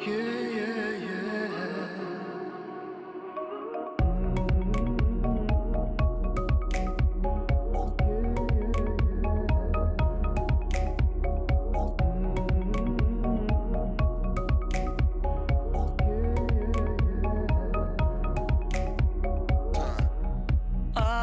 I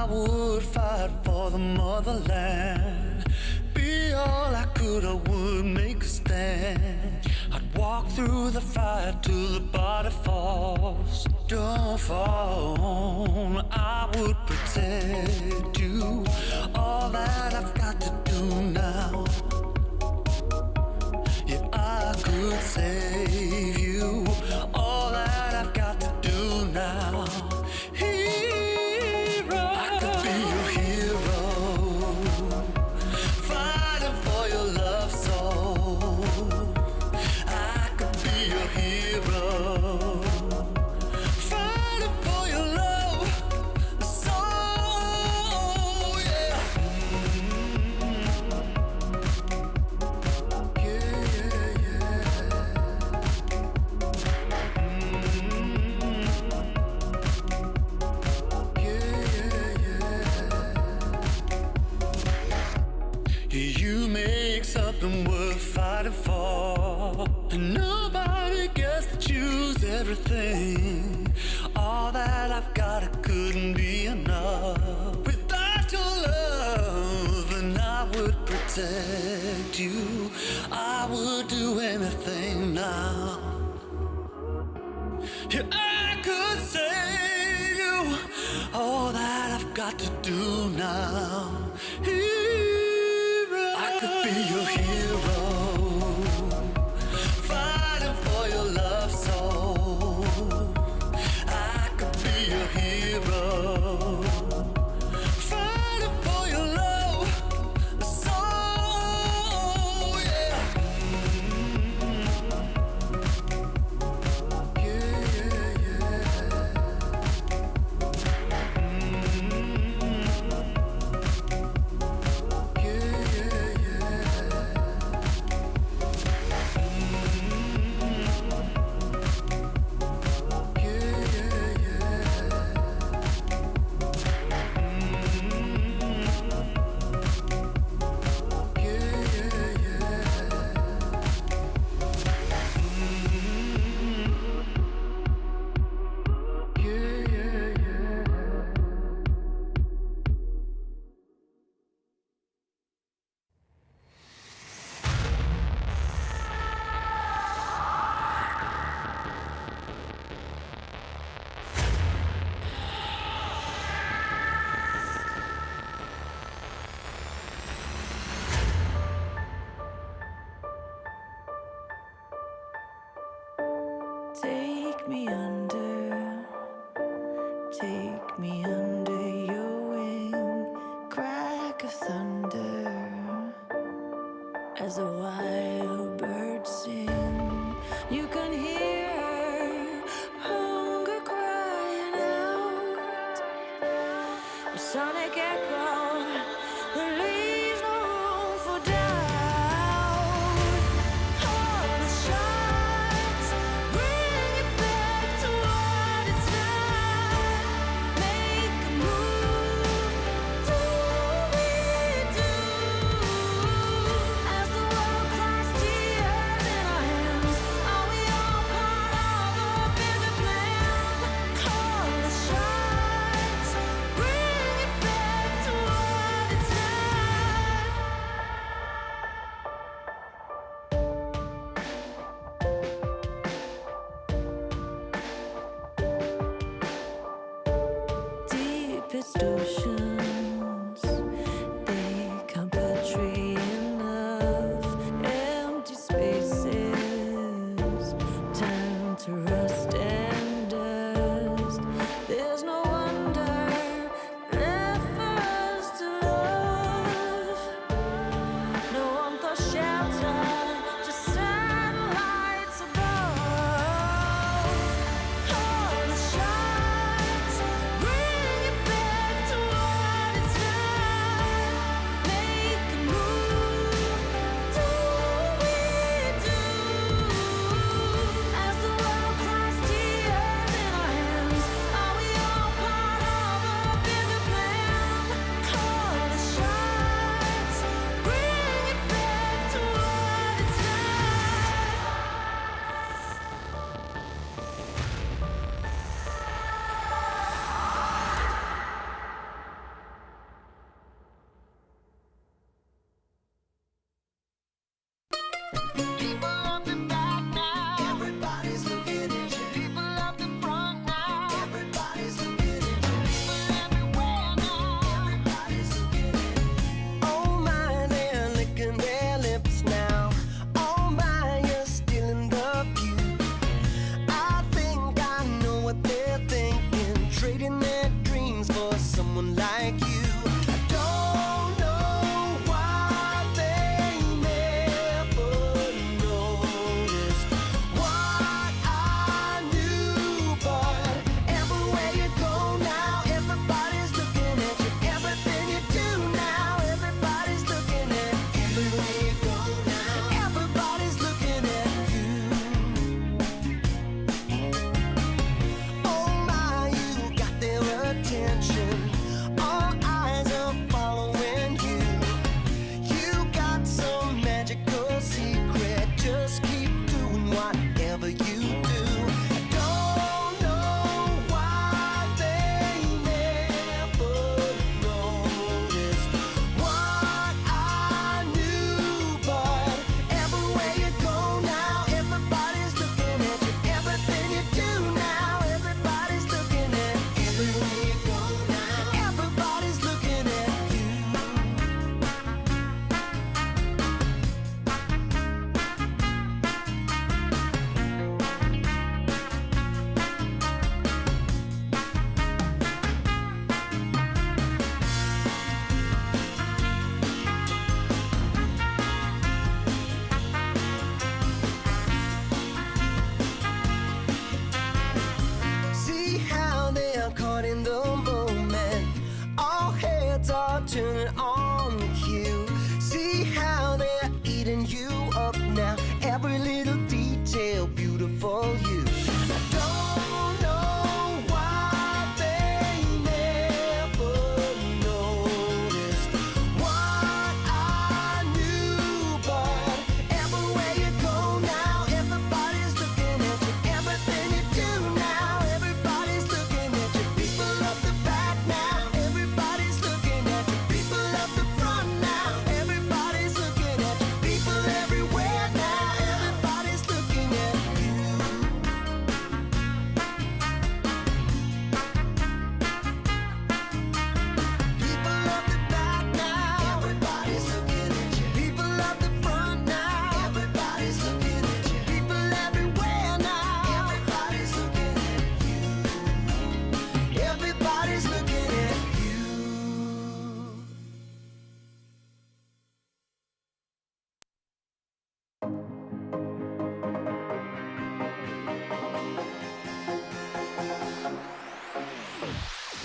would fight for the motherland, be all I could, I would make a stand. I'd walk through the fire till the body falls. Don't fall, I would protect you. All that I've got to do now, yeah, I could save you. All that I've got to do now. You make something worth fighting for, and nobody gets to choose everything. All that I've got, it couldn't be enough. Without your love, and I would protect you. I would do anything now. Yeah, I could save you. All that I've got to do now. I could be your hero, fighting for your love soul. I could be your hero, fighting for your love soul, yeah. Take me under your wing, crack of thunder, as a wild bird sing. You can hear hunger crying out, a sonic echo that leaves no room for doubt. All the shots bring it back to what it's not. Make a move, do we do? As the world cries tears in our hands, are we all part of a bigger plan? Call the shots, bring it back to what it's not. Deepest oceans, they can't portray enough empty spaces, time to rust and dust. There's no wonder left for us to love. No warmth or shelter, just satellites above. All the shots bring it back to what Don't know why they never noticed what I knew, but everywhere you go now, everybody's looking at you. Everything you do now, everybody's looking at you. People of the back now, everybody's looking at you. People of the front now, everybody's looking at you. People everywhere now, everybody's looking at you. People of the back now, everybody's looking at you. People of the front now, everybody's looking at you. People everywhere now, everybody's looking at you. Everybody's looking at you.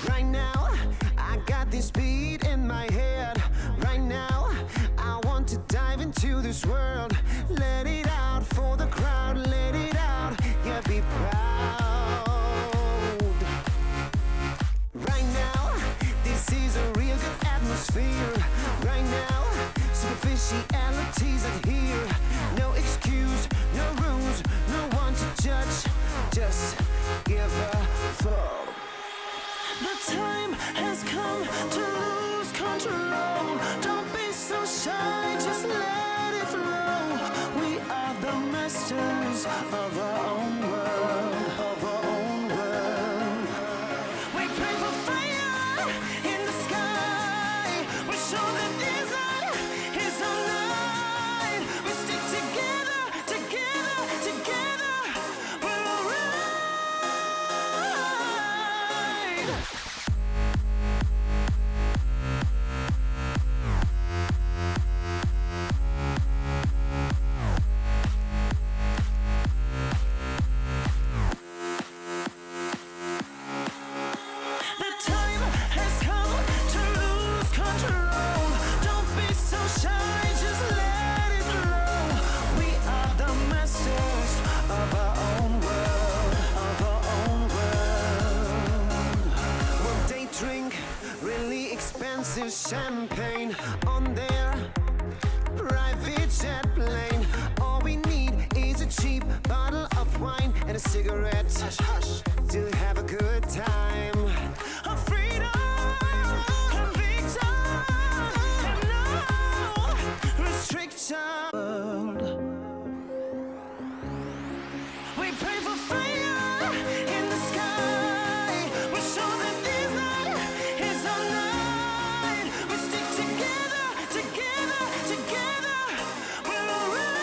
Right now, I got this beat in my head. Right now, I want to dive into this world. Let it out for the crowd, let it out, yeah, be proud. Right now, this is a real good atmosphere. Right now, superficialities are here. No excuse, no rules, no one to judge. Just give a fuck. The time has come to lose control. Don't be so shy, just let it flow. We are the masters of our own world, of our own world. We pray for fire in the sky. We show that this night is our night. We stick together, together, together. We're alright. The time has come to lose control. Don't be so shy, just let it flow. We are the masters of our own world, of our own world. Well, they drink really expensive champagne on their private jet plane. All we need is a cheap bottle of wine and a cigarette to have a good time. A freedom, conviction, and no restriction. We pray for fire in the sky. We show that this night is our night. We stick together, together, together. We're alright.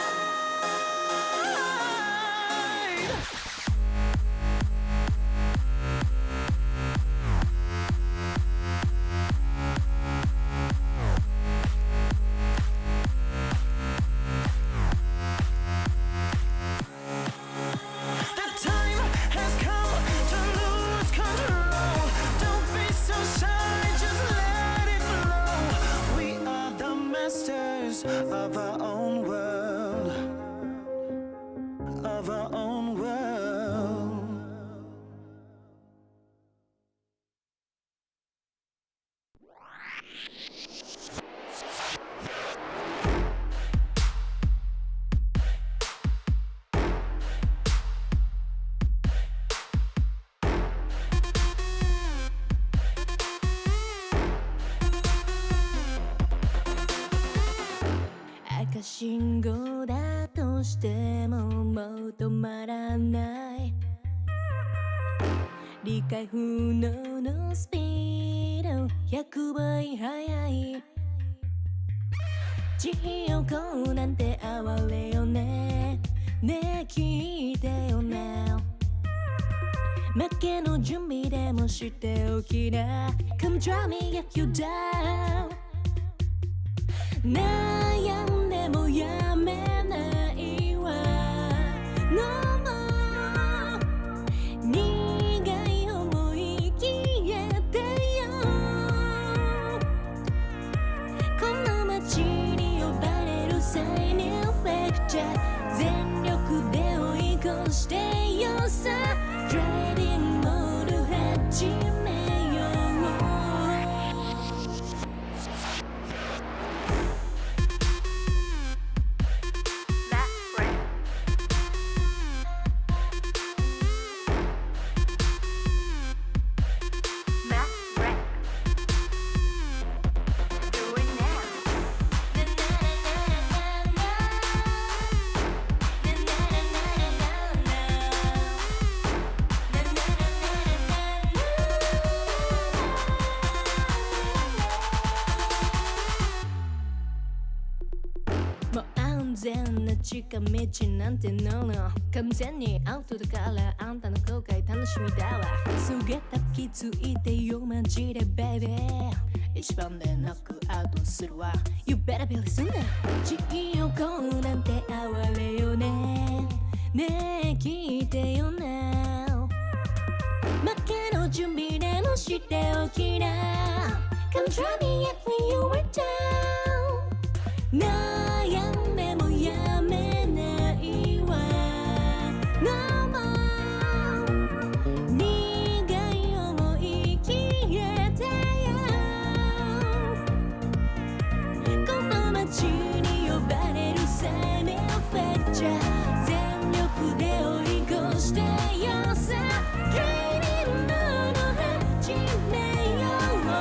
The time has come to lose control. Don't be so shy, just let it flow. We are the masters of our own world, of our own world.赤信号だとしてももう止まらない理解不能のスピード100倍速い地横なんて哀れよねねえ聞いてよな負けの準備でもしておきな Come try me get you down 悩んでもやめないわ No more 苦い思い消えてよこの街に呼ばれる際にレクチャー全力で追い越してよさ全な近道なんてのの完全にアウトだからあんたの後悔楽しみだわすげた気づいてよマジでベイベー一番でノックアウトするわ You better be listen 地横なんて哀れよねねえ聞いてよな負けの準備でもしておきな Come try me yet when you were down 悩んでもやめないわ No more 苦い思い消えてよこの街に呼ばれる生命フェッチャー全力で追い越してよさ Dreaming の始めよう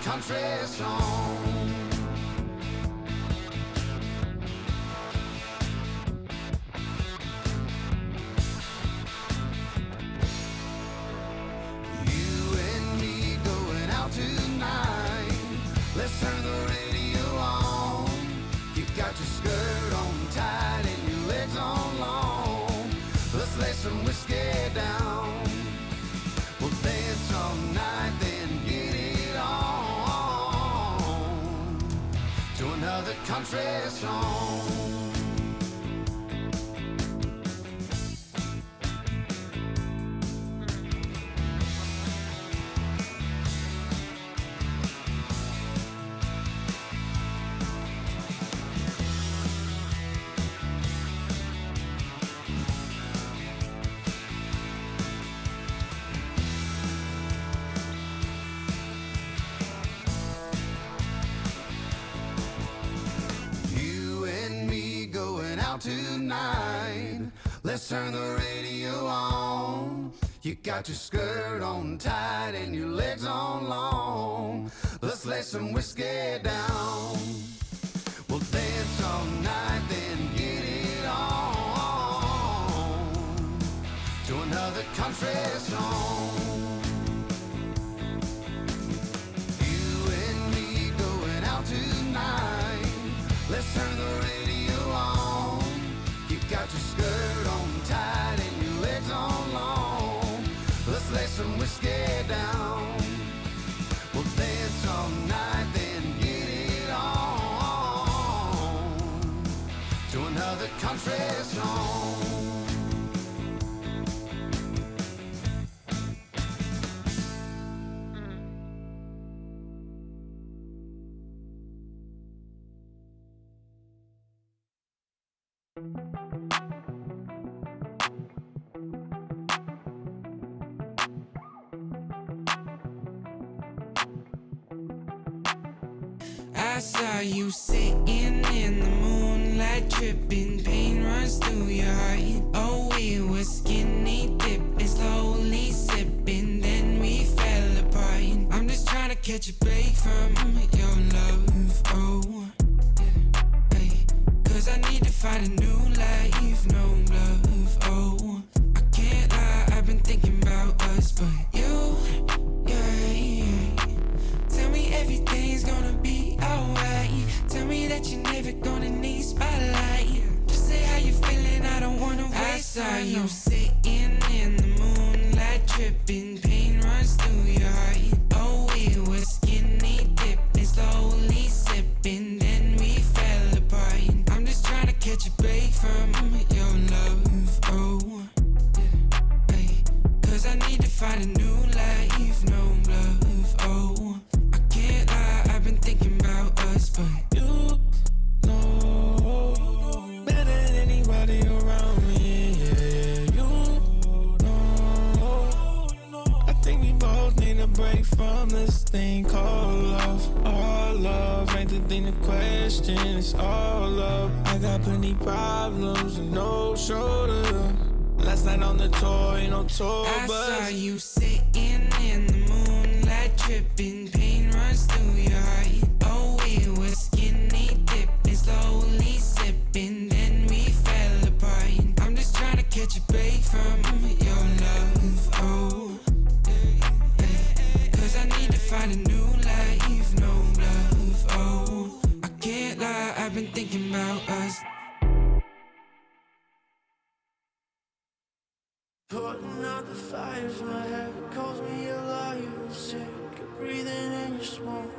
Country song. You and me going out tonight. Let's turn the radio on. You got your skirt on tight and your legs on long. Let's lay some whiskey down. We'll dance all night, then get it on to another country song. Tonight, let's turn the radio on. You got your skirt on tight and your legs on long. Let's lay some whiskey down. We'll dance all night, then get it on to another country song. You and me going out tonight. Let's turn the radio on. You got your skirt on tight and your legs on long. Let's lay some whiskey down. We'll dance all night, then get it on to another country song. I saw you sitting in the moonlight, tripping, pain runs through your heart. Oh, we were skinny dipping, slowly sipping, then we fell apart. I'm just trying to catch a break from your love, oh, hey. Cause I need to find a new life, no love, oh. I can't lie, I've been thinking about us, but you, yeah. Tell me everything's gonna be alright. Tell me that you're never gonna need spotlight. Just say how you feeling, I don't wanna waste time. I saw you sitting in the moonlight, tripping, pain runs through your heart. Oh, we were skinny dipping, slowly sipping, then we fell apart. I'm just trying to catch a break from your love, oh, hey. Cause I need to find a new life, no love, oh. I can't lie, I've been thinking about us, but you know better than anybody around me, yeah, you know. I think we both need a break from this thing called love. Our love ain't the thing to question, it's all love. I got plenty problems and no shoulder. Last night on the tour, ain't no tour I bus. saw you sitting in the moonlight, tripping, pain runs through your heart. Oh, we were skinny dipping, slowly sipping, then we fell apart. I'm just trying to catch a break from your love, oh, hey. Cause I need to find a new life, no love, oh. I can't lie, I've been thinking about us. Putting out the fires, my head calls me alive. I'm sick of breathing in your smoke.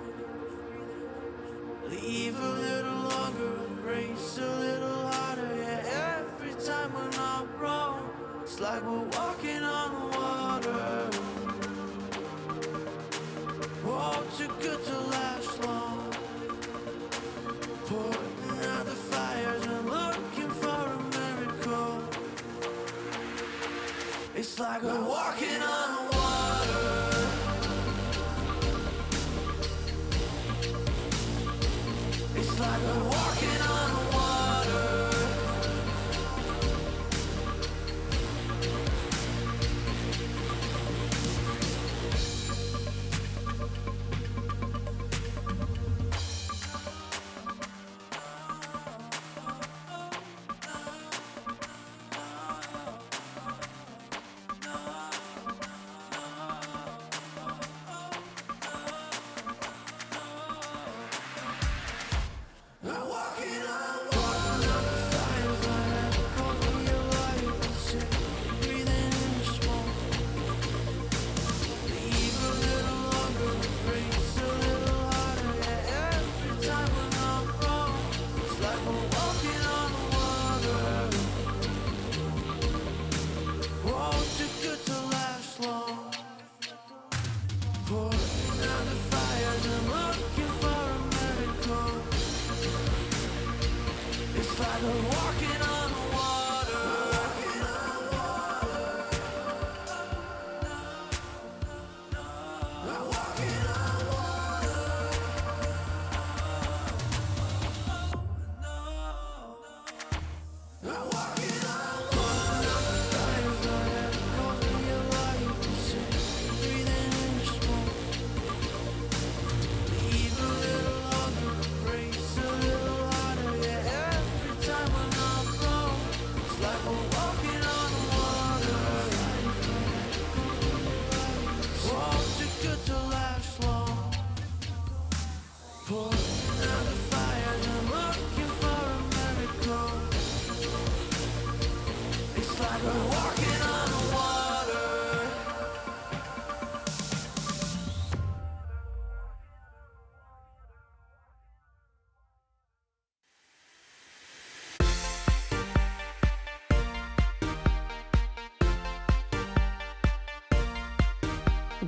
Leave a little longer, embrace a little harder. Yeah, every time we're not wrong, it's like we're walking on water. Oh, too good to last long. Putting out the fires and looking for a miracle. It's like we're walking on water. It's like we're walking on water.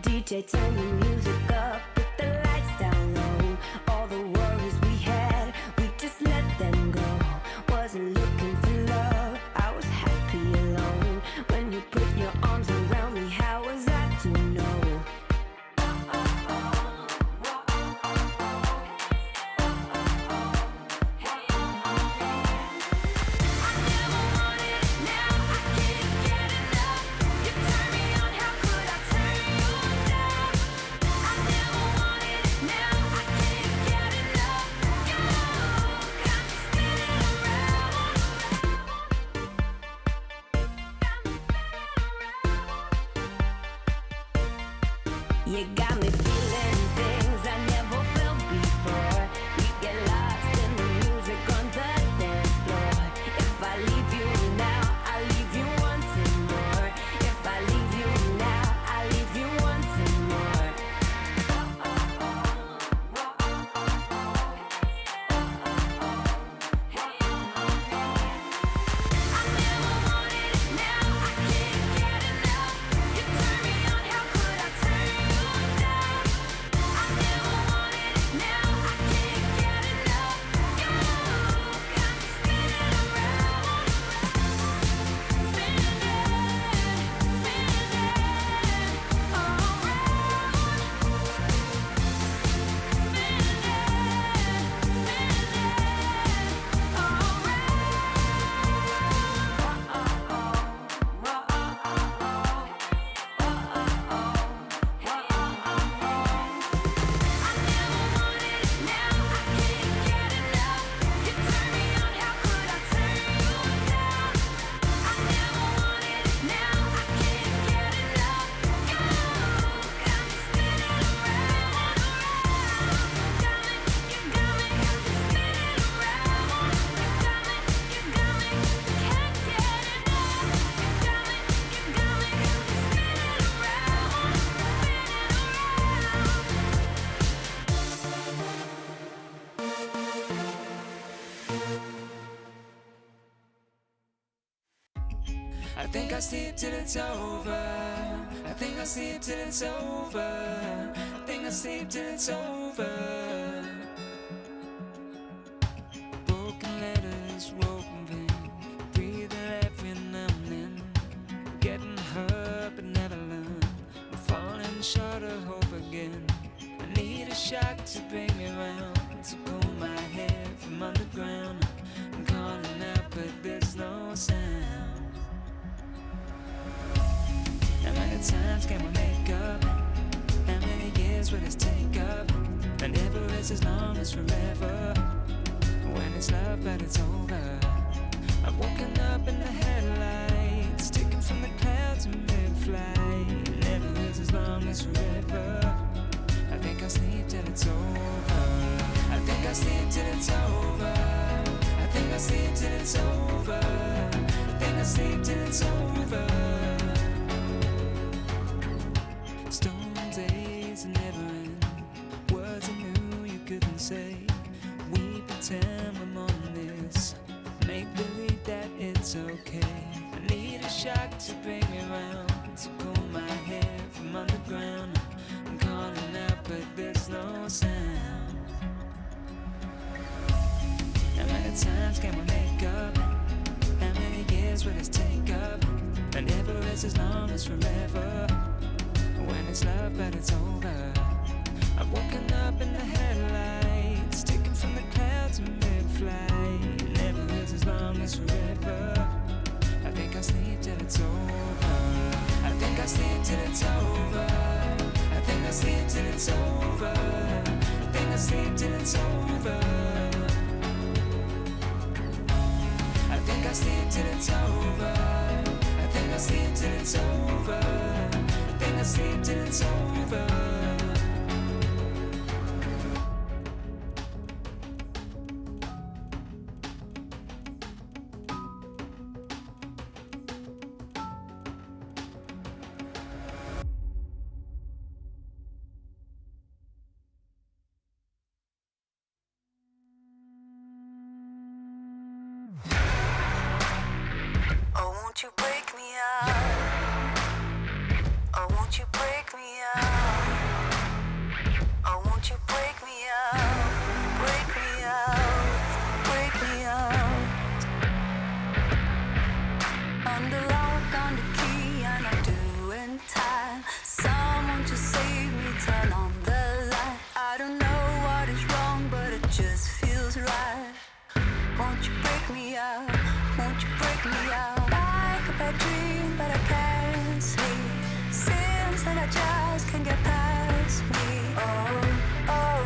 DJ, turn the music up, put the lights down low. All the worries we had, we just let them go. Wasn't looking for love, I was happy alone. When you put your arms around me, how was I to know? You got me feeling things I never felt before. We get lost in the music on the dance floor. If I leave you now, I leave you wanting more. If I leave you now, I leave you wanting more. I never wanted it, now I can't get enough. You turn me on, how could I turn you down? I never wanted it, now I can't get enough. You got me spinning around, spinning, I think I'll sleep till it's over. I think I'll sleep till it's over. I think I'll sleep till it's over. Broken letters, broken pain. Breathing every now and then. Getting hurt but never learn. I'm falling short of hope again. I need a shock to bring me round. To pull my head from underground. I'm calling out but there's no sound. How many times can we make up? How many years will this take up? And never is as long as forever. When it's love but it's over. I've woken up in the headlights, sticking from the clouds in mid-flight. Never is as long as forever. I think I'll sleep till it's over. I think I'll sleep till it's over. I think I'll sleep till it's over. I think I'll sleep till it's over. Stone days never end. Words I knew you couldn't say. We pretend we're more than this. Make believe that it's okay. I need a shock to bring me round. To pull my head from underground. I'm calling out but there's no sound. How many times can we make up? How many years will this take up? And never is as long as forever. When it's love but it's over. I've woken up in the headlights, sticking from the clouds in mid-flight. Never is as long as forever. I think I'll sleep till it's over. I think I'll sleep till it's over. I think I'll sleep till it's over. I think I'll sleep till it's over. I think I'll sleep till it's over. I think I'll sleep till it's over. I think I'll sleep till it's over. Oh, won't you break me out? Oh, won't you break me out? Oh, won't you break me out? Break me out, break me out. Under lock, under key, and I'm doing time. Someone to save me, turn on the light. I don't know what is wrong, but it just feels right. Won't you break me out? Won't you break me out? Like a bad dream, but I can't sleep. Seems like I just can't get past me. Oh, oh,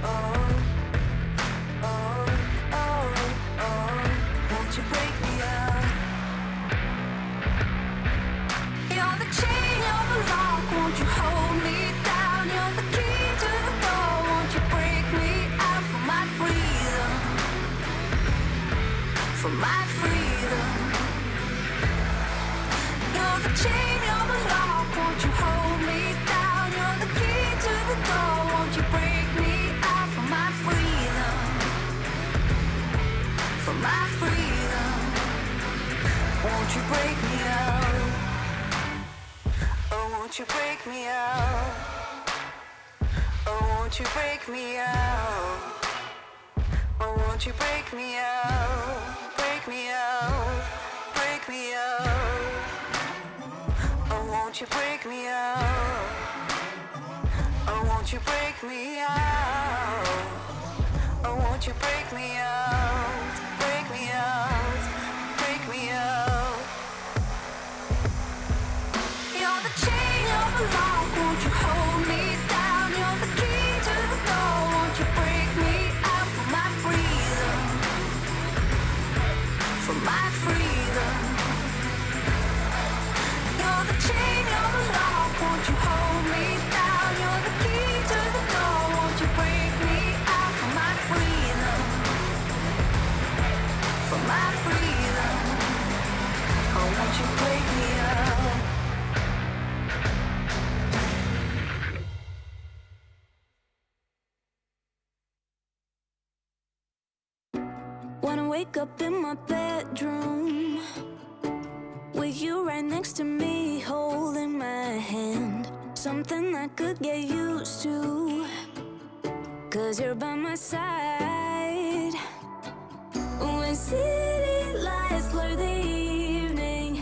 oh, oh, oh, oh. Won't you break me out? You're the chain, you're the lock. Won't you hold me down? for my freedom. You're the chain, you're the lock, won't you hold me down? You're the key to the door, won't you break me out for my freedom? For my freedom, won't you break me out? Oh, won't you break me out? Oh, won't you break me out? Oh, won't you break me out? Break me out, break me out. Oh, won't you break me out? Oh, won't you break me out? Oh, won't you break me out? Break me out, break me out. You're the chain, you're the lock, won't you hold me down? You're the key to the door, won't you break me out for my freedom? For my freedom. You're the chain, you're the lock, won't you hold me down? You're the key to the door, won't you break me out for my freedom? For my freedom. Oh, won't you break me out? Wanna wake up in my bedroom with you right next to me, holding my hand. Something I could get used to, 'cause you're by my side. When city lights blur the evening,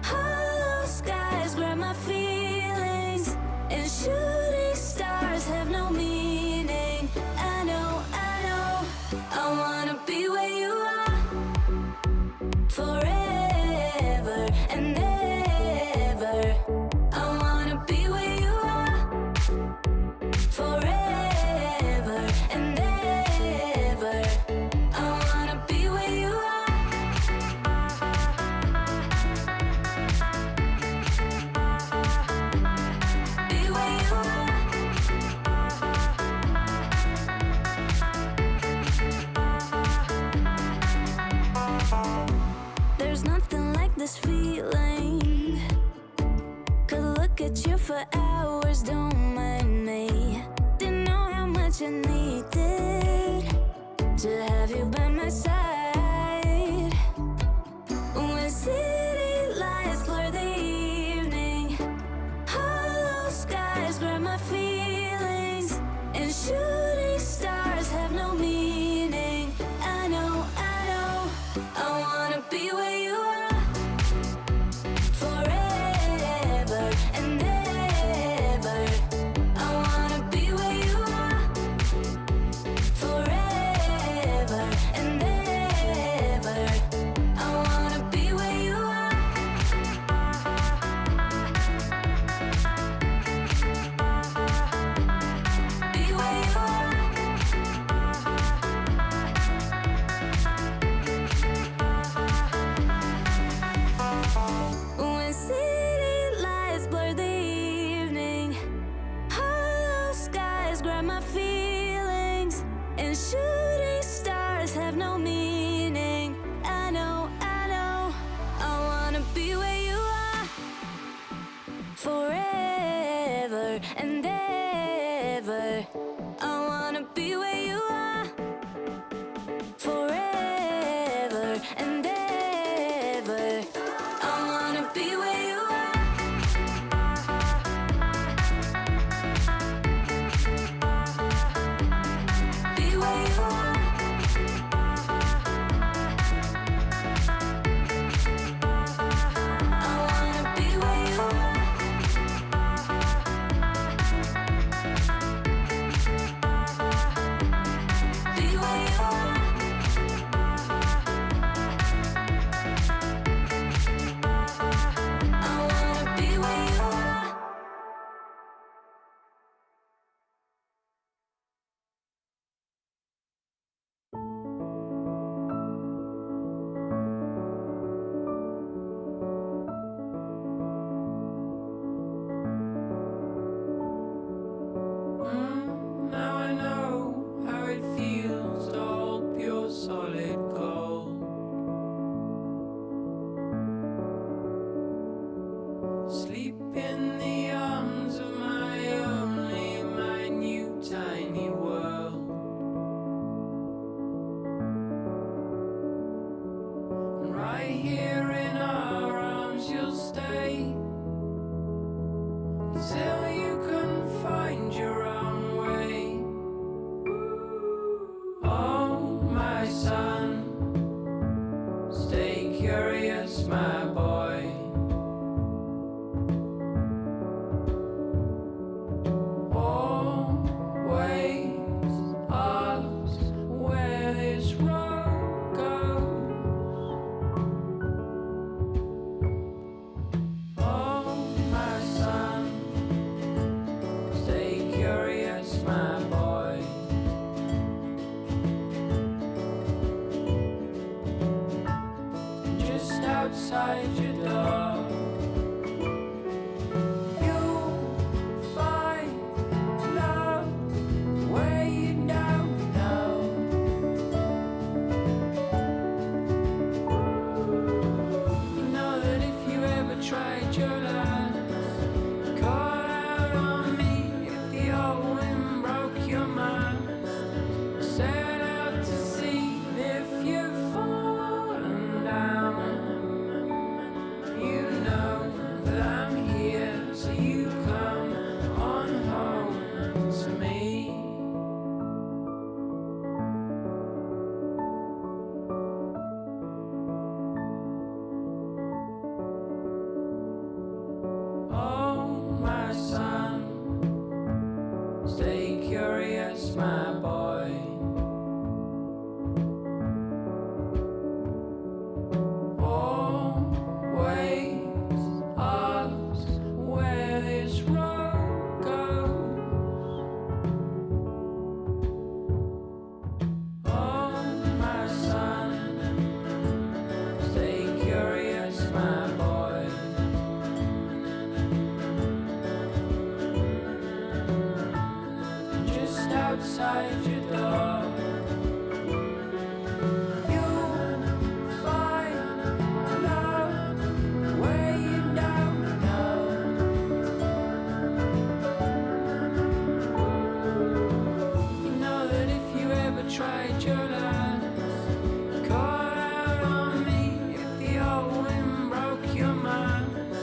hollow skies grab my feelings, and shooting stars have no meaning. I know, I wanna be where you are forever and ever. I wanna be where you are forever and ever. I wanna be where you are. Be where you are. There's nothing like this feeling. Could look at you for hours, don't mind me. Didn't know how much I needed to have you by my side. When city lights blur the evening, hollow skies grab my feelings, and shooting stars have no meaning. I know, I wanna be where you are forever and ever. I wanna be where you are forever and ever. I wanna be where you are. Be where you are. When city lights blur the evening, hollow skies grab my feelings, and shooting stars have no meaning. I know, I wanna be where you are forever and ever. I wanna be where you are forever and ever. I wanna be where you are. Be where you are. I wanna be where you are. outside your door. You'll find love where you don't know. You know that if you ever tried your last, call out on me if the old wind broke your mind.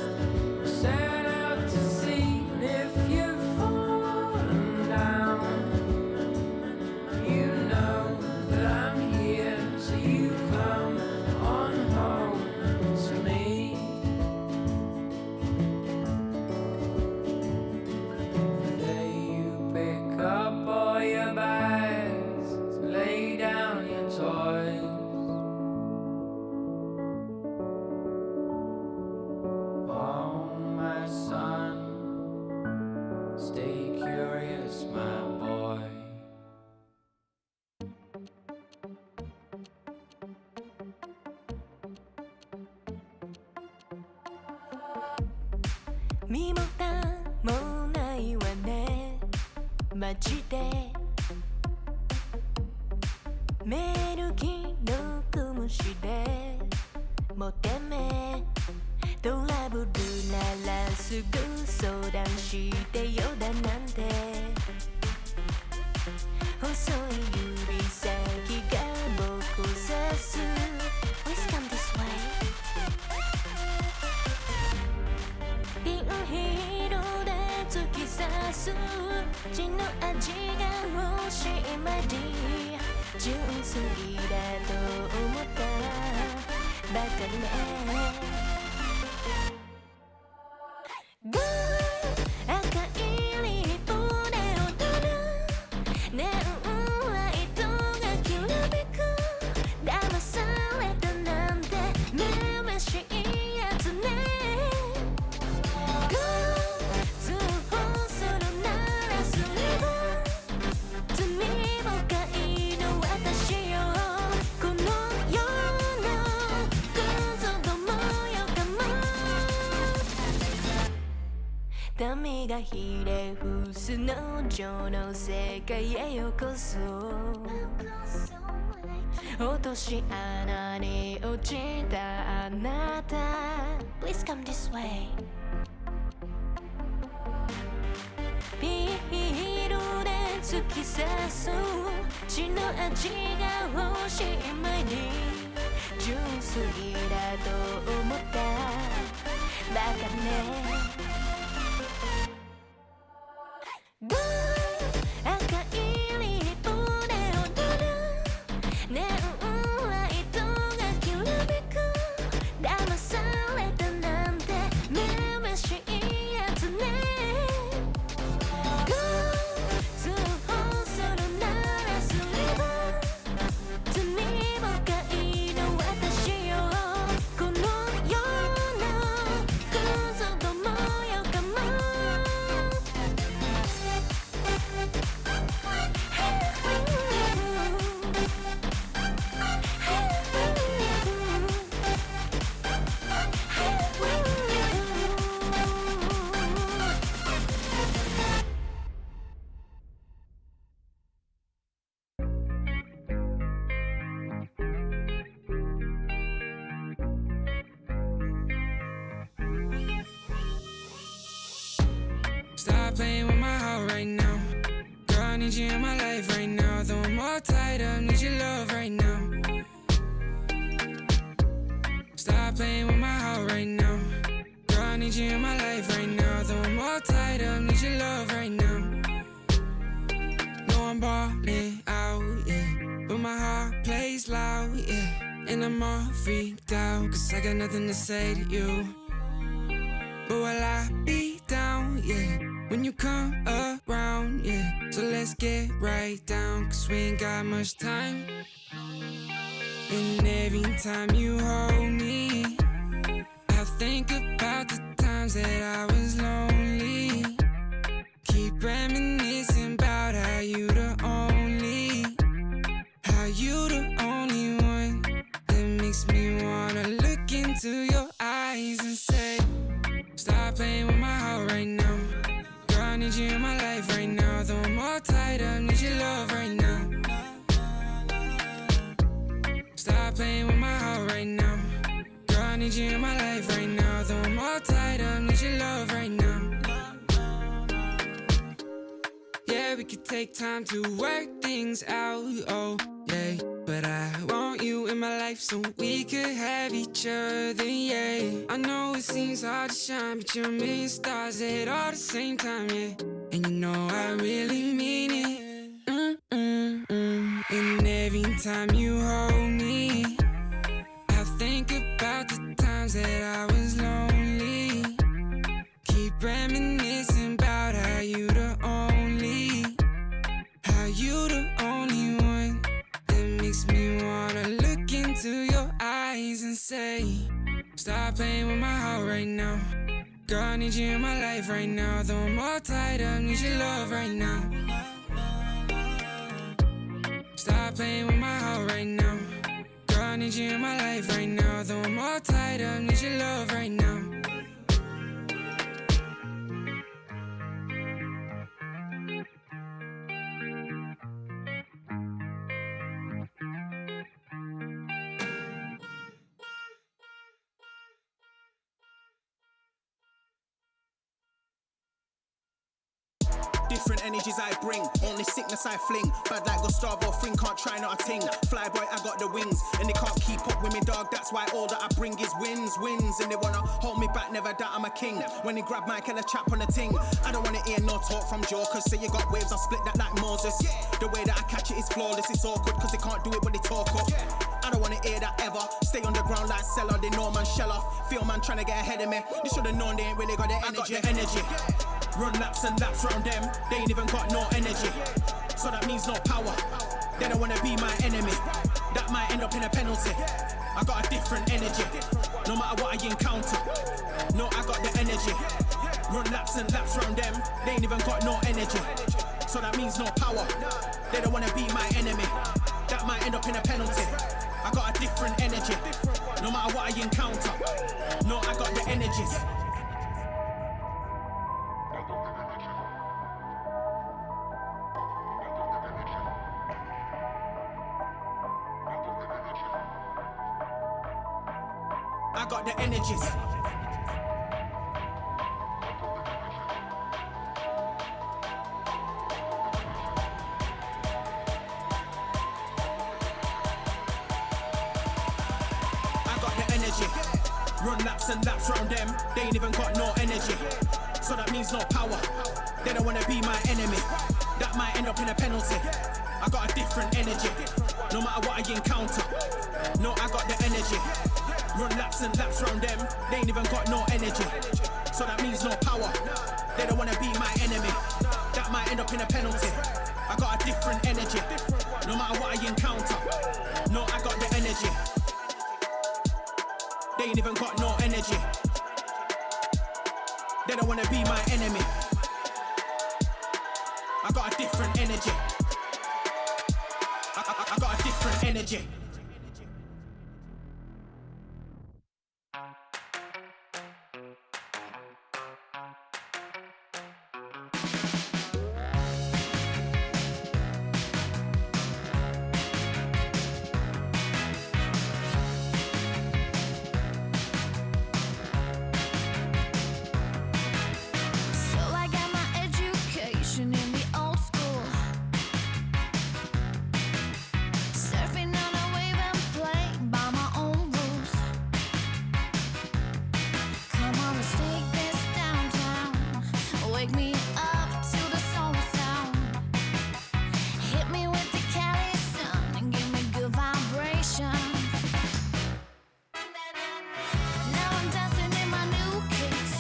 Set out to sea, and if you've fallen down, you know that I'm here, so you come on home to me. The day you pick up all your bags, lay down your toys. Oh, my son, stay curious, my boy.身も蓋もないわねマジでメール既読無視でもてめトラブルならすぐ相談してよだなんて細い指先が僕を指す Please come this way ピンヒールで突き刺す血の味が欲しいまで純粋だと思ったバカねゴー赤いリップで踊るネオンライトがきらめく騙されたなんてめめしいやつねゴー通報するならすれば罪深いの私よこの世のクズどもよかも民がひれ伏す農場の世界へようこそ落とし穴に落ちたあなた Please come this way ピールで突き刺す血の味が欲しい前に純粋だと思ったバカねゴー赤いリップで踊るネオンライトがきらめく騙されたなんてめめしいやつねゴー通報するならすれば罪深いの私よこの世のクズどもよかもStop playing with my heart right now. Girl, I need you in my life right now. Though I'm all tied up, need your love right now. Stop playing with my heart right now. Girl, I need you in my life right now. Though I'm all tied up, need your love right now. No, I'm balling out, yeah. But my heart plays loud, yeah. And I'm all freaked out, cause I got nothing to say to you. But will I be down, yeah, when you come around, yeah. So let's get right down, cause we ain't got much time. And every time you hold me, I think about the times that I was lonely. Keep reminiscing about how you the only one that makes me wanna look into your eyes and say, stop playing with my heart right now. Girl, I need you in my life right now. Though I'm all tied up, need your love right now. we could take time to work things out, oh yeah. But I want you in my life so we could have each other, yeah. I know it seems hard to shine, but you're a million stars at all the same time, yeah. And you know I really mean it. And every time you hold me, I think about the times that I was lonely. Keep reminiscing about how you the only one that makes me wanna look into your eyes and say, stop playing with my heart right now. Girl, I need you in my life right now. Though I'm all tied up, need your love right now. Stop playing with my heart right now. Girl, I need you in my life right now. Though I'm all tied up, need your love right now. Different energies I bring, only sickness I fling. Bad like Gustavo Fring, can't try not a ting. Flyboy, I got the wings, and they can't keep up with me, dog. That's why all that I bring is wins. And they wanna hold me back, never doubt I'm a king. When they grab Mike and a chap on the ting, I don't wanna hear no talk from jokers. Say you got waves, I'll split that like Moses. The way that I catch it is flawless, it's awkward, cause they can't do it when they talk up. I don't wanna hear that ever. Stay on the ground like Cellar, they know man shell off. Feel man trying to get ahead of me. They should've known they ain't really got the energy. I got the energy. Run laps and laps round them, they ain't even got no energy. So that means no power. They don't wanna be my enemy. That might end up in a penalty. I got a different energy, no matter what I encounter. No, I got the energy. Run laps and laps round them, they ain't even got no energy. So that means no power. They don't wanna be my enemy. That might end up in a penalty. I got a different energy, no matter what I encounter. No, I got the energies. I got the energies. I got the energy. Run laps and laps round them, they ain't even got no energy. So that means no power. They don't wanna be my enemy. That might end up in a penalty. I got a different energy, no matter what I encounter. No, I got the energy. Run laps and laps round them, they ain't even got no energy. So that means no power. They don't wanna be my enemy. That might end up in a penalty. I got a different energy, no matter what I encounter. No, I got the energy. They ain't even got no energy. They don't wanna be my enemy. I got a different energy. I got a different energy. So I got my education in the old school, surfing on a wave and playing by my own rules. Come on, let's take this downtown. Wake me up to the soul sound. Hit me with the Cali sun and give me good vibrations. Now I'm dancing in my new kicks,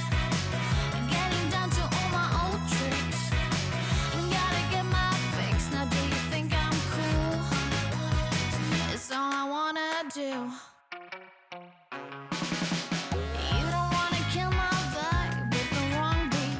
getting down to all my old tricks. Gotta get my fix. Now do you think I'm cool? It's all I wanna do. You don't wanna kill my vibe with the wrong beat.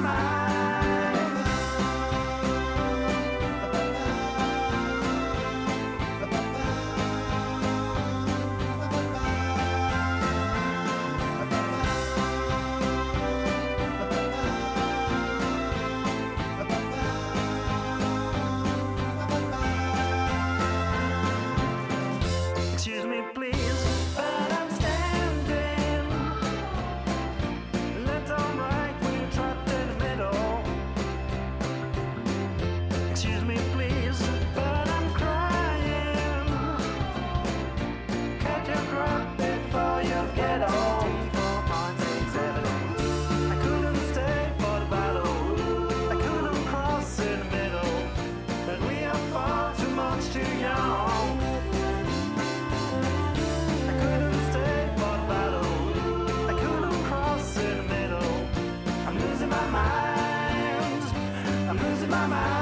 my mind. Excuse me, please, but I'm standing. Left or right when you're trapped in the middle. Excuse me, please, but I'm crying. Catch your breath before you get home. 4.67. I couldn't stay for the battle. I couldn't cross in the middle. But we are far too much too young. I couldn't stay for the battle. I couldn't cross in the middle. I'm losing my mind. I'm losing my mind.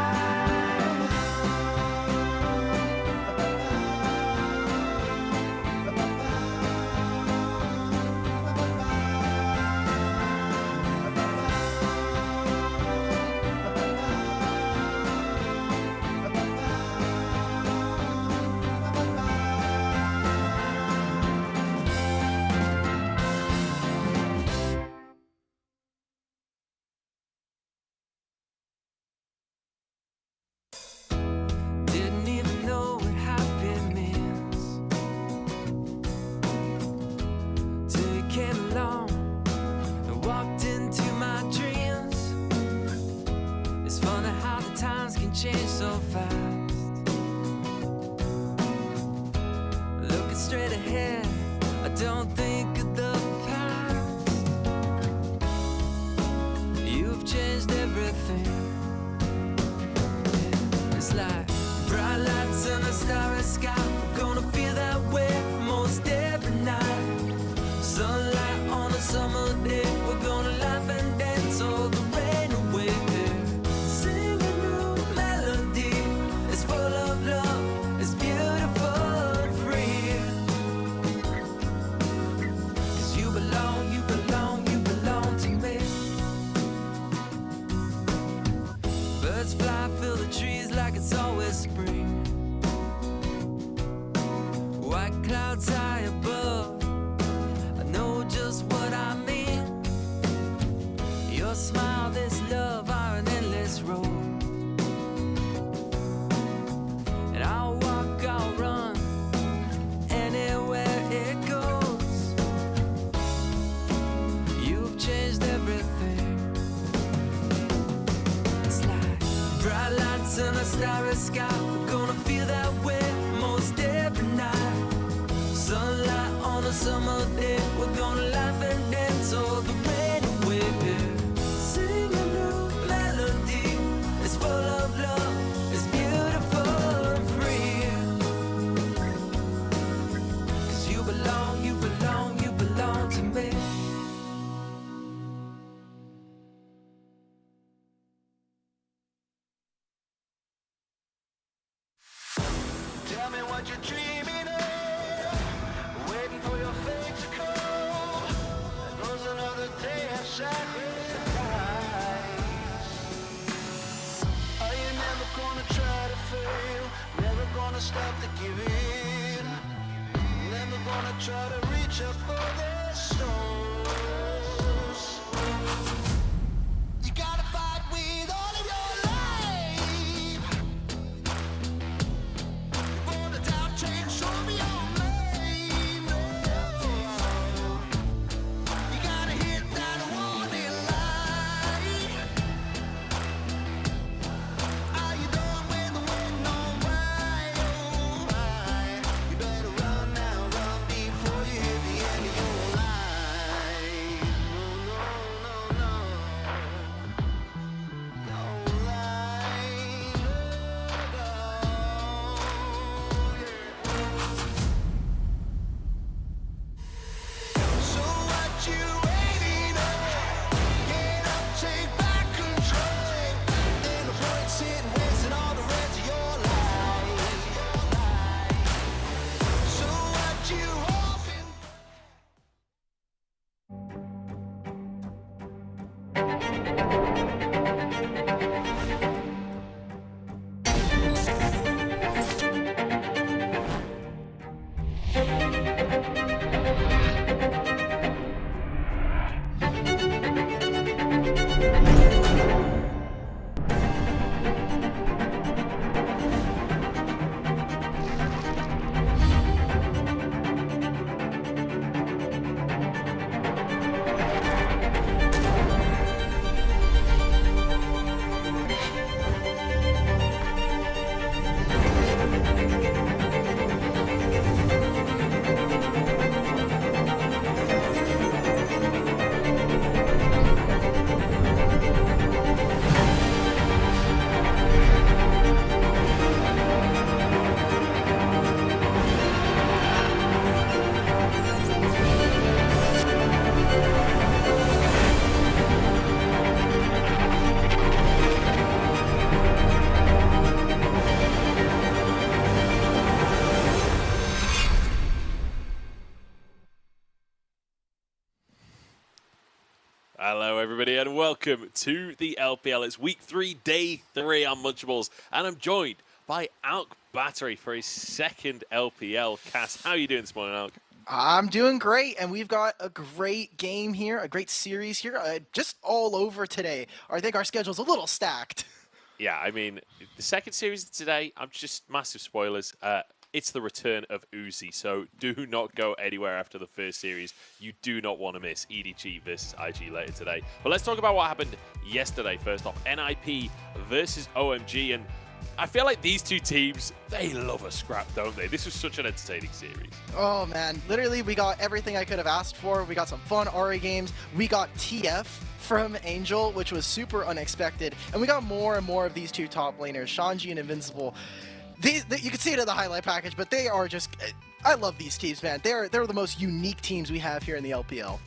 Didn't even know what happy means till you came along and walked into my dreams. It's funny how the times can change so fast. Looking straight ahead, I don't think of the past. You've changed everything. It's like bright lights and a starry sky. We're gonna feel that way most every night. Sunlight on a summer day. We're gonna laugh and dance all the rain away. Sing a new melody. It's full of love. It's beautiful and free. 'Cause you belong, you belong, you belong to me. Birds fly, fill the trees like it's always spring. White clouds high above, I know just what I mean. Your smile, this love are an endless road. And I'll walk, I'll run, anywhere it goes. You've changed everything. It's like bright lights and a starry sky. We're gonna feel that way most every night. Sunlight on a summer day. We're gonna laugh and dance all the rain away. Sing a new melody. It's full of love. It's beautiful and free. 'Cause you belong, you belong, you belong to me. Tell me what you're dreaming of, waiting for your fate to come. There goes another day of sacrifice. Are you never gonna try to fail? Never gonna stop to give in? Never gonna try to reach up for the stars? You gotta fight with all of your life. For the doubt train, show me your name. You gotta hit that warning light. Are you done with the waiting on right? Oh, right. You better run now, run before you hit the end of your Hello, everybody, and welcome to the LPL. It's week 3, day 3 on Munchables, and I'm joined by Alk Battery for his second LPL cast. How are you doing this morning, Alk? I'm doing great, and we've got a great game here, a great series here, just all over today. I think our schedule's a little stacked. Yeah, I mean, the second series today, I'm just massive spoilers. It's the return of Uzi, so do not go anywhere after the first series. You do not want to miss EDG versus IG later today. But let's talk about what happened yesterday. First off, NIP versus OMG, and I feel like these two teams, they love a scrap, don't they? This was such an entertaining series. Oh man, literally we got everything I could have asked for. We got some fun RA games. We got TF from Angel, which was super unexpected. And we got more and more of these two top laners, Shanji and Invincible. You can see it in the highlight package, but they are just... I love these teams, man. They're the most unique teams we have here in the LPL.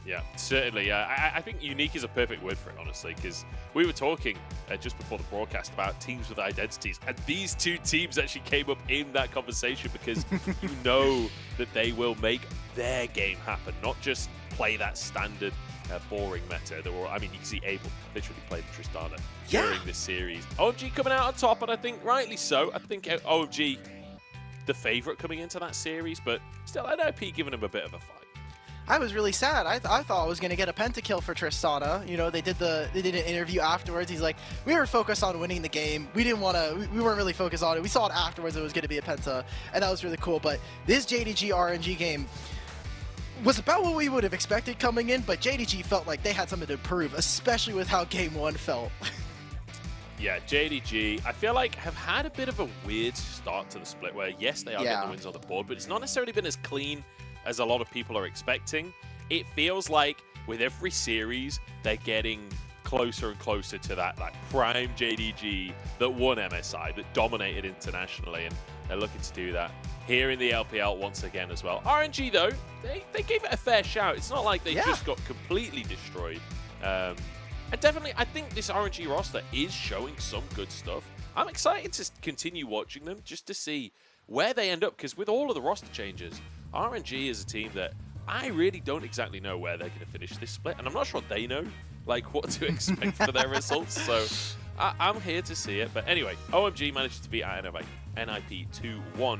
Yeah, certainly. I think unique is a perfect word for it, honestly, because we were talking just before the broadcast about teams with identities, and these two teams actually came up in that conversation because you know that they will make their game happen, not just play that standard boring meta. I mean, you can see Abel literally played Tristana during this series. OMG coming out on top, and I think rightly so. I think OMG the favorite coming into that series, but still NIP giving him a bit of a fight. I was really sad. I thought I was gonna get a pentakill for Tristana. You know, they did an interview afterwards. He's like, we were focused on winning the game. We weren't really focused on it. We saw it afterwards. It was gonna be a penta, and that was really cool. But this JDG RNG game was about what we would have expected coming in, but JDG felt like they had something to prove, especially with how game 1 felt. Yeah, JDG, I feel like have had a bit of a weird start to the split where, yes, they are getting the wins on the board, but it's not necessarily been as clean as a lot of people are expecting. It feels like with every series, they're getting closer and closer to that like prime JDG that won MSI, that dominated internationally, and they're looking to do that here in the LPL once again as well. RNG, though, they gave it a fair shout. It's not like they just got completely destroyed. And definitely, I think this RNG roster is showing some good stuff. I'm excited to continue watching them just to see where they end up, because with all of the roster changes, RNG is a team that I really don't exactly know where they're going to finish this split, and I'm not sure they know like what to expect for their results, so I'm here to see it. But anyway, OMG managed to beat NIP 2-1,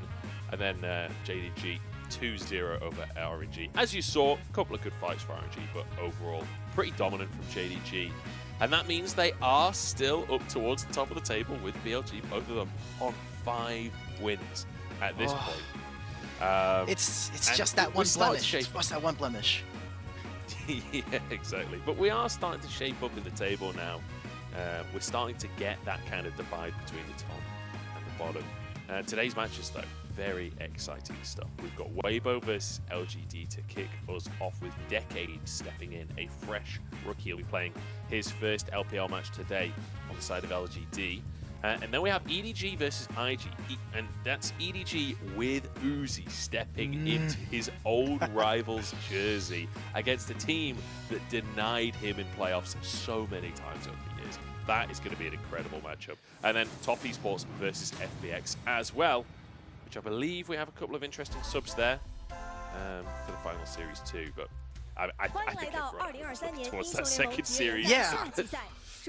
and then JDG 2-0 over RNG. As you saw, a couple of good fights for RNG, but overall pretty dominant from JDG. And that means they are still up towards the top of the table with BLG, both of them on 5 wins at this point. It's just that one blemish. It's just that one blemish. Yeah, exactly. But we are starting to shape up in the table now. We're starting to get that kind of divide between the top and the bottom. Today's matches, though, very exciting stuff. We've got Weibo versus LGD to kick us off with Decade stepping in, a fresh rookie. He'll be playing his first LPL match today on the side of LGD. And then we have EDG versus IG, and that's EDG with Uzi stepping into his old rival's jersey against a team that denied him in playoffs so many times over the years. That is going to be an incredible matchup. And then Top Esports versus FPX as well, which I believe we have a couple of interesting subs there for the final series too. But I think everyone towards that second series. Yeah.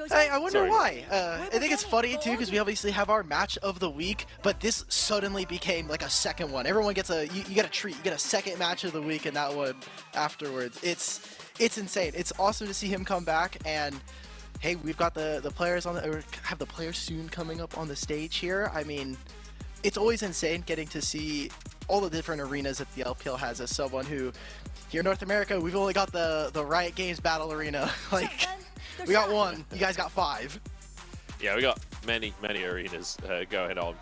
Hey, I wonder why. I think it's funny too because we obviously have our match of the week, but this suddenly became like a second one. Everyone gets you get a treat. You get a second match of the week and that one afterwards. It's insane. It's awesome to see him come back, and hey, we've got the players on or have the players soon coming up on the stage here. I mean, it's always insane getting to see all the different arenas that the LPL has as someone who here in North America, we've only got the Riot Games Battle Arena. Like, we got one, you guys got 5. Yeah, we got many arenas going on.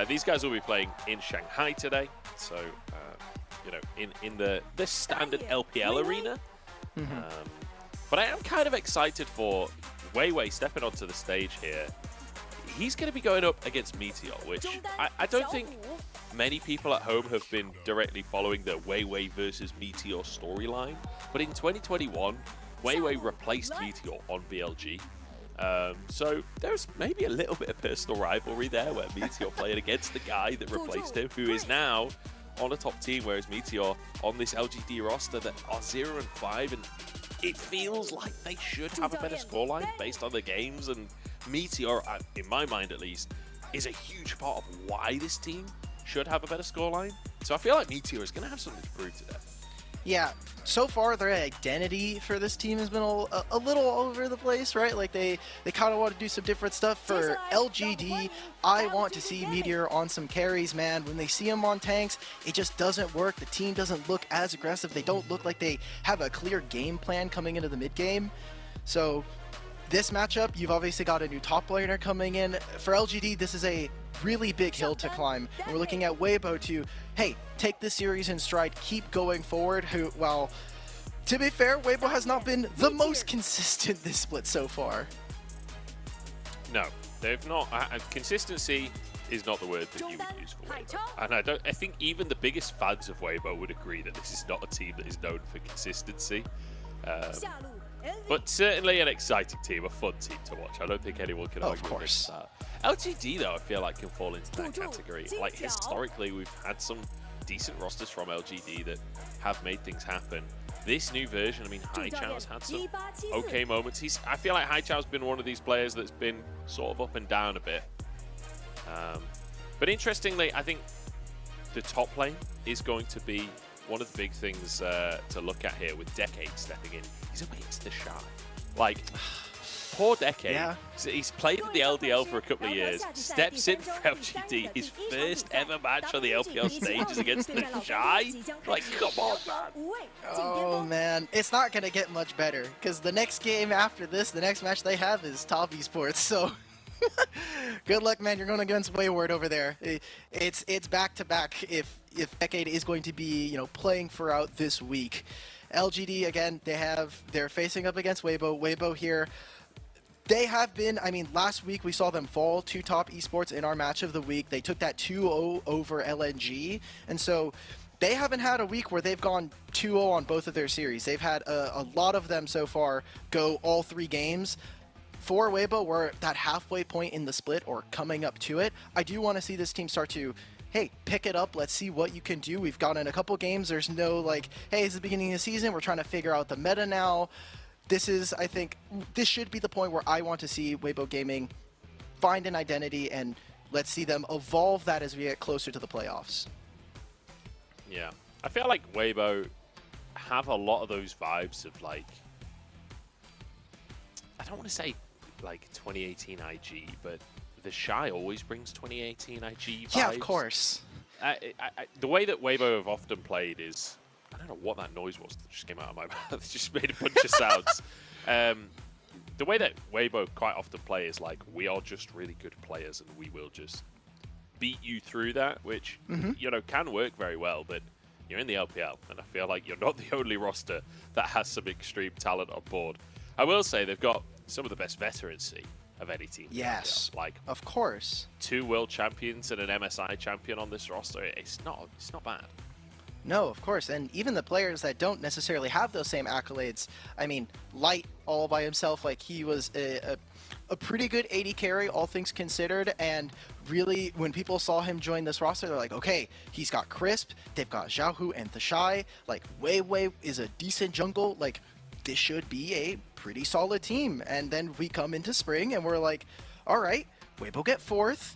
These guys will be playing in Shanghai today, so you know, in the standard LPL arena. But I am kind of excited for Weiwei stepping onto the stage here. He's going to be going up against Meteor, which I don't think many people at home have been directly following the Weiwei versus Meteor storyline. But in 2021, Weiwei replaced Meteor on BLG. So there's maybe a little bit of personal rivalry there where Meteor played against the guy that replaced him, who is now on a top team, whereas Meteor on this LGD roster that are 0-5, and it feels like they should have a better scoreline based on the games, and Meteor, in my mind at least, is a huge part of why this team should have a better scoreline. So I feel like Meteor is going to have something to prove today. Yeah, so far their identity for this team has been a little all over the place, right? Like they kind of want to do some different stuff. For LGD, I want to see Meteor on some carries, man. When they see him on tanks, it just doesn't work. The team doesn't look as aggressive. They don't look like they have a clear game plan coming into the mid game. So this matchup, you've obviously got a new top laner coming in. For LGD, this is a really big hill to climb. And we're looking at Weibo to, hey, take this series in stride, keep going forward. Well, to be fair, Weibo has not been the most consistent this split so far. No, they've not. Consistency is not the word that you would use for Weibo. And I think even the biggest fans of Weibo would agree that this is not a team that is known for consistency. But certainly an exciting team, a fun team to watch. I don't think anyone can argue against that. LGD, though, I feel like can fall into that category. Like, historically, we've had some decent rosters from LGD that have made things happen. This new version, I mean, Haichao's had some okay moments. I feel like Haichao's been one of these players that's been sort of up and down a bit. But interestingly, I think the top lane is going to be one of the big things to look at here with Decade stepping in. He's against the Shy. Like, poor Decade. Yeah. He's played in the LDL for a couple of years, steps in for LGD. His first ever match on the LPL stage is against the Shy. Like, come on, man. Oh, man. It's not going to get much better, because the next game after this, the next match they have is Top Esports, so good luck, man. You're going against Wayward over there. It's back-to-back if Decade is going to be, you know, playing throughout this week. LGD, again, they're facing up against Weibo. Weibo here, they have been, I mean, last week we saw them fall to Top Esports in our match of the week. They took that 2-0 over LNG, and so they haven't had a week where they've gone 2-0 on both of their series. They've had a lot of them so far go all 3 games. For Weibo, we're at that halfway point in the split, or coming up to it. I do want to see this team start to, hey, pick it up. Let's see what you can do. We've gotten a couple games. There's no, like, hey, it's the beginning of the season. We're trying to figure out the meta now. This is, I think, this should be the point where I want to see Weibo Gaming find an identity, and let's see them evolve that as we get closer to the playoffs. Yeah. I feel like Weibo have a lot of those vibes of, like, I don't want to say like 2018 IG, but the Shy always brings 2018 IG vibes. Yeah, of course. The way that Weibo have often played is, I don't know what that noise was that just came out of my mouth. It just made a bunch of sounds. The way that Weibo quite often play is like, we are just really good players and we will just beat you through that, which, you know, can work very well, but you're in the LPL, and I feel like you're not the only roster that has some extreme talent on board. I will say they've got some of the best veterancy of any team. Yes, like, of course. 2 world champions and an MSI champion on this roster. It's not bad. No, of course, and even the players that don't necessarily have those same accolades. I mean, Light all by himself, like he was a pretty good AD carry, all things considered, and really, when people saw him join this roster, they're like, okay, he's got Crisp, they've got Xiaohu and Thashai, like Wei is a decent jungle, like this should be a pretty solid team. And then we come into spring and we're like, all right, Weibo get 4th,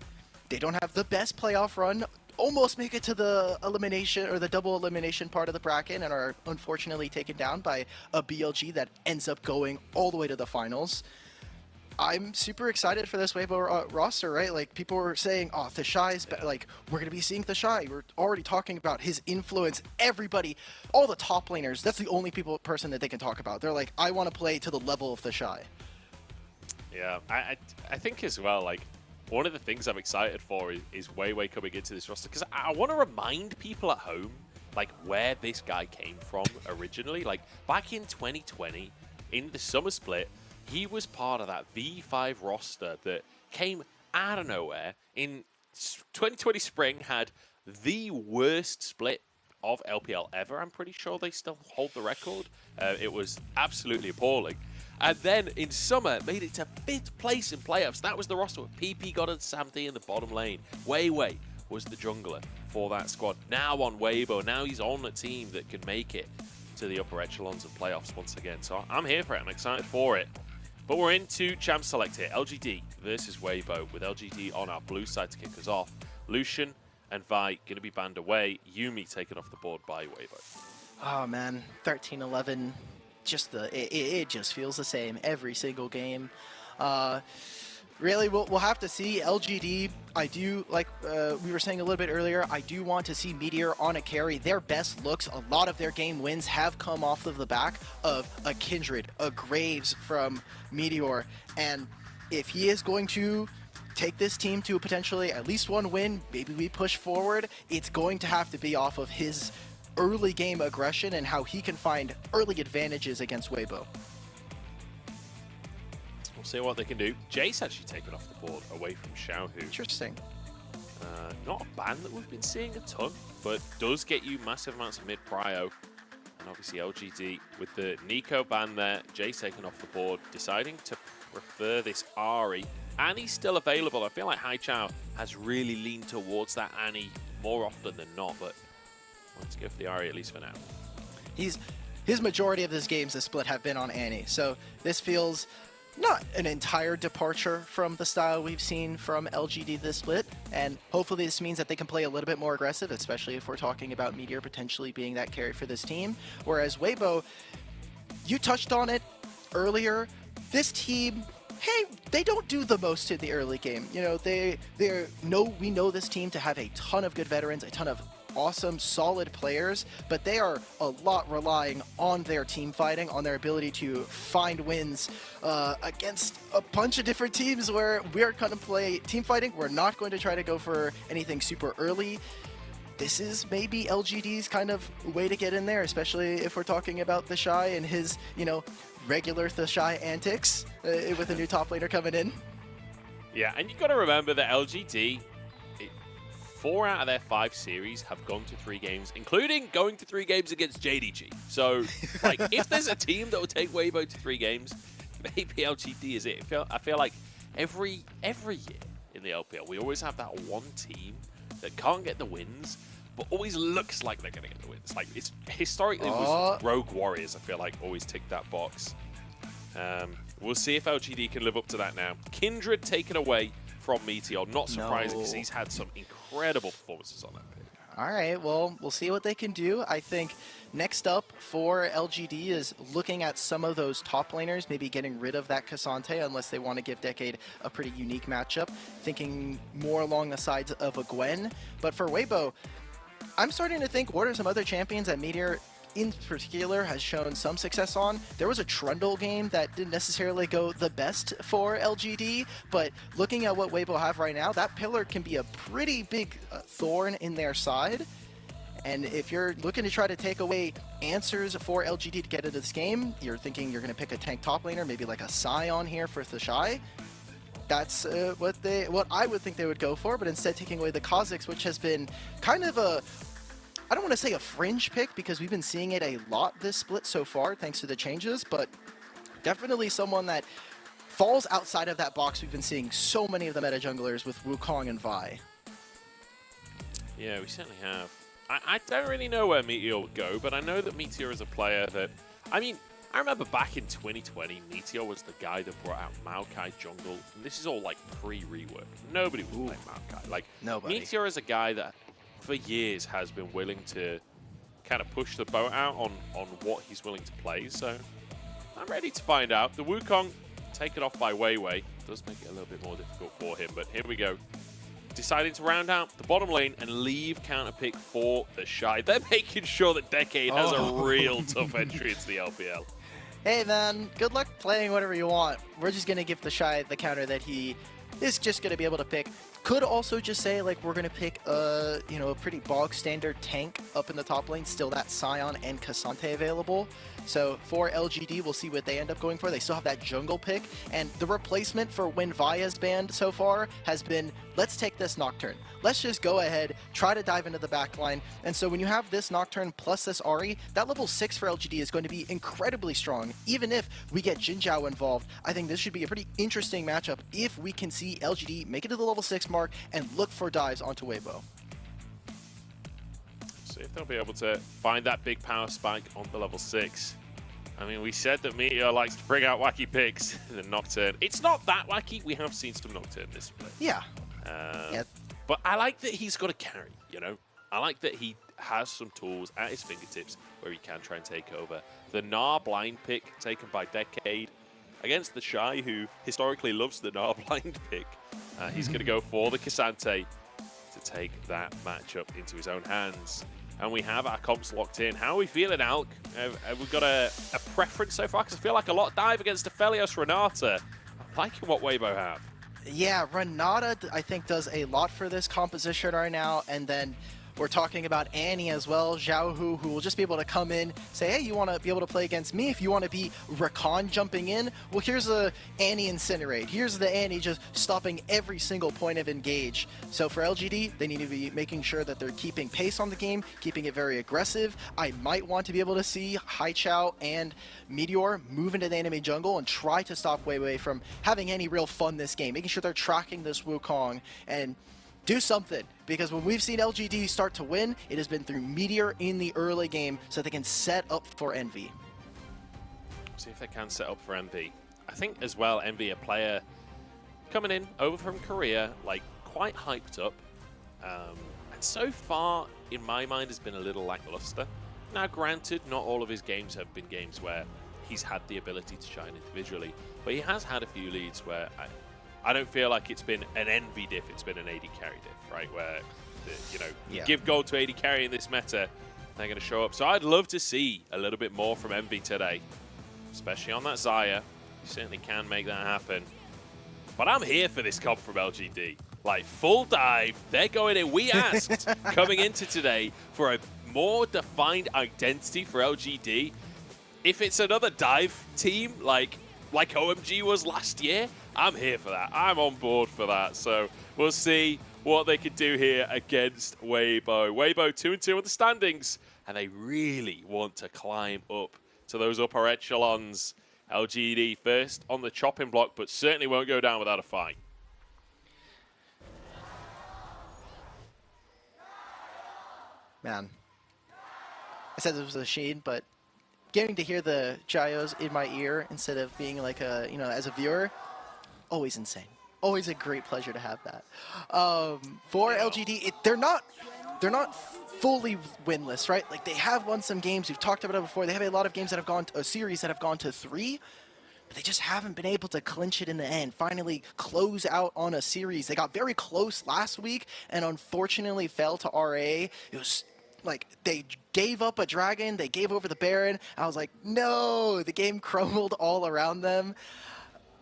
they don't have the best playoff run, almost make it to the elimination or the double elimination part of the bracket and are unfortunately taken down by a BLG that ends up going all the way to the finals. I'm super excited for this Weibo roster, right? Like people were saying, oh, Thashai's like we're gonna be seeing Thashai. We're already talking about his influence. Everybody, all the top laners, that's the only person that they can talk about. They're like, I want to play to the level of Thashai. Yeah, I think as well, like, one of the things I'm excited for is Wei coming into this roster, because I want to remind people at home, like, where this guy came from originally. Like, back in 2020, in the summer split, he was part of that V5 roster that came out of nowhere. In 2020 spring, had the worst split of LPL ever. I'm pretty sure they still hold the record. It was absolutely appalling. And then in summer, made it to 5th place in playoffs. That was the roster with PP, God, and Samty in the bottom lane. Wei was the jungler for that squad. Now on Weibo, now he's on a team that can make it to the upper echelons of playoffs once again. So I'm here for it. I'm excited for it. But we're into Champ Select here. LGD versus Weibo, with LGD on our blue side to kick us off. Lucian and Vi going to be banned away. Yumi taken off the board by Weibo. Oh man, 13-11. Just it just feels the same every single game. Really, we'll have to see. LGD, I do, like we were saying a little bit earlier, I do want to see Meteor on a carry. Their best looks, a lot of their game wins have come off of the back of a Kindred, a Graves from Meteor. And if he is going to take this team to potentially at least one win, maybe we push forward, it's going to have to be off of his early game aggression and how he can find early advantages against Weibo. We'll see what they can do. Jace actually taken off the board away from Xiaohu. Interesting. Not a ban that we've been seeing a ton, but does get you massive amounts of mid-prio. And obviously LGD with the Nico ban there, Jace taken off the board, deciding to prefer this Ahri. Annie's still available. I feel like Haichao has really leaned towards that Annie more often than not, but let's go for the Ahri at least for now. His majority of his games this split have been on Annie, so this feels not an entire departure from the style we've seen from LGD this split, and hopefully this means that they can play a little bit more aggressive, especially if we're talking about Meteor potentially being that carry for this team. Whereas Weibo, you touched on it earlier, this team, hey, they don't do the most in the early game. You know, we know this team to have a ton of good veterans, a ton of awesome, solid players, but they are a lot relying on their team fighting, on their ability to find wins against a bunch of different teams where we're going to play team fighting. We're not going to try to go for anything super early. This is maybe LGD's kind of way to get in there, especially if we're talking about Thashai and his, you know, regular Thashai antics with a new top laner coming in. Yeah, and you got to remember that LGD, 4 out of their 5 series have gone to 3 games, including going to 3 games against JDG. So, like, if there's a team that will take Weibo to 3 games, maybe LGD is it. I feel like every year in the LPL, we always have that one team that can't get the wins, but always looks like they're going to get the wins. Like, it's historically was Rogue Warriors, I feel like, always ticked that box. We'll see if LGD can live up to that now. Kindred taken away from Meteor, not surprising because he's had some incredible performances on that pick. All right, well, we'll see what they can do. I think next up for LGD is looking at some of those top laners, maybe getting rid of that Cassante unless they want to give Decade a pretty unique matchup, thinking more along the sides of a Gwen. But for Weibo, I'm starting to think, what are some other champions that Meteor in particular has shown some success on? There was a Trundle game that didn't necessarily go the best for LGD, but looking at what Weibo have right now, that pillar can be a pretty big thorn in their side. And if you're looking to try to take away answers for LGD to get into this game, you're thinking you're going to pick a tank top laner, maybe like a Scion here for Thashai. That's what I would think they would go for, but instead taking away the Kha'Zix, which has been kind of a, I don't want to say a fringe pick because we've been seeing it a lot this split so far thanks to the changes, but definitely someone that falls outside of that box we've been seeing so many of the meta junglers with Wukong and Vi. Yeah, we certainly have. I don't really know where Meteor will go, but I know that Meteor is a player that... I mean, I remember back in 2020, Meteor was the guy that brought out Maokai jungle. And this is all like pre-rework. Nobody would play Maokai. Like, Nobody. Meteor is a guy that for years has been willing to kind of push the boat out on what he's willing to play. So I'm ready to find out. The Wukong taken off by Weiwei does make it a little bit more difficult for him, but here we go. Deciding to round out the bottom lane and leave counter pick for the Shy. They're making sure that Decade has a real tough entry into the LPL. Hey man, good luck playing whatever you want. We're just going to give the Shy the counter that he is just going to be able to pick. Could also just say, like, we're going to pick a pretty bog standard tank up in the top lane. Still that Sion and Cassante available. So for LGD, we'll see what they end up going for. They still have that jungle pick. And the replacement for when Vi's banned so far has been, let's take this Nocturne. Let's just go ahead, try to dive into the backline. And so when you have this Nocturne plus this Ahri, that level 6 for LGD is going to be incredibly strong. Even if we get Jin Zhao involved, I think this should be a pretty interesting matchup if we can see LGD make it to the level 6 mark and look for dives onto Weibo. See if they'll be able to find that big power spike on the level 6. I mean, we said that Meteor likes to bring out wacky picks. The Nocturne. It's not that wacky. We have seen some Nocturne this split. Yeah. But I like that he's got a carry, you know? I like that he has some tools at his fingertips where he can try and take over. The Gnar blind pick taken by Decade against the Shy, who historically loves the Gnar blind pick. He's going to go for the Cassante to take that matchup into his own hands. And we have our comps locked in. How are we feeling, Alk? Have we got a preference so far? Because I feel like a lot dive against Aphelios Renata. I'm liking what Weibo have. Yeah, Renata, I think, does a lot for this composition right now. And then we're talking about Annie as well, Xiaohu, who will just be able to come in, say, hey, you want to be able to play against me? If you want to be Rakan jumping in, well, here's a Annie Incinerate. Here's the Annie just stopping every single point of engage. So for LGD, they need to be making sure that they're keeping pace on the game, keeping it very aggressive. I might want to be able to see Haichao and Meteor move into the enemy jungle and try to stop Weiwei from having any real fun this game, making sure they're tracking this Wukong and do something, because when we've seen LGD start to win, it has been through Meteor in the early game so they can set up for Envy. See if they can set up for Envy. I think as well, Envy, a player coming in over from Korea, like quite hyped up. And so far, in my mind, has been a little lackluster. Now, granted, not all of his games have been games where he's had the ability to shine individually, but he has had a few leads where I don't feel like it's been an Envy diff, it's been an AD carry diff, right? Where, you give gold to AD carry in this meta, they're going to show up. So I'd love to see a little bit more from Envy today, especially on that Xayah. You certainly can make that happen. But I'm here for this comp from LGD. Like, full dive, they're going in. We asked coming into today for a more defined identity for LGD. If it's another dive team, like OMG was last year, I'm here for that. I'm on board for that. So we'll see what they can do here against Weibo. Weibo 2-2 in the standings, and they really want to climb up to those upper echelons. LGD first on the chopping block, but certainly won't go down without a fight. Man, I said this was a shade, but getting to hear the gyos in my ear instead of being like a, as a viewer, always insane. Always a great pleasure to have that. For LGD, they're not fully winless, right? Like, they have won some games. We've talked about it before. They have a lot of games that have gone to a series that have gone to 3, but they just haven't been able to clinch it in the end. Finally close out on a series. They got very close last week and unfortunately fell to RA. It was like they gave up a dragon, they gave over the Baron. I was like, no, the game crumbled all around them.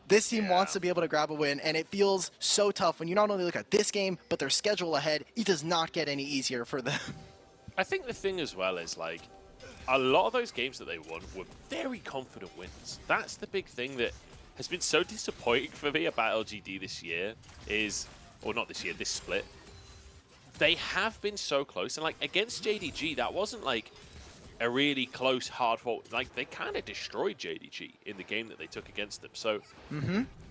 This team wants to be able to grab a win, and it feels so tough when you not only look at this game, but their schedule ahead. It does not get any easier for them. I think the thing as well is, like, a lot of those games that they won were very confident wins. That's the big thing that has been so disappointing for me about LGD this year is, or not this year, this split. they have been so close. And like against JDG, that wasn't like a really close, hard-fought. Like they kind of destroyed JDG in the game that they took against them. So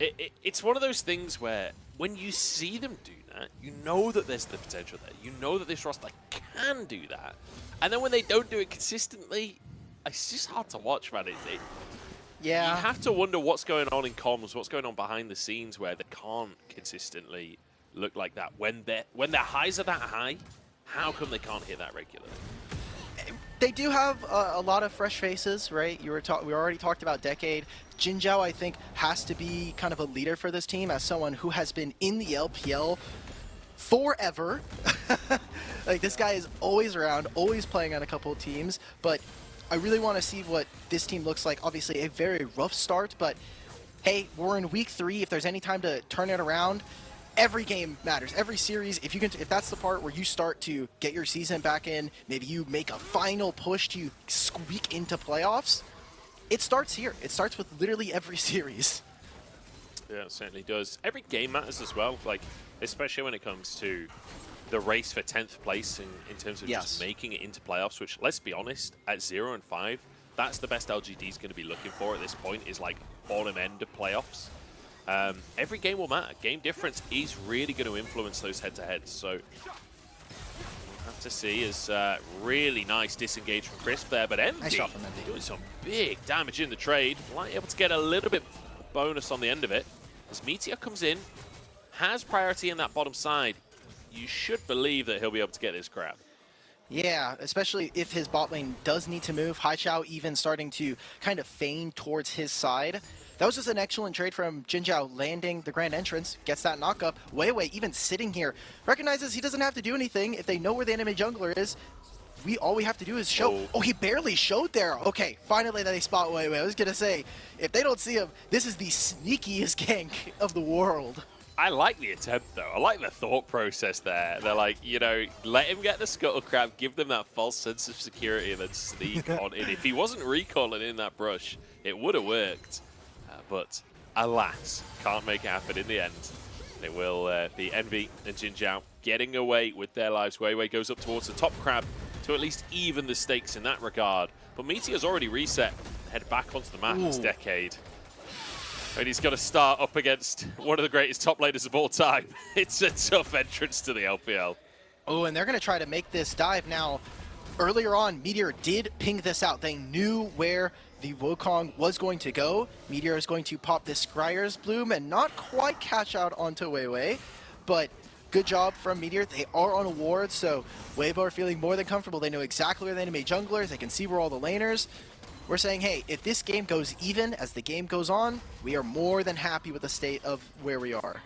it's one of those things where when you see them do that, you know that there's the potential there. You know that this roster can do that. And then when they don't do it consistently, it's just hard to watch, man. Yeah. You have to wonder what's going on in comms, what's going on behind the scenes where they can't consistently look like that. When their highs are that high, how come they can't hit that regularly? They do have a lot of fresh faces, right? We already talked about Decade. Jinzhao, I think, has to be kind of a leader for this team as someone who has been in the LPL forever. Like, this guy is always around, always playing on a couple of teams, but I really want to see what this team looks like. Obviously, a very rough start, but hey, we're in week 3. If there's any time to turn it around, every game matters. Every series, if that's the part where you start to get your season back in, maybe you make a final push to squeak into playoffs, it starts here. It starts with literally every series. Yeah, it certainly does. Every game matters as well, like especially when it comes to the race for 10th place in terms of just making it into playoffs, which, let's be honest, at 0 and 5, that's the best LGD is going to be looking for at this point, is like bottom end of playoffs. Every game will matter. Game difference is really going to influence those head-to-heads. So we'll have to see. Is really nice disengage from Crisp there, but Envy nice shot from Envy. doing some big damage in the trade. Like able to get a little bit bonus on the end of it. As Meteor comes in, has priority in that bottom side. You should believe that he'll be able to get this grab. Yeah, especially if his bot lane does need to move. Haichao even starting to kind of feign towards his side. That was just an excellent trade from Jinzhao, landing the Grand Entrance, gets that knock-up. Weiwei even sitting here, recognizes he doesn't have to do anything. If they know where the enemy jungler is, all we have to do is show. Oh, he barely showed there. Okay, finally they spot Weiwei. I was going to say, if they don't see him, this is the sneakiest gank of the world. I like the attempt, though. I like the thought process there. They're like, you know, let him get the scuttle crab, give them that false sense of security, and then sneak on in. If he wasn't recalling in that brush, it would have worked. But alas, can't make it happen in the end. It will be Envy and Jinzhao getting away with their lives. Weiwei goes up towards the top crab to at least even the stakes in that regard. But Meteor's already reset, head back onto the map this Decade. And he's got to start up against one of the greatest top laners of all time. It's a tough entrance to the LPL. Oh, and they're going to try to make this dive now. Earlier on, Meteor did ping this out. They knew where the Wukong was going to go. Meteor is going to pop this Scryer's Bloom and not quite catch out onto Weiwei. But good job from Meteor. They are on a ward, so Weibo are feeling more than comfortable. They know exactly where the enemy junglers. They can see where all the laners. We're saying, hey, if this game goes even as the game goes on, we are more than happy with the state of where we are.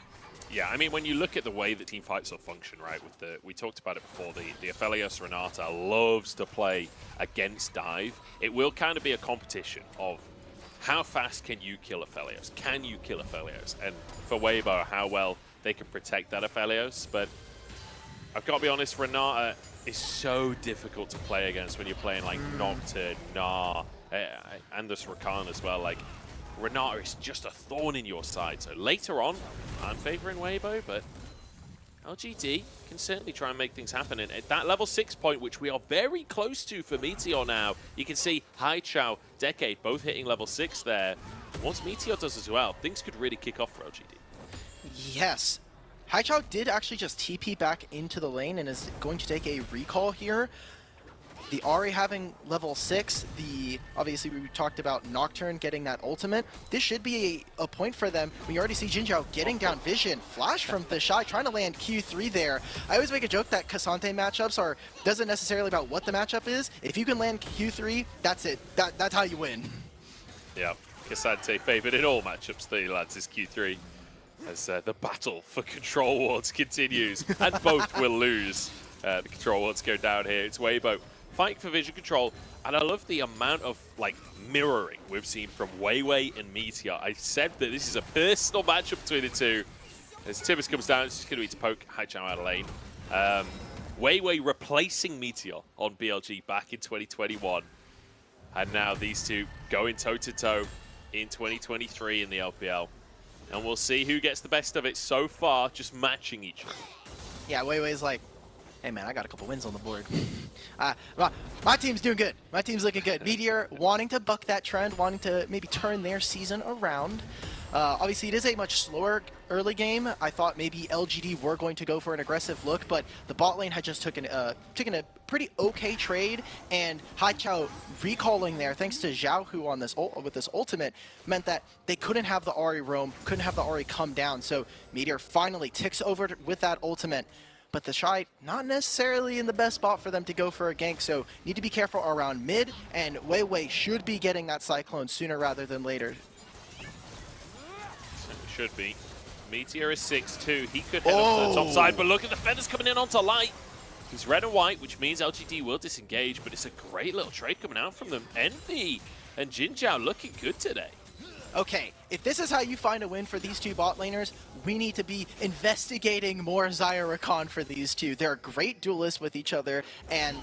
Yeah, I mean, when you look at the way that team fights will function, right, we talked about it before, the Aphelios Renata loves to play against dive. It will kind of be a competition of how fast can you kill Aphelios? Can you kill Aphelios? And for Weibo, how well they can protect that Aphelios. But I've got to be honest, Renata is so difficult to play against when you're playing like Nocturne, Gnar, and this Rakan as well. Like, Renata is just a thorn in your side. So later on, I'm favoring Weibo, but LGD can certainly try and make things happen. And at that level 6 point, which we are very close to for Meteor now, you can see Haichao, Decade both hitting level 6 there. Once Meteor does as well, things could really kick off for LGD. Yes. Haichao did actually just TP back into the lane and is going to take a recall here. The Ahri having level 6, obviously we talked about Nocturne getting that ultimate. This should be a point for them. We already see Jinzhao getting down vision. Flash from the Shy, trying to land Q3 there. I always make a joke that Cassante matchups doesn't necessarily about what the matchup is. If you can land Q3, that's it. That's how you win. Yeah, Cassante favored in all matchups, the lads, is Q3. As the battle for control wards continues, and both will lose. The control wards go down here. It's Weibo fighting for vision control, and I love the amount of like mirroring we've seen from Weiwei and Meteor. I said that this is a personal matchup between the two. As Tibbers comes down, it's just going to be to poke Haichao out of lane. Weiwei replacing Meteor on BLG back in 2021, and now these two going toe-to-toe in 2023 in the LPL. And we'll see who gets the best of it so far, just matching each other. Yeah, Weiwei's like, Hey man, I got a couple wins on the board. My team's doing good. My team's looking good. Meteor wanting to buck that trend, wanting to maybe turn their season around. Obviously, it is a much slower early game. I thought maybe LGD were going to go for an aggressive look, but the bot lane had just taken a pretty okay trade, and Haichao recalling there, thanks to Xiaohu on this with this ultimate, meant that they couldn't have the Ahri roam, couldn't have the Ahri come down. So Meteor finally ticks over with that ultimate. But the Shy, not necessarily in the best spot for them to go for a gank, so need to be careful around mid, and Wei Wei should be getting that Cyclone sooner rather than later. Should be. Meteor is 6-2. He could head up to the top side, but look at the feathers coming in onto Light. He's red and white, which means LGD will disengage, but it's a great little trade coming out from them. Envy and Jinzhao looking good today. Okay, if this is how you find a win for these two bot laners, we need to be investigating more Zyra Rakan for these two. They're great duelists with each other, and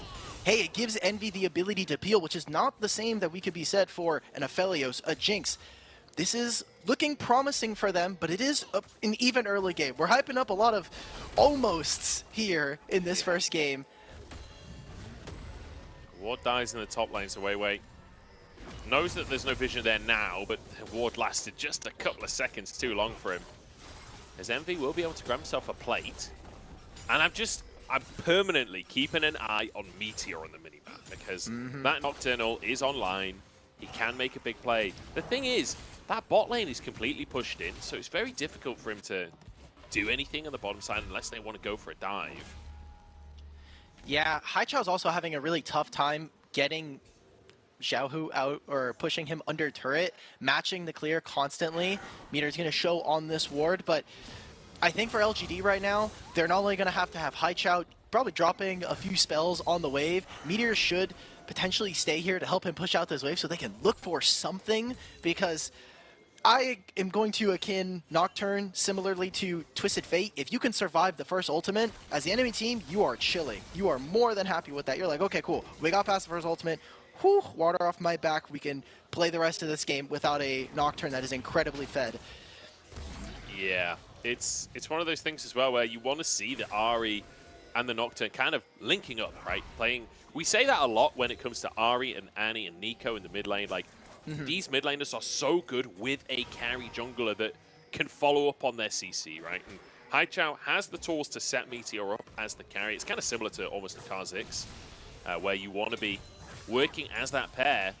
hey, it gives Envy the ability to peel, which is not the same that we could be said for an Aphelios, a Jinx. This is looking promising for them, but it is an even early game. We're hyping up a lot of almosts here in this first game. Ward dies in the top lane, so Wei Wei knows that there's no vision there now, but Ward lasted just a couple of seconds too long for him. As Envy will be able to grab himself a plate. And I'm permanently keeping an eye on Meteor on the minimap, because that Nocturnal is online. He can make a big play. The thing is, that bot lane is completely pushed in, so it's very difficult for him to do anything on the bottom side unless they want to go for a dive. Yeah, Haichao's also having a really tough time getting Xiaohu out or pushing him under turret, matching the clear constantly. Meteor's going to show on this ward, but I think for LGD right now, they're not only going to have Haichao probably dropping a few spells on the wave. Meteor should potentially stay here to help him push out this wave so they can look for something, because I am going to akin Nocturne similarly to Twisted Fate. If you can survive the first ultimate, as the enemy team, you are chilling. You are more than happy with that. You're like, okay, cool. We got past the first ultimate. Whew, water off my back. We can play the rest of this game without a Nocturne that is incredibly fed. Yeah, it's one of those things as well where you want to see the Ahri and the Nocturne kind of linking up, right? Playing. We say that a lot when it comes to Ahri and Annie and Nico in the mid lane. Like, these mid laners are so good with a carry jungler that can follow up on their CC, right? And Haichao has the tools to set Meteor up as the carry. It's kind of similar to almost a Kha'Zix, where you want to be working as that pair.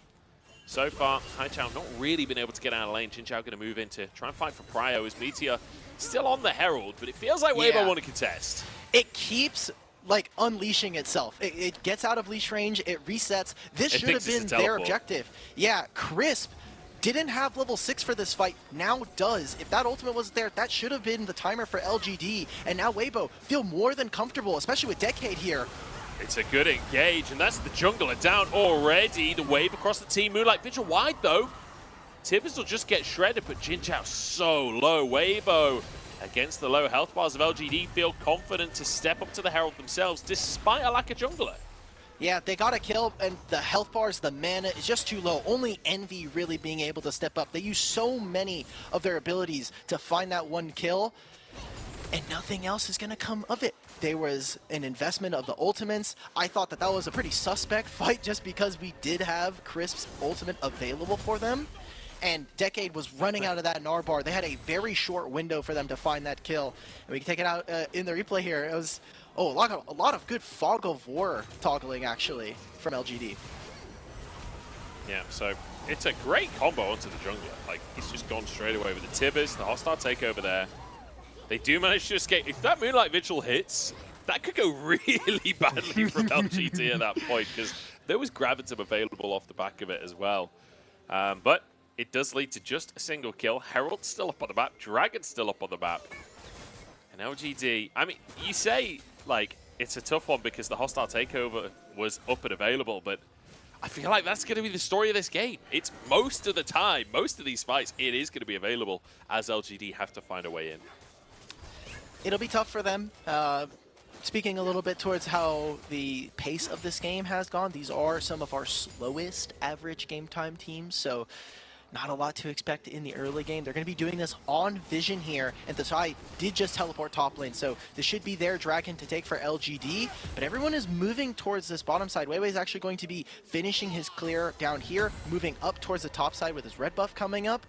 So far, Haichao not really been able to get out of lane. Jinzhao going to move in to try and fight for Prio as Meteor still on the Herald, but it feels like Weibo want to contest. It keeps like unleashing itself. It gets out of leash range, it resets. This should have been their objective. Yeah, Crisp didn't have level 6 for this fight, now does. If that ultimate was there, that should have been the timer for LGD. And now Weibo feel more than comfortable, especially with Decade here. It's a good engage, and that's the jungler down already. The wave across the team. Moonlight Vigil wide, though. Tibbers will just get shredded, but Jinzhao so low. Weibo, against the low health bars of LGD, feel confident to step up to the Herald themselves, despite a lack of jungler. Yeah, they got a kill, and the health bars, the mana is just too low. Only Envy really being able to step up. They use so many of their abilities to find that one kill, and nothing else is going to come of it. There was an investment of the ultimates. I thought that that was a pretty suspect fight just because we did have Crisp's ultimate available for them. And Decade was running out of that Gnar bar. They had a very short window for them to find that kill. And we can take it out in the replay here. It was a lot of good Fog of War toggling, actually, from LGD. Yeah, so it's a great combo onto the jungler. Like, he's just gone straight away with the Tibbers, the hostile takeover there. They do manage to escape. If that Moonlight Vigil hits, that could go really badly from LGD at that point, because there was Gravitum available off the back of it as well. But it does lead to just a single kill. Herald's still up on the map. Dragon's still up on the map. And LGD, I mean, you say, like, it's a tough one because the hostile takeover was up and available, but I feel like that's going to be the story of this game. It's most of the time, most of these fights, it is going to be available as LGD have to find a way in. It'll be tough for them. Speaking a little bit towards how the pace of this game has gone, these are some of our slowest average game time teams, so not a lot to expect in the early game. They're going to be doing this on Vision here, and the Shy did just teleport top lane, so this should be their dragon to take for LGD, but everyone is moving towards this bottom side. Weiwei is actually going to be finishing his clear down here, moving up towards the top side with his red buff coming up.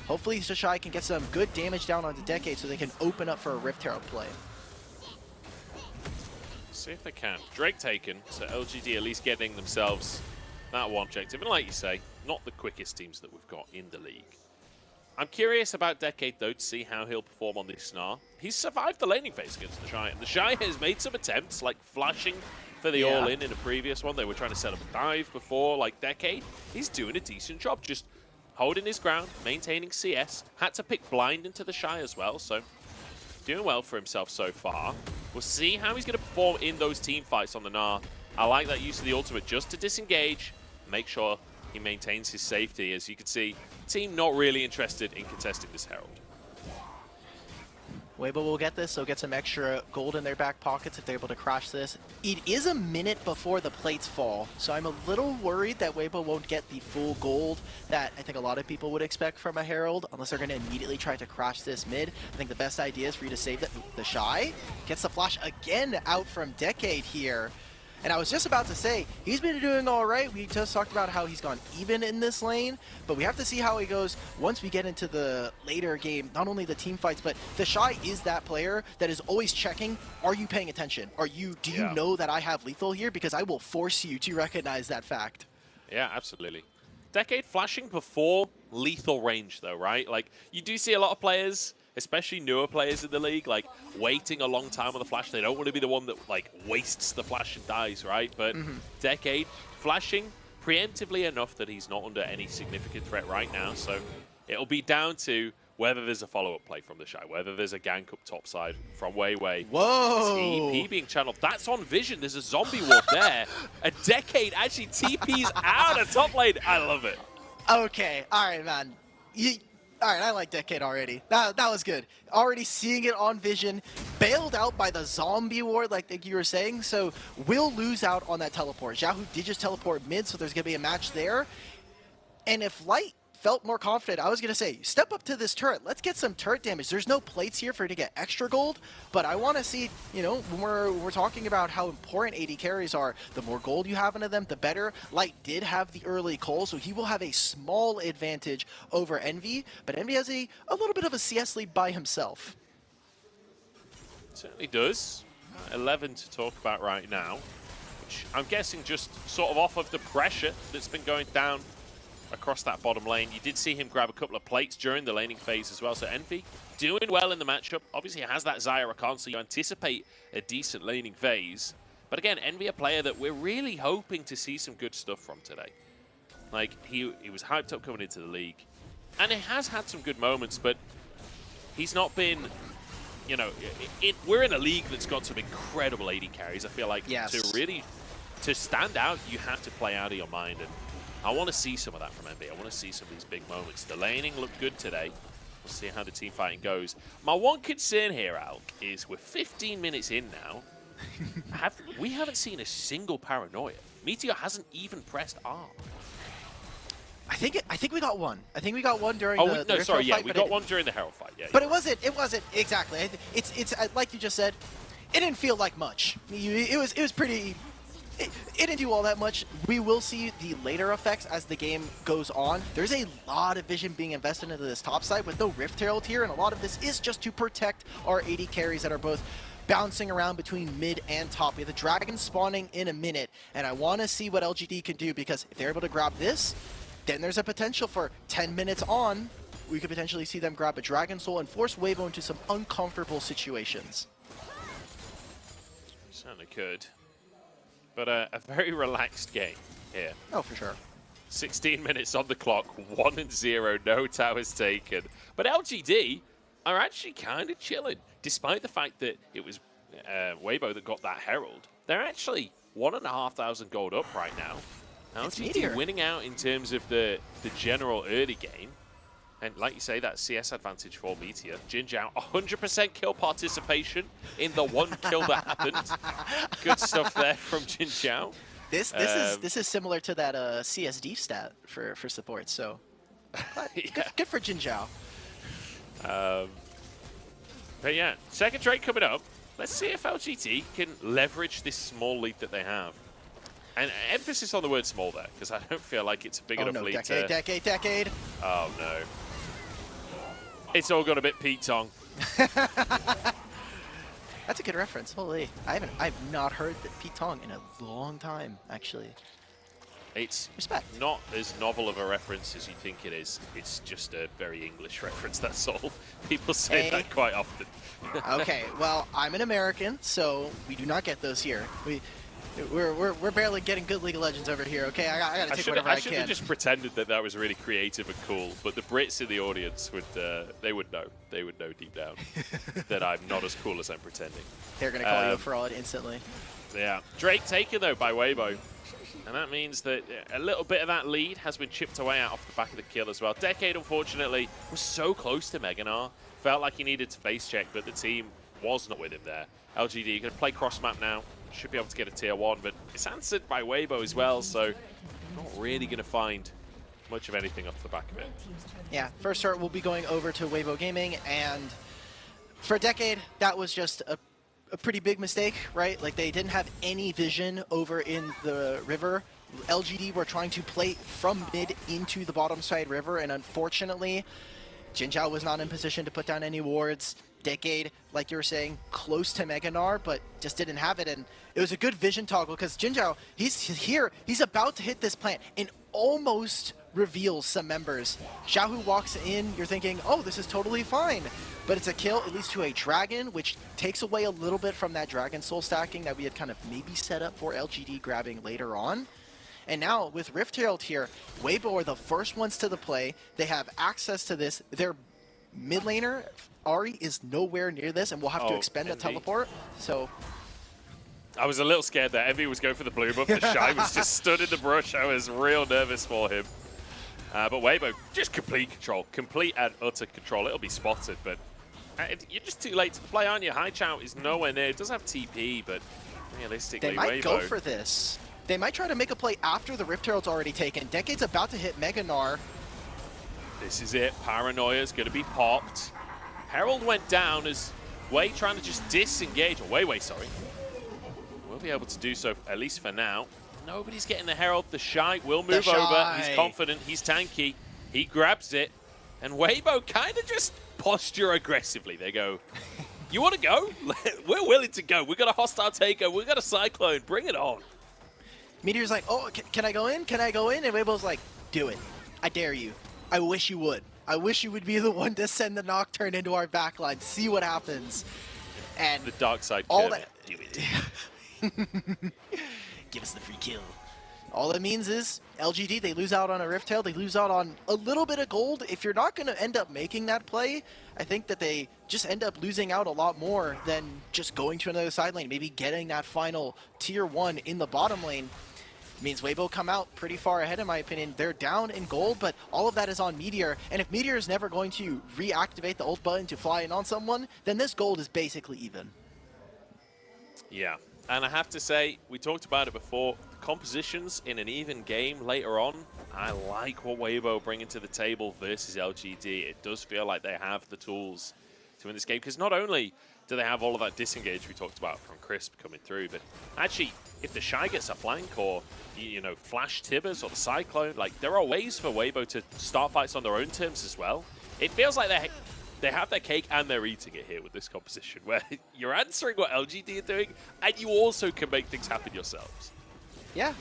Hopefully Shy can get some good damage down on the Decade so they can open up for a Rift Herald play. See if they can. Drake taken, so LGD at least getting themselves that one objective. And like you say, not the quickest teams that we've got in the league. I'm curious about Decade, though, to see how he'll perform on this Snar. He's survived the laning phase against the Shy, and the Shy has made some attempts, like flashing for the all-in in a previous one. They were trying to set up a dive before, like Decade. He's doing a decent job, just holding his ground, maintaining CS. Had to pick blind into the Shy as well, so doing well for himself so far. We'll see how he's going to perform in those team fights on the Gnar. I like that use of the ultimate just to disengage, make sure he maintains his safety. As you can see, team not really interested in contesting this Herald. Weibo will get this, so get some extra gold in their back pockets if they're able to crash this. It is a minute before the plates fall, so I'm a little worried that Weibo won't get the full gold that I think a lot of people would expect from a Herald, unless they're going to immediately try to crash this mid. I think the best idea is for you to save the Shy. Gets the flash again out from Decade here. And I was just about to say, he's been doing all right. We just talked about how he's gone even in this lane, but we have to see how he goes once we get into the later game. Not only the team fights, but the Shy is that player that is always checking, are you paying attention? Do you know that I have lethal here? Because I will force you to recognize that fact. Yeah, absolutely. Decade flashing before lethal range, though, right? Like, you do see a lot of players, especially newer players in the league, like waiting a long time on the flash. They don't want to be the one that like wastes the flash and dies, right? But Decade flashing preemptively enough that he's not under any significant threat right now. So it'll be down to whether there's a follow-up play from the Shy, whether there's a gank up topside from Weiwei. Whoa! TP being channeled. That's on Vision. There's a zombie ward there. A Decade actually TP's out of top lane. I love it. Okay, all right, man. All right, I like Decade already. That was good. Already seeing it on Vision, bailed out by the zombie ward, like you were saying, so we'll lose out on that teleport. Xiaohu did just teleport mid, so there's going to be a match there. And if Light felt more confident, I was going to say, step up to this turret. Let's get some turret damage. There's no plates here for you to get extra gold, but I want to see, you know, when we're talking about how important AD carries are, the more gold you have into them, the better. Light did have the early coal, so he will have a small advantage over Envy, but Envy has a little bit of a CS lead by himself. Certainly does. 11 to talk about right now, which I'm guessing just sort of off of the pressure that's been going down across that bottom lane. You did see him grab a couple of plates during the laning phase as well. So Envy doing well in the matchup. Obviously has that Xayah Rakan, so you anticipate a decent laning phase. But again, Envy a player that we're really hoping to see some good stuff from today. Like, he was hyped up coming into the league. And he has had some good moments, but he's not been, you know, we're in a league that's got some incredible AD carries. I feel like to stand out, you have to play out of your mind. And I want to see some of that from Envy. I want to see some of these big moments. The laning looked good today. We'll see how the team fighting goes. My one concern here, Alk, is we're 15 minutes in now. We haven't seen a single paranoia. Meteor hasn't even pressed R. I think we got one. I think we got one during the no, sorry, yeah, fight, we got one during the Herald fight. Yeah, but it wasn't exactly. It's like you just said. It didn't feel like much. It was pretty. It didn't do all that much. We will see the later effects as the game goes on. There's a lot of vision being invested into this top side with no Rift Herald here, and a lot of this is just to protect our AD carries that are both bouncing around between mid and top. We have the Dragon spawning in a minute, and I want to see what LGD can do, because if they're able to grab this, then there's a potential for 10 minutes on, we could potentially see them grab a Dragon Soul and force Weibo into some uncomfortable situations. Certainly could. But a very relaxed game here. Oh, for sure. 16 minutes on the clock, 1-0, no towers taken. But LGD are actually kind of chilling, despite the fact that it was Weibo that got that Herald. They're actually 1,500 gold up right now. LGD winning out in terms of the general early game. And like you say, that CS advantage for Meteor. Jin Zhao, 100% kill participation in the one kill that happened. Good stuff there from Jin Zhao. This is similar to that CSD stat for support. So Good for Jin Zhao. But yeah, second Drake coming up. Let's see if LGD can leverage this small lead that they have. And emphasis on the word small there, because I don't feel like it's a big enough lead to... Decade. Oh, no. It's all gone a bit Pete Tong. That's a good reference. Holy, I've not heard that Pete Tong in a long time, actually. It's Respect. not as novel of a reference as you think it is. It's just a very English reference, that's all. People say that quite often. Okay, well, I'm an American, so we do not get those here. We're barely getting good League of Legends over here, okay? I gotta take whatever I should can. have just pretended that that was really creative and cool, but the Brits in the audience would, they would know. They would know deep down that I'm not as cool as I'm pretending. They're gonna call you a fraud instantly. Yeah. Drake taken, though, by Weibo. And that means that a little bit of that lead has been chipped away out off the back of the kill as well. Decade, unfortunately, was so close to Meganar. Felt like he needed to face check, but the team was not with him there. LGD going to play cross map now. Should be able to get a tier 1, but it's answered by Weibo as well, so not really going to find much of anything off the back of it. Yeah, first start will be going over to Weibo Gaming, and for a Decade, that was just a pretty big mistake, right? Like, they didn't have any vision over in the river. LGD were trying to play from mid into the bottom side river, and unfortunately, Jin Zhao was not in position to put down any wards. Decade, like you were saying, close to Meganar, but just didn't have it, and it was a good vision toggle because Jin Zhao, he's here, he's about to hit this plant, and almost reveals some members. Xiaohu walks in, you're thinking, oh, this is totally fine. But it's a kill, at least to a dragon, which takes away a little bit from that dragon soul stacking that we had kind of maybe set up for LGD grabbing later on. And now, with Rift Herald here, Weibo are the first ones to the play. They have access to this. Their mid laner, Ari, is nowhere near this, and we'll have to expend a teleport. So I was a little scared that Envy was going for the blue buff. The Shy was just stood in the brush. I was real nervous for him. But Weibo, just complete control. Complete and utter control. It'll be spotted, but you're just too late to the play, aren't you? High Chow is nowhere near. It does have TP, but realistically, they might Weibo go for this. They might try to make a play after the Rift Herald's already taken. Decade's about to hit Meganar. This is it. Paranoia's going to be popped. Herald went down as Wei trying to just disengage. Or Wei, sorry. We'll be able to do so, at least for now. Nobody's getting the Herald. The Shy will move over. He's confident. He's tanky. He grabs it. And Weibo kind of just posture aggressively. They go, you want to go? We're willing to go. We've got a hostile takeover. We've got a Cyclone. Bring it on. Meteor's like, oh, can I go in? Can I go in? And Weibo's like, do it. I dare you. I wish you would. I wish you would be the one to send the Nocturne into our backline. See what happens. And the dark side all that. Do it. Give us the free kill. All it means is LGD, they lose out on a Rift Tail. They lose out on a little bit of gold. If you're not going to end up making that play, I think that they just end up losing out a lot more than just going to another side lane. Maybe getting that final tier 1 in the bottom lane. Means Weibo come out pretty far ahead, in my opinion. They're down in gold, but all of that is on Meteor. And if Meteor is never going to reactivate the ult button to fly in on someone, then this gold is basically even. Yeah, and I have to say, we talked about it before, compositions in an even game later on, I like what Weibo bringing to the table versus LGD. It does feel like they have the tools to win this game, because not only do they have all of that disengage we talked about from Crisp coming through, but actually, if the Shy gets a flank or, you know, Flash Tibbers or the Cyclone, like, there are ways for Weibo to start fights on their own terms as well. It feels like they have their cake and they're eating it here with this composition, where you're answering what LGD are doing, and you also can make things happen yourselves. Yeah.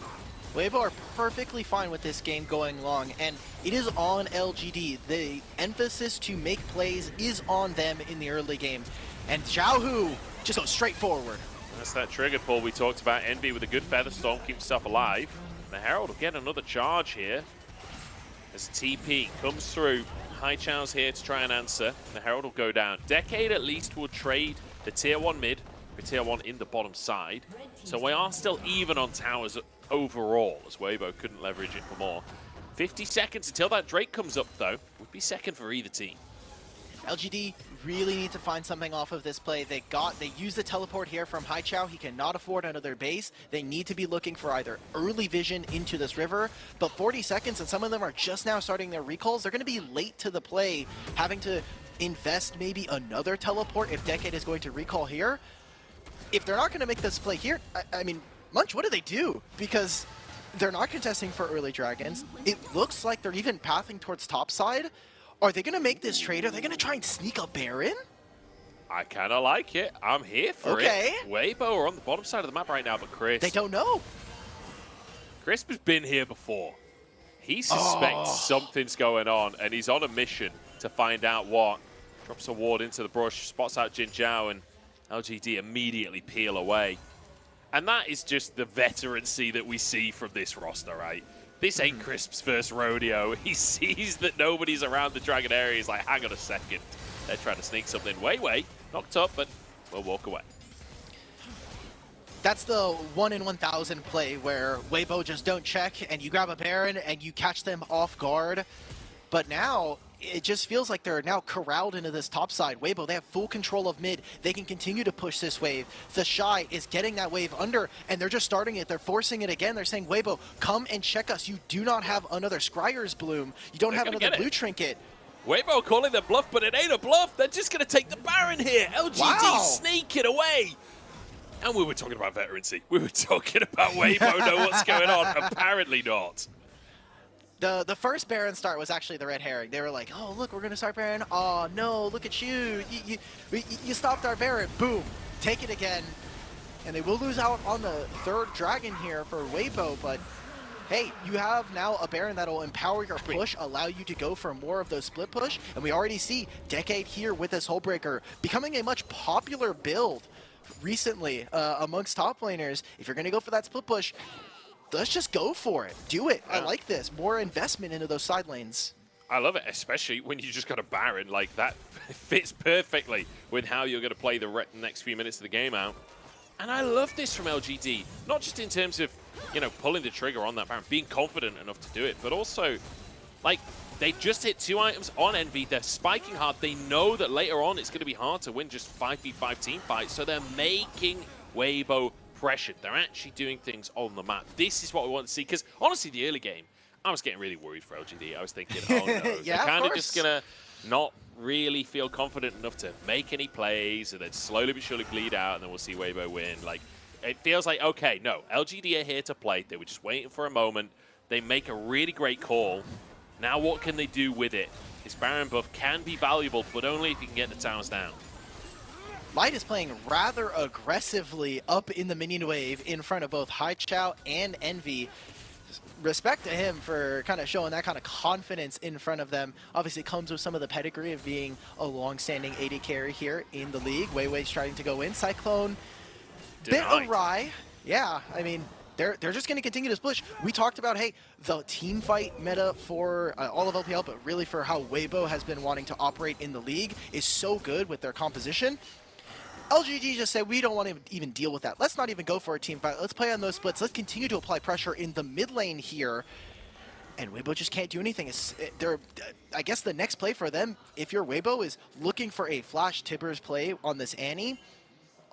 Weibo are perfectly fine with this game going long, and it is on LGD. The emphasis to make plays is on them in the early game. And Xiaohu just goes straight forward. That's that trigger pull we talked about. Envy with a good Feather Storm, keep himself alive. The Herald will get another charge here as TP comes through. High Chow's here to try and answer. The Herald will go down. Decade at least will trade the tier 1 mid for tier 1 in the bottom side. So we are still even on towers overall, as Weibo couldn't leverage it for more. 50 seconds until that Drake comes up, though. Would be second for either team. LGD really need to find something off of this play. They used the teleport here from Haichao. He cannot afford another base. They need to be looking for either early vision into this river, but 40 seconds and some of them are just now starting their recalls. They're going to be late to the play, having to invest maybe another teleport if Decade is going to recall here. If they're not going to make this play here, I mean, Munch, what do they do? Because they're not contesting for early dragons. It looks like they're even pathing towards topside. Are they going to make this trade? Are they going to try and sneak a Baron? I kind of like it. I'm here for Okay. it. Weibo are on the bottom side of the map right now, but Chris... They don't know. Crisp has been here before. He suspects something's going on, and he's on a mission to find out what. Drops a ward into the brush, spots out Jin Zhao, and LGD immediately peel away. And that is just the veterancy that we see from this roster, right? This ain't Crisp's first rodeo. He sees that nobody's around the Dragon area. He's like, hang on a second. They're trying to sneak something. Wei, knocked up, but we'll walk away. That's the 1 in 1,000 play where Weibo just don't check and you grab a Baron and you catch them off guard. But now, it just feels like they're now corralled into this top side. Weibo, they have full control of mid. They can continue to push this wave. The Shy is getting that wave under, and they're just starting it. They're forcing it again. They're saying, Weibo, come and check us. You do not have another Scryer's Bloom. You don't have another blue trinket. Weibo calling the bluff, but it ain't a bluff. They're just going to take the Baron here. LGD sneak it away. And we were talking about veterancy. We were talking about Weibo know what's going on. Apparently not. The first Baron start was actually the red herring. They were like, oh, look, we're going to start Baron. Oh, no, look at you. You stopped our Baron. Boom. Take it again. And they will lose out on the third dragon here for Weibo, but hey, you have now a Baron that'll empower your push, allow you to go for more of those split push, and we already see Decade here with this Hullbreaker becoming a much popular build recently amongst top laners. If you're going to go for that split push, let's just go for it. Do it. I like this. More investment into those side lanes. I love it, especially when you just got a Baron. Like, that fits perfectly with how you're going to play the next few minutes of the game out. And I love this from LGD. Not just in terms of, you know, pulling the trigger on that Baron, being confident enough to do it, but also, like, they just hit 2 items on Envy. They're spiking hard. They know that later on it's going to be hard to win just 5v5 team fights, so they're making Weibo pressured. They're actually doing things on the map. This is what we want to see, because honestly, the early game, I was getting really worried for LGD. I was thinking, oh no, yeah, they're kind of just going to not really feel confident enough to make any plays, and then slowly but surely bleed out, and then we'll see Weibo win. Like, it feels like, okay, no, LGD are here to play. They were just waiting for a moment. They make a really great call. Now what can they do with it? This Baron buff can be valuable, but only if you can get the towers down. Light is playing rather aggressively up in the minion wave in front of both Haichao and Envy. Respect to him for kind of showing that kind of confidence in front of them. Obviously comes with some of the pedigree of being a long-standing AD carry here in the league. Weiwei's trying to go in. Cyclone, bit awry. Yeah, I mean, they're just going to continue this push. We talked about, hey, the team fight meta for all of LPL, but really for how Weibo has been wanting to operate in the league is so good with their composition. LGD just said, we don't want to even deal with that. Let's not even go for a team fight. Let's play on those splits. Let's continue to apply pressure in the mid lane here. And Weibo just can't do anything. I guess the next play for them, if you're Weibo, is looking for a Flash Tibbers play on this Annie.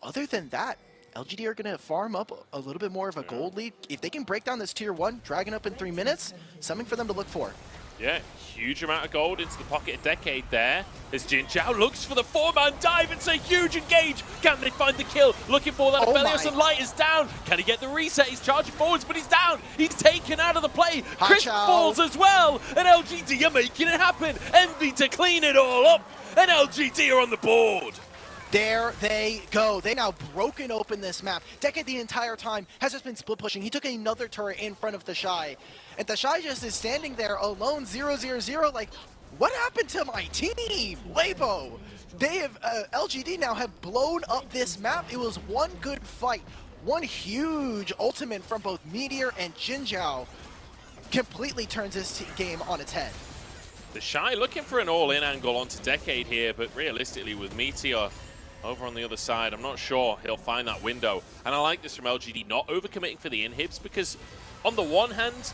Other than that, LGD are going to farm up a little bit more of a gold lead. If they can break down this tier 1, Dragon up in 3 minutes, something for them to look for. Yeah, huge amount of gold into the pocket of Decade there. As Jin Zhao looks for the 4-man dive. It's a huge engage. Can they find the kill? Looking for that. Aphelios, and Light is down. Can he get the reset? He's charging forwards, but he's down. He's taken out of the play. Chris falls as well. And LGD are making it happen. Envy to clean it all up. And LGD are on the board. There they go. They now broken open this map. Decade the entire time has just been split pushing. He took another turret in front of the Shy. And the Shy just is standing there alone, 0-0-0. Like, what happened to my team? Weibo. They have, LGD now have blown up this map. It was one good fight. One huge ultimate from both Meteor and Jin Zhao completely turns this game on its head. The Shy looking for an all-in angle onto Decade here, but realistically with Meteor over on the other side, I'm not sure he'll find that window. And I like this from LGD, not overcommitting for the inhibs, because on the one hand,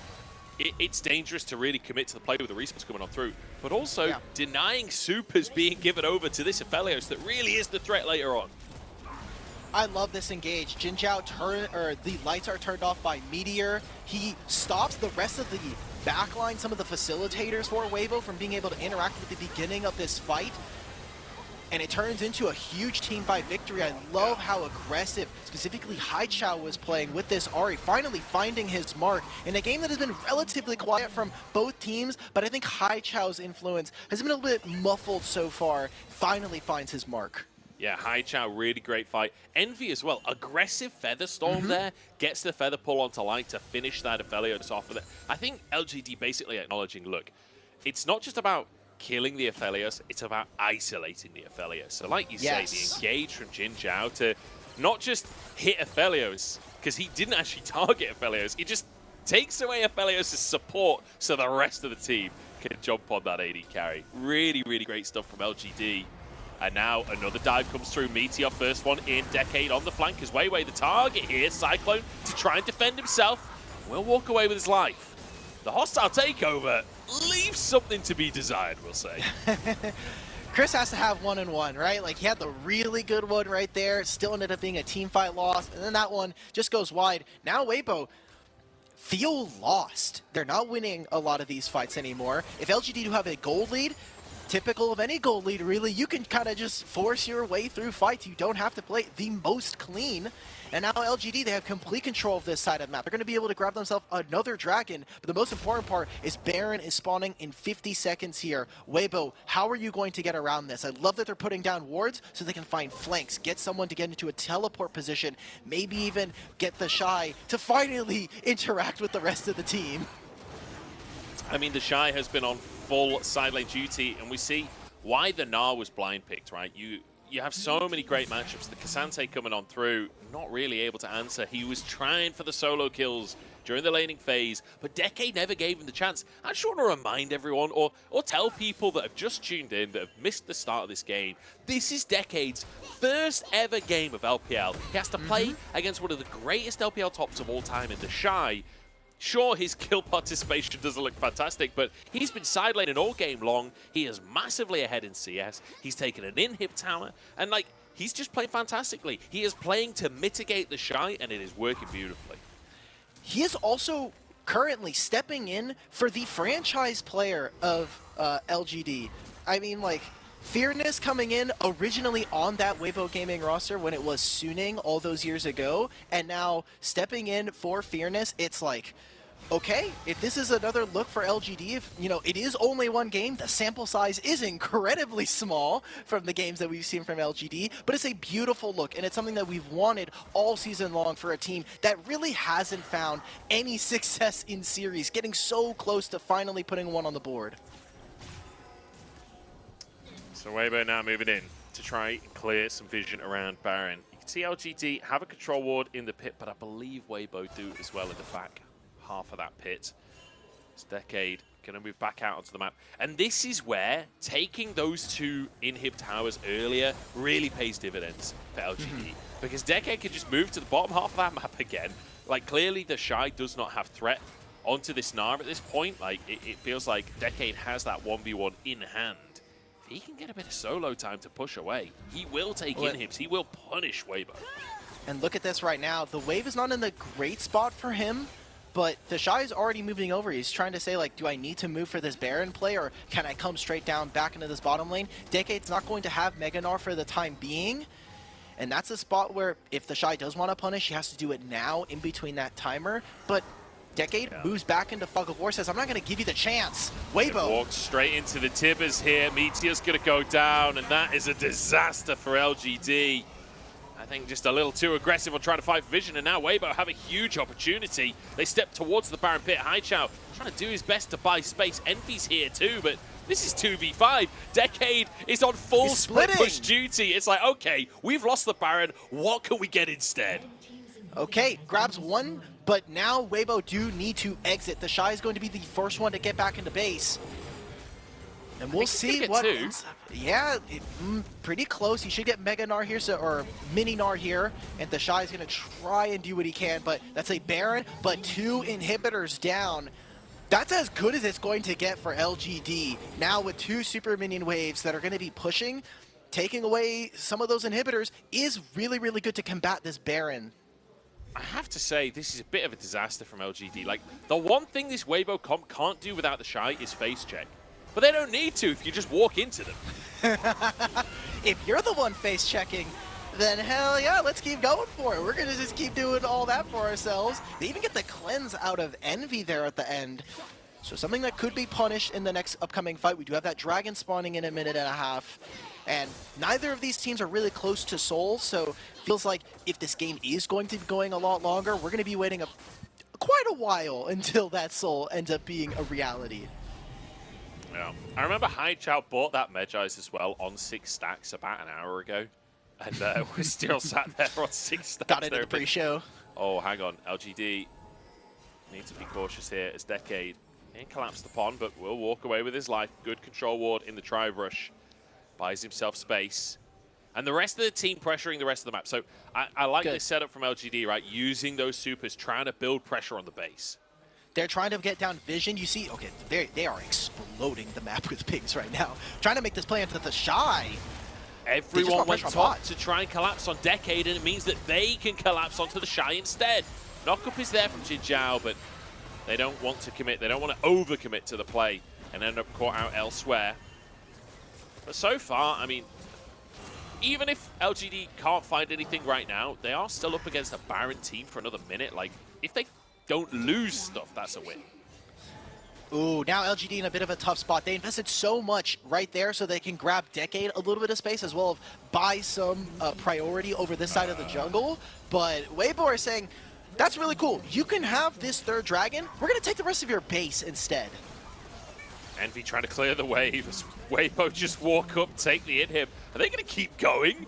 it's dangerous to really commit to the play with the respawns coming on through, but also denying supers being given over to this Aphelios that really is the threat later on. I love this engage. Jin Zhao the lights are turned off by Meteor. He stops the rest of the backline, some of the facilitators for Weibo from being able to interact with the beginning of this fight. And it turns into a huge team fight victory. I love how aggressive, specifically Haichao was playing with this Ahri, finally finding his mark in a game that has been relatively quiet from both teams, but I think Haichao's influence has been a little bit muffled so far. Finally finds his mark. Yeah, Haichao, really great fight. Envy as well, aggressive Feather Storm there, gets the Feather Pull onto Light to finish that Aphelios off with it. I think LGD basically acknowledging, look, it's not just about killing the Aphelios, it's about isolating the Aphelios. So like you say, the engage from Jin Zhao to not just hit Aphelios, because he didn't actually target Aphelios, he just takes away Aphelios' support so the rest of the team can jump on that AD carry. Really, really great stuff from LGD. And now another dive comes through. Meteor, first one in. Decade on the flank is Weiwei the target here. Cyclone to try and defend himself. Will walk away with his life. The hostile takeover leaves something to be desired, we'll say. Chris has to have 1-1, right? Like, he had the really good one right there. Still ended up being a team fight loss. And then that one just goes wide. Now Weibo feel lost. They're not winning a lot of these fights anymore. If LGD do have a gold lead, typical of any gold lead, really, you can kind of just force your way through fights. You don't have to play the most clean. And now LGD, they have complete control of this side of the map. They're going to be able to grab themselves another dragon. But the most important part is Baron is spawning in 50 seconds here. Weibo, how are you going to get around this? I love that they're putting down wards so they can find flanks, get someone to get into a teleport position, maybe even get the Shy to finally interact with the rest of the team. I mean, the Shy has been on full side lane duty, and we see why the Gnar was blind picked, right? You have so many great matchups. The Cassante coming on through, not really able to answer. He was trying for the solo kills during the laning phase, but Decade never gave him the chance. I just want to remind everyone, or tell people that have just tuned in, that have missed the start of this game, this is Decade's first ever game of LPL. He has to play against one of the greatest LPL tops of all time in the Shy. Sure, his kill participation doesn't look fantastic, but he's been side laning all game long. He is massively ahead in CS. He's taken an inhib tower, and like, he's just playing fantastically. He is playing to mitigate the Shy, and it is working beautifully. He is also currently stepping in for the franchise player of LGD. I mean, like, Fearness coming in originally on that Weibo Gaming roster when it was Suning all those years ago, and now stepping in for Fearness, it's like, okay, if this is another look for LGD, if, you know, it is only one game, the sample size is incredibly small from the games that we've seen from LGD, but it's a beautiful look, and it's something that we've wanted all season long for a team that really hasn't found any success in series, getting so close to finally putting one on the board. So Weibo now moving in to try and clear some vision around Baron. You can see LGD have a control ward in the pit, but I believe Weibo do as well in the back half of that pit. It's Decade going to move back out onto the map. And this is where taking those two inhib towers earlier really pays dividends for LGD. Because Decade can just move to the bottom half of that map again. Like, clearly the Shy does not have threat onto this Gnar at this point. Like, it feels like Decade has that 1v1 in hand. He can get a bit of solo time to push away. He will take inhibs. He will punish Weibo. And look at this right now. The wave is not in the great spot for him, but the Shy is already moving over. He's trying to say, like, do I need to move for this Baron play, or can I come straight down back into this bottom lane? Decade's not going to have Mega Gnar for the time being, and that's a spot where if the Shy does want to punish, he has to do it now in between that timer. But Decade moves back into Fog of War, says, I'm not going to give you the chance. Weibo walks straight into the Tibbers here. Meteor's going to go down, and that is a disaster for LGD. I think just a little too aggressive on trying to fight for vision, and now Weibo have a huge opportunity. They step towards the Baron pit. Haichao trying to do his best to buy space. Envy's here too, but this is 2v5. Decade is on full split push duty. It's like, okay, we've lost the Baron. What can we get instead? Okay, grabs one, but now Weibo do need to exit. The Shy is going to be the first one to get back into base. And we'll see what... Yeah, pretty close. He should get Mega Gnar here, or Mini Gnar here, and the Shy is going to try and do what he can, but that's a Baron, but two inhibitors down. That's as good as it's going to get for LGD. Now with 2 super minion waves that are going to be pushing, taking away some of those inhibitors is really, really good to combat this Baron. I have to say, this is a bit of a disaster from LGD. Like, the one thing this Weibo comp can't do without the Shy is face check. But they don't need to if you just walk into them. If you're the one face checking, then hell yeah, let's keep going for it. We're going to just keep doing all that for ourselves. They even get the cleanse out of Envy there at the end. So something that could be punished in the next upcoming fight. We do have that dragon spawning in a minute and a half. And neither of these teams are really close to Seoul, so feels like if this game is going to be going a lot longer, we're going to be waiting quite a while until that Seoul ends up being a reality. Yeah. I remember Haichao bought that Medjais as well on 6 stacks about an hour ago. And we still sat there on 6 stacks. Got it in the pre-show. Oh, hang on. LGD need to be cautious here as Decade ain't collapsed upon, but will walk away with his life. Good control ward in the tri-rush. Buys himself space. And the rest of the team pressuring the rest of the map. So I like this setup from LGD, right? Using those supers, trying to build pressure on the base. They're trying to get down vision. You see, okay, they are exploding the map with pings right now. Trying to make this play into the Shy. Everyone went top to try and collapse on Decade, and it means that they can collapse onto the Shy instead. Knockup is there from Jin Zhao, but they don't want to commit. They don't want to overcommit to the play and end up caught out elsewhere. But so far, I mean, even if LGD can't find anything right now, they are still up against a Baron team for another minute. Like, if they don't lose stuff, that's a win. Ooh, now LGD in a bit of a tough spot. They invested so much right there so they can grab Decade a little bit of space as well as buy some priority over this side of the jungle. But Weibo are saying, that's really cool. You can have this 3rd dragon. We're going to take the rest of your base instead. Envy trying to clear the wave as Weibo just walk up, take the inhib. Are they going to keep going?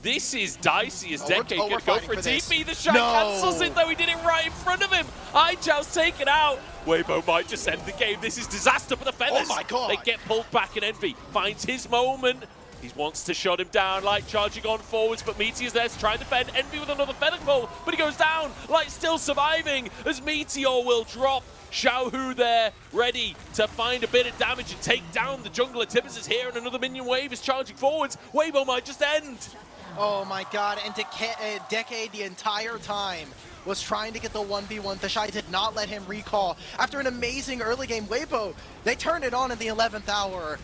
This is dicey as Decade going to go for a TP. The shot cancels it though. He did it right in front of him. Ichao's taken out. Weibo might just end the game. This is disaster for the Feathers. Oh my god. They get pulled back and Envy finds his moment. He wants to shut him down. Light charging on forwards, but Meteor's there to try and defend. Envy with another Feather Call, but he goes down. Light still surviving as Meteor will drop. Xiaohu there, ready to find a bit of damage and take down the jungler. Tibbers is here and another minion wave is charging forwards. Weibo might just end. Oh my god, and Decade the entire time was trying to get the 1v1. The Shy did not let him recall. After an amazing early game, Weibo, they turned it on in the 11th hour.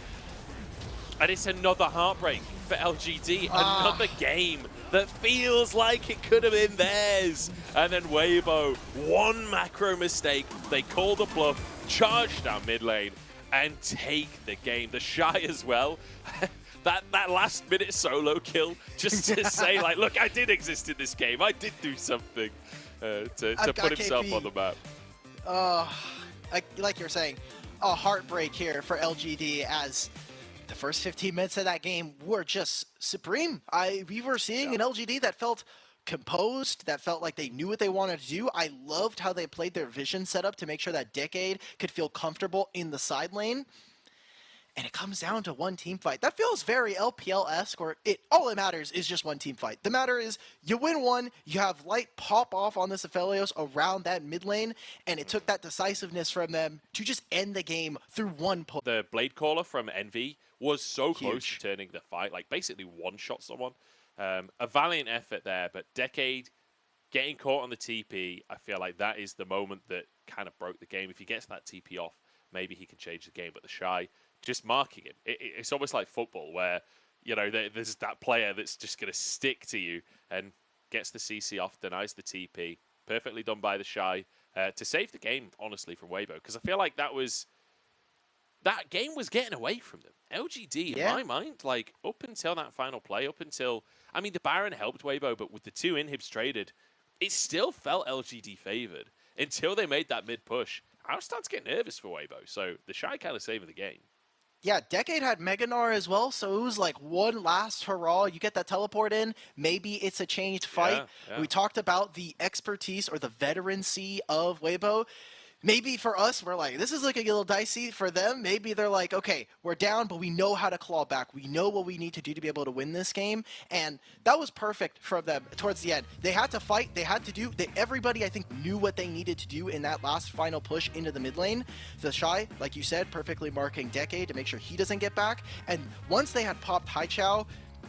And it's another heartbreak for LGD, another game that feels like it could have been theirs. And then Weibo, one macro mistake, they call the bluff, charge down mid lane, and take the game. The Shy as well. That last minute solo kill, just to say, like, look, I did exist in this game. I did do something to put himself KP. on the map. Like you're saying, a heartbreak here for LGD as the first 15 minutes of that game were just supreme. We were seeing an LGD that felt composed, that felt like they knew what they wanted to do. I loved how they played their vision setup to make sure that Decade could feel comfortable in the side lane. And it comes down to one team fight. That feels very LPL-esque, where all it matters is just one team fight. The matter is, you win one, you have Light pop off on this Aphelios around that mid lane, and it took that decisiveness from them to just end the game through one pull. The Blade Caller from Envy was so close to turning the fight, like basically one-shot someone. A valiant effort there, but Decade getting caught on the TP, I feel like that is the moment that kind of broke the game. If he gets that TP off, maybe he can change the game, but the Shy just marking him. It's almost like football where, you know, there's that player that's just going to stick to you and gets the CC off, denies the TP. Perfectly done by the Shy to save the game, honestly, from Weibo. Because I feel like that game was getting away from them. LGD, in my mind, like, up until that final play, up until, I mean, the Baron helped Weibo, but with the 2 inhibs traded, it still felt LGD favored until they made that mid push. I was starting to get nervous for Weibo, so the Shy kind of saving the game. Yeah, Decade had Meganar as well, so it was like one last hurrah. You get that teleport in, maybe it's a changed fight. Yeah. We talked about the expertise or the veterancy of Weibo. maybe for us, we're like, this is looking a little dicey. For them, maybe they're like, okay, we're down, but we know how to claw back. We know what we need to do to be able to win this game. And that was perfect from them towards the end. They had to fight. They had to do. Everybody, I think, knew what they needed to do in that last final push into the mid lane. The Shy, like you said, perfectly marking Decade to make sure he doesn't get back. And once they had popped Haichao,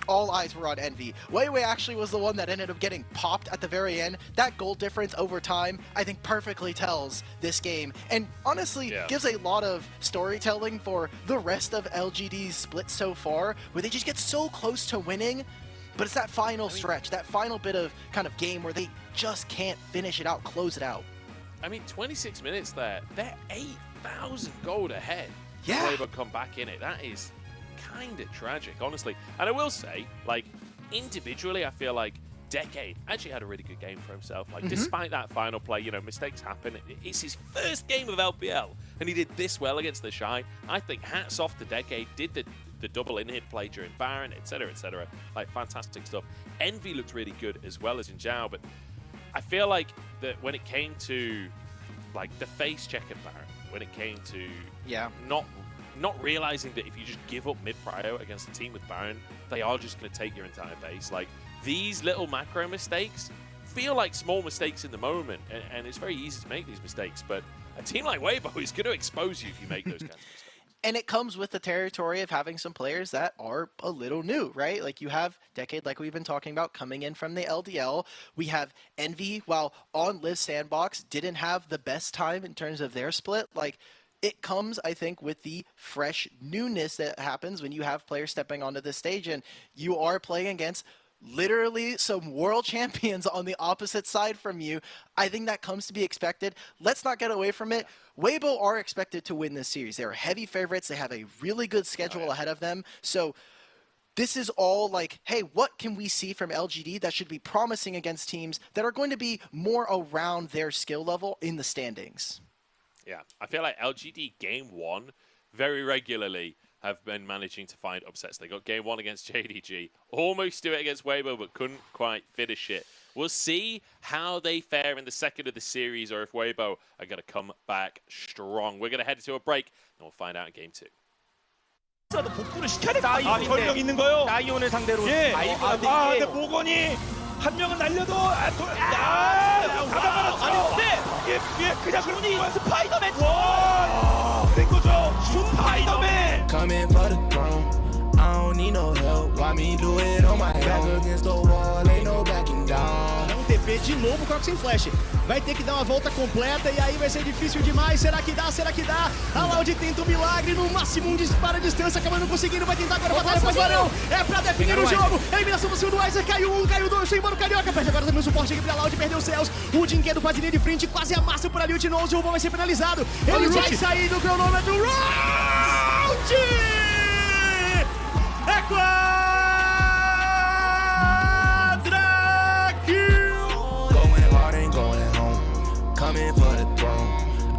all eyes were on Envy. Weiwei actually was the one that ended up getting popped at the very end. That goal difference over time, I think, perfectly tells this game. And honestly, gives a lot of storytelling for the rest of LGD's split so far, where they just get so close to winning, but it's that final stretch, that final bit of kind of game where they just can't finish it out, close it out. I mean, 26 minutes there. They're 8,000 gold ahead. Yeah. Weibo come back in it. That is kind of tragic, honestly. And I will say, like, individually, I feel like Decade actually had a really good game for himself. Like, despite that final play, you know, mistakes happen. It's his first game of LPL, and he did this well against the Shy. I think hats off to Decade. Did the double in-hit play during Baron, etc., etc. Like, fantastic stuff. Envy looked really good as well as in Zhao, but I feel like that when it came to, like, the face check at Baron, when it came to not realizing that if you just give up mid-prio against a team with Baron, they are just going to take your entire base. Like, these little macro mistakes feel like small mistakes in the moment, and it's very easy to make these mistakes, but a team like Weibo is going to expose you if you make those kinds of mistakes. And it comes with the territory of having some players that are a little new, right? Like, you have Decade, like we've been talking about, coming in from the LDL. We have Envy, while on Live Sandbox, didn't have the best time in terms of their split. Like, it comes, I think, with the fresh newness that happens when you have players stepping onto the stage, and you are playing against literally some world champions on the opposite side from you. I think that comes to be expected. Let's not get away from it. Weibo are expected to win this series. They're heavy favorites. They have a really good schedule ahead of them. So this is all like, hey, what can we see from LGD that should be promising against teams that are going to be more around their skill level in the standings? Yeah, I feel like LGD game one very regularly have been managing to find upsets. They got game one against JDG, almost do it against Weibo, but couldn't quite finish it. We'll see how they fare in the second of the series, or if Weibo are going to come back strong. We're going to head into a break, and we'll find out in game two. 복구를 시켜야 될 것 같아요. 전력 있는 거요. 다이온을 상대로. 예. 근데 모건이 한 명은 날려도 그냥 그러니 스파이더맨. 와, 된 거죠. 스파이더맨. Coming for the throne. I don't need no help. Why me do it on my back against the wall? Ain't no backing down. TP de novo com a sem flash. Vai ter que dar uma volta completa e aí vai ser difícil demais. Será que dá? Será que dá? A Loud tenta um milagre, no máximo um disparo à distância, acabando conseguindo, vai tentar agora batalha para o Barão. É pra definir o jogo. Eliminação do segundo Weiser, caiu um, caiu dois, foi embora o Carioca. Perde agora também o suporte aqui pra Loud, perdeu os céus. O Dinquedo faz linha de frente, quase amassa por ali o T-Nose, o bom vai ser penalizado. Ele vai sair do cronômetro. Round! É quadra kill! Going hard and going home. Coming for the throne.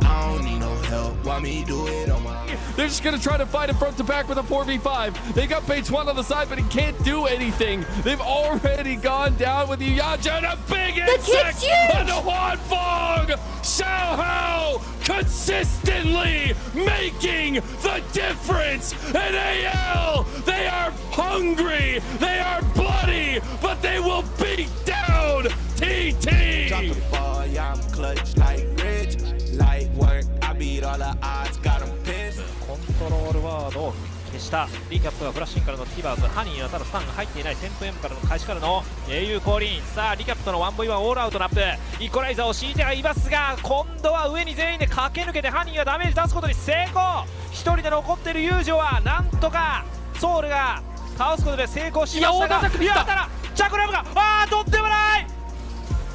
I don't need no help. Why me do it on my own? They're just going to try to fight it front to back with a 4v5. They got Page 1 on the side, but he can't do anything. They've already gone down with Yuyaja and a big insect on the Juan Fong. Xiao Hao consistently making the difference. And AL, they are hungry, they are bloody, but they will beat down TT. Drop the ball, yeah, I'm clutch like Rich. Light work, I beat all the odds, got them pissed. コントロールワードを消したリキャップがフラッシンからのティバーズ、ハニーはただスタンが入っていない。セント M からの開始からの英雄降臨。さあリキャップとの 1v1 オールアウトナップ、イコライザーを敷いてはいますが、今度は上に全員で駆け抜けてハニーがダメージ出すことに成功。一人で残っているユージョはなんとかソウルが倒すことで成功しましたが、いやただチャクラムがとんでもない。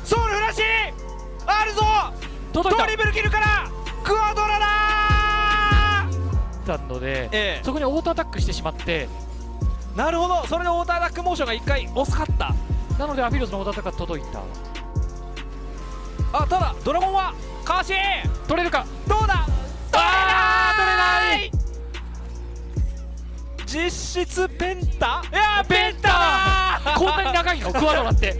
ソウルフラッシュあるぞ。ドリブルキルからクアドラだたので、そこにオートアタックしてしまって、なるほど、それでオートアタックモーションが1回遅かった。なのでアフィロズのオートアタックが届いた。ただドラゴンはかわし取れるか、どうだ、取れない。実質ペンタ、いやペンタこんなに長いのクワドラって。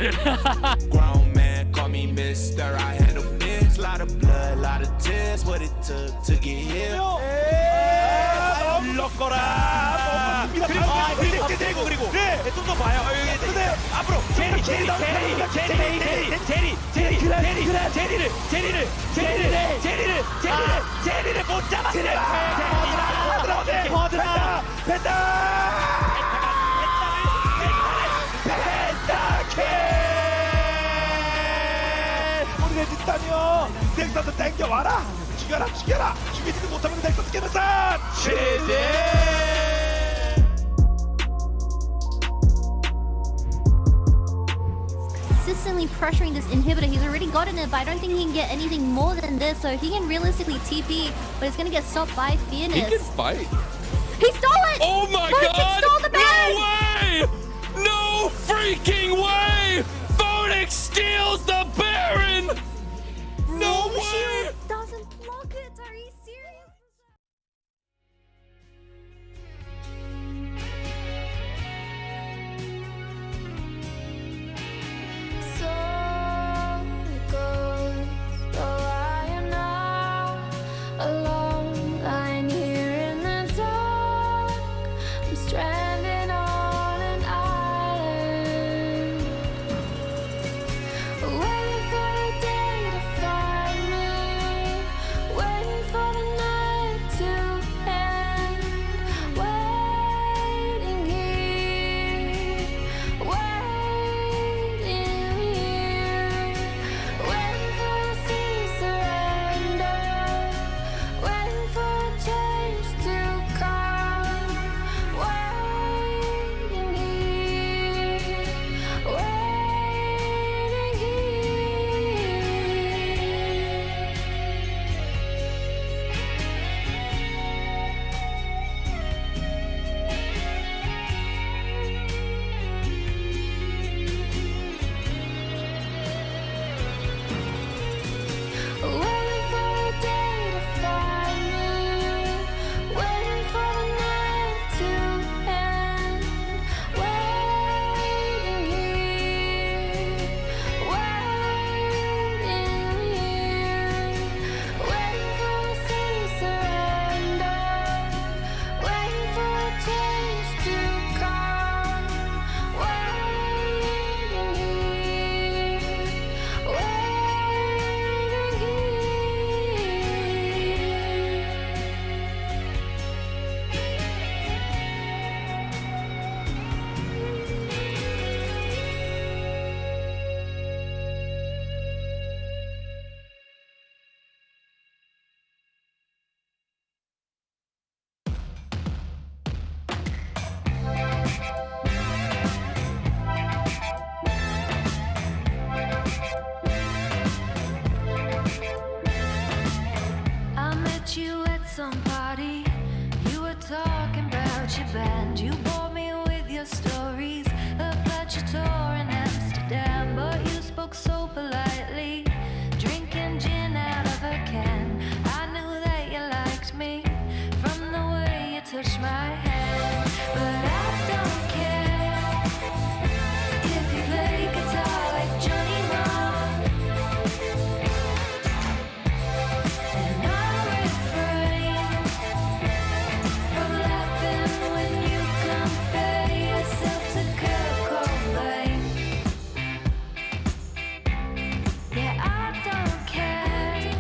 Grown man, call me Mr. I handle biz, lot of blood, lot of tears. what it took to get here. 럭거라. 그리고 또 봐요. 앞으로 제리를 못 잡았어요. 우리네 뒷단이요. 넥서스 땡겨와라. 죽여라. 죽이지도 못하면 넥서스 깨면서 Consistently pressuring this inhibitor. He's already gotten it, but I don't think he can get anything more than this. So he can realistically TP, but it's gonna get stopped by Fearness. He can fight. He stole it! Oh my Phoenix god! stole the ban! No way! No freaking way! Phoenix steals the Baron! No way! Shield doesn't block it. Are you serious? So it goes, though I am now alone, lying here in the dark. I'm stranded on an island, waiting for the day to find me, waiting for the night to end, waiting here, waiting for the sea surrender, waiting for a change to come, waiting here, waiting waiting for a day to find me, waiting for the night to end, waiting here, waiting for the sea surrender, waiting for a change to come, waiting here, I met you at some party. You were talking about your band. You bored me with your stories about your tour in Amsterdam. But you spoke so politely, drinking gin out of a can. I knew that you liked me from the way you touched my hand. But I don't care if you play guitar like Johnny Marr. And I refrain from laughing when you compare yourself to Kurt Cobain. Yeah, I don't care.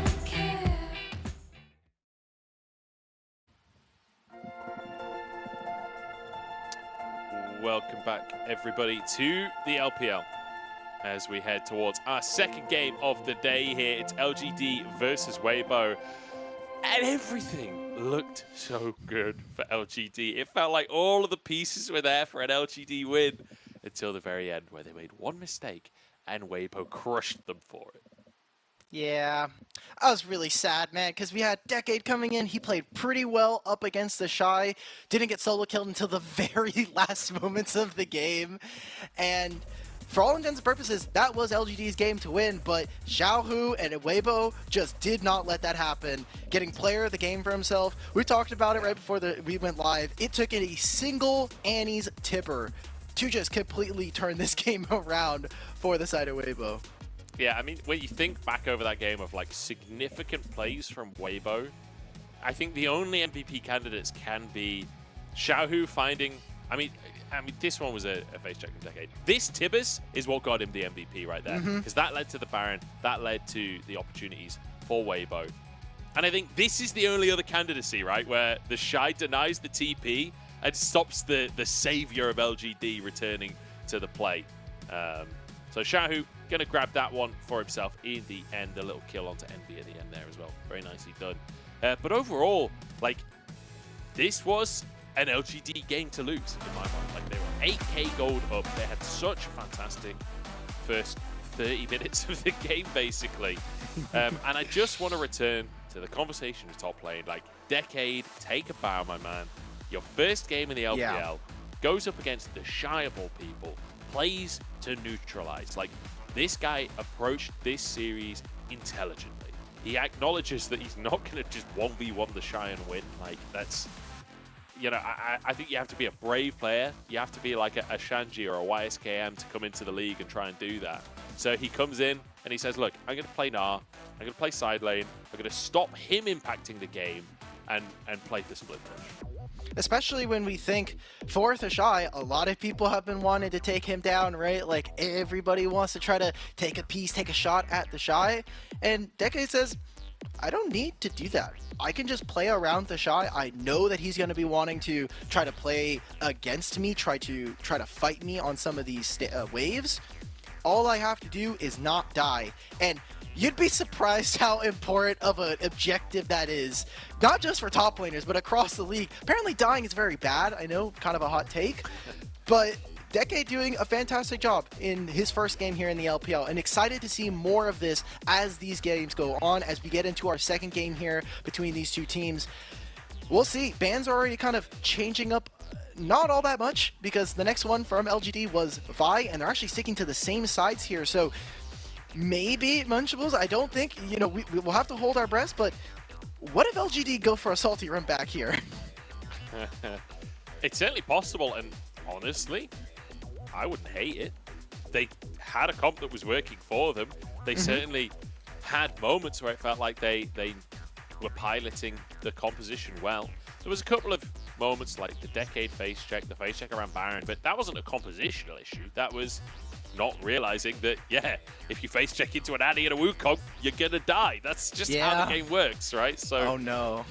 Welcome back, everybody, to the LPL as we head towards our second game of the day here. It's LGD versus Weibo, and everything looked so good for LGD. It felt like all of the pieces were there for an LGD win until the very end, where they made one mistake and Weibo crushed them for it. Yeah, I was really sad, man, because we had Decade coming in. He played pretty well up against the Shy. Didn't get solo killed until the very last moments of the game. And for all intents and purposes, that was LGD's game to win, but Xiaohu and Weibo just did not let that happen. Getting player of the game for himself. We talked about it right before we went live. It took a single Annie's tipper to just completely turn this game around for the side of Weibo. Yeah, I mean, when you think back over that game of like significant plays from Weibo, I think the only MVP candidates can be Xiaohu finding. I mean, this one was a face check from Decade. This Tibbers is what got him the MVP right there, because that led to the Baron, that led to the opportunities for Weibo. And I think this is the only other candidacy, right, where the Shy denies the TP and stops the savior of LGD returning to the play. So Xiaohu going to grab that one for himself in the end. A little kill onto Envy at the end there as well. Very nicely done. But overall, like, this was an LGD game to lose in my mind. Like, they were 8k gold up. They had such a fantastic first 30 minutes of the game, basically. And I just want to return to the conversation of top lane. Like, Decade, take a bow, my man. Your first game in the LPL goes up against the Shy of all people, plays to neutralize. Like, this guy approached this series intelligently. He acknowledges that he's not going to just 1v1 the Shy and win. Like, that's, you know, I think you have to be a brave player. You have to be like a Shanji or a YSKM to come into the league and try and do that. So he comes in and he says, look, I'm going to play Gnar, I'm going to play side lane, I'm going to stop him impacting the game and play the split push. Especially when we think for the Shy, a lot of people have been wanting to take him down, right? Like, everybody wants to try to take a piece, take a shot at the Shy. And Decade says, I don't need to do that. I can just play around the Shy. I know that he's going to be wanting to try to play against me, try to fight me on some of these waves. All I have to do is not die. And you'd be surprised how important of an objective that is, not just for top laners, but across the league. Apparently dying is very bad. I know, kind of a hot take, but Decade doing a fantastic job in his first game here in the LPL, and excited to see more of this as these games go on, as we get into our second game here between these two teams. We'll see. Bans are already kind of changing up, not all that much, because the next one from LGD was Vi, and they're actually sticking to the same sides here, so maybe Munchables. I don't think, you know, we'll have to hold our breath, but what if LGD go for a salty run back here? It's certainly possible, and honestly, I wouldn't hate it. They had a comp that was working for them. They certainly had moments where it felt like they were piloting the composition well. There was a couple of moments like the Decade face check, the face check around Baron, but that wasn't a compositional issue. That was not realizing that, yeah, if you face check into an Addy and a Wukong, you're gonna die. That's just how the game works, right? So, oh no.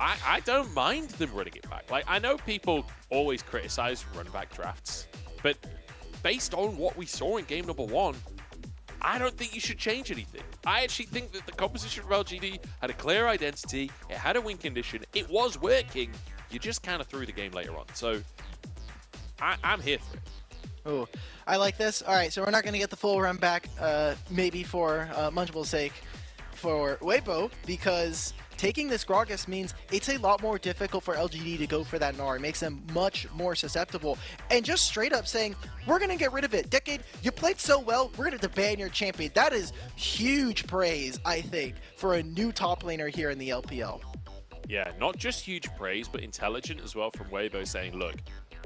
I don't mind them running it back. Like, I know people always criticize run back drafts, but based on what we saw in game number 1, I don't think you should change anything. I actually think that the composition of LGD had a clear identity, it had a win condition, it was working, you just kind of threw the game later on. So, I'm here for it. Oh, I like this. All right, so we're not going to get the full run back, maybe for Munchable's sake, for Weibo, because taking this Gragas means it's a lot more difficult for LGD to go for that Gnar. It makes them much more susceptible. And just straight up saying, we're going to get rid of it. Decade, you played so well, we're going to ban your champion. That is huge praise, I think, for a new top laner here in the LPL. Yeah, not just huge praise, but intelligent as well from Weibo, saying, look,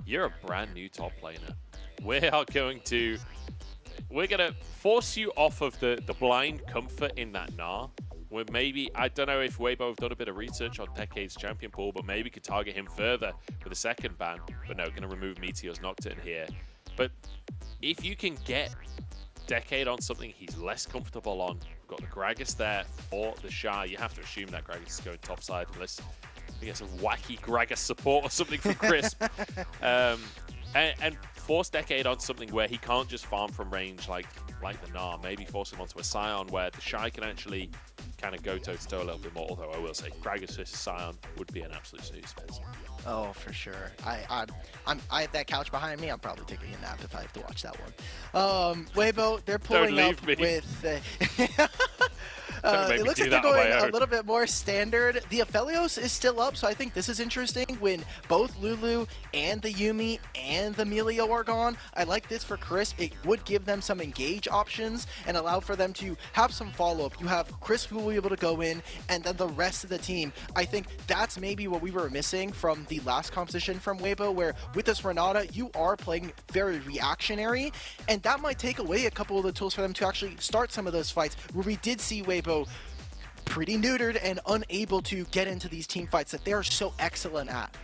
you're a brand new top laner. We're going to force you off of the blind comfort in that Gnar. Where maybe, I don't know if Weibo have done a bit of research on Decade's champion pool, but maybe could target him further with a second ban. But no, going to remove Meteor's Nocturne here. But if you can get Decade on something he's less comfortable on, we've got the Gragas there or the Shy. You have to assume that Gragas is going topside unless we get some wacky Gragas support or something from Crisp. And force Decade on something where he can't just farm from range like the Gnar. Maybe force him onto a Scion where the Shy can actually kind of go toe-to-toe a little bit more, although I will say Gragas versus Scion would be an absolute snooze fest. Oh, for sure. I have that couch behind me. I'm probably taking a nap if I have to watch that one. Weibo, they're pulling up with It looks like they're going a little bit more standard. The Aphelios is still up, so I think this is interesting when both Lulu and the Yumi and the Melio are gone. I like this for Crisp. It would give them some engage options and allow for them to have some follow-up. You have Crisp who will be able to go in, and then the rest of the team. I think that's maybe what we were missing from the last composition from Weibo, where with this Renata, you are playing very reactionary, and that might take away a couple of the tools for them to actually start some of those fights, where we did see Weibo pretty neutered and unable to get into these team fights that they're so excellent at.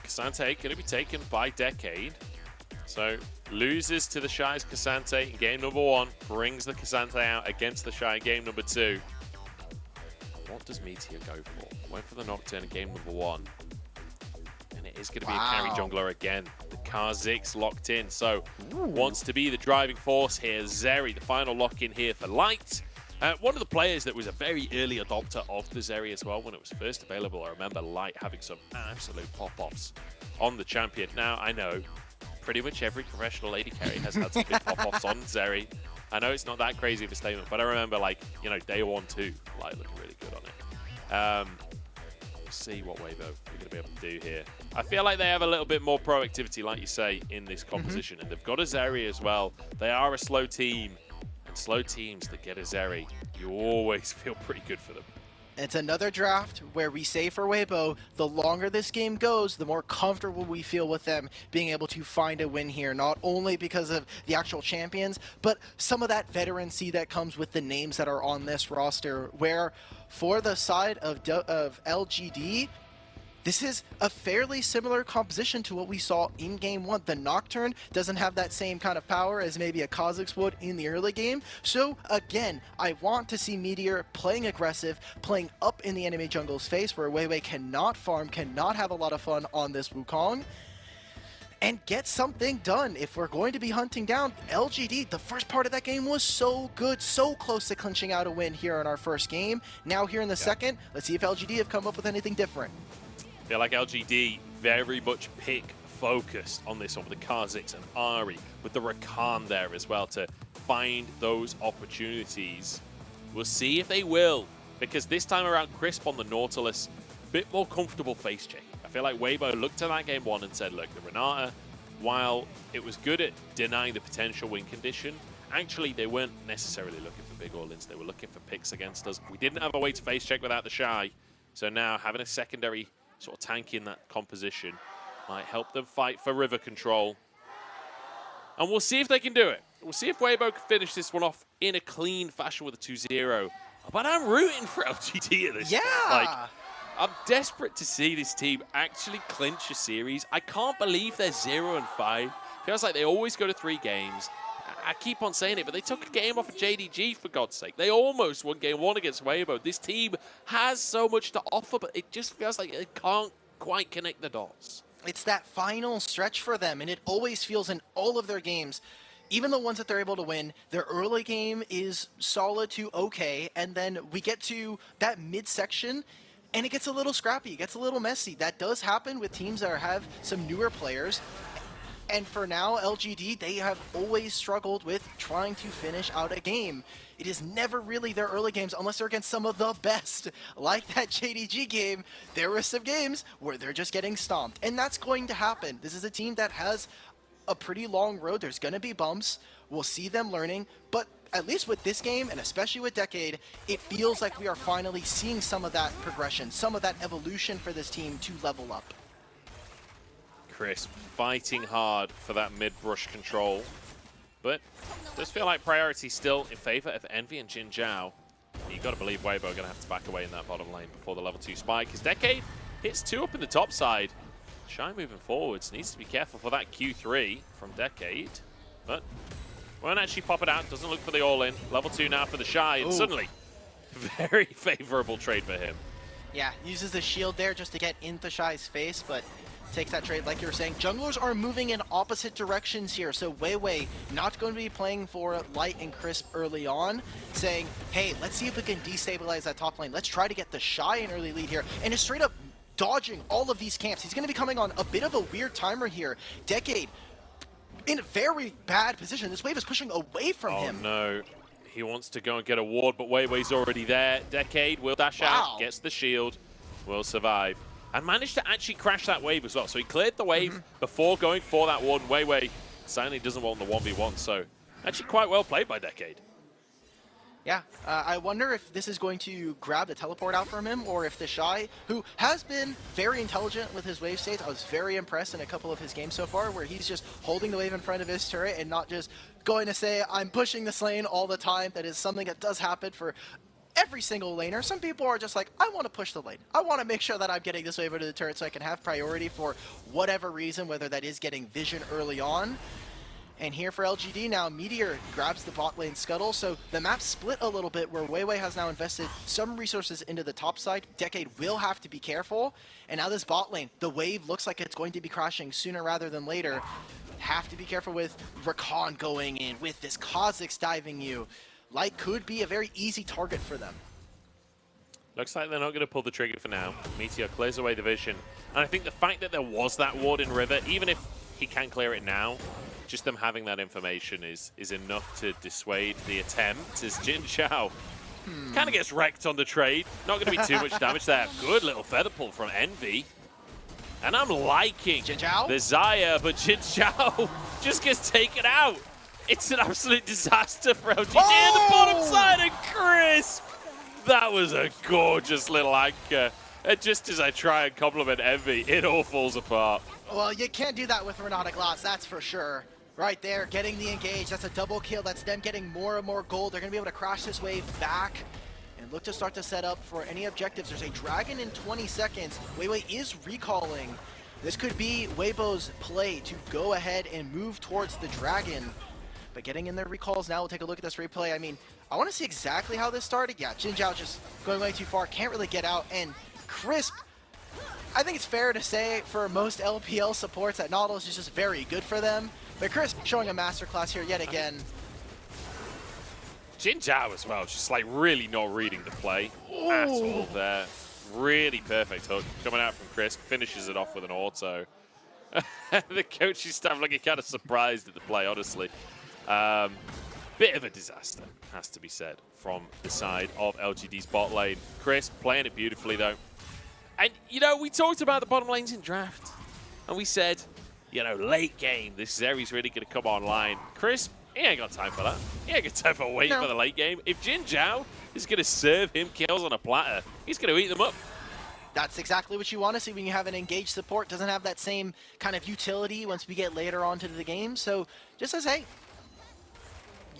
K'Sante going to be taken by Decade. So loses to the Shy's K'Sante in game number 1, brings the K'Sante out against the Shy in game number 2. What does Meteor go for? Went for the Nocturne in game number 1. And it is going to be a carry jungler again. The Kha'Zix locked in, so wants to be the driving force here. Zeri, the final lock-in here for Light. One of the players that was a very early adopter of the Zeri as well when it was first available. I remember Light having some absolute pop-offs on the champion. Now, I know pretty much every professional AD carry has had some big pop-offs on Zeri. I know it's not that crazy of a statement, but I remember, like, you know, day 1, 2, Light looking really good on it. We'll see what Weibo are going to be able to do here. I feel like they have a little bit more proactivity, like you say, in this composition. And they've got a Zeri as well. They are a slow team. Slow teams that get a Zeri, you always feel pretty good for them. It's another draft where we say for Weibo, the longer this game goes, the more comfortable we feel with them being able to find a win here, not only because of the actual champions, but some of that veterancy that comes with the names that are on this roster, where for the side of LGD, this is a fairly similar composition to what we saw in game 1. The Nocturne doesn't have that same kind of power as maybe a Kha'Zix would in the early game. So again, I want to see Meteor playing aggressive, playing up in the enemy jungle's face where Weiwei cannot farm, cannot have a lot of fun on this Wukong, and get something done. If we're going to be hunting down LGD, the first part of that game was so good, so close to clinching out a win here in our first game. Now here in the second, let's see if LGD have come up with anything different. I feel like LGD very much pick focused on this one with the Kha'Zix and Ahri, with the Rakan there as well to find those opportunities. We'll see if they will, because this time around Crisp on the Nautilus, a bit more comfortable face check. I feel like Weibo looked at that game 1 and said, look, the Renata, while it was good at denying the potential win condition, actually they weren't necessarily looking for big all-ins, they were looking for picks against us. We didn't have a way to face check without the Shy, so now having a secondary sort of tank in that composition might help them fight for river control. And we'll see if they can do it. We'll see if Weibo can finish this one off in a clean fashion with a 2-0. But I'm rooting for LGD at this point. Like, I'm desperate to see this team actually clinch a series. I can't believe they're 0-5. Feels like they always go to 3 games. I keep on saying it, but they took a game off of JDG, for God's sake. They almost won game 1 against Weibo. This team has so much to offer, but it just feels like it can't quite connect the dots. It's that final stretch for them, and it always feels in all of their games, even the ones that they're able to win, their early game is solid to okay, and then we get to that midsection, and it gets a little scrappy, it gets a little messy. That does happen with teams that have some newer players. And for now, LGD, they have always struggled with trying to finish out a game. It is never really their early games unless they're against some of the best. Like that JDG game, there were some games where they're just getting stomped. And that's going to happen. This is a team that has a pretty long road. There's going to be bumps. We'll see them learning. But at least with this game, and especially with Decade, it feels like we are finally seeing some of that progression, some of that evolution for this team to level up. Crisp fighting hard for that mid-brush control, but does feel like priority still in favor of Envy and Jin Zhao. You've got to believe Weibo are going to have to back away in that bottom lane before the level 2 spike, because Decade hits 2 up in the top side. Shy moving forwards, needs to be careful for that Q3 from Decade, but won't actually pop it out, doesn't look for the all-in. Level 2 now for the Shy, and suddenly, very favorable trade for him. Yeah, uses the shield there just to get into Shy's face, but takes that trade, like you were saying. Junglers are moving in opposite directions here, so Weiwei not going to be playing for Light and Crisp early on, saying, hey, let's see if we can destabilize that top lane. Let's try to get the Shy an early lead here, and just straight up dodging all of these camps. He's going to be coming on a bit of a weird timer here. Decade in a very bad position. This wave is pushing away from him. Oh no, He wants to go and get a ward, but Weiwei's already there. Decade will dash out, gets the shield, will survive. And managed to actually crash that wave as well. So he cleared the wave before going for that ward. Weiwei certainly doesn't want the 1v1, so actually quite well played by Decade. Yeah, I wonder if this is going to grab the teleport out from him, or if the Shy, who has been very intelligent with his wave states, I was very impressed in a couple of his games so far, where he's just holding the wave in front of his turret and not just going to say, I'm pushing this lane all the time. That is something that does happen for every single laner. Some people are just like, I want to push the lane. I want to make sure that I'm getting this wave into the turret so I can have priority for whatever reason, whether that is getting vision early on. And here for LGD now, Meteor grabs the bot lane scuttle, so the map split a little bit where Weiwei has now invested some resources into the top side. Decade will have to be careful, and now this bot lane, the wave looks like it's going to be crashing sooner rather than later. Have to be careful with Rakan going in, with this Kha'Zix diving you. Light could be a very easy target for them. Looks like they're not going to pull the trigger for now. Meteor clears away the vision, and I think the fact that there was that ward in River, even if he can clear it now, just them having that information is enough to dissuade the attempt, as Jin Zhao kind of gets wrecked on the trade. Not going to be too much damage there. Good little feather pull from Envy. And I'm liking Jin Zhao? the Xayah, but Jin Zhao just gets taken out. It's an absolute disaster for LGD on the bottom side, and Crisp! That was a gorgeous little anchor. And just as I try and compliment Envy, it all falls apart. Well, you can't do that with Renata Glass, that's for sure. Right there, getting the engage, that's a double kill, that's them getting more and more gold. They're gonna be able to crash this wave back and look to start to set up for any objectives. There's a dragon in 20 seconds. Weiwei is recalling. This could be Weibo's play to go ahead and move towards the dragon. But getting in their recalls now, we'll take a look at this replay. I mean, I wanna see exactly how this started. Yeah, Jin Zhao just going way too far, can't really get out, and Crisp, I think it's fair to say for most LPL supports that Nautilus is just very good for them. But Crisp showing a masterclass here yet again. Jin Zhao as well, just like really not reading the play at all there. Really perfect hook coming out from Crisp, finishes it off with an auto. The coaching staff looking kind of surprised at the play, honestly. Bit of a disaster, has to be said, from the side of LGD's bot lane. Crisp playing it beautifully though. And, you know, we talked about the bottom lanes in draft, and we said, you know, late game, this Zeri's really going to come online. Crisp, he ain't got time for that. He ain't got time for waiting for the late game. If Jin Zhao is going to serve him kills on a platter, he's going to eat them up. That's exactly what you want to see when you have an engaged support. Doesn't have that same kind of utility once we get later on to the game. So just says, hey,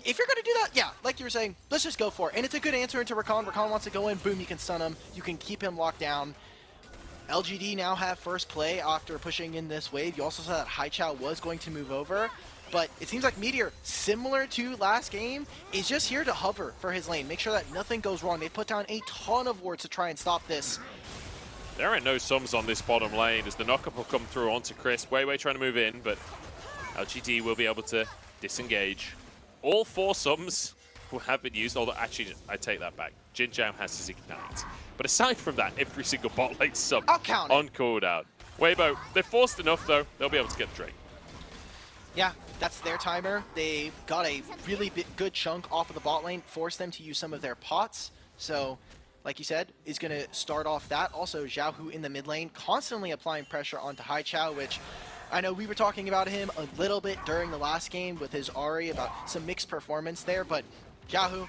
if you're going to do that, yeah, like you were saying, let's just go for it. And it's a good answer into Rakan. Rakan wants to go in, boom, you can stun him. You can keep him locked down. LGD now have first play after pushing in this wave. You also saw that Haichao was going to move over, but it seems like Meteor, similar to last game, is just here to hover for his lane. Make sure that nothing goes wrong. They put down a ton of wards to try and stop this. There are no sums on this bottom lane as the knockup will come through onto Crisp. Weiwei trying to move in, but LGD will be able to disengage. All 4 sums will have been used, although actually, I take that back. Jin Zhao has his Ignite. But aside from that, every single bot lane sub on cooldown. Weibo, they're forced enough though, they'll be able to get the Drake. Yeah, that's their timer. They got a really good chunk off of the bot lane, forced them to use some of their pots. So, like you said, is going to start off that. Also, Zhao Hu in the mid lane, constantly applying pressure onto Haichao, which I know we were talking about him a little bit during the last game with his Ahri about some mixed performance there, but Zhao Hu,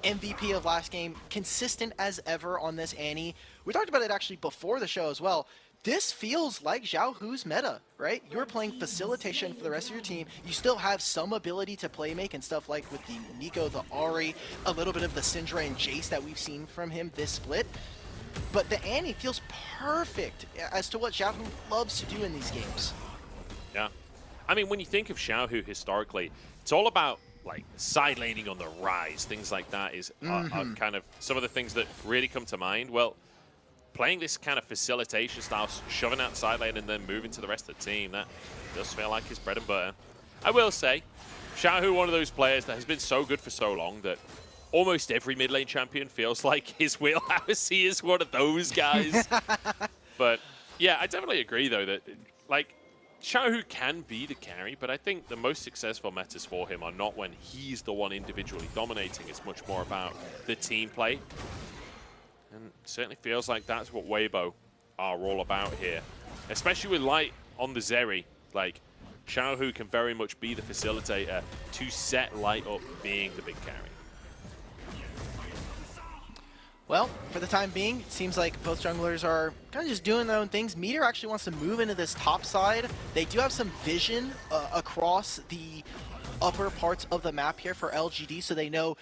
MVP of last game, consistent as ever on this Annie. We talked about it actually before the show as well. This feels like Zhao Hu's meta, right? You're playing facilitation for the rest of your team. You still have some ability to play make and stuff like with the Nico, the Ahri, a little bit of the Syndra and Jace that we've seen from him this split. But the Annie feels perfect as to what Zhao Hu loves to do in these games. Yeah. I mean, when you think of Zhao Hu historically, it's all about like side laning on the rise, things like that is are kind of some of the things that really come to mind. Well, playing this kind of facilitation style, shoving out side lane and then moving to the rest of the team, that does feel like his bread and butter. I will say, Zhao Hu, one of those players that has been so good for so long that almost every mid lane champion feels like his wheelhouse. He is one of those guys. But yeah, I definitely agree though that like Xiaohu can be the carry, but I think the most successful metas for him are not when he's the one individually dominating. It's much more about the team play. And it certainly feels like that's what Weibo are all about here. Especially with Light on the Zeri. Like, Xiaohu can very much be the facilitator to set Light up being the big carry. Well, for the time being, it seems like both junglers are kind of just doing their own things. Meteor actually wants to move into this top side. They do have some vision across the upper parts of the map here for LGD, so they know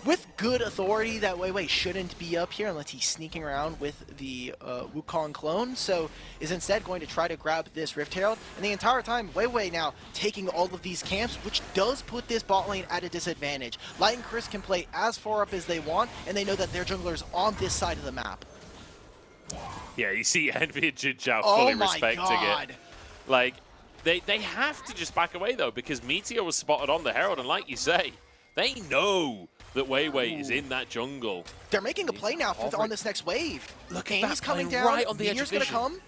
with good authority that Weiwei shouldn't be up here unless he's sneaking around with the Wukong clone, so is instead going to try to grab this Rift Herald. And the entire time, Weiwei now taking all of these camps, which does put this bot lane at a disadvantage. Light and Chris can play as far up as they want, and they know that their jungler's on this side of the map. Yeah, you see Envy and Jin Zhao fully respecting God. it. Like, they have to just back away, though, because Meteor was spotted on the Herald, and like you say, they know that Weiwei is in that jungle. They're making a play now on this next wave. Look at that coming play down. right on the Meteor's gonna edge of come.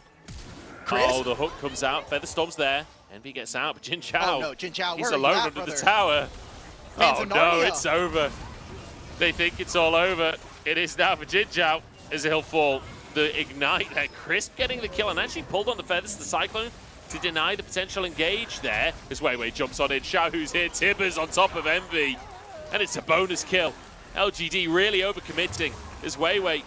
Chris? Oh, the hook comes out. Featherstorm's there. Envy gets out, but Jin Zhao. Oh no, Jin Zhao, He's where are you alone at, under brother? the tower. Man's Oh in no, Narnia. it's over. They think it's all over. It is now for Jin Zhao as he'll fall. The ignite there. Crisp getting the kill and actually pulled on the feathers. The Cyclone to deny the potential engage there. As Weiwei jumps on in. Xiaohu's here. Tibbers on top of Envy. And it's a bonus kill. LGD really overcommitting as Weiwei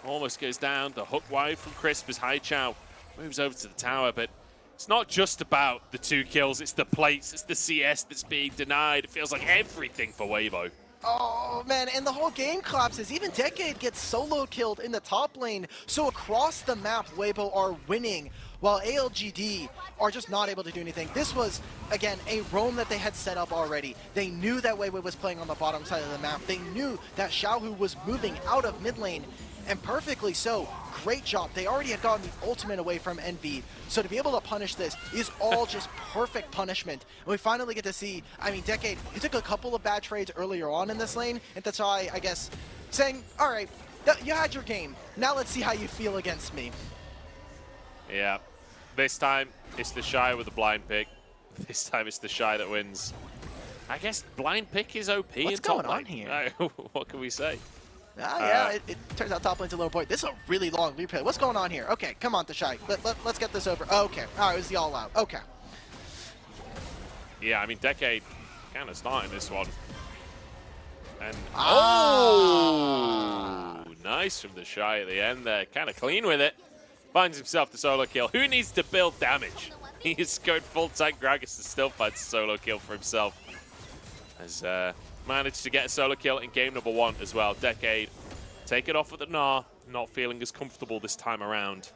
almost goes down. The hook wide from Crisp as Haichao moves over to the tower, but it's not just about the 2 kills, it's the plates, it's the CS that's being denied. It feels like everything for Weibo. Oh man, and the whole game collapses. Even Decade gets solo killed in the top lane. So across the map, Weibo are winning, while ALGD are just not able to do anything. This was, again, a roam that they had set up already. They knew that Weibo was playing on the bottom side of the map. They knew that Xiaohu was moving out of mid lane, and perfectly so. Great job. They already had gotten the ultimate away from Envy, so to be able to punish this is all just perfect punishment. And we finally get to see, I mean, Decade, he took a couple of bad trades earlier on in this lane, and that's why, I guess, saying, all right, you had your game. Now let's see how you feel against me. Yeah, this time it's the Shy with the blind pick. This time it's the Shy that wins. I guess blind pick is OP. What's in top going on lane. here? What can we say? Yeah, it turns out top lane's a low point. This is a really long replay. What's going on here? Okay, come on, Tashai. Let's get this over. Okay, all right, it was the all-out. Okay. Yeah, I mean, Decade kind of starting this one. And nice from the Shy at the end there. Kind of clean with it. Finds himself the solo kill. Who needs to build damage? He is going full tank. Gragas still finds a solo kill for himself. Has managed to get a solo kill in game number 1 as well. Decade take it off at the Gnar. Not feeling as comfortable this time around.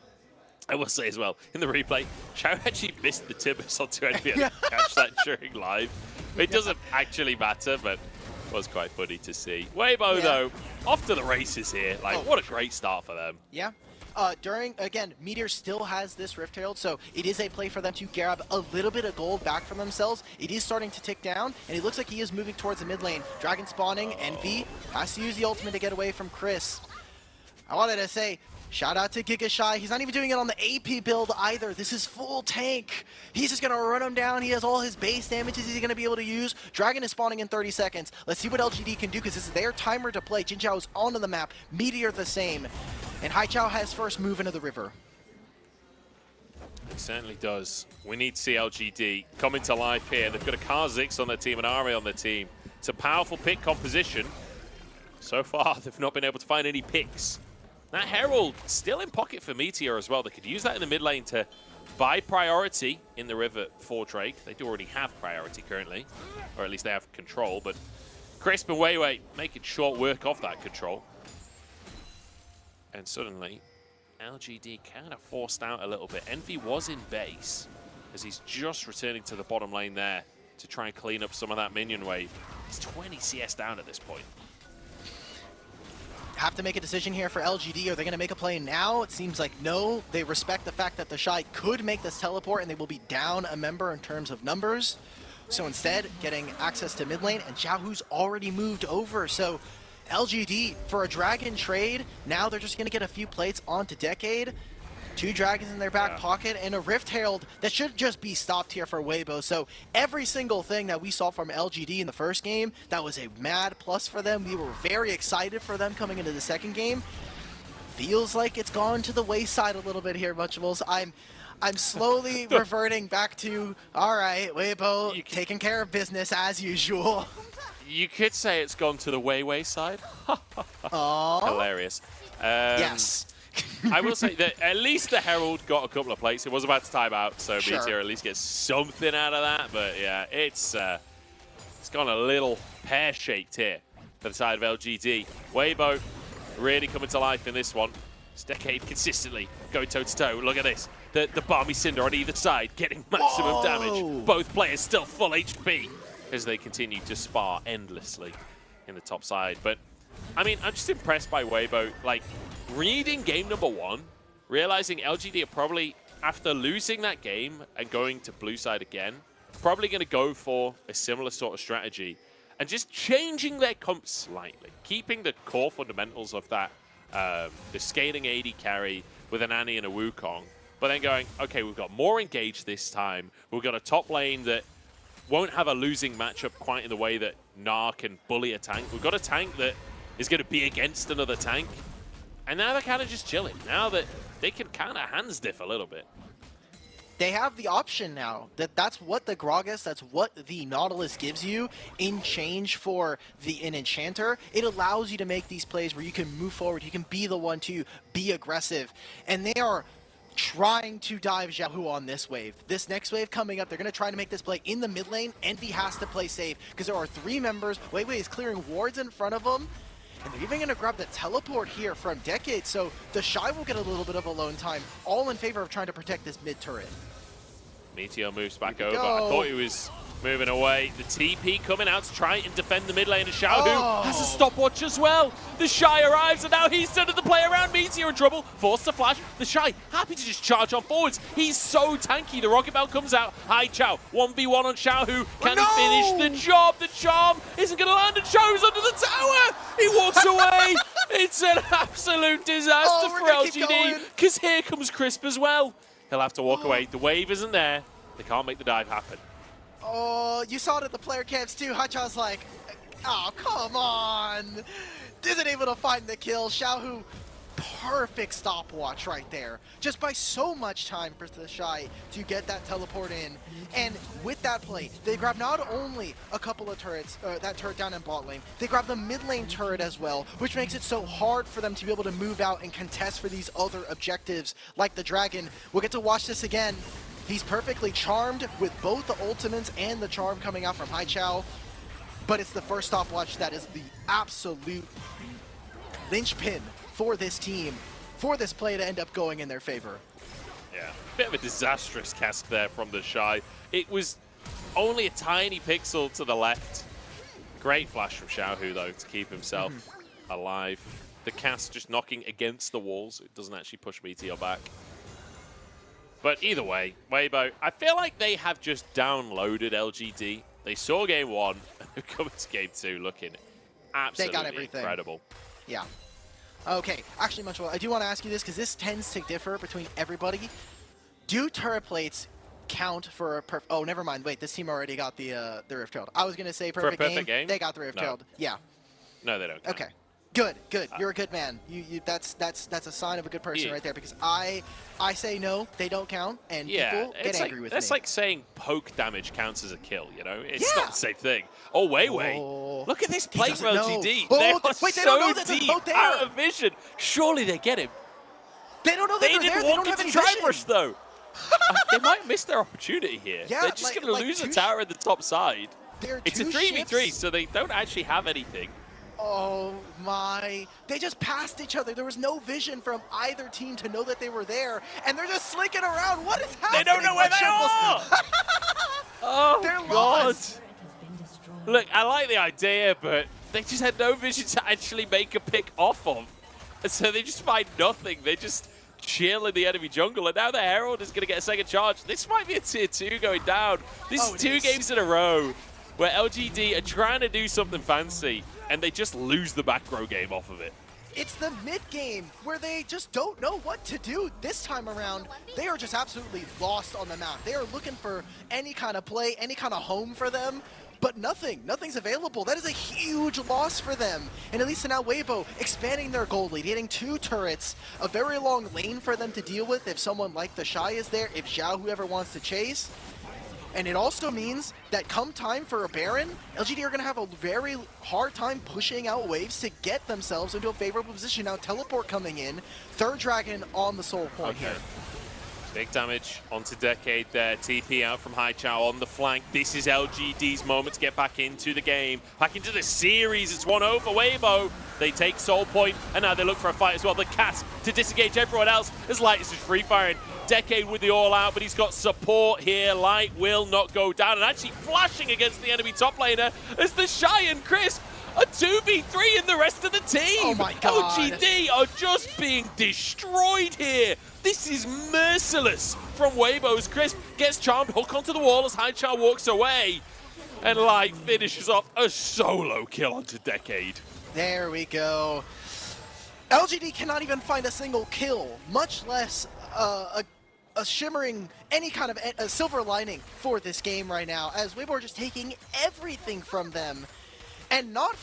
I will say as well, in the replay, Chao actually missed the Tibbers onto Envy. I didn't catch that during live. It doesn't actually matter, but it was quite funny to see. Weibo, though, off to the races here. Like, what a great start for them. Yeah. Again, Meteor still has this Rift Herald, so it is a play for them to grab a little bit of gold back for themselves. It is starting to tick down, and it looks like he is moving towards the mid lane. Dragon spawning, Envy has to use the ultimate to get away from Chris. I wanted to say, shout out to Giga Shy. He's not even doing it on the AP build either. This is full tank. He's just going to run him down. He has all his base damages he's going to be able to use. Dragon is spawning in 30 seconds. Let's see what LGD can do, because this is their timer to play. Jin Zhao is onto the map. Meteor the same. And Haichao has first move into the river. It certainly does. We need to see LGD come into life here. They've got a Kha'Zix on their team, an Ari on their team. It's a powerful pick composition. So far, they've not been able to find any picks. That Herald still in pocket for Meteor as well. They could use that in the mid lane to buy priority in the river for Drake. They do already have priority currently, or at least they have control, but Crisp and Weiwei making short work of that control. And suddenly, LGD kind of forced out a little bit. Envy was in base, as he's just returning to the bottom lane there to try and clean up some of that minion wave. He's 20 CS down at this point. Have to make a decision here for LGD. Are they going to make a play now? It seems like no. They respect the fact that the Shy could make this teleport, and they will be down a member in terms of numbers. So instead, getting access to mid lane, and Xiaohu's already moved over. So LGD, for a Dragon trade, now they're just going to get a few plates onto Decade. 2 dragons in their back pocket, and a Rift Herald that should just be stopped here for Weibo. So every single thing that we saw from LGD in the first game, that was a mad plus for them. We were very excited for them coming into the second game. Feels like it's gone to the wayside a little bit here, Munchables. I'm slowly reverting back to, all right, Weibo taking care of business as usual. You could say it's gone to the wayside. Hilarious. Yes. I will say that at least the Herald got a couple of plates. It was about to time out, so Sure. Meteor at least gets something out of that. But yeah, it's gone a little pear-shaped here for the side of LGD. Weibo really coming to life in this one. It's Decade consistently going toe-to-toe. Look at this. The Balmy Cinder on either side getting maximum damage. Both players still full HP as they continue to spar endlessly in the top side. But, I mean, I'm just impressed by Weibo. Like, reading game number 1, realizing LGD are probably, after losing that game and going to blue side again, probably going to go for a similar sort of strategy and just changing their comp slightly, keeping the core fundamentals of that, the scaling AD carry with an Annie and a Wukong, but then going, okay, we've got more engaged this time. We've got a top lane that won't have a losing matchup quite in the way that Gnar can bully a tank. We've got a tank that is going to be against another tank. And now they're kind of just chilling. Now that they can kind of hands diff a little bit. They have the option now. That's what the Gragas, that's what the Nautilus gives you in change for an Enchanter. It allows you to make these plays where you can move forward. You can be the one to be aggressive. And they are trying to dive Xiaohu on this wave. This next wave coming up, they're going to try to make this play in the mid lane. Envy has to play safe because there are 3 members. Weiwei is clearing wards in front of them. And they're even going to grab the teleport here from Decade, so the Shy will get a little bit of alone time, all in favor of trying to protect this mid turret. Meteor moves back over. I thought he was moving away. The TP coming out to try and defend the mid lane, and Xiaohu has a stopwatch as well. The Shy arrives, and now he's started to play around. Meteor in trouble, forced to flash. The Shy happy to just charge on forwards. He's so tanky. The Rocket Bell comes out. Hi, Chow. 1v1 on Xiaohu. Can he finish the job? The charm isn't going to land, and Xiaohu's under the tower. He walks away. It's an absolute disaster for LGD, because here comes Crisp as well. He'll have to walk away. The wave isn't there. They can't make the dive happen. Oh, you saw it at the player camps too. Hachaw's like, oh, come on. Isn't able to find the kill. Xiaohu, perfect stopwatch right there. Just by so much time for the Shy to get that teleport in. And with that play, they grab not only a couple of turrets, that turret down in bot lane, they grab the mid lane turret as well, which makes it so hard for them to be able to move out and contest for these other objectives like the Dragon. We'll get to watch this again. He's perfectly charmed with both the ultimates and the charm coming out from Haichao, but it's the first stopwatch that is the absolute linchpin for this team, for this play to end up going in their favor. Yeah, bit of a disastrous cast there from the Shy. It was only a tiny pixel to the left. Great flash from Xiaohu, though, to keep himself alive. The cast just knocking against the walls. It doesn't actually push Meteor back. But either way, Weibo, I feel like they have just downloaded LGD. They saw game 1, and coming to game 2 looking absolutely they got everything. Incredible. Yeah. Okay, actually, Munchwell, I do want to ask you this, because this tends to differ between everybody. Do turret plates count for a perfect... Oh, never mind. Wait, this team already got the Rift Herald. I was going to say perfect, for a perfect game. They got the Rift Herald. Yeah. No, they don't count. Okay. Good, good. You're a good man. That's a sign of a good person right there, because I say no, they don't count, and people get angry with me. That's like saying poke damage counts as a kill, you know? It's not the same thing. Oh, Weiwei. Look at this play for LGD. They are so deep out of vision. Surely they get him. They don't know they they're there. didn't want to try rush, though. They might miss their opportunity here. Yeah, they're just going to lose a tower at the top side. It's a 3v3, ships. so they don't actually have anything. Oh my, they just passed each other. There was no vision from either team to know that they were there, and they're just slinking around. What is happening? They don't know where they are! Oh, they're God. lost. Look, I like the idea, but they just had no vision to actually make a pick off of. And so they just find nothing. They just chill in the enemy jungle, and now the Herald is going to get a second charge. This might be a tier 2 going down. This is 2 games in a row where LGD are trying to do something fancy, and they just lose the back row game off of it. It's the mid-game where they just don't know what to do this time around. They are just absolutely lost on the map. They are looking for any kind of play, any kind of home for them, but nothing's available. That is a huge loss for them. And at least now Weibo expanding their gold lead, getting 2 turrets, a very long lane for them to deal with if someone like the Shy is there, if Xiao whoever wants to chase. And it also means that come time for a Baron, LGD are going to have a very hard time pushing out waves to get themselves into a favorable position. Now teleport coming in, 3rd Dragon on the soul point here. Big damage onto Decade there. TP out from Haichao on the flank. This is LGD's moment to get back into the game, back into the series. It's 1-0 for Weibo. They take Soul Point, and now they look for a fight as well. The cast to disengage everyone else as Light is just free firing. Decade with the all out, but he's got support here. Light will not go down, and actually flashing against the enemy top laner as the Shy and Crisp a 2v3 in the rest of the team. Oh my god. LGD are just being destroyed here. This is merciless from Weibo's. Crisp gets charmed, hook onto the wall as Haichao walks away. And Light finishes off a solo kill onto Decade. There we go. LGD cannot even find a single kill, much less a shimmering, any kind of a silver lining for this game right now, as Weibo are just taking everything from them. And not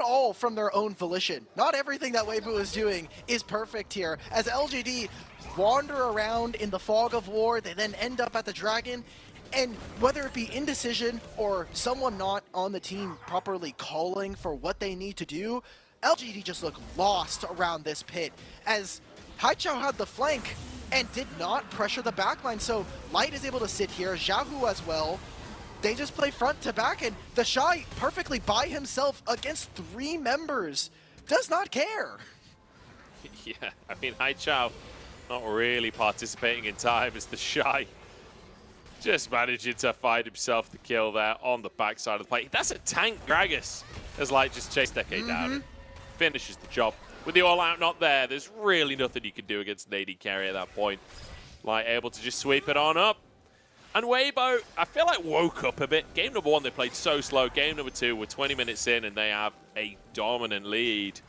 all from their own volition. Not everything that Weibo is doing is perfect here. As LGD wander around in the fog of war, they then end up at the Dragon. And whether it be indecision or someone not on the team properly calling for what they need to do, LGD just look lost around this pit. As Haichao had the flank and did not pressure the backline, so Light is able to sit here, Xiaohu as well. They just play front to back, and the Shy perfectly by himself against 3 members does not care. Yeah, I mean, Haichao not really participating in time as the Shy just managing to find himself the kill there on the backside of the plate. That's a tank Gragas as Light just chased Decade down and finishes the job. With the all-out not there, there's really nothing you can do against an AD carry at that point. Light able to just sweep it on up. And Weibo, I feel like woke up a bit. Game number 1, they played so slow. Game number 2, we're 20 minutes in, and they have a dominant lead.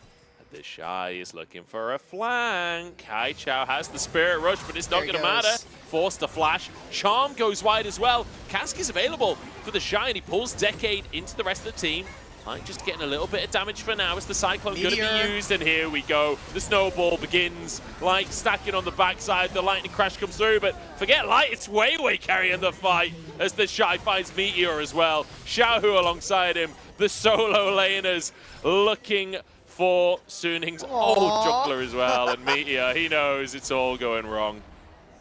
The Shy is looking for a flank. Haichao has the Spirit Rush, but it's not going to matter. Forced to flash. Charm goes wide as well. Cask is available for the Shy, and he pulls Decade into the rest of the team. Light just getting a little bit of damage for now as the Cyclone going to be used, and here we go. The snowball begins. Light stacking on the backside. The lightning crash comes through, but forget Light, it's Weiwei carrying the fight as the Shy finds Meteor as well. Xiaohu alongside him. The solo laners looking for Suning's old jungler as well, and Meteor, he knows it's all going wrong.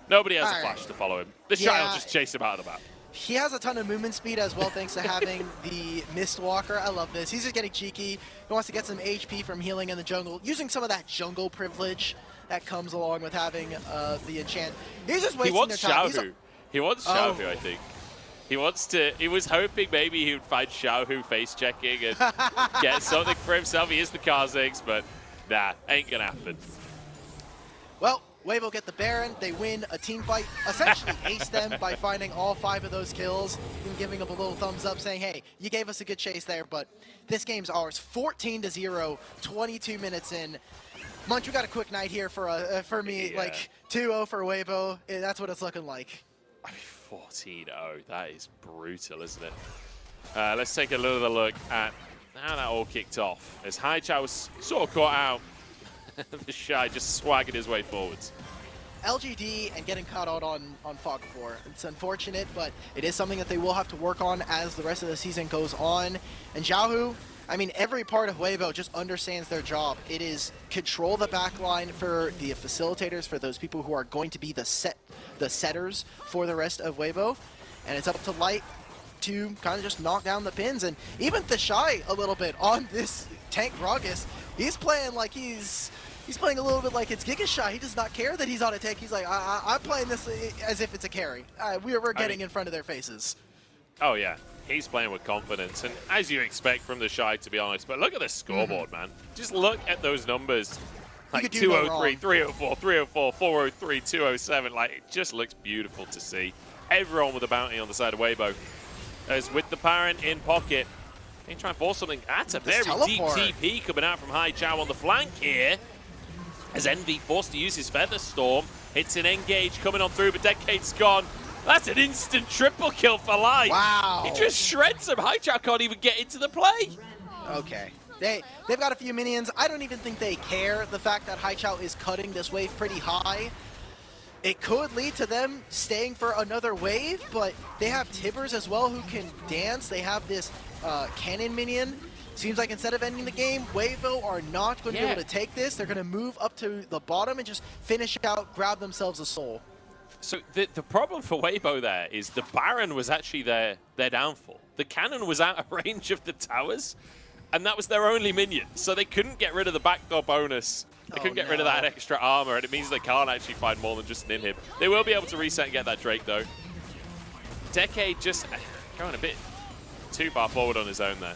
Nobody has a flash to follow him. The Shy will just chase him out of the map. He has a ton of movement speed as well, thanks to having the Mistwalker. I love this. He's just getting cheeky. He wants to get some HP from healing in the jungle, using some of that jungle privilege that comes along with having the enchant. He's just wasting their time. He wants Xiaohu, I think. He was hoping maybe he would find Xiaohu face checking and get something for himself. He is the Kha'Zix, but nah, ain't gonna happen. Well, Weibo get the Baron, they win a team fight, essentially ace them by finding all 5 of those kills, and giving them a little thumbs up saying, hey, you gave us a good chase there, but this game's ours. 14-0, 22 minutes in. Munch, we got a quick night here for me, like 2-0 for Weibo. That's what it's looking like. I mean, 14-0, that is brutal, isn't it? Let's take a little look at how that all kicked off. As Haichao was sort of caught out, the Shy just swagging his way forwards. LGD and getting caught out on Fog of War. It's unfortunate, but it is something that they will have to work on as the rest of the season goes on. And Xiaohu, I mean, every part of Weibo just understands their job. It is control the backline for the facilitators, for those people who are going to be the setters for the rest of Weibo. And it's up to Light to kind of just knock down the pins. And even the Shy a little bit on this tank Gragas. He's playing like he's playing a little bit like it's Giga Shy. He does not care that he's on a tank. He's like, I'm playing this as if it's a carry. We're getting in front of their faces. Oh, yeah. He's playing with confidence, and as you expect from the Shy, to be honest. But look at the scoreboard, man. Just look at those numbers. Like 203, 304, 304, 403, 207. Like, it just looks beautiful to see. Everyone with a bounty on the side of Weibo. As with the Parent in pocket, They try and force something. That's a This very teleport. deep TP coming out from Hai Chao on the flank here. As Envy forced to use his Feather Storm. Hits an engage coming on through, but Decade's gone. That's an instant triple kill for Light. Wow. He just shreds him. Hai Chao can't even get into the play. Okay. They've got a few minions. I don't even think they care the fact that Hai Chao is cutting this wave pretty high. It could lead to them staying for another wave, but they have Tibbers as well who can dance. They have this cannon minion. Seems like instead of ending the game, Weibo are not going to be able to take this. They're going to move up to the bottom and just finish out, grab themselves a soul. So the problem for Weibo there is the Baron was actually their downfall. The cannon was out of range of the towers, and that was their only minion. So they couldn't get rid of the backdoor bonus. They couldn't get rid of that extra armor, and it means they can't actually find more than just an inhib. They will be able to reset and get that Drake, though. Decade just going a bit too far forward on his own there.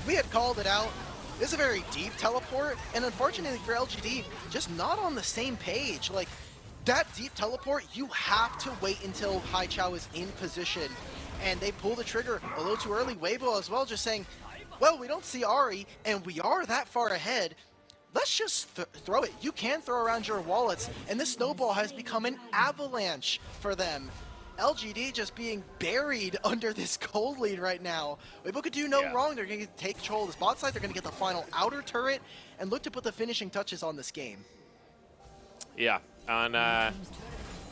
We had called it out. This is a very deep teleport, and unfortunately for LGD, just not on the same page. Like, that deep teleport, you have to wait until Hai Chao is in position, and they pull the trigger a little too early. Weibo as well, just saying, well, we don't see Ari, and we are that far ahead. Let's just throw it. You can throw around your wallets, and this snowball has become an avalanche for them. LGD just being buried under this cold lead right now. Weibo could do no wrong. They're going to take control of this bot side. They're going to get the final outer turret and look to put the finishing touches on this game. Yeah, and I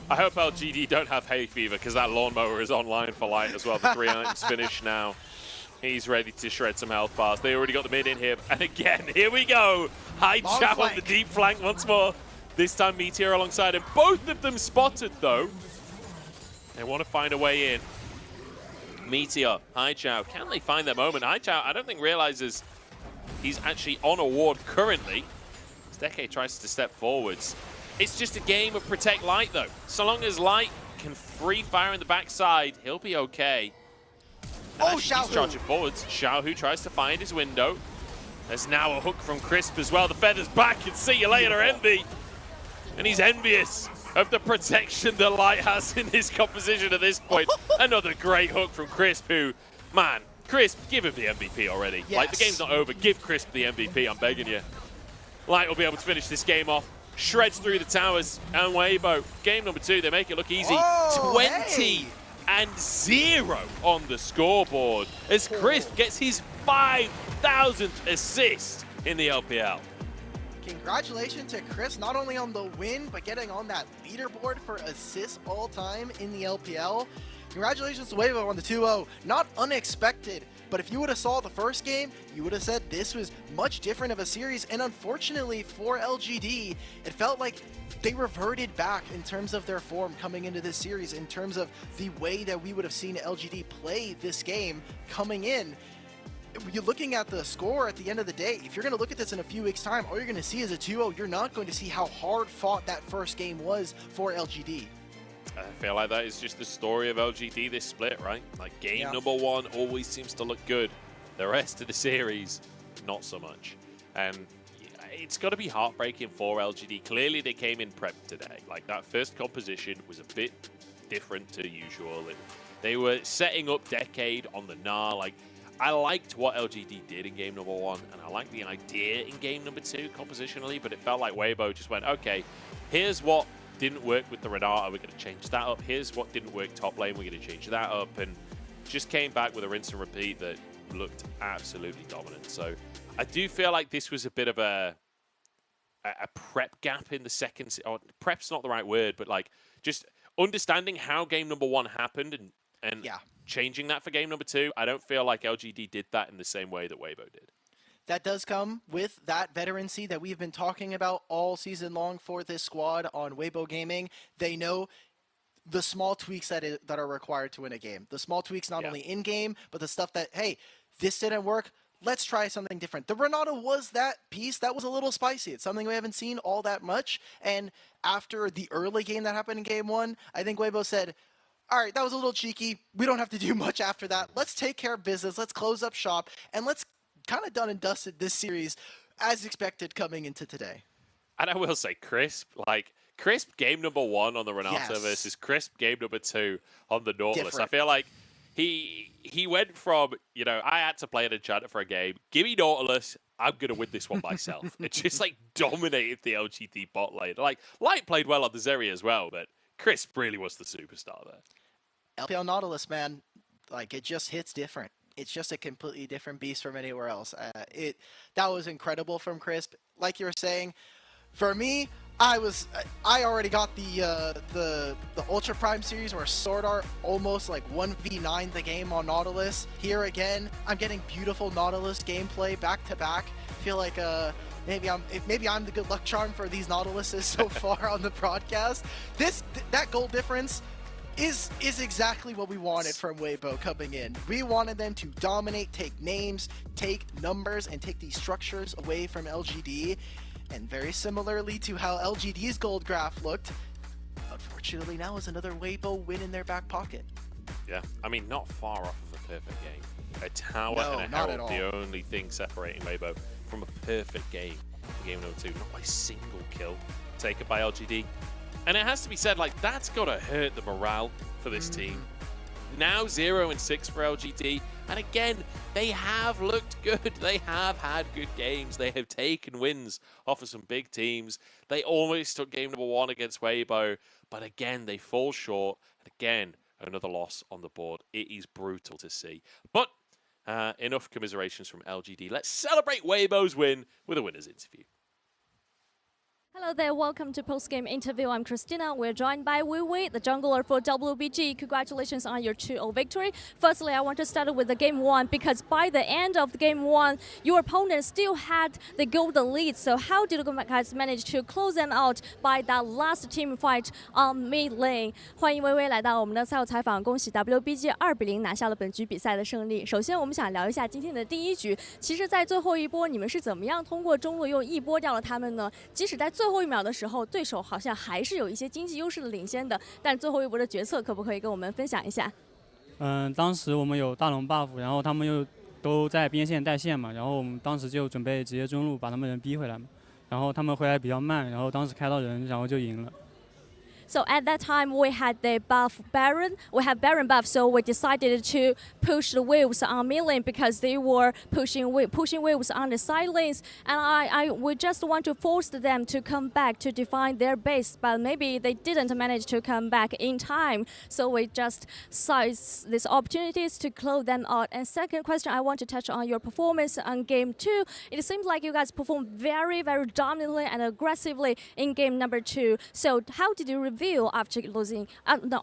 hope LGD don't have hay fever, because that lawnmower is online for Light as well. The 3 items finished now. He's ready to shred some health bars. They already got the mid in here. And again, here we go. Hai Chao on the deep flank once more. This time Meteor alongside him. Both of them spotted, though. They want to find a way in. Meteor, Hai Chao. Can they find their moment? Hai Chao, I don't think, realizes he's actually on a ward currently. As Decade tries to step forwards. It's just a game of protect Light, though. So long as Light can free fire in the backside, he'll be okay. Oh, he's charging forwards. Xiaohu tries to find his window. There's now a hook from Crisp as well. The feather's back, and see you later, Envy. And he's envious of the protection that Light has in his composition at this point. Another great hook from Crisp, who, man, Crisp, give him the MVP already. Yes. Like, the game's not over. Give Crisp the MVP, I'm begging you. Light will be able to finish this game off. Shreds through the towers, and Weibo. Game number 2, they make it look easy. 20 and 0 on the scoreboard as Crisp gets his 5,000th assist in the LPL. Congratulations to Chris, not only on the win, but getting on that leaderboard for assists all time in the LPL. Congratulations to Weibo on the 2-0. Not unexpected, but if you would have saw the first game, you would have said this was much different of a series, and unfortunately for LGD, it felt like they reverted back in terms of their form coming into this series, in terms of the way that we would have seen LGD play this game coming in. You're looking at the score at the end of the day. If you're going to look at this in a few weeks' time, all you're going to see is a 2-0. You're not going to see how hard fought that first game was for LGD. I feel like that is just the story of LGD this split, right? Like, game number 1 always seems to look good. The rest of the series, not so much. And it's got to be heartbreaking for LGD. Clearly, they came in prep today. Like, that first composition was a bit different to usual. They were setting up Decade on the Gnar. Like, I liked what LGD did in game number 1, and I liked the idea in game number 2 compositionally, but it felt like Weibo just went, okay, here's what didn't work with the Renata, we're going to change that up. Here's what didn't work top lane, we're going to change that up, and just came back with a rinse and repeat that looked absolutely dominant. So I do feel like this was a bit of a prep gap in the second, or prep's not the right word, but like just understanding how game number 1 happened and changing that for game number 2. I don't feel like LGD did that in the same way that Weibo did. That does come with that veterancy that we've been talking about all season long for this squad on Weibo Gaming. They know the small tweaks that are required to win a game. The small tweaks not only in-game, but the stuff that, hey, this didn't work, let's try something different. The Renata was that piece that was a little spicy. It's something we haven't seen all that much. And after the early game that happened in game 1, I think Weibo said, all right, that was a little cheeky. We don't have to do much after that. Let's take care of business. Let's close up shop, and let's kind of done and dusted this series as expected coming into today. And I will say, Crisp game number 1 on the Renata versus Crisp game number 2 on the Nautilus. Different. I feel like He went from, you know, I had to play an enchanter for a game. Give me Nautilus. I'm going to win this one myself. It just, like, dominated the LGD bot lane. Like, Light played well on the Zeri as well, but Crisp really was the superstar there. LPL Nautilus, man, like, it just hits different. It's just a completely different beast from anywhere else. That was incredible from Crisp. Like you were saying, for me, I already got the Ultra Prime series where Sword Art almost like 1v9 the game on Nautilus. Here again, I'm getting beautiful Nautilus gameplay back to back. Feel like maybe I'm the good luck charm for these Nautiluses so far on the broadcast. That goal difference is exactly what we wanted from Weibo coming in. We wanted them to dominate, take names, take numbers, and take these structures away from LGD. And very similarly to how LGD's gold graph looked, unfortunately now is another Weibo win in their back pocket. Yeah, I mean, not far off of a perfect game. A tower and a herald, the only thing separating Weibo from a perfect game in game number 2. Not a single kill taken by LGD. And it has to be said, like, that's got to hurt the morale for this team. Now 0-6 for LGD. And again, they have looked good. They have had good games. They have taken wins off of some big teams. They almost took game number 1 against Weibo. But again, they fall short. And again, another loss on the board. It is brutal to see. But enough commiserations from LGD. Let's celebrate Weibo's win with a winner's interview. Hello there, welcome to Post-Game Interview. I'm Christina. We're joined by Wei, the jungler for WBG. Congratulations on your 2-0 victory. Firstly, I want to start with the game 1 because by the end of the game 1, your opponent still had the golden lead. So how did you guys manage to close them out by that last team fight on mid lane? 欢迎微来到我们的赛后采访，恭喜 WBG 2-0拿下了本局比赛的胜利。首先，我们想聊一下今天的第一局。其实，在最后一波，你们是怎么样通过中路又一波掉了他们呢？即使在最后一秒的时候，对手好像还是有一些经济优势的领先的，但最后一波的决策可不可以跟我们分享一下？当时我们有大龙 buff， 然后他们又都在边线带线嘛，然后我们当时就准备直接中路把他们人逼回来嘛，然后他们回来比较慢，然后当时开到人，然后就赢了。So at that time we had the buff Baron, we have Baron buff, so we decided to push the waves on mid lane because they were pushing waves on the side lanes, and we just want to force them to come back to define their base, but maybe they didn't manage to come back in time, so we just seized these opportunities to close them out. And second question, I want to touch on your performance on game 2. It seems like you guys performed very dominantly and aggressively in game number 2. So how did you feel after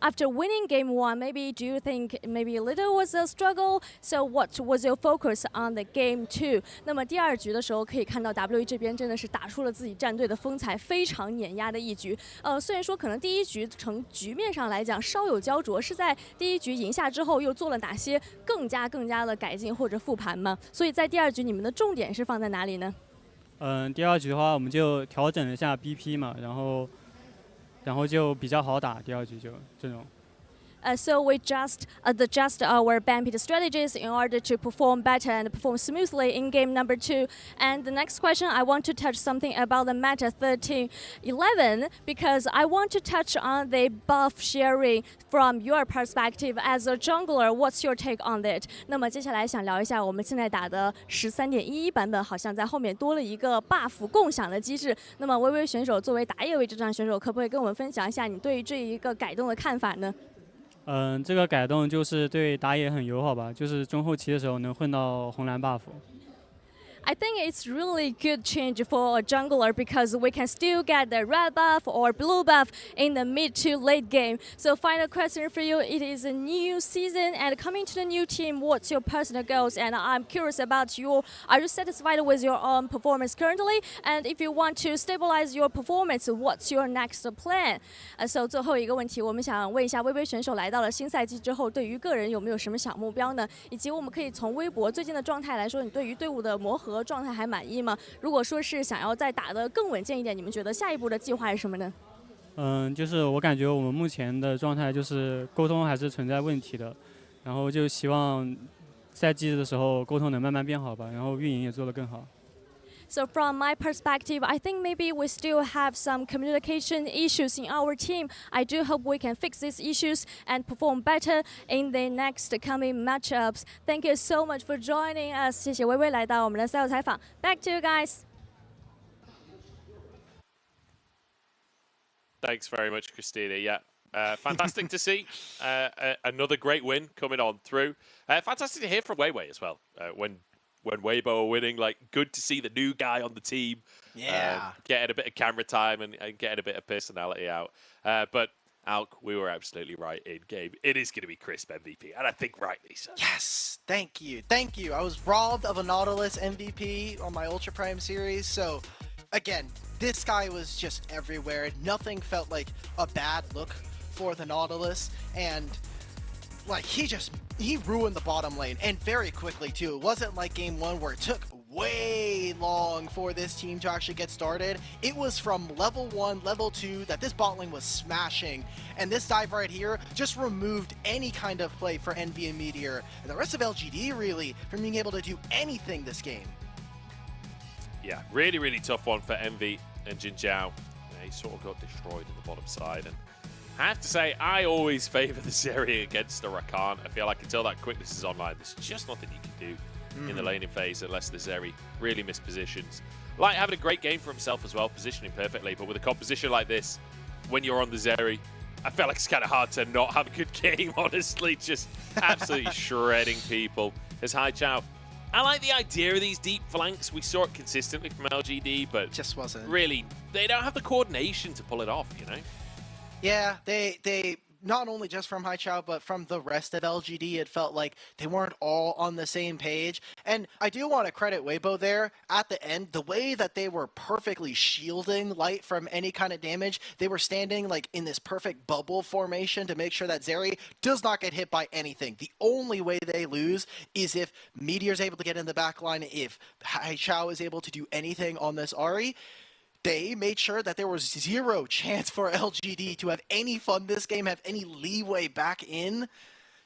after winning game 1? Maybe do you think maybe a little was a struggle? So what was your focus on the game 2? 那么第二局的时候可以看到 WE 这边真的是打出了自己战队的风采，非常碾压的一局。虽然说可能第一局从局面上来讲稍有焦灼，是在第一局赢下之后又做了哪些更加的改进或者复盘吗？所以在第二局你们的重点是放在哪里呢？第二局的话我们就调整了一下 BP 嘛，然后就比较好打，第二局就这种。So we just adjust our Bamped strategies in order to perform better and perform smoothly in game number 2. And the next question, I want to touch something about the meta 13-11 because I want to touch on the buff sharing from your perspective as a jungler. What's your take on that? 那么接下来想聊一下我们现在打的 13.11 版本，好像在后面多了一个 buff 共享的机制。那么微选手作为打野位置上选手，可不可以跟我们分享一下你对于这一个改动的看法呢？这个改动就是对打野很友好吧，就是中后期的时候能混到红蓝 buff。I think it's really good change for a jungler because we can still get the red buff or blue buff in the mid to late game. So final question for you, it is a new season and coming to the new team, what's your personal goals? And I'm curious about are you satisfied with your own performance currently? And if you want to stabilize your performance, what's your next plan? So 最后一个问题，我们想问一下微选手来到了新赛季之后，对于个人有没有什么小目标呢？以及我们可以从微博最近的状态来说，你对于队伍的磨合状态还满意吗？如果说是想要再打得更稳健一点，你们觉得下一步的计划是什么呢？就是我感觉我们目前的状态就是沟通还是存在问题的，然后就希望赛季的时候沟通能慢慢变好吧，然后运营也做得更好。So from my perspective, I think maybe we still have some communication issues in our team. I do hope we can fix these issues and perform better in the next coming matchups. Thank you so much for joining us. 谢谢薇薇来到我们的赛后采访。Back to you guys. Thanks very much, Christina. Yeah. Fantastic to see another great win coming on through. Fantastic to hear from Weiwei as well. When Weibo are winning, like good to see the new guy on the team. Yeah. Getting a bit of camera time and getting a bit of personality out. But Alk, we were absolutely right in game. It is going to be Crisp MVP, and I think rightly so. Yes, thank you. I was robbed of a Nautilus MVP on my Ultra Prime series, so again, this guy was just everywhere. Nothing felt like a bad look for the Nautilus, and like he ruined the bottom lane, and very quickly too. It wasn't like game 1 where it took way long for this team to actually get started. It was from level 1, level 2 that this bot lane was smashing, and this dive right here just removed any kind of play for Envy and Meteor, and the rest of LGD really from being able to do anything this game. Yeah, really, really tough one for Envy and Jin Zhao. He sort of got destroyed in the bottom side, and I have to say, I always favor the Zeri against the Rakan. I feel like until that quickness is online, there's just nothing you can do in the laning phase unless the Zeri really mispositions. Light having a great game for himself as well, positioning perfectly, but with a composition like this, when you're on the Zeri, I feel like it's kind of hard to not have a good game, honestly. Just absolutely shredding people. As Haichao, I like the idea of these deep flanks. We saw it consistently from LGD, but just wasn't. Really, they don't have the coordination to pull it off, you know? Yeah, they not only just from Haichao, but from the rest of LGD, it felt like they weren't all on the same page. And I do want to credit Weibo there at the end, the way that they were perfectly shielding Light from any kind of damage. They were standing like in this perfect bubble formation to make sure that Zeri does not get hit by anything. The only way they lose is if Meteor's able to get in the back line, if Haichao is able to do anything on this Ahri. They made sure that there was zero chance for LGD to have any fun this game, have any leeway back in.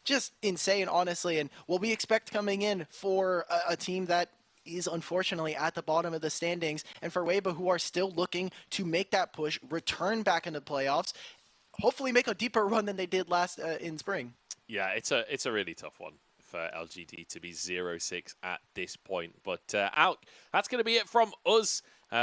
Just insane, honestly. And what we expect coming in for a team that is unfortunately at the bottom of the standings, and for Weibo, who are still looking to make that push, return back into playoffs, hopefully make a deeper run than they did last in spring. Yeah, it's a really tough one for LGD to be 0-6 at this point. But Alk, that's going to be it from us.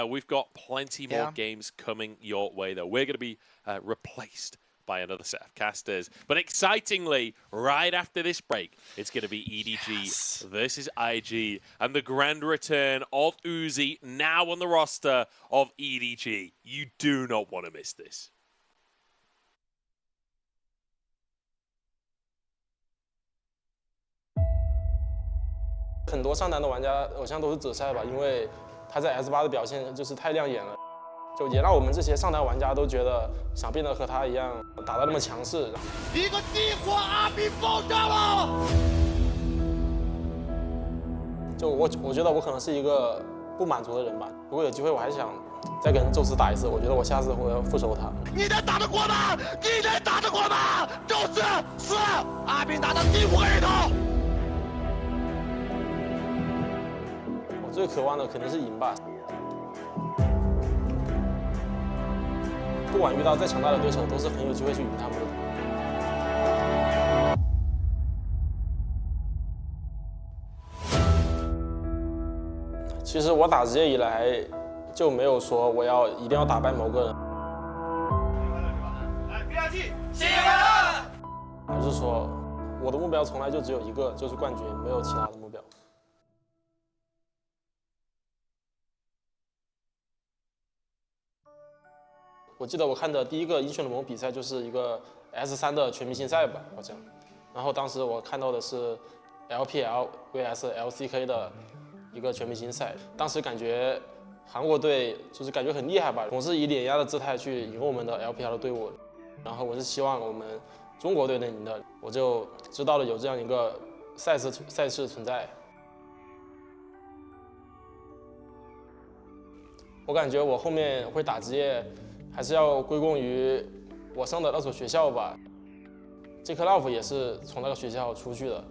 We've got plenty more games coming your way, though. We're going to be replaced by another set of casters. But excitingly, right after this break, it's going to be EDG versus IG, and the grand return of Uzi now on the roster of EDG. You do not want to miss this. 很多上单的玩家偶像都是泽赛吧，因为他在 S8的表现就是太亮眼了，就也让我们这些上单玩家都觉得想变得和他一样打得那么强势。一个地火阿比爆炸了！就我觉得我可能是一个不满足的人吧，如果有机会我还想再跟宙斯打一次，我觉得我下次会复仇他。你能打得过吗？你能打得过吗？宙斯死，阿比打到第5个人头。 最渴望的肯定是赢吧。不管遇到再强大的对手，都是很有机会去赢他们的。其实我打职业以来就没有说我一定要打败某个人。来，憋下气，谢谢快乐。而是说，我的目标从来就只有一个，就是冠军，没有其他的目标。 我记得我看的第一个英雄联盟比赛就是一个 S3的全明星赛吧，好像。然后当时我看到的是 LPL vs LCK 的一个全明星赛，当时感觉韩国队就是感觉很厉害吧，总是以碾压的姿态去赢我们的 LPL 的队伍。然后我是希望我们中国队能赢的，我就知道了有这样一个赛事存在。我感觉我后面会打职业。 还是要归功于我上的那所学校吧。杰克拉夫也是从那个学校出去的，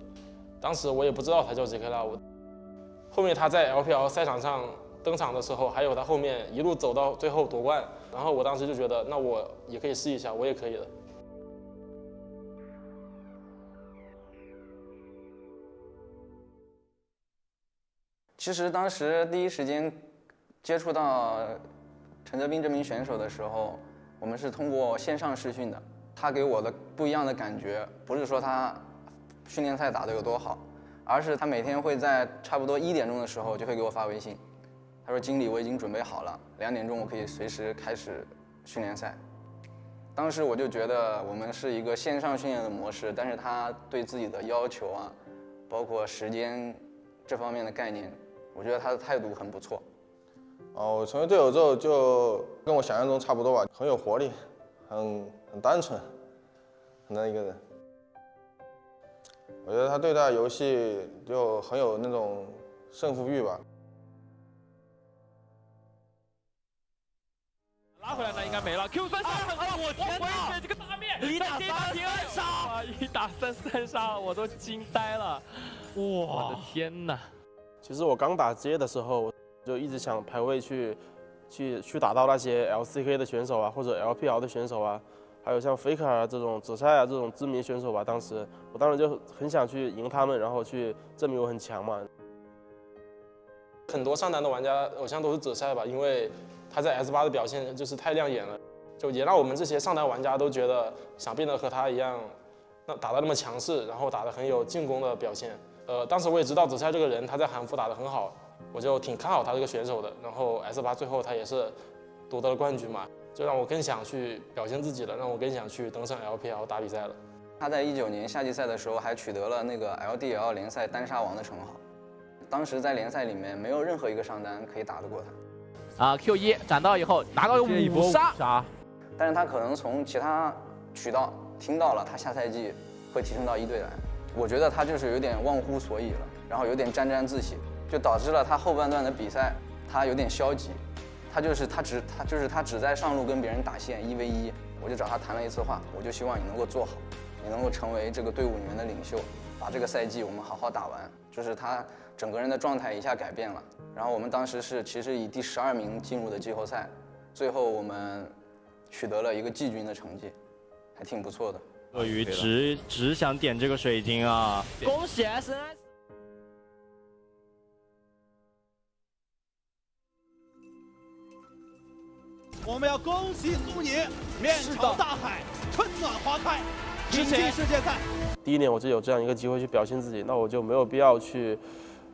当时我也不知道他叫杰克拉夫。后面他在 LPL 赛场上登场的时候，还有他后面一路走到最后夺冠，然后我当时就觉得，那我也可以试一下，我也可以的。其实当时第一时间接触到陈泽斌这名选手的时候，我们是通过线上视讯的。他给我的不一样的感觉，不是说他训练赛打得有多好，而是他每天会在差不多1点钟的时候就会给我发微信，他说：“经理，我已经准备好了，2点钟我可以随时开始训练赛。”当时我就觉得我们是一个线上训练的模式，但是他对自己的要求啊，包括时间这方面的概念，我觉得他的态度很不错。我成为队友之后，就跟我想象中差不多吧，很有活力，很单纯，的一个人。我觉得他对待游戏就很有那种胜负欲吧。拉回来呢，应该没了。Q3杀，我天哪！这个大面1打3杀，1打3杀，我都惊呆了。哇，我的天哪！其实我刚打职业的时候，就一直想排位去打到那些 LCK 的选手啊，或者 LPL 的选手啊，还有像 Faker 啊这种紫菜啊这种知名选手吧。我当时就很想去赢他们，然后去证明我很强嘛。很多上单的玩家偶像都是紫菜吧，因为他在 S8的表现就是太亮眼了，就也让我们这些上单玩家都觉得想变得和他一样，打得那么强势，然后打得很有进攻的表现。当时我也知道紫菜这个人他在韩服打得很好，我就挺看好他这个选手的。然后 S8最后他也是夺得了冠军嘛，就让我更想去表现自己了，让我更想去登上 LPL 打比赛了。他在19年夏季赛的时候还取得了那个 LDL 联赛单杀王的称号，当时在联赛里面没有任何一个上单可以打得过他。Q1 斩到以后拿到5杀，但是他可能从其他渠道听到了他下赛季会提升到1队来，我觉得他就是有点忘乎所以了，然后有点沾沾自喜，就导致了他后半段的比赛他有点消极，他只在上路跟别人打线1v1，我就找他谈了一次话，我就希望你能够做好，你能够成为这个队伍里面的领袖，把这个赛季我们好好打完。就是他整个人的状态一下改变了，然后我们当时是其实以第12名进入的季后赛，最后我们取得了一个季军的成绩，还挺不错的。鳄鱼只想点这个水晶啊！恭喜 SNS！ 我们要恭喜苏宁，面朝大海，春暖花开，挺进世界赛。第1年我就有这样一个机会去表现自己，那我就没有必要去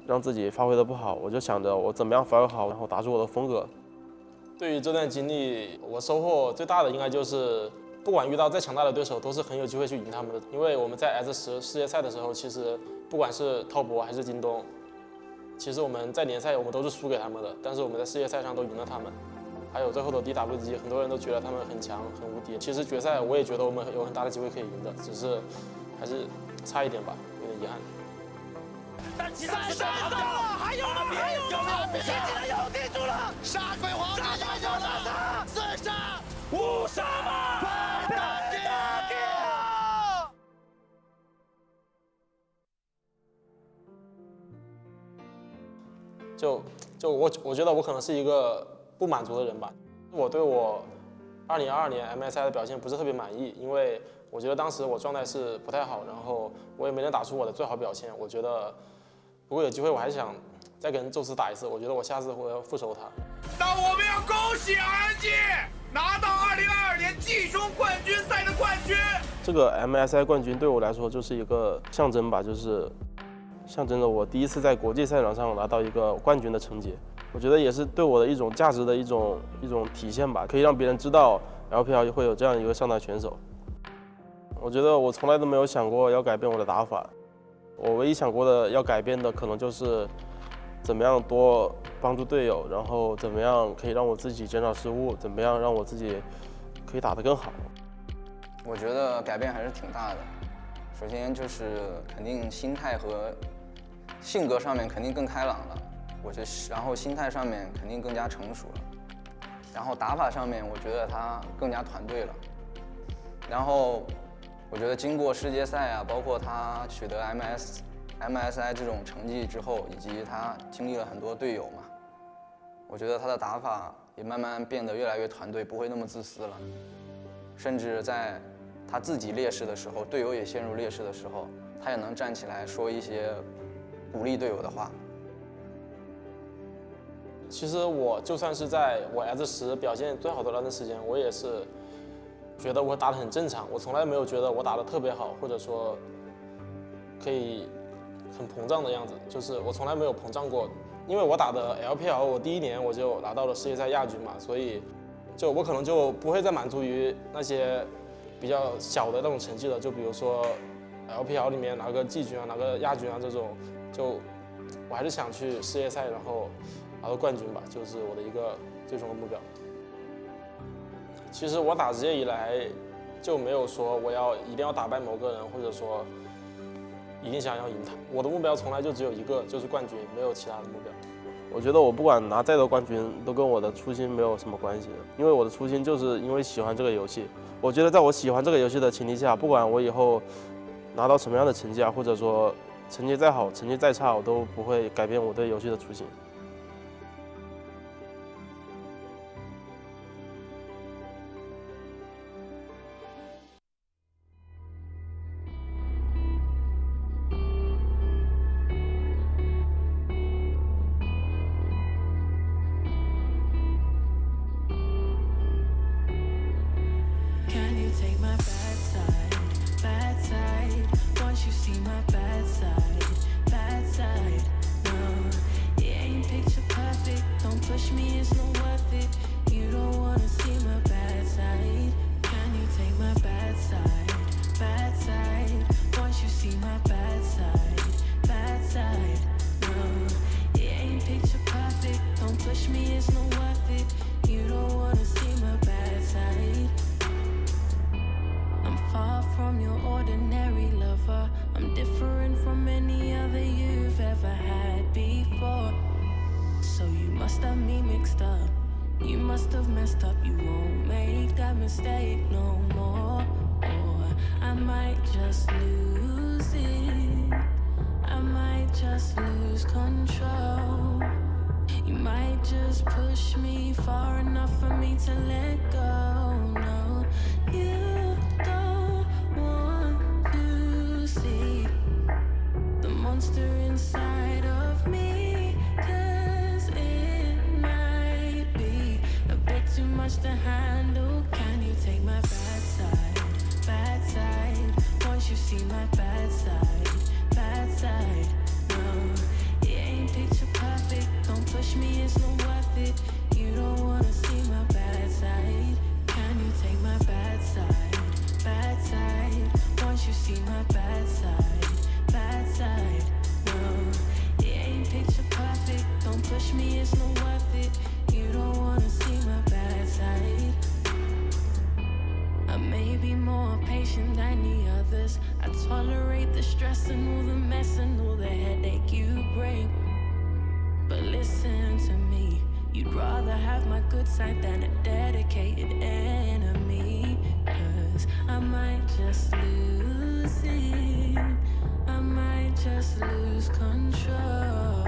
让自己发挥的不好，我就想着我怎么样发挥好，然后打出我的风格。对于这段经历，我收获最大的应该就是，不管遇到再强大的对手，都是很有机会去赢他们的。因为我们在 S10世界赛的时候，其实不管是滔博还是京东，其实我们在联赛我们都是输给他们的，但是我们在世界赛上都赢了他们。还有最后的 WBG， 很多人都觉得他们很强很无敌，其实决赛我也觉得我们有很大的机会可以赢的，只是还是差一点吧，有点遗憾。3杀到了，还有了别人，接近了又定住了，杀鬼皇帝杀4杀5杀嘛，我觉得我可能是一个不满足的人吧，我对我2022年 MSI 的表现不是特别满意，因为我觉得当时我状态是不太好，然后我也没能打出我的最好表现。我觉得如果有机会，我还是想再跟宙斯打一次，我觉得我下次我要复仇他。那我们要恭喜 RNG 拿到2022年季中冠军赛的冠军。这个 MSI 冠军对我来说就是一个象征吧，就是象征着我第一次在国际赛场上拿到一个冠军的成绩。我觉得也是对我的一种价值的一种体现吧，可以让别人知道 LPL 会有这样一个上单选手。我觉得我从来都没有想过要改变我的打法，我唯一想过的要改变的可能就是怎么样多帮助队友，然后怎么样可以让我自己减少失误，怎么样让我自己可以打得更好。我觉得改变还是挺大的，首先就是肯定心态和性格上面肯定更开朗了。然后心态上面肯定更加成熟了，然后打法上面我觉得他更加团队了，然后我觉得经过世界赛啊，包括他取得 MSI 这种成绩之后，以及他经历了很多队友嘛，我觉得他的打法也慢慢变得越来越团队，不会那么自私了。甚至在他自己劣势的时候，队友也陷入劣势的时候，他也能站起来说一些鼓励队友的话。其实我就算是在我 S10表现最好的那段时间，我也是觉得我打得很正常，我从来没有觉得我打得特别好，或者说可以很膨胀的样子，就是我从来没有膨胀过。因为我打的 LPL， 我第1年我就拿到了世界赛亚军嘛，所以就我可能就不会再满足于那些比较小的那种成绩了，就比如说 LPL 里面拿个季军啊，拿个亚军啊这种，就我还是想去世界赛，然后拿到冠军吧，就是我的一个最终的目标。其实我打职业以来就没有说我一定要打败某个人，或者说一定想要赢他。我的目标从来就只有一个，就是冠军，没有其他的目标。我觉得我不管拿再多冠军，都跟我的初心没有什么关系的，因为我的初心就是因为喜欢这个游戏。我觉得在我喜欢这个游戏的前提下，不管我以后拿到什么样的成绩啊，或者说成绩再好，成绩再差，我都不会改变我对游戏的初心。Can you take my bad side? Bad side. Once you see my bad side, bad side. No, it ain't picture perfect. Don't push me, it's not worth it. You don't wanna see my bad side. Can you take my bad side? Bad side. Once you see my bad side, bad side. No, it ain't picture perfect. Don't push me, it's not worth it. You don't wanna see my bad side. I'm far from your ordinary lover. I'm different from any other you've ever had before. So you must have me mixed up. You must have messed up. You won't make that mistake no more. Or I might just lose it. I might just lose control. You might just push me far enough for me to let go. No, you don't want to see the monster inside of me, 'cause it might be a bit too much to handle. Can you take my bad side? Bad side. Once you see my bad side, bad side. No, it ain't picture perfect. Don't push me, it's not worth it. You don't wanna see my bad side. Can you take my bad side? Bad side. Once you see my bad side, bad side. No, it ain't picture perfect. Don't push me, it's not worth it. You don't wanna see my bad side. I may be more patient than the others. I tolerate the stress and all the mess and all the headache you bring. But listen to me, you'd rather have my good side than a dedicated enemy. 'Cause I might just lose it. I might just lose control.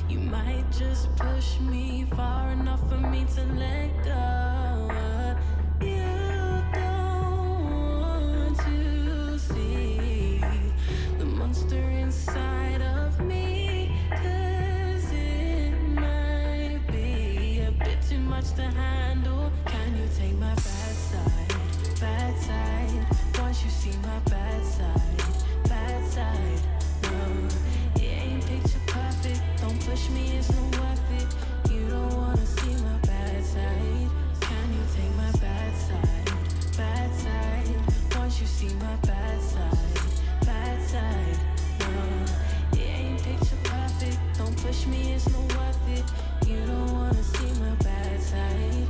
You might just push me far enough for me to let go. You don't want to see the monster inside of me, 'cause it might be a bit too much to handle. Can you take my bad side? Bad side. Once you see my bad side, bad side. No, it ain't picture perfect. Don't push me, it's not worth it. You don't wanna see my bad side. Can you take my bad side? Bad side. Once you see my bad side, bad side. No, it ain't picture perfect. Don't push me, it's not worth it. You don't wanna see my bad side.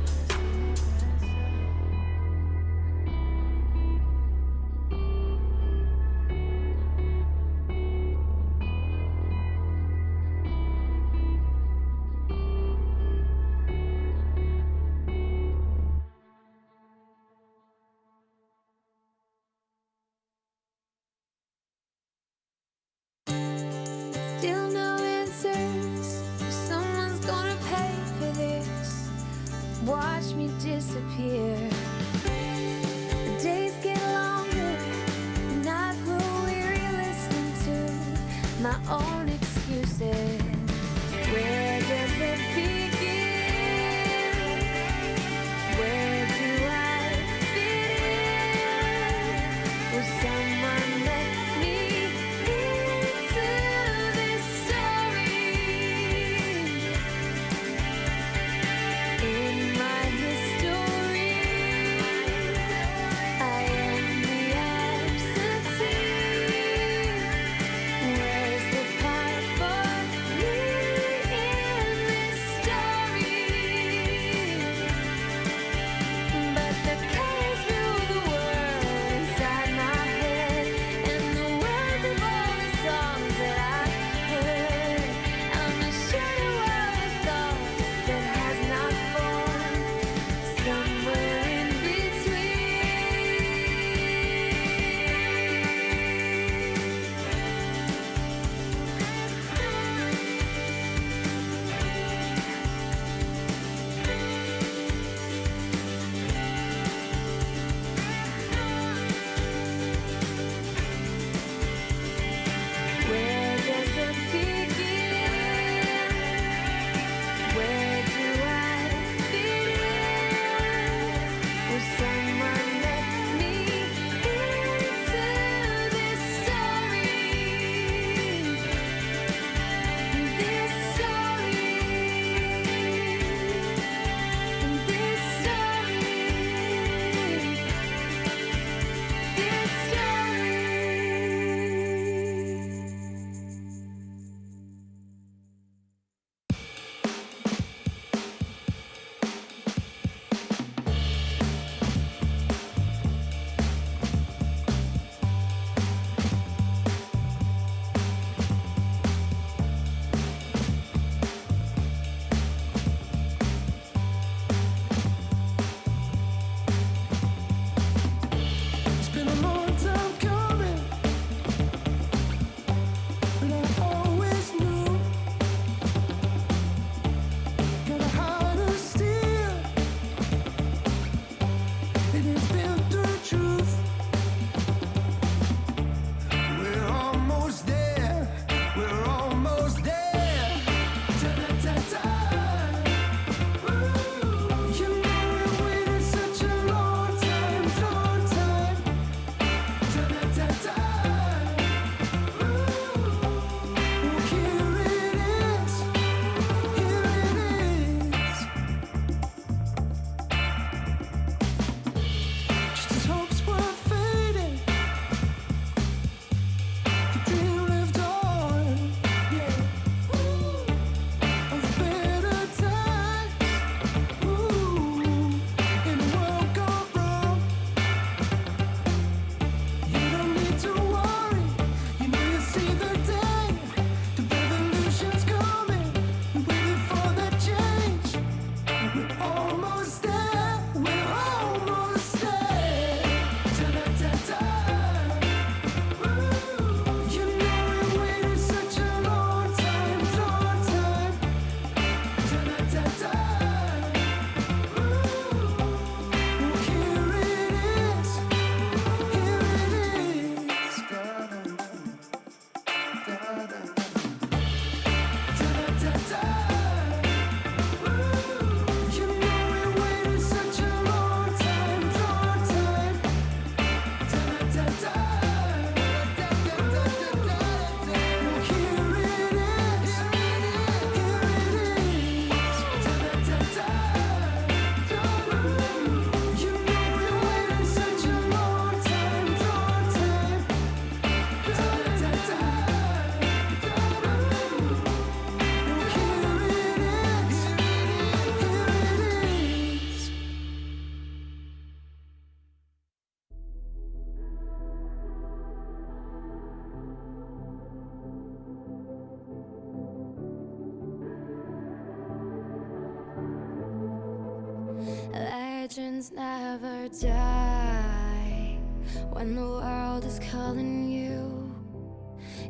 Still no answers, watch me disappear. The days get longer, and I grow weary listening to my own excuses. Where does it begin? Where do I fit in? Will someone let me into this story? In my history, I am the absentee. Where's the part for me in this story? But the colors rule the world inside my head, and the words of all the songs that I've heard. I'm a shadow of a thought that has not formed, somewhere in between. Where does it begin? Where do I fit in? Will someone let me into this story? This story. This story. This story. It's been a long time coming, but I always knew. Got a heart of steel. It is built through truth. We're almost there. We're almost there. Ta-da-ta-ta. You know we waited such a long time, long time. Ta-da-ta-ta. Here it is. Here it is. Just as hopes were fading, the dream lived on. Yeah. Of better times. In a world gone wrong. You don't need to worry. You know you see the day. The revolution's coming. We're waiting for that change. We're almost there. We're almost there. Ta-da-ta-ta. You know we waited such a long time, long time. Ta-da-ta-ta. Here it is. Here it is. Ta-da-ta-ta. You know we waited such a long time, long time. Ta-da-ta-ta. Here it is. Here it is. Ta-da-ta-ta. You know we waited such a long time, long time. Ta-da-ta-ta. Legends never die when the world is calling you.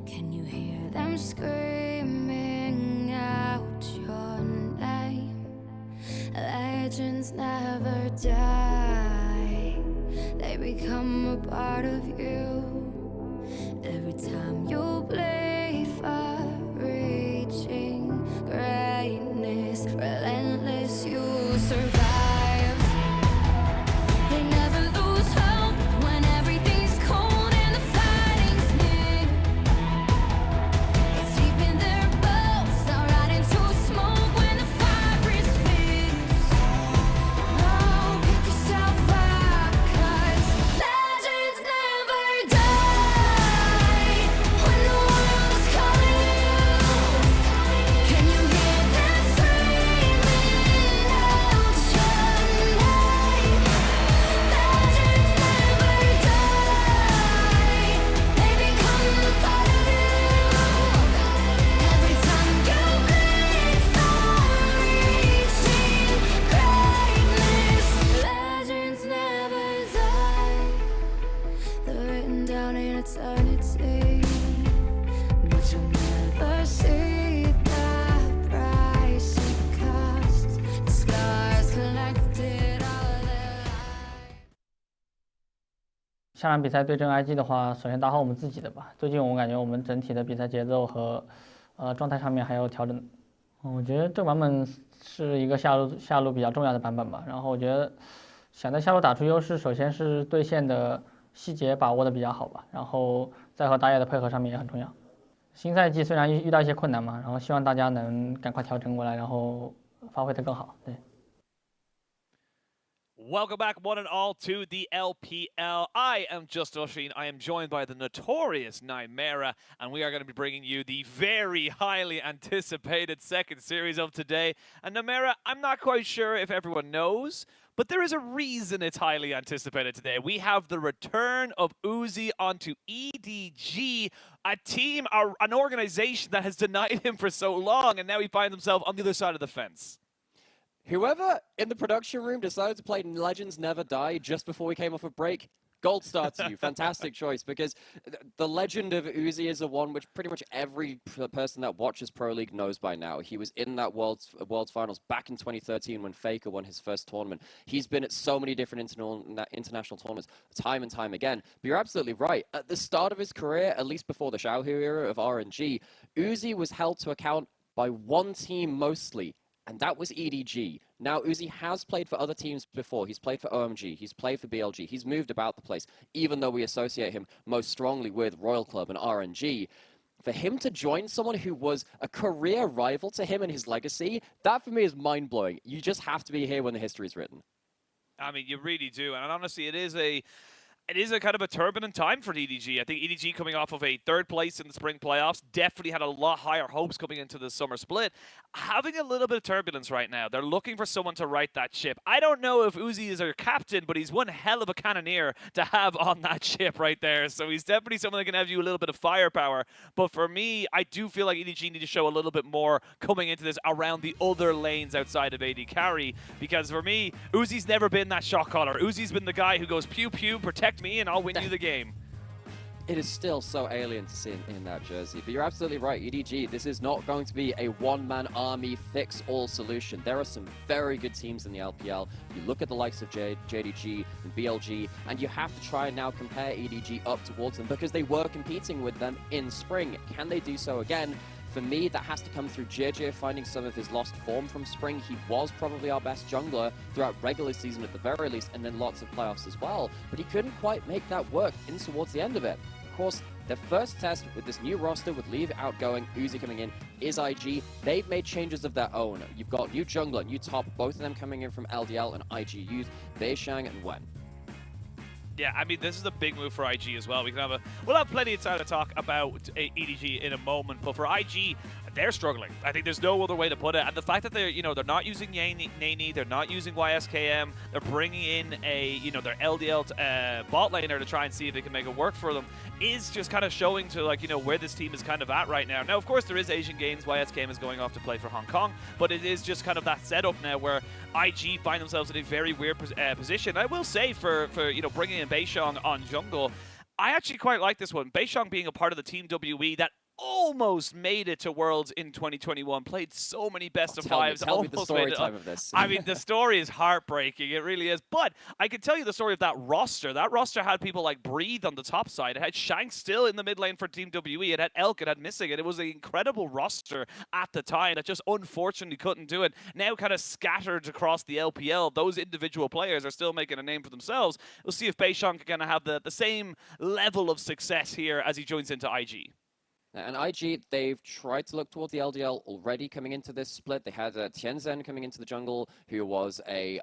Can you hear them screaming out your name? Legends die. They become a part of you. Every time you play far reaching greatness, relentless, you survive. They never lose hope when everything's cold and the fighting's near. It's deep in their bones, they'll ride into smoke when the fire is fierce. Oh, pick yourself up, 'cause legends never die. When the world's calling you, can you hear them screaming out your name? Legends never die. They become a part of you. Every time you play far reaching greatness, legends never die. They're written down in eternity, but you'll never see the price it costs. The scars collected all their lives. 下场比赛对阵 IG 的话，首先打好我们自己的吧。最近我感觉我们整体的比赛节奏和状态上面还有调整。我觉得这个版本是一个下路比较重要的版本吧。然后我觉得想在下路打出优势，首先是对线的细节把握的比较好吧，然后在和打野的配合上面也很重要。新赛季虽然遇到一些困难嘛，然后希望大家能赶快调整过来，然后发挥得更好。对。Welcome back, one and all, to the LPL. I am Just Oshin. I am joined by the notorious Nightmare, and we are going to be bringing you the very highly anticipated second series of today. And Nightmare, I'm not quite sure if everyone knows, but there is a reason it's highly anticipated today. We have the return of Uzi onto EDG, a team, an organization that has denied him for so long, and now he finds himself on the other side of the fence. Whoever in the production room decided to play Legends Never Die just before we came off a break, gold star to you. Fantastic choice, because the legend of Uzi is the one which pretty much every person that watches Pro League knows by now. He was in that World's Finals back in 2013 when Faker won his first tournament. He's been at so many different international tournaments time and time again. But you're absolutely right. At the start of his career, at least before the Xiaohu era of RNG, Uzi was held to account by one team mostly, and that was EDG. Now, Uzi has played for other teams before. He's played for OMG. He's played for BLG. He's moved about the place, even though we associate him most strongly with Royal Club and RNG. For him to join someone who was a career rival to him and his legacy, that for me is mind-blowing. You just have to be here when the history is written. I mean, you really do. And honestly, it is a kind of a turbulent time for EDG. I think EDG coming off of a third place in the spring playoffs definitely had a lot higher hopes coming into the summer split. Having a little bit of turbulence right now. They're looking for someone to right that ship. I don't know if Uzi is their captain, but he's one hell of a cannoneer to have on that ship right there. So he's definitely someone that can have you a little bit of firepower. But for me, I do feel like EDG need to show a little bit more coming into this around the other lanes outside of AD carry. Because for me, Uzi's never been that shot caller. Uzi's been the guy who goes pew pew, protect me, and I'll win you the game. It is still so alien to see in that jersey. But you're absolutely right, EDG, this is not going to be a one-man army fix-all solution. There are some very good teams in the LPL. You look at the likes of JDG and BLG, and you have to try and now compare EDG up towards them because they were competing with them in spring. Can they do so again? For me, that has to come through JJ finding some of his lost form from spring. He was probably our best jungler throughout regular season at the very least, and then lots of playoffs as well. But he couldn't quite make that work in towards the end of it. Of course, their first test with this new roster with Leave outgoing, Uzi coming in, is IG. They've made changes of their own. You've got new jungler, new top, both of them coming in from LDL and IG Youth, Beishang and Wen. Yeah, I mean, this is a big move for IG as well. We'll have plenty of time to talk about EDG in a moment, but for IG, they're struggling. I think there's no other way to put it. And the fact that they're not using Nani, they're not using YSKM, they're bringing in their LDL bot laner to try and see if they can make it work for them, is just kind of showing to where this team is kind of at right now. Now, of course, there is Asian Games. YSKM is going off to play for Hong Kong, but it is just kind of that setup now where IG find themselves in a very weird position. I will say for bringing in Beishang on jungle, I actually quite like this one. Beishang being a part of the Team WE that almost made it to Worlds in 2021, played so many best of fives. Tell me the almost story made it. time of this. I mean, the story is heartbreaking. It really is. But I can tell you the story of that roster. That roster had people like Breathe on the top side. It had Shanks still in the mid lane for Team WE. It had Elk. It had Missing. It was an incredible roster at the time that just unfortunately couldn't do it. Now kind of scattered across the LPL. Those individual players are still making a name for themselves. We'll see if Beishang can kind of have the same level of success here as he joins into IG. And IG, they've tried to look towards the LDL already coming into this split. They had Tianzhen coming into the jungle, who was a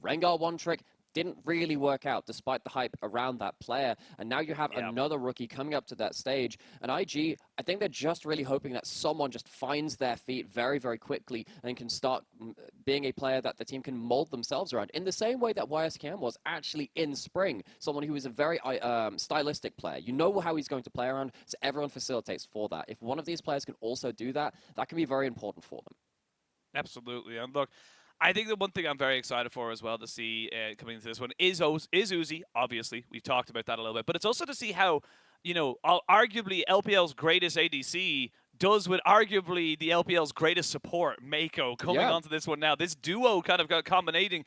Rengar one-trick. Didn't really work out despite the hype around that player. And now you have another rookie coming up to that stage. And IG, I think they're just really hoping that someone just finds their feet very, very quickly and can start being a player that the team can mold themselves around in the same way that YSKM was actually in spring. Someone who is a very stylistic player. You know how he's going to play around, so everyone facilitates for that. If one of these players can also do that, that can be very important for them. Absolutely. And look, I think the one thing I'm very excited for as well to see coming into this one is Uzi, obviously. We've talked about that a little bit. But it's also to see how, arguably LPL's greatest ADC does with arguably the LPL's greatest support, Mako, coming onto this one now. This duo kind of got combinating.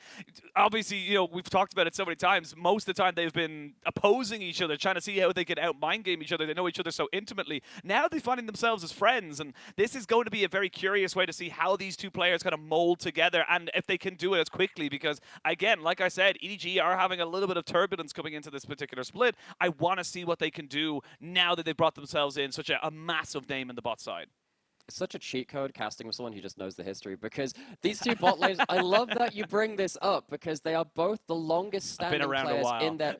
Obviously, we've talked about it so many times. Most of the time, they've been opposing each other, trying to see how they can out-mind game each other. They know each other so intimately. Now they're finding themselves as friends, and this is going to be a very curious way to see how these two players kind of mold together and if they can do it as quickly because, again, like I said, EDG are having a little bit of turbulence coming into this particular split. I want to see what they can do now that they've brought themselves in such a massive name in the bot side. It's such a cheat code casting with someone who just knows the history because these two bot lanes, I love that you bring this up because they are both the longest standing players in their...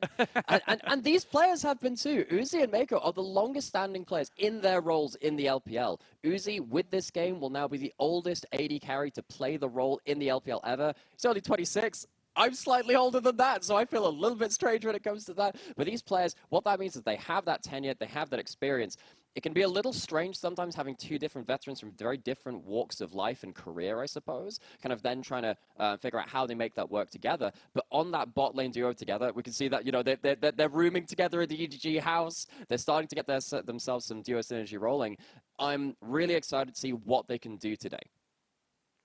and these players have been too. Uzi and Mako are the longest standing players in their roles in the LPL. Uzi, with this game, will now be the oldest AD carry to play the role in the LPL ever. He's only 26. I'm slightly older than that, so I feel a little bit strange when it comes to that. But these players, what that means is they have that tenure, they have that experience. It can be a little strange sometimes having two different veterans from very different walks of life and career, I suppose, kind of then trying to figure out how they make that work together. But on that bot lane duo together, we can see that, they're rooming together in the EDG house. They're starting to get themselves some duo synergy rolling. I'm really excited to see what they can do today.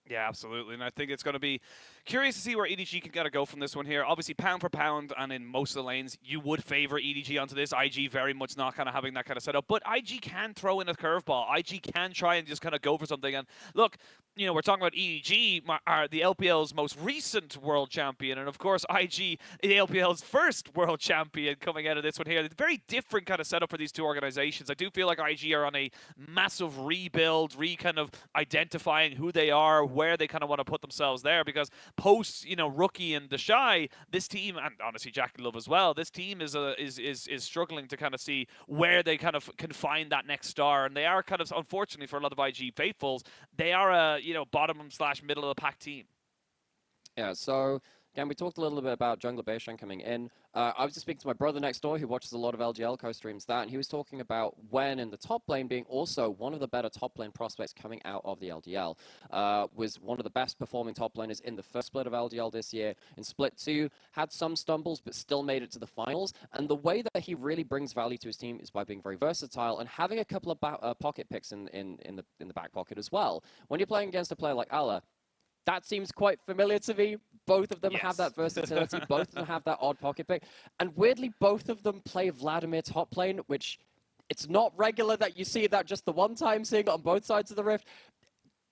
Yeah, absolutely. And I think it's going to be curious to see where EDG can kind of go from this one here. Obviously, pound for pound, and in most of the lanes, you would favor EDG onto this. IG very much not kind of having that kind of setup. But IG can throw in a curveball. IG can try and just kind of go for something. And look, we're talking about EDG, the LPL's most recent world champion. And of course, IG, the LPL's first world champion coming out of this one here. It's a very different kind of setup for these two organizations. I do feel like IG are on a massive rebuild, kind of identifying who they are, where they kind of want to put themselves there, because post Rookie and Deshai, this team, and honestly Jackie Love as well, this team is struggling to kind of see where they kind of can find that next star, and they are kind of, unfortunately for a lot of IG faithfuls, they are a bottom/middle of the pack team. Yeah, so again, we talked a little bit about Jungler Beishang coming in. I was just speaking to my brother next door who watches a lot of LGL co-streams and he was talking about when in the top lane being also one of the better top lane prospects coming out of the LGL. Was one of the best performing top laners in the first split of LGL this year. In split 2, had some stumbles but still made it to the finals. And the way that he really brings value to his team is by being very versatile and having a couple of pocket picks in the back pocket as well. When you're playing against a player like Ala, that seems quite familiar to me. Both of them have that versatility. Both of them have that odd pocket pick. And weirdly, both of them play Vladimir top lane, which it's not regular that you see that just the one time seeing it on both sides of the rift.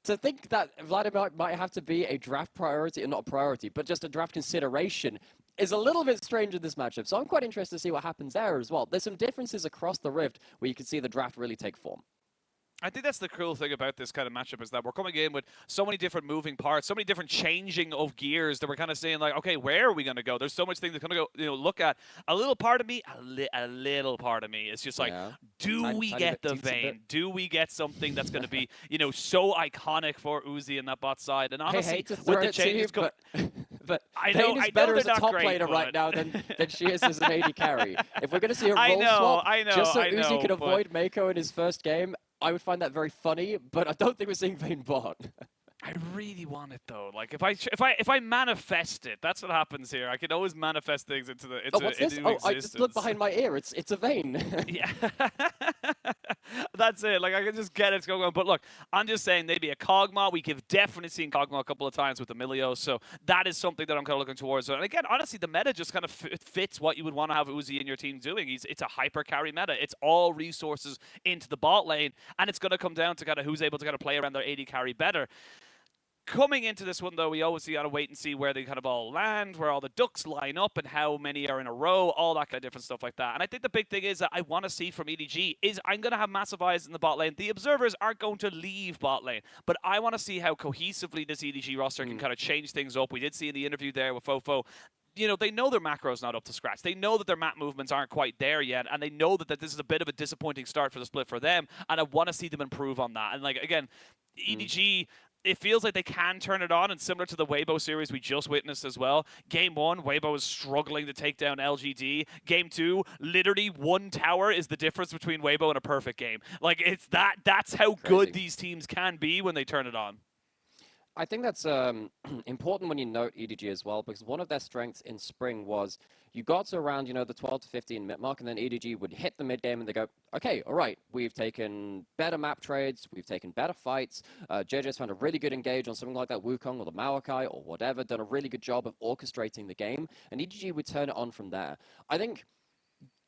To think that Vladimir might have to be a draft priority, and not a priority, but just a draft consideration, is a little bit strange in this matchup. So I'm quite interested to see what happens there as well. There's some differences across the rift where you can see the draft really take form. I think that's the cool thing about this kind of matchup is that we're coming in with so many different moving parts, so many different changing of gears that we're kind of saying like, okay, where are we going to go? There's so much things that's going to go, look at. A little part of me, a little part of me is just like, do we get the Vayne? Do we get something that's going to be, so iconic for Uzi in that bot side? And honestly, with the changes coming... But I Vayne is better as a top great, laner right now than she is as an AD carry. If we're going to see a role swap, just so Uzi can avoid Mako in his first game, I would find that very funny, but I don't think we're seeing Vayne bot. I really want it though. Like if I manifest it, that's what happens here. I can always manifest things into the into, Oh, what's this? into Oh, existence. I just looked behind my ear. It's a vein. Yeah. That's it. Like I can just get it going on. But look, I'm just saying maybe a Kog'Maw. We have definitely seen Kog'Maw a couple of times with Emilio, so that is something that I'm kind of looking towards. And again, honestly, the meta just kind of fits what you would want to have Uzi in your team doing. It's a hyper carry meta. It's all resources into the bot lane, and it's going to come down to kind of who's able to kind of play around their AD carry better. Coming into this one, though, we always got to wait and see where they kind of all land, where all the ducks line up, and how many are in a row, all that kind of different stuff like that. And I think the big thing is that I want to see from EDG is I'm going to have massive eyes in the bot lane. The observers aren't going to leave bot lane, but I want to see how cohesively this EDG roster can kind of change things up. We did see in the interview there with Fofo, you know, they know their macro's not up to scratch. They know that their map movements aren't quite there yet, and they know that this is a bit of a disappointing start for the split for them, and I want to see them improve on that. And, like, again, EDG... It feels like they can turn it on, and similar to the Weibo series we just witnessed as well. Game 1, Weibo was struggling to take down LGD. Game 2, literally one tower is the difference between Weibo and a perfect game. Like, it's that's how good these teams can be when they turn it on. I think that's important when you note EDG as well, because one of their strengths in spring was you got to around, you know, the 12 to 15 mid mark, and then EDG would hit the mid game and they go, okay, all right, we've taken better map trades, we've taken better fights. JJ's found a really good engage on something like that Wukong or the Maokai or whatever, done a really good job of orchestrating the game, and EDG would turn it on from there. I think,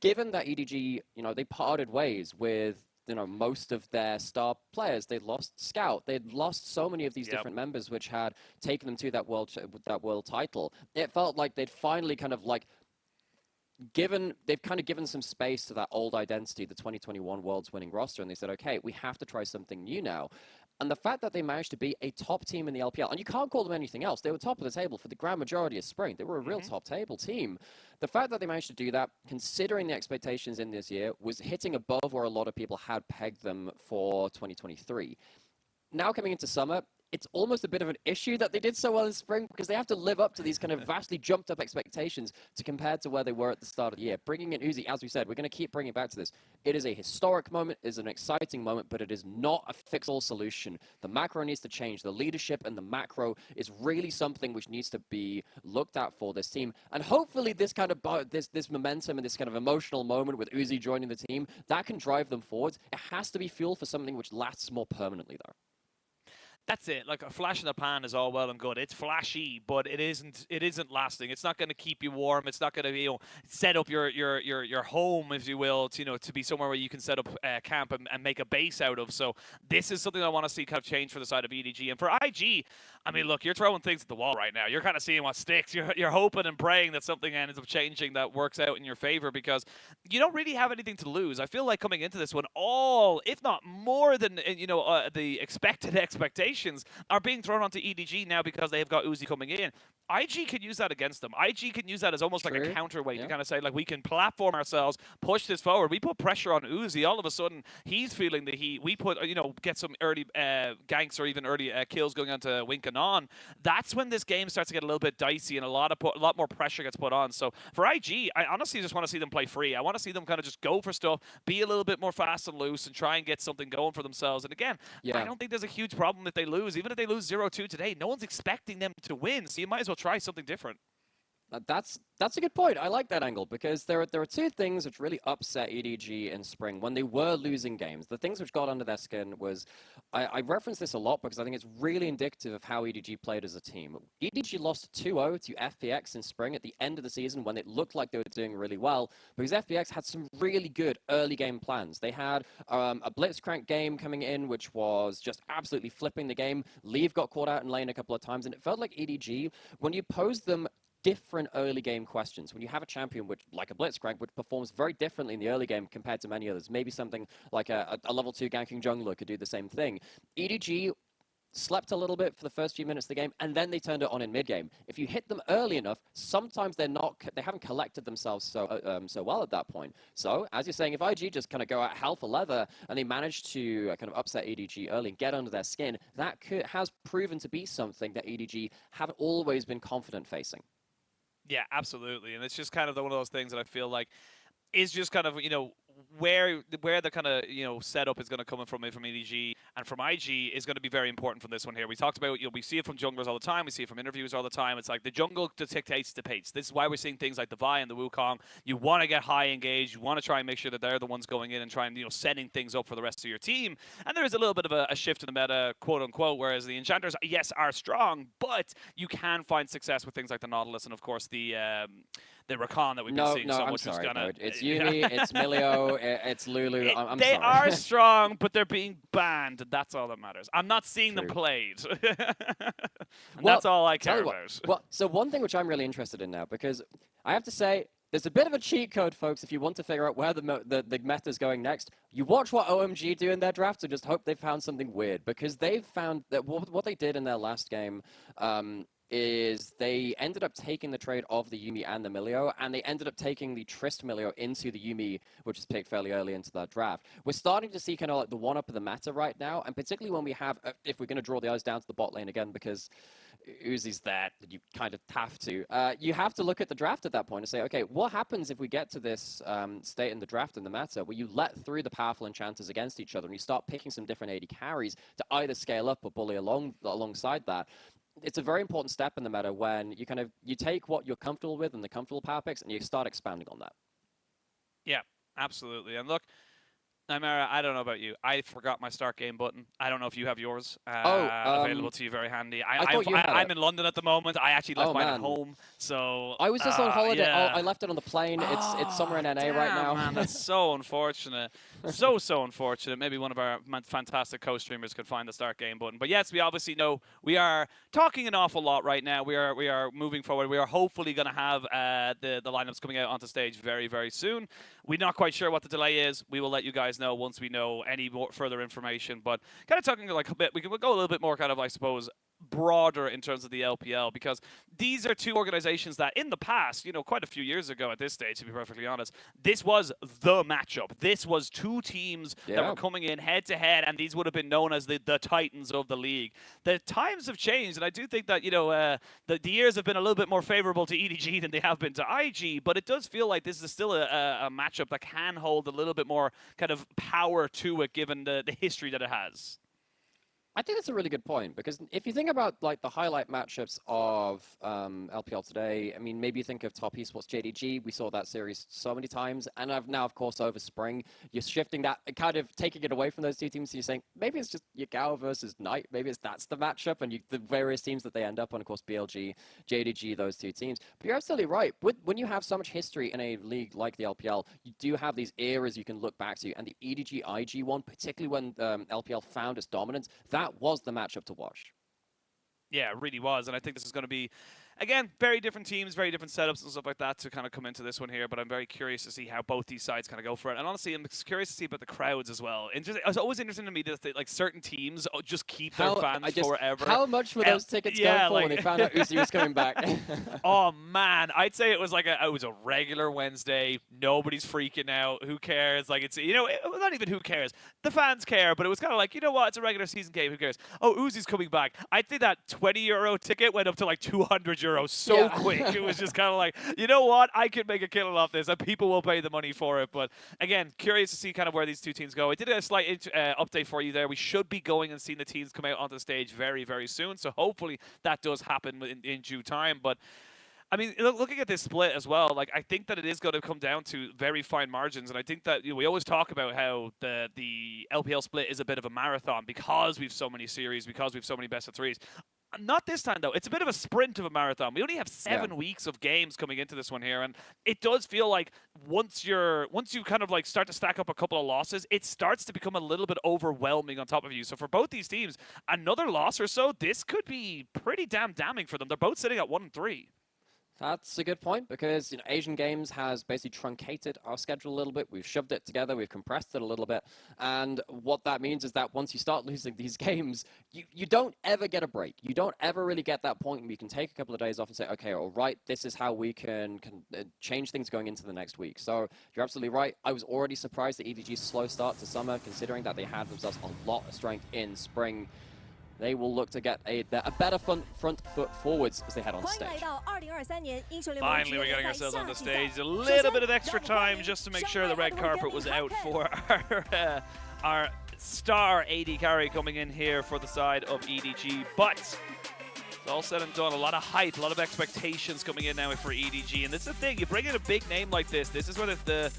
given that EDG, you know, they parted ways with, you know, most of their star players. They'd lost Scout. They'd lost so many of these different members, which had taken them to that world title. It felt like they'd finally kind of like they've kind of given some space to that old identity, the 2021 Worlds winning roster, and they said, okay, we have to try something new now. And the fact that they managed to be a top team in the LPL, and you can't call them anything else, they were top of the table for the grand majority of spring. They were a real top table team. The fact that they managed to do that, considering the expectations in this year, was hitting above where a lot of people had pegged them for 2023. Now coming into summer, it's almost a bit of an issue that they did so well in spring, because they have to live up to these kind of vastly jumped up expectations to compare to where they were at the start of the year. Bringing in Uzi, as we said, we're going to keep bringing it back to this. It is a historic moment, it is an exciting moment, but it is not a fix-all solution. The macro needs to change. The leadership and the macro is really something which needs to be looked at for this team. And hopefully this kind of this momentum and this kind of emotional moment with Uzi joining the team, that can drive them forwards. It has to be fuel for something which lasts more permanently, though. That's it. Like a flash in the pan is all well and good. It's flashy, but it isn't lasting. It's not going to keep you warm. It's not going to, you know, set up your home, if you will, to, you know, to be somewhere where you can set up camp and make a base out of. So this is something I want to see kind of change for the side of EDG. And for IG, I mean, look, you're throwing things at the wall right now. You're kind of seeing what sticks. You're hoping and praying that something ends up changing that works out in your favor, because you don't really have anything to lose. I feel like coming into this one, all, if not more than, you know, the expected expectations are being thrown onto EDG now because they have got Uzi coming in. IG can use that against them. IG can use that as almost like a counterweight to kind of say, like, we can platform ourselves, push this forward. We put pressure on Uzi. All of a sudden, he's feeling the heat. We put, you know, get some early ganks or even early kills going on to Wink and On. That's when this game starts to get a little bit dicey and a lot more pressure gets put on. So for IG, I honestly just want to see them play free. I want to see them kind of just go for stuff, be a little bit more fast and loose, and try and get something going for themselves. And again, I don't think there's a huge problem if they lose. Even if they lose 0-2 today, no one's expecting them to win. So you might as well try something different. That's a good point. I like that angle, because there are two things which really upset EDG in spring when they were losing games. The things which got under their skin was, I reference this a lot because I think it's really indicative of how EDG played as a team. EDG lost 2-0 to FPX in spring at the end of the season when it looked like they were doing really well, because FPX had some really good early game plans. They had a Blitzcrank game coming in, which was just absolutely flipping the game. Leave got caught out in lane a couple of times, and it felt like EDG, when you posed them different early game questions, when you have a champion which, like a Blitzcrank, which performs very differently in the early game compared to many others, maybe something like a level 2 ganking jungler could do the same thing. EDG slept a little bit for the first few minutes of the game, and then they turned it on in mid game. If you hit them early enough, sometimes they haven't collected themselves so well at that point. So, as you're saying, if IG just kind of go out hell for leather and they manage to kind of upset EDG early and get under their skin, that has proven to be something that EDG haven't always been confident facing. Yeah, absolutely. And it's just kind of one of those things that I feel like is just kind of, you know, where the kind of setup is going to come from EDG and from IG is going to be very important from this one here. We talked about we see it from junglers all the time, we see it from interviews all the time. It's like the jungle dictates the pace. This is why we're seeing things like the Vi and the Wukong. You want to get high engaged, you want to try and make sure that they're the ones going in and trying setting things up for the rest of your team. And there is a little bit of a shift in the meta, quote unquote, whereas the enchanters, yes, are strong, but you can find success with things like the Nautilus and of course the Rakan that we've been seeing so much. I'm sorry, it's Yuumi, it's Milio, it's Lulu. I'm they sorry. are strong, but they're being banned. That's all that matters. I'm not seeing them played. That's all I care about. Well, so one thing which I'm really interested in now, because I have to say, there's a bit of a cheat code, folks, if you want to figure out where the meta is going next. You watch what OMG do in their draft, and just hope they found something weird, because they've found that what they did in their last game is they ended up taking the trade of the Yuumi and the Milio, and they ended up taking the Trist Milio into the Yuumi, which is picked fairly early into that draft. We're starting to see kind of like the one-up of the meta right now, and particularly when we have, if we're going to draw the eyes down to the bot lane again, because Uzi's there, you kind of have to. You have to look at the draft at that point and say, okay, what happens if we get to this state in the draft in the meta where you let through the powerful enchanters against each other and you start picking some different AD carries to either scale up or bully alongside that? It's a very important step in the meta when you take what you're comfortable with and the comfortable power picks and you start expanding on that. Yeah, absolutely. And look, Nymera, I don't know about you. I forgot my start game button. I don't know if you have yours available to you very handy. I'm in London at the moment. I actually left mine at home. So I was just on holiday. Yeah. I left it on the plane. It's somewhere in NA right now. Man, that's so unfortunate. So unfortunate. Maybe one of our fantastic co-streamers could find the start game button. But yes, we obviously know we are talking an awful lot right now. We are moving forward. We are hopefully going to have the lineups coming out onto stage very, very soon. We're not quite sure what the delay is. We will let you guys know once we know any more further information. But kind of talking like a bit, we'll go a little bit more kind of, I suppose, broader in terms of the LPL, because these are two organizations that in the past, quite a few years ago at this stage, to be perfectly honest, this was the matchup. This was two teams that were coming in head to head, and these would have been known as the titans of the league. The times have changed, and I do think that the years have been a little bit more favorable to EDG than they have been to IG, but it does feel like this is still a matchup that can hold a little bit more kind of power to it, given the history that it has. I think that's a really good point, because if you think about like the highlight matchups of LPL today, I mean, maybe you think of Top Esports JDG. We saw that series so many times, and now, of course, over Spring, you're shifting that, kind of taking it away from those two teams. So you're saying maybe it's just Yagao versus Knight. Maybe that's the matchup, and the various teams that they end up on. Of course, BLG, JDG, those two teams. But you're absolutely right. When you have so much history in a league like the LPL, you do have these eras you can look back to, and the EDG IG one, particularly when LPL found its dominance, that was the matchup to watch. Yeah, it really was. And I think this is going to be, again, very different teams, very different setups and stuff like that to kind of come into this one here. But I'm very curious to see how both these sides kind of go for it. And honestly, I'm curious to see about the crowds as well. It's always interesting to me that like certain teams just keep their fans forever. How much were those tickets going for when they found out Uzi was coming back? Oh man, I'd say it was like it was a regular Wednesday. Nobody's freaking out. Who cares? Like it's not even who cares. The fans care, but it was kind of like, you know what? It's a regular season game. Who cares? Oh, Uzi's coming back. I'd say that €20 ticket went up to like €200 so quick. It was just kind of like, you know what? I could make a killing off this, and people will pay the money for it. But again, curious to see kind of where these two teams go. I did a slight update for you there. We should be going and seeing the teams come out onto the stage very, very soon. So hopefully that does happen in due time. But I mean, looking at this split as well, like I think that it is going to come down to very fine margins, and I think that we always talk about how the LPL split is a bit of a marathon because we've so many series, because we've so many best of threes. Not this time, though. It's a bit of a sprint of a marathon. We only have 7 weeks of games coming into this one here, and it does feel like once you kind of like start to stack up a couple of losses, it starts to become a little bit overwhelming on top of you. So for both these teams, another loss or so, this could be pretty damning for them. They're both sitting at 1-3. That's a good point, because Asian Games has basically truncated our schedule a little bit. We've shoved it together, we've compressed it a little bit, and what that means is that once you start losing these games, you don't ever get a break. You don't ever really get that point where you can take a couple of days off and say, okay, all right, this is how we can change things going into the next week. So you're absolutely right. I was already surprised at EDG's slow start to summer, considering that they had themselves a lot of strength in spring. they will look to get a better front foot forwards as they head on 欢迎 stage. 来到2023年英雄联盟 Finally, we're getting ourselves on the stage. A little bit of extra time just to make sure the red carpet was out for our star AD carry coming in here for the side of EDG. But it's all said and done. A lot of hype, a lot of expectations coming in now for EDG. And this is the thing, you bring in a big name like this is where the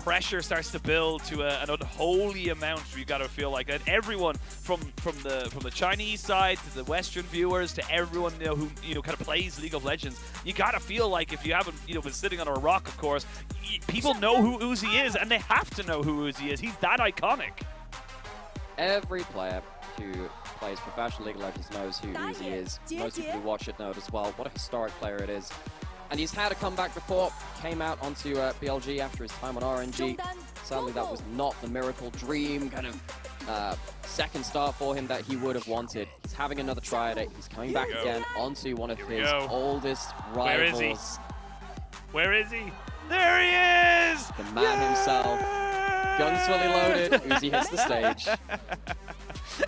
pressure starts to build to an unholy amount. You got to feel like that. Everyone from the Chinese side to the Western viewers to everyone who kind of plays League of Legends, you got to feel like if you haven't been sitting on a rock, of course, people know who Uzi is, and they have to know who Uzi is. He's that iconic. Every player who plays professional League of Legends knows who Uzi is. Most people who watch it know it as well. What a historic player it is. And he's had a comeback before. Came out onto BLG after his time on RNG. Sadly, that was not the miracle dream kind of second start for him that he would have wanted. He's having another try at it. He's coming back again onto one of his oldest rivals. Where is he? Where is he? There he is! The man himself. Guns fully loaded. Uzi hits the stage.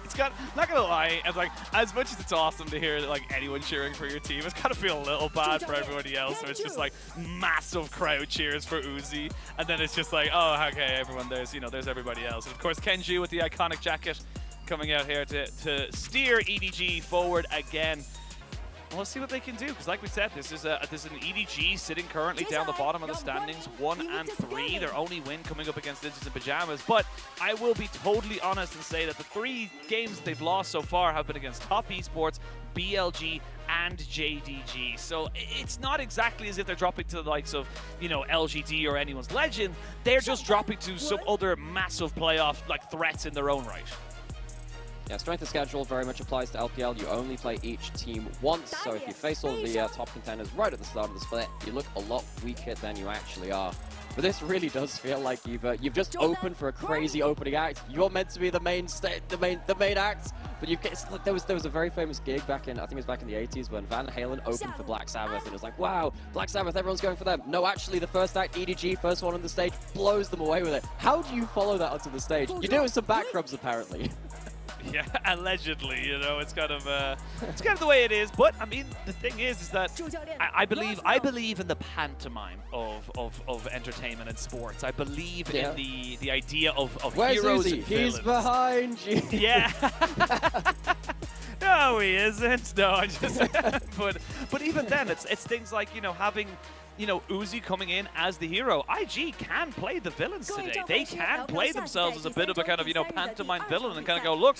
It's got, not gonna lie, it's like, as much as it's awesome to hear like anyone cheering for your team, it's gotta feel a little bad for everybody else. So it's just like massive crowd cheers for Uzi, and then it's just like, oh, okay, everyone, there's everybody else. And of course, Kenju with the iconic jacket coming out here to steer EDG forward again. Well, let's see what they can do, because like we said, this is an EDG sitting currently down the bottom of the standings, 1 and 3. Their only win coming up against Ninjas in Pajamas. But I will be totally honest and say that the 3 games they've lost so far have been against Top Esports, BLG, and JDG. So it's not exactly as if they're dropping to the likes of, LGD or anyone's Legend. They're just dropping to some other massive playoff threats in their own right. Yeah, strength of schedule very much applies to LPL. You only play each team once, so if you face all of the top contenders right at the start of the split, you look a lot weaker than you actually are. But this really does feel like you've just opened for a crazy opening act. You're meant to be the main act, but there was a very famous gig back in, I think it was back in the 80s, when Van Halen opened for Black Sabbath, and it was like, wow, Black Sabbath, everyone's going for them. No, actually, the first act, EDG, first one on the stage, blows them away with it. How do you follow that onto the stage? You do it with some back rubs, apparently. Yeah, allegedly, it's kind of the way it is. But I mean, the thing is that I believe in the pantomime of entertainment and sports. I believe in the idea of Where's heroes Uzi? and villains. He's behind you. Yeah. No, he isn't. No, I just. but even then, it's things like having. Uzi coming in as the hero. IG can play the villains today. They can play themselves as a bit of a kind of, pantomime villain and kind of go, look,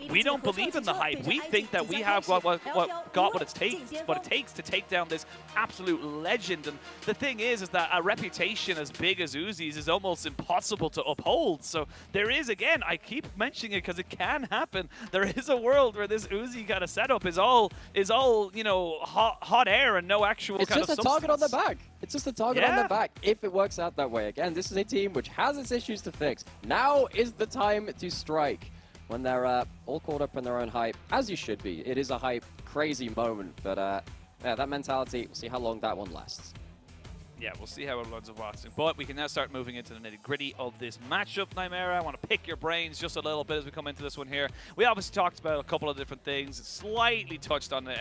we don't believe in the hype. We think that we have got what it takes to take down this absolute legend. And the thing is that a reputation as big as Uzi's is almost impossible to uphold. So there is, again, I keep mentioning it because it can happen. There is a world where this Uzi kind of setup is all hot air and no actual kind of substance. It's just a target on the back. It's just a target on the back if it works out that way. Again, this is a team which has its issues to fix. Now is the time to strike when they're all caught up in their own hype, as you should be. It is a hype, crazy moment, but yeah, that mentality, we'll see how long that one lasts. Yeah, we'll see how it runs of watching. But we can now start moving into the nitty-gritty of this matchup, Nymera. I want to pick your brains just a little bit as we come into this one here. We obviously talked about a couple of different things, slightly touched on the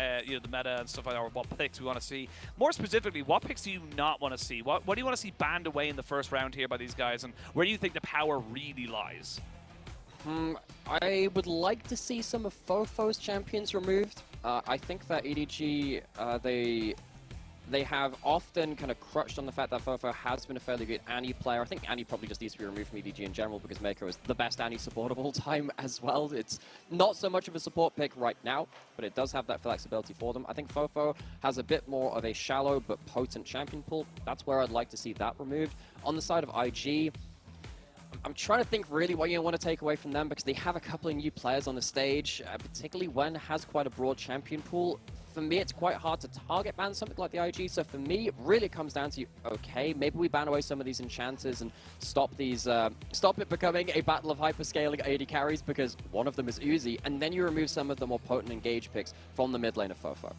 meta and stuff like that, or what picks we want to see. More specifically, what picks do you not want to see? What do you want to see banned away in the first round here by these guys, and where do you think the power really lies? I would like to see some of Fofo's champions removed. I think that EDG, they have often kind of crutched on the fact that Fofo has been a fairly good Annie player. I think Annie probably just needs to be removed from EDG in general because Mako is the best Annie support of all time as well. It's not so much of a support pick right now, but it does have that flexibility for them. I think Fofo has a bit more of a shallow but potent champion pool. That's where I'd like to see that removed. On the side of IG, I'm trying to think really what you want to take away from them because they have a couple of new players on the stage, particularly Wen has quite a broad champion pool. For me, it's quite hard to target ban something like the IG, so for me, it really comes down to, okay, maybe we ban away some of these enchanters and stop it becoming a battle of hyperscaling AD carries because one of them is Uzi, and then you remove some of the more potent engage picks from the mid lane of Fofo.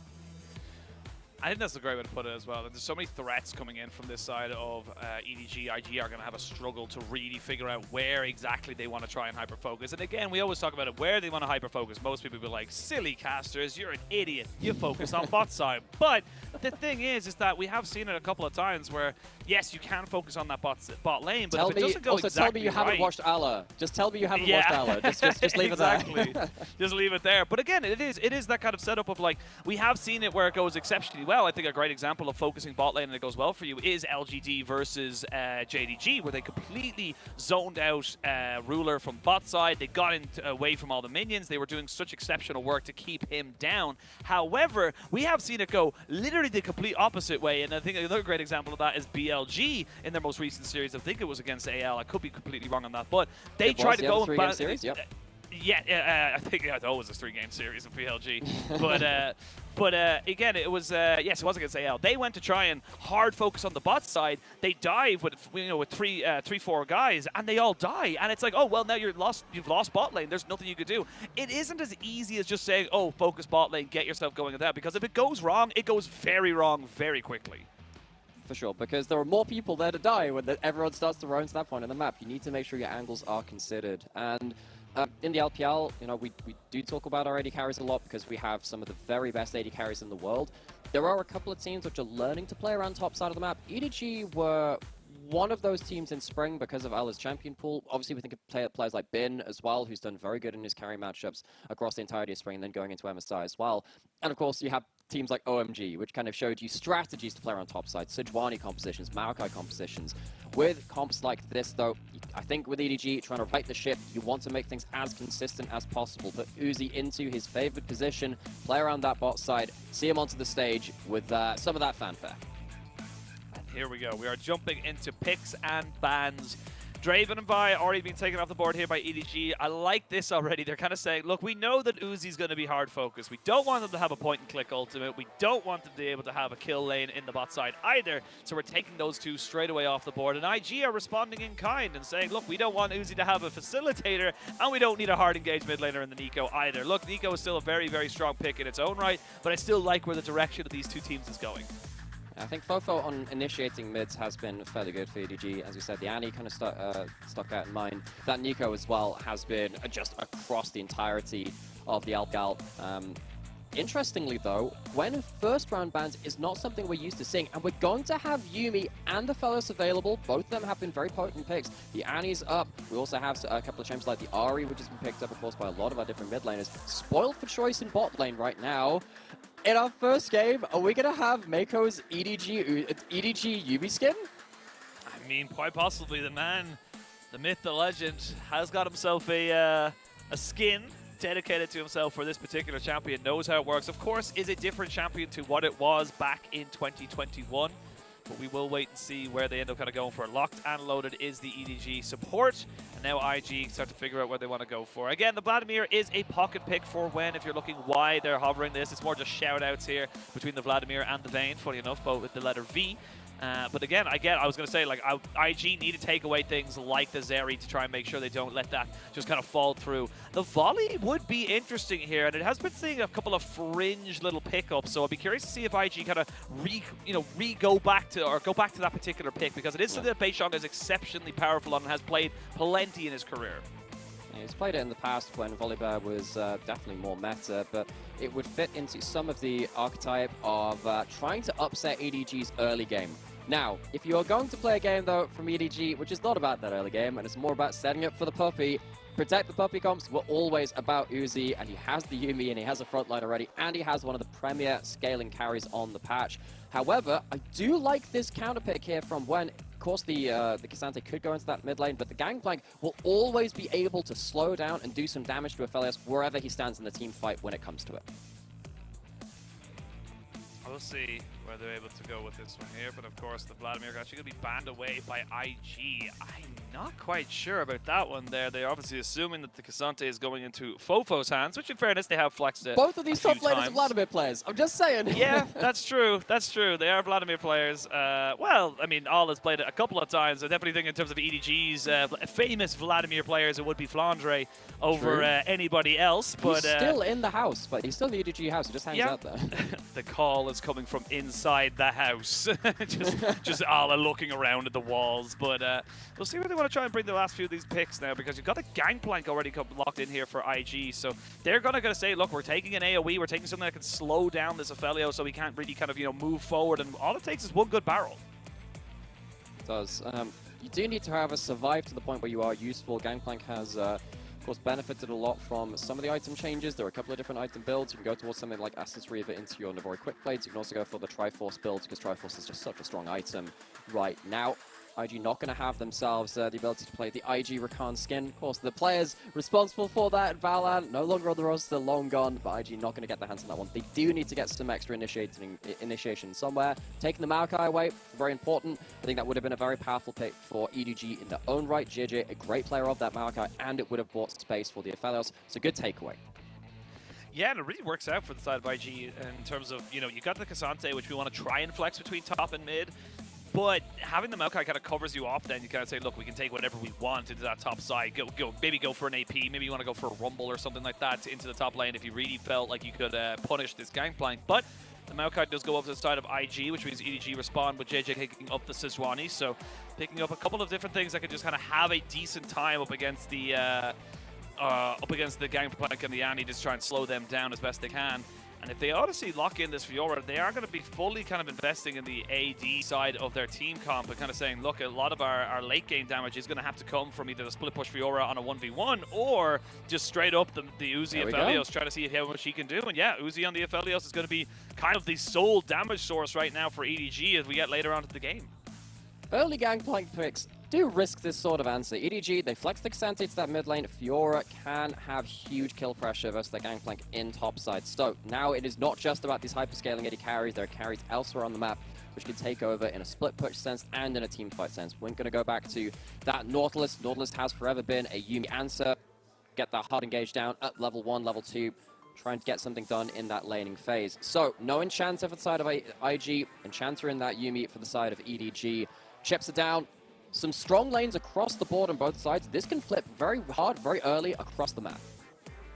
I think that's a great way to put it as well. And there's so many threats coming in from this side of EDG. IG are going to have a struggle to really figure out where exactly they want to try and hyper-focus. And again, we always talk about it, where they want to hyper-focus. Most people will be like, silly casters, you're an idiot. You focus on bot side. But the thing is that we have seen it a couple of times where, yes, you can focus on that bot lane, but if it doesn't go also exactly tell me you haven't right, watched Allah. Just tell me you haven't watched Allah. Just leave exactly. it there. Just leave it there. But again, it is that kind of setup of like, we have seen it where it goes exceptionally well. I think a great example of focusing bot lane and it goes well for you is LGD versus JDG, where they completely zoned out Ruler from bot side. They got away from all the minions. They were doing such exceptional work to keep him down. However, we have seen it go literally the complete opposite way, and I think another great example of that is BLG in their most recent series. I think it was against AL. I could be completely wrong on that, but they tried to go and series, yep. Yeah, I think it's always a 3-game series in PLG. But again, it was yes, it was against AL. They went to try and hard focus on the bot side. They dive with with 3-4 guys, and they all die. And it's like, oh well, now you've lost bot lane. There's nothing you could do. It isn't as easy as just saying, oh, focus bot lane, get yourself going at that. Because if it goes wrong, it goes very wrong very quickly. For sure, because there are more people there to die when everyone starts to roam to that point on the map. You need to make sure your angles are considered. And in the LPL, we do talk about our AD carries a lot because we have some of the very best AD carries in the world. There are a couple of teams which are learning to play around top side of the map. EDG were one of those teams in spring because of Allah's champion pool. Obviously, we think of players like Bin as well, who's done very good in his carry matchups across the entirety of spring and then going into MSI as well. And of course, you have teams like OMG, which kind of showed you strategies to play around top side, Sejuani compositions, Maokai compositions. With comps like this, though, I think with EDG trying to right the ship, you want to make things as consistent as possible. Put Uzi into his favored position, play around that bot side, see him onto the stage with some of that fanfare. Here we go. We are jumping into picks and bans. Draven and Vi already been taken off the board here by EDG. I like this already. They're kind of saying, look, we know that Uzi's going to be hard focused. We don't want them to have a point-and-click ultimate. We don't want them to be able to have a kill lane in the bot side either. So we're taking those two straight away off the board. And IG are responding in kind and saying, look, we don't want Uzi to have a facilitator, and we don't need a hard engaged mid laner in the Nico either. Look, Nico is still a very, very strong pick in its own right, but I still like where the direction of these two teams is going. I think Fofo on initiating mids has been fairly good for EDG. As we said, the Annie kind of stuck out in mind. That Nico as well has been just across the entirety of the LPL. Interestingly though, Gwen first round bans is not something we're used to seeing, and we're going to have Yuumi and the Fellas available. Both of them have been very potent picks. The Annie's up. We also have a couple of champs like the Ahri, which has been picked up, of course, by a lot of our different mid laners. Spoiled for choice in bot lane right now. In our first game, are we going to have Mako's EDG Yuumi skin? I mean, quite possibly. The man, the myth, the legend, has got himself a skin dedicated to himself for this particular champion, knows how it works. Of course, is a different champion to what it was back in 2021. But we will wait and see where they end up kind of going for. Locked and loaded is the EDG support. And now IG start to figure out where they want to go for. Again, the Vladimir is a pocket pick for when, if you're looking why they're hovering this. It's more just shout-outs here between the Vladimir and the Vayne, funny enough, both with the letter V. But again, I was going to say, like, IG need to take away things like the Zeri to try and make sure they don't let that just kind of fall through. The volley would be interesting here, and it has been seeing a couple of fringe little pickups, so I'd be curious to see if IG kind of go back to that particular pick, because it is something that Beishong is exceptionally powerful on and has played plenty in his career. He's played it in the past when Volibear was definitely more meta, but it would fit into some of the archetype of trying to upset EDG's early game. Now, if you are going to play a game, though, from EDG, which is not about that early game, and it's more about setting up for the puppy, protect the puppy comps, we're always about Uzi, and he has the Yuumi, and he has a frontline already, and he has one of the premier scaling carries on the patch. However, I do like this counter pick here from Gwen. Of course, the K'Sante could go into that mid lane, but the Gangplank will always be able to slow down and do some damage to Aphelios wherever he stands in the team fight when it comes to it. We'll see where they're able to go with this one here, but of course the Vladimir is actually going to be banned away by IG. I'm Not quite sure about that one there. They're obviously assuming that the Cassante is going into Fofo's hands, which in fairness, they have flexed it. Both of these top laners are Vladimir players. I'm just saying. Yeah, that's true. That's true. They are Vladimir players. Well, I mean, All has played it a couple of times. I definitely think in terms of EDG's famous Vladimir players, it would be Flandre over anybody else. But he's still in the house, but he's still in the EDG house. He just hangs out there. The call is coming from inside the house. just Ala looking around at the walls. But we'll see where they want to try and bring the last few of these picks now, because you've got a Gangplank already locked in here for IG. So they're going to say, look, we're taking an AoE. We're taking something that can slow down this Ophelio so we can't really kind of, move forward. And all it takes is one good barrel. It does. You do need to, however, survive to the point where you are useful. Gangplank has, of course, benefited a lot from some of the item changes. There are a couple of different item builds. You can go towards something like Estus Reaver into your Navori Quick Blades. You can also go for the Triforce build, because Triforce is just such a strong item right now. IG not going to have themselves the ability to play the IG Rakan skin. Of course, the players responsible for that, Valorant, no longer on the roster, long gone, but IG not going to get their hands on that one. They do need to get some extra initiation somewhere. Taking the Maokai away, very important. I think that would have been a very powerful pick for EDG in their own right. JJ, a great player of that Maokai, and it would have bought space for the Aphelios. It's a good takeaway. Yeah, and it really works out for the side of IG in terms of, you got the Cassante, which we want to try and flex between top and mid. But having the Maokai kind of covers you off, then you kind of say, look, we can take whatever we want into that top side. Maybe go for an AP. Maybe you want to go for a Rumble or something like that into the top lane if you really felt like you could punish this Gangplank. But the Maokai does go up to the side of IG, which means EDG respond with JJ picking up the Sejuani. So picking up a couple of different things that could just kind of have a decent time up against the Gangplank and the Annie, just try and slow them down as best they can. And if they honestly lock in this Fiora, they are going to be fully kind of investing in the AD side of their team comp and kind of saying, look, a lot of our late game damage is going to have to come from either the split push Fiora on a 1v1 or just straight up the Uzi Aphelios, trying to see how much he can do. And yeah, Uzi on the Aphelios is going to be kind of the sole damage source right now for EDG as we get later on into the game. Early Gangplank picks do risk this sort of answer. EDG, they flex the Cassante to that mid lane. Fiora can have huge kill pressure versus the Gangplank in topside. So now it is not just about these hyperscaling AD carries. There are carries elsewhere on the map which can take over in a split push sense and in a team fight sense. We're going to go back to that Nautilus. Nautilus has forever been a Yuumi answer. Get that hard engage down at level 1, level 2. Trying to get something done in that laning phase. So no Enchanter for the side of IG. Enchanter in that Yuumi for the side of EDG. Chips are down. Some strong lanes across the board on both sides. This can flip very hard, very early across the map.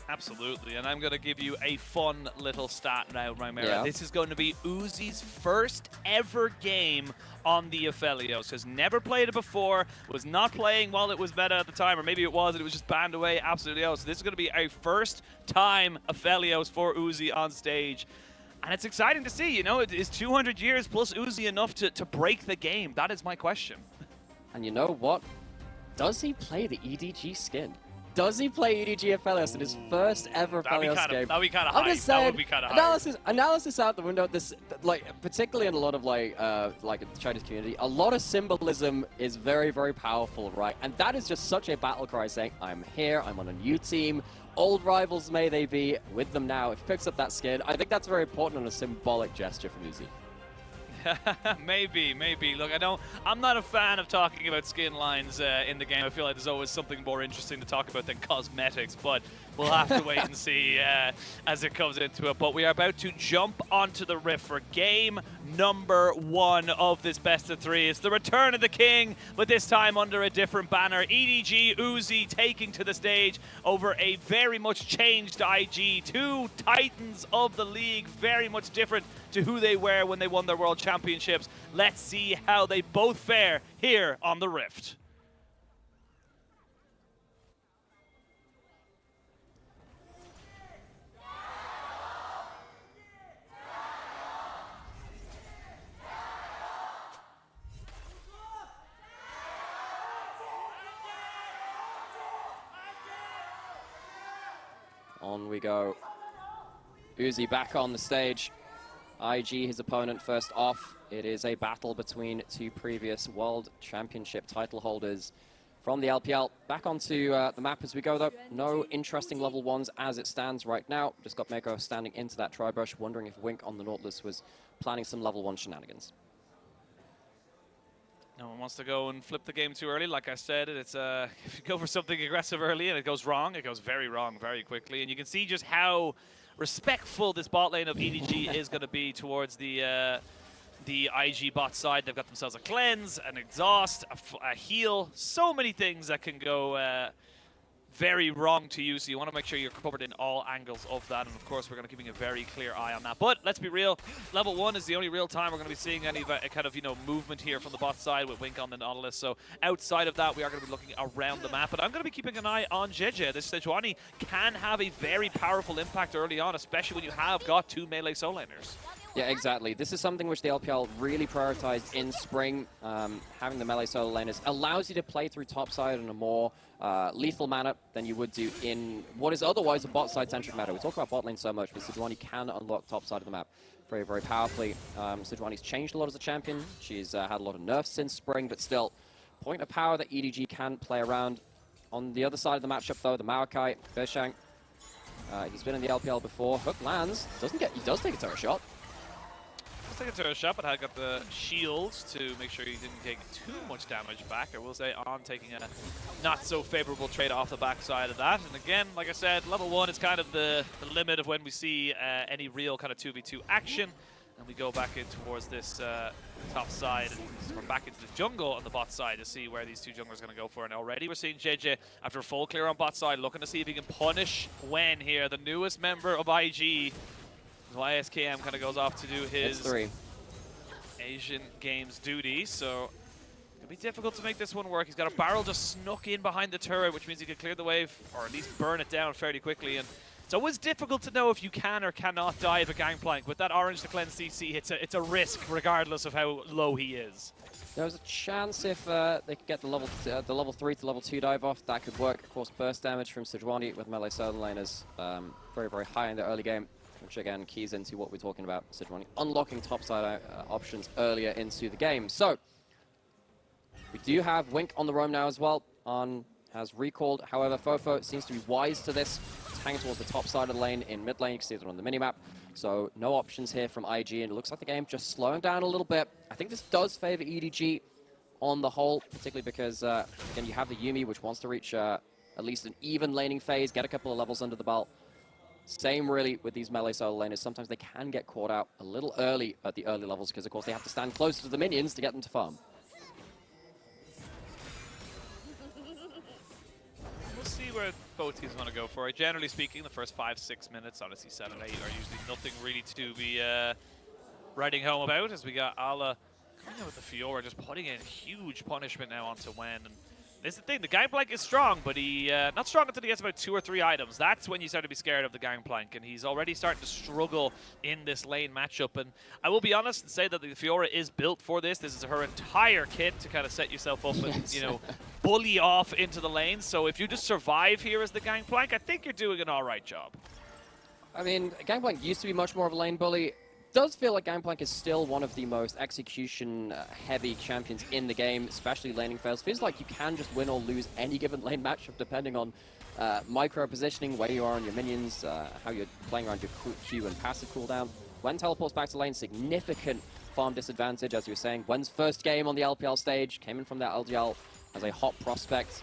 Absolutely, and I'm going to give you a fun little stat now, Rymera. Yeah. This is going to be Uzi's first ever game on the Aphelios. Has never played it before, was not playing while it was meta at the time, or maybe it was and it was just banned away absolutely out. So this is going to be a first time Aphelios for Uzi on stage. And it's exciting to see, is 200 years plus Uzi enough to break the game? That is my question. And you know what? Does he play the EDG skin? Does he play EDG Aphelios in his first ever Aphelios game? That'd be kind of I'm high. just saying, That would be kind of high. analysis out the window. This, particularly in a lot of the Chinese community, a lot of symbolism is very, very powerful, right? And that is just such a battle cry, saying, "I'm here. I'm on a new team. Old rivals may they be, with them now." If he picks up that skin, I think that's very important and a symbolic gesture from Uzi. Maybe. Look, I'm not a fan of talking about skin lines in the game. I feel like there's always something more interesting to talk about than cosmetics, but we'll have to wait and see as it comes into it. But we are about to jump onto the Rift for game number 1 of this best of 3. It's the return of the king, but this time under a different banner. EDG Uzi taking to the stage over a very much changed IG. 2 titans of the league, very much different to who they were when they won their world championships. Let's see how they both fare here on the Rift. On we go. Uzi back on the stage. IG, his opponent, first off. It is a battle between 2 previous World Championship title holders from the LPL. Back onto the map as we go, though. No interesting level 1s as it stands right now. Just got Mako standing into that tri-brush, wondering if Wink on the Nautilus was planning some level 1 shenanigans. No one wants to go and flip the game too early. Like I said, it's if you go for something aggressive early and it goes wrong, it goes very wrong very quickly. And you can see just how respectful this bot lane of EDG is going to be towards the IG bot side. They've got themselves a cleanse, an exhaust, a heal, so many things that can go very wrong to you, so you want to make sure you're covered in all angles of that, and of course we're going to be keeping a very clear eye on that. But let's be real, level 1 is the only real time we're going to be seeing any kind of, movement here from the bot side with Wink on the Nautilus. So outside of that, we are going to be looking around the map, but I'm going to be keeping an eye on JJ. This Sejuani can have a very powerful impact early on, especially when you have got 2 melee solo laners. Yeah, exactly. This is something which the LPL really prioritized in spring. Having the melee solo laners allows you to play through topside in a more lethal manner than you would do in what is otherwise a bot side centric meta. We talk about bot lane so much, but Sejuani can unlock top side of the map very, very powerfully. Sejuani's changed a lot as a champion. She's had a lot of nerfs since spring, but still, point of power that EDG can play around. On the other side of the matchup, though, the Maokai, Bishang, he's been in the LPL before. Hook lands, he does take a turret shot. Let's take a turret shot, but I got the shields to make sure he didn't take too much damage back. I will say on taking a not so favorable trade off the backside of that. And again, like I said, level 1 is kind of the limit of when we see any real kind of 2v2 action. And we go back in towards this top side, and we're back into the jungle on the bot side to see where these 2 junglers are going to go for. And already we're seeing JJ, after a full clear on bot side, looking to see if he can punish Wen here, the newest member of IG. YSKM kind of goes off to do his Asian Games duty, so it'll be difficult to make this one work. He's got a barrel just snuck in behind the turret, which means he can clear the wave, or at least burn it down fairly quickly. And it's always difficult to know if you can or cannot dive a Gangplank. With that orange to cleanse CC, it's a risk regardless of how low he is. There's a chance if they could get the level 3 to level 2 dive off, that could work. Of course, burst damage from Sejuani with melee solo laners very, very high in the early game, which again keys into what we're talking about, Sejuani unlocking topside options earlier into the game. So, we do have Wink on the roam now as well. Has recalled, however, Fofo seems to be wise to this. He's hanging towards the top side of the lane in mid lane, you can see it on the minimap. So, no options here from IG, and it looks like the game just slowing down a little bit. I think this does favor EDG on the whole, particularly because, again, you have the Yuumi, which wants to reach at least an even laning phase, get a couple of levels under the belt. Same really with these melee solo laners. Sometimes they can get caught out a little early at the early levels because, of course, they have to stand closer to the minions to get them to farm. We'll see where both teams want to go for it. Generally speaking, the first 5-6 minutes, honestly 7-8, are usually nothing really to be writing home about, as we got Ala coming in with the Fiora, just putting in huge punishment now onto Wen. And this is the thing, the Gangplank is strong, but he not strong until he gets about 2 or 3 items. That's when you start to be scared of the Gangplank, and he's already starting to struggle in this lane matchup. And I will be honest and say that the Fiora is built for this. This is her entire kit to kind of set yourself up and, you know, bully off into the lane. So if you just survive here as the Gangplank, I think you're doing an all right job. I mean, Gangplank used to be much more of a lane bully. Does feel like Gangplank is still one of the most execution-heavy champions in the game, especially laning fails. Feels like you can just win or lose any given lane matchup depending on micro-positioning, where you are on your minions, how you're playing around your Q and passive cooldown. When teleports back to lane, significant farm disadvantage, as you were saying. Wen's first game on the LPL stage, came in from that LGL as a hot prospect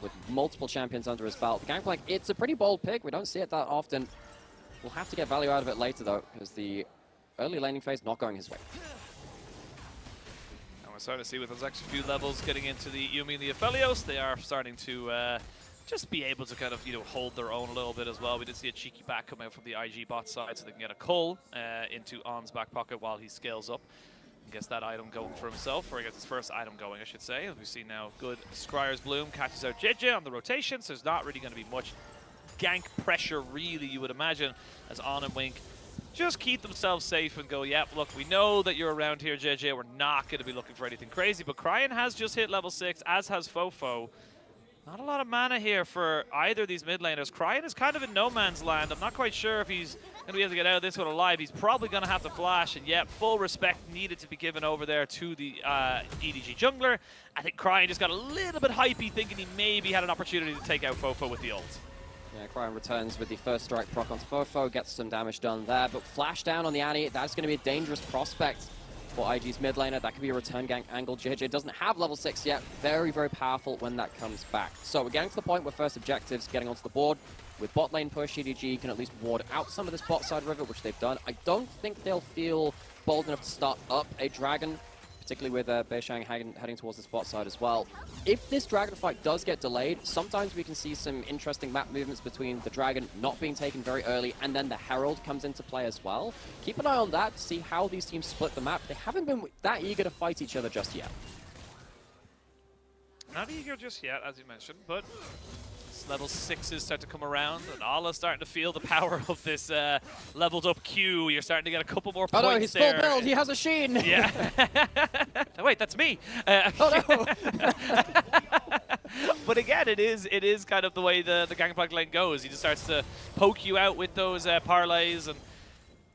with multiple champions under his belt. Gangplank, it's a pretty bold pick. We don't see it that often. We'll have to get value out of it later, though, because the early laning phase not going his way. And we're starting to see with those extra few levels getting into the Yuumi and the Aphelios, they are starting to just be able to kind of, you know, hold their own a little bit as well. We did see a cheeky back come out from the IG bot side so they can get a cull into On's back pocket while he scales up and gets that item going for himself, or he gets his first item going, I should say. As we see now, good Scryer's Bloom catches out JJ on the rotation, so there's not really going to be much gank pressure, really, you would imagine, as On and Wink just keep themselves safe and go, yep, look, we know that you're around here, JJ. We're not going to be looking for anything crazy. But Cryan has just hit level 6, as has Fofo. Not a lot of mana here for either of these mid laners. Cryan is kind of in no man's land. I'm not quite sure if he's going to be able to get out of this one alive. He's probably going to have to flash. And yep, full respect needed to be given over there to the EDG jungler. I think Cryan just got a little bit hypey, thinking he maybe had an opportunity to take out Fofo with the ult. Yeah, Cryan returns with the first strike proc onto Fofo, gets some damage done there, but flash down on the Annie, that's going to be a dangerous prospect for IG's mid laner. That could be a return gank angle. JJ doesn't have level 6 yet. Very, very powerful when that comes back. So we're getting to the point where first objectives getting onto the board. With bot lane push, EDG can at least ward out some of this bot side river, which they've done. I don't think they'll feel bold enough to start up a dragon, particularly with Beishang heading towards this bot side as well. If this dragon fight does get delayed, sometimes we can see some interesting map movements between the dragon not being taken very early and then the herald comes into play as well. Keep an eye on that to see how these teams split the map. They haven't been that eager to fight each other just yet. Not eager just yet, as you mentioned, but level 6s start to come around, and Allah's starting to feel the power of this leveled up Q. You're starting to get a couple more points. Oh no, he's there. full build, he has a Sheen! Yeah. Oh, wait, that's me. Oh no! But again, it is kind of the way the Gangplank lane goes. He just starts to poke you out with those parlays and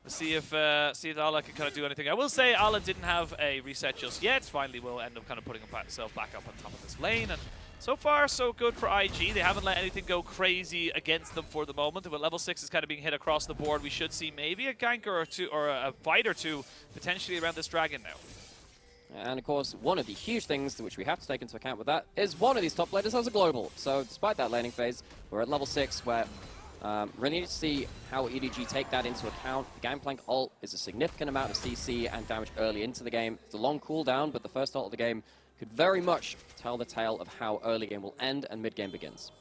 see if Allah can kind of do anything. I will say Allah didn't have a reset just yet. Finally, will end up kind of putting himself back up on top of this lane. And so far, so good for IG. They haven't let anything go crazy against them for the moment. But level 6 is kind of being hit across the board. We should see maybe a gank or two, or a fight or two, potentially around this dragon now. And of course, one of the huge things which we have to take into account with that is one of these top laners has a global. So despite that laning phase, we're at level 6 where really need to see how EDG take that into account. The Gangplank ult is a significant amount of CC and damage early into the game. It's a long cooldown, but the first ult of the game could very much tell the tale of how early game will end and mid game begins.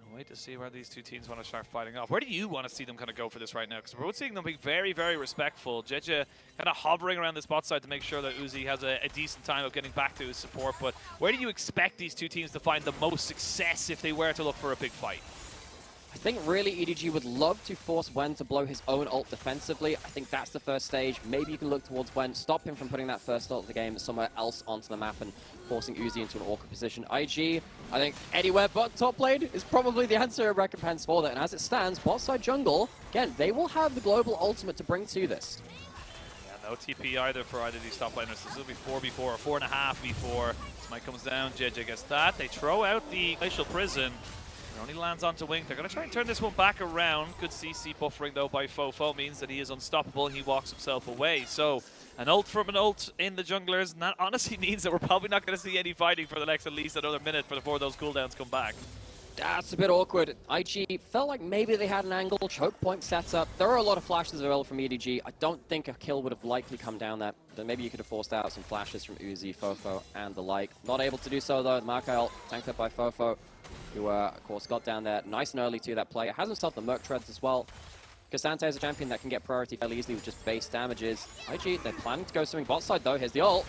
I'll wait to see where these two teams want to start fighting off. Where do you want to see them kind of go for this right now? Because we're both seeing them being very, very respectful. Jeje kind of hovering around this bot side to make sure that Uzi has a decent time of getting back to his support. But where do you expect these two teams to find the most success if they were to look for a big fight? I think really EDG would love to force Wen to blow his own ult defensively. I think that's the first stage. Maybe you can look towards Wen, stop him from putting that first ult of the game somewhere else onto the map and forcing Uzi into an awkward position. IG, I think anywhere but top lane is probably the answer and recompense for that. And as it stands, bot side jungle, again, they will have the global ultimate to bring to this. Yeah, no TP either for either of these top laners. This will be 4v4 or 4.5v4. Smite comes down, JJ gets that. They throw out the Glacial Prison. It only lands onto Wing. They're going to try and turn this one back around. Good CC buffering, though, by Fofo means that he is unstoppable and he walks himself away. So, an ult from an ult in the junglers, and that honestly means that we're probably not going to see any fighting for the next at least another minute before those cooldowns come back. That's a bit awkward. IG felt like maybe they had an angle, choke point set up. There are a lot of flashes available from EDG. I don't think a kill would have likely come down there. Then maybe you could have forced out some flashes from Uzi, Fofo, and the like. Not able to do so, though. Makai ult tanked up by Fofo, who, of course, got down there nice and early to that play. It has himself the Merc Treads as well. Cassante is a champion that can get priority fairly easily with just base damages. IG, they're planning to go swimming bot side, though. Here's the ult.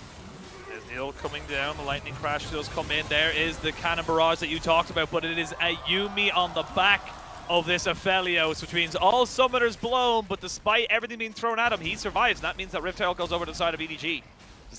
There's the ult coming down. The lightning crash does come in. There is the cannon barrage that you talked about, but it is a Yuumi on the back of this Aphelios, which means all summoners blown, but despite everything being thrown at him, he survives. And that means that Riptail goes over to the side of EDG.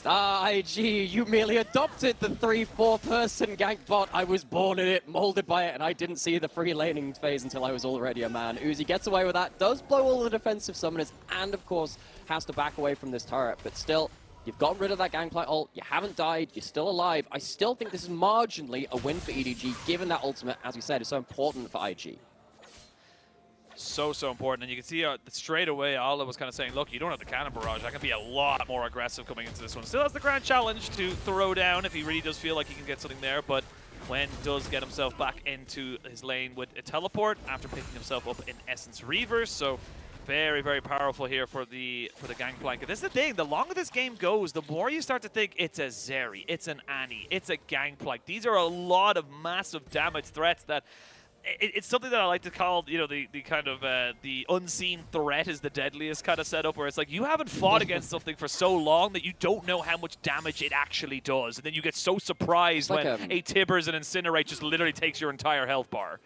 IG, you merely adopted the 3-4 person gank bot. I was born in it, molded by it, and I didn't see the free laning phase until I was already a man. Uzi gets away with that, does blow all the defensive summoners, and of course has to back away from this turret. But still, you've gotten rid of that gangplank ult, you haven't died, you're still alive. I still think this is marginally a win for EDG, given that ultimate, as we said, is so important for IG. So important, and you can see straight away Allah was kind of saying, look, you don't have the cannon barrage. I can be a lot more aggressive coming into this one. Still has the grand challenge to throw down if he really does feel like he can get something there, but Wen does get himself back into his lane with a teleport after picking himself up in Essence Reavers. So very, very powerful here for the Gangplank. And this is the thing, the longer this game goes, the more you start to think it's a Zeri, it's an Annie, it's a Gangplank. These are a lot of massive damage threats that it's something that I like to call, you know, the kind of the unseen threat is the deadliest kind of setup, where it's like you haven't fought against something for so long that you don't know how much damage it actually does, and then you get so surprised when a Tibbers and Incinerate just literally takes your entire health bar.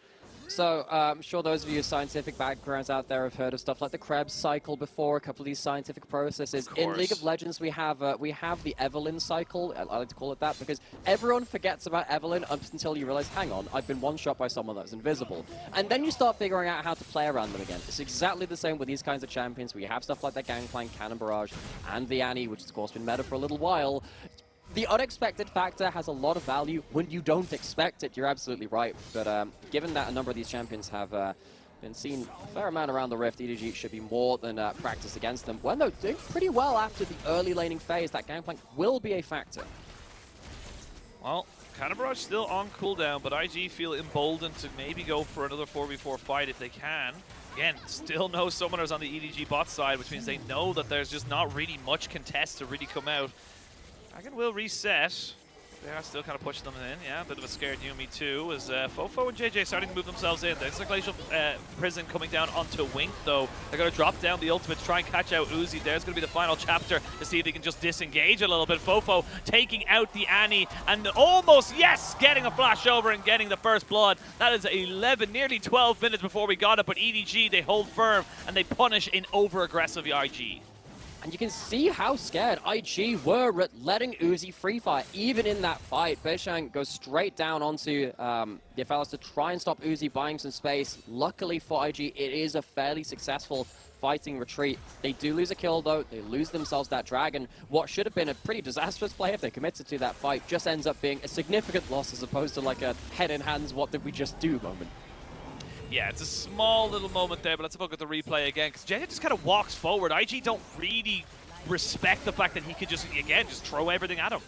So I'm sure those of you with scientific backgrounds out there have heard of stuff like the Krebs cycle before, a couple of these scientific processes. In League of Legends, we have the Evelyn cycle. I like to call it that because everyone forgets about Evelyn until you realize, hang on, I've been one-shot by someone that's invisible. And then you start figuring out how to play around them again. It's exactly the same with these kinds of champions. We have stuff like that Gangplank, Cannon Barrage, and the Annie, which has of course been meta for a little while. The unexpected factor has a lot of value when you don't expect it. You're absolutely right. But given that a number of these champions have been seen a fair amount around the Rift. EDG should be more than practice against them. When though doing pretty well after the early laning phase, that Gangplank will be a factor. Well, Cannon Barrage still on cooldown, but IG feel emboldened to maybe go for another 4v4 fight if they can. Again, still no summoners on the EDG bot side, which means they know that there's just not really much contest to really come out. Dragon will reset. They are still kind of pushing them in. Yeah, a bit of a scared Yumi too, as Fofo and JJ starting to move themselves in. There's a Glacial Prison coming down onto Wink though. They're going to drop down the ultimate to try and catch out Uzi. There's going to be the final chapter to see if they can just disengage a little bit. Fofo taking out the Annie and almost, yes, getting a flash over and getting the first blood. That is 11, nearly 12 minutes before we got it, but EDG, they hold firm and they punish in over-aggressive IG. And you can see how scared IG were at letting Uzi free fire, even in that fight. Beishang goes straight down onto the Aphelios to try and stop Uzi buying some space. Luckily for IG, it is a fairly successful fighting retreat. They do lose a kill though, they lose themselves that dragon. What should have been a pretty disastrous play if they committed to that fight just ends up being a significant loss as opposed to like a head in hands, what did we just do moment. Yeah, it's a small little moment there, but let's have a look at the replay again, because JJ just kind of walks forward. IG don't really respect the fact that he could just, again, just throw everything at him.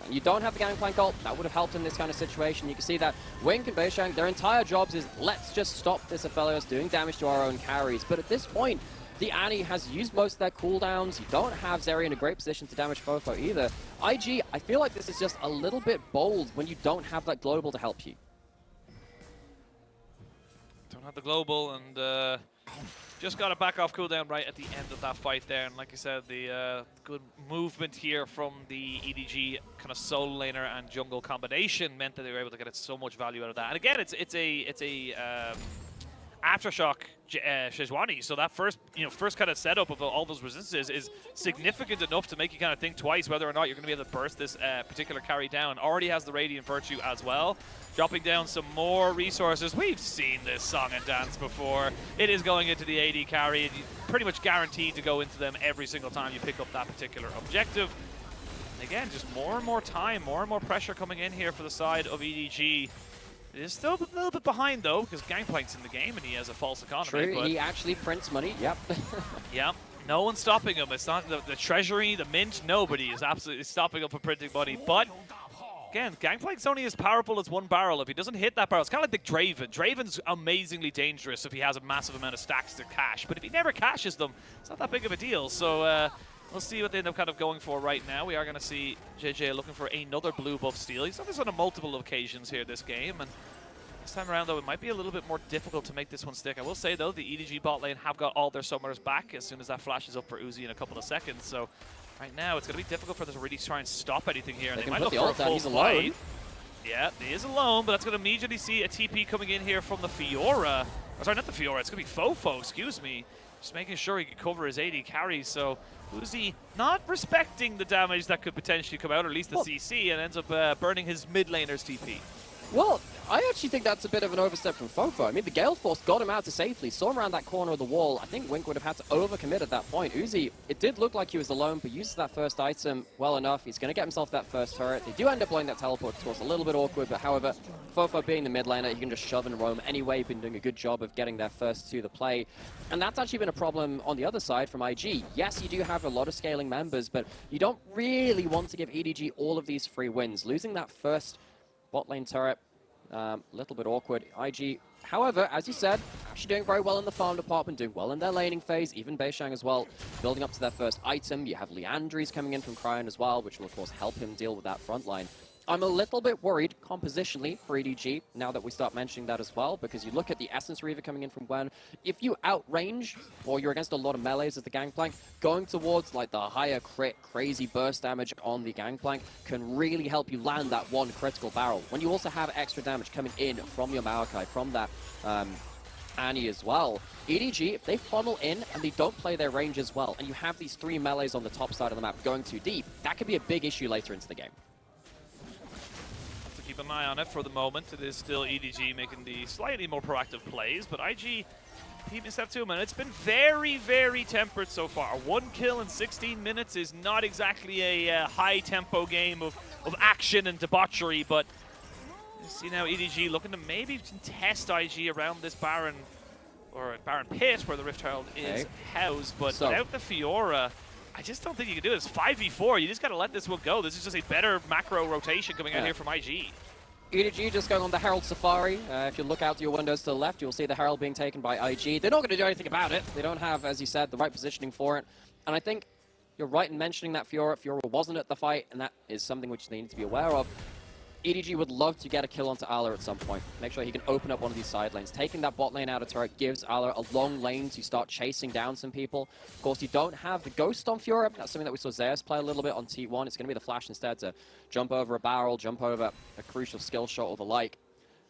And you don't have the Gangplank ult, that would have helped in this kind of situation. You can see that Wink and Beishang, their entire jobs is, let's just stop this Aphelios doing damage to our own carries. But at this point, the Annie has used most of their cooldowns. You don't have Zeri in a great position to damage Fofo either. IG, I feel like this is just a little bit bold when you don't have that global to help you. Don't have the global, and just got a back off cooldown right at the end of that fight there. And like I said, the good movement here from the EDG kind of solo laner and jungle combination meant that they were able to get so much value out of that. And again, it's a Aftershock Sejuani, so that first kind of setup of all those resistances is significant enough to make you kind of think twice whether or not you're going to be able to burst this particular carry down. Already has the Radiant Virtue as well, dropping down some more resources. We've seen this song and dance before. It is going into the AD carry, and you're pretty much guaranteed to go into them every single time you pick up that particular objective. And again, just more and more time, more and more pressure coming in here for the side of EDG. It is still a little bit behind, though, because Gangplank's in the game and he has a false economy. True, he actually prints money, yep. Yep, no one's stopping him. It's not the treasury, the mint, nobody is absolutely stopping him from printing money. But, again, Gangplank's only as powerful as one barrel. If he doesn't hit that barrel, it's kind of like the Draven. Draven's amazingly dangerous if he has a massive amount of stacks to cash. But if he never cashes them, it's not that big of a deal. So, we'll see what they end up kind of going for right now. We are going to see JJ looking for another blue buff steal. He's done this on multiple occasions here this game, and this time around, though, it might be a little bit more difficult to make this one stick. I will say, though, the EDG bot lane have got all their summoners back as soon as that flashes up for Uzi in a couple of seconds. So right now, it's going to be difficult for them to really try and stop anything here. And they might look for a full fight. Yeah, he is alone, but that's going to immediately see a TP coming in here from the Fiora. Oh, sorry, not the Fiora. It's going to be Fofo, excuse me. Just making sure he can cover his AD carry. So Uzi not respecting the damage that could potentially come out, or at least the CC, and ends up burning his mid laner's TP. Well, I actually think that's a bit of an overstep from Fofo. I mean, the Gale Force got him out to safely, saw him around that corner of the wall. I think Wink would have had to overcommit at that point. Uzi, it did look like he was alone, but uses that first item well enough. He's going to get himself that first turret. They do end up blowing that teleport towards a little bit awkward, but however, Fofo being the mid laner, he can just shove and roam anyway. Been doing a good job of getting there first to the play. And that's actually been a problem on the other side from IG. Yes, you do have a lot of scaling members, but you don't really want to give EDG all of these free wins. Losing that first bot lane turret, little bit awkward. IG, however, as you said, actually doing very well in the farm department, doing well in their laning phase, even Beishang as well, building up to their first item. You have Leandries coming in from Cryon as well, which will of course help him deal with that front line. I'm a little bit worried compositionally for EDG now that we start mentioning that as well, because you look at the Essence Reaver coming in from Gwen. If you outrange, or you're against a lot of melees as the Gangplank, going towards like the higher crit, crazy burst damage on the Gangplank can really help you land that one critical barrel. When you also have extra damage coming in from your Maokai, from that Annie as well. EDG, if they funnel in and they don't play their range as well, and you have these three melees on the top side of the map going too deep, that could be a big issue later into the game. Keep an eye on it for the moment. It is still EDG making the slightly more proactive plays, but IG keeping step to him, and it's been very, very tempered so far. 1 kill in 16 minutes is not exactly a high-tempo game of action and debauchery, but you see now EDG looking to maybe test IG around this Baron. or Baron Pit, where the Rift Herald is housed. But without the Fiora, I just don't think you can do this. 5v4, you just got to let this one go. This is just a better macro rotation coming out here from IG. EDG just going on the Herald Safari. If you look out your windows to the left, you'll see the Herald being taken by IG. They're not going to do anything about it. They don't have, as you said, the right positioning for it. And I think you're right in mentioning that Fiora wasn't at the fight, and that is something which they need to be aware of. EDG would love to get a kill onto Ala at some point. Make sure he can open up one of these side lanes. Taking that bot lane out of turret gives Ala a long lane to start chasing down some people. Of course, you don't have the Ghost on Fiora. That's something that we saw Zeus play a little bit on T1. It's going to be the flash instead to jump over a barrel, jump over a crucial skill shot or the like.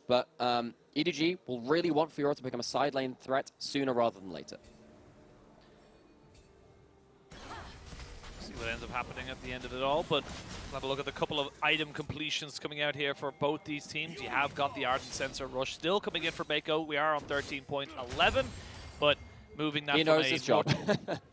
But EDG will really want Fiora to become a side lane threat sooner rather than later. What ends up happening at the end of it all, but have a look at the couple of item completions coming out here for both these teams. You have got the Ardent Sensor Rush still coming in for Mako. We are on 13.11, but moving that. He knows his job.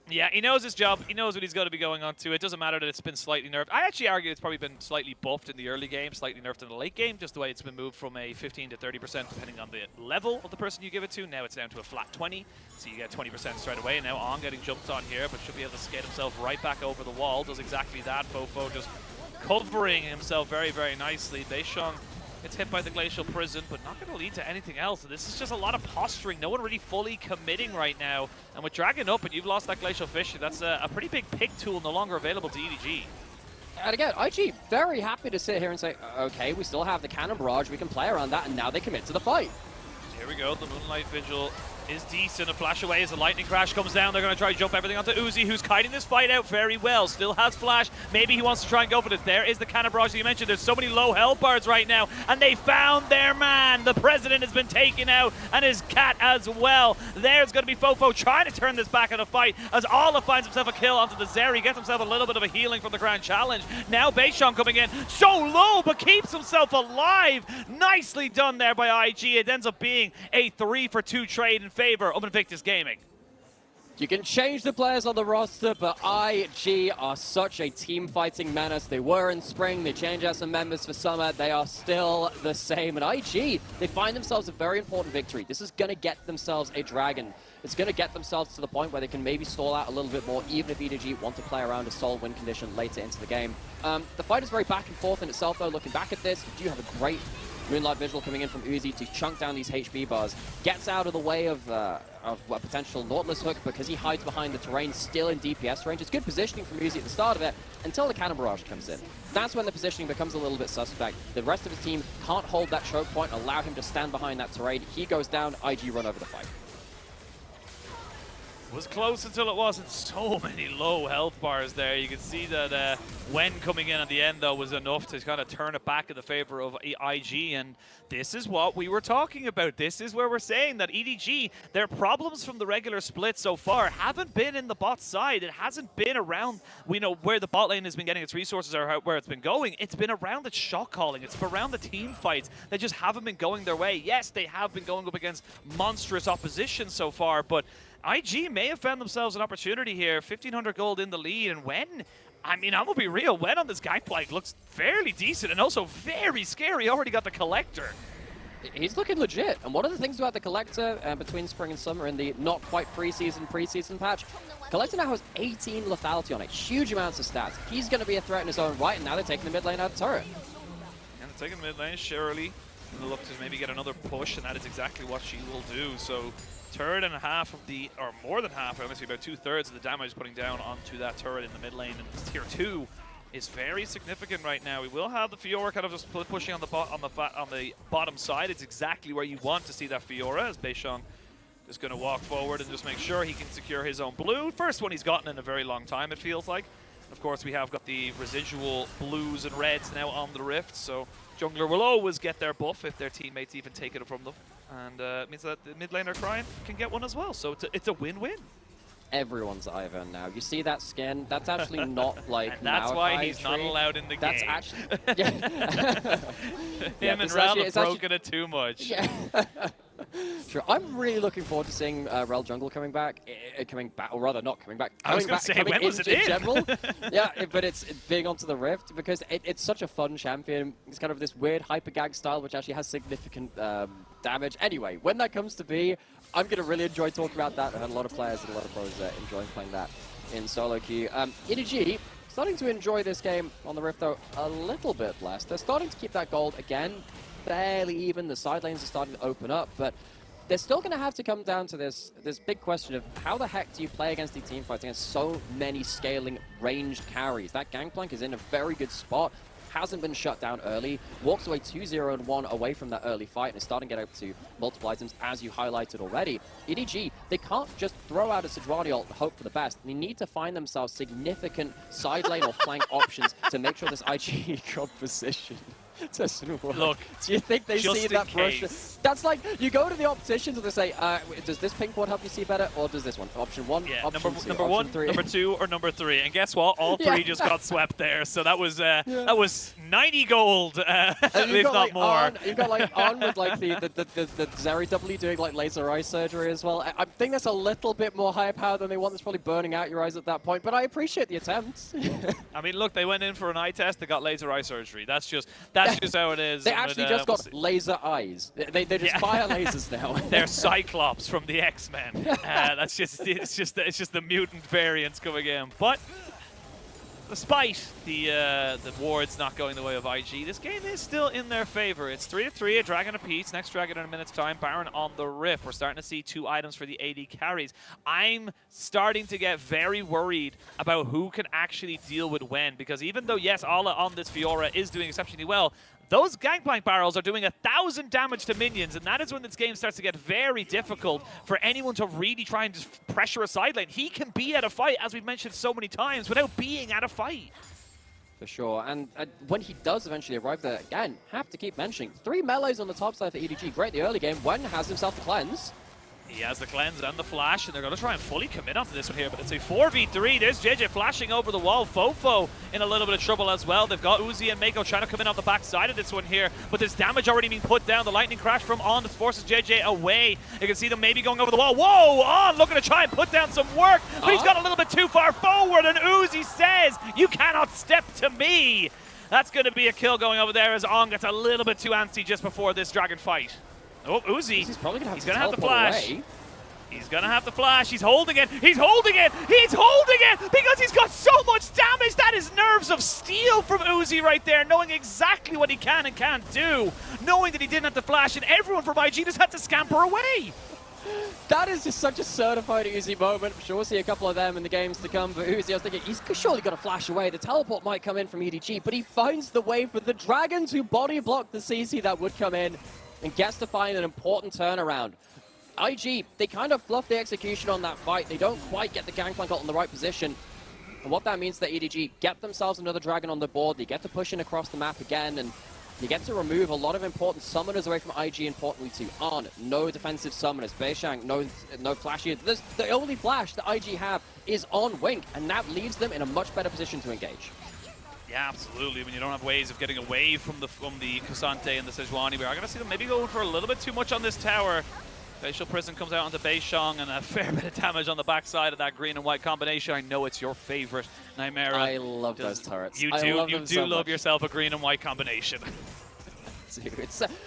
Yeah, he knows his job. He knows what he's got to be going on to. It doesn't matter that it's been slightly nerfed. I actually argue it's probably been slightly buffed in the early game, slightly nerfed in the late game, just the way it's been moved from a 15 to 30% depending on the level of the person you give it to. Now it's down to a flat 20, so you get 20% straight away. And now On getting jumped on here, but should be able to skate himself right back over the wall. Does exactly that. Fofo just covering himself very, very nicely. Beishong gets hit by the Glacial Prison, but not going to lead to anything else. This is just a lot of posturing. No one really fully committing right now. And with Dragon up and you've lost that Glacial Fish, that's a pretty big pick tool no longer available to EDG. And again, IG very happy to sit here and say, okay, we still have the Cannon Barrage, we can play around that, and now they commit to the fight. Here we go, the Moonlight Vigil is decent. A flash away as the Lightning Crash comes down. They're going to try to jump everything onto Uzi, who's kiting this fight out very well. Still has flash. Maybe he wants to try and go for this. There is the Cannon Barrage that you mentioned. There's so many low health bars right now, and they found their man. The President has been taken out, and his cat as well. There's going to be Fofo trying to turn this back in a fight as Ola finds himself a kill onto the Zeri. Gets himself a little bit of a healing from the Grand Challenge. Now Beishong coming in so low, but keeps himself alive. Nicely done there by IG. It ends up being a 3-for-2 trade in favor of Invictus Gaming. You can change the players on the roster, but IG are such a team-fighting menace. They were in spring, they changed out some members for summer, they are still the same. And IG, they find themselves a very important victory. This is going to get themselves a dragon. It's going to get themselves to the point where they can maybe stall out a little bit more, even if EDG want to play around a sole win condition later into the game. The fight is very back and forth in itself, though. Looking back at this, you do have a great Moonlight Vigil coming in from Uzi to chunk down these HB bars. Gets out of the way of a potential Nautilus hook because he hides behind the terrain, still in DPS range. It's good positioning from Uzi at the start of it until the Cannon Barrage comes in. That's when the positioning becomes a little bit suspect. The rest of his team can't hold that choke point, allow him to stand behind that terrain. He goes down, IG run over the fight. Was close until it wasn't. So many low health bars there. You can see that Wen coming in at the end, though, was enough to kind of turn it back in the favor of IG, and this is what we were talking about. This is where we're saying that EDG, their problems from the regular split so far haven't been in the bot side. It hasn't been around, where the bot lane has been getting its resources or where it's been going. It's been around the shot calling. It's been around the team fights that just haven't been going their way. Yes, they have been going up against monstrous opposition so far, but IG may have found themselves an opportunity here. 1,500 gold in the lead, and Wen, I'm gonna be real, Wen on this Gangplank looks fairly decent and also very scary. Already got the Collector. He's looking legit, and one of the things about the Collector between spring and summer in the not quite preseason patch, Collector now has 18 lethality on it, huge amounts of stats. He's going to be a threat in his own right, and now they're taking the mid lane out of turret. And they're taking the mid lane, Shirley will look to maybe get another push, and that is exactly what she will do. So third and a half of or more than half, honestly, about 2/3 of the damage putting down onto that turret in the mid lane, and tier 2 is very significant right now. We will have the Fiora kind of just pushing on the bottom side. It's exactly where you want to see that Fiora, as Beishong is going to walk forward and just make sure he can secure his own blue. First one he's gotten in a very long time, it feels like. Of course, we have got the residual blues and reds now on the Rift, so jungler will always get their buff if their teammates even take it from them. And it means that the mid laner Cryan can get one as well, so it's a win-win. Everyone's Ivern now. You see that skin? That's actually not like and that's why he's not allowed in the game. That's actually... Yeah. Him and Rel have broken it too much. Yeah. Sure. I'm really looking forward to seeing Rel Jungle coming back, or rather not coming back. I was going to say, when was it in? General. Yeah, but it's being onto the Rift because it's such a fun champion. It's kind of this weird hyper gag style, which actually has significant damage. Anyway, when that comes to be, I'm going to really enjoy talking about that. I heard a lot of players and a lot of pros enjoying playing that in solo queue. EDG starting to enjoy this game on the Rift, though, a little bit less. They're starting to keep that gold, again, fairly even. The side lanes are starting to open up, but they're still going to have to come down to this big question of how the heck do you play against these teamfights against so many scaling ranged carries? That Gangplank is in a very good spot. Hasn't been shut down early, walks away 2-0 and 1 away from that early fight and is starting to get up to multiple items, as you highlighted already. EDG, they can't just throw out a Sejuani ult and hope for the best. They need to find themselves significant side lane or flank options to make sure this IG composition doesn't work. Look, do you think they see that brush? That's like, you go to the opticians and they say, does this pink ward help you see better, or does this one? Option 1, yeah, option 2, number 1, three. number 2, or number 3. And guess what? All three just got swept there. So that was 90 gold, if not like more. You've got like on with like the Zeri W doing like laser eye surgery as well. I think that's a little bit more high power than they want. That's probably burning out your eyes at that point. But I appreciate the attempt. I mean, look, they went in for an eye test. They got laser eye surgery. That's just how it is. They actually just got laser eyes. They just fire lasers now. They're Cyclops from the X-Men. It's just the mutant variants coming in. But despite the wards not going the way of IG, this game is still in their favor. It's 3-3, a dragon apiece. Next dragon in a minute's time. Baron on the Rift. We're starting to see 2 items for the AD carries. I'm starting to get very worried about who can actually deal with when, because even though, yes, Ala on this Fiora is doing exceptionally well, those Gangplank barrels are doing 1,000 damage to minions, and that is when this game starts to get very difficult for anyone to really try and just pressure a side lane. He can be at a fight, as we've mentioned so many times, without being at a fight. For sure, and when he does eventually arrive there, again, have to keep mentioning, 3 melees on the top side for EDG. Great the early game. Wen has himself the cleanse. He has the cleanse and the flash, and they're going to try and fully commit onto this one here, but it's a 4v3. There's JJ flashing over the wall. Fofo in a little bit of trouble as well. They've got Uzi and Mako trying to come in off the back side of this one here, but there's damage already being put down. The lightning crash from On forces JJ away. You can see them maybe going over the wall. Whoa! On looking to try and put down some work, but he's got a little bit too far forward, and Uzi says, "You cannot step to me." That's going to be a kill going over there as On gets a little bit too antsy just before this dragon fight. Oh, Uzi. He's probably going to have the flash. Away. He's going to have the flash. He's holding it. He's holding it. He's holding it because he's got so much damage. That is nerves of steel from Uzi right there, knowing exactly what he can and can't do, knowing that he didn't have the flash, and everyone from IG just had to scamper away. That is just such a certified Uzi moment. I'm sure we'll see a couple of them in the games to come. But Uzi, I was thinking, he's surely got to flash away. The teleport might come in from EDG, but he finds the way for the Dragons who body block the CC that would come in and gets to find an important turnaround. IG, they kind of fluff the execution on that fight. They don't quite get the Gangplank ult in the right position. And what that means is that EDG get themselves another dragon on the board. They get to push in across the map again, and you get to remove a lot of important summoners away from IG, importantly too. On, no defensive summoners. Beishang, no flashy. The only flash that IG have is on Wink, and that leaves them in a much better position to engage. Yeah, absolutely. When you don't have ways of getting away from the Kusante and the Sejuani, we're going to see them maybe going for a little bit too much on this tower. Facial Prison comes out onto Beishang, and a fair bit of damage on the backside of that green and white combination. I know it's your favorite, Nightmare. I love those turrets. You do love yourself a green and white combination.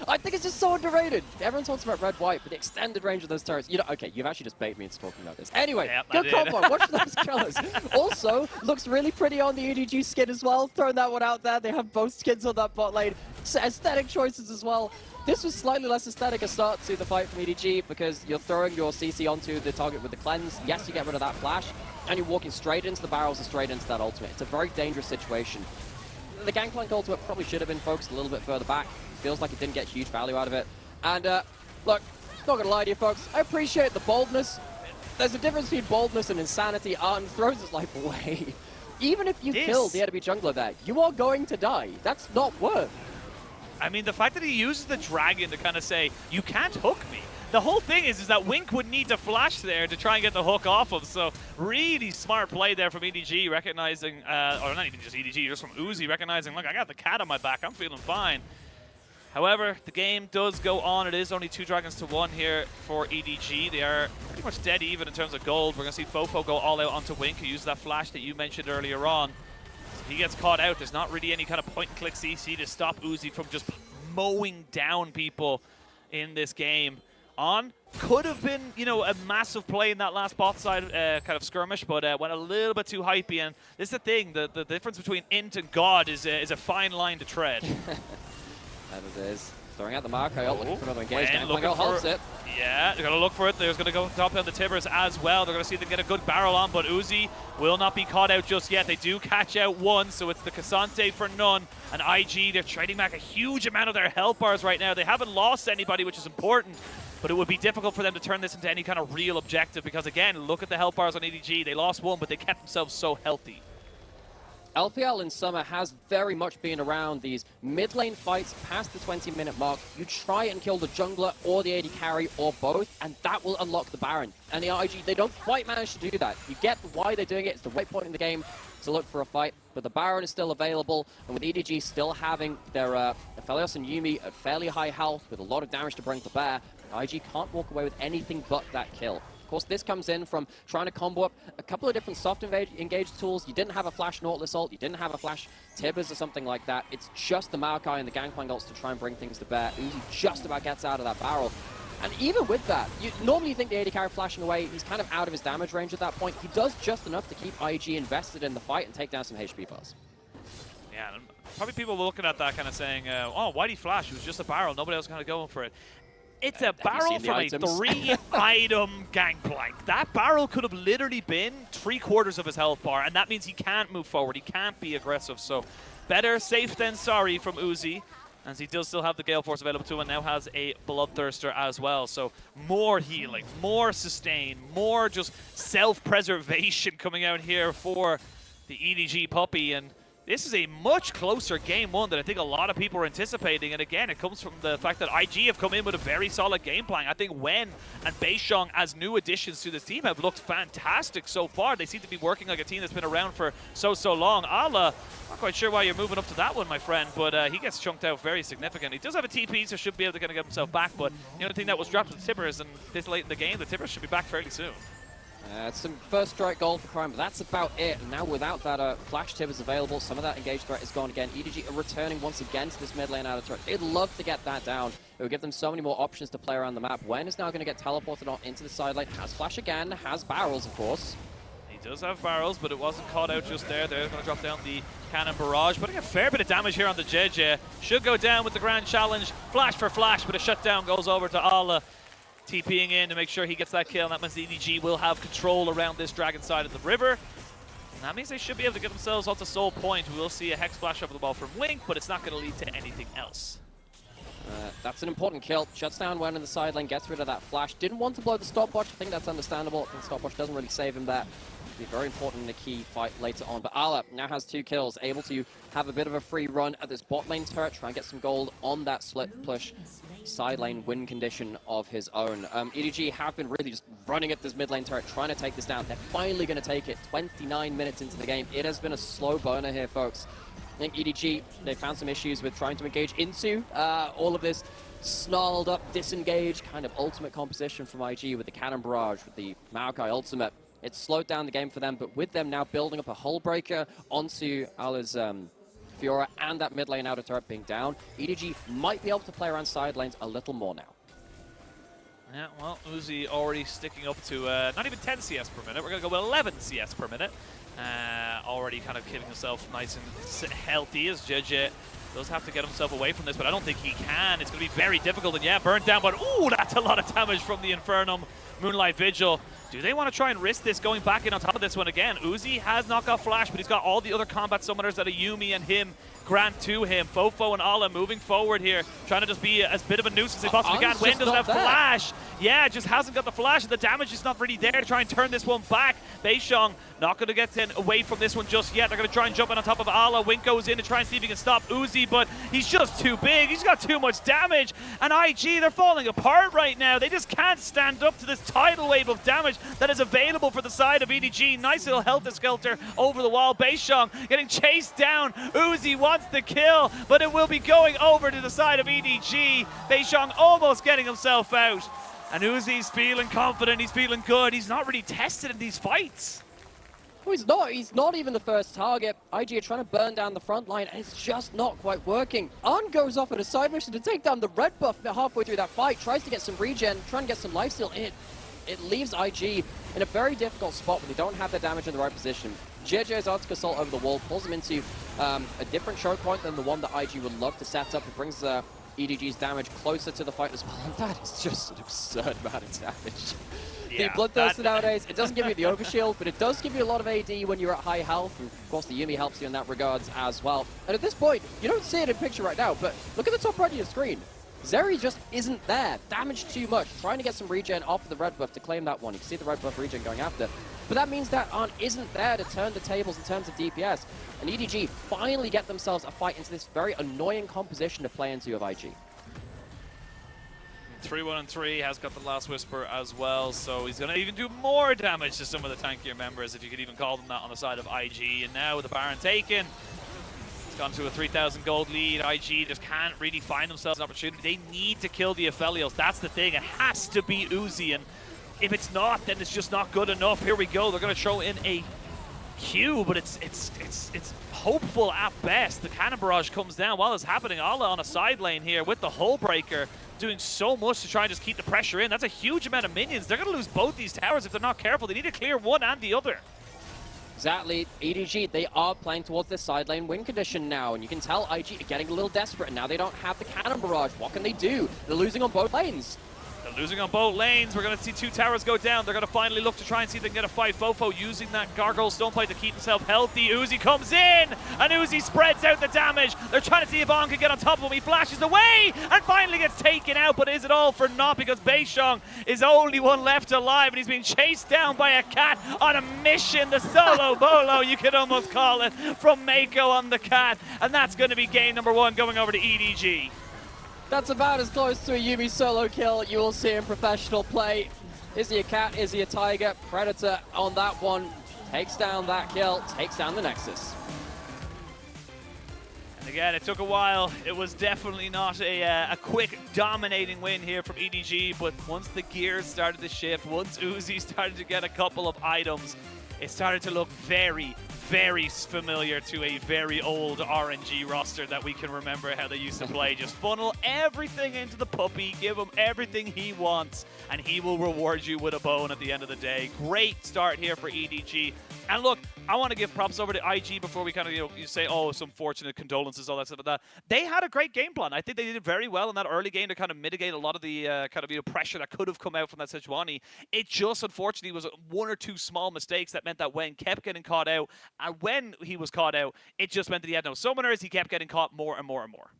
I think it's just so underrated. Everyone talks about red-white, but the extended range of those turrets. You know, okay, you've actually just baited me into talking about this. Anyway, good combo. Watch those colors. Also, looks really pretty on the EDG skin as well. Throwing that one out there. They have both skins on that bot lane. Aesthetic choices as well. This was slightly less aesthetic a start to the fight from EDG because you're throwing your CC onto the target with the cleanse. Yes, you get rid of that flash, and you're walking straight into the barrels and straight into that ultimate. It's a very dangerous situation. The Gangplank ultimate probably should have been focused a little bit further back. Feels like it didn't get huge value out of it. And look, not gonna lie to you folks, I appreciate the boldness. There's a difference between boldness and insanity. Arn throws his life away. Even if you kill the enemy jungler there, you are going to die. That's not worth. I mean, the fact that he uses the dragon to kind of say, you can't hook me. The whole thing is that Wink would need to flash there to try and get the hook off him. So really smart play there from EDG, recognizing, or not even just EDG, just from Uzi, recognizing, look, I got the cat on my back. I'm feeling fine. However, the game does go on. It is only 2 dragons to 1 here for EDG. They are pretty much dead even in terms of gold. We're going to see Fofo go all out onto Wink, who used that flash that you mentioned earlier on. If he gets caught out, there's not really any kind of point-and-click CC to stop Uzi from just mowing down people in this game. On could have been, you know, a massive play in that last bot side kind of skirmish, but went a little bit too hypey. And this is the thing, the difference between int and god is a fine line to tread. And it is. Throwing out the Marco, looking for another engagement. Looking holds it. Yeah, they're going to look for it. They're going to go top down the Tibbers as well. They're going to see if they get a good barrel on, but Uzi will not be caught out just yet. They do catch out one, so it's the Cassante for none. And IG, they're trading back a huge amount of their health bars right now. They haven't lost anybody, which is important, but it would be difficult for them to turn this into any kind of real objective because, again, look at the health bars on EDG. They lost one, but they kept themselves so healthy. LPL in summer has very much been around these mid-lane fights past the 20-minute mark. You try and kill the jungler or the AD carry or both, and that will unlock the Baron. And the IG, they don't quite manage to do that. You get why they're doing it. It's the right point in the game to look for a fight, but the Baron is still available, and with EDG still having their Aphelios and Yuumi at fairly high health with a lot of damage to bring to bear, IG can't walk away with anything but that kill. Of course, this comes in from trying to combo up a couple of different soft engage tools. You didn't have a Flash Nautilus ult, you didn't have a Flash Tibbers or something like that. It's just the Maokai and the Gangplank ults to try and bring things to bear. Uzi just about gets out of that barrel. And even with that, normally you think the AD carry flashing away, he's kind of out of his damage range at that point. He does just enough to keep IG invested in the fight and take down some HP bars. Yeah, probably people looking at that kind of saying, oh, why'd he flash? It was just a barrel. Nobody else kind of going for it. It's a barrel from a 3-item Gangplank. That barrel could have literally been 3/4 of his health bar, and that means he can't move forward. He can't be aggressive. So better safe than sorry from Uzi, as he does still have the Gale Force available to him and now has a Bloodthirster as well. So more healing, more sustain, more just self-preservation coming out here for the EDG puppy. And this is a much closer game one than I think a lot of people are anticipating. And again, it comes from the fact that IG have come in with a very solid game plan. I think Wen and Beishong as new additions to this team have looked fantastic so far. They seem to be working like a team that's been around for so long. Ala, not quite sure why you're moving up to that one, my friend, but he gets chunked out very significantly. He does have a TP, so should be able to kind of get himself back, but the only thing that was dropped was the Tibbers, and this late in the game, the Tibbers should be back fairly soon. It's some first strike gold for Crime, but that's about it. And now without that Flash Tibbers available, some of that engaged threat is gone again. EDG are returning once again to this mid lane out of turret. They'd love to get that down. It would give them so many more options to play around the map. Wen is now going to get teleported on into the side lane. Has Flash again, has barrels, of course. He does have barrels, but it wasn't caught out just there. They're going to drop down the cannon barrage, putting a fair bit of damage here on the JJ. Should go down with the grand challenge. Flash for flash, but a shutdown goes over to Ala. TPing in to make sure he gets that kill, and that means the EDG will have control around this dragon side of the river. And that means they should be able to get themselves onto Soul Point. We will see a Hex Flash over the ball from Wink, but it's not going to lead to anything else. That's an important kill. Shuts down Wen in the side lane, gets rid of that flash. Didn't want to blow the stopwatch. I think that's understandable. I think the stopwatch doesn't really save him there. It'll be very important in the key fight later on. But Ala now has 2 kills, able to have a bit of a free run at this bot lane turret, try and get some gold on that split push side lane win condition of his own. EDG have been really just running at this mid lane turret, trying to take this down. They're finally going to take it 29 minutes into the game. It has been a slow burner here, folks. I think EDG, they found some issues with trying to engage into all of this snarled up, disengaged kind of ultimate composition from IG with the Cannon Barrage, with the Maokai ultimate. It slowed down the game for them, but with them now building up a hull breaker onto Ala's Fiora and that mid lane outer turret being down, EDG might be able to play around side lanes a little more now. Yeah, well, Uzi already sticking up to not even 10 CS per minute. We're going to go with 11 CS per minute. Already kind of keeping himself nice and healthy as JJ does have to get himself away from this, but I don't think he can. It's going to be very difficult, and yeah, burnt down, but ooh, that's a lot of damage from the Infernum Moonlight Vigil. Do they want to try and risk this going back in on top of this one again? Uzi has not got Flash, but he's got all the other combat summoners that a Yuumi and him grant to him. Fofo and Ala moving forward here, trying to just be as bit of a nuisance as they possibly can. Wen doesn't have Flash. Yeah, just hasn't got the Flash, and the damage is not really there to try and turn this one back. Beishong not going to get away from this one just yet. They're going to try and jump in on top of Ala. Wink goes in to try and see if he can stop Uzi, but he's just too big. He's got too much damage, and IG, they're falling apart right now. They just can't stand up to this tidal wave of damage that is available for the side of EDG. Nice little Helter-Skelter over the wall. Beishong getting chased down. Uzi wants the kill, but it will be going over to the side of EDG. Beishong almost getting himself out. And Uzi's feeling confident, he's feeling good. He's not really tested in these fights. Oh, he's not. He's not even the first target. IG are trying to burn down the front line, and it's just not quite working. Arn goes off at a side mission to take down the red buff halfway through that fight, tries to get some regen, trying to get some lifesteal. It leaves IG in a very difficult spot where they don't have their damage in the right position. JJ's Arctic Assault over the wall pulls him into a different choke point than the one that IG would love to set up. It brings EDG's damage closer to the fight as well, and that is just an absurd amount of damage. The Bloodthirster nowadays, it doesn't give you the overshield, but it does give you a lot of AD when you're at high health, and of course the Yuumi helps you in that regards as well. And at this point, you don't see it in picture right now, but look at the top right of your screen. Zeri just isn't there. Damage too much. Trying to get some regen off of the red buff to claim that one. You can see the red buff regen going after. But that means that Arn isn't there to turn the tables in terms of DPS. And EDG finally get themselves a fight into this very annoying composition to play into of IG. 3-1-3 has got the last whisper as well, so he's going to even do more damage to some of the tankier members, if you could even call them that, on the side of IG. And now with the Baron taken, it's gone to a 3,000 gold lead. IG just can't really find themselves an opportunity. They need to kill the Aphelios. That's the thing. It has to be Uzi, and if it's not, then it's just not good enough. Here we go. They're going to throw in a Q, but it's hopeful at best. The cannon barrage comes down while it's happening. Ala on a side lane here with the hull breaker, doing so much to try and just keep the pressure in. That's a huge amount of minions. They're going to lose both these towers if they're not careful. They need to clear one and the other. Exactly. EDG, they are playing towards this side lane win condition now, and you can tell IG are getting a little desperate, and now they don't have the cannon barrage. What can they do? They're losing on both lanes. They're losing on both lanes. We're going to see two towers go down. They're going to finally look to try and see if they can get a fight. Fofo using that Gargoyle Stonepipe to keep himself healthy. Uzi comes in, and Uzi spreads out the damage. They're trying to see if On can get on top of him. He flashes away and finally gets taken out, but is it all for naught because Beishong is the only one left alive, and he's being chased down by a cat on a mission. The solo bolo, you could almost call it, from Mako on the cat, and that's going to be game number one going over to EDG. That's about as close to a Yuumi solo kill you will see in professional play. Is he a cat? Is he a tiger? Predator on that one. Takes down that kill, takes down the Nexus. And again, it took a while. It was definitely not a quick, dominating win here from EDG, but once the gears started to shift, once Uzi started to get a couple of items, it started to look very, very familiar to a very old RNG roster that we can remember how they used to play. Just funnel everything into the puppy, give him everything he wants, and he will reward you with a bone at the end of the day. Great start here for EDG. And look, I want to give props over to IG before we kind of, you say, oh, some fortunate condolences, all that stuff like that. They had a great game plan. I think they did very well in that early game to kind of mitigate a lot of the pressure that could have come out from that Sejuani. It just, unfortunately, was one or two small mistakes that meant that Wen kept getting caught out. And when he was caught out, it just meant that he had no summoners. He kept getting caught more and more and more.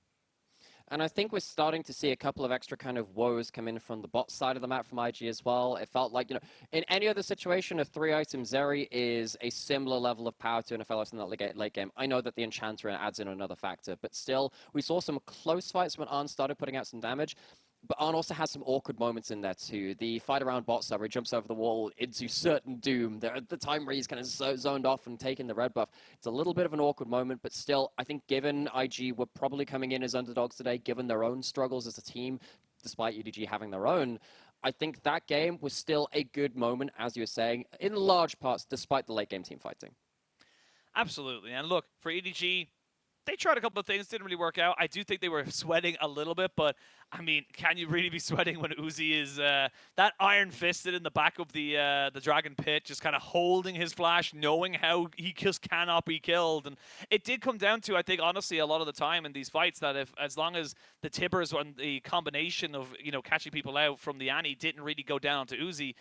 And I think we're starting to see a couple of extra kind of woes come in from the bot side of the map from IG as well. It felt like, in any other situation, a 3-item Zeri is a similar level of power to an Aphelios in that late game. I know that the Enchanter adds in another factor, but still, we saw some close fights when Arn started putting out some damage. But Arn also has some awkward moments in there too. The fight around bot side where he jumps over the wall into certain doom. There at the time where he's kind of zoned off and taking the red buff. It's a little bit of an awkward moment, but still, I think given IG were probably coming in as underdogs today, given their own struggles as a team, despite EDG having their own, I think that game was still a good moment, as you were saying, in large parts, despite the late game team fighting. Absolutely. And look, for EDG, they tried a couple of things, didn't really work out. I do think they were sweating a little bit, but I mean, can you really be sweating when Uzi is that iron-fisted in the back of the Dragon Pit, just kind of holding his flash, knowing how he just cannot be killed? And it did come down to, I think, honestly, a lot of the time in these fights that as long as the Tibbers and the combination of, catching people out from the Annie didn't really go down to Uzi,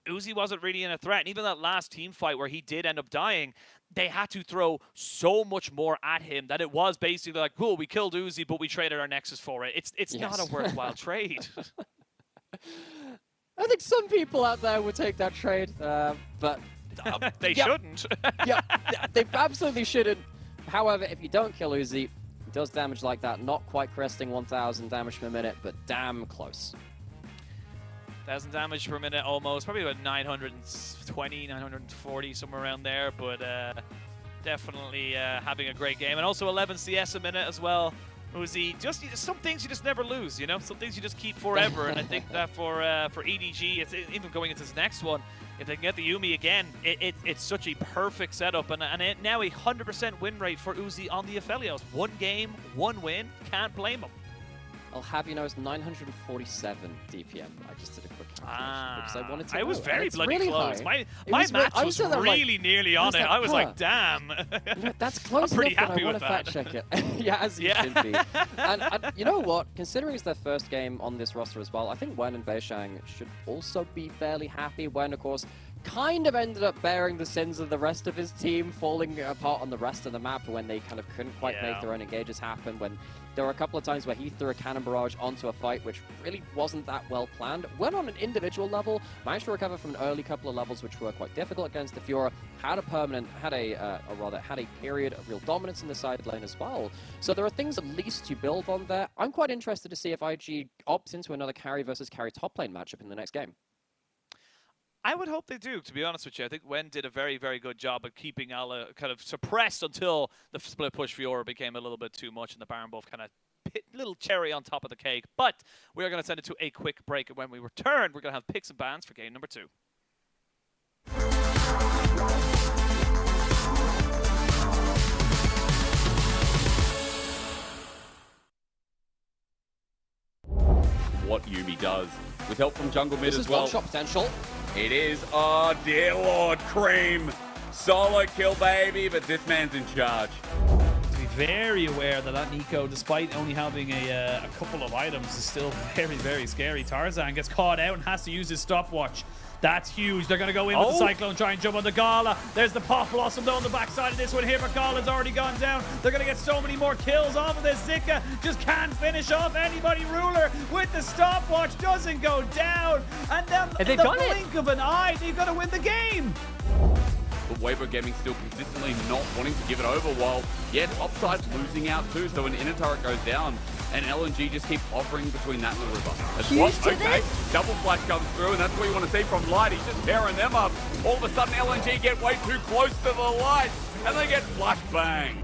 Uzi wasn't really in a threat. And even that last team fight where he did end up dying, they had to throw so much more at him that it was basically like, cool, we killed Uzi, but we traded our Nexus for it. It's Yes. not a worthwhile trade. I think some people out there would take that trade, but... They shouldn't. Yeah, they absolutely shouldn't. However, if you don't kill Uzi, it does damage like that. Not quite cresting 1,000 damage per minute, but damn close. 1,000 damage per minute almost, probably about 920, 940, somewhere around there, but definitely having a great game. And also 11 CS a minute as well. Uzi, just some things you just never lose, some things you just keep forever. And I think that for EDG, it's even going into this next one, if they can get the Yumi again, it's such a perfect setup, and now a 100% win rate for Uzi on the Aphelios. 1 game, 1 win, can't blame them. I'll have you know it's 947 DPM. I just did a quick calculation because I wanted to. I was very bloody really close. High. My maths was really nearly on it. I was like, damn. You know, that's close I'm pretty enough happy that I with want that. to fact check it. Yeah, as you should be. And you know what? Considering it's their first game on this roster as well, I think Wen and Beishang should also be fairly happy. Wen, of course, kind of ended up bearing the sins of the rest of his team, falling apart on the rest of the map when they kind of couldn't quite make their own engages happen, when there were a couple of times where he threw a cannon barrage onto a fight which really wasn't that well planned. Went on an individual level, managed to recover from an early couple of levels which were quite difficult against the Fiora, had a period of real dominance in the side lane as well. So there are things at least to build on there. I'm quite interested to see if IG opts into another carry versus carry top lane matchup in the next game. I would hope they do, to be honest with you. I think Wen did a very, very good job of keeping Ala kind of suppressed until the split push Fiora became a little bit too much and the Baron buff kind of little cherry on top of the cake. But we are going to send it to a quick break, and when we return, we're going to have picks and bans for game number 2. What Yumi does, with help from jungle mid as well. This is one-shot potential. It is, oh dear Lord, Cream. Solo kill, baby, but this man's in charge. To be very aware that Nico, despite only having a couple of items, is still very, very scary. Tarzan gets caught out and has to use his stopwatch. That's huge. They're going to go in with the Cyclone, try and jump on the Gala. There's the Pop Blossom though on the backside of this one here, but Gala's already gone down. They're going to get so many more kills off of this. Zika just can't finish off anybody. Ruler with the stopwatch doesn't go down. And then in the blink of an eye, they've got to win the game. But Weibo Gaming still consistently not wanting to give it over, while yet Upside's losing out too. So when inner turret goes down, and LNG just keep hovering between that and the river. That's what? Okay, double flash comes through, and that's what you want to see from Light. He's just tearing them up. All of a sudden, LNG get way too close to the Light, and they get flash bang.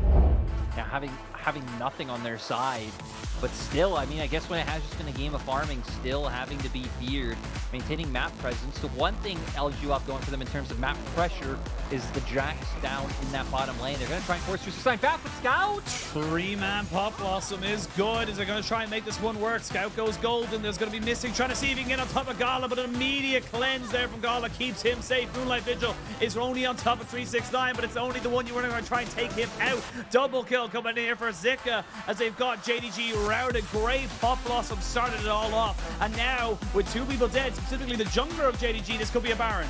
Now having nothing on their side, but still, I mean, I guess when it has just been a game of farming, still having to be feared, maintaining map presence. The one thing LGU up going for them in terms of map pressure is the Jax down in that bottom lane. They're going to try and force through Sign back with Scout. 3-man Pop Blossom is good. Is they're going to try and make this one work. Scout goes golden. There's going to be missing, trying to see if he can get on top of Gala, but an immediate cleanse there from Gala keeps him safe. Moonlight Vigil is only on top of 369, but it's only the one you were going to try and take him out. Double kill coming in here for Zika as they've got JDG routed. Great Pop Blossom started it all off, and now with 2 people dead, specifically the jungler of JDG, this could be a Baron.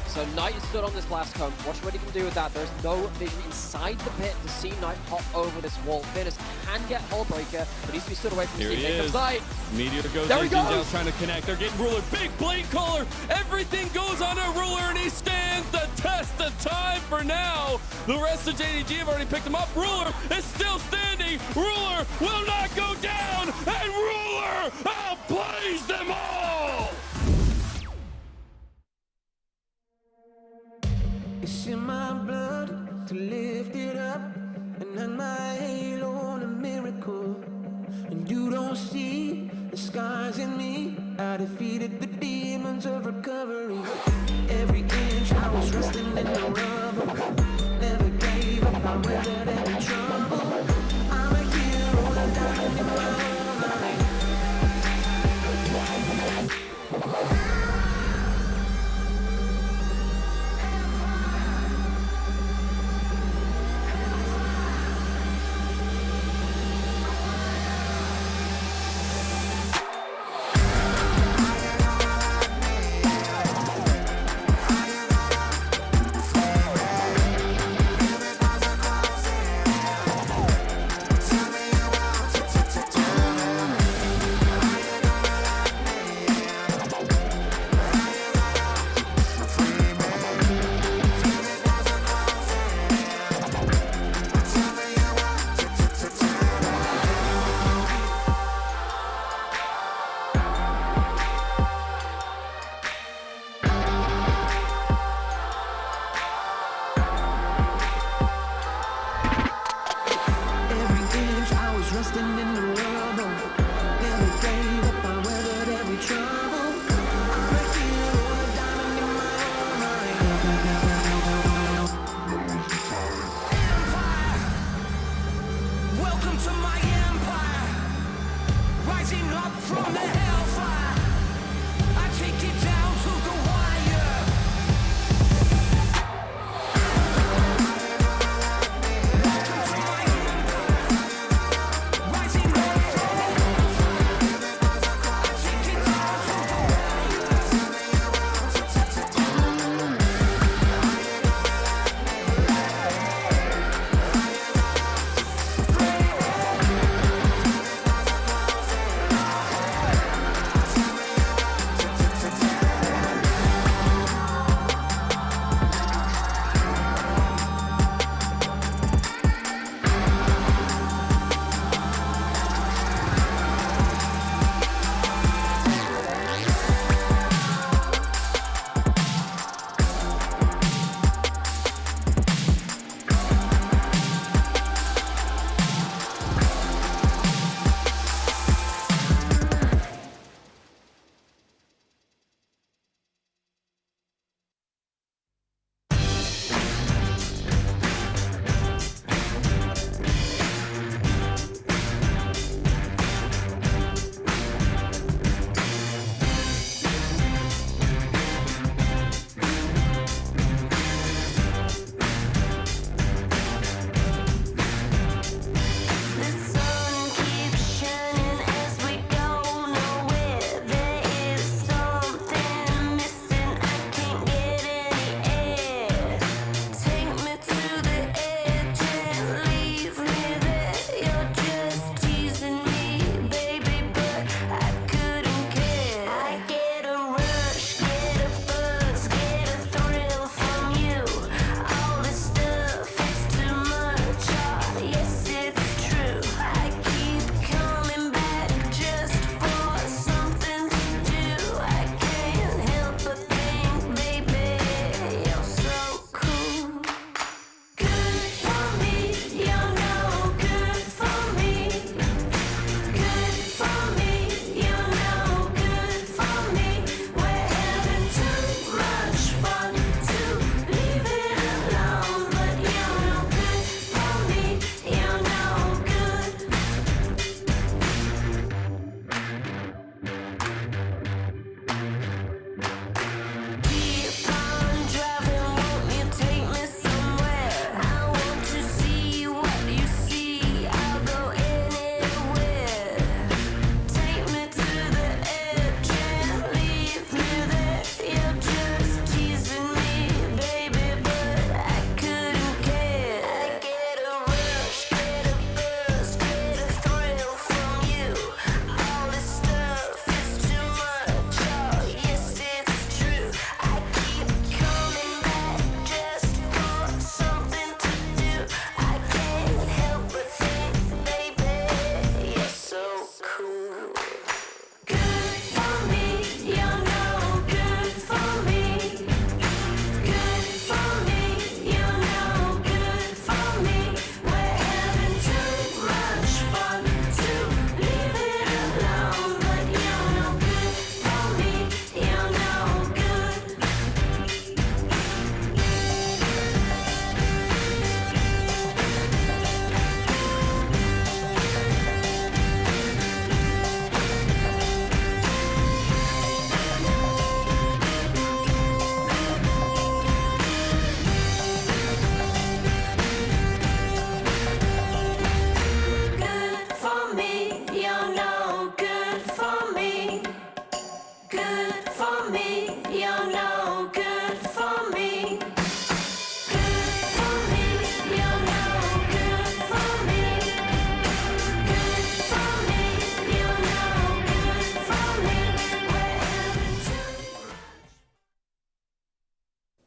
So Knight is stood on this blast cone. Watch what he can do with that. There's no vision inside the pit to see Knight hop over this wall. Venus can get Hullbreaker, but needs to be stood away from Here his team. he Here comes is. Knight. Meteor goes There he in, Jin's goes. out trying to connect. They're getting Ruler. Big blade caller. Everything goes on a Ruler, and he stands the test of time for now. The rest of JDG have already picked him up. Ruler is still standing. Ruler will not go down, and Ruler outplays them all. It's in my blood to lift it up and hang my halo on a miracle. And you don't see the scars in me. I defeated the demons of recovery. Every inch I was resting in the rubble. Never gave up, I weathered every trouble. I'm a hero, I'm dying in my own life. Welcome to my empire, rising up from the hellfire. I take it down to the wire. Welcome to my empire, rising up from the hellfire. I take it down to the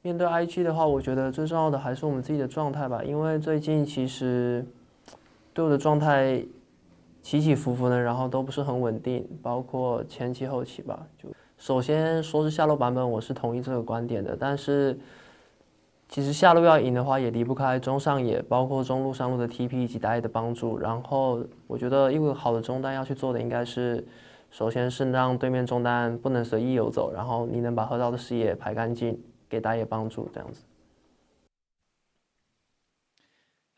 面对 IG 的话，我觉得最重要的还是我们自己的状态吧，因为最近其实对我的状态起起伏伏的，然后都不是很稳定，包括前期后期吧。就首先说是下路版本，我是同意这个观点的，但是其实下路要赢的话，也离不开中上野，包括中路、上路的 TP 以及打野的帮助。然后我觉得一个好的中单要去做的应该是，首先是让对面中单不能随意游走，然后你能把河道的视野排干净，给打野帮助这样子。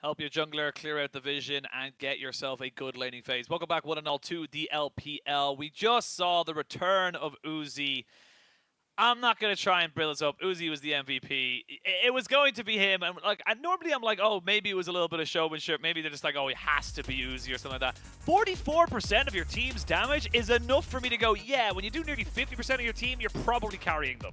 Help your jungler clear out the vision and get yourself a good laning phase. Welcome back 1-0 to the LPL. We just saw the return of Uzi. I'm not going to try and build this up. Uzi was the MVP. It was going to be him. And normally I'm like, oh, maybe it was a little bit of showmanship. Maybe they're just like, oh, it has to be Uzi or something like that. 44% of your team's damage is enough for me to go, yeah, when you do nearly 50% of your team, you're probably carrying them.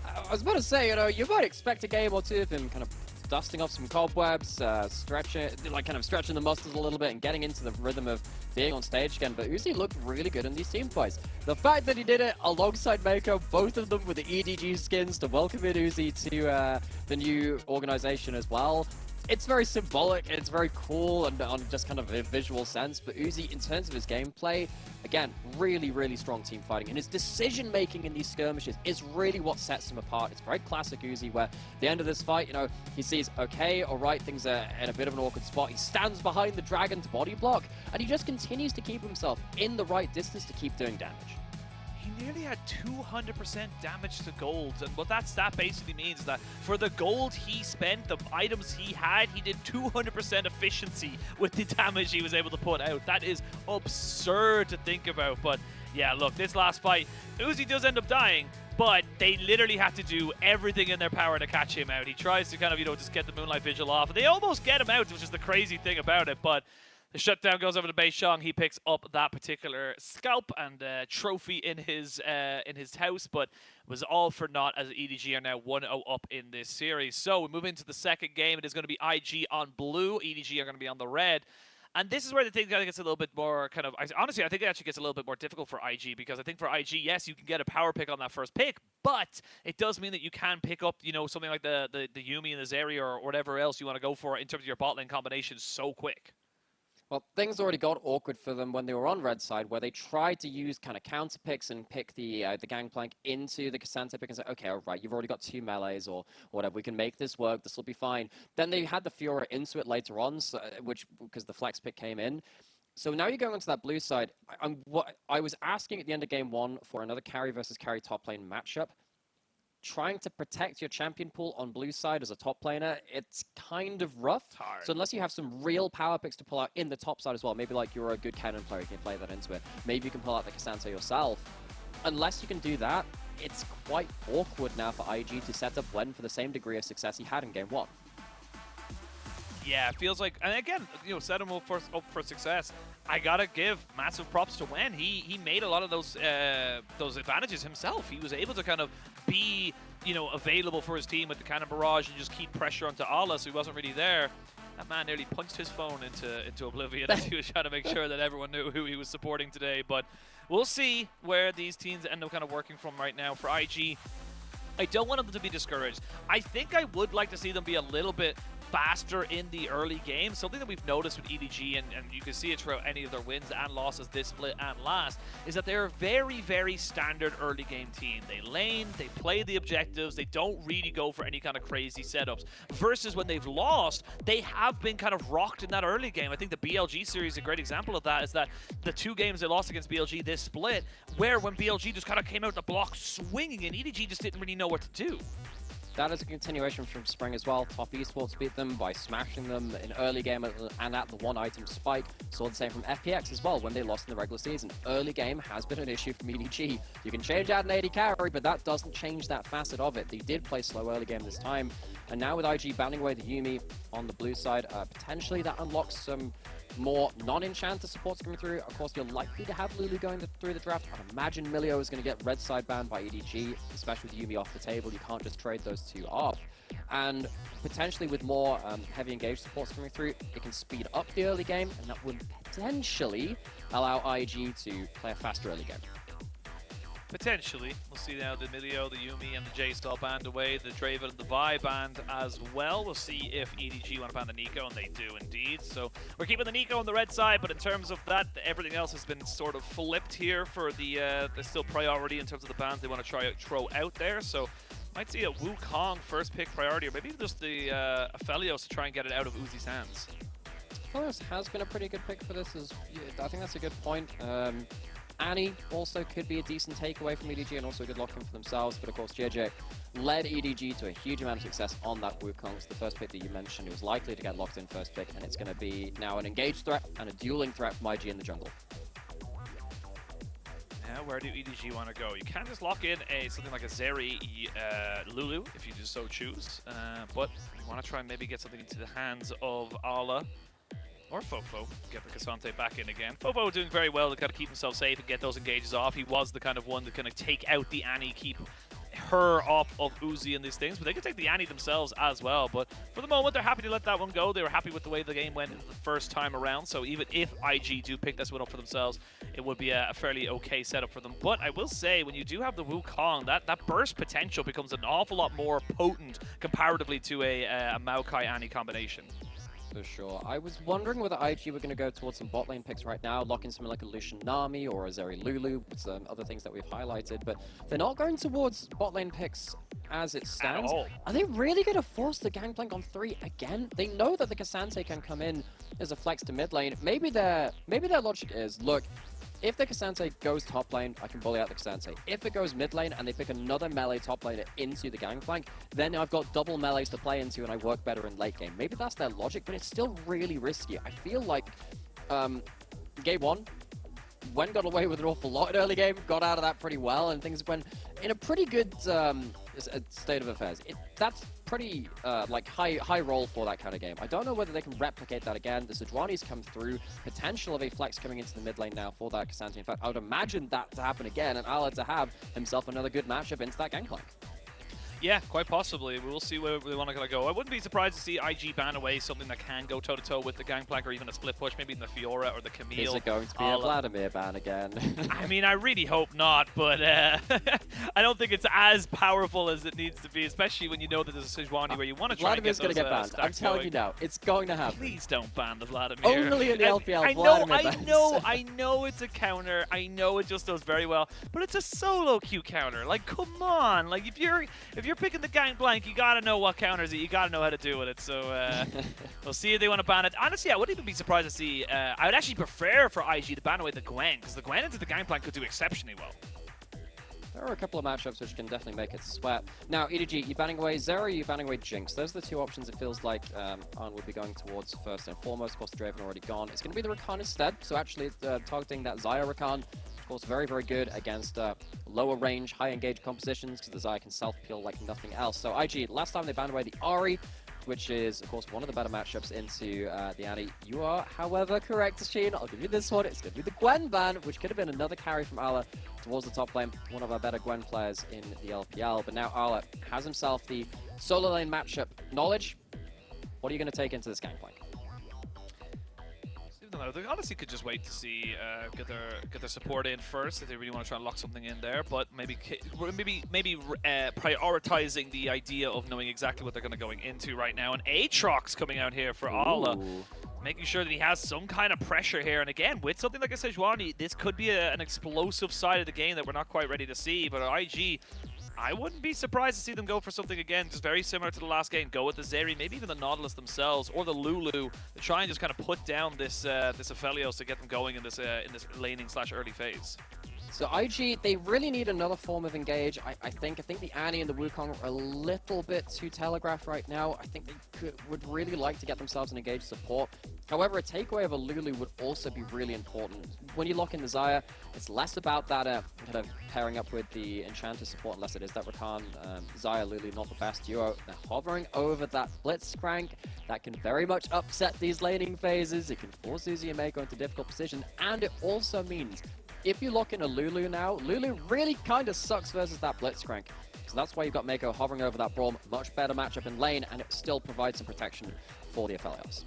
I was about to say, you might expect a game or two of him kind of dusting off some cobwebs, stretching the muscles a little bit and getting into the rhythm of being on stage again. But Uzi looked really good in these team fights. The fact that he did it alongside Mako, both of them with the EDG skins to welcome in Uzi to the new organization as well. It's very symbolic, it's very cool and on just kind of a visual sense, but Uzi, in terms of his gameplay, again, really, really strong team fighting, and his decision-making in these skirmishes is really what sets him apart. It's very classic Uzi, where at the end of this fight, he sees, okay, all right, things are in a bit of an awkward spot. He stands behind the dragon's body block, and he just continues to keep himself in the right distance to keep doing damage. He nearly had 200% damage to gold, and what that stat basically means is that for the gold he spent, the items he had, he did 200% efficiency with the damage he was able to put out. That is absurd to think about, but yeah, look, this last fight, Uzi does end up dying, but they literally had to do everything in their power to catch him out. He tries to kind of, just get the Moonlight Vigil off, and they almost get him out, which is the crazy thing about it, but the shutdown goes over to Beishang. He picks up that particular scalp and trophy in his house, but was all for naught as EDG are now 1-0 up in this series. So we move into the second game. It is going to be IG on blue. EDG are going to be on the red. And this is where the thing gets a little bit more kind of... Honestly, I think it actually gets a little bit more difficult for IG, because I think for IG, yes, you can get a power pick on that first pick, but it does mean that you can pick up, something like the Yuumi in this area or whatever else you want to go for in terms of your bot lane combinations so quick. Well, things already got awkward for them when they were on red side, where they tried to use kind of counter picks and pick the Gangplank into the Cassandra pick and say, okay, all right, you've already got 2 melees or whatever, we can make this work, this will be fine. Then they had the Fiora into it later on, so, because the flex pick came in. So now you're going onto that blue side. I was asking at the end of game 1 for another carry versus carry top lane matchup. Trying to protect your champion pool on blue side as a top laner, it's kind of rough. So unless you have some real power picks to pull out in the top side as well, maybe like you're a good cannon player, you can play that into it. Maybe you can pull out the Cassandra yourself. Unless you can do that, it's quite awkward now for IG to set up Wen for the same degree of success he had in game 1. Yeah, it feels like, and again, set him up for success. I gotta give massive props to Wen. He made a lot of those advantages himself. He was able to kind of be, available for his team with the cannon barrage and just keep pressure onto Ala, so he wasn't really there. That man nearly punched his phone into oblivion as he was trying to make sure that everyone knew who he was supporting today. But we'll see where these teams end up kind of working from right now. For IG, I don't want them to be discouraged. I think I would like to see them be a little bit faster in the early game. Something that we've noticed with EDG, and you can see it throughout any of their wins and losses this split and last, is that they're a very, very standard early game team. They lane, they play the objectives, they don't really go for any kind of crazy setups. Versus when they've lost, they have been kind of rocked in that early game. I think the BLG series is a great example of that, is that the 2 games they lost against BLG this split, where when BLG just kind of came out the block swinging and EDG just didn't really know what to do. That is a continuation from Spring as well. Top Esports beat them by smashing them in early game and at the 1-item spike. Saw the same from FPX as well when they lost in the regular season. Early game has been an issue from EDG. You can change out an AD carry, but that doesn't change that facet of it. They did play slow early game this time. And now with IG banning away the Yuumi on the blue side, potentially that unlocks some more non-enchanter supports coming through. Of course, you're likely to have Lulu going through the draft. I'd imagine Milio is going to get red side banned by EDG, especially with Yuumi off the table. You can't just trade those 2 off. And potentially with more heavy engaged supports coming through, it can speed up the early game, and that would potentially allow IG to play a faster early game. Potentially. We'll see now the Milio, the Yuumi, and the J-Stall banned away. The Draven and the Vi banned as well. We'll see if EDG want to ban the Nico, and they do indeed. So we're keeping the Nico on the red side, but in terms of that, everything else has been sort of flipped here for the still priority in terms of the bans they want to try throw out there. So might see a Wukong first pick priority, or maybe even just the Aphelios to try and get it out of Uzi's hands. Aphelios has been a pretty good pick for this. I think that's a good point. Annie also could be a decent takeaway from EDG and also a good lock-in for themselves, but of course JJ led EDG to a huge amount of success on that Wukong. It's the first pick that you mentioned. It was likely to get locked in first pick, and it's going to be now an engaged threat and a dueling threat from IG in the jungle. Now, where do EDG want to go? You can just lock in something like a Zeri Lulu if you just so choose, but you want to try and maybe get something into the hands of Ala or Fofo, get the Cassante back in again. Fofo doing very well to kind of keep himself safe and get those engages off. He was the kind of one to kind of take out the Annie, keep her off of Uzi and these things, but they can take the Annie themselves as well. But for the moment, they're happy to let that one go. They were happy with the way the game went the first time around, so even if IG do pick this one up for themselves, it would be a fairly okay setup for them. But I will say, when you do have the Wukong, that burst potential becomes an awful lot more potent comparatively to a Maokai Annie combination. For sure. I was wondering whether IG were going to go towards some bot lane picks right now, lock in something like a Lucian Nami or a Zeri Lulu, some other things that we've highlighted, but they're not going towards bot lane picks as it stands. Are they really going to force the Gangplank on 3 again? They know that the Cassante can come in as a flex to mid lane. Maybe their logic is, look, if the Cassante goes top lane, I can bully out the Cassante. If it goes mid lane and they pick another melee top laner into the Gangplank, then I've got double melees to play into and I work better in late game. Maybe that's their logic, but it's still really risky. I feel like game 1, Gwen got away with an awful lot in early game, got out of that pretty well, and things went in a pretty good state of affairs. That's pretty like high roll for that kind of game. I don't know whether they can replicate that again. The Sejuani's come through, potential of a flex coming into the mid lane now for that Cassante. In fact, I would imagine that to happen again and Ala to have himself another good matchup into that Gangplank. Yeah, quite possibly. We'll see where they want to go. I wouldn't be surprised to see IG ban away something that can go toe-to-toe with the Gangplank or even a split push, maybe in the Fiora or the Camille. Is it going to be a Vladimir ban again? I mean, I really hope not, but I don't think it's as powerful as it needs to be, especially when you know that there's a Sejuani where you want to try and get those Vladimir's going to get banned. I'm telling you now, it's going to happen. Please don't ban the Vladimir. Only in the LPL, I know it's a counter. I know it just does very well, but it's a solo Q counter. Like, come on. Like, if you're picking the Gangplank, you gotta know what counters it. You gotta know how to deal with it. So we'll see if they want to ban it. Honestly, I wouldn't even be surprised to see. I would actually prefer for IG to ban away the Gwen, because the Gwen into the Gangplank could do exceptionally well. There are a couple of matchups which can definitely make it sweat. Now, EDG, you banning away Zeri, you banning away Jinx. Those are the two options it feels like Arn would be going towards first and foremost. Of course, the Draven already gone. It's going to be the Rakan instead. So actually targeting that Xayah Rakan. Of course, very, very good against lower range, high engaged compositions, because the Xayah can self-peel like nothing else. So IG, last time they banned away the Ahri, which is, of course, one of the better matchups into the Annie. You are, however, correct, Sheen. I'll give you this one. It's going to be the Gwen ban, which could have been another carry from Ala towards the top lane. One of our better Gwen players in the LPL. But now Ala has himself the solo lane matchup knowledge. What are you going to take into this Gangplank? No, they honestly could just wait to see get their support in first if they really want to try and lock something in there. But maybe prioritizing the idea of knowing exactly what they're going to going into right now. And Aatrox coming out here for Ala, making sure that he has some kind of pressure here. And again, with something like a Sejuani, this could be an explosive side of the game that we're not quite ready to see. But IG, I wouldn't be surprised to see them go for something again, just very similar to the last game. Go with the Zeri, maybe even the Nautilus themselves, or the Lulu, to try and just kind of put down this Aphelios to get them going in this laning / early phase. So IG, they really need another form of engage. I think the Annie and the Wukong are a little bit too telegraphed right now. I think they would really like to get themselves an engaged support. However, a takeaway of a Lulu would also be really important. When you lock in the Xayah, it's less about that kind of pairing up with the Enchanter support, unless it is that Rakan. Xayah, Lulu, not the best duo. They're hovering over that Blitzcrank. That can very much upset these laning phases. It can force Uzi and Mako into difficult position, and it also means if you lock in a Lulu now, Lulu really kind of sucks versus that Blitzcrank. So that's why you've got Mako hovering over that Braum. Much better matchup in lane, and it still provides some protection for the Aphelios.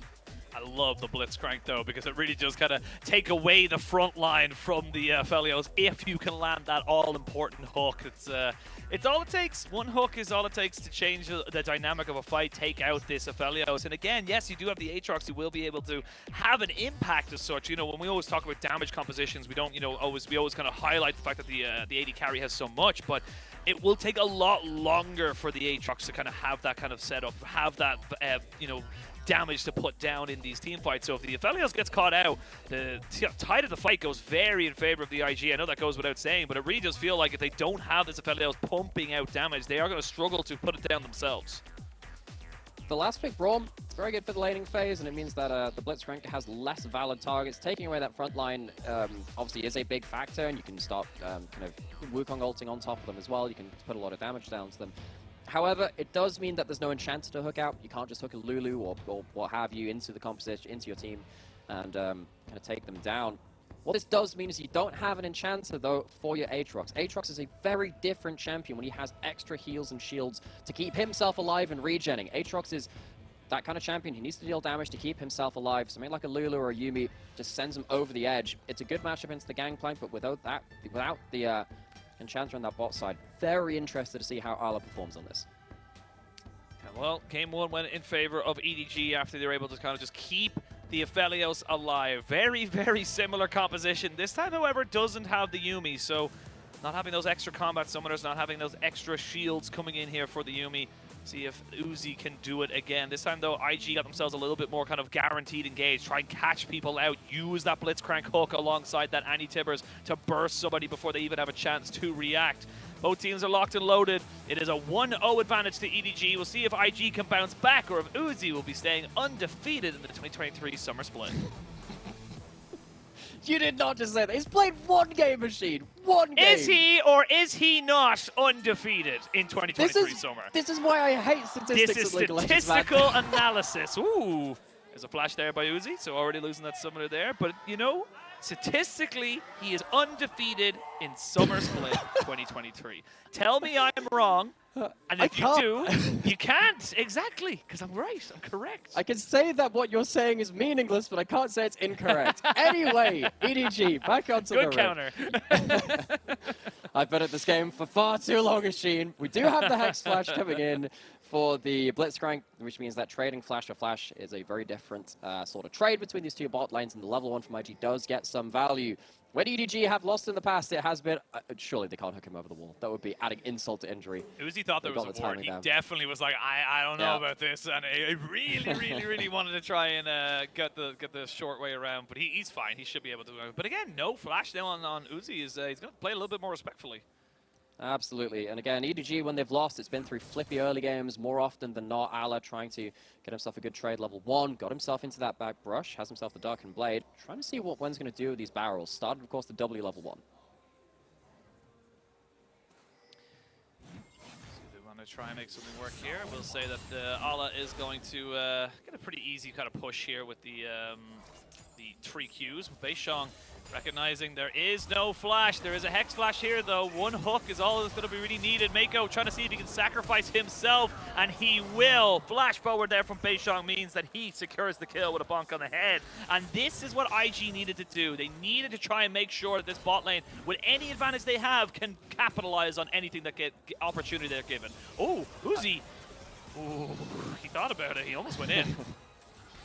I love the Blitzcrank though, because it really does kind of take away the front line from the Aphelios if you can land that all-important hook. It's all it takes. One hook is all it takes to change the dynamic of a fight, take out this Aphelios. And again, yes, you do have the Aatrox who will be able to have an impact as such. You know, when we always talk about damage compositions, we don't, you know, we always kind of highlight the fact that the AD carry has so much, but it will take a lot longer for the Aatrox to kind of have that kind of setup, have that, you know, damage to put down in these team fights. So if the Aphelios gets caught out, the tide of the fight goes very in favor of the IG. I know that goes without saying, but it really does feel like if they don't have this Aphelios pumping out damage, they are going to struggle to put it down themselves. The last pick, Braum, it's very good for the laning phase, and it means that the Blitzcrank has less valid targets. Taking away that front line obviously is a big factor, and you can start kind of Wukong ulting on top of them as well. You can put a lot of damage down to them. However, it does mean that there's no enchanter to hook out. You can't just hook a Lulu or what have you into the composition, into your team, and kind of take them down. What this does mean is you don't have an enchanter, though, for your Aatrox. Aatrox is a very different champion when he has extra heals and shields to keep himself alive and regenning. Aatrox is that kind of champion. He needs to deal damage to keep himself alive. Something like a Lulu or a Yuumi just sends him over the edge. It's a good matchup into the Gangplank, but without the enchanter on that bot side, very interested to see how Ala performs on this. Well, game one went in favor of EDG after they were able to kind of just keep the Aphelios alive. Very, very similar composition. This time, however, doesn't have the Yuumi, so not having those extra combat summoners, not having those extra shields coming in here for the Yuumi. See if Uzi can do it again. This time, though, IG got themselves a little bit more kind of guaranteed engage. Try and catch people out. Use that Blitzcrank hook alongside that anti-Tibbers to burst somebody before they even have a chance to react. Both teams are locked and loaded. It is a 1-0 advantage to EDG. We'll see if IG can bounce back or if Uzi will be staying undefeated in the 2023 Summer Split. You did not just say that. He's played one game, Machine. One game. Is he or is he not undefeated in 2023 Summer? This is why I hate statistics. This is at League of Legends, statistical analysis. Ooh. There's a flash there by Uzi, so already losing that summoner there. But, you know, statistically, he is undefeated in Summer Split 2023. Tell me I'm wrong. And if you do, you can't. Exactly, because I'm right. I'm correct. I can say that what you're saying is meaningless, but I can't say it's incorrect. Anyway, EDG, back onto the ring. Good counter. I've been at this game for far too long, Machine. We do have the Hex Flash coming in for the Blitzcrank, which means that trading Flash for Flash is a very different sort of trade between these two bot lanes, and the level 1 from IG does get some value. When EDG have lost in the past, it has been... surely they can't hook him over the wall. That would be adding insult to injury. Uzi thought there was a ward. He definitely was like, I don't know about this, and I really wanted to try and get the short way around, but he's fine. He should be able to. But again, no flash now on Uzi. He's going to play a little bit more respectfully. Absolutely. And again, EDG, when they've lost, it's been through flippy early games more often than not. Ala trying to get himself a good trade level 1, got himself into that back brush, has himself the Darkened Blade, trying to see what Wen's going to do with these barrels. Started, of course, the W level 1. They want to try and make something work here. We'll say that Ala is going to get a pretty easy kind of push here with the 3 Qs. Beishong recognizing there is no flash. There is a Hex Flash here, though. One hook is all that's going to be really needed. Mako trying to see if he can sacrifice himself, and he will. Flash forward there from Beishong means that he secures the kill with a bonk on the head. And this is what IG needed to do. They needed to try and make sure that this bot lane, with any advantage they have, can capitalize on anything that opportunity they're given. Oh, Uzi. Ooh, he thought about it. He almost went in.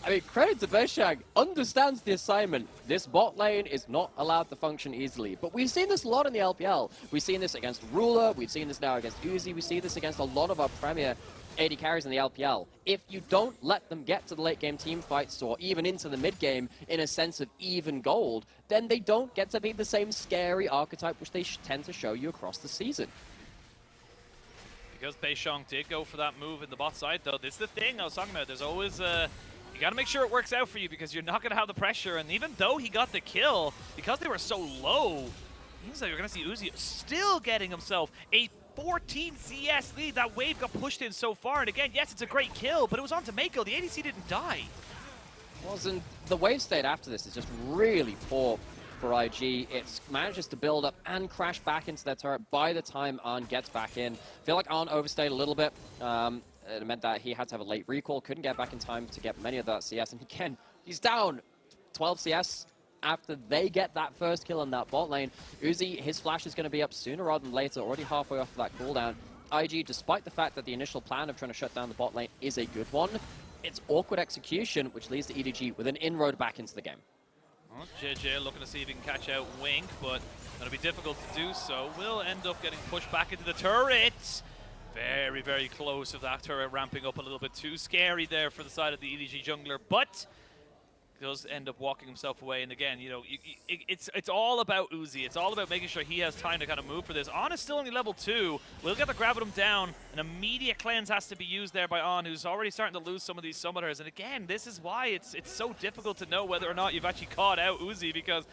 I mean, credit to Beishong, understands the assignment. This bot lane is not allowed to function easily. But we've seen this a lot in the LPL. We've seen this against Ruler, we've seen this now against Uzi, we see this against a lot of our premier AD carries in the LPL. If you don't let them get to the late game team fights or even into the mid game in a sense of even gold, then they don't get to be the same scary archetype which they tend to show you across the season. Because Beishong did go for that move in the bot side, though, this is the thing I was talking about. There's always you got to make sure it works out for you because you're not going to have the pressure. And even though he got the kill, because they were so low, it means that you're going to see Uzi still getting himself a 14 CS lead. That wave got pushed in so far. And again, yes, it's a great kill, but it was on to Mako. The ADC didn't die. Wasn't the wave state after this is just really poor for IG. It manages to build up and crash back into their turret by the time Arn gets back in. I feel like Arn overstayed a little bit. It meant that he had to have a late recall, couldn't get back in time to get many of that CS. And again, he's down 12 CS after they get that first kill in that bot lane. Uzi, his flash is going to be up sooner rather than later, already halfway off of that cooldown. IG, despite the fact that the initial plan of trying to shut down the bot lane is a good one, it's awkward execution, which leads to EDG with an inroad back into the game. Well, JJ looking to see if he can catch out Wink, but that'll be difficult to do so. Will end up getting pushed back into the turret. Very, very close of that turret ramping up a little bit too scary there for the side of the EDG jungler, but does end up walking himself away. And again, you know, it's all about Uzi. It's all about making sure he has time to kind of move for this. On is still only level 2. We'll get the Gravitum down. An immediate cleanse has to be used there by On, who's already starting to lose some of these summoners. And again, this is why it's so difficult to know whether or not you've actually caught out Uzi, because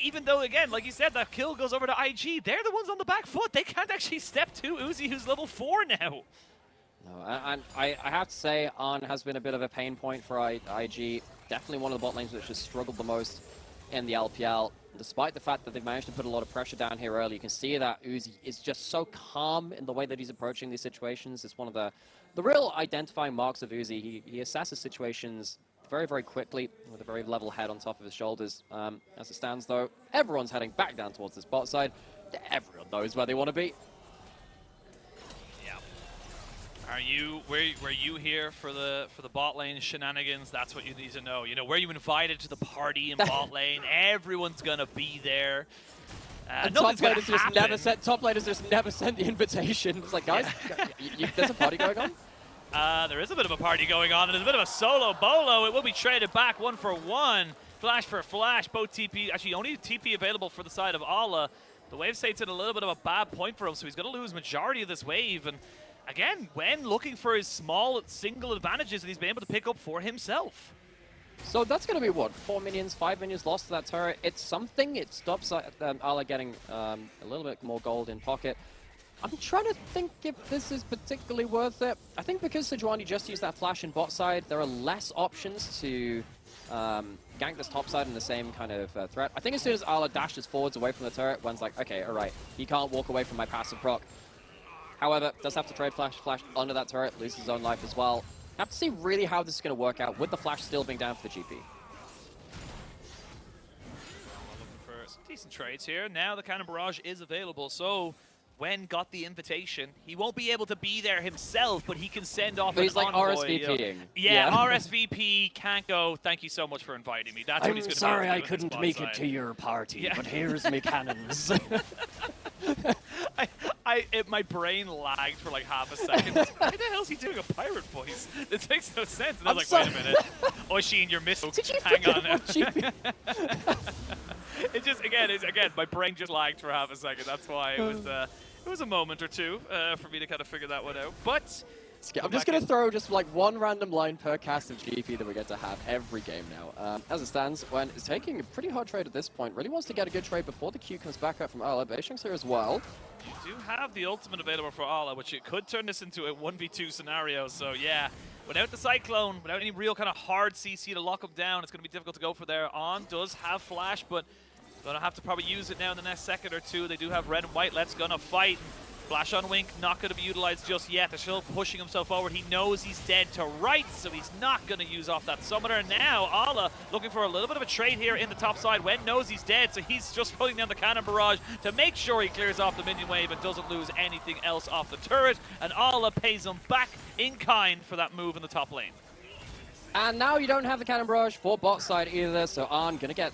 even though, again, like you said, that kill goes over to IG, they're the ones on the back foot. They can't actually step to Uzi, who's level 4 now. No, and I have to say, On has been a bit of a pain point for IG. Definitely one of the bot lanes which has struggled the most in the LPL. Despite the fact that they've managed to put a lot of pressure down here early, you can see that Uzi is just so calm in the way that he's approaching these situations. It's one of the real identifying marks of Uzi. He assesses situations very, very quickly with a very level head on top of his shoulders. As it stands, though, everyone's heading back down towards this bot side. Everyone knows where they want to be. Were you here for the bot lane shenanigans? That's what you need to know. You know, were you invited to the party in bot lane? Everyone's gonna be there. Top laners just never sent the invitation. It's like, guys, there's a party going on? There is a bit of a party going on, and there's a bit of a solo bolo. It will be traded back 1 for 1. Flash for flash. Both TP, actually only TP available for the side of Ala. The wave state's in a little bit of a bad point for him, so he's going to lose majority of this wave. And again, when looking for his small single advantages that he's been able to pick up for himself. So that's going to be, what, 4 minions, 5 minions lost to that turret. It's something. It stops Ala getting a little bit more gold in pocket. I'm trying to think if this is particularly worth it. I think because Sejuani just used that flash in bot side, there are less options to gank this top side in the same kind of threat. I think as soon as Ala dashes forwards away from the turret, one's like, okay, all right, he can't walk away from my passive proc. However, does have to trade flash under that turret, loses his own life as well. Have to see really how this is going to work out with the flash still being down for the GP. Looking for some decent trades here. Now the Cannon Barrage is available, so when got the invitation, he won't be able to be there himself, but he can send off an envoy. He's like RSVPing. You know. Yeah, RSVP, can't go, thank you so much for inviting me. That's what he's going to be able to do I couldn't make it to your party, but here's me cannons. My brain lagged for like half a second. Why the hell is he doing a pirate voice? It makes no sense. And I was like, wait a minute. Oshin, you're missing. Hang on now. It just, again, my brain just lagged for half a second. That's why it was a moment or two for me to kind of figure that one out. But I'm just going to throw just like one random line per cast of GP that we get to have every game now. As it stands, Wen is taking a pretty hard trade at this point. Really wants to get a good trade before the Q comes back up from Ala. Beisheng's here as well. You do have the ultimate available for Ala, which it could turn this into a 1v2 scenario. So yeah, without the Cyclone, without any real kind of hard CC to lock him down, it's going to be difficult to go for there. On does have flash, but gonna have to probably use it now in the next second or two. They do have red and white. Let's gonna fight. Flash on Wink, not going to be utilized just yet. They're still pushing himself forward. He knows he's dead to right, so he's not going to use off that summoner. Now, Ala looking for a little bit of a trade here in the top side. Wen knows he's dead, so he's just pulling down the Cannon Barrage to make sure he clears off the minion wave and doesn't lose anything else off the turret. And Ala pays him back in kind for that move in the top lane. And now you don't have the Cannon Barrage for bot side either, so Arn going to get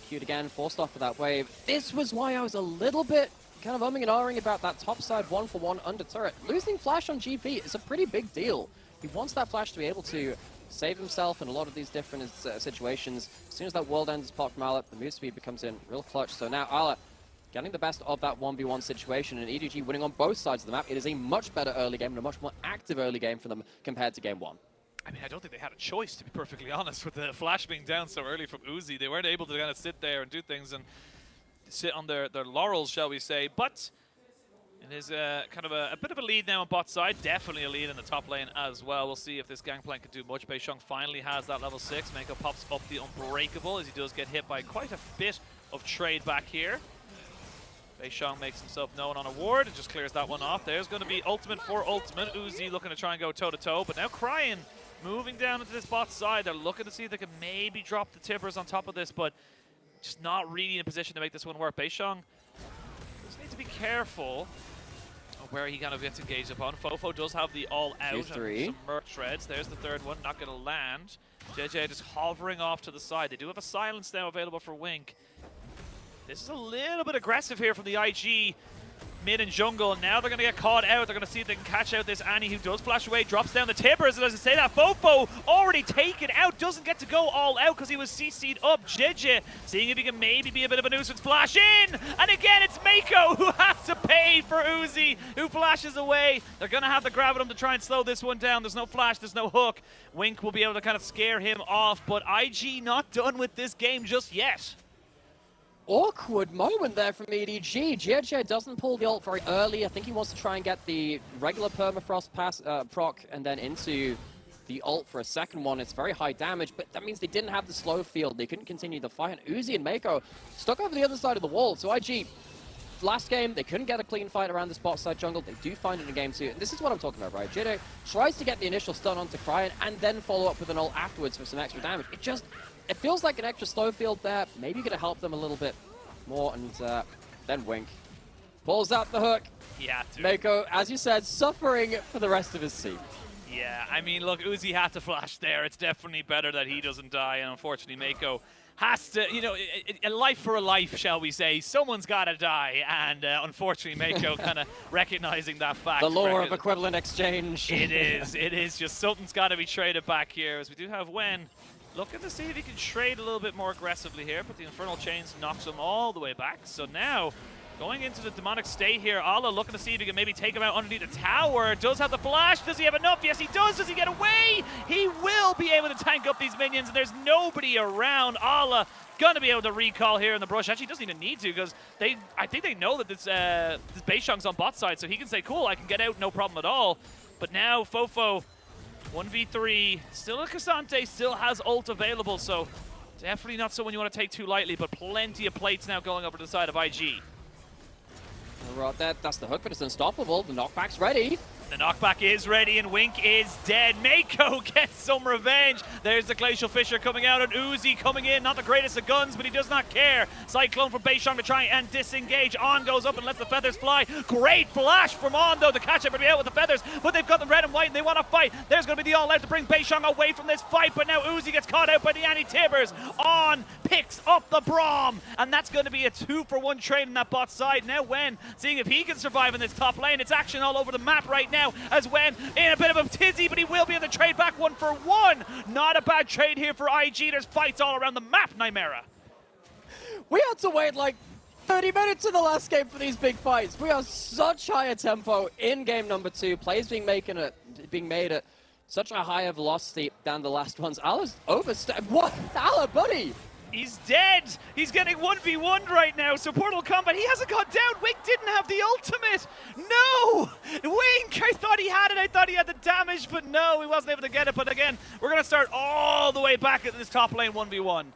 queued again, forced off for that wave. This was why I was a little bit kind of umming and ahhing about that top side 1-for-1 under turret. Losing flash on GP is a pretty big deal. He wants that flash to be able to save himself in a lot of these different situations. As soon as that world ends part from Ala, the move speed becomes in real clutch. So now Ala getting the best of that 1v1 situation, and EDG winning on both sides of the map. It is a much better early game and a much more active early game for them compared to game 1. I mean, I don't think they had a choice, to be perfectly honest, with the flash being down so early from Uzi. They weren't able to kind of sit there and do things and sit on their laurels, shall we say. But it is kind of a bit of a lead now on bot side. Definitely a lead in the top lane as well. We'll see if this gangplank can do much. Beisheng finally has that level 6. Mako pops up the Unbreakable as he does get hit by quite a bit of trade back here. Beisheng makes himself known on a ward and just clears that one off. There's going to be ultimate for ultimate. Uzi looking to try and go toe-to-toe, but now Cryin moving down into this bot side. They're looking to see if they can maybe drop the tippers on top of this, but just not really in a position to make this one work. Beisheng just needs to be careful of where he kind of gets engaged upon. Fofo does have the all-out and some Merc Treads. There's the third one, not going to land. JJ just hovering off to the side. They do have a silence now available for Wink. This is a little bit aggressive here from the IG. mid and jungle. Now they're going to get caught out. They're going to see if they can catch out this Annie, who does flash away, drops down the Tibbers. And as I say that, Fofo already taken out, doesn't get to go all out because he was CC'd up. JJ seeing if he can maybe be a bit of a nuisance. Flash in! And again, it's Mako who has to pay for Uzi, who flashes away. They're going to have to grab at him to try and slow this one down. There's no flash, there's no hook. Wink will be able to kind of scare him off, but IG not done with this game just yet. Awkward moment there from EDG. JJ doesn't pull the ult very early. I think he wants to try and get the regular permafrost pass proc and then into the ult for a second one. It's very high damage, but that means they didn't have the slow field. They couldn't continue the fight. And Uzi and Mako stuck over the other side of the wall. So IG, last game, they couldn't get a clean fight around this bot side jungle. They do find it in game 2. And this is what I'm talking about, right? JJ tries to get the initial stun onto Cryan and then follow up with an ult afterwards for some extra damage. It feels like an extra slow field there. Maybe going to help them a little bit more. And then Wink pulls out the hook. He had to. Mako, as you said, suffering for the rest of his team. Yeah, I mean, look, Uzi had to flash there. It's definitely better that he doesn't die. And unfortunately, Mako has to, you know, a life for a life, shall we say. Someone's got to die. And unfortunately, Mako kind of recognizing that fact. The law of equivalent exchange. It is just something's got to be traded back here. As we do have Wen looking to see if he can trade a little bit more aggressively here, but the Infernal Chains knocks him all the way back. So now, going into the demonic state here, Ala looking to see if he can maybe take him out underneath the tower. Does have the flash. Does he have enough? Yes, he does. Does he get away? He will be able to tank up these minions, and there's nobody around. Ala gonna be able to recall here in the brush. Actually, doesn't even need to, because I think they know that this Beishang's on bot side, so he can say, cool, I can get out, no problem at all. But now Fofo 1v3, still a Cassante, still has ult available, so definitely not someone you want to take too lightly, but plenty of plates now going over to the side of IG. Right, that's the hook, but it's unstoppable. The knockback's ready. The knockback is ready, and Wink is dead. Mako gets some revenge. There's the Glacial Fissure coming out, and Uzi coming in. Not the greatest of guns, but he does not care. Cyclone from Beishang to try and disengage. On goes up and lets the feathers fly. Great flash from On, though, to catch everybody out with the feathers. But they've got the red and white, and they want to fight. There's going to be the all-out to bring Beishang away from this fight, but now Uzi gets caught out by the anti-Tibbers. On picks up the Braum, and that's going to be a 2-for-1 trade in that bot side. Now Wen, seeing if he can survive in this top lane. It's action all over the map right now, as Wen in a bit of a tizzy, but he will be able to trade back 1-for-1. Not a bad trade here for IG. There's fights all around the map, Nymera. We had to wait like 30 minutes in the last game for these big fights. We are such higher tempo in game number 2. Plays being made at such a higher velocity than the last ones. Ala's overstepped. What? Ala, buddy! He's dead. He's getting 1v1'd right now, so Portal Combat, he hasn't gone down. Wink didn't have the ultimate. No! Wink, I thought he had it. I thought he had the damage, but no, he wasn't able to get it. But again, we're going to start all the way back at this top lane 1v1.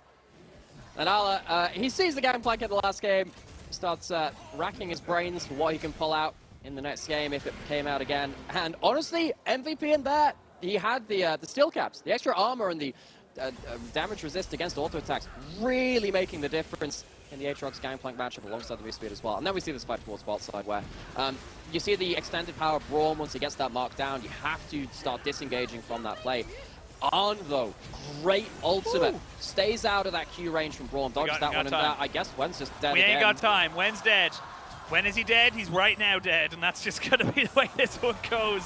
And Ala, he sees the gangplank in the last game, starts racking his brains for what he can pull out in the next game if it came out again. And honestly, MVP in that, he had the steel caps, the extra armor, and the damage resist against auto attacks, really making the difference in the Aatrox Gangplank matchup alongside the V-Speed as well. And then we see this fight towards bot side where you see the extended power Braum. Once he gets that mark down, you have to start disengaging from that play. On though, great ultimate. Ooh. Stays out of that Q range from Braum, dodges that one, and that, I guess Wen's just dead again. We ain't got time. Wen's dead. When is he dead? He's right now dead, and that's just gonna be the way this one goes.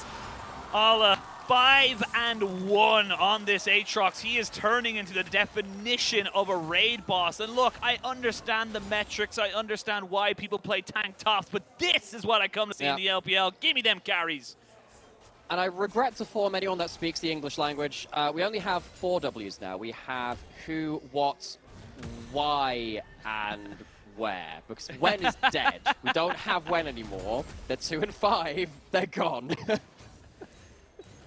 Ala 5-1 on this Aatrox. He is turning into the definition of a raid boss. And look, I understand the metrics. I understand why people play tank tops, but this is what I come to see in the LPL. Give me them carries. And I regret to inform anyone that speaks the English language. We only have 4 Ws now. We have who, what, why, and where. Because Wen is dead. We don't have Wen anymore. They're 2 and 5. They're gone.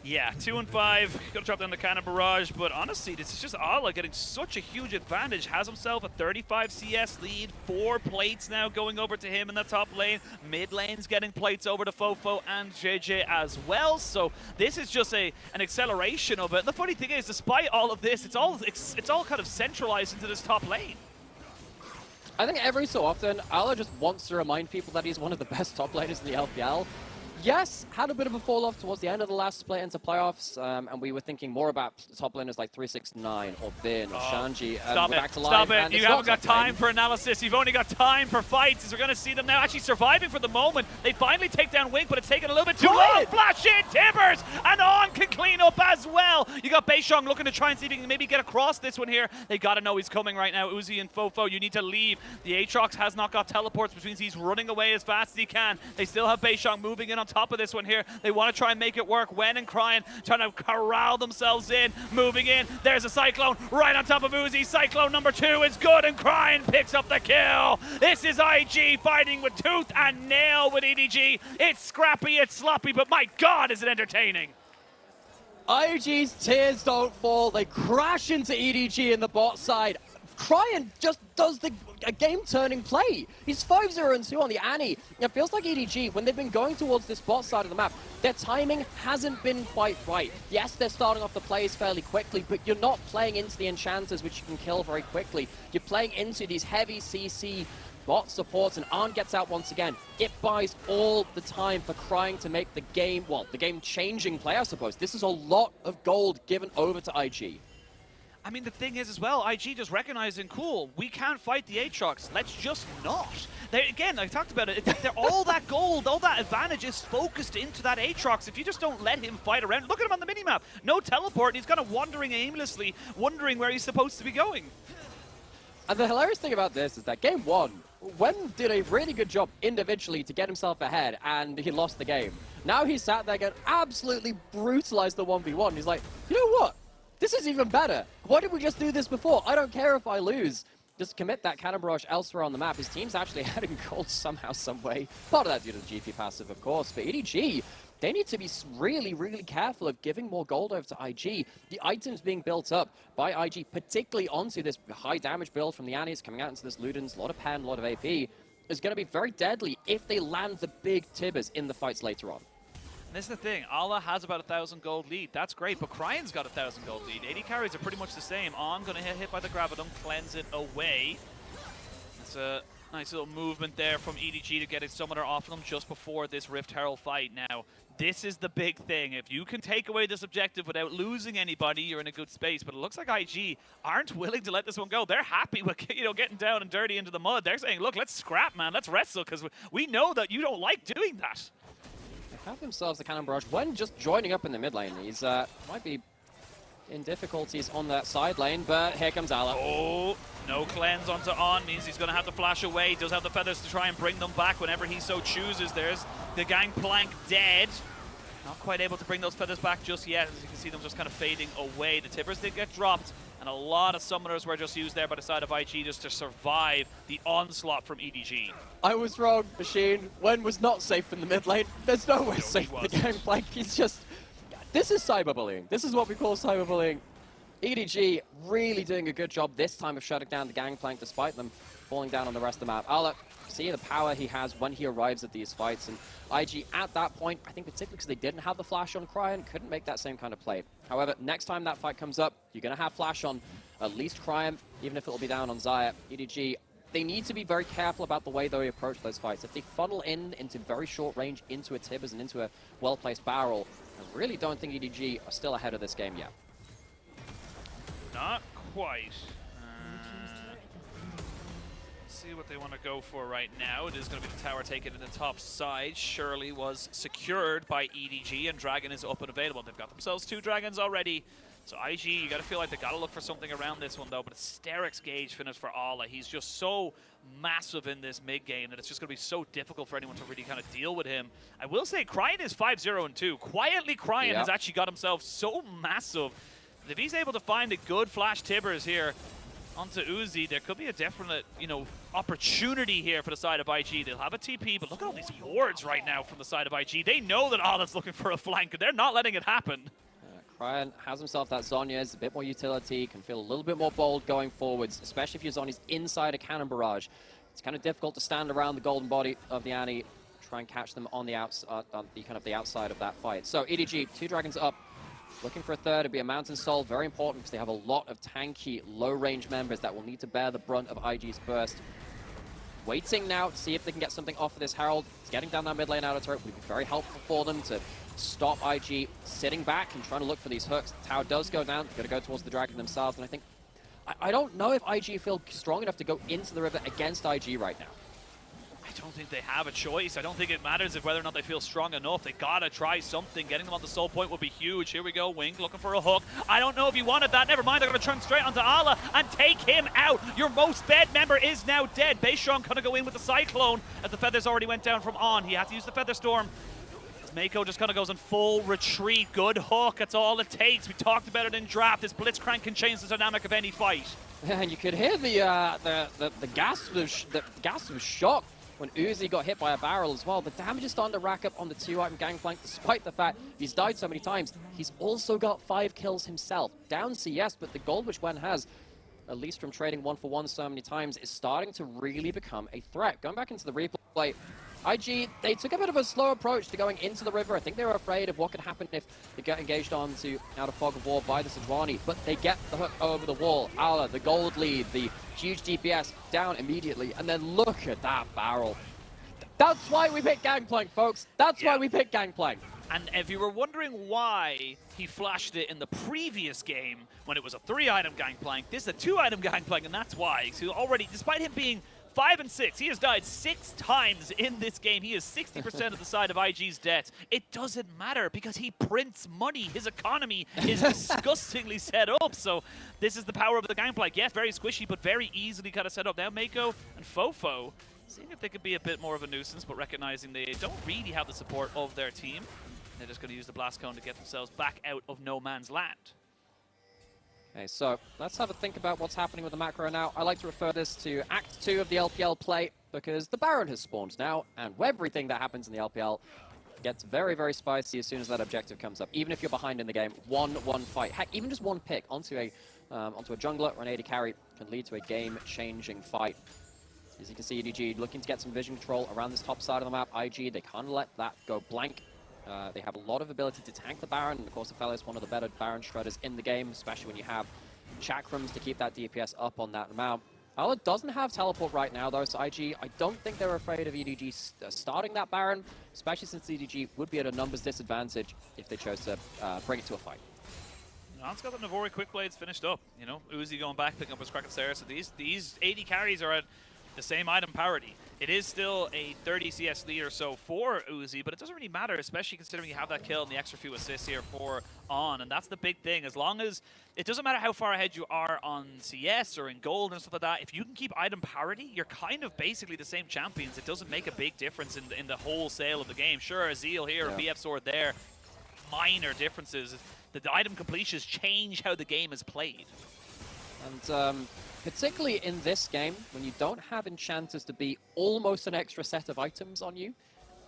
Yeah, 2 and 5. Gonna drop down the cannon barrage, but honestly, this is just Ala getting such a huge advantage. Has himself a 35 CS lead. 4 plates now going over to him in the top lane. Mid lane's getting plates over to Fofo and JJ as well. So this is just an acceleration of it. And the funny thing is, despite all of this, it's all kind of centralized into this top lane. I think every so often, Ala just wants to remind people that he's one of the best top laners in the LPL. yes, had a bit of a fall off towards the end of the last split into playoffs, and we were thinking more about top laners like 369 or Bin or Shanji. Stop Back to it. live, Stop it. and You it's haven't not got top lane. time for analysis. You've only got time for fights. As we're going to see them now actually surviving for the moment. They finally take down Wink, but it's taken a little bit too long. Flash in, Tibbers, and On can clean up as well. You got Beishong looking to try and see if he can maybe get across this one here. They got to know he's coming right now. Uzi and Fofo, you need to leave. The Aatrox has not got teleports, which means he's running away as fast as he can. They still have Beishong moving in on top of this one here. They want to try and make it work. Wen and Cryan trying to corral themselves in, moving in. There's a Cyclone right on top of Uzi. Cyclone number 2 is good, and Cryan picks up the kill. This is IG fighting with tooth and nail with EDG. It's scrappy, it's sloppy, but my God, is it entertaining. IG's tears don't fall. They crash into EDG in the bot side. Cryan just does a game-turning play. He's 5-0-2 on the Annie. It feels like EDG, when they've been going towards this bot side of the map, their timing hasn't been quite right. Yes, they're starting off the plays fairly quickly, but you're not playing into the enchanters, which you can kill very quickly. You're playing into these heavy CC bot supports, and Arn gets out once again. It buys all the time for Cryan to make the game, well, the game-changing play, I suppose. This is a lot of gold given over to IG. I mean, the thing is as well, IG just recognizing, cool, we can't fight the Aatrox. Let's just not. Again, I talked about it. They're all that gold, all that advantage is focused into that Aatrox. If you just don't let him fight around, look at him on the minimap. No teleport, and he's kind of wandering aimlessly, wondering where he's supposed to be going. And the hilarious thing about this is that game 1, Wen did a really good job individually to get himself ahead, and he lost the game. Now he's sat there getting absolutely brutalized the 1v1. He's like, you know what? This is even better. Why did we just do this before? I don't care if I lose. Just commit that Cannon Barrage elsewhere on the map. His team's actually adding gold somehow, some way. Part of that due to the GP passive, of course. But EDG, they need to be really, really careful of giving more gold over to IG. The items being built up by IG, particularly onto this high damage build from the Annies, coming out into this Ludens, a lot of pen, a lot of AP, is going to be very deadly if they land the big Tibbers in the fights later on. And this is the thing, Allah has about 1,000 gold lead. That's great, but Cryan's got 1,000 gold lead. AD carries are pretty much the same. On gonna hit by the Gravitum, cleanse it away. That's a nice little movement there from EDG to get a summoner off of them just before this Rift Herald fight. Now, this is the big thing. If you can take away this objective without losing anybody, you're in a good space. But it looks like IG aren't willing to let this one go. They're happy with, you know, getting down and dirty into the mud. They're saying, look, let's scrap, man. Let's wrestle, because we know that you don't like doing that. Have themselves the Cannon Barrage. Wen just joining up in the mid lane. He's might be in difficulties on that side lane, but here comes Ala. Oh, no cleanse onto On means he's going to have to flash away. He does have the feathers to try and bring them back whenever he so chooses. There's the Gangplank dead. Not quite able to bring those feathers back just yet. As you can see them just kind of fading away. The Tibbers did get dropped, and a lot of summoners were just used there by the side of IG just to survive the onslaught from EDG. I was wrong, Machine. Wen was not safe in the mid lane. There's nowhere safe in the Gangplank. He's just... This is cyberbullying. This is what we call cyberbullying. EDG really doing a good job this time of shutting down the Gangplank despite them falling down on the rest of the map. I'll see the power he has when he arrives at these fights, and IG at that point, I think particularly because they didn't have the flash on Cryan, couldn't make that same kind of play. However, next time that fight comes up, you're going to have flash on at least Cryan, even if it'll be down on Xayah. EDG, they need to be very careful about the way they approach those fights. If they funnel into very short range into a Tibbers and into a well-placed barrel, I really don't think EDG are still ahead of this game yet. Not quite. See what they want to go for right now. It is going to be the tower taken in the top side. Shirley was secured by EDG, and Dragon is up and available. They've got themselves 2 Dragons already. So IG, you got to feel like they got to look for something around this one, though. But it's Steric's Gauge finish for Ala. He's just so massive in this mid game that it's just going to be so difficult for anyone to really kind of deal with him. I will say, Cryan is 5-0-2. Quietly, Cryan has actually got himself so massive. If he's able to find a good flash Tibbers here onto Uzi, there could be a definite, you know, opportunity here for the side of IG. They'll have a TP, but look at all these wards right now from the side of IG. They know that Ala's looking for a flank, and they're not letting it happen. Cryan has himself that Zhonya's, a bit more utility, can feel a little bit more bold going forwards, especially if your Zhonya's inside a Cannon Barrage. It's kind of difficult to stand around the golden body of the Annie, try and catch them on the outside of that fight. So EDG, 2 Dragons up. Looking for a third, it'd be a Mountain Soul, very important because they have a lot of tanky, low-range members that will need to bear the brunt of IG's burst. waiting now to see if they can get something off of this Herald. It's getting down that mid lane outer turret would be very helpful for them to stop IG sitting back and trying to look for these hooks. The tower does go down. They're going to go towards the dragon themselves, and I think I don't know if IG feel strong enough to go into the river against IG right now. I don't think they have a choice. I don't think it matters if whether or not they feel strong enough. They gotta try something. Getting them on the soul point would be huge. Here we go, Wink looking for a hook. I don't know if he wanted that. Never mind, they're gonna turn straight onto Ala and take him out. Your most fed member is now dead. Beishan gonna go in with the Cyclone as the feathers already went down from On. He had to use the Feather Storm. Mako just kind of goes in full retreat. Good hook, that's all it takes. We talked about it in draft. This Blitzcrank can change the dynamic of any fight. And you could hear the gasp of shock when Uzi got hit by a barrel as well. The damage is starting to rack up on the 2-item Gangplank, despite the fact he's died so many times. He's also got 5 kills himself. Down CS, but the gold which Wen has, at least from trading 1-for-1 so many times, is starting to really become a threat. Going back into the replay, IG, they took a bit of a slow approach to going into the river. I think they were afraid of what could happen if they got engaged onto out of Fog of War by the Sejuani, but they get the hook over the wall. Ala, the gold lead, the huge DPS down immediately, and then look at that barrel. That's why we picked Gangplank, folks. That's why we picked Gangplank. And if you were wondering why he flashed it in the previous game when it was a 3-item Gangplank, this is a 2-item Gangplank, and that's why. So already, despite him being 5 and 6, he has died 6 times in this game. He is 60% of the side of IG's deaths. It doesn't matter because he prints money. His economy is disgustingly set up. So this is the power of the Gangplank. Yes, very squishy, but very easily kind of set up. Now Mako and Fofo seeing if they could be a bit more of a nuisance, but recognizing they don't really have the support of their team. They're just going to use the Blast Cone to get themselves back out of no man's land. Okay, so let's have a think about what's happening with the macro now. I like to refer this to Act 2 of the LPL play, because the Baron has spawned now, and everything that happens in the LPL gets very, very spicy as soon as that objective comes up. Even if you're behind in the game, one fight, heck, even just one pick onto a jungler or an AD carry can lead to a game-changing fight. As you can see, EDG looking to get some vision control around this top side of the map. IG, they can't let that go blank. They have a lot of ability to tank the Baron, and of course, Ophelia is one of the better Baron shredders in the game, especially when you have chakrams to keep that DPS up on that amount. Ala doesn't have teleport right now, though, so IG, I don't think they're afraid of EDG starting that Baron, especially since EDG would be at a numbers disadvantage if they chose to bring it to a fight. Non's got the Navori Quick Blades finished up. You know, Uzi going back, picking up his Kraken Sarah. So these 80 carries are at the same item parity. It is still a 30 CS lead or so for Uzi, but it doesn't really matter, especially considering you have that kill and the extra few assists here for On, and that's the big thing. As long as it doesn't matter how far ahead you are on CS or in gold and stuff like that, if you can keep item parity, you're kind of basically the same champions. It doesn't make a big difference in the wholesale of the game. Sure, a Zeal here, a BF Sword there, minor differences. The item completions change how the game is played. And particularly in this game, when you don't have enchanters to be almost an extra set of items on you,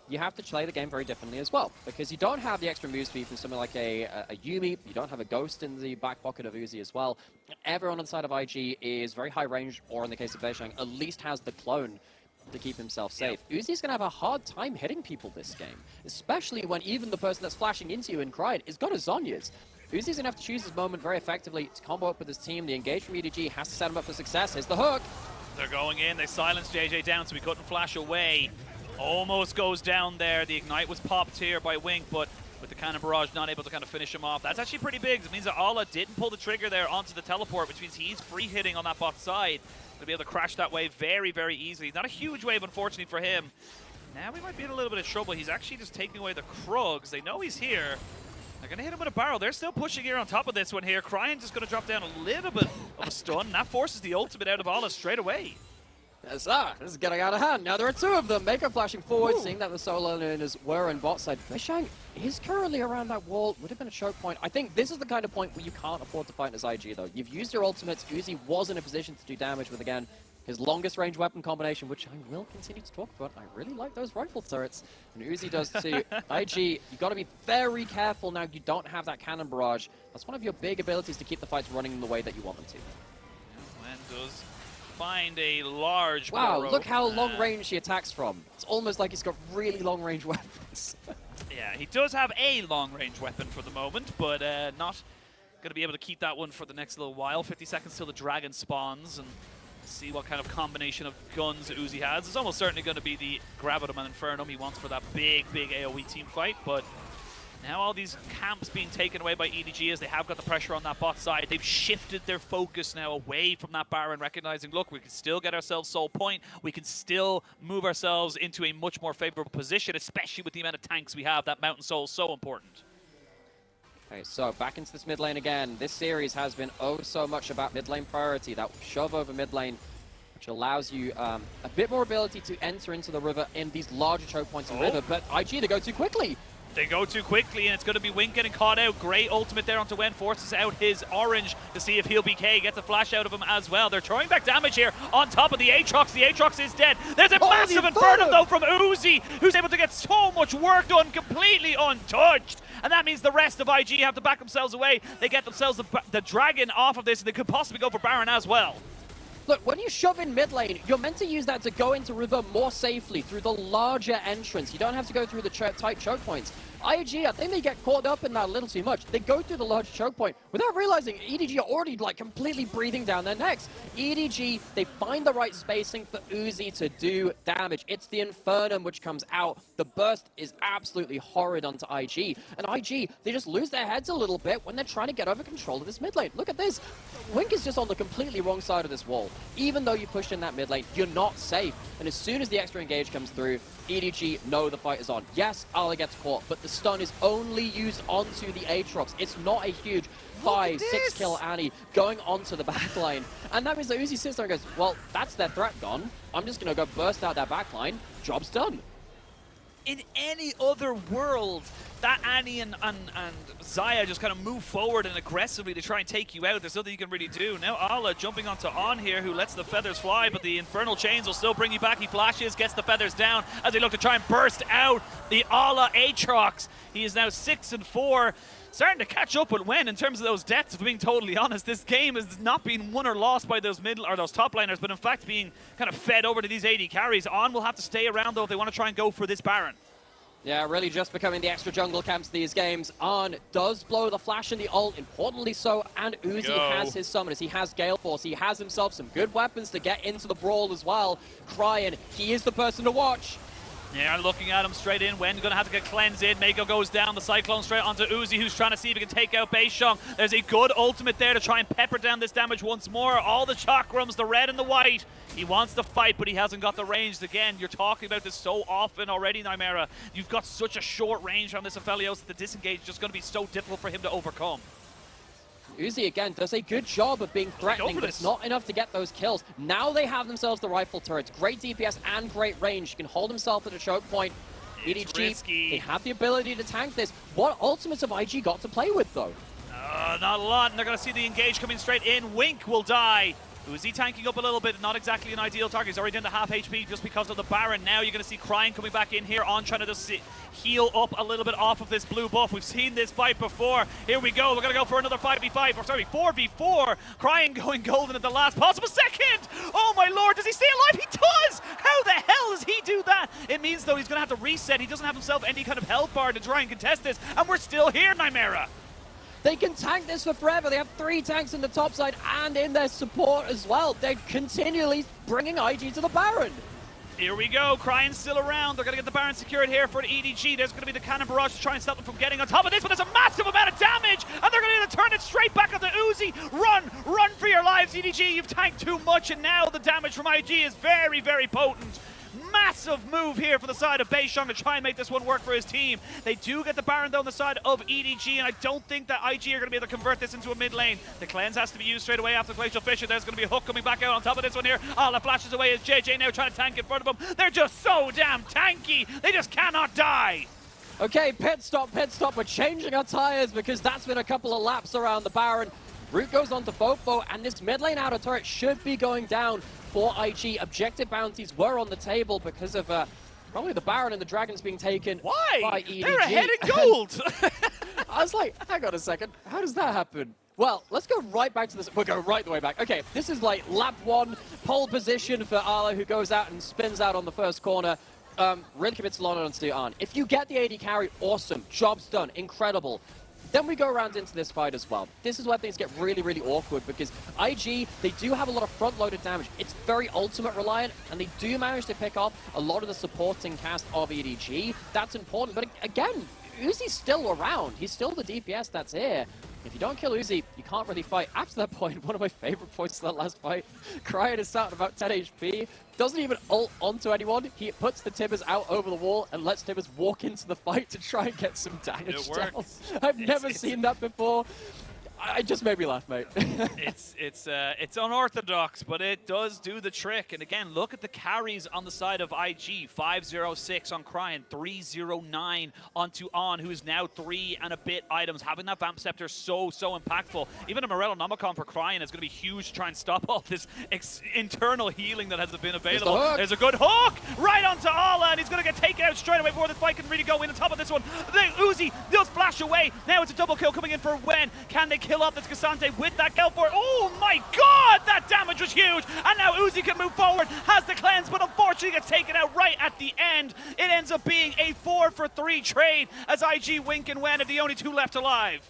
you have to play the game very differently as well. Because you don't have the extra move speed from someone like a Yuumi, you don't have a Ghost in the back pocket of Uzi as well. Everyone on the side of IG is very high range, or in the case of Beishang, at least has the clone to keep himself safe. Uzi's going to have a hard time hitting people this game, especially when even the person that's flashing into you and crying is got a Zhonya's. Uzi's going to have to choose his moment very effectively to combo up with his team. The engage from EDG has to set him up for success. Here's the hook. They're going in. They silenced JJ down, so he couldn't flash away. Almost goes down there. The Ignite was popped here by Wink, but with the Cannon Barrage not able to kind of finish him off. That's actually pretty big. It means that Ala didn't pull the trigger there onto the teleport, which means he's free hitting on that bot side. To be able to crash that wave very, very easily. Not a huge wave, unfortunately, for him. Now we might be in a little bit of trouble. He's actually just taking away the Krugs. They know he's here. They're going to hit him with a barrel. They're still pushing here on top of this one here. Cryin just going to drop down a little bit of a stun. And that forces the ultimate out of Ala straight away. Yes, this is getting out of hand. Now there are two of them. Mako flashing forward, seeing that the solo laners were in bot side. Beishang is currently around that wall. Would have been a choke point. I think this is the kind of point where you can't afford to fight as IG, though. You've used your ultimates. Uzi was in a position to do damage with, again, his longest range weapon combination, which I will continue to talk about. I really like those rifle turrets, and Uzi does too. IG, you got to be very careful now. You don't have that cannon barrage. That's one of your big abilities to keep the fights running in the way that you want them to. Wen does find a large Wow, burrow. Look how long range he attacks from. It's almost like he's got really long range weapons. Yeah, he does have a long range weapon for the moment, but not going to be able to keep that one for the next little while. 50 seconds till the dragon spawns, and See what kind of combination of guns Uzi has. It's almost certainly going to be the Gravitum and Infernum he wants for that big AoE team fight, but now all these camps being taken away by EDG as they have got the pressure on that bot side. They've shifted their focus now away from that Baron, recognizing, look, we can still get ourselves Soul Point. We can still move ourselves into a much more favorable position, especially with the amount of tanks we have. That Mountain Soul is so important. Okay, so back into this mid lane again. This series has been oh so much about mid lane priority. That shove over mid lane, which allows you a bit more ability to enter into the river in these larger choke points in the river, but IG, they go too quickly. They go too quickly, and it's going to be Wink getting caught out. Great ultimate there onto Wen, forces out his orange to see if he'll BK. Gets a flash out of him as well. They're throwing back damage here on top of the Aatrox. The Aatrox is dead. There's a massive Inferno, though, from Uzi, who's able to get so much work done completely untouched. And that means the rest of IG have to back themselves away. They get themselves the Dragon off of this, and they could possibly go for Baron as well. Look, when you shove in mid lane, you're meant to use that to go into river more safely through the larger entrance. You don't have to go through the tight choke points. IG, I think they get caught up in that a little too much. They go through the large choke point without realizing EDG are already like completely breathing down their necks. EDG, they find the right spacing for Uzi to do damage. It's the Infernum which comes out. The burst is absolutely horrid onto IG. And IG, they just lose their heads a little bit when they're trying to get over control of this mid lane. Look at this. Wink is just on the completely wrong side of this wall. Even though you pushed in that mid lane, you're not safe. And as soon as the extra engage comes through, EDG know the fight is on. Yes, Ala gets caught, but the stun is only used onto the Aatrox. It's not a huge 5-6 kill Annie going onto the backline. And that means that Uzi sits there and goes, well, that's their threat gone. I'm just going to go burst out that backline. Job's done. In any other world, that Annie and Xayah just kind of move forward and aggressively to try and take you out. There's nothing you can really do. Now Ala jumping onto On here, who lets the feathers fly, but the Infernal Chains will still bring you back. He flashes, gets the feathers down as they look to try and burst out the Ala Aatrox. He is now 6-4. Starting to catch up with Wen in terms of those deaths, being totally honest. This game has not been won or lost by those middle or those top laners, but in fact being kind of fed over to these AD carries. On will have to stay around though if they want to try and go for this Baron. Yeah, really just becoming the extra jungle camps these games. On does blow the flash and the ult, importantly so, and Uzi has his summoners. He has Gale Force. He has himself some good weapons to get into the brawl as well. Cryin, he is the person to watch. Yeah, looking at him straight in. Wen gonna have to get cleansed in. Mako goes down. The Cyclone straight onto Uzi, who's trying to see if he can take out Beishong. There's a good ultimate there to try and pepper down this damage once more. All the chakrams, the red and the white. He wants to fight, but he hasn't got the range. Again, you're talking about this so often already, Nymera. You've got such a short range on this Aphelios that the disengage is just going to be so difficult for him to overcome. Uzi, again, does a good job of being threatening, but it's not enough to get those kills. Now they have themselves the rifle turrets. Great DPS and great range. He can hold himself at a choke point. EDG, they have the ability to tank this. What ultimates have IG got to play with, though? Not a lot, and they're going to see the engage coming straight in. Wink will die. Uzi tanking up a little bit, not exactly an ideal target. He's already down to half HP just because of the Baron. Now you're going to see Cryin coming back in here on trying to just heal up a little bit off of this blue buff. We've seen this fight before. Here we go. We're going to go for another 5v5, or sorry, 4v4. Cryin going golden at the last possible second. Oh my lord, does he stay alive? He does! How the hell does he do that? It means though he's going to have to reset. He doesn't have himself any kind of health bar to try and contest this, and we're still here, Nymera. They can tank this for forever. They have 3 tanks in the top side and in their support as well. They're continually bringing IG to the Baron. Here we go. Crying's still around. They're going to get the Baron secured here for the EDG. There's going to be the Cannon Barrage to try and stop them from getting on top of this, but there's a massive amount of damage, and they're going to turn it straight back on the Uzi. Run for your lives, EDG. You've tanked too much, and now the damage from IG is very, very potent. Massive move here for the side of Beishong to try and make this one work for his team. They do get the Baron down the side of EDG, and I don't think that IG are going to be able to convert this into a mid lane. The cleanse has to be used straight away after Glacial Fissure. There's going to be a hook coming back out on top of this one here. Ala flashes away as JJ now trying to tank in front of them. They're just so damn tanky. They just cannot die. Okay, pit stop. We're changing our tires because that's been a couple of laps around the Baron. Root goes on to Fofo, and this mid lane outer turret should be going down for IG. Objective bounties were on the table because of probably the Baron and the Dragons being taken by EDG. They're ahead in gold! I was like, hang on a second, how does that happen? Well, let's go right back to this. We'll go right the way back. Okay, this is like lap 1, pole position for Ala, who goes out and spins out on the first corner. Really commits a lot onto On. If you get the AD carry, awesome. Job's done. Incredible. Then we go around into this fight as well. This is where things get really, really awkward because IG, they do have a lot of front-loaded damage. It's very ultimate reliant, and they do manage to pick off a lot of the supporting cast of EDG. That's important, but again, Uzi's still around. He's still the DPS that's here. If you don't kill Uzi, you can't really fight. After that point, one of my favorite points of that last fight, Cryan is sat at about 10 HP, doesn't even ult onto anyone. He puts the Tibbers out over the wall and lets Tibbers walk into the fight to try and get some damage down. I've never seen that before. It just made me laugh, mate. It's unorthodox, but it does do the trick. And again, look at the carries on the side of IG. 506 on Cryan, 309 onto On, who is now 3 and a bit items. Having that Vamp Scepter so impactful. Even a Morello Nomicon for Cryan is going to be huge to try and stop all this internal healing that has been available. There's a good hook right onto Ala, and he's going to get taken out straight away before this fight can really go in on top of this one. The Uzi does flash away. Now it's a double kill coming in for Wen. Can they kill off this Cassante with that kill for it? Oh my god, that damage was huge! And now Uzi can move forward, has the cleanse, but unfortunately gets taken out right at the end. It ends up being a 4-for-3 trade as IG, Wink, and Wen are the only 2 left alive.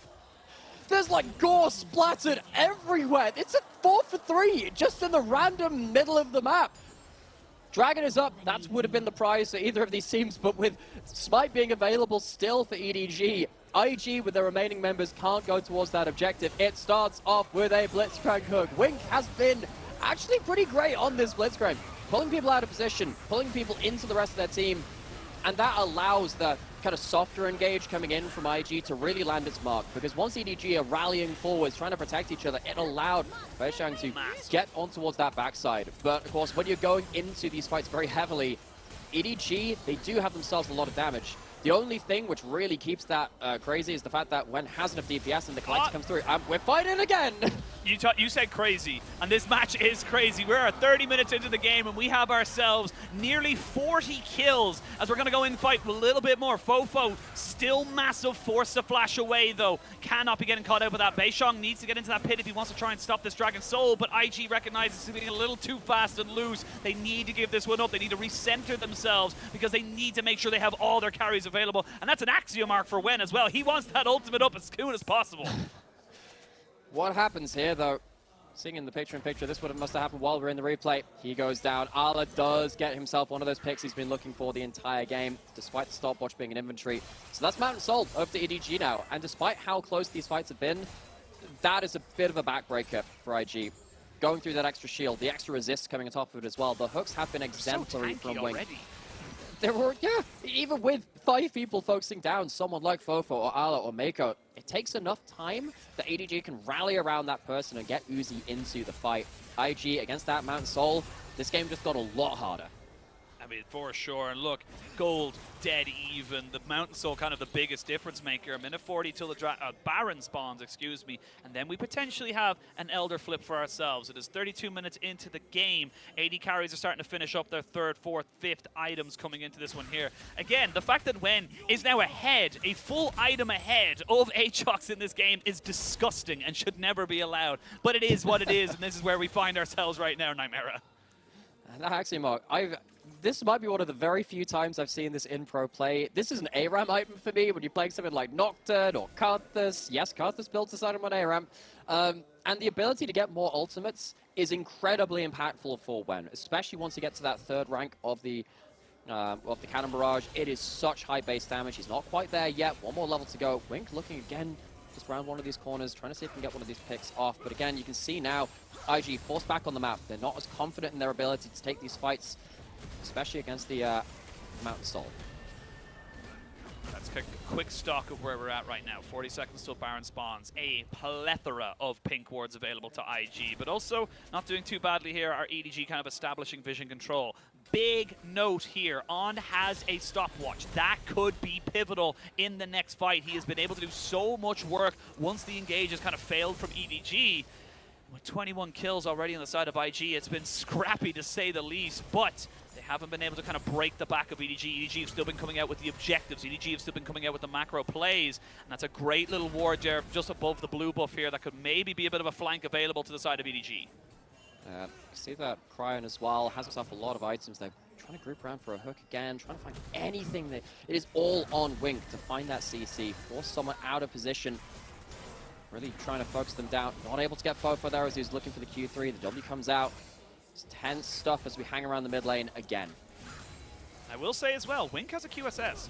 There's like gore splattered everywhere. It's a 4-for-3 just in the random middle of the map. Dragon is up. That would have been the prize for either of these teams, but with Smite being available still for EDG, IG with the remaining members can't go towards that objective. It starts off with a Blitzcrank hook. Wink has been actually pretty great on this Blitzcrank, pulling people out of position, pulling people into the rest of their team, and that allows the kind of softer engage coming in from IG to really land its mark, because once EDG are rallying forwards, trying to protect each other, it allowed Beishang to get on towards that backside. But of course, when you're going into these fights very heavily, EDG, they do have themselves a lot of damage. The only thing which really keeps that crazy is the fact that when has enough DPS and the collector comes through, we're fighting again! You said crazy, and this match is crazy. We're 30 minutes into the game, and we have ourselves nearly 40 kills as we're going to go in and fight a little bit more. Fofo, still massive, forced to flash away, though. Cannot be getting caught out with that. Beishang needs to get into that pit if he wants to try and stop this Dragon Soul, but IG recognizes he's being a little too fast and loose. They need to give this one up. They need to recenter themselves because they need to make sure they have all their carries available, and that's an axiom mark for Wen as well. He wants that ultimate up as soon as possible. What happens here, though? Seeing in the picture-in-picture, this must have happened while we're in the replay. He goes down. Ala does get himself one of those picks he's been looking for the entire game, despite the stopwatch being an inventory. So that's Mountain Soul over to EDG now. And despite how close these fights have been, that is a bit of a backbreaker for IG. Going through that extra shield, the extra resist coming on top of it as well. The hooks have been exemplary from Wink. There were, even with 5 people focusing down someone like Fofo or Ala or Mako, it takes enough time that EDG can rally around that person and get Uzi into the fight. IG against that Mountain Soul, this game just got a lot harder. I mean, for sure. And look, Gold dead even. The Mountain Soul kind of the biggest difference maker. A minute 40 till the Baron spawns, excuse me. And then we potentially have an Elder flip for ourselves. It is 32 minutes into the game. AD carries are starting to finish up their 3rd, 4th, 5th items coming into this one here. Again, the fact that Wen is now ahead, a full item ahead of Aatrox in this game is disgusting and should never be allowed. But it is what it is, and this is where we find ourselves right now, Nightmare. Actually, Mark, this might be one of the very few times I've seen this in pro play. This is an ARAM item for me when you're playing something like Nocturne or Karthus. Yes, Karthus builds this item on ARAM. And the ability to get more ultimates is incredibly impactful for Wen, especially once you get to that 3rd rank of the Cannon Barrage. It is such high base damage. He's not quite there yet. One more level to go. Wink looking again just around one of these corners, trying to see if he can get one of these picks off. But again, you can see now IG forced back on the map. They're not as confident in their ability to take these fights, especially against the Mountain Soul. Let's take a quick stock of where we're at right now. 40 seconds till Baron spawns. A plethora of pink wards available to IG, but also not doing too badly here. Our EDG kind of establishing vision control. Big note here, On has a stopwatch. That could be pivotal in the next fight. He has been able to do so much work once the engage has kind of failed from EDG. With 21 kills already on the side of IG, it's been scrappy to say the least, but they haven't been able to kind of break the back of EDG. EDG have still been coming out with the objectives. EDG have still been coming out with the macro plays, and that's a great little ward there just above the blue buff here that could maybe be a bit of a flank available to the side of EDG. See that Cryan as well has himself a lot of items. They're trying to group around for a hook again, trying to find anything. It is all on Wink to find that CC, force someone out of position. really trying to focus them down. Not able to get Fofo there as he's looking for the Q3. The W comes out. It's tense stuff as we hang around the mid lane again. I will say as well, Wink has a QSS.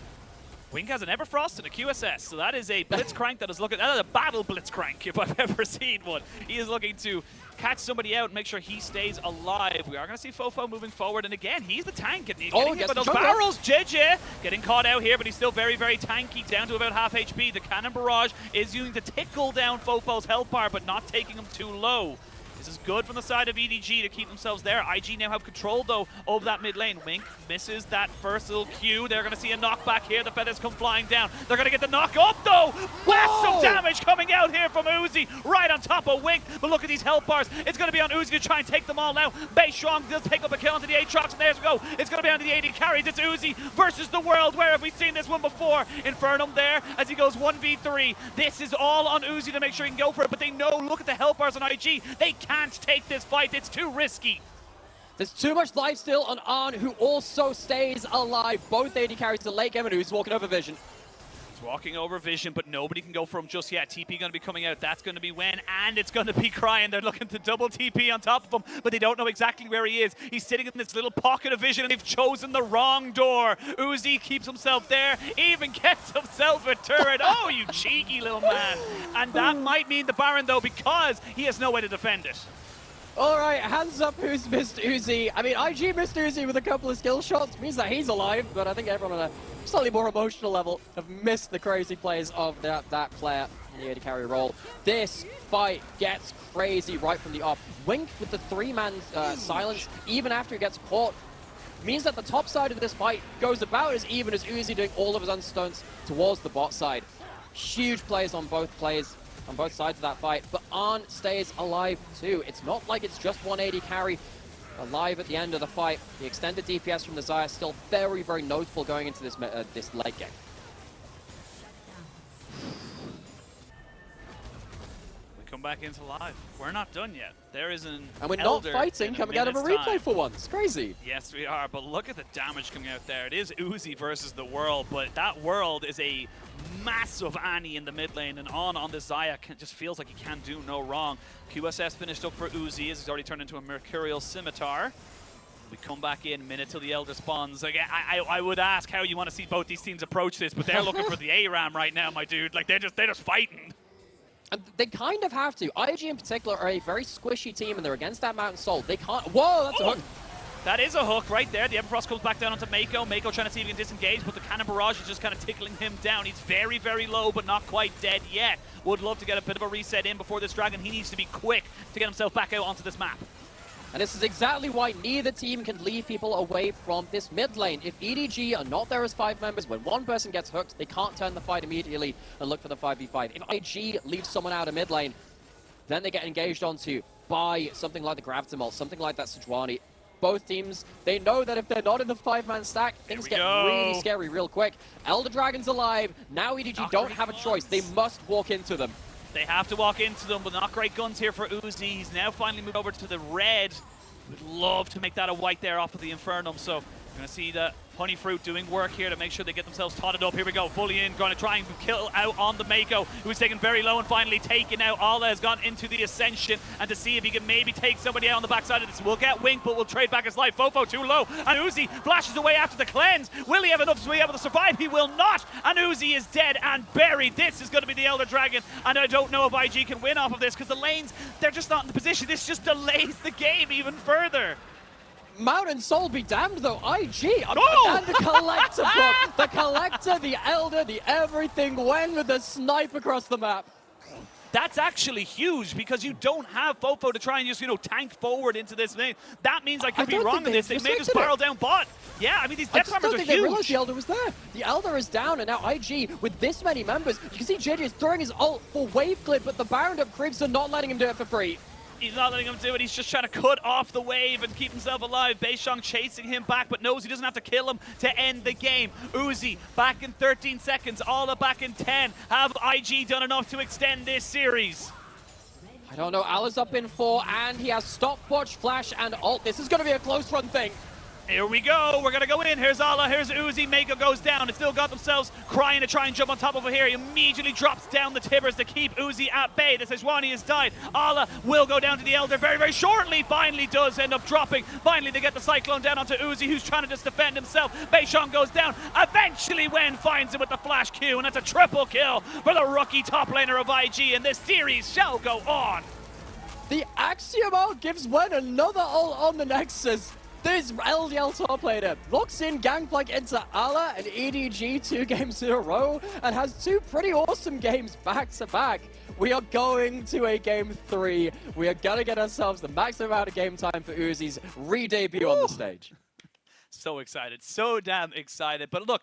Wink has an Everfrost and a QSS, so that is a Blitzcrank that is looking, that is a battle Blitzcrank if I've ever seen one. He is looking to catch somebody out and make sure he stays alive. We are going to see Fofo moving forward, and again, he's the tank. Getting hit by those barrels, JJ getting caught out here, but he's still very, very tanky, down to about half HP. The Cannon Barrage is using to tickle down Fofo's health bar, but not taking him too low. This is good from the side of EDG to keep themselves there. IG now have control, though, over that mid lane. Wink misses that first little Q. They're going to see a knockback here. The feathers come flying down. They're going to get the knock up, though. Massive damage coming out here from Uzi right on top of Wink. But look at these health bars. It's going to be on Uzi to try and take them all now. Beishong does take up a kill onto the Aatrox, and there we go. It's going to be onto the AD carries. It's Uzi versus the world. Where have we seen this one before? Infernum there as he goes 1v3. This is all on Uzi to make sure he can go for it, but they know, look at the health bars on IG. They can't take this fight. It's too risky. There's too much life still on Arn, who also stays alive. Both AD carries to late game, and who's walking over Vision. He's walking over Vision, but nobody can go for him just yet. TP going to be coming out. That's going to be Wen, and it's going to be Crying. They're looking to double TP on top of him, but they don't know exactly where he is. He's sitting in this little pocket of Vision, and they've chosen the wrong door. Uzi keeps himself there, even gets himself a turret. Oh, you cheeky little man. And that might mean the Baron, though, because he has no way to defend it. All right, hands up who's missed Uzi. I mean, IG missed Uzi with a couple of skill shots. Means that he's alive, but I think everyone on a slightly more emotional level have missed the crazy plays of that player in the AD carry role. This fight gets crazy right from the off. Wink with the three-man silence, even after he gets caught, means that the top side of this fight goes about as even as Uzi doing all of his unstunts towards the bot side. Huge plays on both sides of that fight, but Arn stays alive too. It's not like it's just one AD carry alive at the end of the fight. The extended DPS from the Xayah still very, very notable going into this this late game. We come back into live. We're not done yet. There is an And we're not fighting coming out of a replay for once. Crazy. Yes, we are, but look at the damage coming out there. It is Uzi versus the world, but that world is a massive Annie in the mid lane, and on this Xayah just feels like he can do no wrong. QSS finished up for Uzi as he's already turned into a Mercurial Scimitar. We come back in, minute till the Elder spawns. Again, I would ask how you want to see both these teams approach this, but they're looking for the ARAM right now, my dude. Like, they're just fighting. And they kind of have to. IG in particular are a very squishy team, and they're against that Mountain Soul. They can't. Whoa, that's a hook. That is a hook right there. The Everfrost comes back down onto Mako. Mako trying to see if he can disengage, but the Cannon Barrage is just kind of tickling him down. He's very, very low, but not quite dead yet. Would love to get a bit of a reset in before this Dragon. He needs to be quick to get himself back out onto this map. And this is exactly why neither team can leave people away from this mid lane. If EDG are not there as 5 members, when one person gets hooked, they can't turn the fight immediately and look for the 5v5. If IG leaves someone out of mid lane, then they get engaged onto by something like the Gravitimult, something like that Sejuani. Both teams, they know that if they're not in the 5-man stack, things get really scary real quick. Elder Dragon's alive. Now EDG don't have a choice. They must walk into them. They have to walk into them, but not great guns here for Uzi. He's now finally moved over to the red. Would love to make that a white there off of the Infernum, so we're going to see the Honey Fruit doing work here to make sure they get themselves totted up. Here we go, fully in, going to try and kill out on the Mako, who's taken very low and finally taken out. Ala has gone into the Ascension, and to see if he can maybe take somebody out on the backside of this. We'll get Wink, but we'll trade back his life. Fofo too low, and Uzi flashes away after the cleanse. Will he have enough to be able to survive? He will not, and Uzi is dead and buried. This is going to be the Elder Dragon, and I don't know if IG can win off of this, because the lanes, they're just not in the position. This just delays the game even further. Mountain Soul be damned though, IG, and the Collector book. The Collector, the Elder, the everything went with the snipe across the map. That's actually huge, because you don't have Fofo to try and just, tank forward into this thing. That means I could be wrong in this. They may just barrel down bot. Yeah, I mean, these death numbers are huge. They realized the Elder was there. The Elder is down, and now IG, with this many members, you can see JJ is throwing his ult for wave clip, but the Baron up creeps are not letting him do it for free. He's not letting him do it. He's just trying to cut off the wave and keep himself alive. Beishong chasing him back, but knows he doesn't have to kill him to end the game. Uzi back in 13 seconds. Ala back in 10. Have IG done enough to extend this series? I don't know. Ala's up in 4, and he has stopwatch, flash, and ult. This is going to be a close run thing. Here we go. We're going to go in. Here's Ala. Here's Uzi. Mako goes down. It's still got themselves crying to try and jump on top of it here. He immediately drops down the timbers to keep Uzi at bay. The Sejuani has died. Ala will go down to the Elder very, very shortly. Finally does end up dropping. Finally, they get the Cyclone down onto Uzi, who's trying to just defend himself. Beishong goes down. Eventually, Wen finds him with the flash Q, and that's a triple kill for the rookie top laner of IG, and this series shall go on. The Axiom ult gives Wen another ult on the Nexus. This LDL top laner locks in Gangplank into Ala and EDG 2 games in a row and has 2 pretty awesome games back to back. We are going to a game 3. We are going to get ourselves the maximum amount of game time for Uzi's re-debut on the stage. So excited. So damn excited. But look,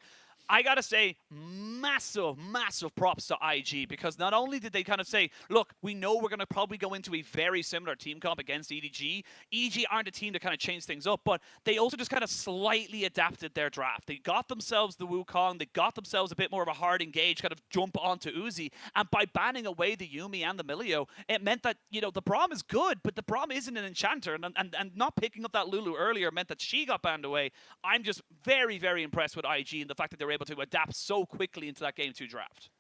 I gotta say, massive, massive props to IG, because not only did they kind of say, look, we know we're gonna probably go into a very similar team comp against EDG. EDG aren't a team to kind of change things up, but they also just kind of slightly adapted their draft. They got themselves the Wukong, they got themselves a bit more of a hard engage, kind of jump onto Uzi, and by banning away the Yuumi and the Milio, it meant that, you know, the Braum is good, but the Braum isn't an enchanter, and not picking up that Lulu earlier meant that she got banned away. I'm just very, very impressed with IG and the fact that they're able to adapt so quickly into that Game 2 draft.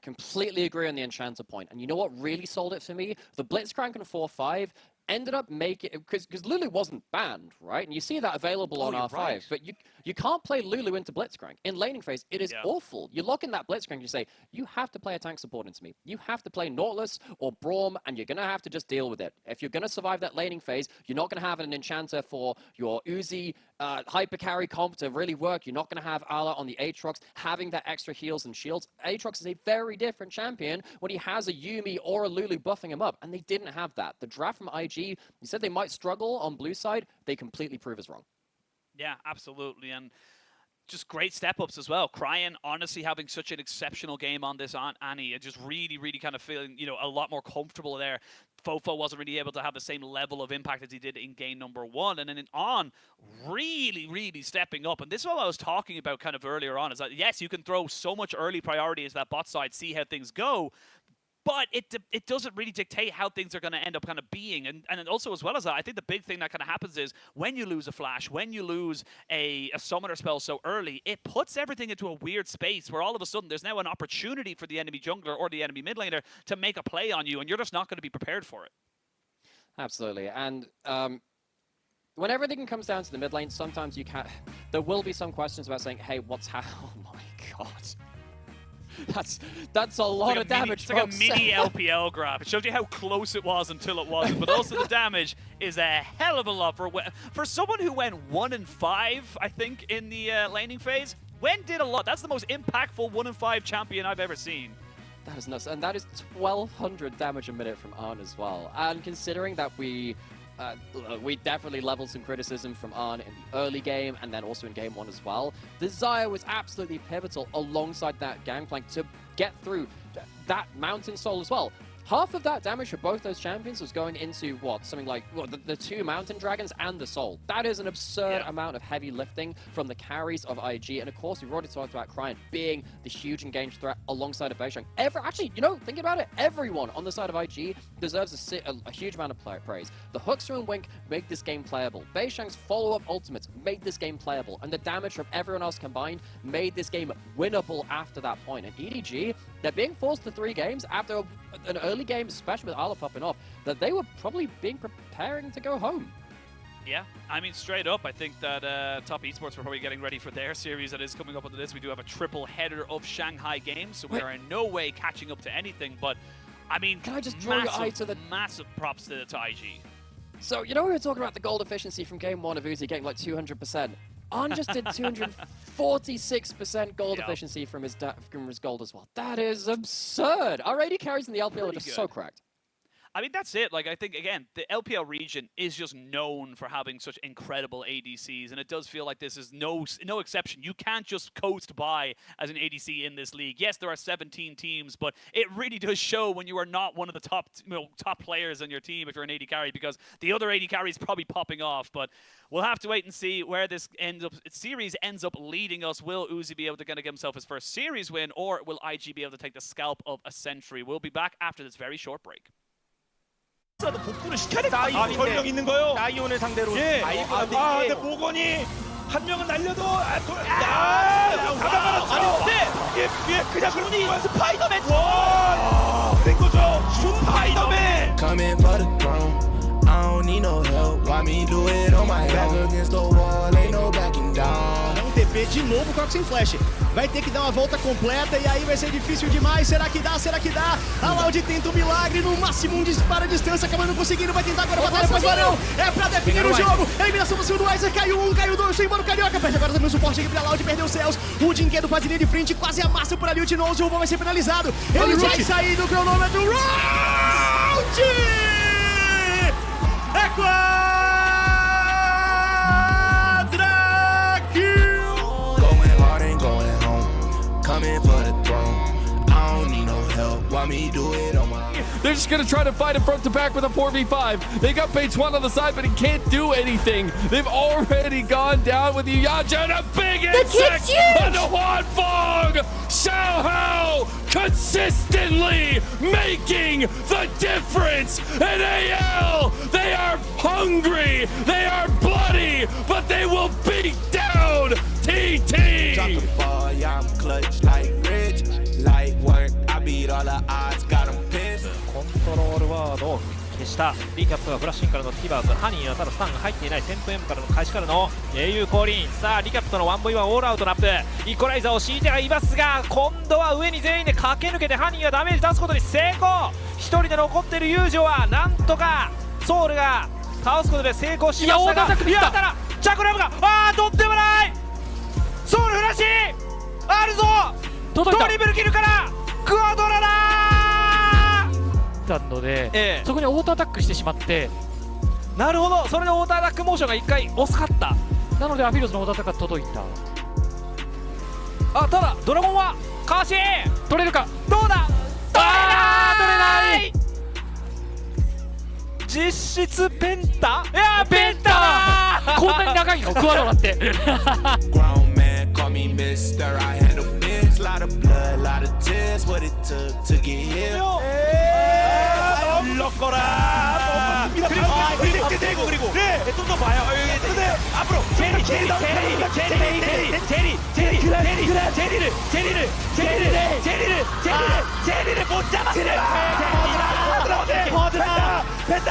Completely agree on the Enchanter point. And you know what really sold it for me? The Blitzcrank and 4-5 ended up making it, because Lulu wasn't banned, right? And you see that available on R5, right. but you can't play Lulu into Blitzcrank. In laning phase, it is awful. You lock in that Blitzcrank, you say, you have to play a tank support into me. You have to play Nautilus or Braum, and you're going to have to just deal with it. If you're going to survive that laning phase, you're not going to have an Enchanter for your Uzi hyper carry comp to really work. You're not going to have Ala on the Aatrox having that extra heals and shields. Aatrox is a very different champion when he has a Yuumi or a Lulu buffing him up, and they didn't have that. The draft from IG, you said they might struggle on blue side. They completely prove us wrong. Yeah, absolutely. And just great step-ups as well. Cryan honestly having such an exceptional game on this on Annie, and just really, really kind of feeling, you know, a lot more comfortable there. Fofo wasn't really able to have the same level of impact as he did in game number 1. And then on, really, really stepping up. And this is what I was talking about kind of earlier on, is that, yes, you can throw so much early priority into that bot side, see how things go, but it doesn't really dictate how things are going to end up kind of being. And also, as well as that, I think the big thing that kind of happens is when you lose a flash, when you lose a summoner spell so early, it puts everything into a weird space where all of a sudden there's now an opportunity for the enemy jungler or the enemy mid laner to make a play on you, and you're just not going to be prepared for it. Absolutely. And when everything comes down to the mid lane, sometimes you can't... There will be some questions about saying, hey, what's happening? Oh my god. That's a lot of damage, It's like a mini LPL graph. It shows you how close it was until it wasn't, but also the damage is a hell of a lot for someone who went 1-5, I think, in the laning phase. Wen did a lot. That's the most impactful 1-5 champion I've ever seen. That is nuts, and that is 1,200 damage a minute from Arn as well. And considering that we definitely leveled some criticism from Arn in the early game and then also in game 1 as well. Desire was absolutely pivotal alongside that Gangplank to get through that Mountain Soul as well. Half of that damage for both those champions was going into, what, something like the 2 Mountain Dragons and the Soul. That is an absurd amount of heavy lifting from the carries of IG. And of course, we've already talked about Cryan being the huge engaged threat alongside of Beishang. Actually, you know, thinking about it, everyone on the side of IG deserves a huge amount of praise. The Hookster and Wink make this game playable. Beishang's follow-up ultimates made this game playable. And the damage from everyone else combined made this game winnable after that point. And EDG, they're being forced to 3 games after an early game, especially with Ala popping off, that they were probably preparing to go home. Yeah, I mean, straight up, I think that Top Esports were probably getting ready for their series that is coming up under this. We do have a triple header of Shanghai games, so we are in no way catching up to anything, but I mean, can I just draw your eye to the massive props to IG? So, you know, we were talking about the gold efficiency from game 1 of Uzi getting like 200%. Arn just did 246% gold efficiency from his gold as well. That is absurd. Our AD carries in the LPL are just so cracked. I mean, that's it. Like, I think, again, the LPL region is just known for having such incredible ADCs, and it does feel like this is no exception. You can't just coast by as an ADC in this league. Yes, there are 17 teams, but it really does show when you are not one of the top players on your team if you're an AD carry, because the other AD carry is probably popping off. But we'll have to wait and see where this series ends up leading us. Will Uzi be able to get himself his first series win, or will IG be able to take the scalp of a Sentry? We'll be back after this very short break. 라도 복구를 시켜야 될 것 같아요. 전력 있는 거요. 사이온을 상대로 예. 근데 모건이 한 명은 날려도 그냥 그러니 스파이더맨 된 거죠. 스파이더맨. Coming for the throne. I don't need no help. Why me do it on my back against the wall? Ain't no backing down. Um TP de novo com a sem flash. Vai ter que dar uma volta completa e aí vai ser difícil demais. Será que dá? Será que dá? A Loud tenta um milagre, no máximo um disparo à distância, acabando conseguindo. Vai tentar agora a batalha faz varão. É pra definir o jogo. Eliminação do segundo Weiser. Caiu um, caiu dois. Embora o Carioca. Perde agora também o suporte aqui pra Loud. Perdeu os céus. O Dinquedo faz linha de frente. Quase amassa por ali o T-Nose. O bom vai ser penalizado. Ele vai sair do cronômetro. Round! É quadra kill! Going hard and going home. Coming for the throne. I don't need no help. Why me do it on my own? They're just going to try to fight it front to back with a 4v5. They got page 1 on the side, but he can't do anything. They've already gone down with Yaja and a big insect on the Juan Fong. Xiao Hao consistently making the difference. And AL, they are hungry, they are bloody, but they will beat down TT. Drop the ball, yeah, I'm clutch like Rich. Light work, I beat all the odds, got them pissed. コントロールワードを消したリキャップがフラッシンからのティバーズハニーはただスタンが入っていない1000分 M からの開始からの英雄降臨。さあリキャップとの 1v1 オールアウトナップイコライザーを敷いてはいますが今度は上に全員で駆け抜けてハニーがダメージ出すことに成功。1人で残っている友情はなんとかソウルが倒すことで成功しましたがいやただチャクラムがとんでもないソウルフラッシュあるぞドリブル切るからクアドラだので、そこにオートアタックしてしまってなるほどそれでオートアタックモーションが1回遅かったなのでアフィロズのオートアタックが届いたただドラゴンはかわし取れるかどうだ取れない実質ペンタいやペンタだこんなに長いのクワドラってGrown man, call me Mr. I handle biz. Lot of blood, lot of tears. What it took to get here. 넣거라. 그리고 좀 더 봐요. 앞으로 제리를 못 잡았어요. 펜타.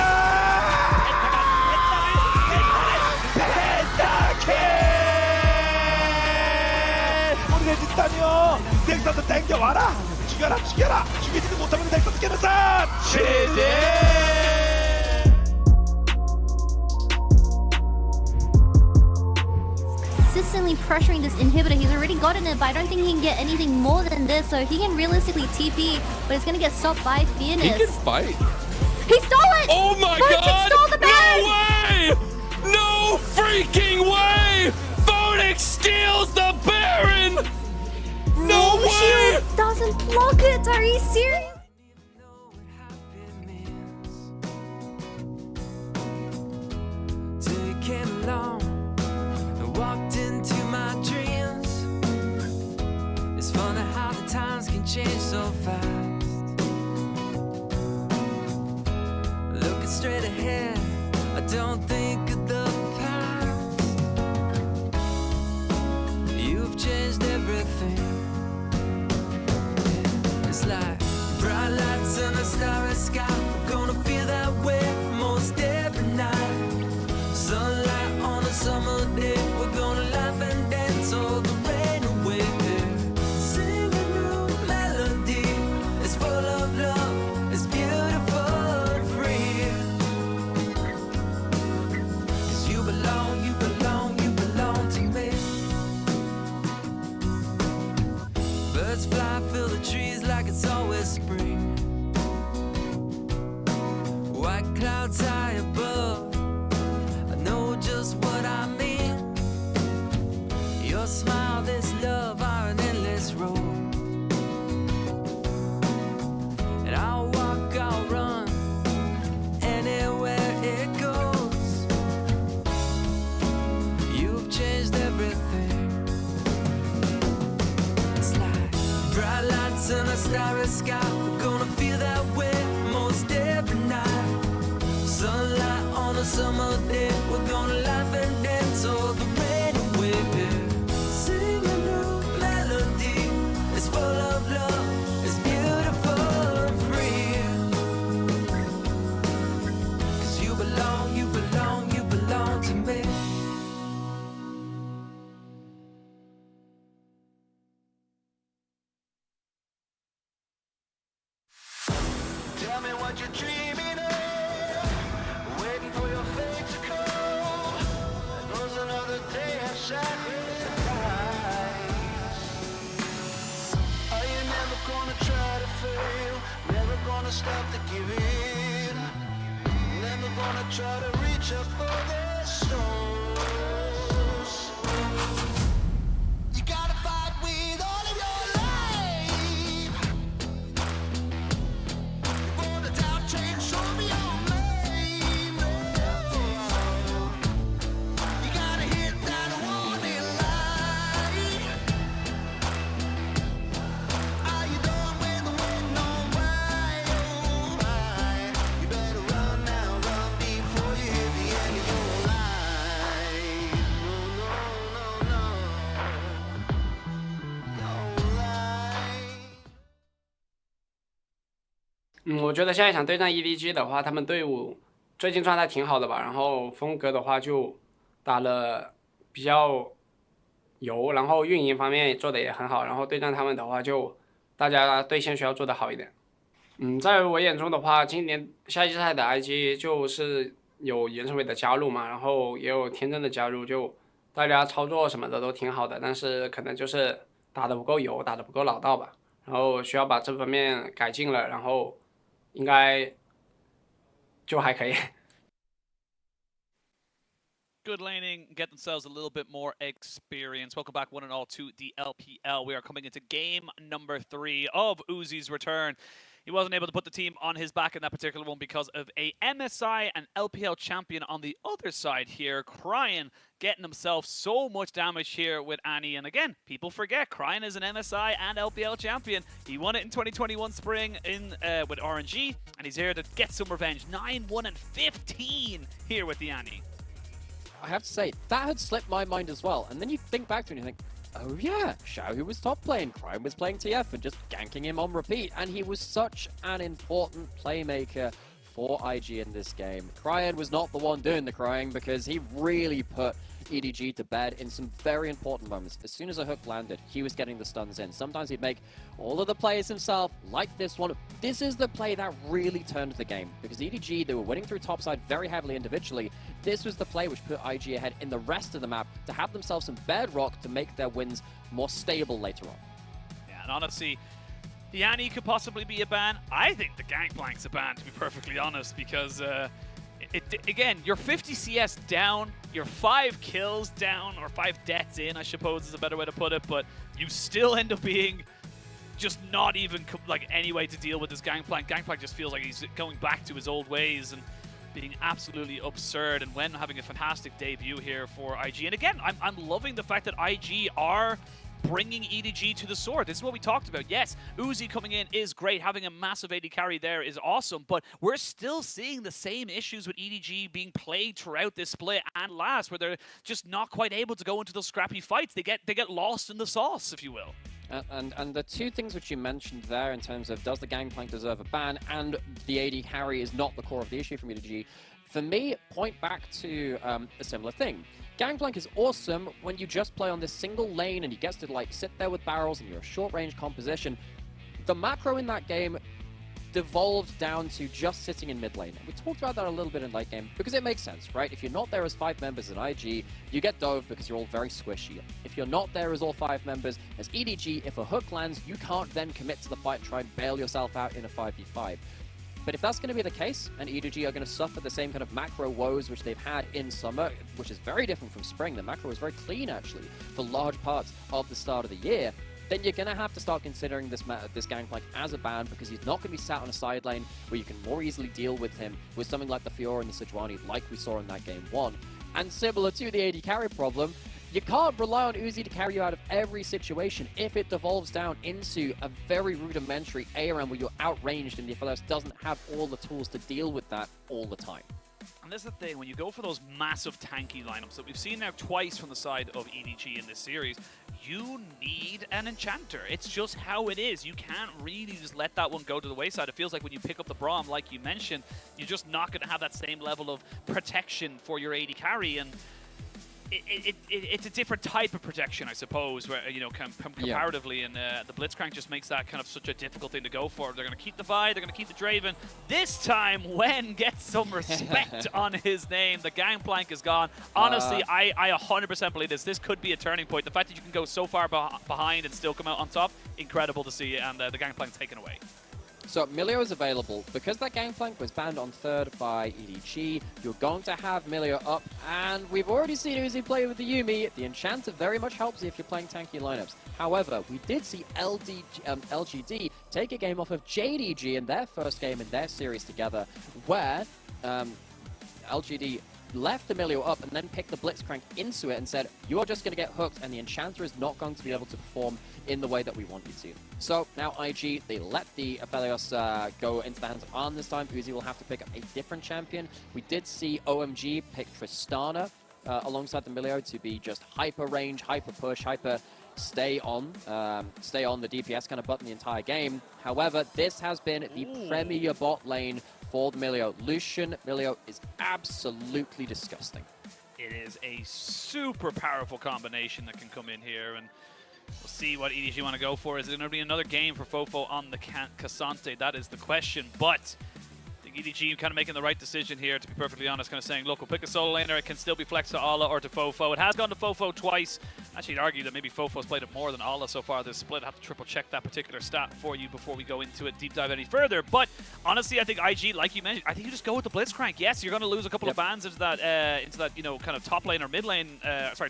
우리네 뒷단이요. 넥서스 땡겨와라. 죽여라. 죽이지도 못하면 넥서스 깨면서 최대. Consistently pressuring this inhibitor. He's already gotten it, but I don't think he can get anything more than this. So he can realistically TP, but it's gonna get stopped by Fearness. He can fight. He stole it! Oh my Vertex god! stole the bag! No way! No freaking way! Vertex steals the Baron! No way! Shield doesn't block it. Are you serious? Came along and walked into my dreams. It's funny how the times can change so fast. Looking straight ahead, I don't think of the past. You've changed everything. It's like bright lights in a starry sky. We're gonna feel that way most every night. Sunlight on a summer day, we're gonna laugh and dance all the rain away. Sing a new melody, it's full of love, it's beautiful and free. 'Cause you belong to me. Birds fly, fill the trees like it's always spring. White clouds high above, just what I mean. Your smile, this love are an endless road. And I'll walk, I'll run, anywhere it goes. You've changed everything. It's like bright lights in a starry sky. We're gonna feel that way most every night. summer day, we're gonna laugh and dance all the rain away. Sing a new melody, it's full of love, it's beautiful and free. 'Cause you belong, you belong, you belong to me. Tell me what you're dreaming of, waiting for your fate to come. There goes another day of sacrifice. Are you never gonna try to fail? Never gonna stop to give in? Never gonna try to reach up for the stars? You gotta fight with all of your life. For the doubt train, show me your name. You gotta hit that warning light. Are you done with the waiting on why? Oh, why? You better run now, run before you hit the end of your life. No, no, no, no. No lie. 我觉得下一场对战 EDG 的话，他们队伍最近状态挺好的吧，然后风格的话就打了比较油，然后运营方面也做的也很好，然后对战他们的话就大家对线需要做得好一点。在我眼中的话，今年夏季赛的 IG 就是有严成伟的加入嘛，然后也有天真的加入，就大家操作什么的都挺好的，但是可能就是打得不够油，打得不够老道吧，然后需要把这方面改进了，然后应该就还可以。Good laning, get themselves a little bit more experience. Welcome back, one and all, to the LPL. We are coming into game number 3 of Uzi's return. He wasn't able to put the team on his back in that particular one because of a MSI and LPL champion on the other side here. Cryan getting himself so much damage here with Annie. And again, people forget, Cryan is an MSI and LPL champion. He won it in 2021 spring with RNG, and he's here to get some revenge. 9-1 and 15 here with the Annie. I have to say, that had slipped my mind as well. And then you think back to it and you think, oh yeah, Xiaohu was top lane, Cryan was playing TF and just ganking him on repeat. And he was such an important playmaker for IG in this game. Cryan was not the one doing the crying because he really put EDG to bed in some very important moments. As soon as a hook landed, he was getting the stuns in. Sometimes he'd make all of the plays himself, like this one. This is the play that really turned the game, because EDG, they were winning through topside very heavily individually. This was the play which put IG ahead in the rest of the map to have themselves some bedrock to make their wins more stable later on. Yeah, and honestly, the Annie could possibly be a ban. I think the Gangplank's a ban, to be perfectly honest, because again, you're 50 CS down, you're 5 kills down, or 5 deaths in, I suppose is a better way to put it, but you still end up being just not even like any way to deal with this Gangplank. Gangplank just feels like he's going back to his old ways and being absolutely absurd, and when having a fantastic debut here for IG. And again, I'm loving the fact that IG are bringing EDG to the sword. This is what we talked about. Yes, Uzi coming in is great. Having a massive AD carry there is awesome, but we're still seeing the same issues with EDG being played throughout this split and last, where they're just not quite able to go into those scrappy fights. They get lost in the sauce, if you will. And the two things which you mentioned there in terms of does the Gangplank deserve a ban and the AD carry is not the core of the issue from EDG, for me, point back to a similar thing. Gangplank is awesome when you just play on this single lane and he gets to like sit there with barrels and you're a short range composition. The macro in that game devolved down to just sitting in mid lane. We talked about that a little bit in late game because it makes sense, right? If you're not there as 5 members in IG, you get dove because you're all very squishy. If you're not there as all 5 members as EDG, if a hook lands, you can't then commit to the fight and try and bail yourself out in a 5v5. But if that's going to be the case, and EDG are going to suffer the same kind of macro woes which they've had in summer, which is very different from spring, the macro was very clean actually for large parts of the start of the year, then you're going to have to start considering this Gangplank as a ban, because he's not going to be sat on a side lane where you can more easily deal with him with something like the Fiora and the Sejuani like we saw in that game 1. And similar to the AD carry problem, you can't rely on Uzi to carry you out of every situation if it devolves down into a very rudimentary ARAM where you're outranged and the FLS doesn't have all the tools to deal with that all the time. And this is the thing, when you go for those massive tanky lineups that we've seen now twice from the side of EDG in this series, you need an enchanter. It's just how it is. You can't really just let that one go to the wayside. It feels like when you pick up the Braum, like you mentioned, you're just not going to have that same level of protection for your AD carry, and it's a different type of protection, I suppose, where, you know, comparatively, and the Blitzcrank just makes that kind of such a difficult thing to go for. They're going to keep the Vi, they're going to keep the Draven. This time, Wen gets some respect on his name. The Gangplank is gone. Honestly, I 100% believe this. This could be a turning point. The fact that you can go so far behind and still come out on top, incredible to see, and the Gangplank's taken away. So Milio is available. Because that Gangplank was banned on third by EDG, you're going to have Milio up, and we've already seen Uzi play with the Yuumi. The Enchanter very much helps you if you're playing tanky lineups. However, we did see LGD take a game off of JDG in their first game in their series together, where LGD left the Milio up and then picked the Blitzcrank into it and said, you are just going to get hooked, and the Enchanter is not going to be able to perform in the way that we want you to. So now IG, they let the Aphelios go into the hands of Arn this time. Uzi will have to pick up a different champion. We did see OMG pick Tristana alongside the Milio to be just hyper range, hyper push, hyper stay on the DPS kind of button the entire game. However, this has been the premier bot lane for the Milio. Lucian Milio is absolutely disgusting. It is a super powerful combination that can come in here, and we'll see what EDG want to go for. Is it going to be another game for Fofo on the Cassante? That is the question, but I think EDG kind of making the right decision here, to be perfectly honest, kind of saying, look, we'll pick a solo laner. It can still be flexed to Ala or to Fofo. It has gone to Fofo twice. Actually, I'd argue that maybe Fofo's played it more than Ala so far this split. I have to triple check that particular stat for you before we go into it, deep dive any further. But honestly, I think IG, like you mentioned, I think you just go with the Blitzcrank. Yes, you're going to lose a couple of bans into that, you know, kind of top lane or mid lane,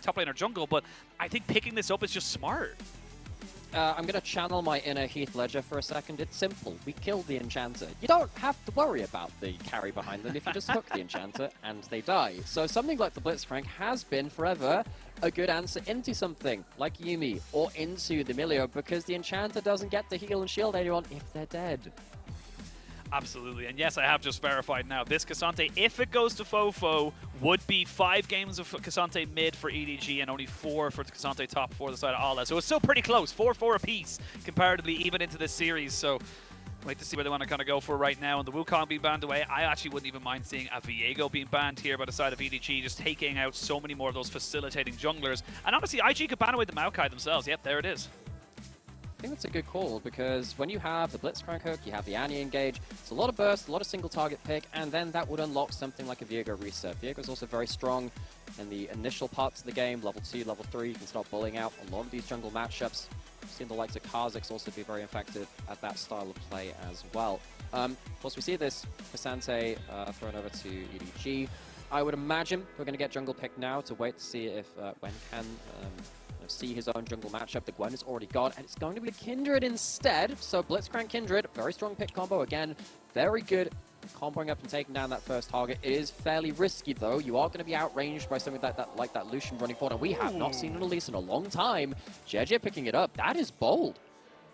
top lane or jungle, but I think picking this up is just smart. I'm going to channel my inner Heath Ledger for a second. It's simple. We killed the Enchanter. You don't have to worry about the carry behind them if you just hook the Enchanter and they die. So something like the Blitzcrank has been forever a good answer into something like Yuumi or into the Milio, because the Enchanter doesn't get to heal and shield anyone if they're dead. Absolutely, and yes, I have just verified now. This Cassante, if it goes to Fofo, would be 5 games of Cassante mid for EDG and only 4 for Cassante top for the side of Ala. So it's still pretty close, 4-4 apiece, comparatively even into this series. So wait to see where they want to kind of go for right now. And the Wukong being banned away, I actually wouldn't even mind seeing a Viego being banned here by the side of EDG, just taking out so many more of those facilitating junglers. And honestly, IG could ban away the Maokai themselves. Yep, there it is. I think that's a good call, because when you have the Blitzcrank hook, you have the Annie engage, it's a lot of burst, a lot of single target pick, and then that would unlock something like a Viego reset. Viego's also very strong in the initial parts of the game, level 2, level 3, you can start bullying out a lot of these jungle matchups. We've seen the likes of Kha'Zix also be very effective at that style of play as well. Of course, we see this Cassante thrown over to EDG. I would imagine we're going to get jungle pick now to wait to see if Wen can see his own jungle matchup. The Gwen is already gone, and it's going to be Kindred instead. So Blitzcrank Kindred, very strong pick combo. Again, very good comboing up and taking down that first target. It is fairly risky, though. You are going to be outranged by something like that Lucian running forward, and we have not seen an Elise in a long time. JJ picking it up. That is bold.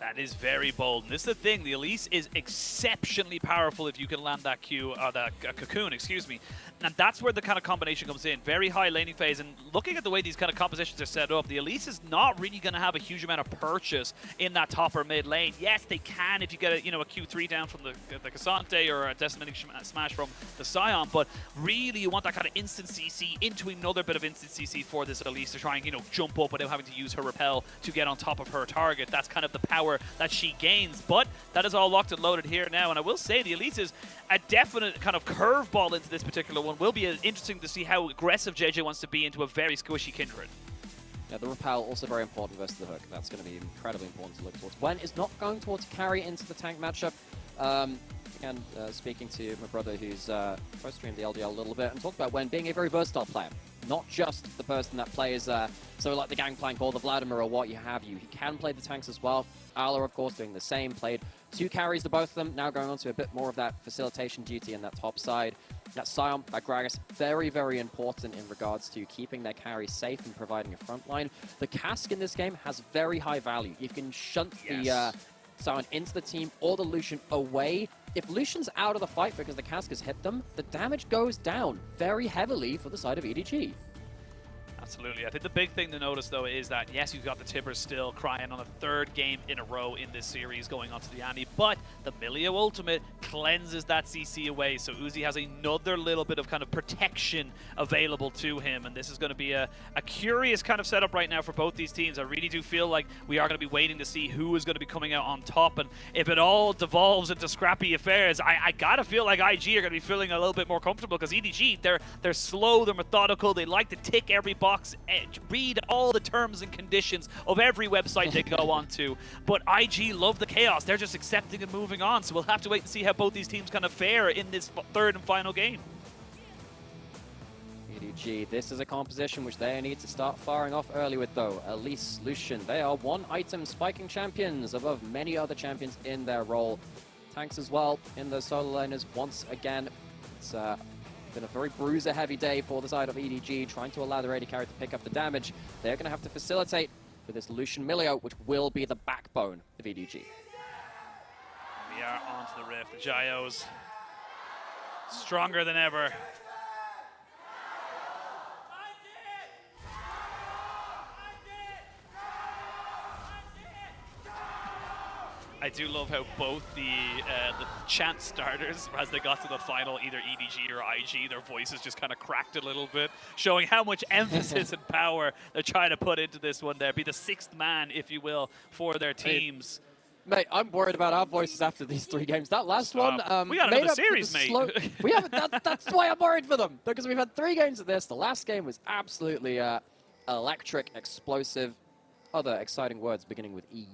That is very bold. And this is the thing, the Elise is exceptionally powerful if you can land that cocoon, excuse me. And that's where the kind of combination comes in. Very high laning phase, and looking at the way these kind of compositions are set up, the Elise is not really going to have a huge amount of purchase in that top or mid lane. Yes, they can if you get a Q3 down from the Cassante or a decimating smash from the Scion, but really you want that kind of instant CC into another bit of instant CC for this Elise to try and, jump up without having to use her repel to get on top of her target. That's kind of the power that she gains, but that is all locked and loaded here now. And I will say the Elise is a definite kind of curveball into this particular one. Will be interesting to see how aggressive JJ wants to be into a very squishy Kindred. Yeah, the repel also very important versus the hook. That's going to be incredibly important to look towards. Wen is not going towards carry into the tank matchup. Again, speaking to my brother who's streamed the LDL a little bit, and talked about Wen being a very versatile player. Not just the person that plays so like the Gangplank or the Vladimir or what you have you. He can play the tanks as well. Ala, of course, doing the same. Played 2 carries to both of them. Now going on to a bit more of that facilitation duty in that top side. That Scion, that Gragas, very, very important in regards to keeping their carry safe and providing a front line. The Cask in this game has very high value. You can shunt the Scion into the team or the Lucian away if Lucian's out of the fight because the cask has hit them, the damage goes down very heavily for the side of EDG. Absolutely. I think the big thing to notice, though, is that, yes, you've got the Tibbers still crying on a third game in a row in this series going on to the Andy, but the Milio ultimate cleanses that CC away, so Uzi has another little bit of kind of protection available to him, and this is going to be a curious kind of setup right now for both these teams. I really do feel like we are going to be waiting to see who is going to be coming out on top, and if it all devolves into scrappy affairs, I gotta feel like IG are going to be feeling a little bit more comfortable, because EDG, they're slow, they're methodical, they like to tick every box, read all the terms and conditions of every website they go onto. But IG love the chaos. They're just accepting and moving on. So we'll have to wait and see how both these teams kind of fare in this third and final game. EDG, this is a composition which they need to start firing off early with, though. Elise, Lucian, they are one-item spiking champions above many other champions in their role. Tanks as well in the solo laners once again. It's been a very bruiser-heavy day for the side of EDG, trying to allow their AD carry to pick up the damage. They're going to have to facilitate for this Lucian Milio, which will be the backbone of EDG. We are onto the rift. The Gios stronger than ever. I do love how both the chant starters, as they got to the final, either EDG or IG, their voices just kind of cracked a little bit, showing how much emphasis and power they're trying to put into this one there. Be the sixth man, if you will, for their teams. Mate, I'm worried about our voices after these 3 games. That last one, we got another series, mate. We haven't. That's why I'm worried for them, because we've had 3 games of this. The last game was absolutely electric, explosive, other exciting words beginning with E.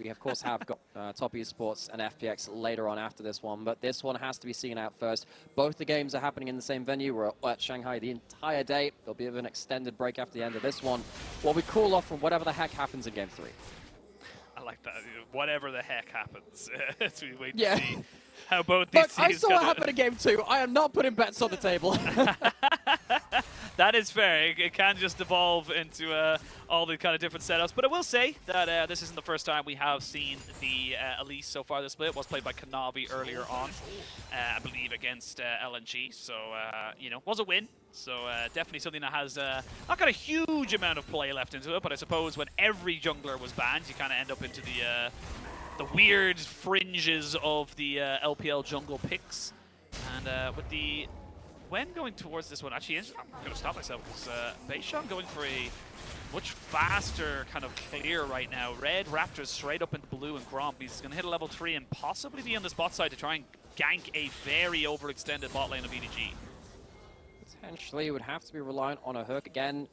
We, of course, have got Top Esports and FPX later on after this one, but this one has to be seen out first. Both the games are happening in the same venue. We're at Shanghai the entire day. There'll be an extended break after the end of this one, while we cool off from whatever the heck happens in Game 3. I like that. Whatever the heck happens. As we wait to see how both these teams I saw what happened in Game 2. I am not putting bets on the table. That is fair. It can just evolve into all the kind of different setups. But I will say that this isn't the first time we have seen the Elise so far. The split was played by Kanavi earlier on, I believe, against LNG. So, you know, was a win. So definitely something that has not got a huge amount of play left into it. But I suppose when every jungler was banned, you kind of end up into the weird fringes of the LPL jungle picks. And with the... When going towards this one, actually, I'm going to stop myself because Beishang going for a much faster kind of clear right now. Red Raptors straight up into blue and Gromp. He's going to hit a level 3 and possibly be on the spot side to try and gank a very overextended bot lane of EDG. Potentially would have to be reliant on a hook again.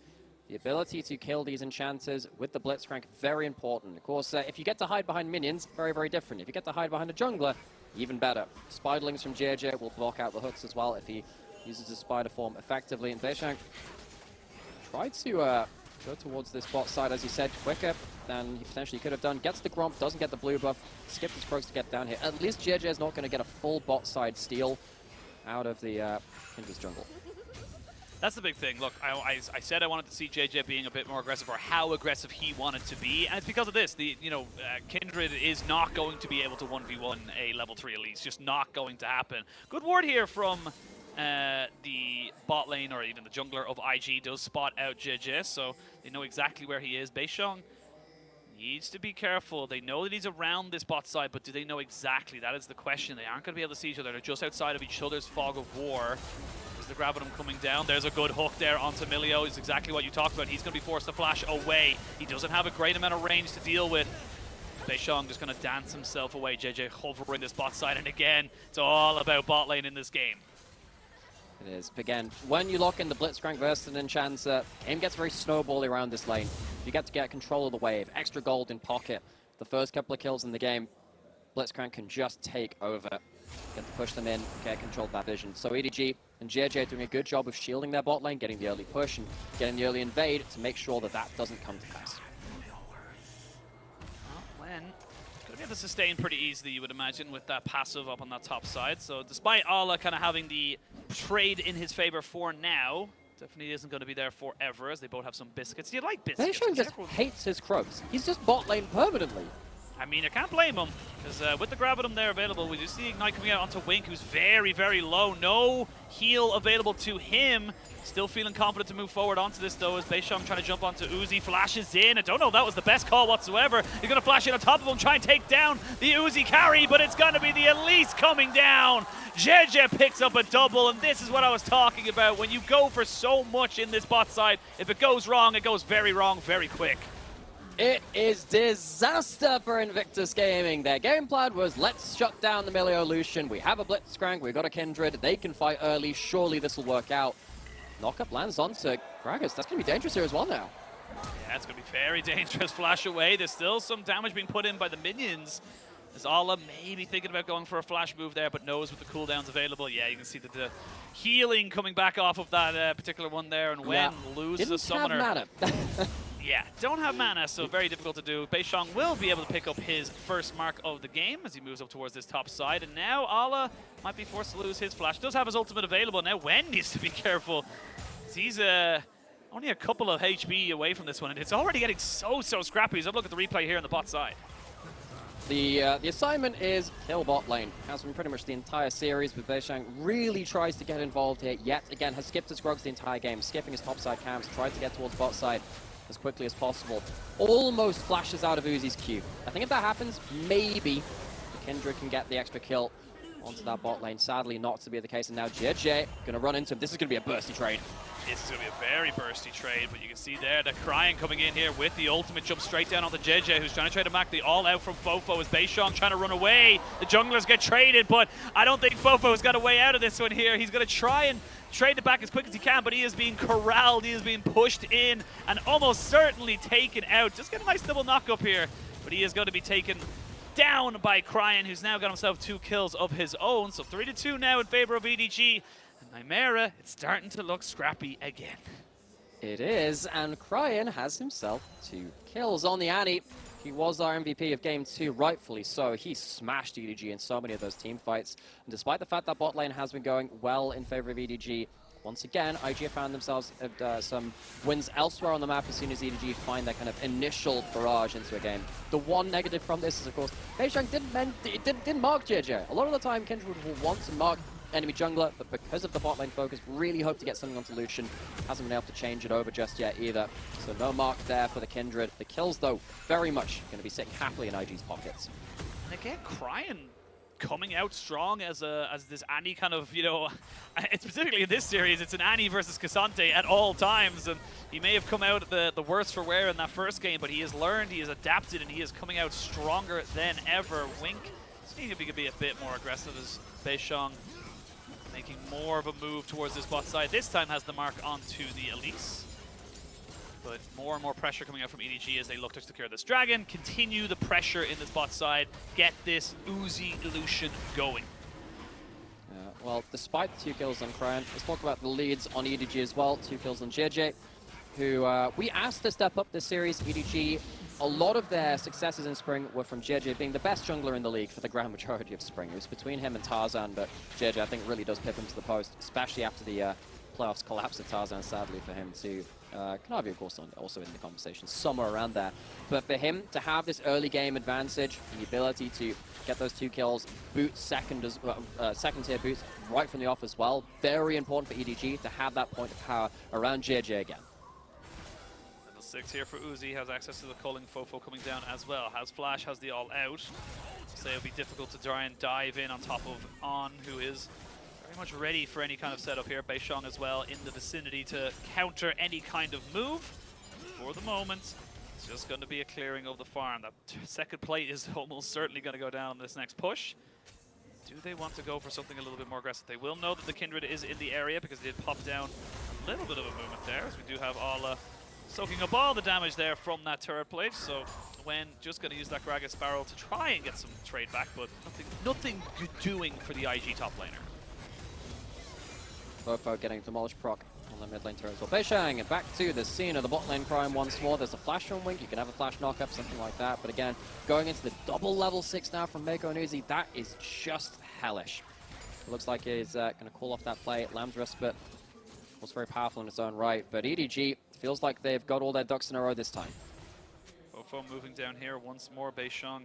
The ability to kill these enchanters with the Blitzcrank, very important. Of course, if you get to hide behind minions, very, very different. If you get to hide behind a jungler, even better. Spiderlings from JJ will block out the hooks as well if he uses his spider form effectively. And Beishang tried to go towards this bot side, as you said, quicker than he potentially could have done. Gets the Gromp, doesn't get the blue buff, skipped his Croaks to get down here. At least JJ is not going to get a full bot side steal out of the Kinder's jungle. That's the big thing. Look, I said I wanted to see JJ being a bit more aggressive, or how aggressive he wanted to be, and it's because of this. Kindred is not going to be able to 1v1 a level 3 Elise. Just not going to happen. Good ward here from the bot lane, or even the jungler of IG does spot out JJ, so they know exactly where he is. Beishang needs to be careful. They know that he's around this bot side, but do they know exactly? That is the question. They aren't going to be able to see each other. They're just outside of each other's fog of war. There's the grab at him coming down. There's a good hook there onto Milio. It's exactly what you talked about. He's going to be forced to flash away. He doesn't have a great amount of range to deal with. Beishang just going to dance himself away. JJ hovering this bot side, and again, it's all about bot lane in this game. It is. Again, when you lock in the Blitzcrank versus an Enchanter, aim gets very snowbally around this lane. You get to get control of the wave, extra gold in pocket. The first couple of kills in the game, Blitzcrank can just take over. Get to push them in, get control of that vision. So EDG and JJ doing a good job of shielding their bot lane, getting the early push and getting the early invade to make sure that that doesn't come to pass. Well, Len going to be able to sustain pretty easily, you would imagine, with that passive up on that top side. So despite Ala kind of having the trade in his favor for now, definitely isn't going to be there forever, as they both have some biscuits. You like biscuits? Beishang just hates his Croaks. He's just bot lane permanently. I mean, I can't blame him, because with the Gravitum there available, we do see Ignite coming out onto Wink, who's very, very low. No heal available to him. Still feeling confident to move forward onto this, though, as Beishong trying to jump onto Uzi, flashes in. I don't know if that was the best call whatsoever. He's going to flash in on top of him, try and take down the Uzi carry, but it's going to be the Elise coming down. JJ picks up a double, and this is what I was talking about. When you go for so much in this bot side, if it goes wrong, it goes very wrong very quick. It is disaster for Invictus Gaming. Their game plan was, let's shut down the Milio Lucian. We have a Blitzcrank, we've got a Kindred, they can fight early, surely this will work out. Knockup lands onto Gragas. That's going to be dangerous here as well now. Yeah, it's going to be very dangerous. Flash away. There's still some damage being put in by the minions. As Ala maybe thinking about going for a flash move there, but knows with the cooldowns available. Yeah, you can see that the healing coming back off of that particular one there, and when loses a summoner. Didn't have mana. Yeah, don't have mana, so very difficult to do. Beishong will be able to pick up his first mark of the game as he moves up towards this top side. And now Ala might be forced to lose his flash. Does have his ultimate available. Now Wen needs to be careful. He's only a couple of HP away from this one, and it's already getting so scrappy. As I look at the replay here on the bot side. The assignment is kill bot lane. Has been pretty much the entire series, but Beishong really tries to get involved here. Yet again, has skipped his Grogs the entire game, skipping his topside camps, tried to get towards bot side as quickly as possible. Almost flashes out of Uzi's Q. I think if that happens, maybe the Kindred can get the extra kill onto that bot lane. Sadly, not to be the case. And now JJ going to run into him. This is going to be a bursty trade. This is going to be a very bursty trade, but you can see there the Crying coming in here with the ultimate jump straight down onto JJ, who's trying to trade him back the all-out from Fofo as Beishong trying to run away. The junglers get traded, but I don't think Fofo's got a way out of this one here. He's going to try and trade it back as quick as he can, but he is being corralled, he is being pushed in, and almost certainly taken out. Just get a nice double knock up here, but he is going to be taken down by Cryan, who's now got himself 2 kills of his own. So 3-2 now in favor of EDG. And Chimera, it's starting to look scrappy again. It is, and Cryan has himself 2 kills on the Annie. He was our MVP of Game 2, rightfully so. He smashed EDG in so many of those team fights. And despite the fact that bot lane has been going well in favor of EDG, once again, IG have found themselves some wins elsewhere on the map as soon as EDG find that kind of initial barrage into a game. The one negative from this is, of course, Beishong didn't mark JJ. A lot of the time, Kindred will want to mark enemy jungler, but because of the bot lane focus, really hope to get something onto Lucian. Hasn't been able to change it over just yet either. So no mark there for the Kindred. The kills, though, very much going to be sitting happily in IG's pockets. And again, Cryan coming out strong as this Annie kind of, you know, specifically in this series, it's an Annie versus Cassante at all times, and he may have come out the worst for wear in that first game, but he has learned, he has adapted, and he is coming out stronger than ever. Wink, seeing if he could be a bit more aggressive as Beishong making more of a move towards this bot side. This time has the mark onto the Elise. But more and more pressure coming out from EDG as they look to secure this dragon, continue the pressure in this bot side, get this Uzi Lucian going. Well, despite the 2 kills on Cryan, let's talk about the leads on EDG as well. 2 kills on JJ, who we asked to step up this series. EDG, a lot of their successes in Spring were from JJ being the best jungler in the league for the grand majority of Spring. It was between him and Tarzan, but JJ, I think, really does pip him to the post, especially after the playoffs collapse of Tarzan, sadly for him too. Kanavi, of course, also in the conversation, somewhere around there. But for him to have this early game advantage, the ability to get those 2 kills, boot second tier boots right from the off as well, very important for EDG to have that point of power around JJ again. Level 6 here for Uzi, has access to the culling Fofo coming down as well. Has flash, has the all out. So it'll be difficult to try and dive in on top of On, who is very much ready for any kind of setup here. Beishong as well in the vicinity to counter any kind of move. For the moment, it's just going to be a clearing of the farm. That second plate is almost certainly going to go down this next push. Do they want to go for something a little bit more aggressive? They will know that the Kindred is in the area because they did pop down a little bit of a movement there, as we do have Ala soaking up all the damage there from that turret plate. So Wen just going to use that Gragas barrel to try and get some trade back, but nothing good doing for the IG top laner. Fofo getting demolished proc on the mid lane turret as well. Beishong, and back to the scene of the bot lane crime once more. There's a flash from Wink, you can have a flash knock up, something like that. But again, going into the double level 6 now from Mako and Uzi, that is just hellish. It looks like he's going to call off that play. Lamb's Respite was very powerful in its own right, but EDG feels like they've got all their ducks in a row this time. Fofo moving down here once more. Beishang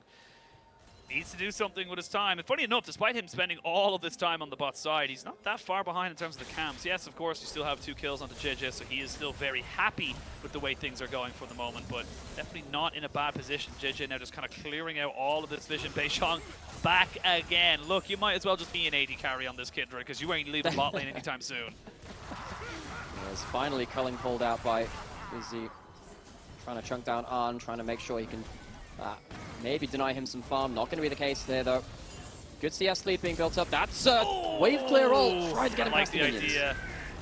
needs to do something with his time. And funny enough, despite him spending all of this time on the bot side, he's not that far behind in terms of the camps. Yes, of course, you still have 2 kills onto JJ, so he is still very happy with the way things are going for the moment, but definitely not in a bad position. JJ now just kind of clearing out all of this vision. Beishang back again. Look, you might as well just be an AD carry on this Kindred, because you ain't leaving bot lane anytime soon. There's finally culling pulled out by Uzi. Trying to chunk down Arn, trying to make sure he can maybe deny him some farm. Not going to be the case there, though. Good CS lead being built up. That's wave clear ult. Trying to get him past the minions.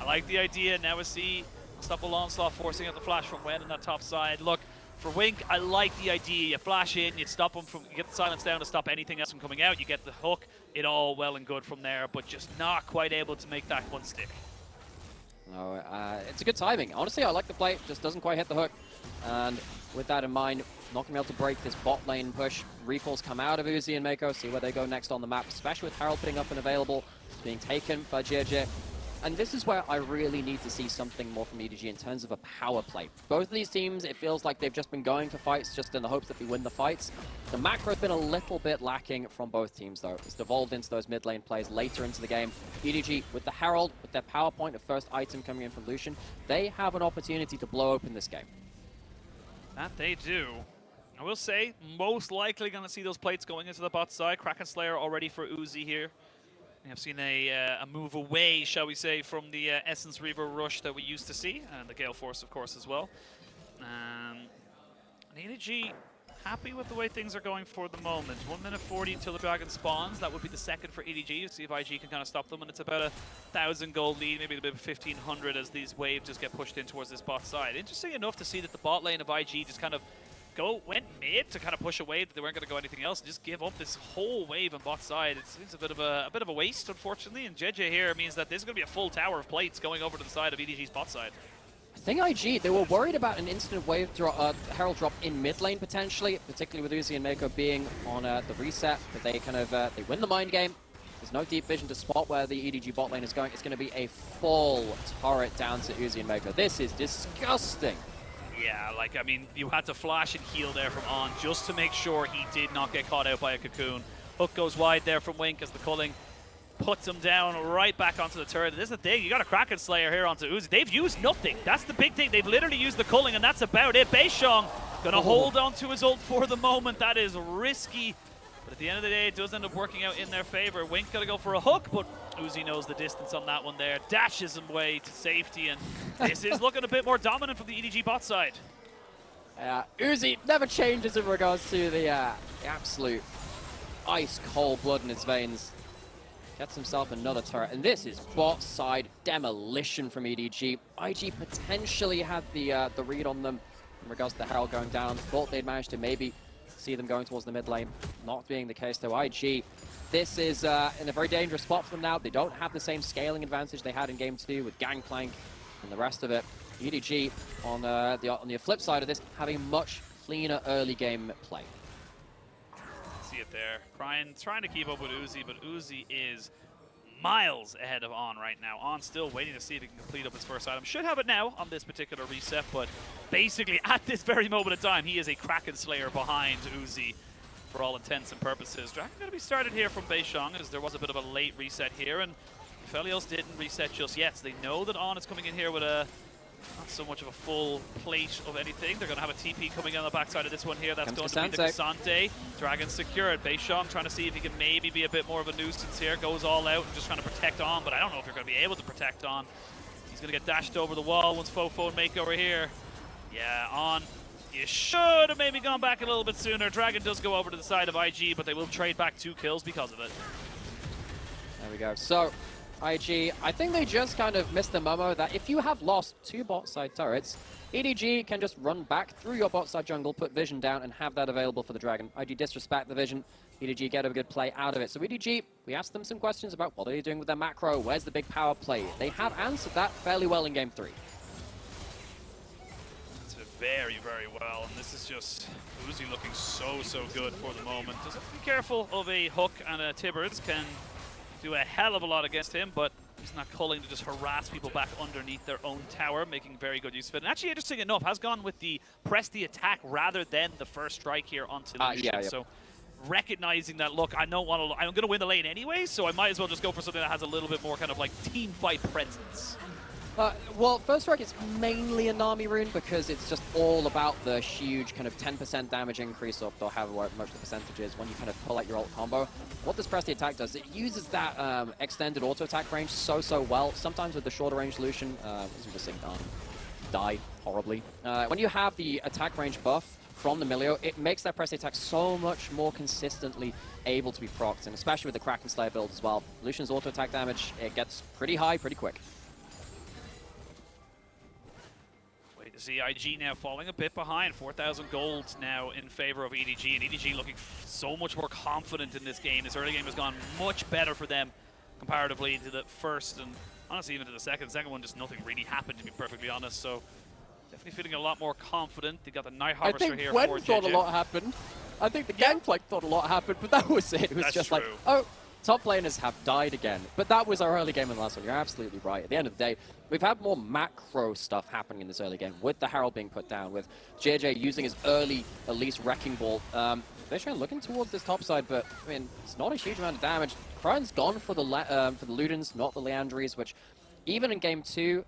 I like the idea. Now we see Stubble Onslaught forcing out the flash from Wen on that top side. Look, for Wink, I like the idea. You flash in, you stop him from, you get the silence down to stop anything else from coming out. You get the hook. It all well and good from there, but just not quite able to make that one stick. No, it's a good timing. Honestly, I like the play. Just doesn't quite hit the hook. And with that in mind, not going to be able to break this bot lane push. Recalls come out of Uzi and Mako, see where they go next on the map, especially with Herald being up and available, being taken by JJ. And this is where I really need to see something more from EDG in terms of a power play. Both of these teams, it feels like they've just been going for fights just in the hopes that we win the fights. The macro has been a little bit lacking from both teams, though. It's devolved into those mid lane plays later into the game. EDG, with the Herald, with their power point of first item coming in from Lucian, they have an opportunity to blow open this game. That they do. I will say, most likely going to see those plates going into the bot side. Kraken Slayer already for Uzi here. We have seen a move away, shall we say, from the Essence Reaver rush that we used to see, and the Gale Force, of course, as well. EDG happy with the way things are going for the moment. 1 minute 40 until the Dragon spawns. That would be the second for EDG. See if IG can kind of stop them, and it's about a 1,000 gold lead, maybe a bit of 1,500 as these waves just get pushed in towards this bot side. Interesting enough to see that the bot lane of IG just kind of went mid to kind of push away that they weren't going to go anything else and just give up this whole wave on bot side. It seems a bit of a waste, unfortunately, and JJ here means that there's going to be a full tower of plates going over to the side of EDG's bot side. I think IG, they were worried about an instant wave Herald drop in mid lane potentially, particularly with Uzi and Mako being on the reset, but they kind of they win the mind game. There's no deep vision to spot where the EDG bot lane is going. It's going to be a full turret down to Uzi and Mako. This is disgusting. Yeah, like, I mean, you had to flash and heal there from On just to make sure he did not get caught out by a cocoon. Hook goes wide there from Wink as the culling puts him down right back onto the turret. This is the thing, you got a Kraken Slayer here onto Uzi. They've used nothing. That's the big thing. They've literally used the culling, and that's about it. Beishang gonna hold on to his ult for the moment. That is risky. But at the end of the day, it does end up working out in their favor. Wink gotta go for a hook, but Uzi knows the distance on that one there. Dashes him away to safety, and this is looking a bit more dominant from the EDG bot side. Uzi never changes in regards to the absolute ice-cold blood in his veins. Gets himself another turret, and this is bot side demolition from EDG. IG potentially had the read on them in regards to the Herald going down. Thought they'd managed to maybe see them going towards the mid lane. Not being the case though. IG, this is in a very dangerous spot for them now. They don't have the same scaling advantage they had in game 2 with Gangplank and the rest of it. EDG on the flip side of this, having much cleaner early game play. See it there. Trying to keep up with Uzi, but Uzi is miles ahead of On right now. On still waiting to see if he can complete up his first item. Should have it now on this particular reset, but basically at this very moment in time, he is a Kraken Slayer behind Uzi for all intents and purposes. Dragon going to be started here from Beishang, as there was a bit of a late reset here, and Felios didn't reset just yet, so they know that On is coming in here with a not so much of a full plate of anything. They're going to have a TP coming in on the backside of this one here. That's going to be the Kasante. Dragon secured. Beishang trying to see if he can maybe be a bit more of a nuisance here. Goes all out and just trying to protect On, but I don't know if you're going to be able to protect On. He's going to get dashed over the wall once Fofo and Mako are here. Yeah, On. You should have maybe gone back a little bit sooner. Dragon does go over to the side of IG, but they will trade back 2 kills because of it. There we go. So, IG, I think they just kind of missed the memo that if you have lost 2 bot side turrets, EDG can just run back through your bot side jungle, put vision down, and have that available for the Dragon. IG disrespect the vision, EDG get a good play out of it. So EDG, we asked them some questions about what are they doing with their macro, where's the big power play? They have answered that fairly well in game 3. Very, very well, and this is just Uzi looking so good for the moment. Just be careful of a hook, and a Tibbers can do a hell of a lot against him, but Using that culling to just harass people back underneath their own tower, making very good use of it. And actually, interesting enough, has gone with the press the attack rather than the first strike here onto Lucian. Yeah. So recognizing that, look, I'm going to win the lane anyway, so I might as well just go for something that has a little bit more kind of like team fight presence. Well, First Strike is mainly a Nami rune because it's just all about the huge kind of 10% damage increase, or however much the percentage is, when you kind of pull out your ult combo. What this press the attack does, it uses that extended auto attack range so well. Sometimes with the shorter range solution, as we were seeing, die horribly. When you have the attack range buff from the Milio, it makes that press the attack so much more consistently able to be procced, and especially with the Kraken Slayer build as well. Lucian's auto attack damage, it gets pretty high pretty quick. To see IG now falling a bit behind, 4,000 gold now in favor of EDG, and EDG looking so much more confident in this game. This early game has gone much better for them comparatively to the first, and honestly even to the second. The second one, just nothing really happened, to be perfectly honest, so definitely feeling a lot more confident. They got the Night Harvester here for JJ. I think Gwen thought a lot happened. I think the Gangplank thought a lot happened, but that was it. It was That's just true. like, oh, top laners have died again. But that was our early game in the last one. You're absolutely right. At the end of the day, we've had more macro stuff happening in this early game, with the Herald being put down, with JJ using his early, at least, Wrecking Ball. Bishan looking towards this top side, but, I mean, it's not a huge amount of damage. Cryone's gone for the Ludens, not the Leandries, which, even in game 2,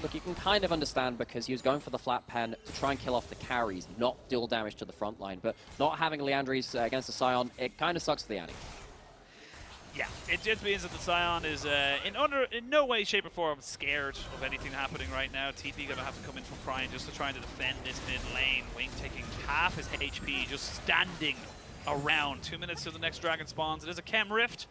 look, you can kind of understand because he was going for the flat pen to try and kill off the carries, not deal damage to the front line. But not having Leandries against the Scion, it kind of sucks for the Annie. Yeah, it just means that the Scion is in no way, shape, or form scared of anything happening right now. TP going to have to come in from Cryon just to try to defend this mid lane. Wing taking half his HP, just standing around. 2 minutes till the next dragon spawns. It is a Chem Rift,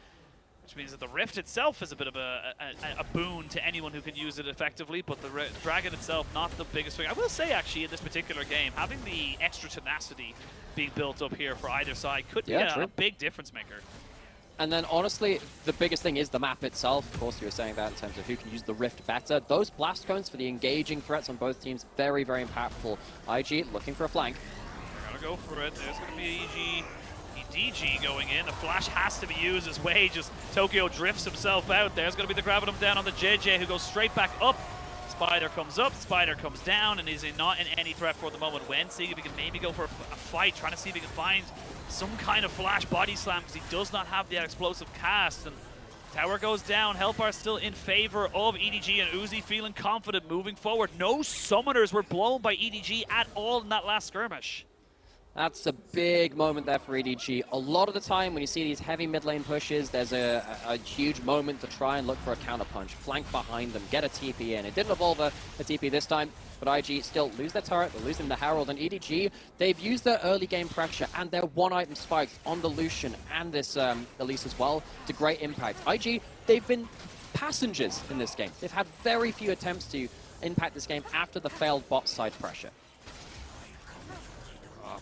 which means that the Rift itself is a bit of a boon to anyone who can use it effectively, but the Dragon itself, not the biggest thing. I will say, actually, in this particular game, having the extra tenacity being built up here for either side could be a big difference maker. And then, honestly, the biggest thing is the map itself. Of course, you were saying that in terms of who can use the Rift better. Those blast cones for the engaging threats on both teams, very, very impactful. IG looking for a flank. They're going to go for it. There's going to be EDG going in. The flash has to be used his way. Just Tokyo drifts himself out. There's going to be the grabbing him down on the JJ, who goes straight back up. Spider comes up, Spider comes down, and is not in any threat for the moment. When seeing if he can maybe go for a fight, trying to see if he can find some kind of flash body slam, because he does not have that explosive cast. And tower goes down. Hellbar still in favor of EDG, and Uzi feeling confident moving forward. No summoners were blown by EDG at all in that last skirmish. That's a big moment there for EDG. A lot of the time when you see these heavy mid lane pushes, there's a huge moment to try and look for a counter punch. Flank behind them, get a TP in. It didn't involve a TP this time, but IG still lose their turret, they're losing the Herald, and EDG, they've used their early game pressure and their one-item spikes on the Lucian and this Elise as well to great impact. IG, they've been passengers in this game. They've had very few attempts to impact this game after the failed bot side pressure.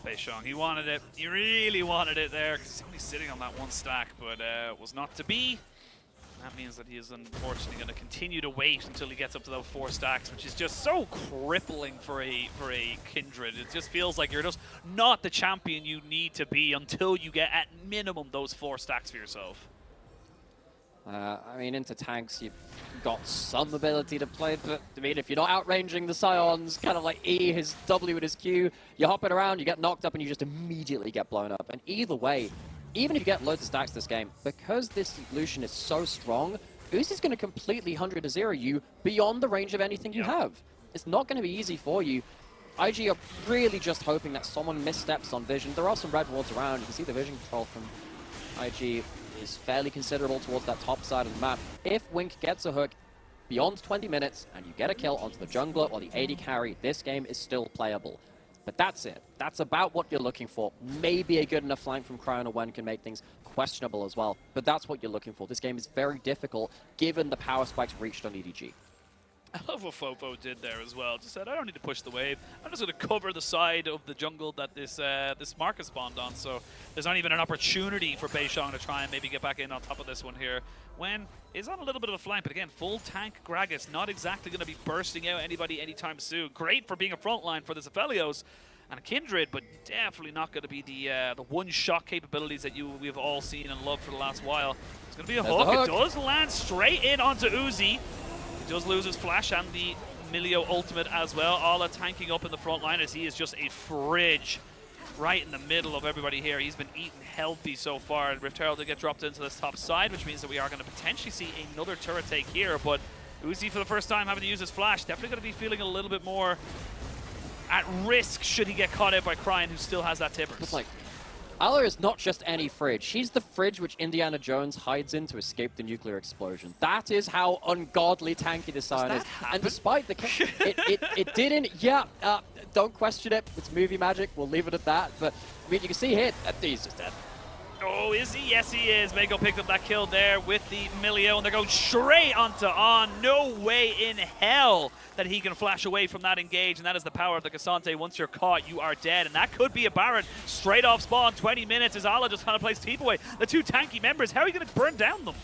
Beishong, he wanted it. He really wanted it there, because he's only sitting on that one stack, but it was not to be. That means that he is unfortunately going to continue to wait until he gets up to those 4 stacks, which is just so crippling for a Kindred. It just feels like you're just not the champion you need to be until you get at minimum those 4 stacks for yourself. I mean, into tanks, you've got some ability to play, but I mean, if you're not outranging the Scions, kind of like E, his W with his Q, you're hopping around, you get knocked up, and you just immediately get blown up. And either way, even if you get loads of stacks this game, because this Lucian is so strong, Uzi's going to completely 100-0 you beyond the range of anything you have. It's not going to be easy for you. IG are really just hoping that someone missteps on vision. There are some red wards around. You can see the vision control from IG is fairly considerable towards that top side of the map. If Wink gets a hook beyond 20 minutes and you get a kill onto the jungler or the AD carry, this game is still playable. But that's it. That's about what you're looking for. Maybe a good enough flank from Cryon or Wen can make things questionable as well. But that's what you're looking for. This game is very difficult given the power spikes reached on EDG. I love what Fofo did there as well. Just said, I don't need to push the wave. I'm just going to cover the side of the jungle that this market spawned on. So there's not even an opportunity for Beishong to try and maybe get back in on top of this one here. Wen is on a little bit of a flank, but again, full tank Gragas, not exactly going to be bursting out anybody anytime soon. Great for being a front line for this Aphelios. and a Kindred, but definitely not going to be the one-shot capabilities that we've all seen and loved for the last while. It's going to be a hook. It does land straight in onto Uzi. He does lose his flash and the Milio ultimate as well. Ala tanking up in the front line as he is just a fridge right in the middle of everybody here. He's been eating healthy so far. And Rift Herald to get dropped into this top side, which means that we are going to potentially see another turret take here. But Uzi, for the first time having to use his flash, definitely going to be feeling a little bit more at risk should he get caught out by Cryan, who still has that tippers. It's like, Ala is not just any fridge. She's the fridge which Indiana Jones hides in to escape the nuclear explosion. That is how ungodly tanky this side is. And despite the... it didn't... Yeah, don't question it. It's movie magic. We'll leave it at that. But, I mean, you can see here, that he's just dead. Oh, is he? Yes, he is. Mako picked up that kill there with the Milio, and they're going straight onto On. No way in hell that he can flash away from that engage, and that is the power of the Cassante. Once you're caught, you are dead, and that could be a Baron straight off spawn. 20 minutes as Ala just kind of plays Teep away. The two tanky members, how are you going to burn down them?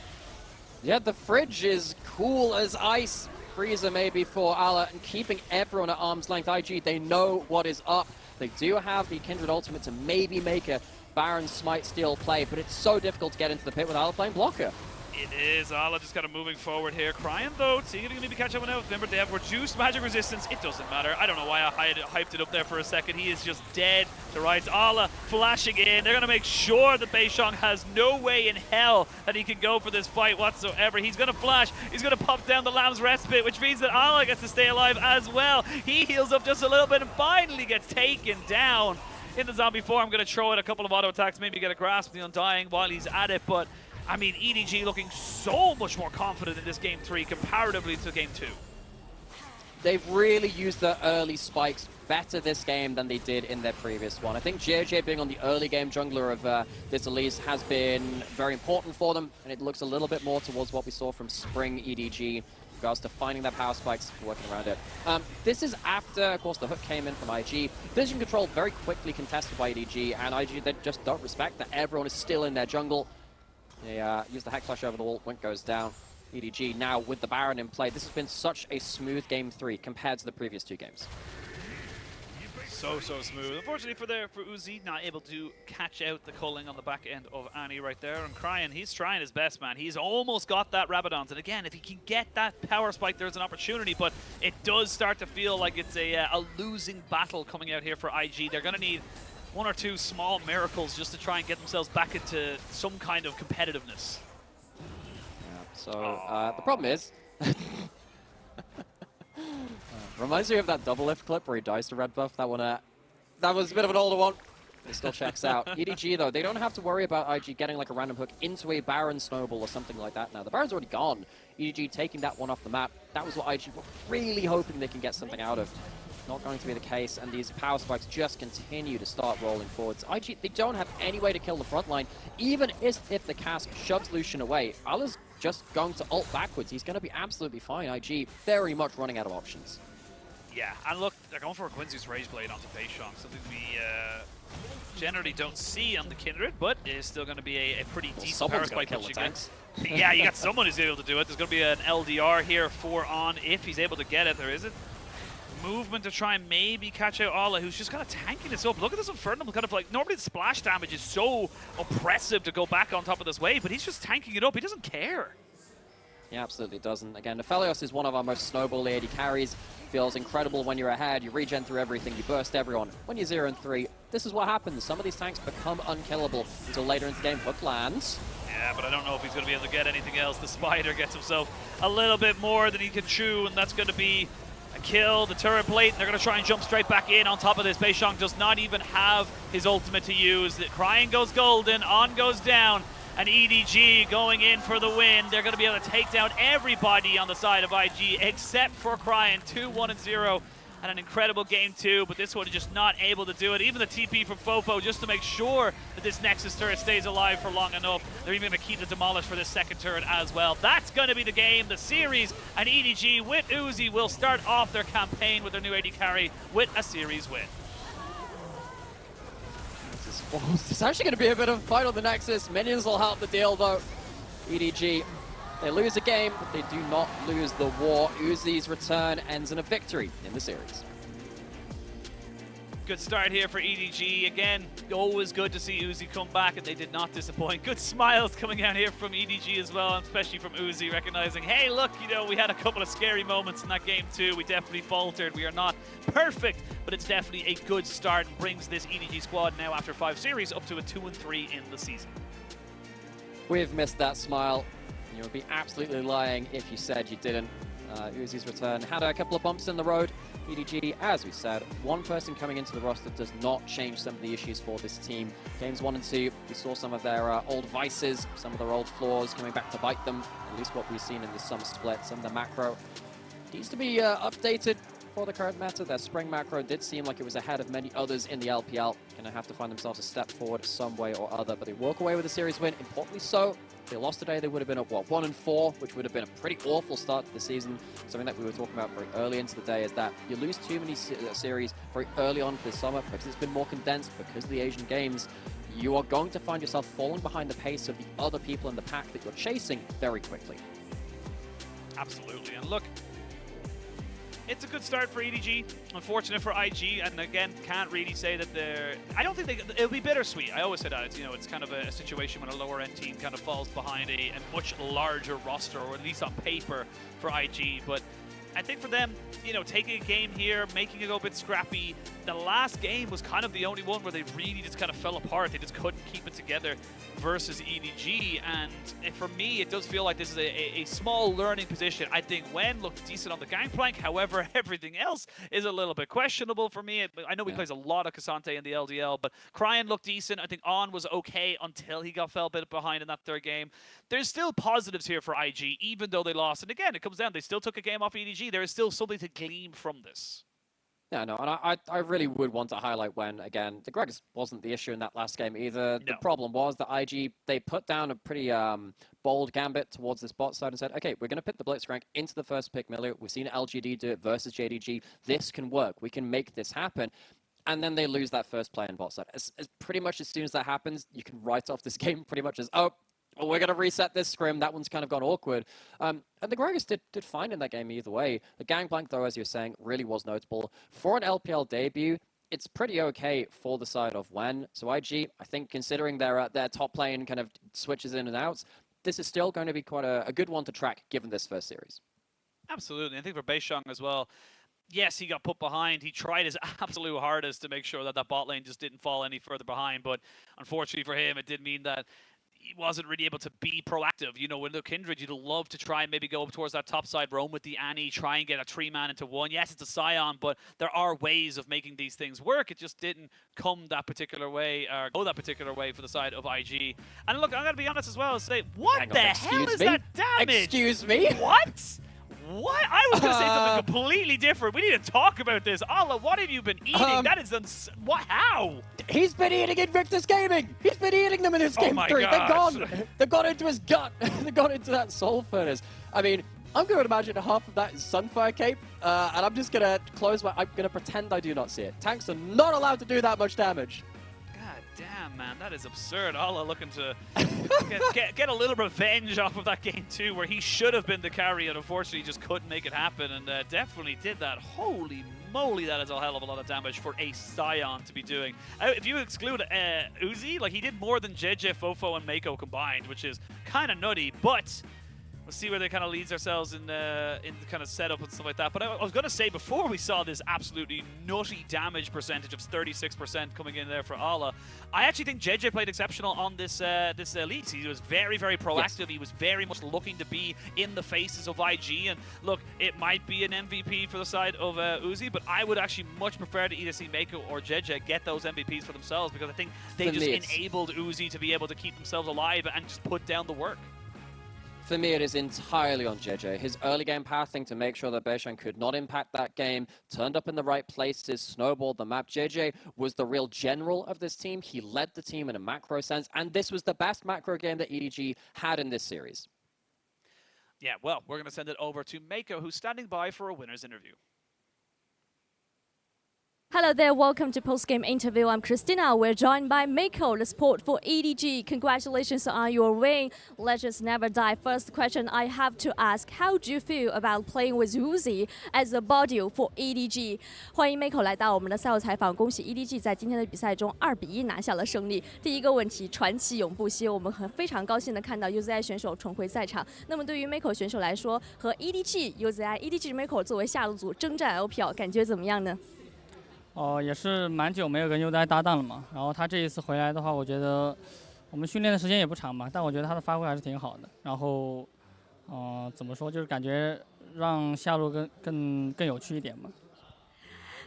Yeah, the fridge is cool as ice. Freezer maybe for Ala, and keeping everyone at arm's length. IG, they know what is up. They do have the Kindred ultimate to maybe make a Baron Smite Steel play, but it's so difficult to get into the pit with Ala playing blocker. It is. Ala just kind of moving forward here. Cryan, though, see if he can maybe catch up now. Remember, they have reduced magic resistance. It doesn't matter. I don't know why I hyped it up there for a second. He is just dead to rights. Ala flashing in. They're going to make sure that Beishong has no way in hell that he can go for this fight whatsoever. He's going to flash. He's going to pop down the Lamb's Respite, which means that Ala gets to stay alive as well. He heals up just a little bit and finally gets taken down. In the zombie form, going to throw in a couple of auto attacks, maybe get a grasp of the Undying while he's at it. But, I mean, EDG looking so much more confident in this Game 3 comparatively to Game 2. They've really used the early spikes better this game than they did in their previous one. I think JJ being on the early game jungler of this Elise has been very important for them, and it looks a little bit more towards what we saw from Spring EDG. Regards to finding their power spikes, working around it. This is after, of course, the hook came in from IG. Vision control very quickly contested by EDG, and IG, they just don't respect that everyone is still in their jungle. They use the Hex Flash over the wall, Wink goes down. EDG now with the Baron in play. This has been such a smooth Game 3 compared to the previous two games. So smooth. Unfortunately for Uzi, not able to catch out the culling on the back end of Annie right there. And Cryan, he's trying his best, man. He's almost got that Rabadons. And again, if he can get that power spike, there's an opportunity. But it does start to feel like it's a losing battle coming out here for IG. They're going to need one or two small miracles just to try and get themselves back into some kind of competitiveness. Yeah, so the problem is... reminds me of that double lift clip where he dies to red buff. That one, that was a bit of an older one. It still checks out. EDG, though, they don't have to worry about IG getting like a random hook into a Baron snowball or something like that now. The Baron's already gone. EDG taking that one off the map. That was what IG were really hoping they can get something out of. Not going to be the case, and these power spikes just continue to start rolling forwards. IG, they don't have any way to kill the front line, even if the cask shoves Lucian away. Ala's just going to ult backwards. He's going to be absolutely fine. IG very much running out of options. Yeah, and look, they're going for a Quincy's Rage Blade onto Beishong, something we generally don't see on the Kindred, but it is still going to be a pretty decent power spike. Yeah, you got someone who's able to do it. There's going to be an LDR here for On if he's able to get it. There is a movement to try and maybe catch out Ala, who's just kind of tanking this up. Look at this Infernal, kind of like, normally the splash damage is so oppressive to go back on top of this wave, but he's just tanking it up. He doesn't care. He absolutely doesn't. Again, Nephelios is one of our most snowball AD carries. Feels incredible when you're ahead. You regen through everything. You burst everyone. When you're 0 and 3, this is what happens. Some of these tanks become unkillable until later in the game. Hook lands. Yeah, but I don't know if he's going to be able to get anything else. The Spider gets himself a little bit more than he can chew, and that's going to be a kill. The turret plate, and they're going to try and jump straight back in on top of this. Beishong does not even have his ultimate to use. Cryan goes golden. On goes down. And EDG going in for the win. They're going to be able to take down everybody on the side of IG except for Cryan. 2-1-0 and an incredible Game 2, but this one is just not able to do it. Even the TP from Fofo just to make sure that this Nexus turret stays alive for long enough. They're even going to keep the Demolish for this second turret as well. That's going to be the game, the series, and EDG with Uzi will start off their campaign with their new AD carry with a series win. It's actually going to be a bit of a fight on the Nexus. Minions will help the deal, though. EDG, they lose a game, but they do not lose the war. Uzi's return ends in a victory in the series. Good start here for EDG. Again, always good to see Uzi come back, and they did not disappoint. Good smiles coming out here from EDG as well, and especially from Uzi, recognizing, hey, look, you know, we had a couple of scary moments in that game too. We definitely faltered. We are not perfect, but it's definitely a good start and brings this EDG squad now after 5 series up to a 2-3 in the season. We've missed that smile. You would be absolutely lying if you said you didn't. Uzi's return had a couple of bumps in the road. EDG, as we said, one person coming into the roster does not change some of the issues for this team. Games 1 and 2, we saw some of their old vices, some of their old flaws coming back to bite them, at least what we've seen in the summer split. Some of the macro needs to be updated for the current meta. Their spring macro did seem like it was ahead of many others in the LPL. Going to have to find themselves a step forward some way or other, but they walk away with a series win. Importantly so, if they lost today, they would have been at, what, 1-4, which would have been a pretty awful start to the season. Something that we were talking about very early into the day is that you lose too many series very early on this summer because it's been more condensed, because of the Asian Games. You are going to find yourself falling behind the pace of the other people in the pack that you're chasing very quickly. Absolutely, and look, it's a good start for EDG. Unfortunate for IG, and again, can't really say that they're... I don't think it'll be bittersweet. I always say that. It's, you know, it's kind of a situation when a lower-end team kind of falls behind a much larger roster, or at least on paper, for IG. But I think for them, you know, taking a game here, making it go a bit scrappy, the last game was kind of the only one where they really just kind of fell apart. They just couldn't keep it together versus EDG. And for me, it does feel like this is a small learning position. I think Wen looked decent on the gangplank. However, everything else is a little bit questionable for me. I know he plays a lot of Cassante in the LDL, but Cryan looked decent. I think On was okay until he fell a bit behind in that third game. There's still positives here for IG, even though they lost. And again, it comes down, they still took a game off EDG. There is still something to glean from this. Yeah, no, and I really would want to highlight when, again, the Gragas wasn't the issue in that last game either. No. The problem was that IG, they put down a pretty bold gambit towards this bot side and said, okay, we're going to put the Blitzcrank into the first pick Millie. We've seen LGD do it versus JDG. This can work. We can make this happen. And then they lose that first play in bot side. As pretty much as soon as that happens, you can write off this game pretty much as, oh, well, we're going to reset this scrim. That one's kind of gone awkward. And the Gragas did fine in that game either way. The gangplank, though, as you were saying, really was notable. For an LPL debut, it's pretty okay for the side of Wen. So IG, I think considering their top lane kind of switches in and out, this is still going to be quite a good one to track given this first series. Absolutely. I think for Beishang as well, yes, he got put behind. He tried his absolute hardest to make sure that bot lane just didn't fall any further behind. But unfortunately for him, it did mean that he wasn't really able to be proactive. You know, with the Kindred, you'd love to try and maybe go up towards that top side, roam with the Annie, try and get a 3-man into one. Yes, it's a Scion, but there are ways of making these things work. It just didn't come that particular way, or go that particular way for the side of IG. And look, I'm going to be honest as well and say, what the hell is that damage? Excuse me? What? What? I was going to say something completely different. We need to talk about this. Allah, what have you been eating? That is what? How? He's been eating Invictus Gaming. He's been eating them in his game 3. They're gone. They've gone into his gut. They've gone into that soul furnace. I mean, I'm going to imagine half of that is Sunfire Cape, and I'm just going to I'm going to pretend I do not see it. Tanks are not allowed to do that much damage. Damn, man, that is absurd. Allah looking to get a little revenge off of that game 2, where he should have been the carry and unfortunately just couldn't make it happen, and definitely did that. Holy moly, that is a hell of a lot of damage for a Scion to be doing. If you exclude Uzi, like, he did more than JJ, Fofo, and Mako combined, which is kind of nutty, but we'll see where they kind of leads ourselves in the kind of setup and stuff like that. But I was going to say, before we saw this absolutely nutty damage percentage of 36% coming in there for Allah, I actually think JJ played exceptional on this elite. He was very, very proactive. Yes. He was very much looking to be in the faces of IG. And look, it might be an MVP for the side of Uzi, but I would actually much prefer to either see Mako or JJ get those MVPs for themselves, because I think they just enabled Uzi to be able to keep themselves alive and just put down the work. For me, it is entirely on JJ. His early game pathing to make sure that Beishang could not impact that game, turned up in the right places, snowballed the map. JJ was the real general of this team. He led the team in a macro sense, and this was the best macro game that EDG had in this series. Yeah, well, we're going to send it over to Mako, who's standing by for a winner's interview. Hello there, welcome to post-game interview. I'm Christina. We're joined by Mako, the support for EDG. Congratulations on your win. Legends never die. First question I have to ask, how do you feel about playing with Uzi as a body for EDG? 欢迎 Mako 来到我们的赛后采访，恭喜 EDG 在今天的比赛中2-1拿下了胜利。第一个问题，传奇永不息，我们非常高兴的看到 UZI 选手重回赛场。那么对于 Mako 选手来说，和 EDG、UZI、EDG Mako 作为下路组征战 LPL， 感觉怎么样呢？也是蛮久没有跟 UZI 搭档了嘛，然后他这一次回来的话，我觉得我们训练的时间也不长嘛，但我觉得他的发挥还是挺好的。然后，怎么说，就是感觉让下路更有趣一点嘛。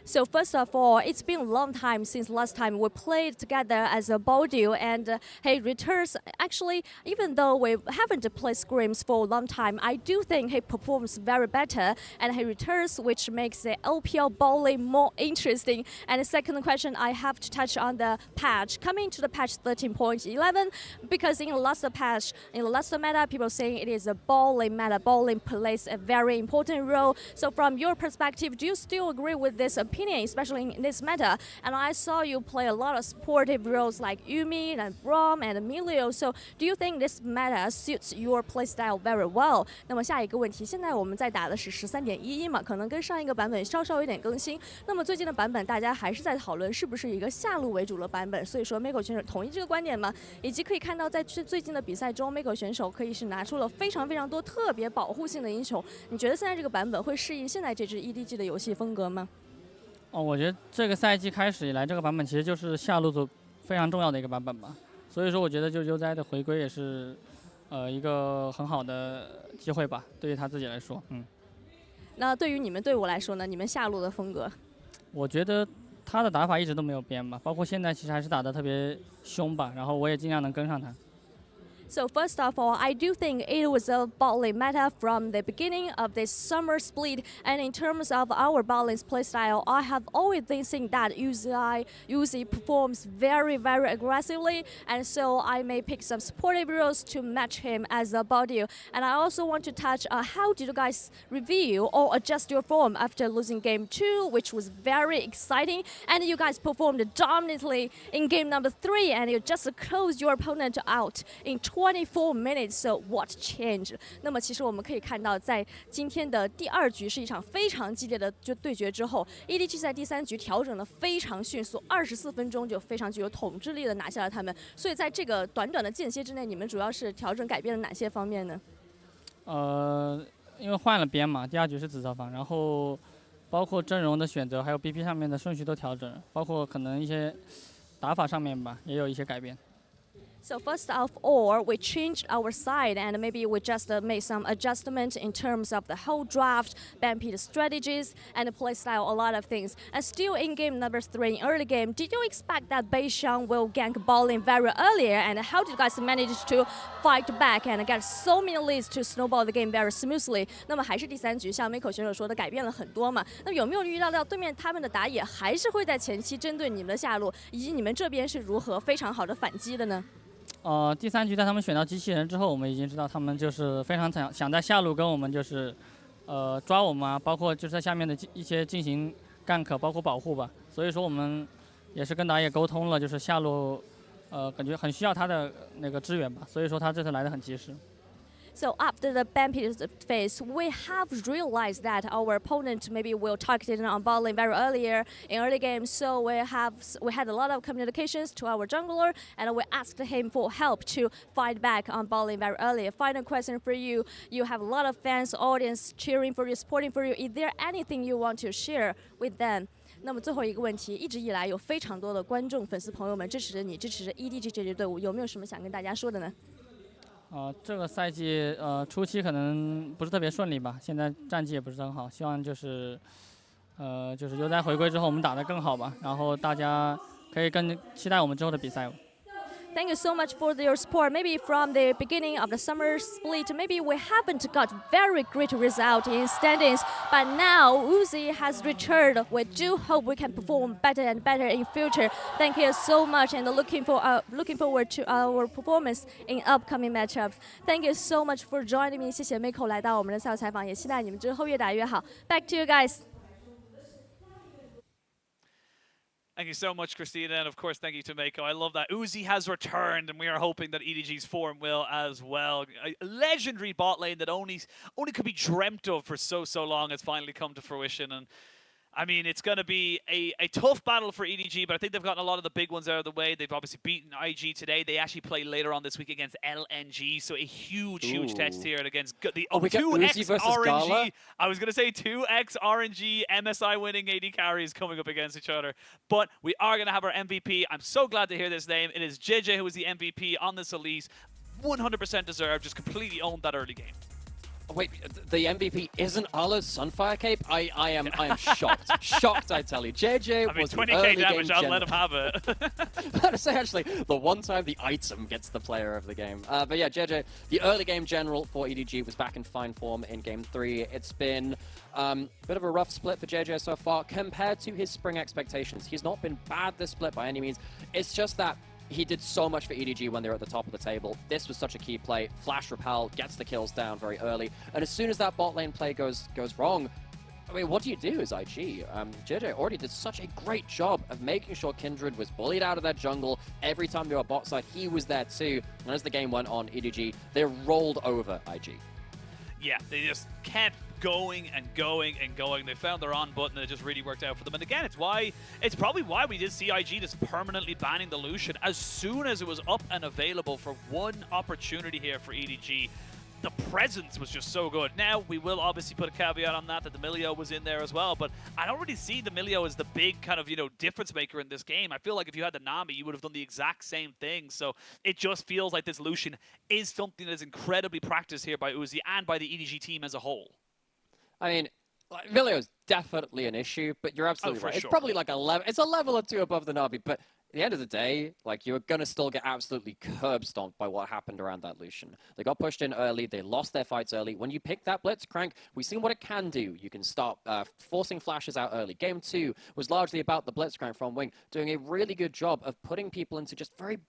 So first of all, it's been a long time since last time we played together as a body, and he returns. Actually, even though we haven't played scrims for a long time, I do think he performs very better, and he returns, which makes the LPL bowling more interesting. And the second question, I have to touch on the patch. Coming to the patch 13.11, because in the last patch, in the last meta, people saying it is a bowling meta. Bowling plays a very important role. So from your perspective, do you still agree with this opinion, especially in this meta? And I saw you play a lot of supportive roles like Yumi and Braum and Emilio. So do you think this meta suits your playstyle very well? 那么下一个问题，现在我们在打的是13.11嘛，可能跟上一个版本稍稍有点更新。那么最近的版本大家还是在讨论是不是一个下路为主的版本，所以说 Mako 选手同意这个观点吗？以及可以看到在最近的比赛中 ，Mako 选手可以是拿出了非常多特别保护性的英雄。你觉得现在这个版本会适应现在这支 EDG 的游戏风格吗？我觉得这个赛季开始以来，这个版本其实就是下路组非常重要的一个版本吧。所以说，我觉得就是 UZI 的回归也是，一个很好的机会吧，对于他自己来说，那对于你们队伍来说呢？你们下路的风格？我觉得他的打法一直都没有变吧，包括现在其实还是打得特别凶吧，然后我也尽量能跟上他。So first of all, I do think it was a bowling meta from the beginning of this summer split. And in terms of our bowling playstyle, I have always been saying that Uzi performs very aggressively. And so I may pick some supportive roles to match him as a body. And I also want to touch how did you guys review or adjust your form after losing game 2, which was very exciting. And you guys performed dominantly in game number 3, and you just closed your opponent out in 24 minutes. So what changed? 那么其实我们可以看到，在今天的第2局是一场非常激烈的对决之后 ，EDG 在第3局调整的非常迅速，24分钟就非常具有统治力的拿下了他们。所以在这个短的间歇之内，你们主要是调整改变了哪些方面呢？因为换了边嘛，第2局是紫色方，然后包括阵容的选择，还有 BP 上面的顺序都调整，包括可能一些打法上面吧，也有一些改变。So first of all, we changed our side, and maybe we just made some adjustment in terms of the whole draft, Bampede strategies, and the playstyle, a lot of things. And still in game number 3, in early game, did you expect that Beishang will gank bowling very earlier? And how did you guys manage to fight back and get so many leads to snowball the game very smoothly? 那么还是第3局，像 Mako 选手说的，改变了很多嘛。那有没有预料到对面他们的打野还是会在前期针对你们的下路，以及你们这边是如何非常好的反击的呢？第3局在他们选到机器人之后，我们已经知道他们就是非常想在下路跟我们就是，抓我们啊，包括就是在下面的一些进行gank，包括保护吧。所以说我们也是跟打野沟通了，就是下路，感觉很需要他的那个支援吧。所以说他这次来得很及时。So after the Bampede phase, we have realized that our opponent maybe will target on bowling very earlier in early game. So we had a lot of communications to our jungler, and we asked him for help to fight back on bowling very early. Final question for you: you have a lot of fans, audience cheering for you, supporting for you. Is there anything you want to share with them? 那么最后一个问题，一直以来有非常多的观众、粉丝朋友们支持着你，支持着 EDG 这支队伍，有没有什么想跟大家说的呢？这个赛季初期可能不是特别顺利吧，现在战绩也不是很好，希望就是UZI回归之后我们打得更好吧，然后大家可以更期待我们之后的比赛。Thank you so much for your support. Maybe from the beginning of the summer split, maybe we haven't got very great result in standings, but now Uzi has returned. We do hope we can perform better and better in future. Thank you so much, and looking forward to our performance in upcoming matchups. Thank you so much for joining me. 谢谢 Mako 来到我们的赛后采访，也期待你们之后越打越好。Back to you guys. Thank you so much, Christina, and of course, thank you to Mako. I love that. Uzi has returned, and we are hoping that EDG's form will as well. A legendary bot lane that only could be dreamt of for so long has finally come to fruition. And I mean, it's going to be a tough battle for EDG, but I think they've gotten a lot of the big ones out of the way. They've obviously beaten IG today. They actually play later on this week against LNG, so a huge test here against the 2x RNG. I was going to say 2x RNG MSI winning AD carries coming up against each other. But we are going to have our MVP. I'm so glad to hear this name. It is JJ who is the MVP on this Elise. 100% deserved, just completely owned that early game. Wait, the MVP isn't Arla's Sunfire Cape? I am shocked. Shocked, I tell you. JJ was 20k damage, I'll let him have it. I have to say, actually, the one time the item gets the player of the game. But yeah, JJ, the early game general for EDG was back in fine form in Game 3. It's been a bit of a rough split for JJ so far compared to his spring expectations. He's not been bad this split by any means. It's just that he did so much for EDG when they were at the top of the table. This was such a key play. Flash Repel gets the kills down very early. And as soon as that bot lane play goes wrong, I mean, what do you do as IG? JJ already did such a great job of making sure Kindred was bullied out of their jungle. Every time they were bot side, he was there too. And as the game went on, EDG, they rolled over IG. Yeah, they just kept going and going and going. They found their on button and it just really worked out for them. And again, it's probably why we did see IG just permanently banning the Lucian as soon as it was up and available for one opportunity here for EDG. The presence was just so good. Now, we will obviously put a caveat on that the Milio was in there as well, but I don't really see the Milio as the big kind of, difference maker in this game. I feel like if you had the Nami, you would have done the exact same thing. So it just feels like this Lucian is something that is incredibly practiced here by Uzi and by the EDG team as a whole. I mean, Milio is definitely an issue, but you're absolutely right. It's probably like it's a level or two above the Navi, but at the end of the day, like, you're going to still get absolutely curb stomped by what happened around that Lucian. They got pushed in early. They lost their fights early. When you pick that Blitzcrank, we've seen what it can do. You can start forcing flashes out early. Game 2 was largely about the Blitzcrank from Wing, doing a really good job of putting people into just very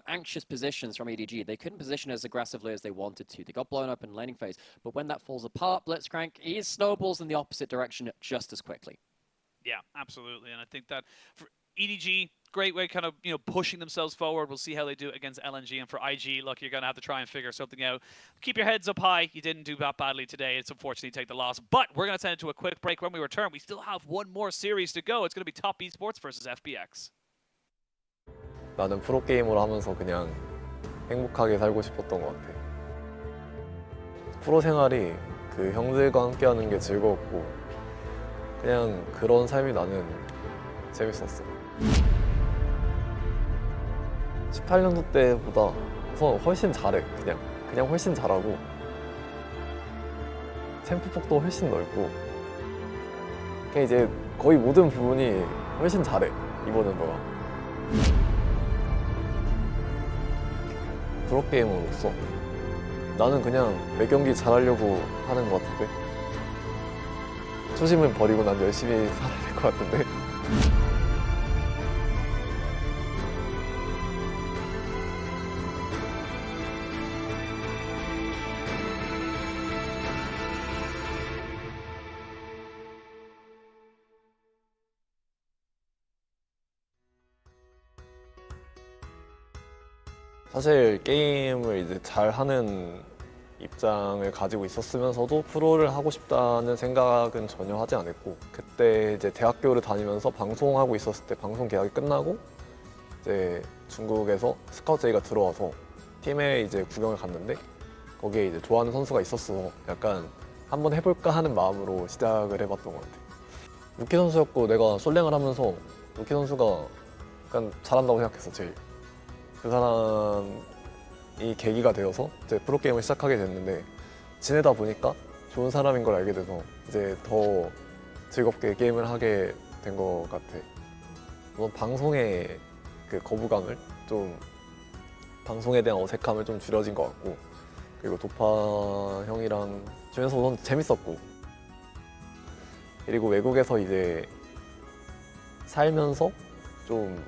anxious positions from EDG. They couldn't position as aggressively as they wanted to. They got blown up in laning phase. But when that falls apart, Blitzcrank, he snowballs in the opposite direction just as quickly. Yeah, absolutely. And I think that for EDG, great way kind of, pushing themselves forward. We'll see how they do it against LNG. And for IG, look, you're going to have to try and figure something out. Keep your heads up high. You didn't do that badly today. It's unfortunately take the loss. But we're going to send it to a quick break. When we return, we still have one more series to go. It's going to be Top Esports versus FPX. 나는 프로게이머를 하면서 그냥 행복하게 살고 싶었던 것 같아. 프로 생활이 그 형들과 함께하는 게 즐거웠고 그냥 그런 삶이 나는 재밌었어. 18년도 때보다 우선 훨씬 잘해. 그냥 훨씬 잘하고 챔프 폭도 훨씬 넓고 그냥 이제 거의 모든 부분이 훨씬 잘해 이번 연도가. 프로게이머로서 나는 그냥 매 경기 잘하려고 하는 것 같은데 초심을 버리고 난 열심히 살아야 될 것 같은데 사실 게임을 이제 잘하는 입장을 가지고 있었으면서도 프로를 하고 싶다는 생각은 전혀 하지 않았고 그때 이제 대학교를 다니면서 방송하고 있었을 때 방송 계약이 끝나고 이제 중국에서 스카우트 제의가 들어와서 팀에 이제 구경을 갔는데 거기에 이제 좋아하는 선수가 있었어. 약간 한번 해볼까 하는 마음으로 시작을 해봤던 것 같아. 루키 선수였고 내가 솔랭을 하면서 루키 선수가 약간 잘한다고 생각했어 제일. 그 사람이 계기가 되어서 이제 프로게임을 시작하게 됐는데 지내다 보니까 좋은 사람인 걸 알게 돼서 이제 더 즐겁게 게임을 하게 된 것 같아. 우선 방송의 그 거부감을 좀 방송에 대한 어색함을 좀 줄여진 것 같고 그리고 도파 형이랑 지내서 우선 재밌었고 그리고 외국에서 이제 살면서 좀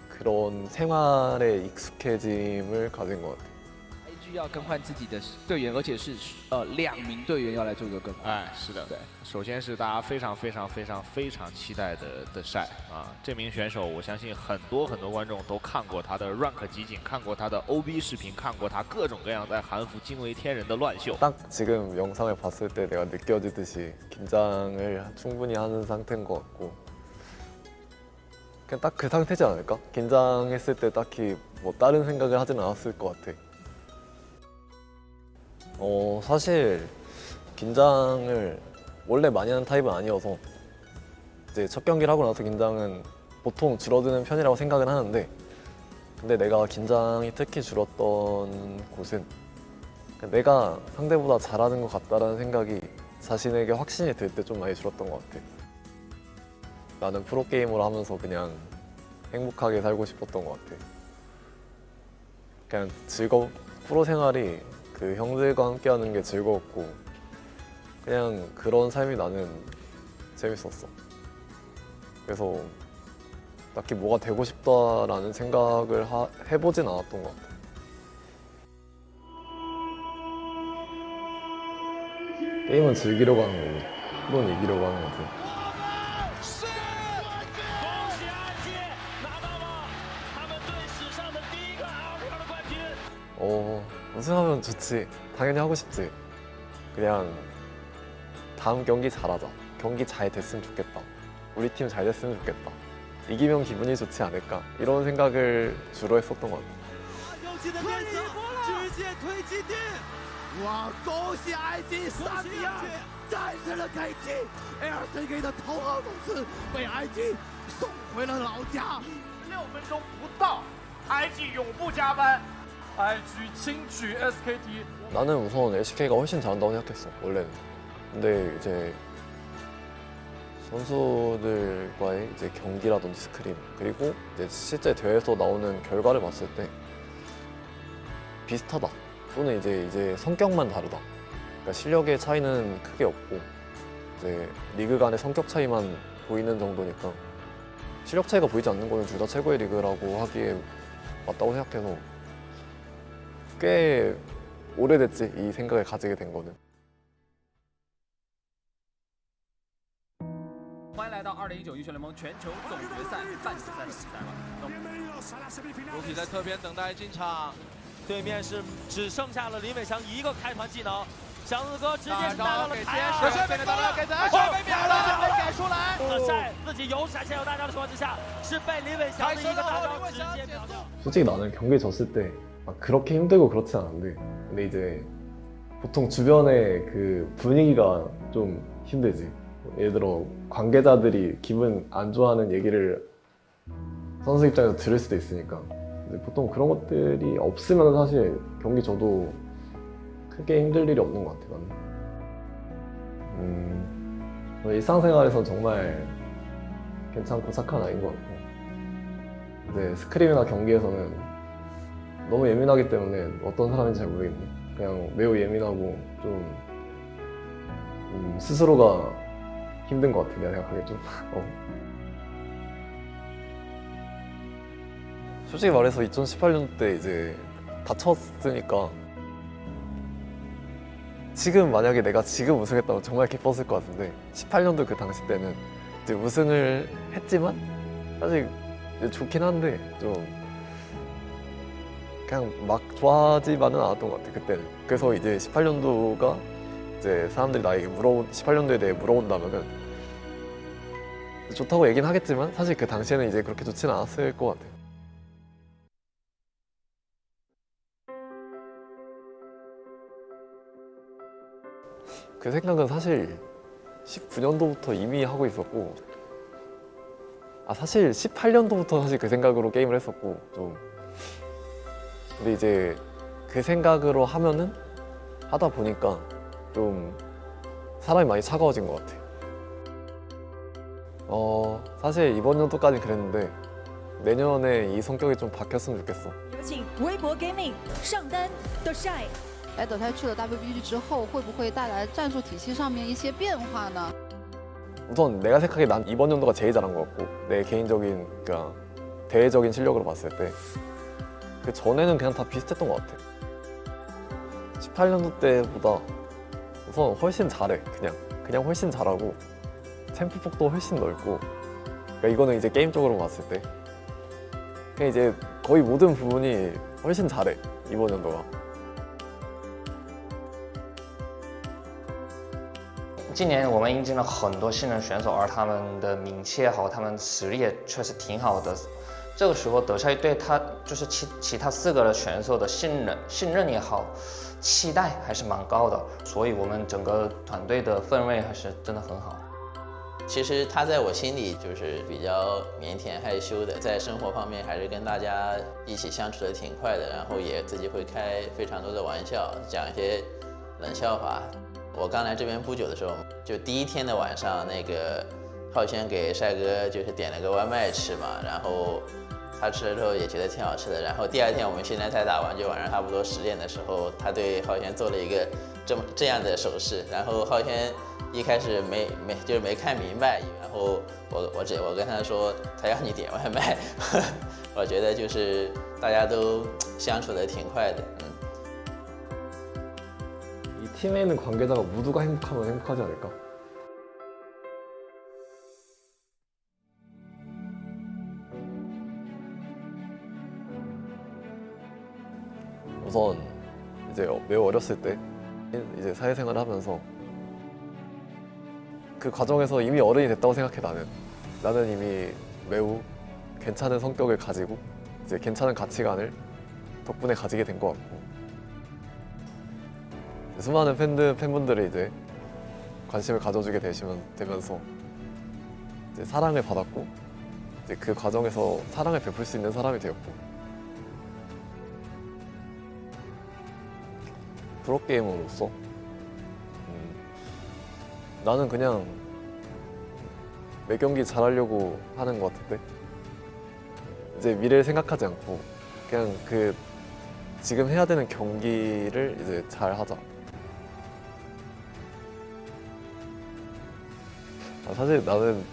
그런 생활에 익숙해짐을 가진 것 같아요. 须要更换自己的队员，而且是2名队员要来做一个更换。哎，是的，对。首先是大家非常期待的晒啊，这名选手我相信很多观众都看过他的 rank 集锦，看过他的 OB 视频，看过他各种各样在韩服惊为天人的乱秀。 딱 지금 영상을 봤을 때 내가 느껴지듯이 긴장을 충분히 하는 상태인 것 같고 그냥 딱 그 상태지 않을까? 긴장했을 때 딱히 뭐 다른 생각을 하진 않았을 것 같아. 사실 긴장을 원래 많이 하는 타입은 아니어서 이제 첫 경기를 하고 나서 긴장은 보통 줄어드는 편이라고 생각은 하는데 근데 내가 긴장이 특히 줄었던 곳은 내가 상대보다 잘하는 것 같다라는 생각이 자신에게 확신이 들 때 좀 많이 줄었던 것 같아. 나는 프로게이머를 하면서 그냥 행복하게 살고 싶었던 것 같아. 그냥 프로 생활이 그 형들과 함께 하는 게 즐거웠고 그냥 그런 삶이 나는 재밌었어. 그래서 딱히 뭐가 되고 싶다라는 생각을 해보진 않았던 것 같아. 게임은 즐기려고 하는 거고 프로는 이기려고 하는 거지. 우승하면 좋지. 당연히 하고 싶지. 그냥 다음 경기 잘하자. 경기 잘 됐으면 좋겠다. 우리 팀 잘 됐으면 좋겠다. 이기면 기분이 좋지 않을까. 이런 생각을 주로 했었던 것 같아. 哇！恭喜 IG 3比2战胜了 KT，LCK 的头号种子被 IG 送回了老家。6分钟不到 ，IG 永不加班 ，IG 轻取 SKT。 나는 우선 LCK가 훨씬 잘한다고 생각했어 원래는. 근데 이제 선수들과의 이제 경기라든지 스크림 그리고 이제 실제 대회에서 나오는 결과를 봤을 때 비슷하다. 또는 이제 성격만 다르다. 그러니까 실력의 차이는 크게 없고 이제 리그 간의 성격 차이만 보이는 정도니까 실력 차이가 보이지 않는 거는 둘 다 최고의 리그라고 하기에 맞다고 생각해서 꽤 오래됐지 이 생각을 가지게 된 거는. 欢迎来到2019英雄联盟全球总决赛半决赛的比赛了。Rookie 在侧边等待进场。 对面是只剩下了林伟翔一个开团技能，祥子哥直接是带到了台二，被秒了，被秒了，被改出来。晒自己有闪现有大招的情况之下，是被林伟翔的一个大招直接秒掉。 솔직히 나는 경기 졌을 때 그렇게 힘들고 그렇진 않은데 근데 이제 보통 주변의 그 분위기가 좀 힘들지. 예를 들어 관계자들이 기분 안 좋아하는 얘기를 선수 입장에서 들을 수도 있으니까. 보통 그런 것들이 없으면 사실 경기 저도 크게 힘들 일이 없는 것 같아요. 일상생활에서 정말 괜찮고 착한 아이인 것 같고 이제 스크림이나 경기에서는 너무 예민하기 때문에 어떤 사람인지 잘 모르겠네. 그냥 매우 예민하고 좀 스스로가 힘든 것 같아. 내가 생각하기에 좀. 솔직히 말해서 2018년 때 이제 다쳤으니까 지금 만약에 내가 지금 우승했다면 정말 기뻤을 것 같은데 18년도 그 당시 때는 이제 우승을 했지만 사실 좋긴 한데 좀 그냥 막 좋아하지만은 않았던 것 같아 그때는. 그래서 이제 18년도가 이제 사람들이 나에게 18년도에 대해 물어본다면은 좋다고 얘기는 하겠지만 사실 그 당시에는 이제 그렇게 좋지는 않았을 것 같아. 그 생각은 사실 19년도부터 이미 하고 있었고 사실 18년도부터 사실 그 생각으로 게임을 했었고 좀 근데 이제 그 생각으로 하다 보니까 좀 사람이 많이 차가워진 것 같아. 사실 이번 연도까지는 그랬는데 내년에 이 성격이 좀 바뀌었으면 좋겠어. 有请微博 Gaming 上单的晒。 来德泰去了 WBG 之后，会不会带来战术体系上面一些变化呢？ 우선 내가 생각해 난 이번 연도가 제일 잘한 것 같고 내 개인적인 그러니까 대외적인 실력으로 봤을 때 그 전에는 그냥 다 비슷했던 것 같아. 18년도 때보다 우선 훨씬 잘해. 그냥 훨씬 잘하고 챔프 폭도 훨씬 넓고. 그러니까 이거는 이제 게임적으로 봤을 때 그냥 이제 거의 모든 부분이 훨씬 잘해 이번 연도가. 今年我们引进了很多新人选手，而他们的名气也好，他们实力也确实挺好的。这个时候德赛对他就是其他4个的选手的信任也好，期待还是蛮高的，所以我们整个团队的氛围还是真的很好。其实他在我心里就是比较腼腆害羞的，在生活方面还是跟大家一起相处的挺快的，然后也自己会开非常多的玩笑，讲一些冷笑话。我刚来这边不久的时候，就第1天的晚上，那个浩轩给帅哥就是点了个外卖吃嘛，然后他吃了之后也觉得挺好吃的。然后第2天我们训练赛打完，就晚上差不多10点的时候，他对浩轩做了一个这样的手势，然后浩轩一开始没看明白，然后我跟他说他要你点外卖，我觉得就是大家都相处的挺快的。 이 팀에 있는 관계자가 모두가 행복하면 행복하지 않을까? 우선 이제 매우 어렸을 때 이제 사회생활을 하면서 그 과정에서 이미 어른이 됐다고 생각해. 나는 이미 매우 괜찮은 성격을 가지고 이제 괜찮은 가치관을 덕분에 가지게 된 것 같고, 수많은 팬분들이 이제 관심을 가져주게 되면서 이제 사랑을 받았고, 이제 그 과정에서 사랑을 베풀 수 있는 사람이 되었고, 프로게이머로서 나는 그냥 매 경기 잘하려고 하는 것 같은데, 이제 미래를 생각하지 않고 그냥 그 지금 해야 되는 경기를 이제 잘 하자. 사실 나는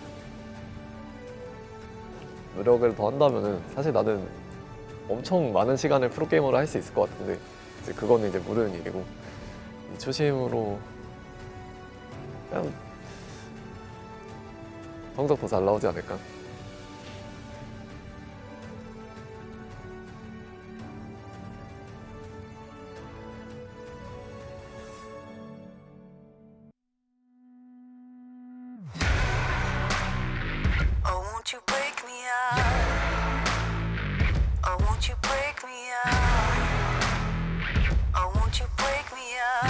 노력을 더 한다면은 사실 나는 엄청 많은 시간을 프로게이머로 할 수 있을 것 같은데, 이제 그거는 이제 모르는 일이고, 이 초심으로 그냥 성적 더 잘 나오지 않을까? Oh, won't you break me out? Oh, won't you break me out? Oh, won't you break me out?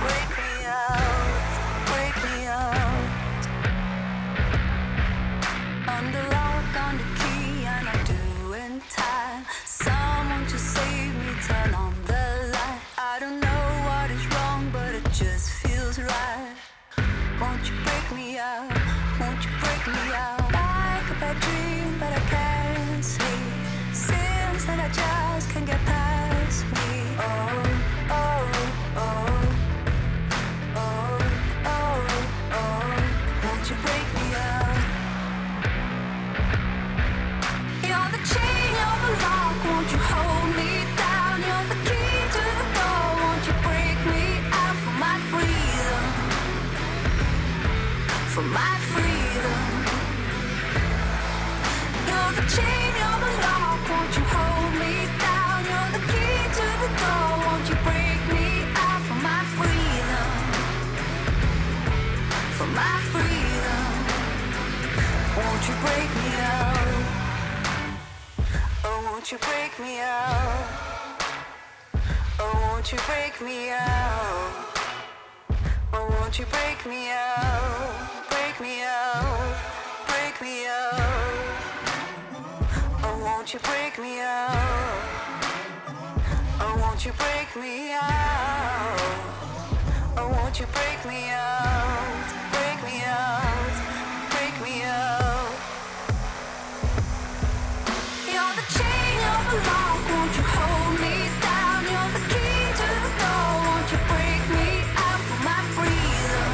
Break me out, break me out. On the lock, on the key, and I'm doing time. Someone to save me, turn on the light. I don't know what is wrong, but it just feels right. Won't you break me out? Won't you break me out? Like a bad dream, but I can't sleep. Seems like I just can't get past me. Oh, oh, oh, oh, oh, oh. Won't you break me out? You're the chain, you're the lock. Won't you hold me down? You're the key to the door. Won't you break me out for my freedom? For my freedom. You're the chain, you're the lock. Won't you hold me down? You're the key to the door. Won't you break me out for my freedom? For my freedom. Won't you break me out? Oh, won't you break me out? Oh, won't you break me out? Oh, won't you break me out? Break me out, break me out. Oh, won't you break me out? Oh, won't you break me out? Oh, won't you break me out? Break me out, break me out. You're the chain, you're the lock. Won't you hold me down? You're the key to the door. Won't you break me out for my freedom?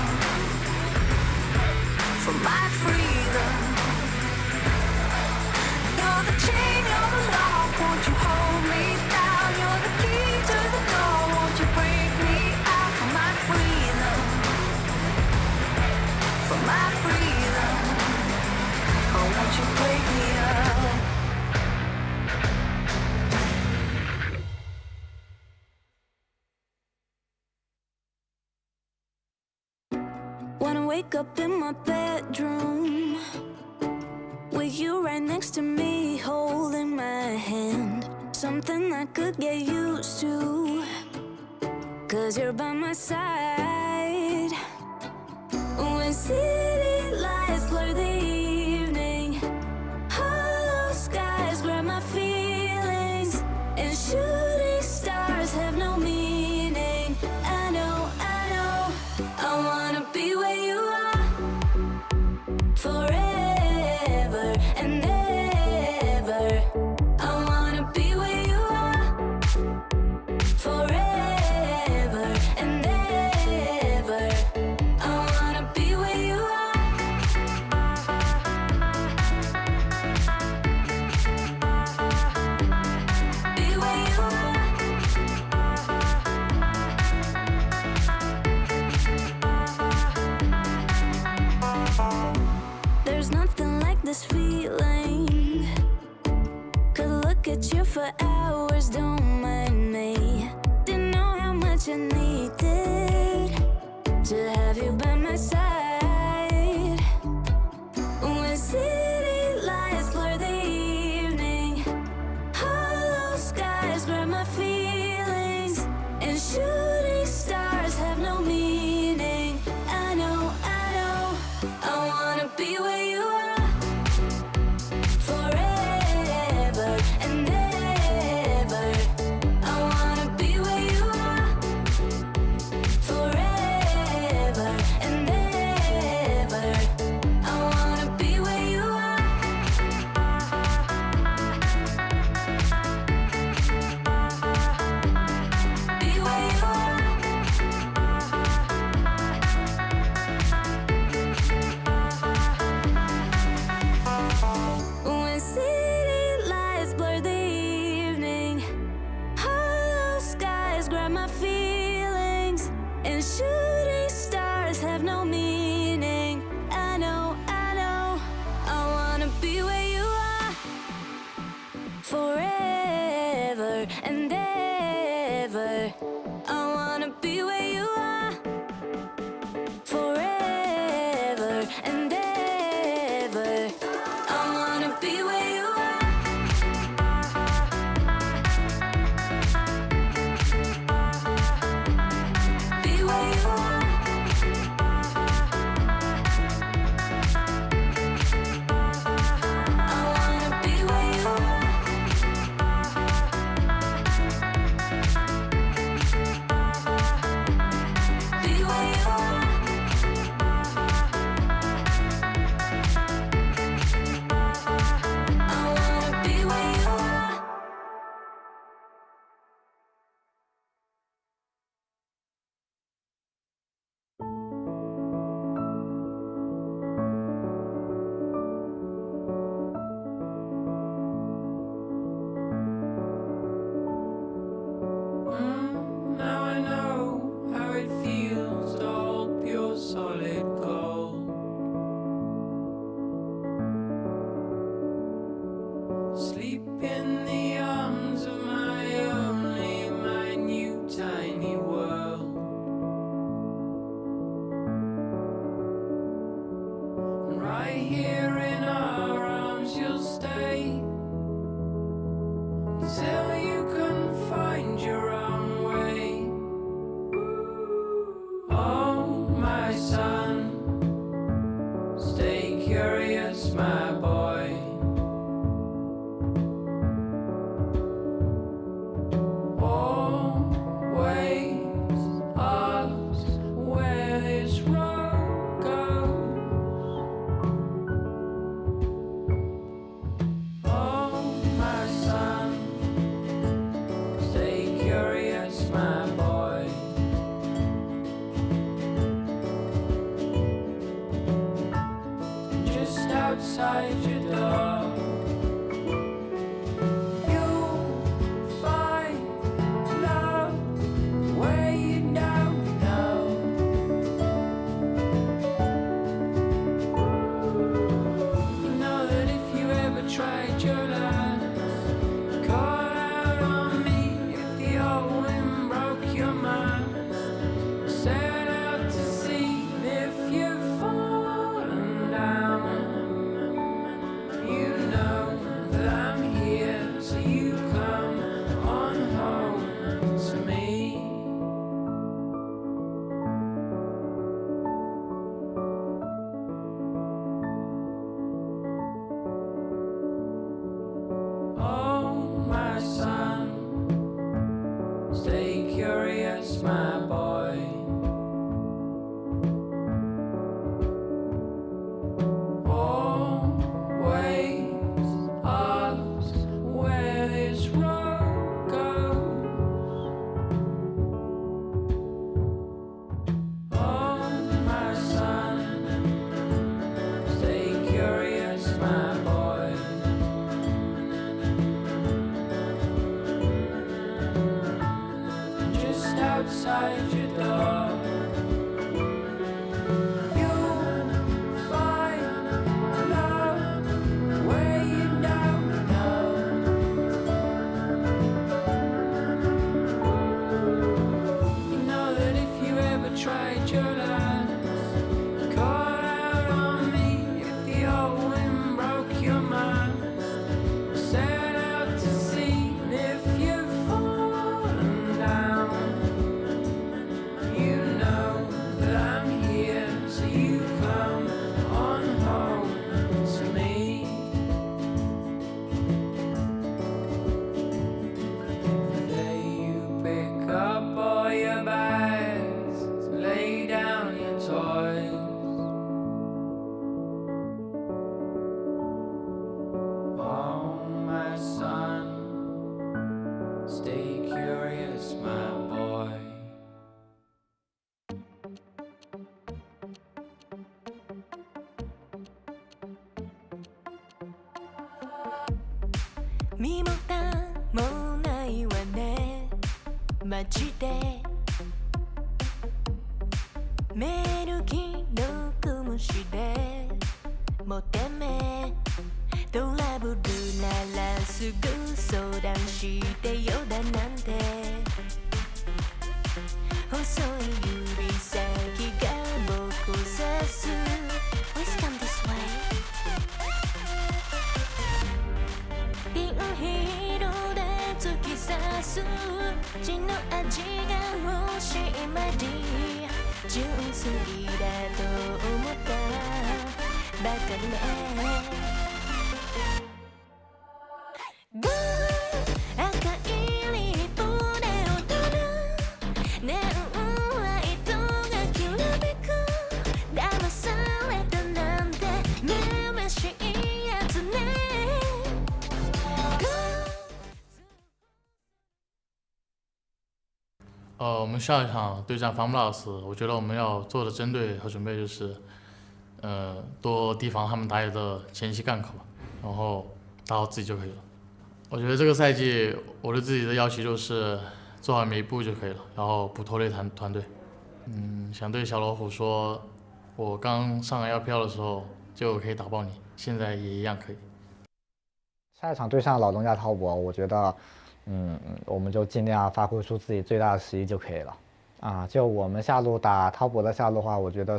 For my freedom. You're the chain, you're the lock. Won't you hold me down? You're the key to the door. Won't you break wake up in my bedroom with you right next to me, holding my hand. Something I could get used to, 'cause you're by my side. When city lights blur the evening, hollow skies grab my feelings, and shooting stars have no meaning. I know, I wanna be where you are, forever and ever. I wanna be where you are, forever and ever. I wanna be where you are. Be where you are. There's nothing like this feeling. Could look at you for hours, don't mind me. Didn't know how much I needed to have you by my side. When city lights blur the evening, hollow skies grab my feelings, and shooting stars have no meaning. I know, I wanna be where you are, forever and ever. I wanna be where you are, forever and ever. I wanna be where you are. Be where you are. When city lights blur the evening, hollow skies grab my feelings, and shooting stars have no meaning. I know, I wanna be where you are, forever and ever. I wanna be where you are, forever and ever. I wanna be where you are. Be where you are. I wanna be where you are. Be where you are. I wanna be where you are. Now I know how it feels to hold pure solid gold. Sleep in the arms of my only, my new tiny world. And right here in our arms you'll stay until you can find your own way. Oh, my son, stay curious, my boy. Always ask where this road goes. Oh, my son, stay curious, my boy. Just outside your door, you'll find love where you don't know. You know that if you ever tried your last, call out on me if the old wind broke your mind. Set out to sea if you 身も蓋もないわねマジでメール既読無視でもてめトラブルならすぐ相談してよだなんて細い指先が僕を指す Please come this way ピンヒールで突き刺す血の味が欲しいまで純粋だと思ったバカね赤いリボンで踊るネオンライトがきらめく騙されたなんてめめしいやつね我们下一场对战 FunPlus， 我觉得我们要做的针对和准备就是，多提防他们打野的前期gank吧，然后打好自己就可以了。我觉得这个赛季我对自己的要求就是做好每一步就可以了，然后不拖累团队。想对小老虎说，我刚上 LPL 的时候就可以打爆你，现在也一样可以。下一场对上老东家滔博，我觉得，我们就尽量发挥出自己最大的实力就可以了。就我们下路打滔博的下路的话，我觉得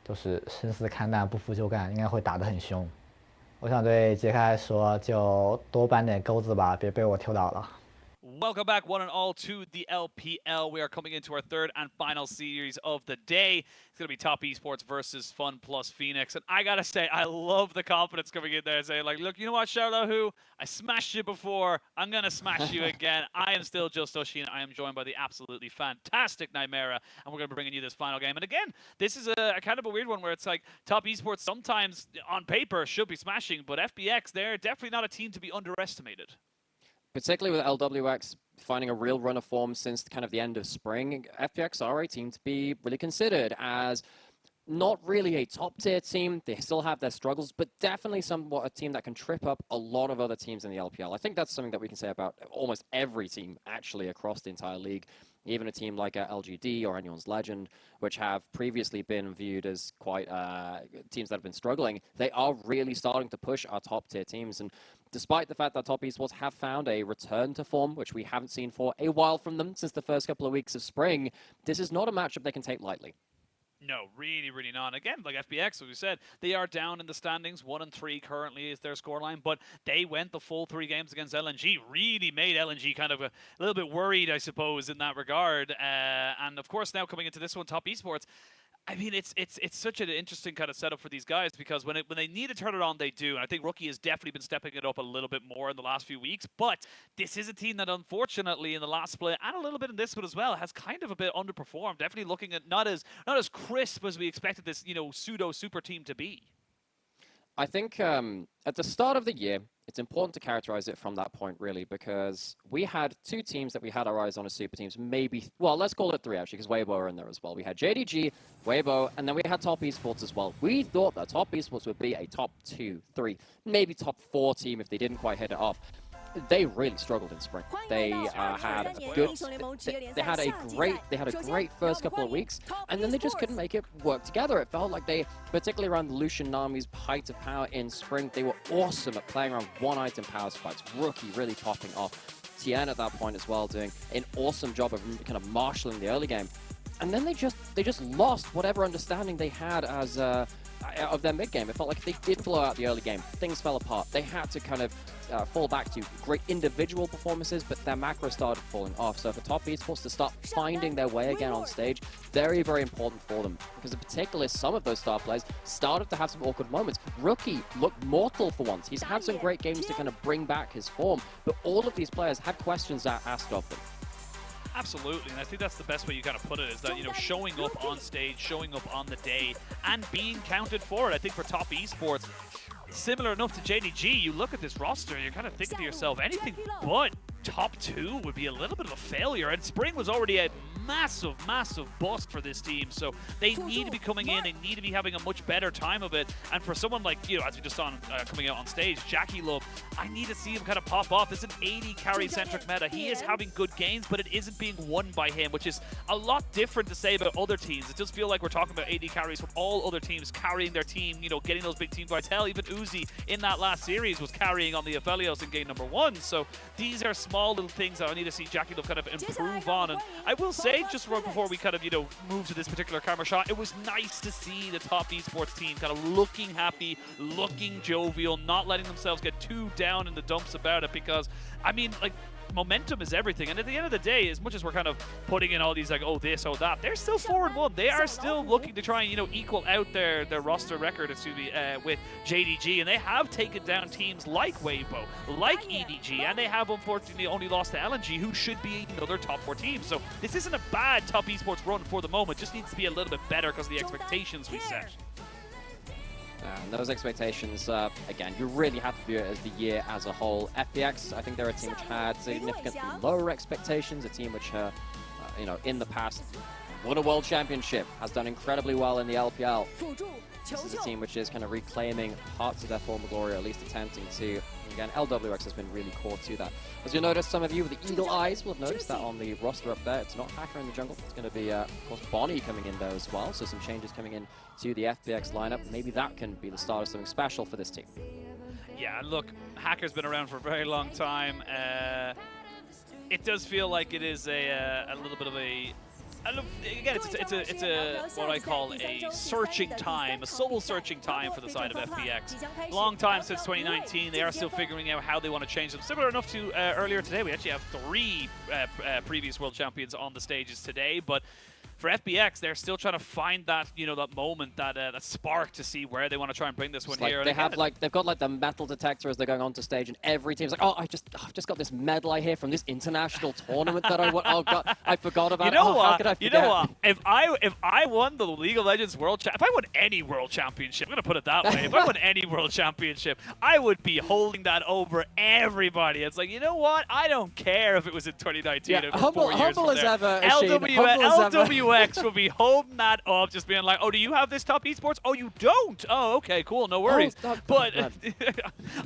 就是生死看淡，不服就干，应该会打得很凶。我想对杰开说，就多搬点钩子吧，别被我 Q 倒了。Welcome back, one and all, to the LPL. We are coming into our third and final series of the day. It's going to be Top Esports versus Fun plus Phoenix. And I got to say, I love the confidence coming in there saying, like, look, you know what, Xiaolahu? I smashed you before. I'm going to smash you again. I am still Just Oshin. I am joined by the absolutely fantastic Nightmare. And we're going to be bringing you this final game. And again, this is a kind of a weird one where it's like Top Esports sometimes on paper should be smashing, but FPX, they're definitely not a team to be underestimated. Particularly with LWX finding a real run of form since kind of the end of spring, FPX are a team to be really considered as not really a top-tier team. They still have their struggles, but definitely somewhat a team that can trip up a lot of other teams in the LPL. I think that's something that we can say about almost every team, actually, across the entire league. Even a team like LGD or Anyone's Legend, which have previously been viewed as quite teams that have been struggling, they are really starting to push our top-tier teams. And despite the fact that Top Esports have found a return to form, which we haven't seen for a while from them since the first couple of weeks of spring, this is not a matchup they can take lightly. No, really, really not. Again, like FPX, as we said, they are down in the standings. 1-3 currently is their scoreline, but they went the full 3 games against LNG. Really made LNG kind of a little bit worried, I suppose, in that regard. And of course, now coming into this one, Top Esports, I mean, it's such an interesting kind of setup for these guys because when they need to turn it on, they do. And I think Rookie has definitely been stepping it up a little bit more in the last few weeks. But this is a team that, unfortunately, in the last split and a little bit in this one as well, has kind of a bit underperformed. Definitely looking at not as crisp as we expected this, pseudo super team to be. I think at the start of the year, it's important to characterize it from that point, really, because we had 2 teams that we had our eyes on as super teams. Maybe, well, let's call it 3, actually, because Weibo are in there as well. We had JDG, Weibo, and then we had Top Esports as well. We thought that Top Esports would be a top 2, 3, maybe top 4 team if they didn't quite hit it off. They really struggled in spring. They had a great first couple of weeks, and then they just couldn't make it work together. It felt like they, particularly around Lucian Nami's height of power in spring, they were awesome at playing around one-item power spikes. Rookie really popping off. Tien at that point as well, doing an awesome job of kind of marshalling the early game. And then they just lost whatever understanding they had as of their mid game. It felt like they did blow out the early game. Things fell apart. They had to kind of fall back to great individual performances, but their macro started falling off. So for Top Esports to start finding their way again on stage, very, very important for them. Because in particular, some of those star players started to have some awkward moments. Rookie looked mortal for once. He's had some great games to kind of bring back his form, but all of these players had questions asked of them. Absolutely, and I think that's the best way you kind of put it, is that, showing up on stage, showing up on the day, and being counted for it. I think for Top Esports, similar enough to JDG, you look at this roster, you're kind of thinking to yourself, anything but top 2 would be a little bit of a failure, and spring was already a massive, massive bust for this team. So they need to be coming in, they need to be having a much better time of it. And for someone like, you know, as we just saw coming out on stage, Jackie Love, I need to see him kind of pop off. This is an 80 carry centric meta. He is having good games, but it isn't being won by him, which is a lot different to say about other teams. It does feel like we're talking about 80 carries from all other teams carrying their team, you know, getting those big team fights. Hell, even Uzi in that last series was carrying on the Aphelios in game number 1. So these are small little things that I need to see Jackie Love kind of improve on. And I will say, just right before we kind of, you know, move to this particular camera shot, it was nice to see the top esports team kind of looking happy, looking jovial, not letting themselves get too down in the dumps about it, because, I mean, like, momentum is everything. And at the end of the day, as much as we're kind of putting in all these like, oh this, oh that, they're still 4-1. They are still looking to try and, you know, equal out their roster record, excuse me, with JDG, and they have taken down teams like Weibo, like EDG, and they have unfortunately only lost to LNG, who should be another top 4 team. So this isn't a bad top esports run for the moment, just needs to be a little bit better because of the expectations we set. And those expectations, again, you really have to view it as the year as a whole. FPX, I think they're a team which had significantly lower expectations, a team which, you know, in the past won a world championship, has done incredibly well in the LPL. This is a team which is kind of reclaiming parts of their former glory, or at least attempting to. Again, LWX has been really core to that. As you'll notice, some of you with the eagle eyes will have noticed that on the roster up there, it's not Hacker in the jungle. It's going to be, of course, Bonnie coming in there as well. So some changes coming in to the FPX lineup. Maybe that can be the start of something special for this team. Yeah, look, Hacker's been around for a very long time. It does feel like it is a little bit of a... Again, it's a what I call a searching time, a soul searching time for the side of FPX. Long time since 2019. They are still figuring out how they want to change them. Similar enough to earlier today, we actually have 3 previous world champions on the stages today, but for FPX, they're still trying to find that, you know, that moment, that spark to see where they want to try and bring this one here. They have they've got like the metal detector as they're going onto stage, and every team's like, oh, I've just got this medal I hear from this international tournament that I won. Oh God, I forgot about it. You know what? How could I forget? You know what? If I won the League of Legends World Champ, if I won any World Championship, I'm gonna put it that way. If I won any World Championship, I would be holding that over everybody. It's like, you know what? I don't care if it was in 2019 or 4 years from there. LWX will be holding that up, just being like, oh, do you have this top esports? Oh, you don't? Oh, okay, cool, no worries. But,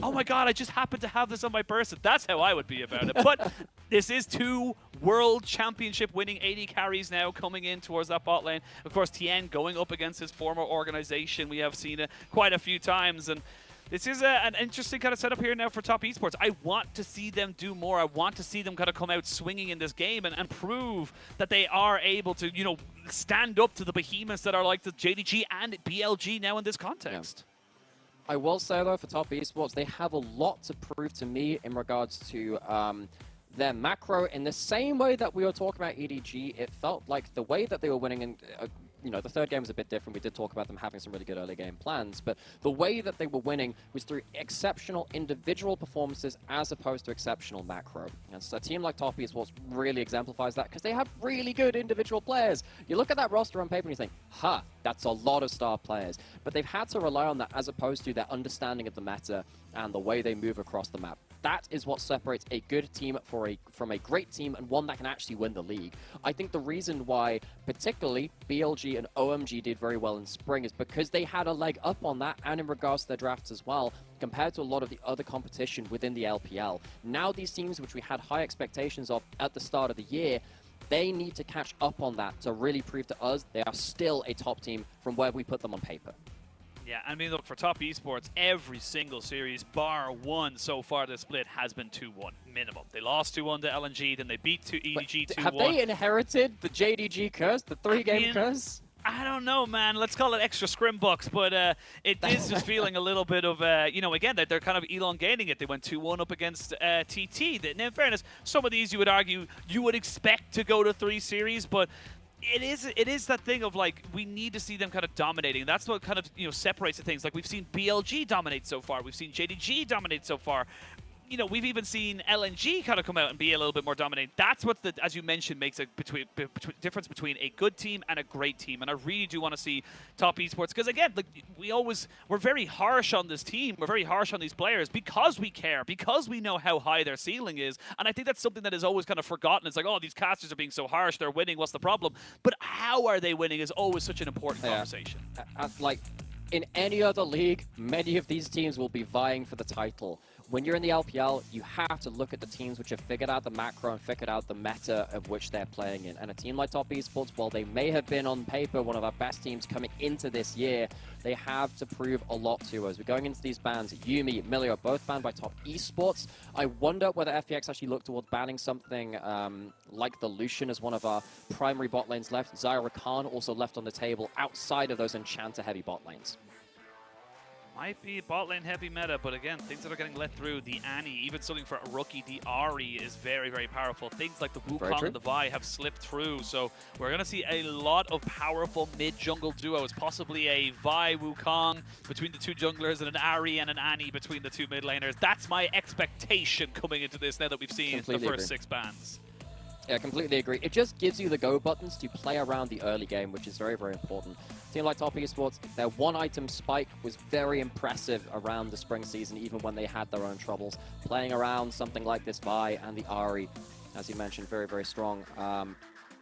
oh my God, I just happen to have this on my person. That's how I would be about it. But this is 2 World Championship winning 80 carries now coming in towards that bot lane. Of course, Tien going up against his former organization. We have seen it quite a few times, and this is an interesting kind of setup here now for top esports. I want to see them do more. I want to see them kind of come out swinging in this game and prove that they are able to, you know, stand up to the behemoths that are like the JDG and BLG now in this context. Yeah. I will say, though, for top esports, they have a lot to prove to me in regards to their macro. In the same way that we were talking about EDG, it felt like the way that they were winning, and you know, the third game was a bit different. We did talk about them having some really good early game plans, but the way that they were winning was through exceptional individual performances as opposed to exceptional macro. And so a team like Top Esports really exemplifies that because they have really good individual players. You look at that roster on paper and you think, huh, that's a lot of star players. But they've had to rely on that as opposed to their understanding of the meta and the way they move across the map. That is what separates a good team from a great team and one that can actually win the league. I think the reason why particularly BLG and OMG did very well in spring is because they had a leg up on that, and in regards to their drafts as well, compared to a lot of the other competition within the LPL. Now these teams which we had high expectations of at the start of the year, they need to catch up on that to really prove to us they are still a top team from where we put them on paper. Yeah, I mean, look, for top esports, every single series, bar one so far this split, has been 2-1, minimum. They lost 2-1 to LNG, then they beat EDG 2-1. Have they inherited the JDG curse, the 3-game curse? I don't know, man. Let's call it extra scrim bucks, but it is just feeling a little bit of, you know, again, that they're kind of elongating it. They went 2-1 up against TT. And in fairness, some of these you would argue you would expect to go to 3 series, but it is that thing of, like, we need to see them kind of dominating. That's what kind of, you know, separates the things. Like, we've seen BLG dominate so far. We've seen JDG dominate so far. you know, we've even seen LNG kind of come out and be a little bit more dominant. That's what, as you mentioned, makes a difference between a good team and a great team. And I really do want to see Top Esports, because again, like, we're very harsh on this team. We're very harsh on these players because we care, because we know how high their ceiling is. And I think that's something that is always kind of forgotten. It's like, oh, these casters are being so harsh. They're winning. What's the problem? But how are they winning is always such an important conversation. Like, in any other league, many of these teams will be vying for the title. When you're in the LPL, you have to look at the teams which have figured out the macro and figured out the meta of which they're playing in. And a team like Top Esports, while they may have been on paper one of our best teams coming into this year, they have to prove a lot to us. We're going into these bans. Yuumi, Millie are both banned by Top Esports. I wonder whether FPX actually look towards banning something like the Lucian as one of our primary bot lanes left. Zyra Khan also left on the table outside of those Enchanter-heavy bot lanes. Might be bot lane heavy meta, but again, things that are getting let through, the Annie, even something for a rookie, the Ahri is very, very powerful. Things like the Wukong and the Vi have slipped through, so we're going to see a lot of powerful mid-jungle duos, possibly a Vi Wukong between the two junglers and an Ahri and an Annie between the two mid laners. That's my expectation coming into this now that we've seen the first 6 bans. Yeah, completely agree. It just gives you the go buttons to play around the early game, which is very, very important. A team like Top Esports, their one-item spike was very impressive around the spring season, even when they had their own troubles. Playing around something like this Vi and the Ahri, as you mentioned, very, very strong.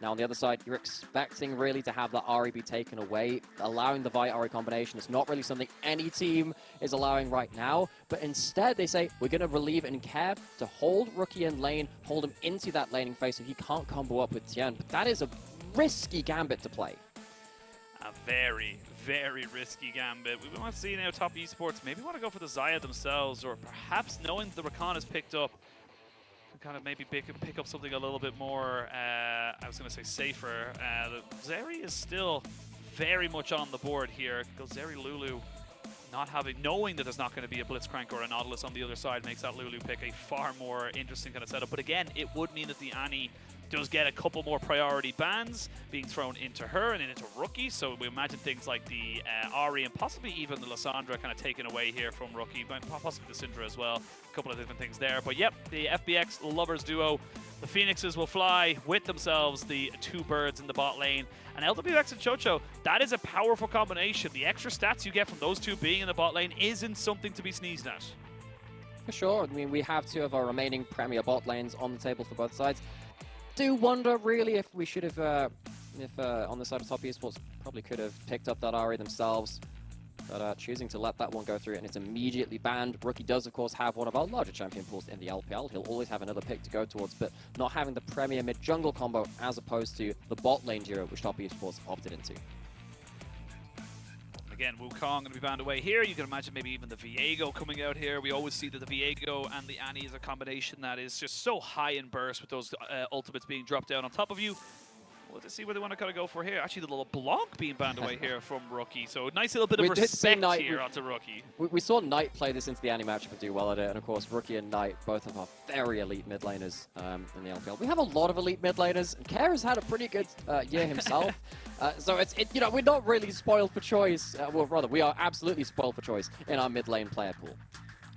Now, on the other side, you're expecting really to have the Ahri be taken away. Allowing the Vi-Ahri combination is not really something any team is allowing right now. But instead, they say, we're going to relieve Nkeb to hold Rookie in lane, hold him into that laning phase so he can't combo up with Tian. But that is a risky gambit to play. A very, very risky gambit. We want to see now Top Esports maybe want to go for the Xayah themselves, or perhaps knowing the Rakan is picked up, kind of maybe pick up something a little bit more, I was going to say safer. The Zeri is still very much on the board here. Zeri Lulu knowing that there's not going to be a Blitzcrank or a Nautilus on the other side makes that Lulu pick a far more interesting kind of setup. But again, it would mean that the Annie does get a couple more priority bans being thrown into her and into Rookie. So we imagine things like the Ahri and possibly even the Lissandra kind of taken away here from Rookie, possibly the Syndra as well. A couple of different things there. But yep, the FPX lovers duo, the Phoenixes will fly with themselves the 2 birds in the bot lane. And LWX and Chocho, that is a powerful combination. The extra stats you get from those 2 being in the bot lane isn't something to be sneezed at. For sure. I mean, we have 2 of our remaining premier bot lanes on the table for both sides. Do wonder really if we should have, on the side of Top Esports, probably could have picked up that Ahri themselves, but choosing to let that one go through and it's immediately banned. Rookie does, of course, have one of our larger champion pools in the LPL. He'll always have another pick to go towards, but not having the premier mid-jungle combo as opposed to the bot lane duo, which Top Esports opted into. Again, Wukong going to be banned away here. You can imagine maybe even the Viego coming out here. We always see that the Viego and the Annie is a combination that is just so high in burst with those ultimates being dropped down on top of you. We'll just see where they want to kind of go for here. Actually, the little Blanc being banned away here from Rookie. So a nice little bit of respect here onto Rookie. We saw Knight play this into the Annie matchup and do well at it. And of course, Rookie and Knight, both of our very elite mid laners in the LPL. We have a lot of elite mid laners. And Kerr has had a pretty good year himself. So you know, we're not really spoiled for choice. Well, rather, we are absolutely spoiled for choice in our mid lane player pool.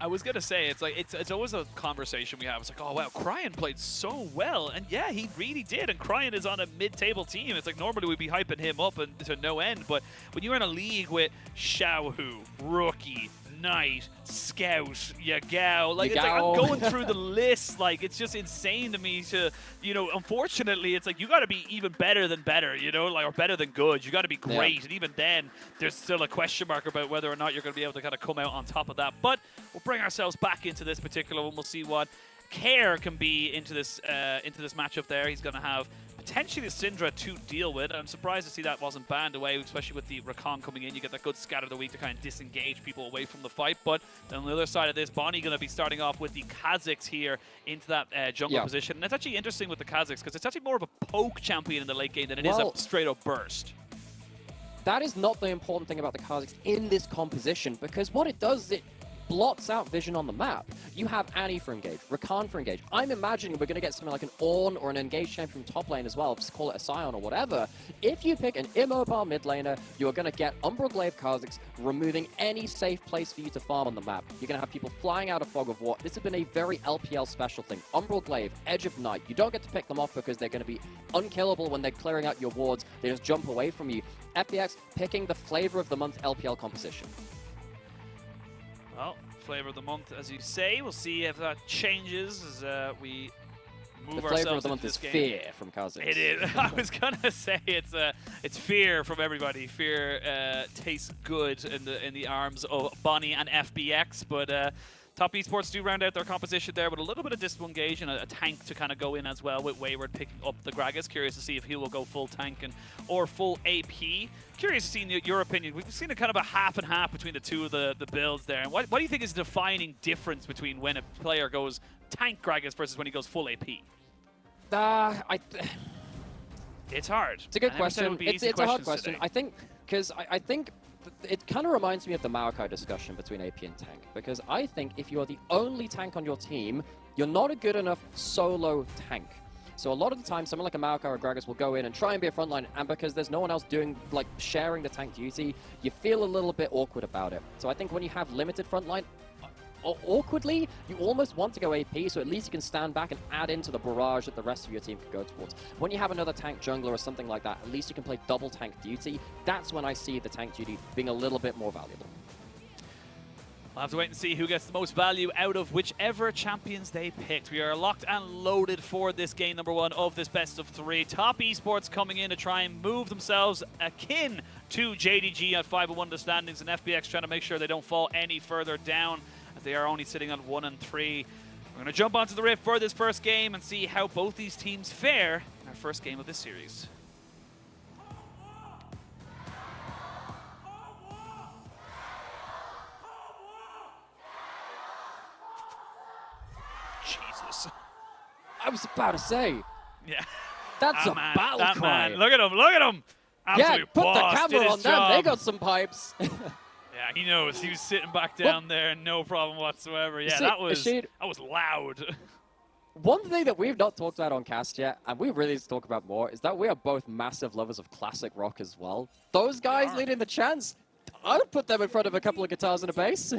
I was gonna say, it's like it's always a conversation we have. It's like, oh wow, Cryan played so well, and yeah, he really did. And Cryan is on a mid-table team. It's like normally we'd be hyping him up to no end, but when you're in a league with Xiaohu, Rookie, Knight, Scout, Yagao, like it's like I'm going through the list. Like it's just insane to me. To unfortunately, it's like you got to be even better than better, like or better than good. You got to be great, and even then, there's still a question mark about whether or not you're going to be able to kind of come out on top of that. But we'll bring ourselves back into this particular one. We'll see what Care can be into this matchup. There, he's going to have potentially the Syndra to deal with. I'm surprised to see that wasn't banned away, especially with the Rakan coming in. You get that good scatter of the week to kind of disengage people away from the fight. But then on the other side of this, Bonnie going to be starting off with the Kazakhs here into that jungle position. And it's actually interesting with the Kazakhs because it's actually more of a poke champion in the late game than it is a straight-up burst. That is not the important thing about the Kazakhs in this composition, because what it does is blots out vision on the map. You have Annie for engage, Rakan for engage. I'm imagining we're going to get something like an Ornn or an engage champion from top lane as well, just call it a Scion or whatever. If you pick an immobile mid laner, you're going to get Umbral Glaive Kha'Zix, removing any safe place for you to farm on the map. You're going to have people flying out of Fog of War. This has been a very LPL special thing. Umbral Glaive, Edge of Night. You don't get to pick them off because they're going to be unkillable when they're clearing out your wards. They just jump away from you. FPX picking the flavor of the month LPL composition. Well, flavor of the month, as you say. We'll see if that changes as we move ourselves into this game. The flavor of the month is fear from Kha'Zix. It is. I was gonna say it's fear from everybody. Fear tastes good in the arms of Bonnie and FPX, but. Top Esports do round out their composition there with a little bit of disengage and a tank to kind of go in as well with Wayward picking up the Gragas. Curious to see if he will go full tank or full AP. Curious to see your opinion. We've seen a kind of a half and half between the two of the builds there. And what do you think is the defining difference between when a player goes tank Gragas versus when he goes full AP? It's hard. It's a good question. It's a hard question. Today. I think because I think it kind of reminds me of the Maokai discussion between AP and tank, because I think if you are the only tank on your team, you're not a good enough solo tank. So a lot of the time, someone like a Maokai or a Gragas will go in and try and be a frontline, and because there's no one else doing, like, sharing the tank duty, you feel a little bit awkward about it. So I think when you have limited frontline, awkwardly, you almost want to go AP, so at least you can stand back and add into the barrage that the rest of your team can go towards. When you have another tank jungler or something like that, at least you can play double tank duty. That's when I see the tank duty being a little bit more valuable. We'll have to wait and see who gets the most value out of whichever champions they picked. We are locked and loaded for this game number 1 of this best of 3. Top Esports coming in to try and move themselves akin to JDG at 5-1 in the standings, and FPX trying to make sure they don't fall any further down, as they are only sitting on 1 and 3. We're going to jump onto the Rift for this first game and see how both these teams fare in our first game of this series. Jesus. I was about to say. Yeah. That's a battle cry. Man. Look at him, look at him. Absolute yeah, put the boss, camera on them. job. They got some pipes. Yeah, he knows. He was sitting back down there, no problem whatsoever. Yeah, that was loud. One thing that we've not talked about on cast yet, and we really need to talk about more, is that we are both massive lovers of classic rock as well. Those guys leading the chants, I would put them in front of a couple of guitars and a bass.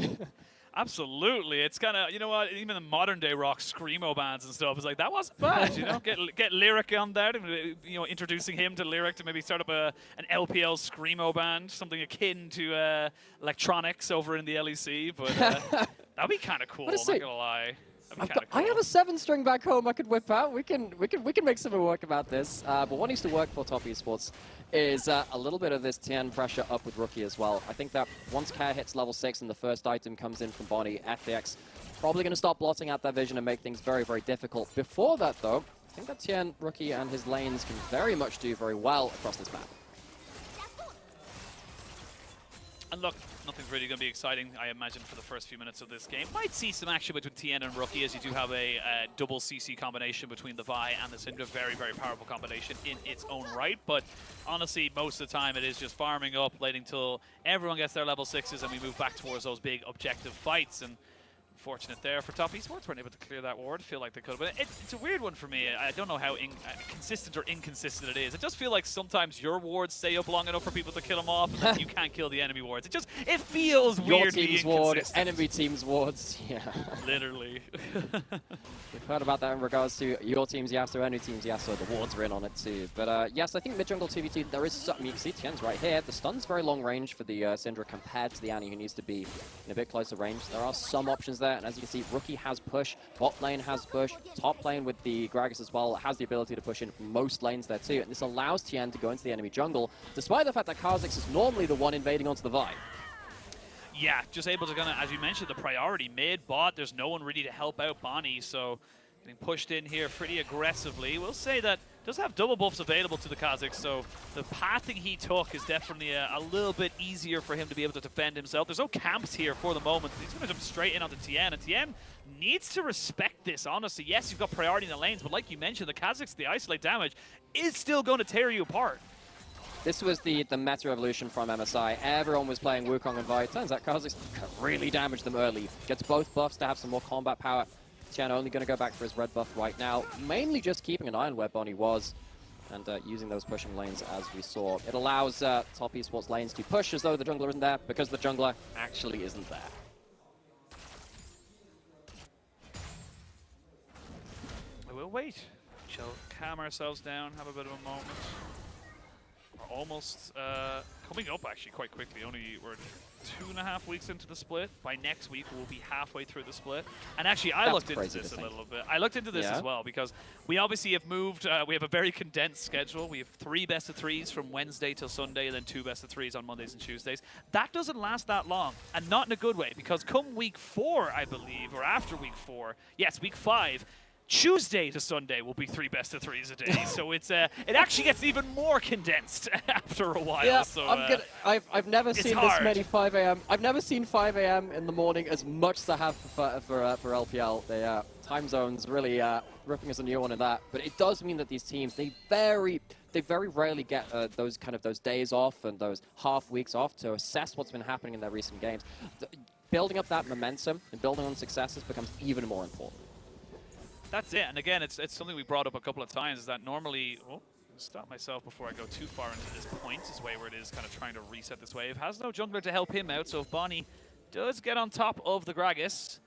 Absolutely. It's kind of, you know what, even the modern day rock screamo bands and stuff is like, that wasn't bad, you know? Get Lyric on there, you know, introducing him to Lyric to maybe start up an LPL screamo band, something akin to electronics over in the LEC, but that'd be kind of cool, I'm not going to lie. I have a 7-string back home I could whip out. We can make something work about this. But what needs to work for Top Esports is a little bit of this TN pressure up with Rookie as well. I think that once Care hits level 6 and the first item comes in from Bonnie, FPX probably going to start blotting out that vision and make things very, very difficult. Before that, though, I think that TN, Rookie, and his lanes can very much do very well across this map. And look, nothing's really going to be exciting, I imagine, for the first few minutes of this game. Might see some action between TN and Rookie, as you do have a double CC combination between the Vi and the Syndra. Very, very powerful combination in its own right. But honestly, most of the time, it is just farming up, waiting till everyone gets their level 6s, and we move back towards those big objective fights. And fortunate there for Top Esports, weren't able to clear that ward. Feel like they could have. But it's a weird one for me. I don't know how consistent or inconsistent it is. It just feels like sometimes your wards stay up long enough for people to kill them off, and then you can't kill the enemy wards. It feels weirdly Your team's ward, enemy team's wards. Yeah. Literally. We've heard about that in regards to your team's Yasuo, enemy team's Yasuo. The wards are in on it too. But yes, I think mid-jungle 2v2, there is something. You can see TN's right here. The stun's very long range for the Syndra compared to the Annie, who needs to be in a bit closer range. There are some options there. And as you can see, Rookie has push, bot lane has push, top lane with the Gragas as well has the ability to push in most lanes there too, and this allows TN to go into the enemy jungle, despite the fact that Kha'Zix is normally the one invading onto the Vi. Yeah, just able to, as you mentioned, the priority mid, bot, there's no one really to help out Bonnie, so getting pushed in here pretty aggressively. We'll say that does have double buffs available to the Kha'Zix, so the pathing he took is definitely a little bit easier for him to be able to defend himself. There's no camps here for the moment. He's going to jump straight in onto TN, and TN needs to respect this, honestly. Yes, you've got priority in the lanes, but like you mentioned, the Kha'Zix, the isolate damage, is still going to tear you apart. This was the meta evolution from MSI. Everyone was playing Wukong and Vi. Turns out Kha'Zix can really damage them early. Gets both buffs to have some more combat power. Tian only going to go back for his red buff right now. Mainly just keeping an eye on where Bonnie was. And using those pushing lanes as we saw. It allows top esports lanes to push as though the jungler isn't there, because the jungler actually isn't there. We'll wait. Shall calm ourselves down, have a bit of a moment. We're almost coming up actually quite quickly. We're 2.5 weeks into the split. By next week we'll be halfway through the split. And actually I looked into this a little bit. I looked into this as well because we obviously have moved. We have a very condensed schedule. We have 3 best-of-3s from Wednesday till Sunday, and then 2 best-of-3s on Mondays and Tuesdays. That doesn't last that long, and not in a good way, because come week 4, I believe, or after week 4, yes, week 5, Tuesday to Sunday will be 3 best-of-3s a day, so it's it actually gets even more condensed after a while. Yeah, so I've never seen hard. this many 5 a.m. I've never seen 5 a.m. in the morning as much as I have for LPL. The time zones really ripping us a new one in that, but it does mean that these teams they very rarely get those days off and those half weeks off to assess what's been happening in their recent games. Building up that momentum and building on successes becomes even more important. That's it, and again, it's something we brought up a couple of times, is that normally, stop myself before I go too far into this point, is Wayward is kind of trying to reset this wave. Has no jungler to help him out, so if Bonnie does get on top of the Gragas,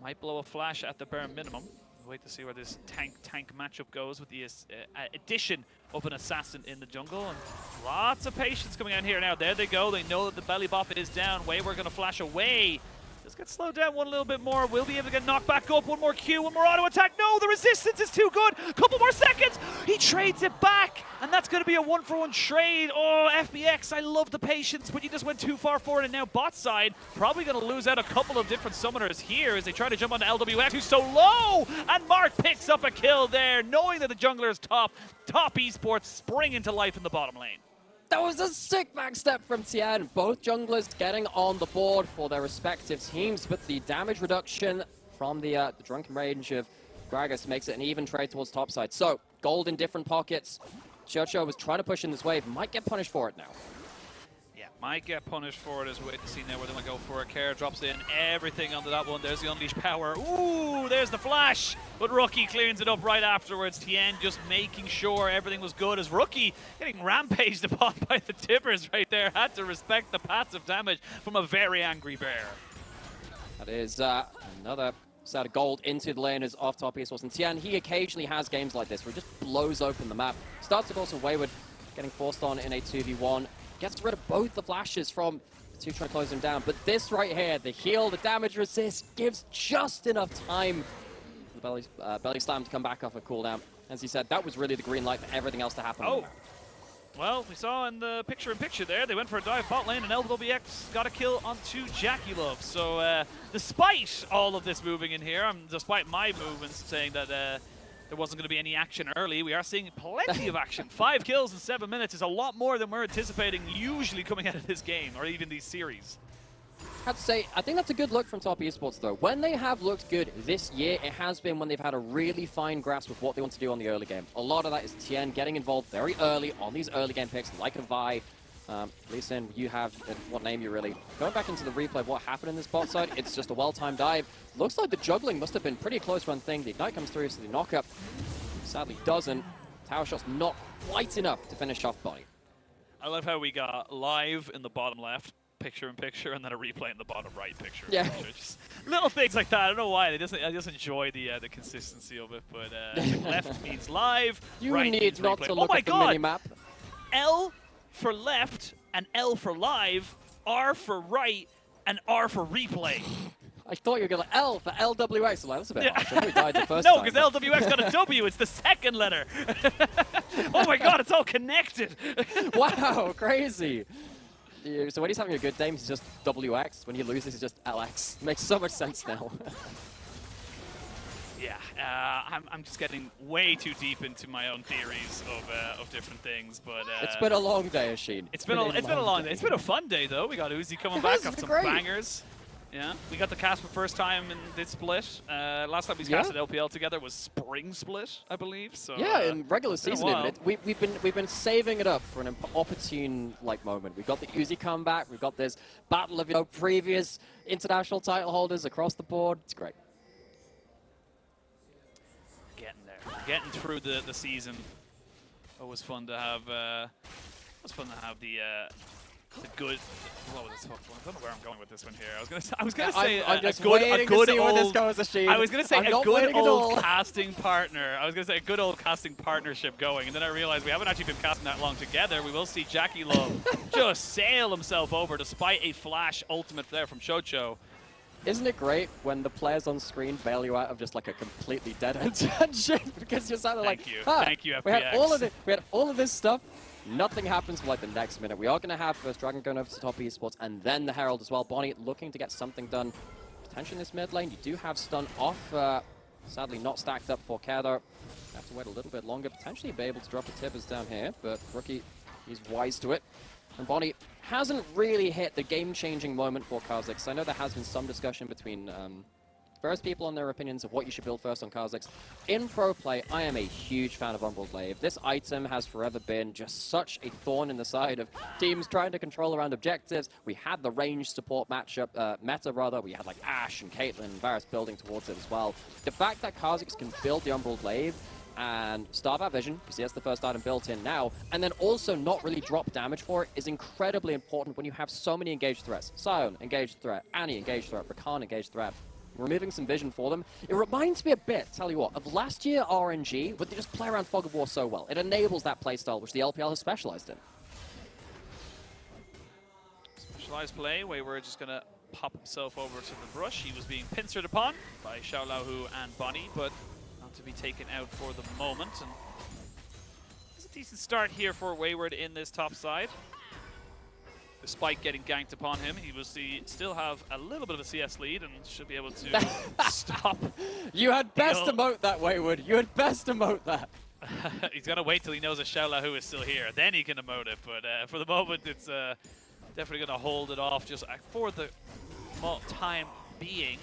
might blow a flash at the bare minimum. We'll wait to see where this tank matchup goes with the addition of an assassin in the jungle, and lots of patience coming out here now. There they go, they know that the belly bop is down. Wayward gonna flash away. Just get slowed down one little bit more. We'll be able to get knocked back up. One more Q, one more auto attack. No, the resistance is too good. Couple more seconds. He trades it back, and that's going to be a 1-for-1 trade. Oh, FPX, I love the patience, but you just went too far forward, and now bot side probably going to lose out a couple of different summoners here as they try to jump onto LWX, who's so low, and Mark picks up a kill there, knowing that the jungler is top esports spring into life in the bottom lane. That was a sick backstep from Tian. Both junglers getting on the board for their respective teams, but the damage reduction from the drunken range of Gragas makes it an even trade towards topside. So, gold in different pockets. Chocho was trying to push in this wave, might get punished for it now. Yeah, might get punished for it as we wait to see now where they're going to go for it. Care drops in everything onto that one. There's the unleashed power. Ooh, there's the flash. But Rookie cleans it up right afterwards. Tien just making sure everything was good as Rookie getting rampaged upon by the Tippers right there. Had to respect the passive damage from a very angry bear. That is another set of gold into the lane as off top esports. And Tien, he occasionally has games like this where he just blows open the map. Starts to also Wayward getting forced on in a 2v1. Gets rid of both the flashes from the two trying to close him down. But this right here, the heal, the damage resist, gives just enough time for the belly slam to come back off a cooldown. As he said, that was really the green light for everything else to happen. Oh, well, we saw in the picture-in-picture there, they went for a dive bot lane, and LWX got a kill onto Jackie Love. So despite all of this moving in here, despite my movements saying that there wasn't going to be any action early, we are seeing plenty of action. 5 kills in 7 minutes is a lot more than we're anticipating usually coming out of this game, or even these series. I have to say, I think that's a good look from top esports though. When they have looked good this year, it has been when they've had a really fine grasp of what they want to do on the early game. A lot of that is Tien getting involved very early on these early game picks, like a Vi. Lee Sin, you have, what name you really? Going back into the replay of what happened in this bot side, it's just a well-timed dive. Looks like the juggling must have been pretty close run thing. The ignite comes through, so the knock-up sadly doesn't. Tower shot's not quite enough to finish off Bonnie. I love how we got live in the bottom left, picture-in-picture, and then a replay in the bottom right picture. Yeah. Just little things like that. I don't know why. I just enjoy the consistency of it. But left means live. You right need not replay. to look at the mini-map. L for left and L for live, R for right, and R for replay. I thought you were going to L for LWX. Like, that's a bit harsh. I know we died the first no, time. because LWX got a W. It's the second letter. Oh my god, it's all connected. Wow, crazy. So when he's having a good game, he's just WX. When he loses, he's just LX. Makes so much sense now. Yeah, I'm just getting way too deep into my own theories of different things, but it's been a long day, Asheen. It's been a long day. It's been a fun day though. We got Uzi coming back, got some bangers. Yeah, we got the cast for first time in this split. Last time we cast at LPL together was Spring Split, I believe. So yeah, in regular season, even. We've been saving it up for an opportune moment. We've got the Uzi comeback. We've got this battle of previous international title holders across the board. It's great. Getting there, getting through the season. Always fun to have. The good. What was this? I don't know where I'm going with this one here. I was gonna say I'm just waiting to see where this goes, Ashid. I was gonna say I'm a not good waiting at old all. casting partner. I was gonna say a good old casting partnership going, and then I realized we haven't actually been casting that long together. We will see Jackie Love just sail himself over despite a flash ultimate there from Chocho. Isn't it great when the players on screen bail you out of just like a completely dead-end tangent because you're sort of like, Thank you, FPX. We had all of this stuff. Nothing happens for like the next minute. We are going to have first Dragon going over to top esports and then the Herald as well. Bonnie looking to get something done. Potentially in this mid lane. You do have stun off. Sadly not stacked up for Care. Have to wait a little bit longer. Potentially be able to drop a Tibbers down here, but Rookie, he's wise to it. And Bonnie hasn't really hit the game-changing moment for Kha'Zix. I know there has been some discussion between various people on their opinions of what you should build first on Kha'Zix. In pro play, I am a huge fan of Umbral Glaive. This item has forever been just such a thorn in the side of teams trying to control around objectives. We had the range support matchup, meta rather. We had like Ashe and Caitlyn and Varus building towards it as well. The fact that Kha'Zix can build the Umbral Glaive and Starbout Vision, you see that's the first item built in now, and then also not really drop damage for it is incredibly important when you have so many engaged threats. Sion, engaged threat. Annie, engaged threat. Rakan, engaged threat. Removing some vision for them. It reminds me a bit, tell you what, of last year RNG, where they just play around Fog of War so well. It enables that playstyle, which the LPL has specialized in. Specialized play, Wayward just gonna pop himself over to the brush. He was being pincered upon by Xiaolahu and Bonnie, but not to be taken out for the moment. And it's a decent start here for Wayward in this top side. Despite getting ganked upon him, he will still have a little bit of a CS lead and should be able to stop. You had best emote that, Wayward. You had best emote that. He's going to wait till he knows that Xiaolahu is still here. Then he can emote it. But for the moment, it's definitely going to hold it off just for the time being.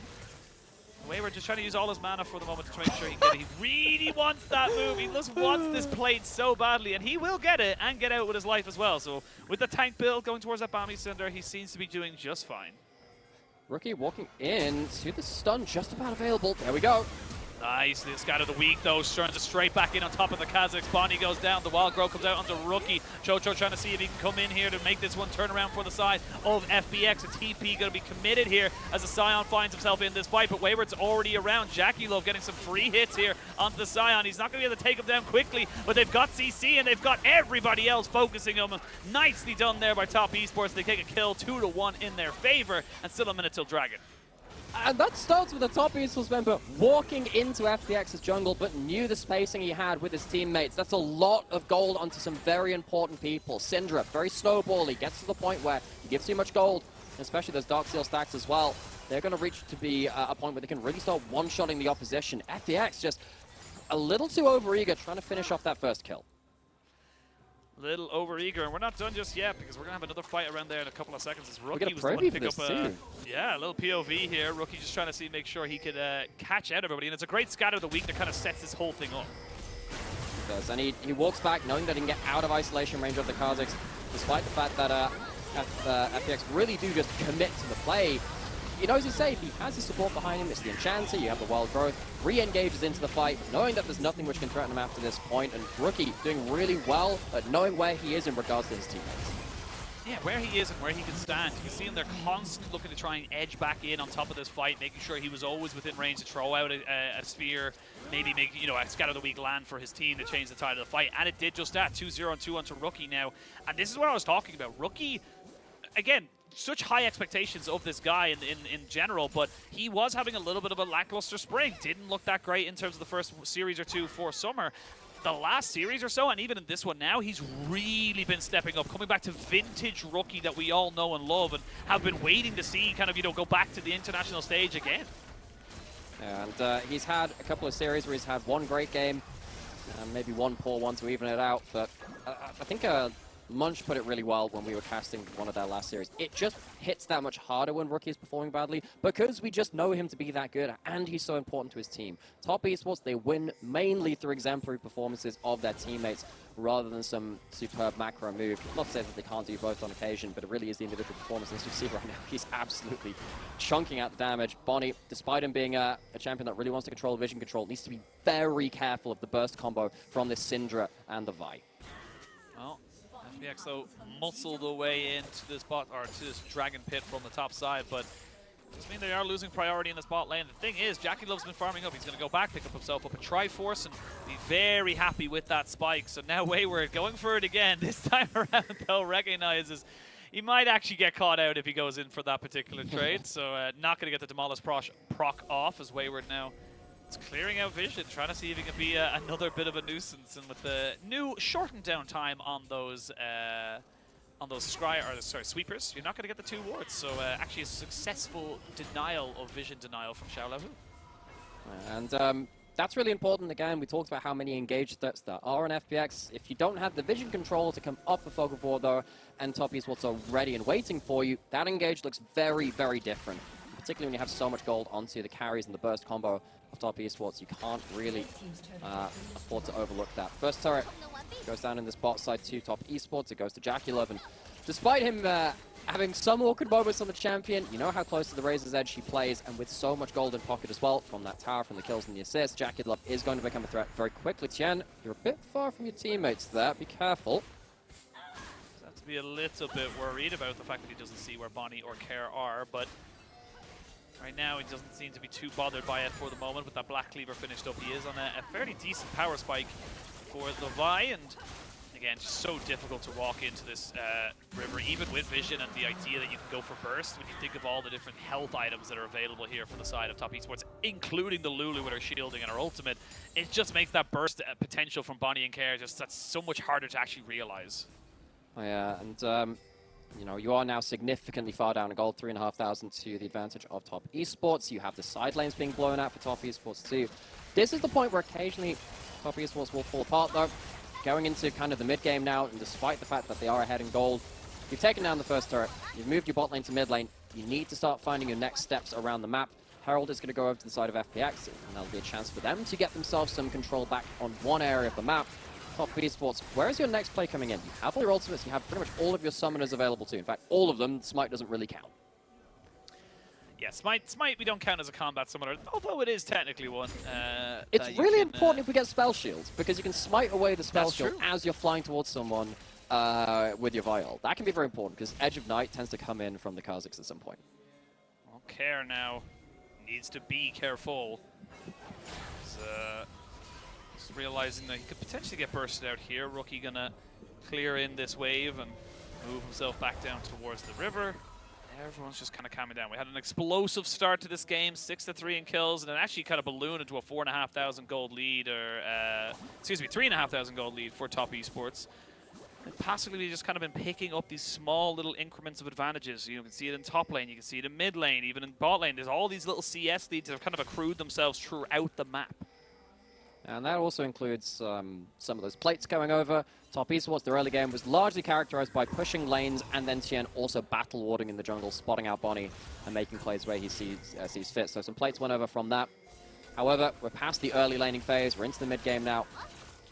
Wayward just trying to use all his mana for the moment to make sure he can get it. He really wants that move. He just wants this played so badly, and he will get it and get out with his life as well. So with the tank build going towards that bounty cinder, he seems to be doing just fine. Rookie walking in to the stun, just about available. There we go. Nice, the scout of the week though, turns it straight back in on top of the Kha'Zix. Bonnie goes down, the Wild Growth comes out onto Rookie. Chocho trying to see if he can come in here to make this one turn around for the side of FPX. A TP going to be committed here as the Scion finds himself in this fight, but Wayward's already around. Jackie Love getting some free hits here onto the Scion. He's not going to be able to take him down quickly, but they've got CC and they've got everybody else focusing him. Nicely done there by Top Esports. They take a kill 2-1 in their favor, and still a minute till Dragon. And that starts with a top esports member walking into FPX's jungle, but knew the spacing he had with his teammates. That's a lot of gold onto some very important people. Syndra, very snowbally, gets to the point where he gives too much gold, especially those Dark Seal stacks as well. They're going to reach to be a point where they can really start one-shotting the opposition. FPX just a little too overeager, trying to finish off that first kill. Little overeager, and we're not done just yet because we're gonna have another fight around there in a couple of seconds. As Rookie was the one to pick up a little POV here. Rookie just trying to make sure he could catch out everybody, and it's a great scatter of the week that kind of sets this whole thing up. He does, and he walks back knowing that he can get out of isolation range of the Kha'Zix, despite the fact that FPX really do just commit to the play. He knows he's safe. He has his support behind him. It's the Enchanter. You have the Wild Growth. Re-engages into the fight, knowing that there's nothing which can threaten him after this point. And Rookie doing really well at knowing where he is in regards to his teammates. Yeah, where he is and where he can stand. You can see him there constantly looking to try and edge back in on top of this fight, making sure he was always within range to throw out a sphere, maybe make a scatter the weak land for his team to change the tide of the fight. And it did just that. 2-0 and 2 onto Rookie now. And this is what I was talking about. Rookie, again, such high expectations of this guy in general, but he was having a little bit of a lackluster spring. Didn't look that great in terms of the first series or two for summer. The last series or so, and even in this one now, he's really been stepping up, coming back to vintage Rookie that we all know and love and have been waiting to see kind of, go back to the international stage again. And he's had a couple of series where he's had one great game, maybe one poor one to even it out, but I think Munch put it really well when we were casting one of their last series. It just hits that much harder when Rookie is performing badly because we just know him to be that good and he's so important to his team. Top esports, they win mainly through exemplary performances of their teammates rather than some superb macro move. Not to say that they can't do both on occasion, but it really is the individual performance. As you see right now, he's absolutely chunking out the damage. Bonnie, despite him being a champion that really wants to control vision control, needs to be very careful of the burst combo from this Syndra and the Vi. Well, FPX though muscled their way into this bot or to this dragon pit from the top side, but does mean they are losing priority in this bot lane. The thing is, Jackie Love's been farming up. He's going to go back, pick up himself up a Triforce, and be very happy with that spike. So now Wayward going for it again. This time around, though, recognizes he might actually get caught out if he goes in for that particular trade. So not going to get the Demolish proc off as Wayward now. It's clearing out vision, trying to see if he can be another bit of a nuisance. And with the new shortened down time on those sweepers, you're not going to get the 2 wards. So actually a successful denial of vision denial from Xiaolahu. And that's really important. Again, we talked about how many engaged threats there are on FPX. If you don't have the vision control to come off the Fog of War, though, and top esports are ready and waiting for you, that engage looks very, very different. Particularly when you have so much gold onto the carries and the burst combo of top esports, you can't really afford to overlook that. First turret goes down in this bot side to top esports. It goes to Jackulov, and despite him having some awkward moments on the champion, you know how close to the Razor's Edge he plays, and with so much gold in pocket as well from that tower, from the kills and the assists, Jackulov is going to become a threat very quickly. Tien, you're a bit far from your teammates there. Be careful. Have to be a little bit worried about the fact that he doesn't see where Bonnie or Care are, but right now he doesn't seem to be too bothered by it for the moment. With that Black Cleaver finished up, he is on a fairly decent power spike for the Vi, and again, just so difficult to walk into this river, even with vision and the idea that you can go for burst when you think of all the different health items that are available here for the side of top esports, including the Lulu with her shielding and her ultimate. It just makes that burst potential from Bonnie and Care that's so much harder to actually realize. Oh, yeah, and you know, you are now significantly far down in gold, 3,500 to the advantage of top esports. You have the side lanes being blown out for top esports too. This is the point where occasionally top esports will fall apart though. Going into kind of the mid game now, and despite the fact that they are ahead in gold, you've taken down the first turret, you've moved your bot lane to mid lane, you need to start finding your next steps around the map. Herald is going to go over to the side of FPX, and that'll be a chance for them to get themselves some control back on one area of the map. Top esports, where is your next play coming in? You have all your ultimates, you have pretty much all of your summoners available too. In fact, all of them. Smite doesn't really count. Yeah, Smite we don't count as a combat summoner, although it is technically one. It's really important if we get spell shields, because you can smite away the spell shield true. as you're flying towards someone with your vial. That can be very important, because Edge of Night tends to come in from the Kha'Zix at some point. Well, Care now needs to be careful. Just realizing that he could potentially get bursted out here. Rookie gonna clear in this wave and move himself back down towards the river. Everyone's just kind of calming down. We had an explosive start to this game, 6-3 in kills, and it actually kind of ballooned into a 4,500 gold lead, or excuse me, 3,500 gold lead for top esports. And passively, we've just kind of been picking up these small little increments of advantages. You can see it in top lane, you can see it in mid lane, even in bot lane. There's all these little CS leads that have kind of accrued themselves throughout the map. And that also includes some of those plates going over. Top esports, the early game was largely characterized by pushing lanes, and then Tien also battle warding in the jungle, spotting out Bonnie and making plays where he sees fit. So some plates went over from that. However, we're past the early laning phase. We're into the mid game now.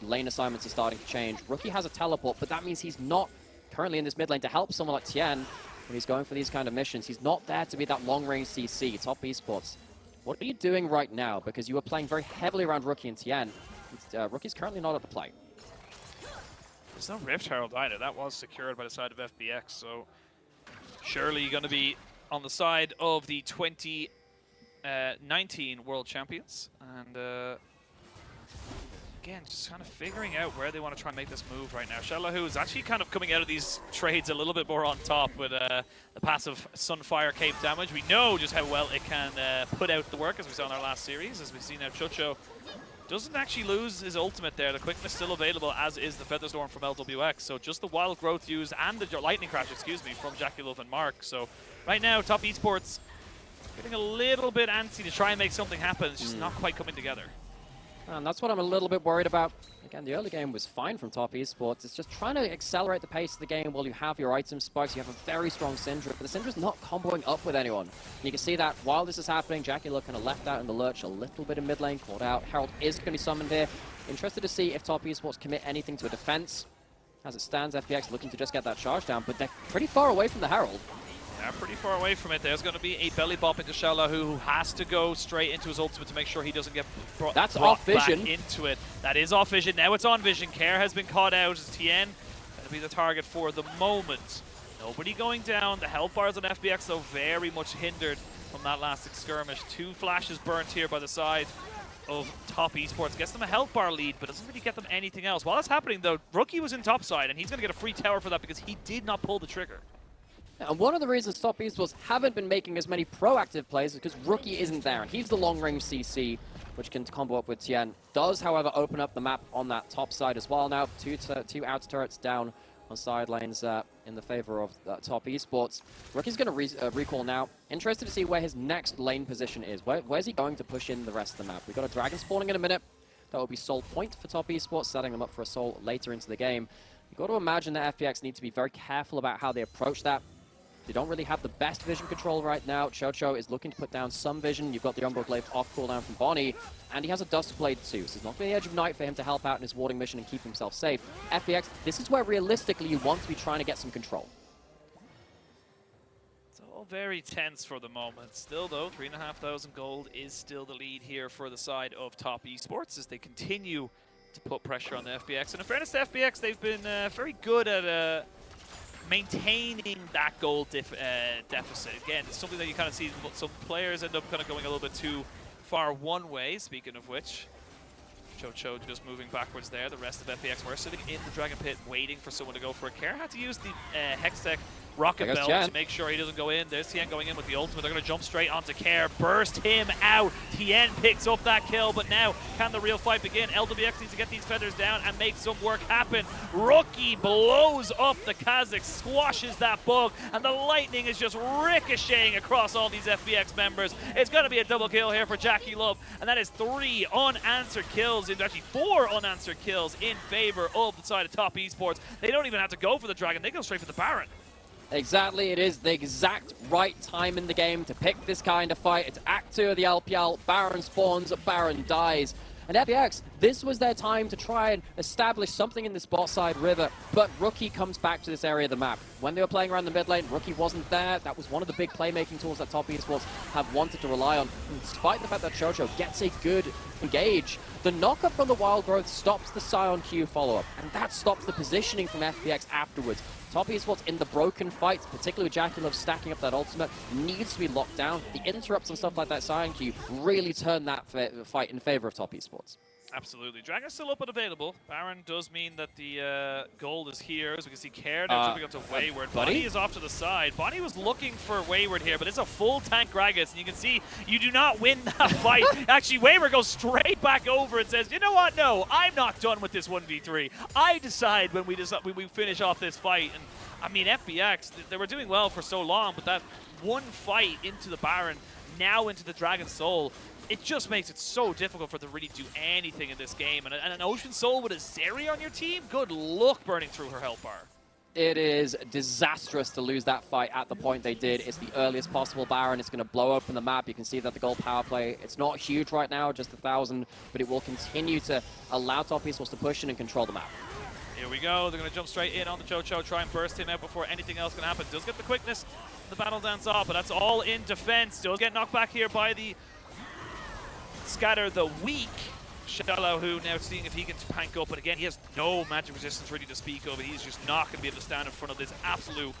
Lane assignments are starting to change. Rookie has a teleport, but that means he's not currently in this mid lane to help someone like Tien when he's going for these kind of missions. He's not there to be that long-range CC. Top esports, what are you doing right now? Because you were playing very heavily around Rookie and Tien. Rookie's currently not at the play. There's no Rift Herald either. That was secured by the side of FPX, so surely you're going to be on the side of the 2019 World Champions. And again, just kind of figuring out where they want to try and make this move right now. Xiaolahu is actually kind of coming out of these trades a little bit more on top with the passive Sunfire Cape damage. We know just how well it can put out the work, as we saw in our last series. As we've seen now, Chucho doesn't actually lose his ultimate there. The quickness still available, as is the Featherstorm from LWX. So just the Wild Growth use and the Lightning Crash, excuse me, from Jackulov and Mark. So right now, top esports getting a little bit antsy to try and make something happen. It's just not quite coming together. And that's what I'm a little bit worried about. Again, the early game was fine from Top Esports. It's just trying to accelerate the pace of the game while you have your item spikes. You have a very strong Syndra, but the Syndra's not comboing up with anyone. And you can see that while this is happening, Jackula kind of left out in the lurch, a little bit of mid lane, caught out. Herald is going to be summoned here. Interested to see if Top Esports commit anything to a defense. As it stands, FPX looking to just get that charge down, but they're pretty far away from the Herald. They're pretty far away from it. There's going to be a belly bop into Shala, who has to go straight into his ultimate to make sure he doesn't get brought off vision. back into it. That is off vision. Now it's on vision. Care has been caught out as Tien going to be the target for the moment. Nobody going down. The health bars on FPX, though, very much hindered from that last skirmish. 2 flashes burnt here by the side of Top Esports. Gets them a health bar lead, but doesn't really get them anything else. While that's happening, though, Rookie was in top side, and he's going to get a free tower for that because he did not pull the trigger. And one of the reasons Top Esports haven't been making as many proactive plays is because Rookie isn't there, and he's the long-range CC, which can combo up with Tien. Does, however, open up the map on that top side as well now. Two outer turrets down on side lanes in the favor of Top Esports. Rookie's going to recall now. Interested to see where his next lane position is. Where's he going to push in the rest of the map? We've got a Dragon spawning in a minute. That will be Soul Point for Top Esports, setting them up for a Soul later into the game. You've got to imagine that FPX need to be very careful about how they approach that. They don't really have the best vision control right now. Chocho is looking to put down some vision. You've got the Umbral Glaive off cooldown from Bonnie, and he has a Dust Blade too, so it's not going to be the Edge of Night for him to help out in his warding mission and keep himself safe. FPX, this is where realistically you want to be trying to get some control. It's all very tense for the moment. Still, though, 3,500 gold is still the lead here for the side of Top Esports as they continue to put pressure on the FPX. And in fairness to FPX, they've been very good at maintaining that goal deficit. Again, it's something that you kind of see some players end up kind of going a little bit too far one way, speaking of which. Chocho just moving backwards there. The rest of FPX were sitting in the Dragon Pit waiting for someone to go for a Care. Had to use the Hextech Rocket Belt to make sure he doesn't go in. There's Tien going in with the ultimate. They're going to jump straight onto Care, burst him out. Tien picks up that kill, but now can the real fight begin? LWBG needs to get these feathers down and make some work happen. Rookie blows up the Kazakh, squashes that bug, and the lightning is just ricocheting across all these FPX members. It's going to be a double kill here for Jackie Love, and that is 3 unanswered kills, actually 4 unanswered kills in favor of the side of Top Esports. They don't even have to go for the Dragon, they go straight for the Baron. Exactly, it is the exact right time in the game to pick this kind of fight. It's Act 2 of the LPL, Baron spawns, Baron dies. And FPX, this was their time to try and establish something in this bot side river, but Rookie comes back to this area of the map. When they were playing around the mid lane, Rookie wasn't there. That was one of the big playmaking tools that Top Esports have wanted to rely on. And despite the fact that Chocho gets a good engage, the knockup from the Wild Growth stops the Scion Q follow-up, and that stops the positioning from FPX afterwards. Top Esports in the broken fights, particularly with Jackie Love stacking up that ultimate, needs to be locked down. The interrupts and stuff like that Scion Q really turn that fight in favor of Top Esports. Absolutely. Dragon's still up and available. Baron does mean that the gold is here. As we can see, Care now jumping up to Wayward. Bonnie is off to the side. Bonnie was looking for Wayward here, but it's a full tank Gragas, and you can see you do not win that fight. Actually, Wayward goes straight back over and says, you know what? No, I'm not done with this 1v3. I decide when we finish off this fight. And I mean, FPX, they were doing well for so long, but that one fight into the Baron, now into the Dragon Soul, it just makes it so difficult for them to really do anything in this game. And an Ocean Soul with a Zeri on your team? Good luck burning through her health bar. It is disastrous to lose that fight at the point they did. It's the earliest possible Baron. It's going to blow open the map. You can see that the gold power play, it's not huge right now, just 1,000, but it will continue to allow Top Esports to push in and control the map. Here we go. They're going to jump straight in on the Chocho, try and burst him out before anything else can happen. Does get the quickness, the battle dance off, but that's all in defense. Does get knocked back here by the Scatter the weak Shallow, who now seeing if he can pank up, but again, he has no magic resistance really to speak of. He's just not going to be able to stand in front of this absolute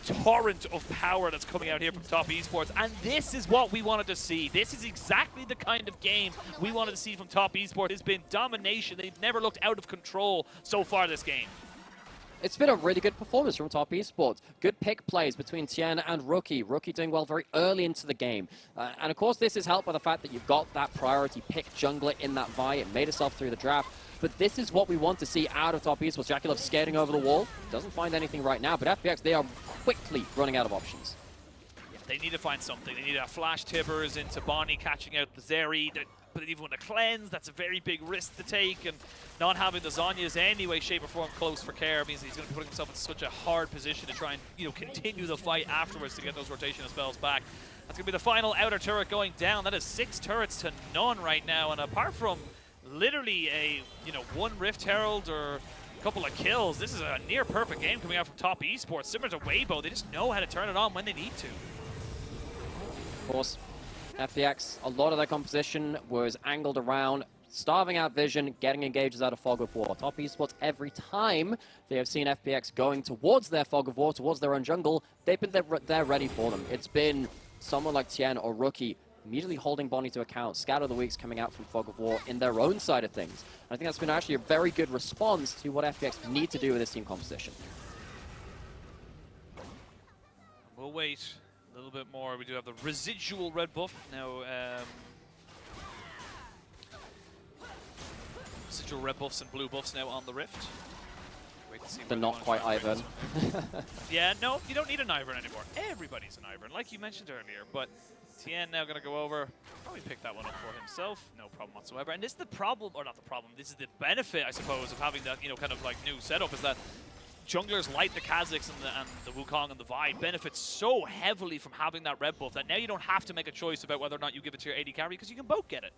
torrent of power that's coming out here from Top Esports. And this is what we wanted to see. This is exactly the kind of game we wanted to see from Top Esports. It's been domination. They've never looked out of control so far this game. It's been a really good performance from Top Esports. Good pick plays between Tien and Rookie. Rookie doing well very early into the game. And of course, this is helped by the fact that you've got that priority pick jungler in that Vi. It made itself through the draft. But this is what we want to see out of Top Esports. Jackie Love skating over the wall. Doesn't find anything right now, but FPX, they are quickly running out of options. They need to find something. They need to flash Tibbers into Bonnie, catching out the Zeri. But even with a cleanse, that's a very big risk to take. And not having the Zhonya's any way, shape, or form close for Care means that he's going to be putting himself in such a hard position to try and continue the fight afterwards to get those rotational spells back. That's going to be the final outer turret going down. That is 6 turrets to none right now. And apart from literally a one Rift Herald or a couple of kills, this is a near perfect game coming out from Top Esports. Similar to Weibo, they just know how to turn it on when they need to. Of course, FPX, a lot of their composition was angled around starving out vision, getting engages out of Fog of War. Top Esports, every time they have seen FPX going towards their Fog of War, towards their own jungle, they've been there ready for them. It's been someone like Tien or Rookie immediately holding Bonnie to account, Scatter the Weeks coming out from Fog of War in their own side of things. And I think that's been actually a very good response to what FPX need to do with this team composition. We'll wait a little bit more. We do have the residual red buff now. Residual red buffs and blue buffs now on the Rift. Wait to see. They're not quite Ivern. Yeah, no, you don't need an Ivern anymore. Everybody's an Ivern, like you mentioned earlier. But Tien now going to go over. Probably pick that one up for himself. No problem whatsoever. And this is the problem, or not the problem. This is the benefit, I suppose, of having that kind of like new setup is that junglers like the Kha'Zix and the Wukong and the Vi benefit so heavily from having that red buff that now you don't have to make a choice about whether or not you give it to your AD carry because you can both get it.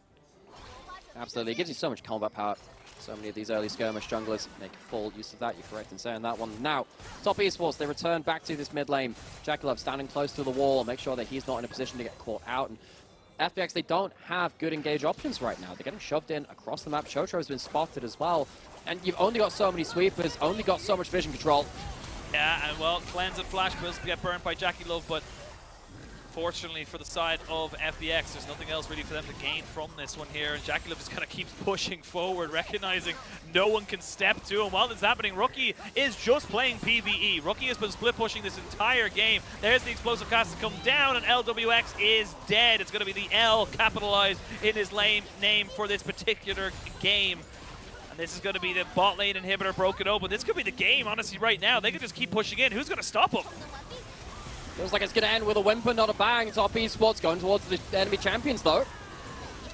Absolutely, it gives you so much combat power. So many of these early skirmish junglers make full use of that. You're correct in saying that one. Now, Top Esports, they return back to this mid lane. Jackie standing close to the wall, make sure that he's not in a position to get caught out. And FPX, they don't have good engage options right now. They're getting shoved in across the map. Chotro has been spotted as well. And you've only got so many sweepers, only got so much vision control. Yeah, and well, Cleanse and Flash will get burnt by Jackie Love, but fortunately for the side of FPX, there's nothing else really for them to gain from this one here. And Jackie Love just kind of keeps pushing forward, recognizing no one can step to him. While this is happening, Rookie is just playing PvE. Rookie has been split pushing this entire game. There's the explosive cast to come down, and LWX is dead. It's going to be the L capitalized in his name for this particular game. And this is going to be the bot lane inhibitor broken open. This could be the game, honestly, right now. They could just keep pushing in. Who's going to stop them? Feels like it's going to end with a whimper, not a bang. Top Esports going towards the enemy champions, though.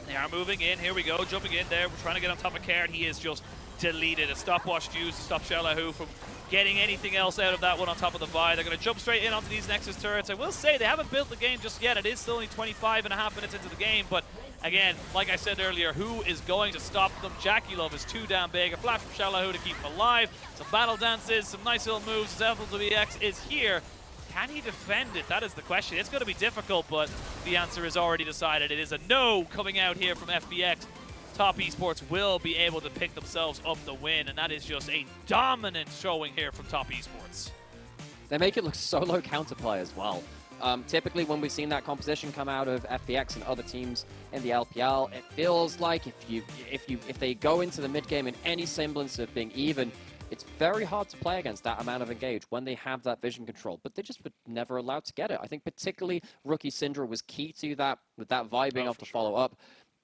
They are moving in. Here we go. Jumping in there. We're trying to get on top of Caird. He is just deleted. A stopwatch used to stop Shallahu from getting anything else out of that one on top of the Vi. They're going to jump straight in onto these Nexus turrets. I will say they haven't built the game just yet. It is still only 25.5 minutes into the game, but again, like I said earlier, who is going to stop them? Jackie Love is too damn big. A flash from Shallahu to keep him alive. Some battle dances, some nice little moves. LWX is here. Can he defend it? That is the question. It's going to be difficult, but the answer is already decided. It is a no coming out here from FPX. Top Esports will be able to pick themselves up the win, and that is just a dominant showing here from Top Esports. They make it look solo counterplay as well. Typically, when we've seen that composition come out of FPX and other teams in the LPL, it feels like if they go into the mid game in any semblance of being even, it's very hard to play against that amount of engage when they have that vision control, but they just were never allowed to get it. I think particularly Rookie Syndra was key to that, with that Vi being able to follow up.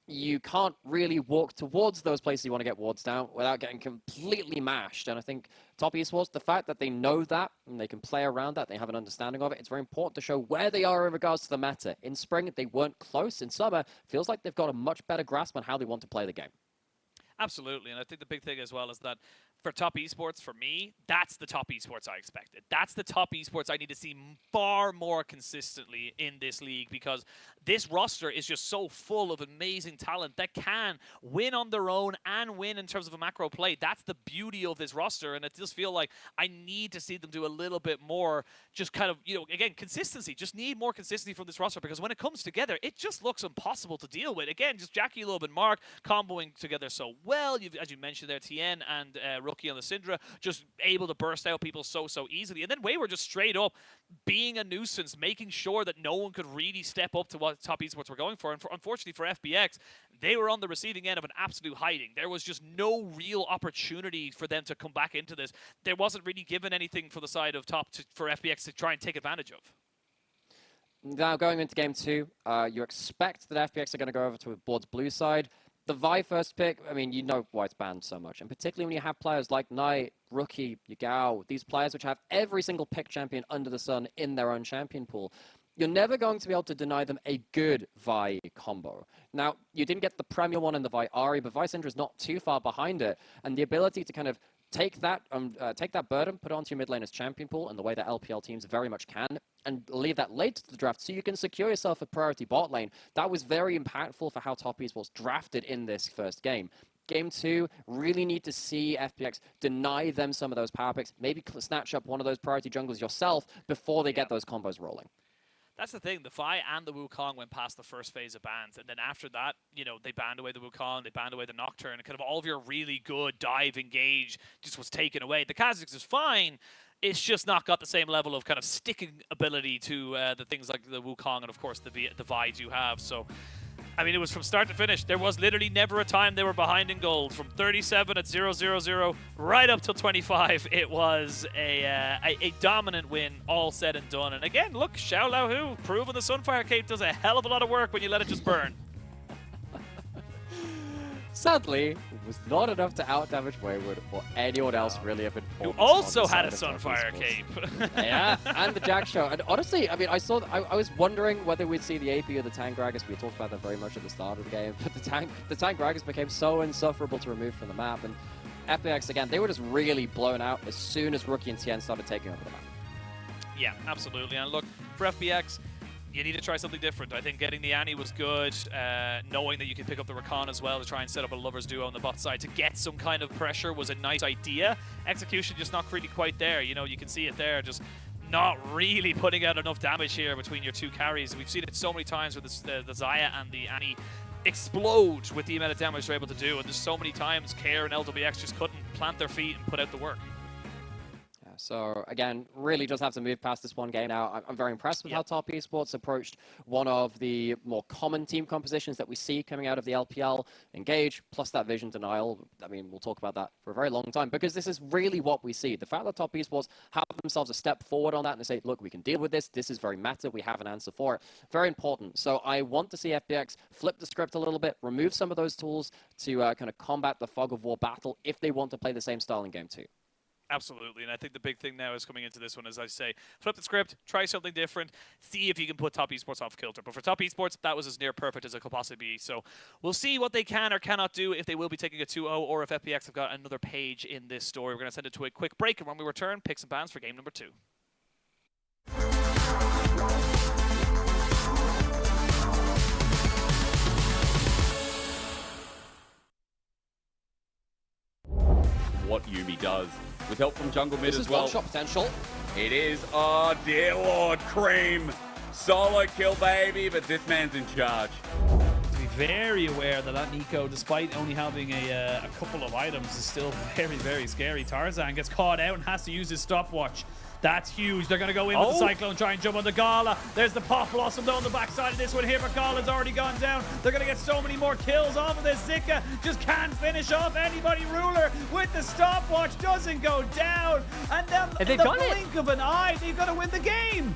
You can't really walk towards those places you want to get wards down without getting completely mashed. And I think Top Esports, the fact that they know that and they can play around that, they have an understanding of it, it's very important to show where they are in regards to the meta. In spring, they weren't close. In summer, feels like they've got a much better grasp on how they want to play the game. Absolutely, and I think the big thing as well is that for Top Esports, for me, that's the Top Esports I expected. That's the Top Esports I need to see far more consistently in this league, because this roster is just so full of amazing talent that can win on their own and win in terms of a macro play. That's the beauty of this roster, and it does feel like I need to see them do a little bit more, just kind of, again, consistency. Just need more consistency from this roster, because when it comes together, it just looks impossible to deal with. Again, just Jackie Love and Mark comboing together so well. As you mentioned there, Tien and Rookie on the Syndra, just able to burst out people so easily. And then Wayward just straight up being a nuisance, making sure that no one could really step up to what Top Esports were going for. And unfortunately for FPX, they were on the receiving end of an absolute hiding. There was just no real opportunity for them to come back into this. There wasn't really given anything for the side of Top for FPX to try and take advantage of. Now going into game 2, you expect that FPX are going to go over towards blue side. The Vi first pick, I mean, you know why it's banned so much. And particularly when you have players like Knight, Rookie, Yagao, these players which have every single pick champion under the sun in their own champion pool. you're never going to be able to deny them a good Vi combo. Now, you didn't get the Premier one in the Vi Ari, but Vi Syndra is not too far behind it, and the ability to kind of take that burden, put it onto your mid laner's champion pool in the way that LPL teams very much can, and leave that late to the draft so you can secure yourself a priority bot lane. That was very impactful for how Top Esports drafted in this first game. Game 2, really need to see FPX deny them some of those power picks, maybe snatch up one of those priority junglers yourself before they get those combos rolling. That's the thing. The Vi and the Wukong went past the first phase of bans, and then after that, you know, they banned away the Wukong, they banned away the Nocturne, and kind of all of your really good dive engage just was taken away. The Kha'Zix is fine. It's just not got the same level of kind of sticking ability to the things like the Wukong and, of course, the Vi do have. So, I mean, it was from start to finish. There was literally never a time they were behind in gold. From 37 at 0-0-0 right up till 25, it was a dominant win, all said and done. And again, look, Xiao Lao Hu proving the Sunfire Cape does a hell of a lot of work when you let it just burn. Sadly, it was not enough to outdamage Wayward or anyone else really of importance. Who also had a Sunfire Cape. Yeah, and the Jack Show. And honestly, I mean, I was wondering whether we'd see the AP or the Tank Gragas. We talked about that very much at the start of the game. But the Tank Gragas became so insufferable to remove from the map. And FPX, again, they were just really blown out as soon as Rookie and Tien started taking over the map. Yeah, absolutely. And look, for FPX, you need to try something different. I think getting the Annie was good, knowing that you can pick up the Rakan as well to try and set up a Lovers duo on the bot side to get some kind of pressure was a nice idea. Execution just not really quite there. You know, you can see it there, just not really putting out enough damage here between your two carries. We've seen it so many times with the Xayah and the Annie explode with the amount of damage they're able to do, and there's so many times Care and LWX just couldn't plant their feet and put out the work. So again, really just have to move past this one game now. I'm very impressed with how Top Esports approached one of the more common team compositions that we see coming out of the LPL. Engage, plus that vision denial. I mean, we'll talk about that for a very long time because this is really what we see. The fact that Top Esports have themselves a step forward on that and they say, look, we can deal with this. This is very meta. We have an answer for it. Very important. So I want to see FPX flip the script a little bit, remove some of those tools to kind of combat the fog of war battle if they want to play the same style in game 2. Absolutely, and I think the big thing now is coming into this one, as I say, flip the script, try something different, see if you can put Top Esports off kilter. But for Top Esports, that was as near perfect as it could possibly be. So we'll see what they can or cannot do, if they will be taking a 2-0, or if FPX have got another page in this story. We're going to send it to a quick break, and when we return, picks and bans for game number 2. What Yuumi does, with help from jungle mid as well. This is one-shot potential. It is, oh dear Lord, Cream. Solo kill, baby, but this man's in charge. To be very aware that Nico, despite only having a couple of items, is still very, very scary. Tarzan gets caught out and has to use his stopwatch. That's huge. They're going to go in with the Cyclone, try and jump on the Gala. There's the Pop Blossom though on the backside of this one here, but Gala's already gone down. They're going to get so many more kills off of this. Zika just can't finish off anybody. Ruler with the stopwatch doesn't go down. And then in the blink of an eye, they've got to win the game.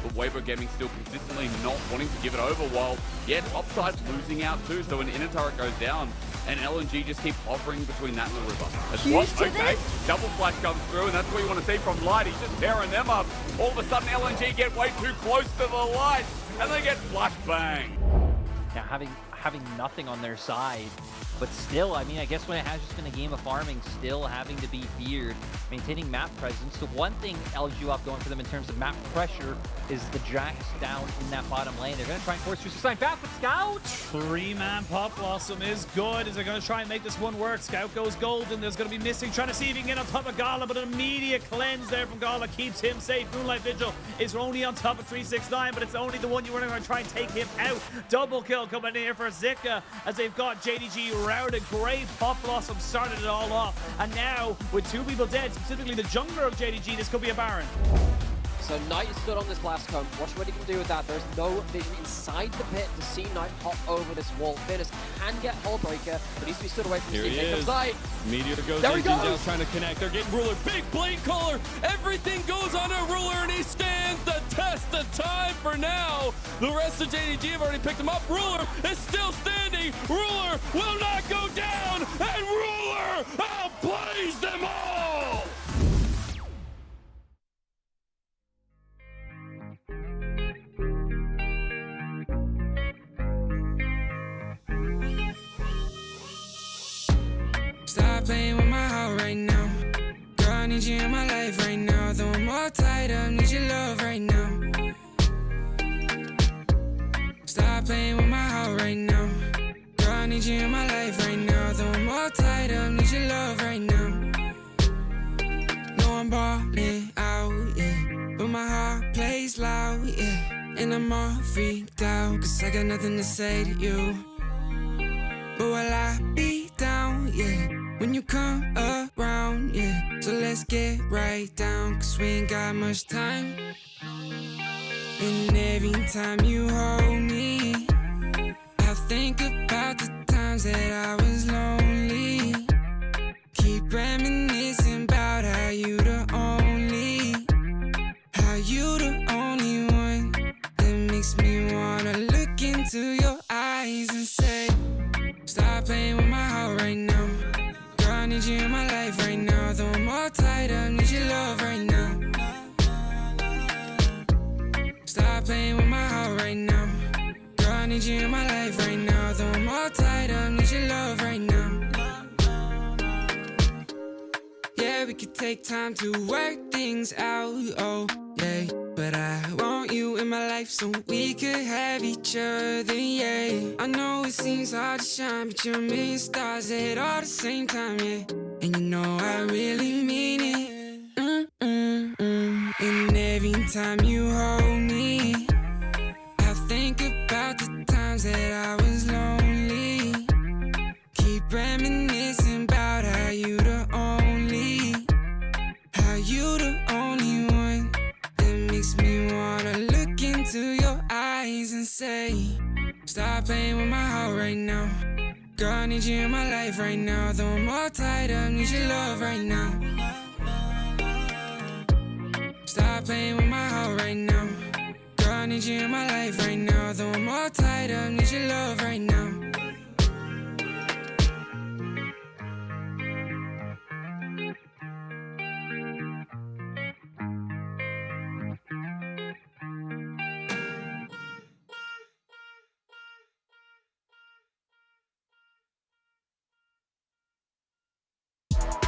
But Weibo Gaming still consistently not wanting to give it over, while, yeah, Topside's losing out too, so an inner turret goes down, and LNG just keep hovering between that and the river. That's what, okay, double flash comes through, and that's what you want to see from Light. He's just tearing them up. All of a sudden, LNG get way too close to the Light, and they get flash bang. Yeah, having nothing on their side, but still, I mean, I guess when it has just been a game of farming, still having to be feared, maintaining map presence. The one thing LGU have going for them in terms of map pressure is the Jax down in that bottom lane. They're going to try and force through Suicide fast, but Scout! 3-man Pop Blossom is good. Is they're going to try and make this one work. Scout goes golden. There's going to be missing, trying to see if he can get on top of Gala, but an immediate cleanse there from Gala keeps him safe. Moonlight Vigil is only on top of 369, but it's only the one you were going to try and take him out. Double kill coming in here for Zika as they've got JDG routed. Great Pop Blossom started it all off, and now with 2 people dead, specifically the jungler of JDG, this could be a Baron. So Knight stood on this blast cone. Watch what he can do with that. There's no vision inside the pit to see Knight hop over this wall. Fitness can get Hullbreaker, but needs to be stood away from the scene. Here comes Knight. Meteor goes there in, Jinzhao's trying to connect. They're getting Ruler. Big blade caller. Everything goes on a Ruler, and he stands the test of time for now. The rest of JDG have already picked him up. Ruler is still standing. Ruler will not go down, and Ruler outplays them all. playing with my heart right now. Girl, I need you in my life right now. Though I'm all tied up, need your love right now. Stop playing with my heart right now. Girl, I need you in my life right now. Though I'm all tied up, need your love right now. No, I'm balling out, yeah. But my heart plays loud, yeah. And I'm all freaked out, cause I got nothing to say to you. But will I be down, yeah, when you come around, yeah. So let's get right down, cause we ain't got much time. And every time you hold me, I think about the times that I was lonely. Keep reminiscing about how you the only one that makes me wanna look into your eyes and say, stop playing with my heart right now. Girl, I need you in my life right now. Though I'm all tied up, need your love right now. Stop playing with my heart right now. Girl, I need you in my life right now. Though I'm all tied up, need your love right now. Yeah, we could take time to work things out, oh, yeah. But I want you in my life so we could have each other, yeah. I know it seems hard to shine, but you're a million stars at all the same time, yeah. And you know I really mean it. And every time you hold me, I think about the times that I was lonely. Keep reminiscing about how you the only one that makes me wanna look into your eyes and say, stop playing with my heart right now. Girl, I need you in my life right now. Though I'm all tied up, need your love right now. Stop playing with my heart right now. Girl, I need you in my life right now. Though I'm all tied up, need your love right now.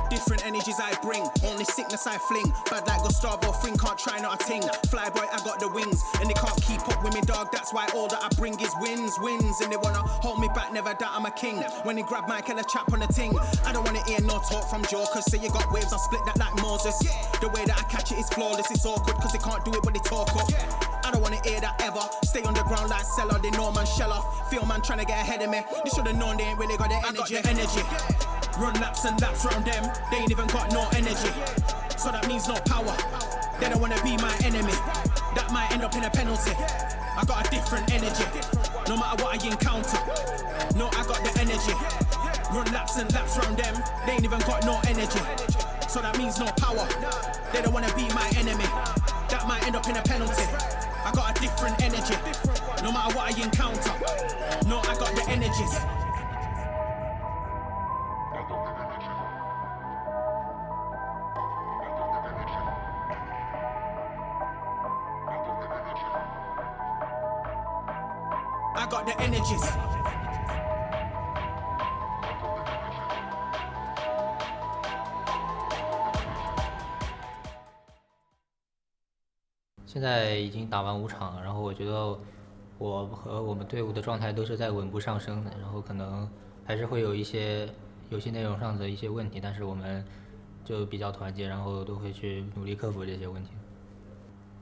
Different energies I bring, only sickness I fling. Bad like Gustavo Fring, can't try not a ting. Flyboy, I got the wings, and they can't keep up with me, dog. That's why all that I bring is wins. And they wanna hold me back, never doubt I'm a king. When they grab mic and a chap on the ting, I don't wanna hear no talk from jokers. Say you got waves, I'll split that like Moses. The way that I catch it is flawless, it's awkward, cause they can't do it when they talk up. I don't wanna hear that ever. Stay on the ground like Cellar, they know man shell off. Feel man trying to get ahead of me. They should've known they ain't really got the energy. I got the energy. Run laps and laps round them, they ain't even got no energy. So that means no power, they don't wanna be my enemy. That might end up in a penalty. I got a different energy, no matter what I encounter. No, I got the energy. Run laps and laps round them, they ain't even got no energy. So that means no power, they don't wanna be my enemy. That might end up in a penalty. I got a different energy, no matter what I encounter. No, I got the energies. I got the energies.现在已经打完5场了，然后我觉得我和我们队伍的状态都是在稳步上升的，然后可能还是会有一些游戏内容上的一些问题，但是我们就比较团结，然后都会去努力克服这些问题。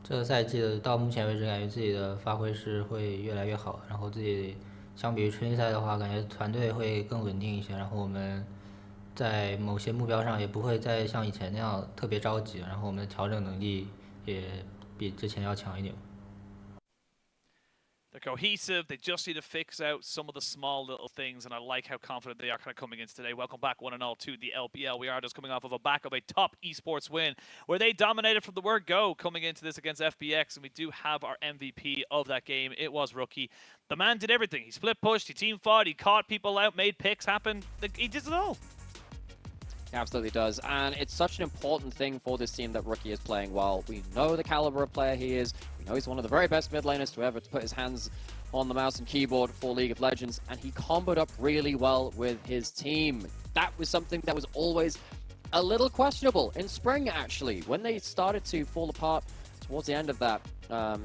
这个赛季的到目前为止，感觉自己的发挥是会越来越好，然后自己相比于春季赛的话，感觉团队会更稳定一些，然后我们在某些目标上也不会再像以前那样特别着急，然后我们的调整能力也比之前要强一点。They're cohesive. They just need to fix out some of the small little things, and I like how confident they are kind of coming into today. Welcome back, one and all, to the LPL. We are just coming off of a back of a top esports win where they dominated from the word go coming into this against FPX, and we do have our MVP of that game. It was Rookie. The man did everything. He split pushed, he team fought, he caught people out, made picks happen. He did it all. He absolutely does, and it's such an important thing for this team that Rookie is playing well. We know the caliber of player he is. We know he's one of the very best mid laners to ever put his hands on the mouse and keyboard for League of Legends, and he comboed up really well with his team. that was something that was always a little questionable in spring, actually. When they started to fall apart towards the end of that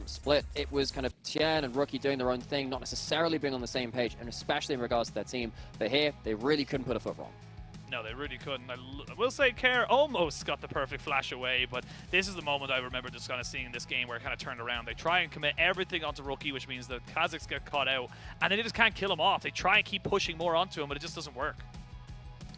split, it was kind of Tien and Rookie doing their own thing, not necessarily being on the same page, and especially in regards to their team. But here, they really couldn't put a foot wrong. No, they really couldn't. I will say Kerr almost got the perfect flash away, but this is the moment I remember just kind of seeing this game where it kind of turned around. They try and commit everything onto Rookie, which means the Kazakhs get caught out, and then they just can't kill him off. They try and keep pushing more onto him, but it just doesn't work.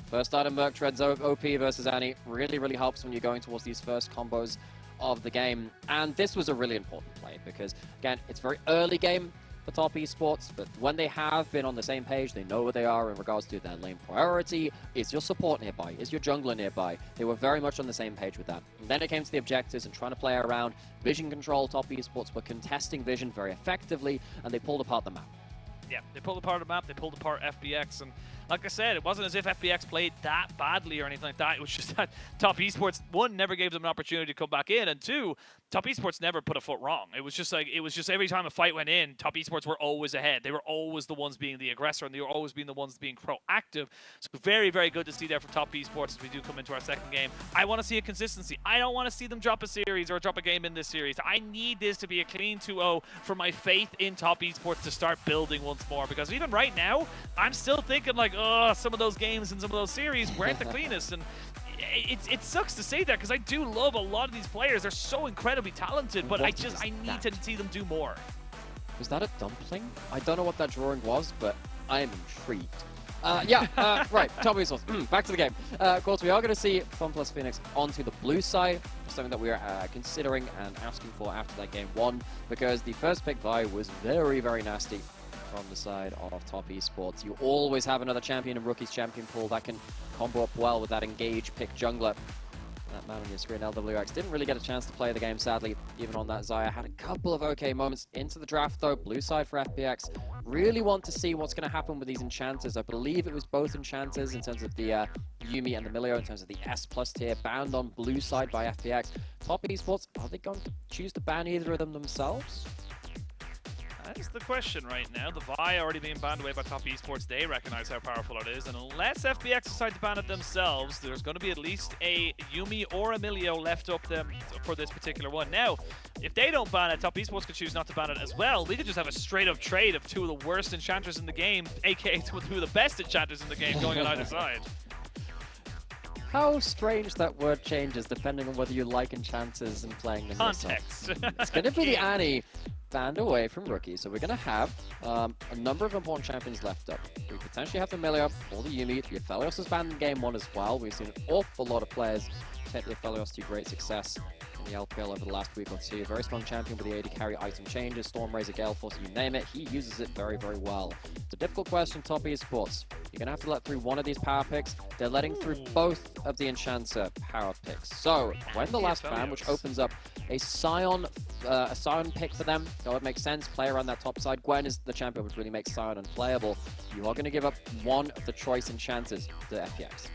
First item, Merc Treads OP versus Annie. Really, really helps when you're going towards these first combos of the game. And this was a really important play because, again, it's very early game for top esports, but when they have been on the same page, they know where they are in regards to their lane priority. Is your support nearby? Is your jungler nearby? They were very much on the same page with that. And then it came to the objectives and trying to play around vision control. Top esports were contesting vision very effectively, and they pulled apart the map. Yeah, they pulled apart the map, they pulled apart FPX, and like I said, it wasn't as if FPX played that badly or anything like that. It was just that Top Esports, one, never gave them an opportunity to come back in, and two, Top Esports never put a foot wrong. It was just every time a fight went in, Top Esports were always ahead. They were always the ones being the aggressor, and they were always being the ones being proactive. So very, very good to see there from Top Esports as we do come into our second game. I want to see a consistency. I don't want to see them drop a series or drop a game in this series. I need this to be a clean 2-0 for my faith in Top Esports to start building once more, because even right now, I'm still thinking like, oh, some of those games and some of those series weren't the cleanest, and it sucks to say that because I do love a lot of these players. They're so incredibly talented, but I need to see them do more. Was that a dumpling? I don't know what that drawing was, but I am intrigued. Right, top esports. Back to the game. Of course, we are going to see FunPlus Phoenix onto the blue side, something that we are considering and asking for after that game one, because the first pick Vi was very, very nasty from the side of Top Esports. You always have another champion in Rookie's champion pool that can combo up well with that engage pick jungler. That man on your screen, LWX, didn't really get a chance to play the game, sadly, even on that Xayah. Had a couple of okay moments into the draft, though. Blue side for FPX. Really want to see what's going to happen with these enchanters. I believe it was both enchanters in terms of the Yuumi and the Milio, in terms of the S+ tier, banned on blue side by FPX. Top Esports, are they going to choose to ban either of them themselves? That is the question right now. The Vi already being banned away by Top Esports. They recognize how powerful it is, and unless FPX decide to ban it themselves, there's going to be at least a Yuumi or a Milio left up them for this particular one. Now, if they don't ban it, Top Esports could choose not to ban it as well. We could just have a straight-up trade of two of the worst enchanters in the game, aka two of the best enchanters in the game, going on either side. How strange that word changes depending on whether you like enchanters and playing them Context. It's going to be the Annie banned away from Rookie, so we're going to have a number of important champions left up. We potentially have the Milio or the Yuumi. The Aphelios is banned in game one as well. We've seen an awful lot of players take the Aphelios to great success in the LPL over the last week or two. Very strong champion with the AD carry item changes, Storm Razor, Gale Force, you name it. He uses it very, very well. It's a difficult question, Top Esports. You're going to have to let through one of these power picks. They're letting through both of the Enchanter power picks. So, when the last ban, which opens up a Sion pick for them, so it makes sense. Play around that top side. Gwen is the champion, which really makes Sion unplayable. You are going to give up one of the choice Enchanters to FPX.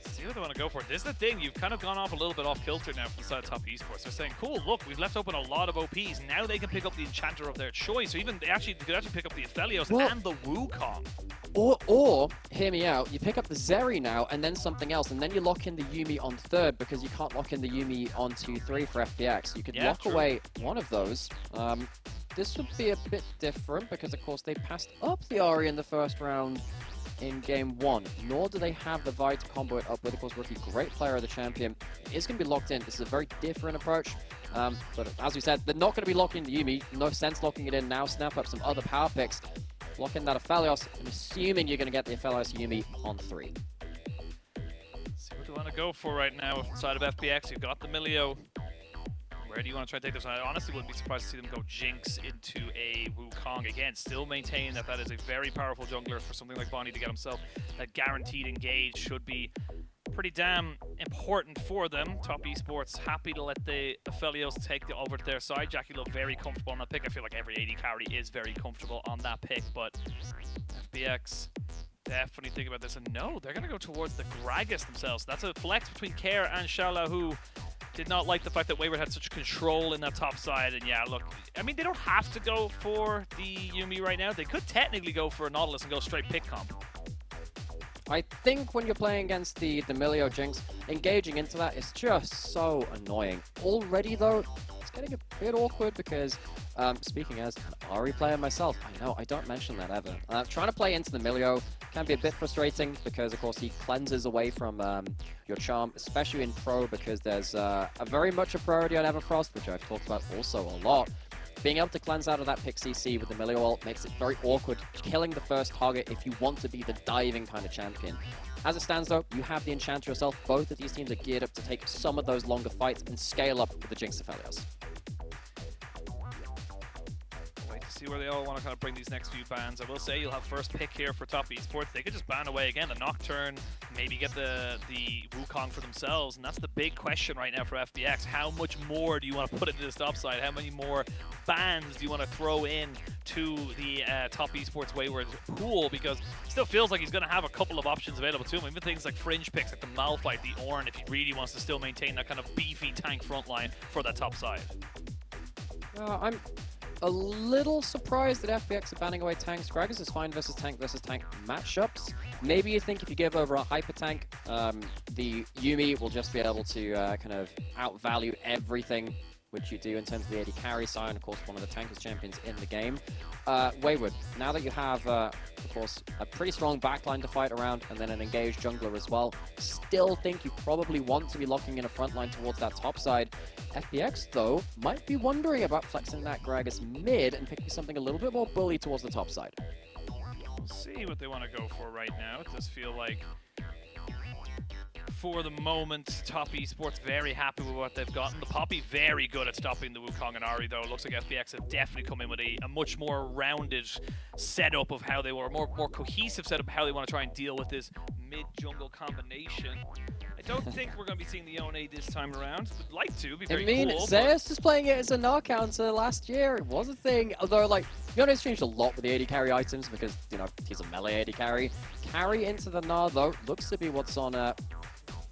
See what they want to go for. This is the thing, you've kind of gone off a little bit off kilter now from the side of Top Esports. They're saying, cool, look, we've left open a lot of OPs. Now they can pick up the Enchanter of their choice. So even they could actually pick up the Aphelios and the Wukong. Or, hear me out, you pick up the Zeri now and then something else, and then you lock in the Yuumi on third because you can't lock in the Yuumi on 2-3 for FPX. You could lock away one of those. This would be a bit different because, of course, they passed up the Ahri in the first round in game one, nor do they have the Vi to combo it up with. Of course, Rookie, great player of the champion, is going to be locked in. This is a very different approach, but as we said, they're not going to be locking the Yuumi. No sense locking it in now. Snap up some other power picks. Lock in that Aphelios. I'm assuming you're going to get the Aphelios Yuumi on 3. See what do you want to go for right now inside of FPX. You've got the Milio. Where do you want to try to take this? I honestly wouldn't be surprised to see them go Jinx into a Wukong again. Still maintain that is a very powerful jungler for something like Bonnie to get himself. That guaranteed engage should be pretty damn important for them. Top Esports happy to let the Aphelios take it over to their side. Jackie Love very comfortable on that pick. I feel like every AD carry is very comfortable on that pick, but FPX definitely think about this. And no, they're going to go towards the Gragas themselves. That's a flex between Kerr and Shala, who did not like the fact that Wayward had such control in that top side. And yeah, look, I mean, they don't have to go for the Yuumi right now. They could technically go for a Nautilus and go straight pick comp. I think when you're playing against the Milio Jinx, engaging into that is just so annoying. Already though, it's getting a bit awkward because, speaking as an Ahri player myself, I know I don't mention that ever. Trying to play into the Milio can be a bit frustrating because of course he cleanses away from your charm, especially in Pro, because there's a very much a priority on Everfrost, which I've talked about also a lot. Being able to cleanse out of that pick CC with the Milio ult makes it very awkward, killing the first target if you want to be the diving kind of champion. As it stands though, you have the Enchanter yourself. Both of these teams are geared up to take some of those longer fights and scale up with the Jinx Aphelios. Wait to see where they all want to kind of bring these next few bans. I will say you'll have first pick here for top esports. They could just ban away again the Nocturne, maybe get the Wukong for themselves, and that's the big question right now for FPX. How much more do you want to put into this top side? How many more bans do you want to throw in to the top esports wayward pool? Because it still feels like he's going to have a couple of options available to him. Even things like fringe picks like the Malphite, the Ornn, if he really wants to still maintain that kind of beefy tank front line for that top side. I'm a little surprised that FPX are banning away tanks. Gragas is fine versus tank matchups. Maybe you think if you give over a hyper tank, the Yuumi will just be able to kind of outvalue everything which you do in terms of the AD carry side, of course one of the tankers champions in the game. Wayward, now that you have, of course, a pretty strong backline to fight around and then an engaged jungler as well, still think you probably want to be locking in a front line towards that top side. FPX, though, might be wondering about flexing that Gragas mid and picking something a little bit more bully towards the top side. We'll see what they want to go for right now. It does feel like, for the moment, top esports very happy with what they've gotten. The Poppy very good at stopping the Wukong and Ahri, though. It looks like FPX have definitely come in with a much more rounded setup of how they were, more cohesive setup of how they want to try and deal with this mid-jungle combination. I don't think we're going to be seeing the Yone this time around. Would like to, be very cool. Zeus was playing it as a Gnar counter last year. It was a thing. Although, like, Yone's changed a lot with the AD carry items because, you know, he's a melee AD carry. Carry into the Gnar, though, looks to be what's on the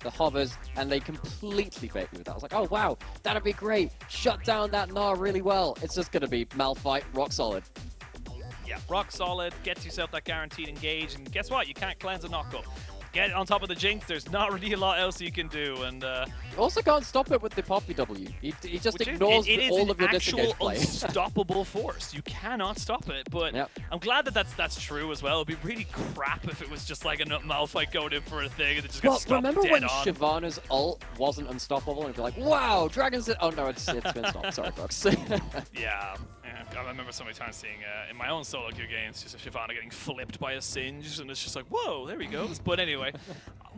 hovers, and they completely faked me with that. I was like, oh wow, that'd be great. Shut down that Gnar really well. It's just going to be Malphite, rock solid. Yeah, rock solid, gets yourself that guaranteed engage, and guess what? You can't cleanse a knockup. Get on top of the Jinx, there's not really a lot else you can do, and you also can't stop it with the Poppy W. He just ignores all of your disengage play. It is an actual unstoppable force. You cannot stop it, but I'm glad that that's true as well. It'd be really crap if it was just like a Malphite going in for a thing and it just gets stopped remember dead when on. Shyvana's ult wasn't unstoppable and it'd be like, wow, Dragon's... Oh no, it's been stopped. Sorry, folks. Yeah. I remember so many times seeing in my own solo queue games just a Shyvana getting flipped by a Singe, and it's just like, whoa, there he goes. But anyway,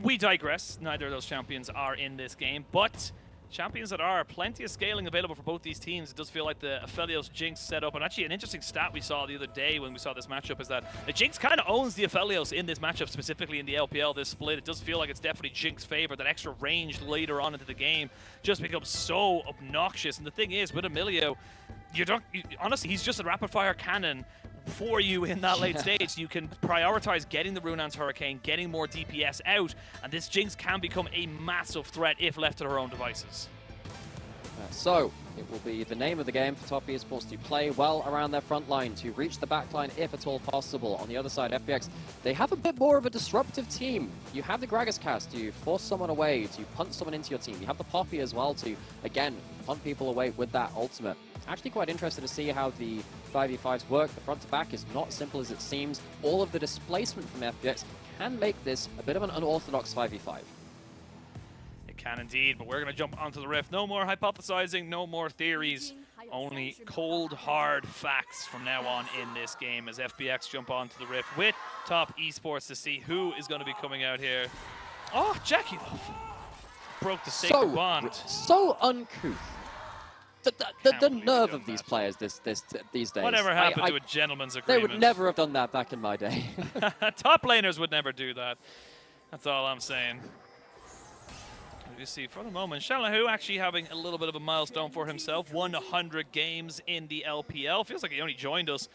we digress. Neither of those champions are in this game, but champions that are, plenty of scaling available for both these teams. It does feel like the Aphelios Jinx setup, and actually an interesting stat we saw the other day when we saw this matchup is that the Jinx kind of owns the Aphelios in this matchup, specifically in the LPL, this split. It does feel like it's definitely Jinx favor. That extra range later on into the game just becomes so obnoxious. And the thing is, with Emilio, honestly, he's just a rapid-fire cannon for you in that late stage. You can prioritize getting the Runaan's Hurricane, getting more DPS out, and this Jinx can become a massive threat if left to her own devices. So, it will be the name of the game for top esports to play well around their front line, to reach the back line if at all possible. On the other side, FPX, they have a bit more of a disruptive team. You have the Gragas cast to force someone away, to punt someone into your team. You have the Poppy as well to, again, punt people away with that ultimate. Actually quite interested to see how the 5v5s work. The front to back is not simple as it seems. All of the displacement from FPX can make this a bit of an unorthodox 5v5. It can indeed, but we're going to jump onto the rift. No more hypothesizing, no more theories, only cold, hard facts from now on in this game as FPX jump onto the rift with top esports to see who is going to be coming out here. Oh, Jackie broke the sacred bond. So uncouth. The nerve of these players these days. Whatever happened to a gentleman's agreement? They would never have done that back in my day. Top laners would never do that. That's all I'm saying. You see, for the moment, Shallahu actually having a little bit of a milestone for himself. 100 games in the LPL. Feels like he only joined us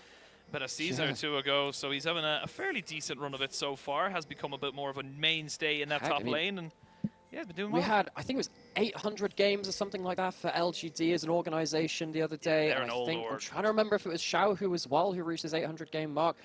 about a season or two ago, so he's having a fairly decent run of it so far. Has become a bit more of a mainstay in that top lane, and Yeah, been doing We well. had, I think it was 800 games or something like that for LGD as an organization the other day. they're And an I old think, I'm org. trying to remember if it was Xiao who reached his 800 game mark.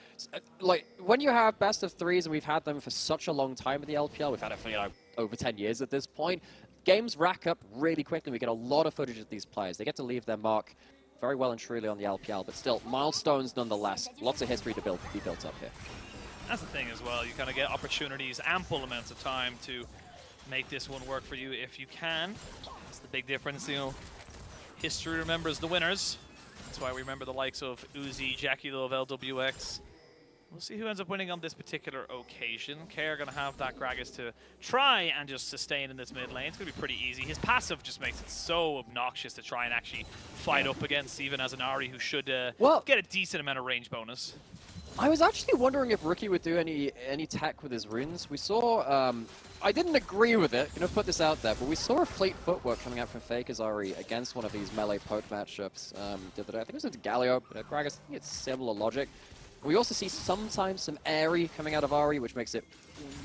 Like, when you have best of threes, and we've had them for such a long time in the LPL, we've had it for, over 10 years at this point, games rack up really quickly. We get a lot of footage of these players. They get to leave their mark very well and truly on the LPL, but still, milestones nonetheless. Lots of history to be built up here. That's the thing as well. You kind of get opportunities, ample amounts of time to make this one work for you if you can. That's the big difference, History remembers the winners. That's why we remember the likes of Uzi, Jackie Low of LWX. We'll see who ends up winning on this particular occasion. Care going to have that Gragas to try and just sustain in this mid lane. It's going to be pretty easy. His passive just makes it so obnoxious to try and actually fight up against, even as an Ahri who should get a decent amount of range bonus. I was actually wondering if Rookie would do any tech with his runes. We saw, I didn't agree with it, put this out there, but we saw a fleet footwork coming out from Faker's Ahri against one of these melee poke matchups the other day. I think it was into Galio, but Gragas, I think it's similar logic. We also see sometimes some airy coming out of Ahri, which makes it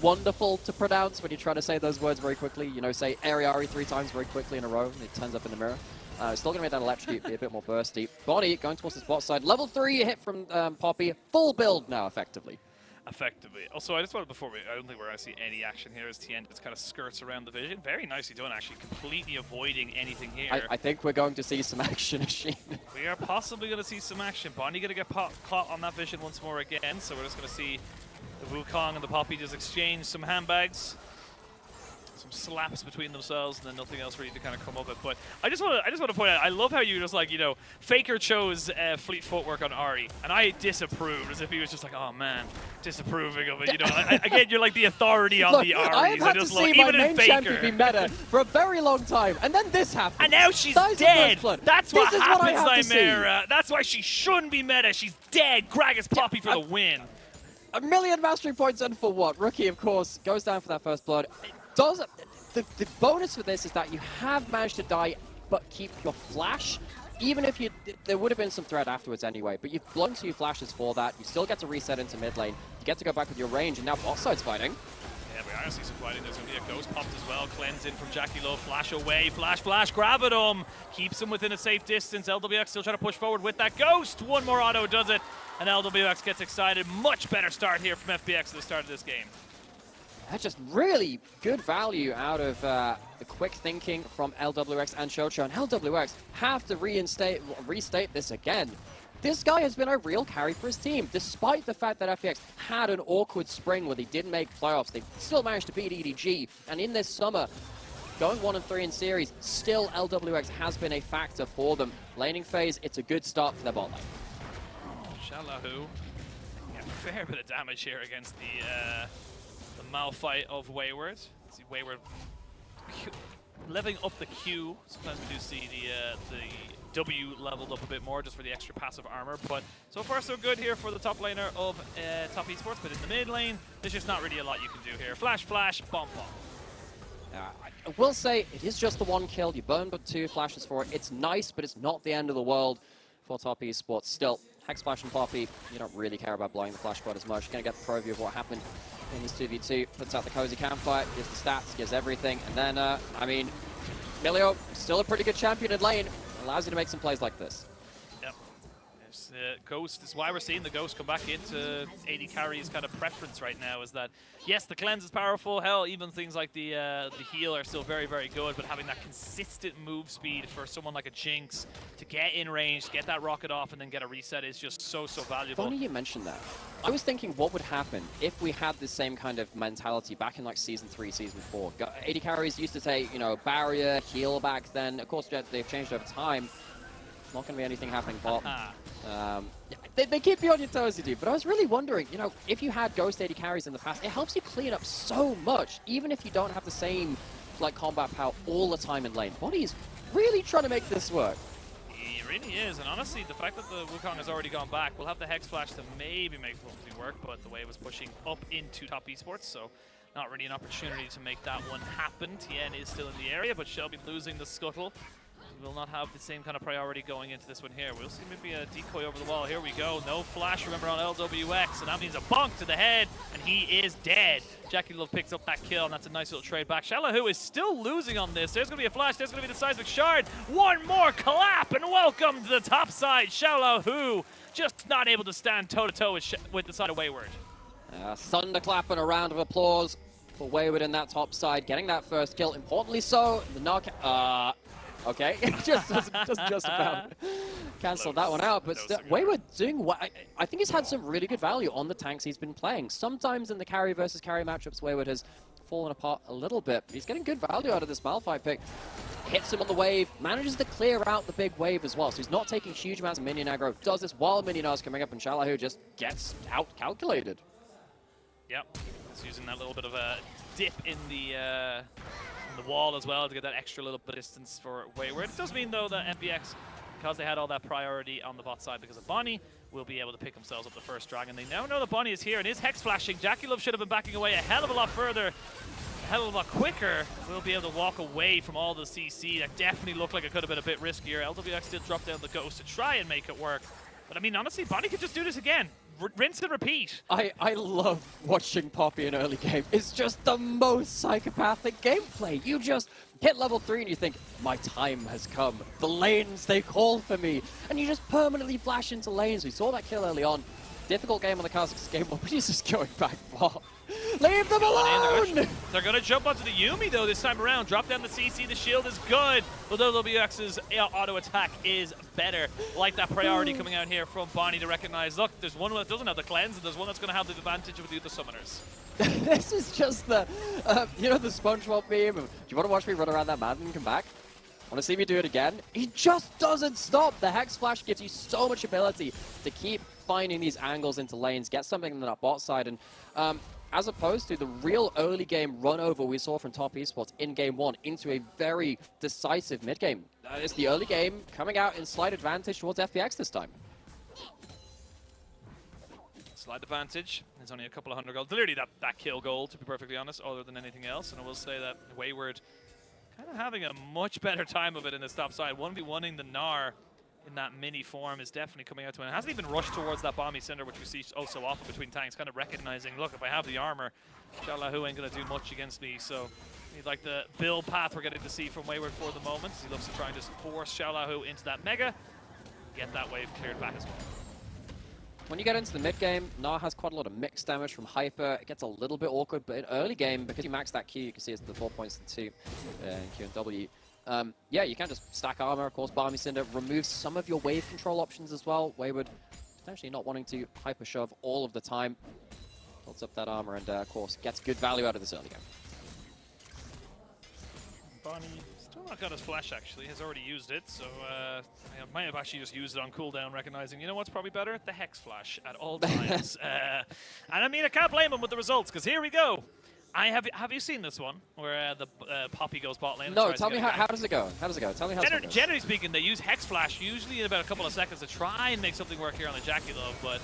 wonderful to pronounce when you try to say those words very quickly. Say airy Ahri 3 times very quickly in a row, and it turns up in the mirror. Still going to make that electrocute be a bit more bursty. Bonnie going towards the spot side. Level 3 hit from Poppy. Full build now, effectively. Also, I just wanted I don't think we're going to see any action here as TN just kind of skirts around the vision. Very nicely done, actually, completely avoiding anything here. I think we're going to see some action, Sheen. We are possibly going to see some action. Bonnie going to get caught on that vision once more again, so we're just going to see the Wukong and the Poppy just exchange some handbags. Some slaps between themselves, and then nothing else really to kind of come of it. But I just want to point out, I love how you just Faker chose fleet footwork on Ahri, and I disapproved as if he was just like, oh man, disapproving of it. Again, you're like the authority on the Ahris. I have had to see my main champion be meta for a very long time, and then this happened. And now she's dead. That's what happens, Chimera. That's why she shouldn't be meta. She's dead. Gragas Poppy for the win. A million mastery points in for what? Rookie, of course, goes down for that first blood. The bonus for this is that you have managed to die but keep your flash, even if there would have been some threat afterwards anyway, but you've blown 2 flashes for that. You still get to reset into mid lane. You get to go back with your range, and now bot side's fighting. Yeah, we are going to see some fighting. There's going to be a ghost popped as well. Cleanse in from Jackie Low. Flash away. Flash. Grab at him. Keeps him within a safe distance. LWX still trying to push forward with that ghost. One more auto does it, and LWX gets excited. Much better start here from FPX at the start of this game. That's just really good value out of the quick thinking from LWX and Chocho. And LWX have to restate this again. This guy has been a real carry for his team. Despite the fact that FPX had an awkward spring where they didn't make playoffs, they still managed to beat EDG. And in this summer, going 1-3 in series, still LWX has been a factor for them. Laning phase, it's a good start for their bot lane. Shalahu. A fair bit of damage here against the Malphite of Wayward. See Wayward leveling up the Q. Sometimes we do see the W leveled up a bit more just for the extra passive armor. But so far so good here for the top laner of Top Esports. But in the mid lane, there's just not really a lot you can do here. Flash, bomb. I will say, it is just the 1 kill. You burn but 2 flashes for it. It's nice, but it's not the end of the world for Top Esports. Still, Hex Flash and Poppy, you don't really care about blowing the flash quite as much. You're going to get the pro view of what happened in this 2v2. Puts out the cozy campfire, gives the stats, gives everything. And then, Milio, still a pretty good champion in lane. Allows you to make some plays like this. Yep. Ghost is why we're seeing the Ghost come back into AD carry's kind of preference right now, is that, yes, the cleanse is powerful. Hell, even things like the heal are still very, very good, but having that consistent move speed for someone like a Jinx to get in range, get that rocket off, and then get a reset is just so valuable. Funny you mentioned that. I was thinking what would happen if we had this same kind of mentality back in like Season 3, Season 4. AD carries used to take, barrier, heal back then. Of course, they've changed over time. Not going to be anything happening bot. They keep you on your toes, you do. But I was really wondering, if you had Ghost AD carries in the past, it helps you clean up so much, even if you don't have the same combat power all the time in lane. Body's really trying to make this work. He really is, and honestly, the fact that the Wukong has already gone back, we'll have the Hex Flash to maybe make something work, but the wave was pushing up into Top Esports, so not really an opportunity to make that one happen. TN is still in the area, but Shelby losing the scuttle. will not have the same kind of priority going into this one here. We'll see maybe a decoy over the wall. Here we go. No flash, remember, on LWX, and that means a bonk to the head, and he is dead. JackeyLove picks up that kill, and that's a nice little trade back. Xiaolahu is still losing on this. There's going to be a flash. There's going to be the seismic shard. One more clap, and welcome to the top side. Xiaolahu just not able to stand toe-to-toe with the side of Wayward. Thunderclap and a round of applause for Wayward in that top side, getting that first kill. Importantly so, the knock. Okay, just about cancelled that one out. But still, Wayward doing what I think he's had some really good value on the tanks he's been playing. Sometimes in the carry versus carry matchups, Wayward has fallen apart a little bit. He's getting good value out of this Malphite pick. Hits him on the wave, manages to clear out the big wave as well. So he's not taking huge amounts of minion aggro. Does this while minion are coming up, and Xiaolahu just gets out-calculated. Yep, he's using that little bit of a dip in the wall as well to get that extra little bit of distance for Wayward. It does mean, though, that FPX, because they had all that priority on the bot side because of Bonnie, will be able to pick themselves up the first dragon. They now know that Bonnie is here and is hex flashing. JackeyLove should have been backing away a hell of a lot further, a hell of a lot quicker. We'll be able to walk away from all the CC. That definitely looked like it could have been a bit riskier. LWX did drop down the ghost to try and make it work. But I mean, honestly, Bonnie could just do this again. Rinse and repeat. I love watching Poppy in early game. It's just the most psychopathic gameplay. You just hit level 3 and you think, my time has come. The lanes, they call for me. And you just permanently flash into lanes. We saw that kill early on. Difficult game on the Kazakhstan game, but he's just going back far. Leave them alone! They're going to jump onto the Yuumi, though, this time around. Drop down the CC. The shield is good. But WX's auto attack is better. Like that priority coming out here from Bonnie to recognize, look, there's one that doesn't have the cleanse, and there's one that's going to have the advantage with the other summoners. This is just the, you know, the SpongeBob meme of, do you want to watch me run around that mountain and come back? Want to see me do it again? He just doesn't stop. The Hex Flash gives you so much ability to keep finding these angles into lanes, get something in that bot side, and as opposed to the real early game run over we saw from Top Esports in game 1 into a very decisive mid game. It's the early game coming out in slight advantage towards FPX this time. Slight advantage. There's only a couple of 100 gold. Literally that kill goal, to be perfectly honest, other than anything else. And I will say that Wayward kind of having a much better time of it in this top side. 1v1ing the Gnar in that mini form is definitely coming out to it. It hasn't even rushed towards that Bomby Cinder, which we see so often between tanks, kind of recognizing, look, if I have the armor, Xiaolahu ain't going to do much against me. So he'd like the build path we're getting to see from Wayward for the moment. He looks to try and just force Xiaolahu into that mega, get that wave cleared back as well. When you get into the mid game, Gnar has quite a lot of mixed damage from Hyper. It gets a little bit awkward, but in early game, because you max that Q, you can see it's the 4 points to 2 in Q and W. Yeah, you can just stack armor, of course, Barmy Cinder, remove some of your wave control options as well. Wayward potentially not wanting to Hyper shove all of the time. Builds up that armor and, of course, gets good value out of this early game. Barney still not got his flash, actually. Has already used it, so might have actually just used it on cooldown, recognizing, you know what's probably better? The Hex Flash at all times. And I mean, I can't blame him with the results, because here we go. Have you seen this one, where the Poppy goes bot lane? No, tell me how does it go? How does it go? Tell me how it goes. Generally speaking, they use Hex Flash usually in about a couple of seconds to try and make something work here on the JackeyLove, but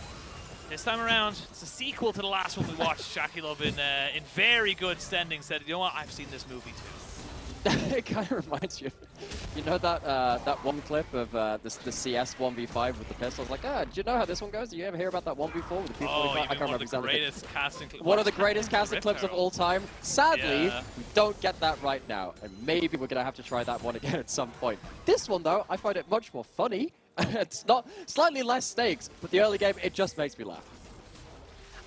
this time around, it's a sequel to the last one we watched. JackeyLove in very good standing said, you know what, I've seen this movie too. It kind of reminds you, you know that one clip of the CS 1v5 with the pistols? Like, do you know how this one goes? Do you ever hear about that 1v4 with the P45? I can't remember exactly. One of the greatest casting clips of all time. Sadly, we don't get that right now, and maybe we're gonna have to try that one again at some point. This one though, I find it much more funny. It's not slightly less stakes, but the early game, it just makes me laugh.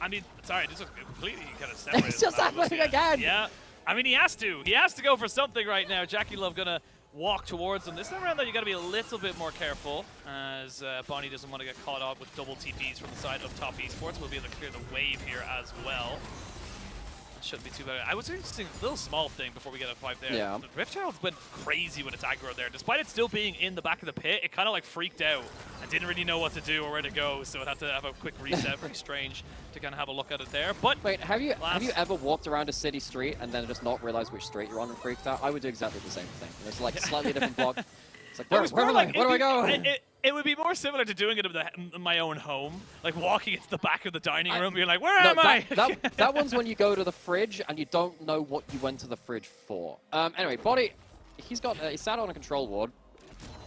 I mean, sorry, this is completely kind of separated. It's just happening again. Yeah. I mean, he has to. He has to go for something right now. JackeyLove gonna walk towards him. This time around, though, you got to be a little bit more careful, as Bonnie doesn't want to get caught up with double TPs from the side of Top Esports. We'll be able to clear the wave here as well. That shouldn't be too bad. I was interesting, a little small thing before we get a fight there. Yeah. Riftchild went crazy with its aggro there. Despite it still being in the back of the pit, it kind of like freaked out and didn't really know what to do or where to go, so it had to have a quick reset. Very strange to kind of have a look at it there. But wait, have you ever walked around a city street and then just not realized which street you're on and freaked out? I would do exactly the same thing. It's like a slightly different block. It's like, where do I go? It would be more similar to doing it in my own home, like walking into the back of the dining room, being like, where am I? That one's when you go to the fridge and you don't know what you went to the fridge for. Anyway, Body, he sat on a control ward.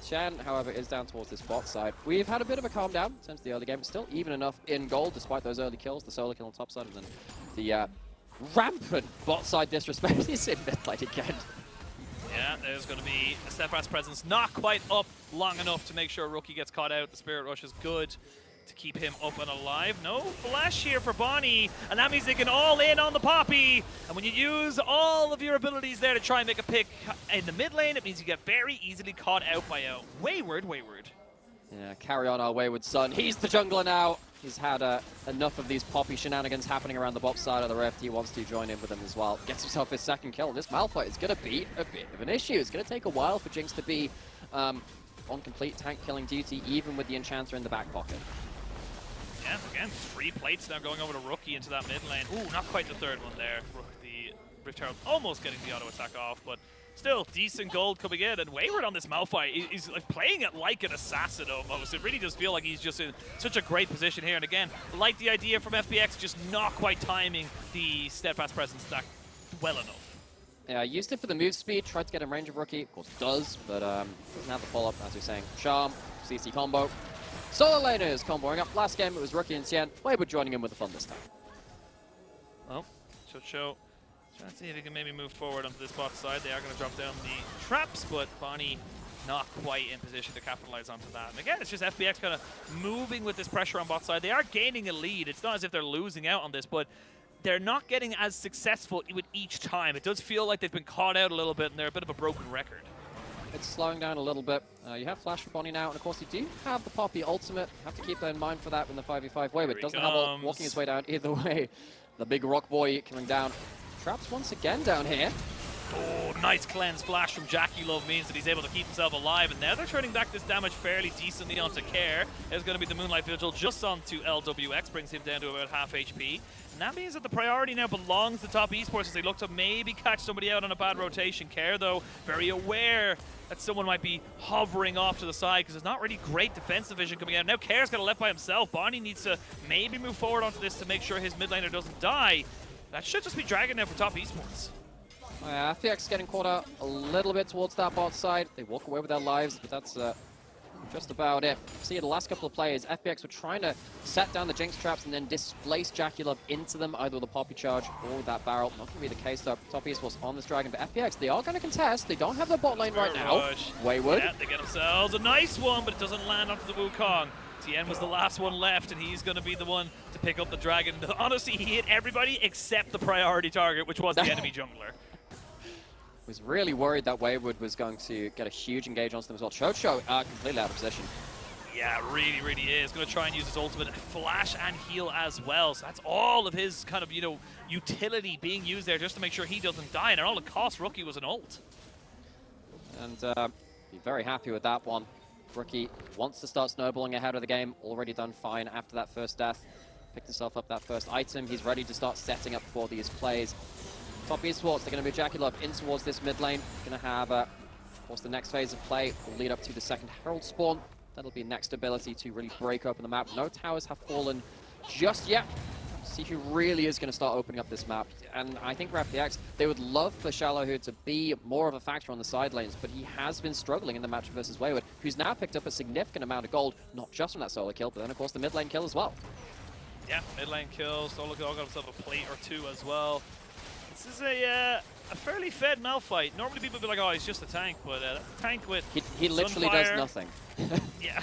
Chen, however, is down towards this bot side. We've had a bit of a calm down since the early game, but still even enough in gold despite those early kills. The solo kill on top side, and then the rampant bot side disrespect is in mid lane again. Yeah, there's going to be a steadfast presence not quite up long enough to make sure Rookie gets caught out. The Spirit Rush is good to keep him up and alive. No flash here for Bonnie, and that means they can all in on the Poppy. And when you use all of your abilities there to try and make a pick in the mid lane, it means you get very easily caught out by a Wayward. Yeah, carry on our wayward son. He's the jungler now. He's had enough of these Poppy shenanigans happening around the bot side of the rift. He wants to join in with them as well. Gets himself his second kill. This Malphite is going to be a bit of an issue. It's going to take a while for Jinx to be on complete tank killing duty, even with the Enchanter in the back pocket. Yeah, again, 3 plates now going over to Rookie into that mid lane. Ooh, not quite the third one there. The Rift Herald almost getting the auto attack off, but still decent gold coming in. And Wayward on this Malphite is like playing it like an assassin almost. It really does feel like he's just in such a great position here. And again, like the idea from FPX, just not quite timing the steadfast presence that well enough. Yeah, used it for the move speed, tried to get in range of Rookie. Of course it does, but doesn't have the follow-up, as we're saying. Charm, CC combo. Solo laners comboing up. Last game it was Rookie and Tien. Wayward joining in with the fun this time. Well, Show trying to see if he can maybe move forward onto this bot side. They are going to drop down the traps, but Bonnie not quite in position to capitalize onto that. And again, it's just FPX kind of moving with this pressure on bot side. They are gaining a lead. It's not as if they're losing out on this, but they're not getting as successful with each time. It does feel like they've been caught out a little bit, and they're a bit of a broken record. It's slowing down a little bit. You have Flash for Bonnie now, and of course you do have the Poppy ultimate. Have to keep that in mind for that when the 5v5 Wayward doesn't have a walking his way down either way. The big rock boy coming down. Traps once again down here. Oh, nice cleanse flash from Jackie Love means that he's able to keep himself alive, and now they're turning back this damage fairly decently onto Care. There's going to be the Moonlight Vigil just onto LWX, brings him down to about half HP. And that means that the priority now belongs to Top Esports as they look to maybe catch somebody out on a bad rotation. Care, though, very aware that someone might be hovering off to the side because there's not really great defensive vision coming out. Now Care's got to left by himself. Bonnie needs to maybe move forward onto this to make sure his mid laner doesn't die. That should just be Dragon now for Top Esports. FPX getting caught out a little bit towards that bot side. They walk away with their lives, but that's just about it. See, the last couple of players, FPX were trying to set down the Jinx traps and then displace Jackie Love into them, either with a Poppy charge or with that barrel. Not going to be the case though. Top Esports on this Dragon, but FPX, they are going to contest. They don't have their bot lane right now. Wayward. Yeah, they get themselves a nice one, but it doesn't land onto the Wukong. Tien was the last one left, and he's going to be the one to pick up the Dragon. Honestly, he hit everybody except the priority target, which was the enemy jungler. Was really worried that Wayward was going to get a huge engage onto them as well. Chocho completely out of position. Yeah, really is. Going to try and use his ultimate flash and heal as well. So that's all of his kind of, utility being used there just to make sure he doesn't die. And all it cost Rookie was an ult. And be very happy with that one. Rookie wants to start snowballing ahead of the game. Already done fine after that first death. Picked himself up that first item. He's ready to start setting up for these plays. Top Esports, they're going to be Jackie Love in towards this mid lane. Going to have, of course, the next phase of play will lead up to the second Herald spawn. That'll be next ability to really break open the map. No towers have fallen just yet. See who really is going to start opening up this map. And I think for FPX, they would love for Shallowhood to be more of a factor on the side lanes, but he has been struggling in the match versus Wayward, who's now picked up a significant amount of gold, not just from that solo kill, but then, of course, the mid lane kill as well. Yeah, mid lane kill. Solo kill got himself a plate or two as well. This is a fairly fed Malphite. Normally people would be like, oh, he's just a tank, but that's a tank with He literally does nothing. Yeah,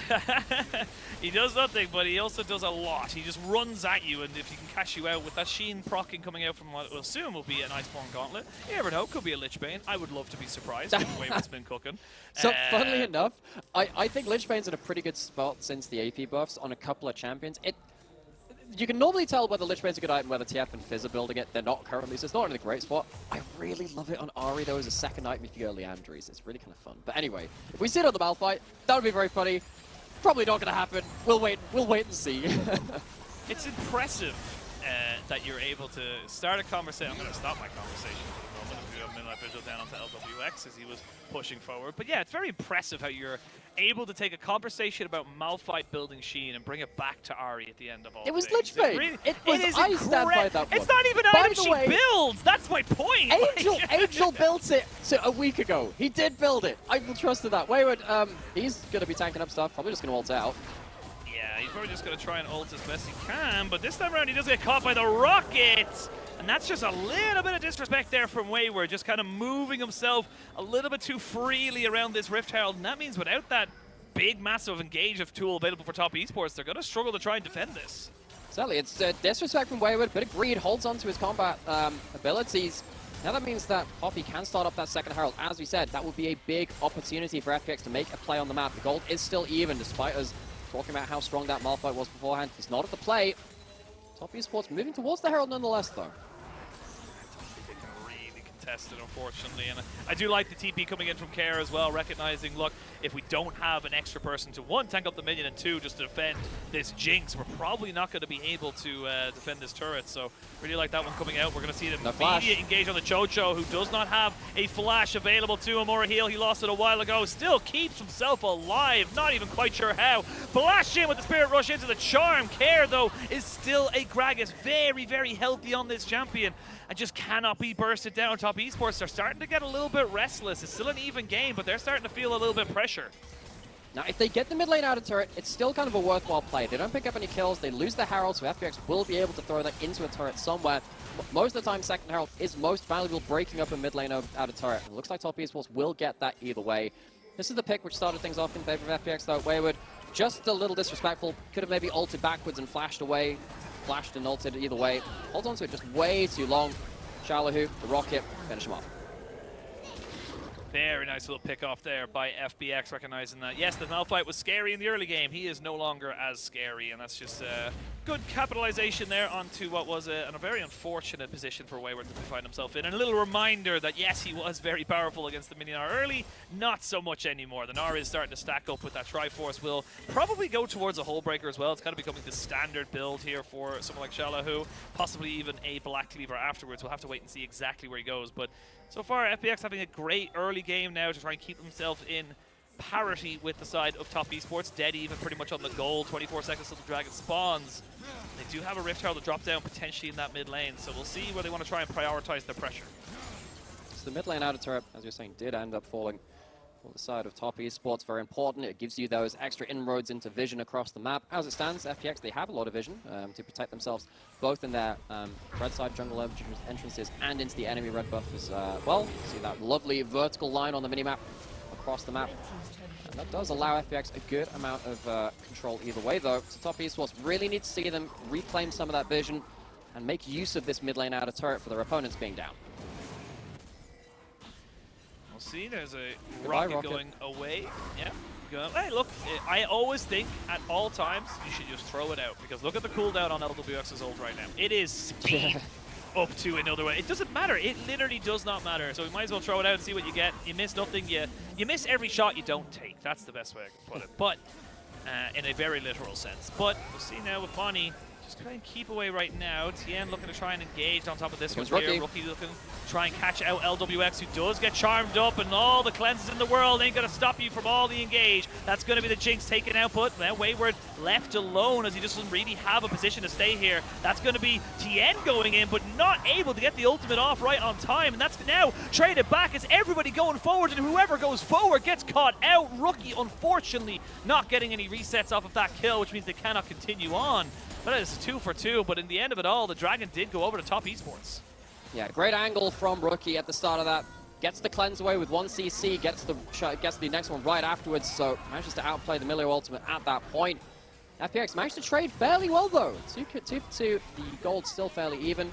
he does nothing, but he also does a lot. He just runs at you, and if he can cash you out with that Sheen proccing coming out from what we'll assume will be an Iceborne Gauntlet, you never know, could be a Lichbane. I would love to be surprised with the way it's been cooking. So, funnily enough, I think Lichbane's in a pretty good spot since the AP buffs on a couple of champions. You can normally tell whether Lichbane's a good item, whether TF and Fizz are building it. They're not currently, so it's not in a great spot. I really love it on Ahri, though, as a second item if you go Leandries. It's really kind of fun. But anyway, if we see it on the Malphite, that would be very funny. Probably not going to happen. We'll wait and see. It's impressive that you're able to start a conversation. I'm going to stop my conversation for the moment and do a midnight vigil down onto LWX as he was pushing forward. But yeah, it's very impressive how you're able to take a conversation about Malphite building Sheen and bring it back to Ari at the end of all It was things. Lich Bane. It is I stand by that one. It's not even By item the she way, builds. That's my point. Angel built it a week ago. He did build it. I will trust in that. Wayward, he's going to be tanking up stuff. Probably just going to ult out. Yeah, he's probably just going to try and ult as best he can, but this time around he does get caught by the rocket. And that's just a little bit of disrespect there from Wayward, just kind of moving himself a little bit too freely around this Rift Herald. And that means without that big, massive engage of tool available for top esports, they're going to struggle to try and defend this. Certainly, it's disrespect from Wayward, bit of greed, holds on to his combat abilities. Now that means that Poppy can start up that second Herald. As we said, that would be a big opportunity for FPX to make a play on the map. The gold is still even, despite us talking about how strong that Malphite was beforehand. He's not at the play. Top esports moving towards the Herald nonetheless, though. Tested, unfortunately, and I do like the TP coming in from Care as well, recognizing, look, if we don't have an extra person to, one, tank up the minion, and two, just to defend this Jinx, we're probably not going to be able to defend this turret, so really like that one coming out. We're going to see the immediate engage on the Chocho, who does not have a flash available to him or a heal. He lost it a while ago, still keeps himself alive, not even quite sure how. Flash in with the Spirit Rush into the Charm. Care, though, is still a Gragas, very, very healthy on this champion, and just cannot be bursted down. Top esports, they're starting to get a little bit restless. It's still an even game, but they're starting to feel a little bit pressure. Now, if they get the mid lane out of turret, it's still kind of a worthwhile play. They don't pick up any kills, they lose the Herald, so FPX will be able to throw that into a turret somewhere. Most of the time, second Herald is most valuable breaking up a mid lane out of turret. It looks like Top esports will get that either way. This is the pick which started things off in favor of FPX, though. Wayward, just a little disrespectful. Could have maybe ulted backwards and flashed away. Flashed and ulted either way. Holds on to it just way too long. Shalahoo, the rocket, finish him off. Very nice little pick off there by FPX, recognizing that, yes, the Malphite was scary in the early game. He is no longer as scary, and that's just good capitalization there onto what was a very unfortunate position for Wayward to find himself in. And a little reminder that, yes, he was very powerful against the minion early, not so much anymore. The Gnar is starting to stack up with that Triforce. Will probably go towards a Hull Breaker as well. It's kind of becoming the standard build here for someone like Shalahoo, possibly even a Black Cleaver afterwards. We'll have to wait and see exactly where he goes, but so far, FPX having a great early game now to try and keep themselves in parity with the side of Top esports. Dead even pretty much on the goal. 24 seconds till the Dragon spawns. They do have a Rift Herald to drop down potentially in that mid lane, so we'll see where they want to try and prioritize their pressure. So the mid lane out of turret, as you're saying, did end up falling for the side of Top esports. Very important. It gives you those extra inroads into vision across the map. As it stands, FPX, they have a lot of vision to protect themselves, both in their red side jungle entrances and into the enemy red buff as well. See that lovely vertical line on the minimap across the map. And that does allow FPX a good amount of control either way, though. So Top esports really need to see them reclaim some of that vision and make use of this mid lane out of turret for their opponents being down. We'll see, there's a rocket going away. Yeah. Hey, look, I always think at all times you should just throw it out, because look at the cooldown on LWX's ult right now. It is speed up to another way. It doesn't matter. It literally does not matter. So we might as well throw it out and see what you get. You miss nothing. You miss every shot you don't take. That's the best way I can put it. But in a very literal sense. But we'll see now with Bonnie. Just try and keep away right now. Tien looking to try and engage on top of this one here. Rookie looking to try and catch out LWX, who does get charmed up, and all the cleanses in the world ain't going to stop you from all the engage. That's going to be the Jinx taking output. Now Wayward left alone as he just doesn't really have a position to stay here. That's going to be Tien going in, but not able to get the ultimate off right on time. And that's now traded back as everybody going forward, and whoever goes forward gets caught out. Rookie, unfortunately, not getting any resets off of that kill, which means they cannot continue on. That is a 2 for 2, but in the end of it all, the Dragon did go over to Top esports. Yeah, great angle from Rookie at the start of that. Gets the cleanse away with 1 CC, gets the next one right afterwards, so manages to outplay the Milio ultimate at that point. FPX managed to trade fairly well, though. 2 for 2. The gold's still fairly even.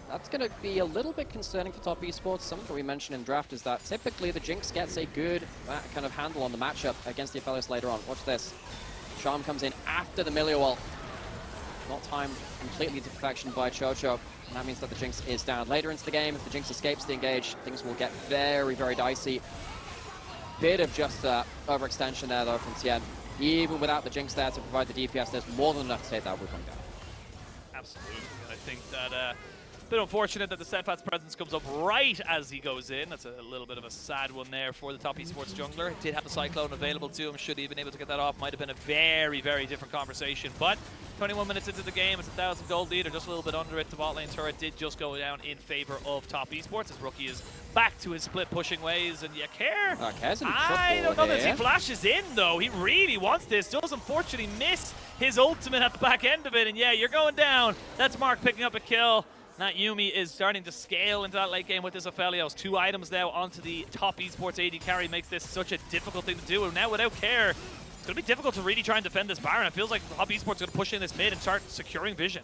That's going to be a little bit concerning for Top esports. Something that we mentioned in draft is that typically the Jinx gets a good kind of handle on the matchup against the Aphelios later on. Watch this. Charm comes in after the Milio ult. Not timed completely to perfection by Chocho. And that means that the Jinx is down later into the game. If the Jinx escapes the engage, things will get very, very dicey. Bit of just overextension there, though, from Tien. Even without the Jinx there to provide the DPS, there's more than enough to take that with one down. Absolutely. And I think that Bit unfortunate that the Steadfast presence comes up right as he goes in. That's a little bit of a sad one there for the top esports jungler. Did have the Cyclone available to him. Should he have been able to get that off? Might have been a very, very different conversation. But 21 minutes into the game, it's 1,000 gold lead, or just a little bit under it. The bot lane turret did just go down in favor of top esports as Rookie is back to his split pushing ways. And yeah, Care, I don't know that he flashes in though. He really wants this. Does unfortunately miss his ultimate at the back end of it. And yeah, you're going down. That's Mark picking up a kill. That Yuumi is starting to scale into that late game with his Aphelios. 2 items now onto the top esports AD carry makes this such a difficult thing to do. And now without Care, it's going to be difficult to really try and defend this Baron. It feels like top esports are going to push in this mid and start securing vision.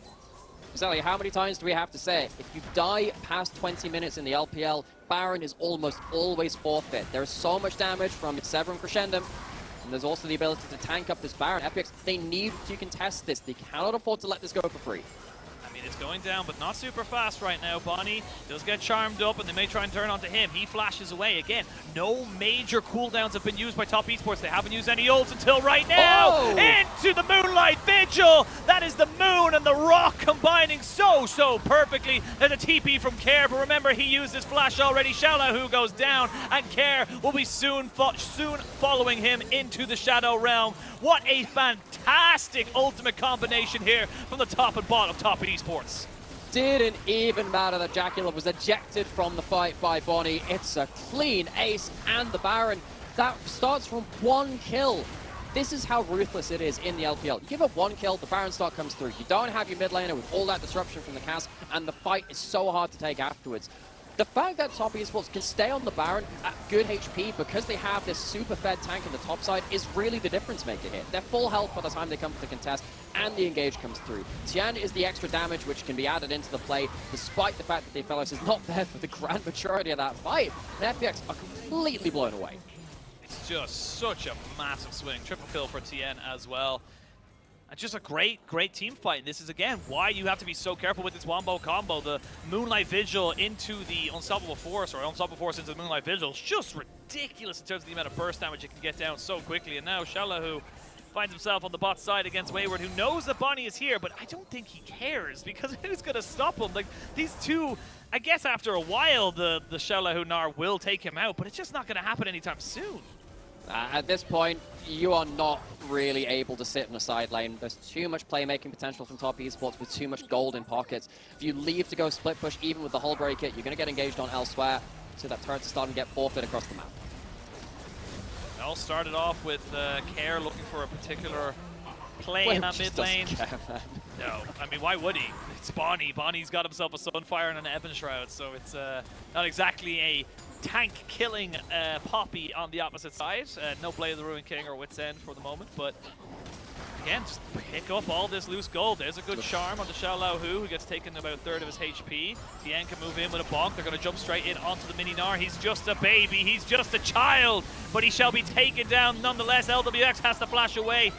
Exactly, how many times do we have to say it? If you die past 20 minutes in the LPL, Baron is almost always forfeit. There is so much damage from Severum Crescendum, and there's also the ability to tank up this Baron. FPX, they need to contest this. They cannot afford to let this go for free. I mean, it's going down, but not super fast right now. Bonnie does get charmed up, and they may try and turn onto him. He flashes away. Again, no major cooldowns have been used by top esports. They haven't used any ults until right now. Into the Moonlight Vigil. That is the moon and the rock combining so perfectly. There's a TP from Care, but remember, he used his flash already. Xiaolahu goes down, and Care will be soon following him into the Shadow Realm. What a fantastic ultimate combination here from the top and bottom of top esports. Didn't even matter that Jackulov was ejected from the fight by Bonnie. It's a clean ace, and the Baron, that starts from 1 kill. This is how ruthless it is in the LPL. You give up 1 kill, the Baron stock comes through. You don't have your mid laner with all that disruption from the cast, and the fight is so hard to take afterwards. The fact that top esports can stay on the Baron at good HP because they have this super fed tank on the top side is really the difference maker here. They're full health by the time they come to the contest, and the engage comes through. Tian is the extra damage which can be added into the play, despite the fact that the Aphelios is not there for the grand majority of that fight. And FPX are completely blown away. It's just such a massive swing. Triple kill for Tien as well. And just a great team fight. This is, again, why you have to be so careful with this Wombo combo. The Moonlight Vigil into the Unstoppable Force, or Unstoppable Force into the Moonlight Vigil. It's just ridiculous in terms of the amount of burst damage it can get down so quickly. And now Xiaolahu finds himself on the bot side against Wayward, who knows that Bonnie is here, but I don't think he cares, because who's going to stop him? Like, these two, I guess after a while, the Xiaolahu Gnar will take him out, but it's just not going to happen anytime soon. At this point, you are not really able to sit in a side lane. There's too much playmaking potential from top esports with too much gold in pockets. If you leave to go split push, even with the hull breaker, you're going to get engaged on elsewhere. So that turret's starting to get forfeit across the map. It all started off with Care looking for a particular play in that mid lane. No, I mean, why would he? It's Bonnie. Bonnie's got himself a Sunfire and an Ebon Shroud, so it's not exactly a tank-killing Poppy on the opposite side. No Blade of the Ruined King or Wit's End for the moment, but again, just pick up all this loose gold. There's a good charm on the Xiaolahu, who gets taken about a third of his HP. Tien can move in with a bonk. They're going to jump straight in onto the mini Gnar. He's just a baby. He's just a child, but he shall be taken down nonetheless. LWX has to flash away.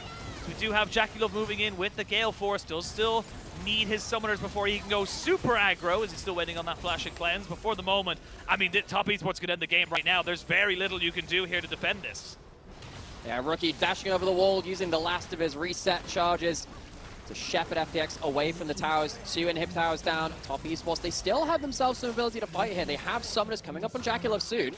We do have Jackulov moving in with the Gale Force. Does still need his summoners before he can go super aggro, as he's still waiting on that flash and cleanse. But for the moment, I mean, top esports could end the game right now. There's very little you can do here to defend this. Yeah, Rookie dashing over the wall, using the last of his reset charges to shepherd FPX away from the towers. 2 inhib towers down. Top esports, they still have themselves some ability to fight here. They have summoners coming up on Jackulov soon.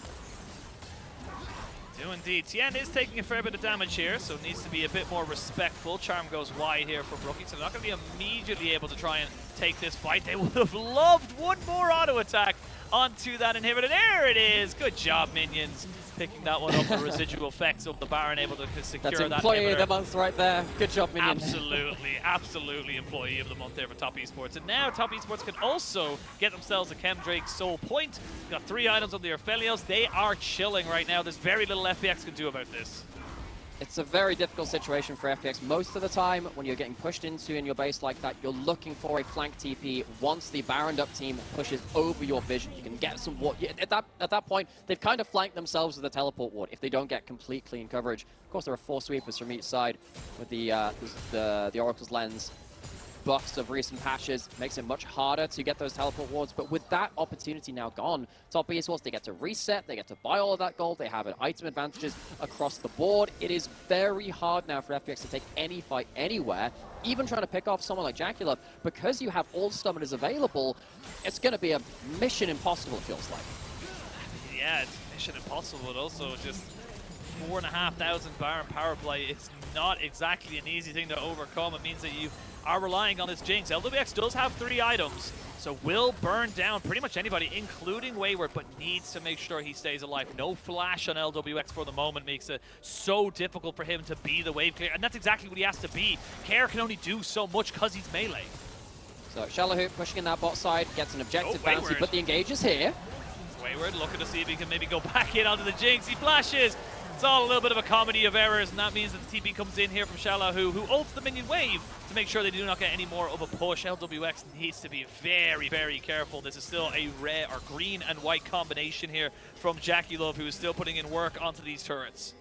Do indeed. Tien is taking a fair bit of damage here, so needs to be a bit more respectful. Charm goes wide here from Rookie, so they're not going to be immediately able to try and take this fight. They would have loved one more auto attack onto that inhibitor. There it is. Good job, minions. Picking that one up, the residual effects of the Baron able to secure that inhibitor. That's Employee of the Month right there. Good job, minion. Absolutely Employee of the Month there for top esports. And now top esports can also get themselves a Chemdrake Soul Point. Got 3 items on the Aphelios. They are chilling right now. There's very little FPX can do about this. It's a very difficult situation for FPX. Most of the time, when you're getting pushed into in your base like that, you're looking for a flank TP. Once the Baroned up team pushes over your vision, you can get some ward. At that point, they've kind of flanked themselves with a teleport ward if they don't get complete clean coverage. Of course, there are 4 sweepers from each side with the Oracle's Lens. buffs of recent patches, makes it much harder to get those teleport wards. But with that opportunity now gone, Top Esports, they get to reset, they get to buy all of that gold, they have an item advantages across the board. It is very hard now for FPX to take any fight anywhere, even trying to pick off someone like Jackulov. Because you have all summoners available, it's going to be a mission impossible, it feels like. Yeah, it's mission impossible, but also just 4,500 Baron power play. It's not exactly an easy thing to overcome. It means that you are relying on this Jinx. LWX does have 3 items, so will burn down pretty much anybody, including Wayward, but needs to make sure he stays alive. No flash on LWX for the moment makes it so difficult for him to be the wave clear, and that's exactly what he has to be. Care can only do so much because he's melee. So Shallow pushing in that bot side, gets an objective bounty, but the engage is here. Wayward looking to see if he can maybe go back in onto the Jinx. He flashes. It's all a little bit of a comedy of errors, and that means that the TP comes in here from Shallow, who ults the minion wave to make sure they do not get any more of a push. LWX needs to be very, very careful. This is still a red or green and white combination here from Jackulov, who is still putting in work onto these turrets.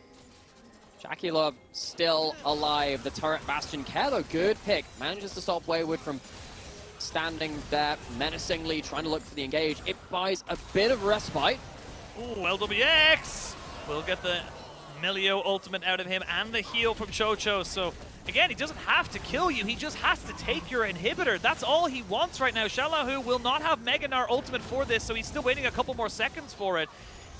Jackulov still alive. The turret Bastion Care, though, good pick. Manages to stop Wayward from standing there menacingly, trying to look for the engage. It buys a bit of respite. Ooh, LWX will get the Milio ultimate out of him and the heal from Chocho. So again, he doesn't have to kill you, he just has to take your inhibitor. That's all he wants right now. Shallahu will not have Meganar ultimate for this, so he's still waiting a couple more seconds for it,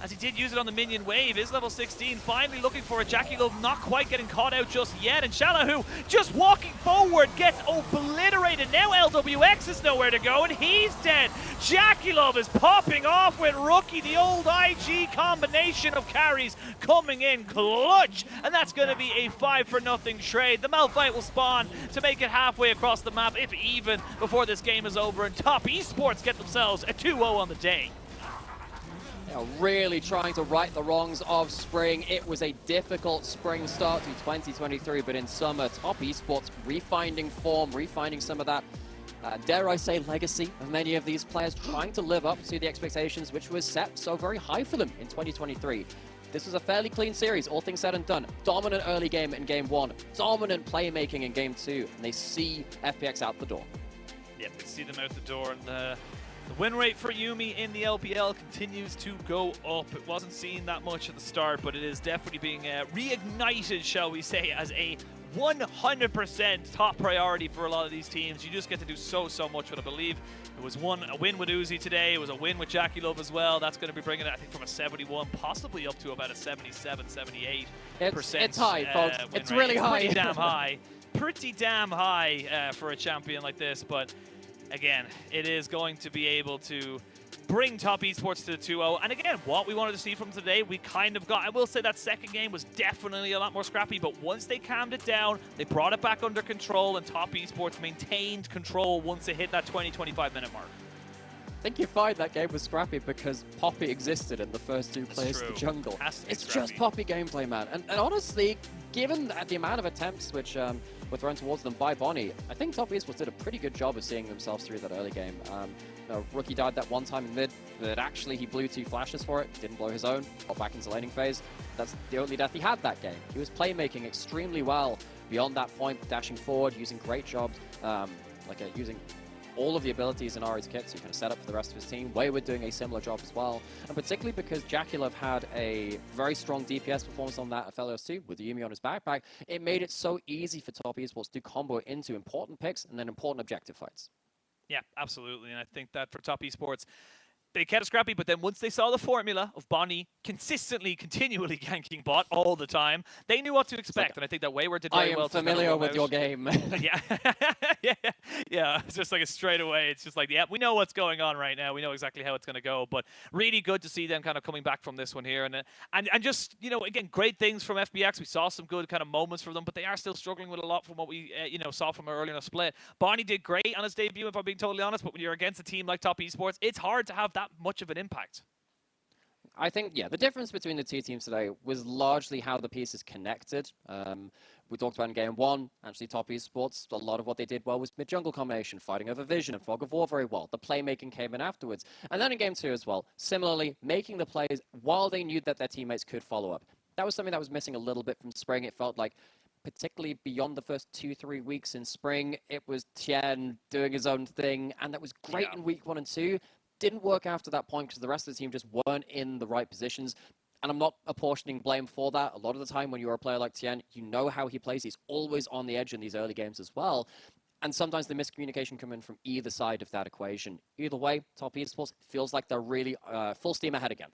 as he did use it on the minion wave. Is level 16, finally looking for it. Jackulov not quite getting caught out just yet, and Shallahu just walking forward gets obliterated. Now LWX is nowhere to go, and he's dead. Jackulov is popping off with Rookie, the old IG combination of carries coming in clutch, and that's going to be a 5-for-0 trade. The Malphite will spawn to make it halfway across the map, if even, before this game is over, and Top Esports get themselves a 2-0 on the day. Really trying to right the wrongs of spring. It was a difficult spring start to 2023, but in summer, Top Esports refinding form, refinding some of that, dare I say, legacy of many of these players, trying to live up to the expectations which was set so very high for them in 2023. This was a fairly clean series, all things said and done. Dominant early game in Game 1, dominant playmaking in Game 2, and they see FPX out the door. Yep, they see them out the door, and the win rate for Yumi in the LPL continues to go up. It wasn't seen that much at the start, but it is definitely being reignited, shall we say, as a 100% top priority for a lot of these teams. You just get to do so much with it. I believe it was a win with Uzi today. It was a win with Jackulov as well. That's going to be bringing it, I think, from a 71, possibly up to about a 77, 78%. It's high, folks. It's really high. Pretty damn high. Pretty damn high for a champion like this, but again, it is going to be able to bring Top Esports to the 2-0. And again, what we wanted to see from today, we kind of got. I will say that second game was definitely a lot more scrappy, but once they calmed it down, they brought it back under control, and Top Esports maintained control once it hit that 20-25 minute mark. I think you find that game was scrappy because Poppy existed in the first 2 players of the jungle. It's just Poppy gameplay, man. And honestly, given the amount of attempts which were thrown towards them by Bonnie, I think Top Esports did a pretty good job of seeing themselves through that early game. Rookie died that one time in mid, but actually he blew 2 flashes for it, didn't blow his own, got back into laning phase. That's the only death he had that game. He was playmaking extremely well beyond that point, dashing forward, using great jobs, using all of the abilities in Ari's kit to kind of set up for the rest of his team. Wayward doing a similar job as well, and particularly because Jackulov had a very strong DPS performance on that Aphelios 2 with the Yumi on his backpack, it made it so easy for Top Esports to combo into important picks and then important objective fights. Yeah, absolutely, and I think that for Top Esports, they kept it scrappy, but then once they saw the formula of Bonnie continually ganking bot all the time, they knew what to expect, and I think that Wayward did very well. I am familiar with your game. Yeah. Yeah, it's just like a straight away. It's just like, yeah, we know what's going on right now. We know exactly how it's going to go, but really good to see them kind of coming back from this one here. And just, again, great things from FPX. We saw some good kind of moments from them, but they are still struggling with a lot from what we, saw from earlier in the split. Bonnie did great on his debut, if I'm being totally honest, but when you're against a team like Top Esports, it's hard to have that much of an impact. I think, yeah, the difference between the 2 teams today was largely how the pieces connected. We talked about in Game 1, actually Top Esports, a lot of what they did well was mid-jungle combination, fighting over Vision and Fog of War very well. The playmaking came in afterwards. And then in Game 2 as well, similarly, making the plays while they knew that their teammates could follow up. That was something that was missing a little bit from Spring. It felt like particularly beyond the first 2-3 weeks in spring. It was Tien doing his own thing, and that was great in week 1 and 2. Didn't work after that point because the rest of the team just weren't in the right positions. And I'm not apportioning blame for that. A lot of the time when you're a player like Tien, you know how he plays. He's always on the edge in these early games as well. And sometimes the miscommunication come in from either side of that equation. Either way, Top Esports feels like they're really full steam ahead again.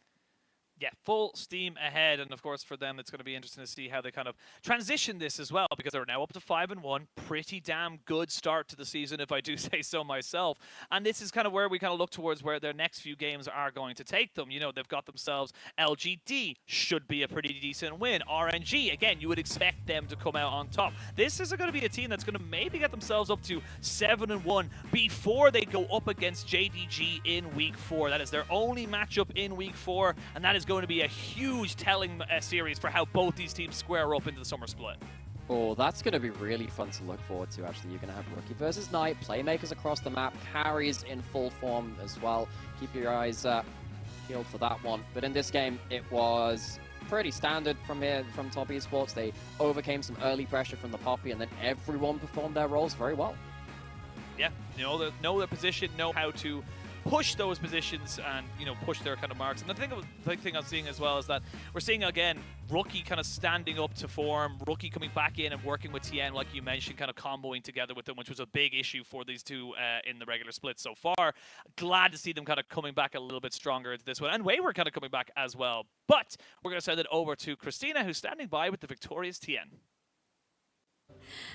Yeah, full steam ahead, and of course for them it's going to be interesting to see how they kind of transition this as well, because they're now up to 5-1, pretty damn good start to the season if I do say so myself. And this is kind of where we kind of look towards where their next few games are going to take them. You know, they've got themselves LGD, should be a pretty decent win. RNG, again, you would expect them to come out on top. This is going to be a team that's going to maybe get themselves up to 7-1 before they go up against JDG in week 4. That is their only matchup in week 4, and that is going to be a huge telling series for how both these teams square up into the summer split. Oh, that's going to be really fun to look forward to, actually. You're going to have Rookie versus Knight, playmakers across the map, carries in full form as well. Keep your eyes peeled for that one. But in this game, it was pretty standard from Top Esports. They overcame some early pressure from the Poppy, and then everyone performed their roles very well. Yeah, know their position, know how to push those positions and, you know, push their kind of marks. And the thing I'm seeing as well is that we're seeing, again, Rookie kind of standing up to form, Rookie coming back in and working with Tien, like you mentioned, kind of comboing together with them, which was a big issue for these two in the regular split so far. Glad to see them kind of coming back a little bit stronger into this one. And Wayward kind of coming back as well. But we're going to send it over to Christina, who's standing by with the victorious Tien.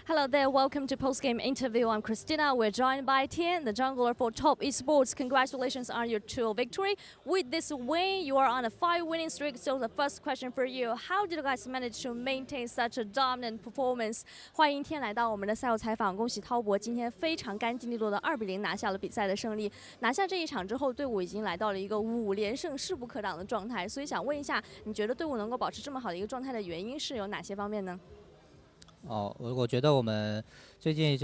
Hello there, welcome to Postgame Interview. I'm Christina. We're joined by Tien, the jungler for Top Esports. Congratulations on your 2 victory. With this win, you are on a 5-winning streak. So the first question for you, how did you guys manage to maintain such a dominant performance? 欢迎天来到我们的赛后采访，恭喜滔博今天非常干净利落的2-0拿下了比赛的胜利。拿下这一场之后，队伍已经来到了一个5连胜势不可挡的状态。所以想问一下，你觉得队伍能够保持这么好的一个状态的原因是有哪些方面呢？我觉得我们最近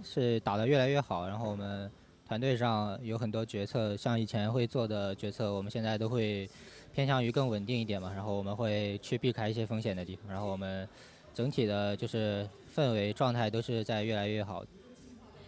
是打得越来越好，然后我们团队上有很多决策，像以前会做的决策，我们现在都会偏向于更稳定一点嘛，然后我们会去避开一些风险的地方，然后我们整体的氛围状态都是在越来越好。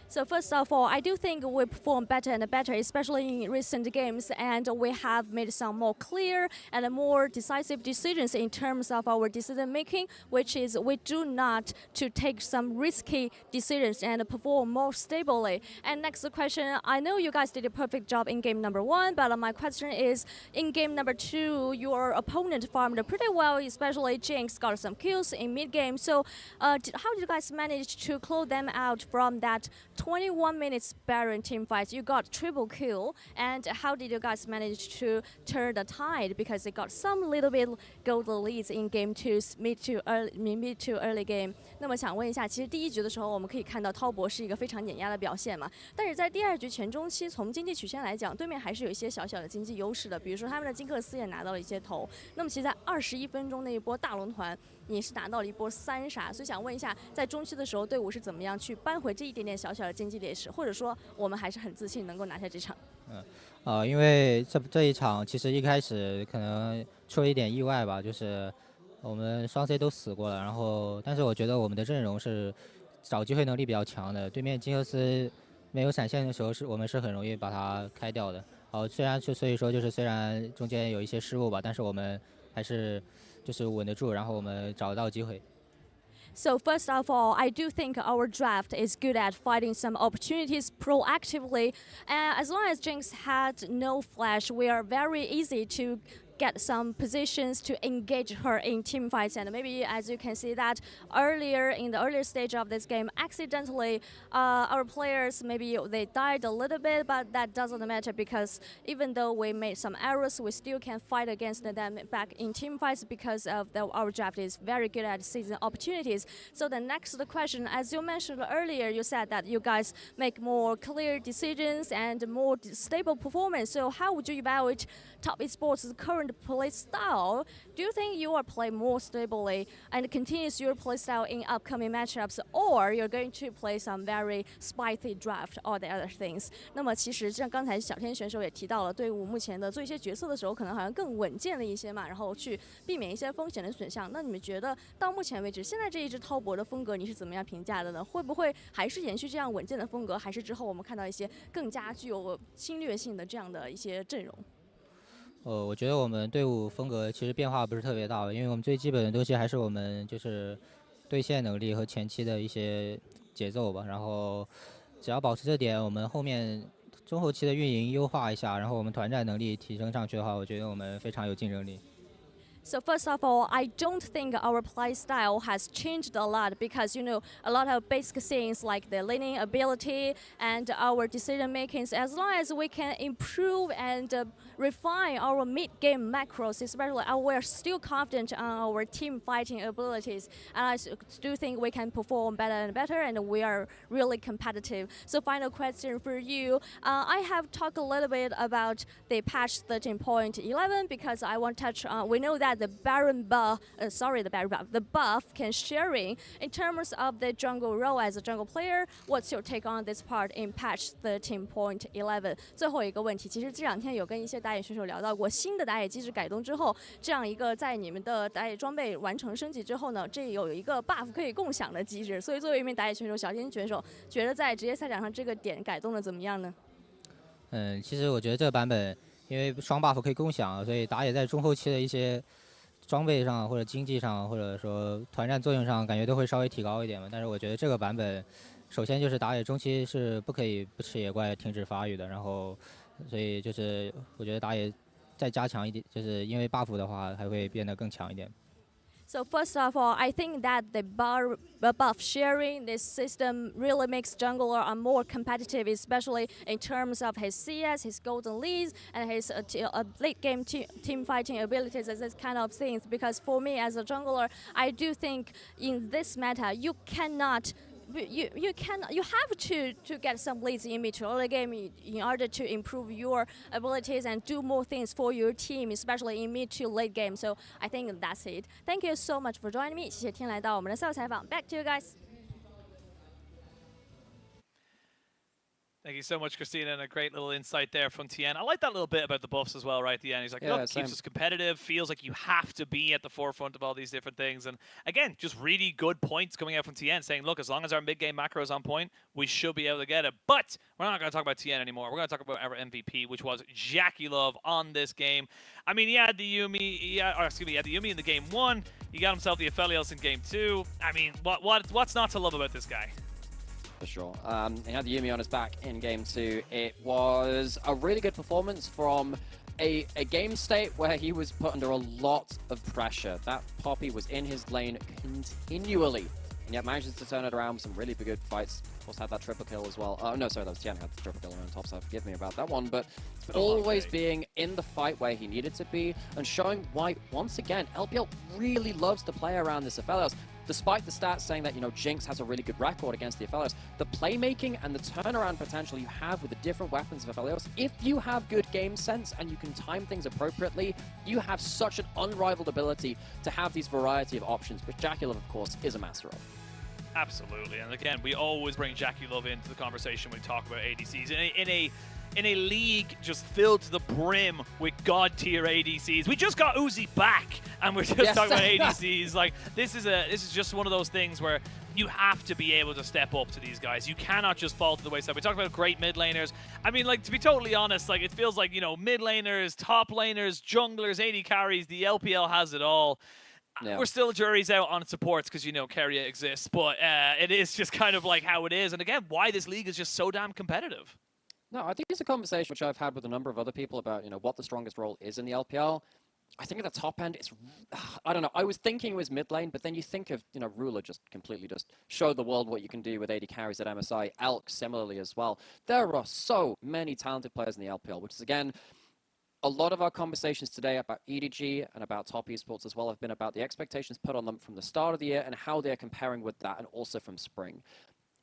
So first of all, I do think we perform better and better, especially in recent games, and we have made some more clear and more decisive decisions in terms of our decision making, which is we do not to take some risky decisions and perform more stably. And next question, I know you guys did a perfect job in game number 1, but my question is, in game number 2, your opponent farmed pretty well, especially Jinx got some kills in mid game. So how did you guys manage to close them out from that 21 minutes Baron team fight? You got triple kill, and how did you guys manage to turn the tide? Because they got some little bit golden leads in game 2, mid to early game. 那么想问一下，其实第一局的时候我们可以看到滔博是一个非常碾压的表现嘛，但是在第2局前中期，从经济曲线来讲，对面还是有一些小小的经济优势的，比如说他们的金克斯也拿到了一些头。那么其实在21分钟那一波大龙团，你是拿到了一波3杀，所以想问一下，在中期的时候队伍是怎么样去扳回这一点点小小的经济劣势，或者说我们还是很自信能够拿下这场？因为这一场其实一开始可能出了一点意外吧，就是我们双 C 都死过了，然后但是我觉得我们的阵容是找机会能力比较强的，对面金克斯没有闪现的时候我们是很容易把它开掉的。虽然所以说虽然中间有一些失误吧，但是我们还是稳得住，然后我们找到机会。So first of all, I do think our draft is good at finding some opportunities proactively. As long as Jinx had no flash, we are very easy to get some positions to engage her in team fights, and maybe as you can see that earlier in the earlier stage of this game, accidentally our players maybe they died a little bit, but that doesn't matter because even though we made some errors, we still can fight against them back in team fights because of our draft is very good at seizing opportunities. So the next question, as you mentioned earlier, you said that you guys make more clear decisions and more stable performance. So how would you evaluate Top Esports' current play style, do you think you will play more stably and continues your play style in upcoming matchups, or you're going to play some very spicy draft or the other things？ 那么其实像刚才小天选手也提到了，队伍目前的做一些决策的时候，可能好像更稳健了一些嘛，然后去避免一些风险的选项。那你们觉得到目前为止，现在这一支滔博的风格你是怎么样评价的呢？会不会还是延续这样稳健的风格，还是之后我们看到一些更加具有侵略性的这样的一些阵容？我觉得我们队伍风格其实变化不是特别大，因为我们最基本的东西还是我们就是对线能力和前期的一些节奏吧。然后只要保持这点，我们后面中后期的运营优化一下，然后我们团战能力提升上去的话，我觉得我们非常有竞争力。So first of all, I don't think our play style has changed a lot because, you know, a lot of basic things like the leading ability and our decision makings, as long as we can improve and refine our mid-game macros, especially we're still confident on our team fighting abilities. And I do think we can perform better and better, and we are really competitive. So final question for you. I have talked a little bit about the patch 13.11 because I want to touch on, we know that the buff can sharing. In terms of the jungle role as a jungle player, what's your take on this part in patch 13.11? 最后一个问题，其实这两天有跟一些打野选手聊到过，新的打野机制改动之后，这样一个在你们的打野装备完成升级之后呢，这有一个 buff 可以共享的机制。所以作为一名打野选手，小天选手觉得在职业赛场上这个点改动的怎么样呢？其实我觉得这个版本因为双 buff 可以共享，所以打野在中后期的一些装备上或者经济上或者说团战作用上，感觉都会稍微提高一点嘛。但是我觉得这个版本，首先就是打野中期是不可以不吃野怪停止发育的，然后所以就是我觉得打野再加强一点，就是因为 buff 的话还会变得更强一点。So first of all, I think that the buff sharing this system really makes jungler more competitive, especially in terms of his CS, his golden leads, and his late game team fighting abilities and this kind of things. Because for me as a jungler, I do think in this meta you cannot. You have to get some leads in mid to early game in order to improve your abilities and do more things for your team, especially in mid to late game. So I think that's it. Thank you so much for joining me. 谢谢天来到我们的赛后采访。Back to you guys. Thank you so much, Christina, and a great little insight there from Tien. I like that little bit about the buffs as well, right at the end. He's like, yeah, look, keeps us competitive, feels like you have to be at the forefront of all these different things. And again, just really good points coming out from Tien, saying, look, as long as our mid-game macro is on point, we should be able to get it. But we're not going to talk about Tien anymore. We're going to talk about our MVP, which was Jackie Love on this game. I mean, he had the Yuumi, he had the Yuumi in the game 1. He got himself the Aphelios in game 2. I mean, what's not to love about this guy? For sure. He had the Yuumi on his back in game 2. It was a really good performance from a game state where he was put under a lot of pressure. That Poppy was in his lane continually, and yet manages to turn it around with some really good fights. Of course, had that triple kill as well. Oh, no, sorry, that was Tien who had the triple kill on top, so forgive me about that one. But always being in the fight where he needed to be and showing why, once again, LPL really loves to play around this Aphelios. Despite the stats saying that, you know, Jinx has a really good record against the Aphelios, the playmaking and the turnaround potential you have with the different weapons of Aphelios, if you have good game sense and you can time things appropriately, you have such an unrivaled ability to have these variety of options, which Jackie Love, of course, is a master of. Absolutely, and again, we always bring Jackie Love into the conversation when we talk about ADCs. In a league just filled to the brim with god-tier ADCs. We just got Uzi back, and we're just talking about ADCs. Like, this is just one of those things where you have to be able to step up to these guys. You cannot just fall to the wayside. We talked about great mid laners. I mean, like, to be totally honest, like, it feels like, you know, mid laners, top laners, junglers, AD carries, the LPL has it all. Yeah. We're still jury's out on supports because, you know, Keria exists, but it is just kind of like how it is. And again, why this league is just so damn competitive. No, I think it's a conversation which I've had with a number of other people about, you know, what the strongest role is in the LPL. I think at the top end, it's, I don't know, I was thinking it was mid lane, but then you think of, you know, Ruler just completely just showed the world what you can do with AD carries at MSI, Elk similarly as well. There are so many talented players in the LPL, which is, again, a lot of our conversations today about EDG and about top esports as well have been about the expectations put on them from the start of the year and how they're comparing with that, and also from spring.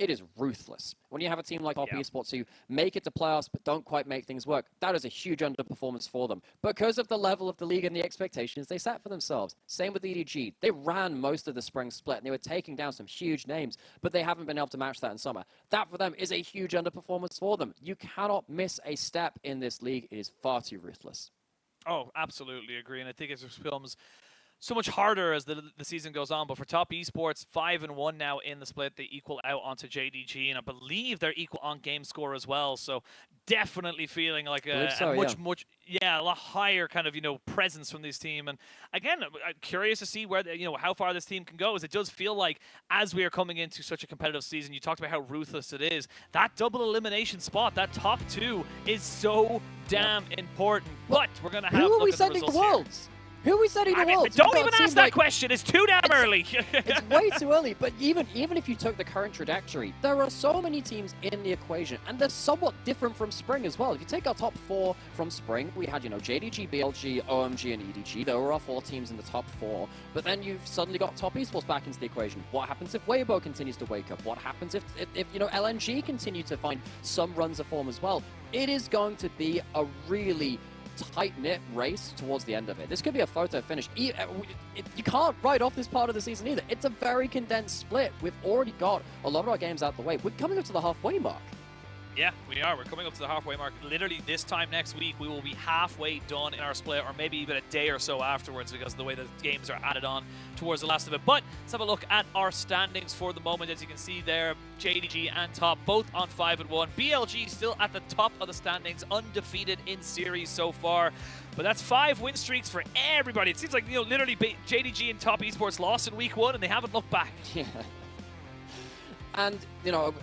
it is ruthless. When you have a team like Top Esports who make it to playoffs but don't quite make things work, that is a huge underperformance for them because of the level of the league and the expectations they set for themselves. Same with EDG. They ran most of the spring split and they were taking down some huge names, but they haven't been able to match that in summer. That for them is a huge underperformance for them. You cannot miss a step in this league. It is far too ruthless. Oh, absolutely agree. And I think it just becomes so much harder as the season goes on. But for Top Esports, 5-1 now in the split. They equal out onto JDG, and I believe they're equal on game score as well. So definitely feeling like a lot higher kind of, presence from this team. And again, I'm curious to see where, how far this team can go, as it does feel like as we are coming into such a competitive season, you talked about how ruthless it is. That double elimination spot, that top 2 is so damn important. But we're going to have Who are we look at the sending results to here. Worlds? Who are we sending to Worlds? Don't even ask that question. It's too damn early. It's way too early. But even if you took the current trajectory, there are so many teams in the equation, and they're somewhat different from Spring as well. If you take our top 4 from Spring, we had, JDG, BLG, OMG, and EDG. There were our 4 teams in the top 4. But then you've suddenly got Top Esports back into the equation. What happens if Weibo continues to wake up? What happens if LNG continue to find some runs of form as well? It is going to be a really tight-knit race towards the end of it. This could be a photo finish. You can't write off this part of the season either. It's a very condensed split. We've already got a lot of our games out the way. We're coming up to the halfway mark. Yeah, we are. We're coming up to the halfway mark. Literally this time next week, we will be halfway done in our split, or maybe even a day or so afterwards, because of the way the games are added on towards the last of it. But let's have a look at our standings for the moment. As you can see there, JDG and Top both on 5-1. BLG still at the top of the standings, undefeated in series so far. But that's 5 win streaks for everybody. It seems like, literally JDG and Top Esports lost in week 1 and they haven't looked back. Yeah. And,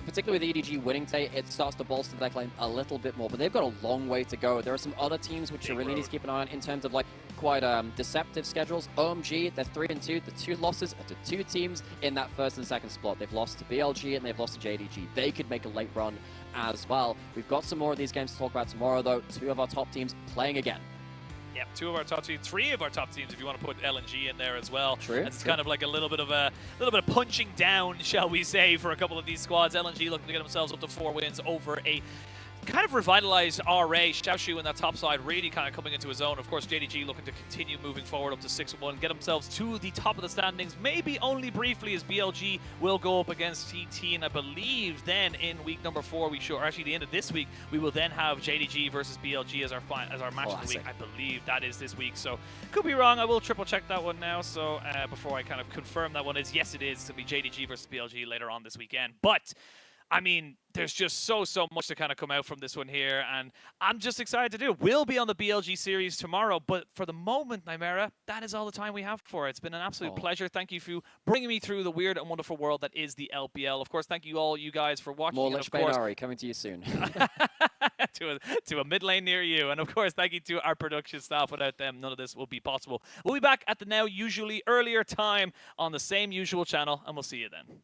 particularly with EDG winning today, it starts to bolster their claim a little bit more. But they've got a long way to go. There are some other teams which you really need to keep an eye on in terms of, quite deceptive schedules. OMG, they're 3-2. The 2 losses are to 2 teams in that first and second spot. They've lost to BLG and they've lost to JDG. They could make a late run as well. We've got some more of these games to talk about tomorrow, though. 2 of our top teams playing again. Yeah, 2 of our top teams, 3 of our top teams, if you want to put LNG in there as well. True. It's kind of like a little bit of punching down, shall we say, for a couple of these squads. LNG looking to get themselves up to 4 wins over a kind of revitalized RA. Xiaoshu in that top side really kind of coming into his own. Of course, JDG looking to continue moving forward up to 6-1, get themselves to the top of the standings, maybe only briefly, as BLG will go up against TT. And I believe then in week number 4, or actually the end of this week, we will then have JDG versus BLG as our match of the week. I believe that is this week. So could be wrong. I will triple check that one now. So before I kind of confirm that one is, yes, it is to be JDG versus BLG later on this weekend. But I mean, there's just so much to kind of come out from this one here, and I'm just excited to do it. We'll be on the BLG series tomorrow, but for the moment, Nymera, that is all the time we have for it. It's been an absolute pleasure. Thank you for bringing me through the weird and wonderful world that is the LPL. Of course, thank you all you guys for watching. More Lich Bainari coming to you soon. to a mid lane near you. And of course, thank you to our production staff. Without them, none of this will be possible. We'll be back at the now usually earlier time on the same usual channel, and we'll see you then.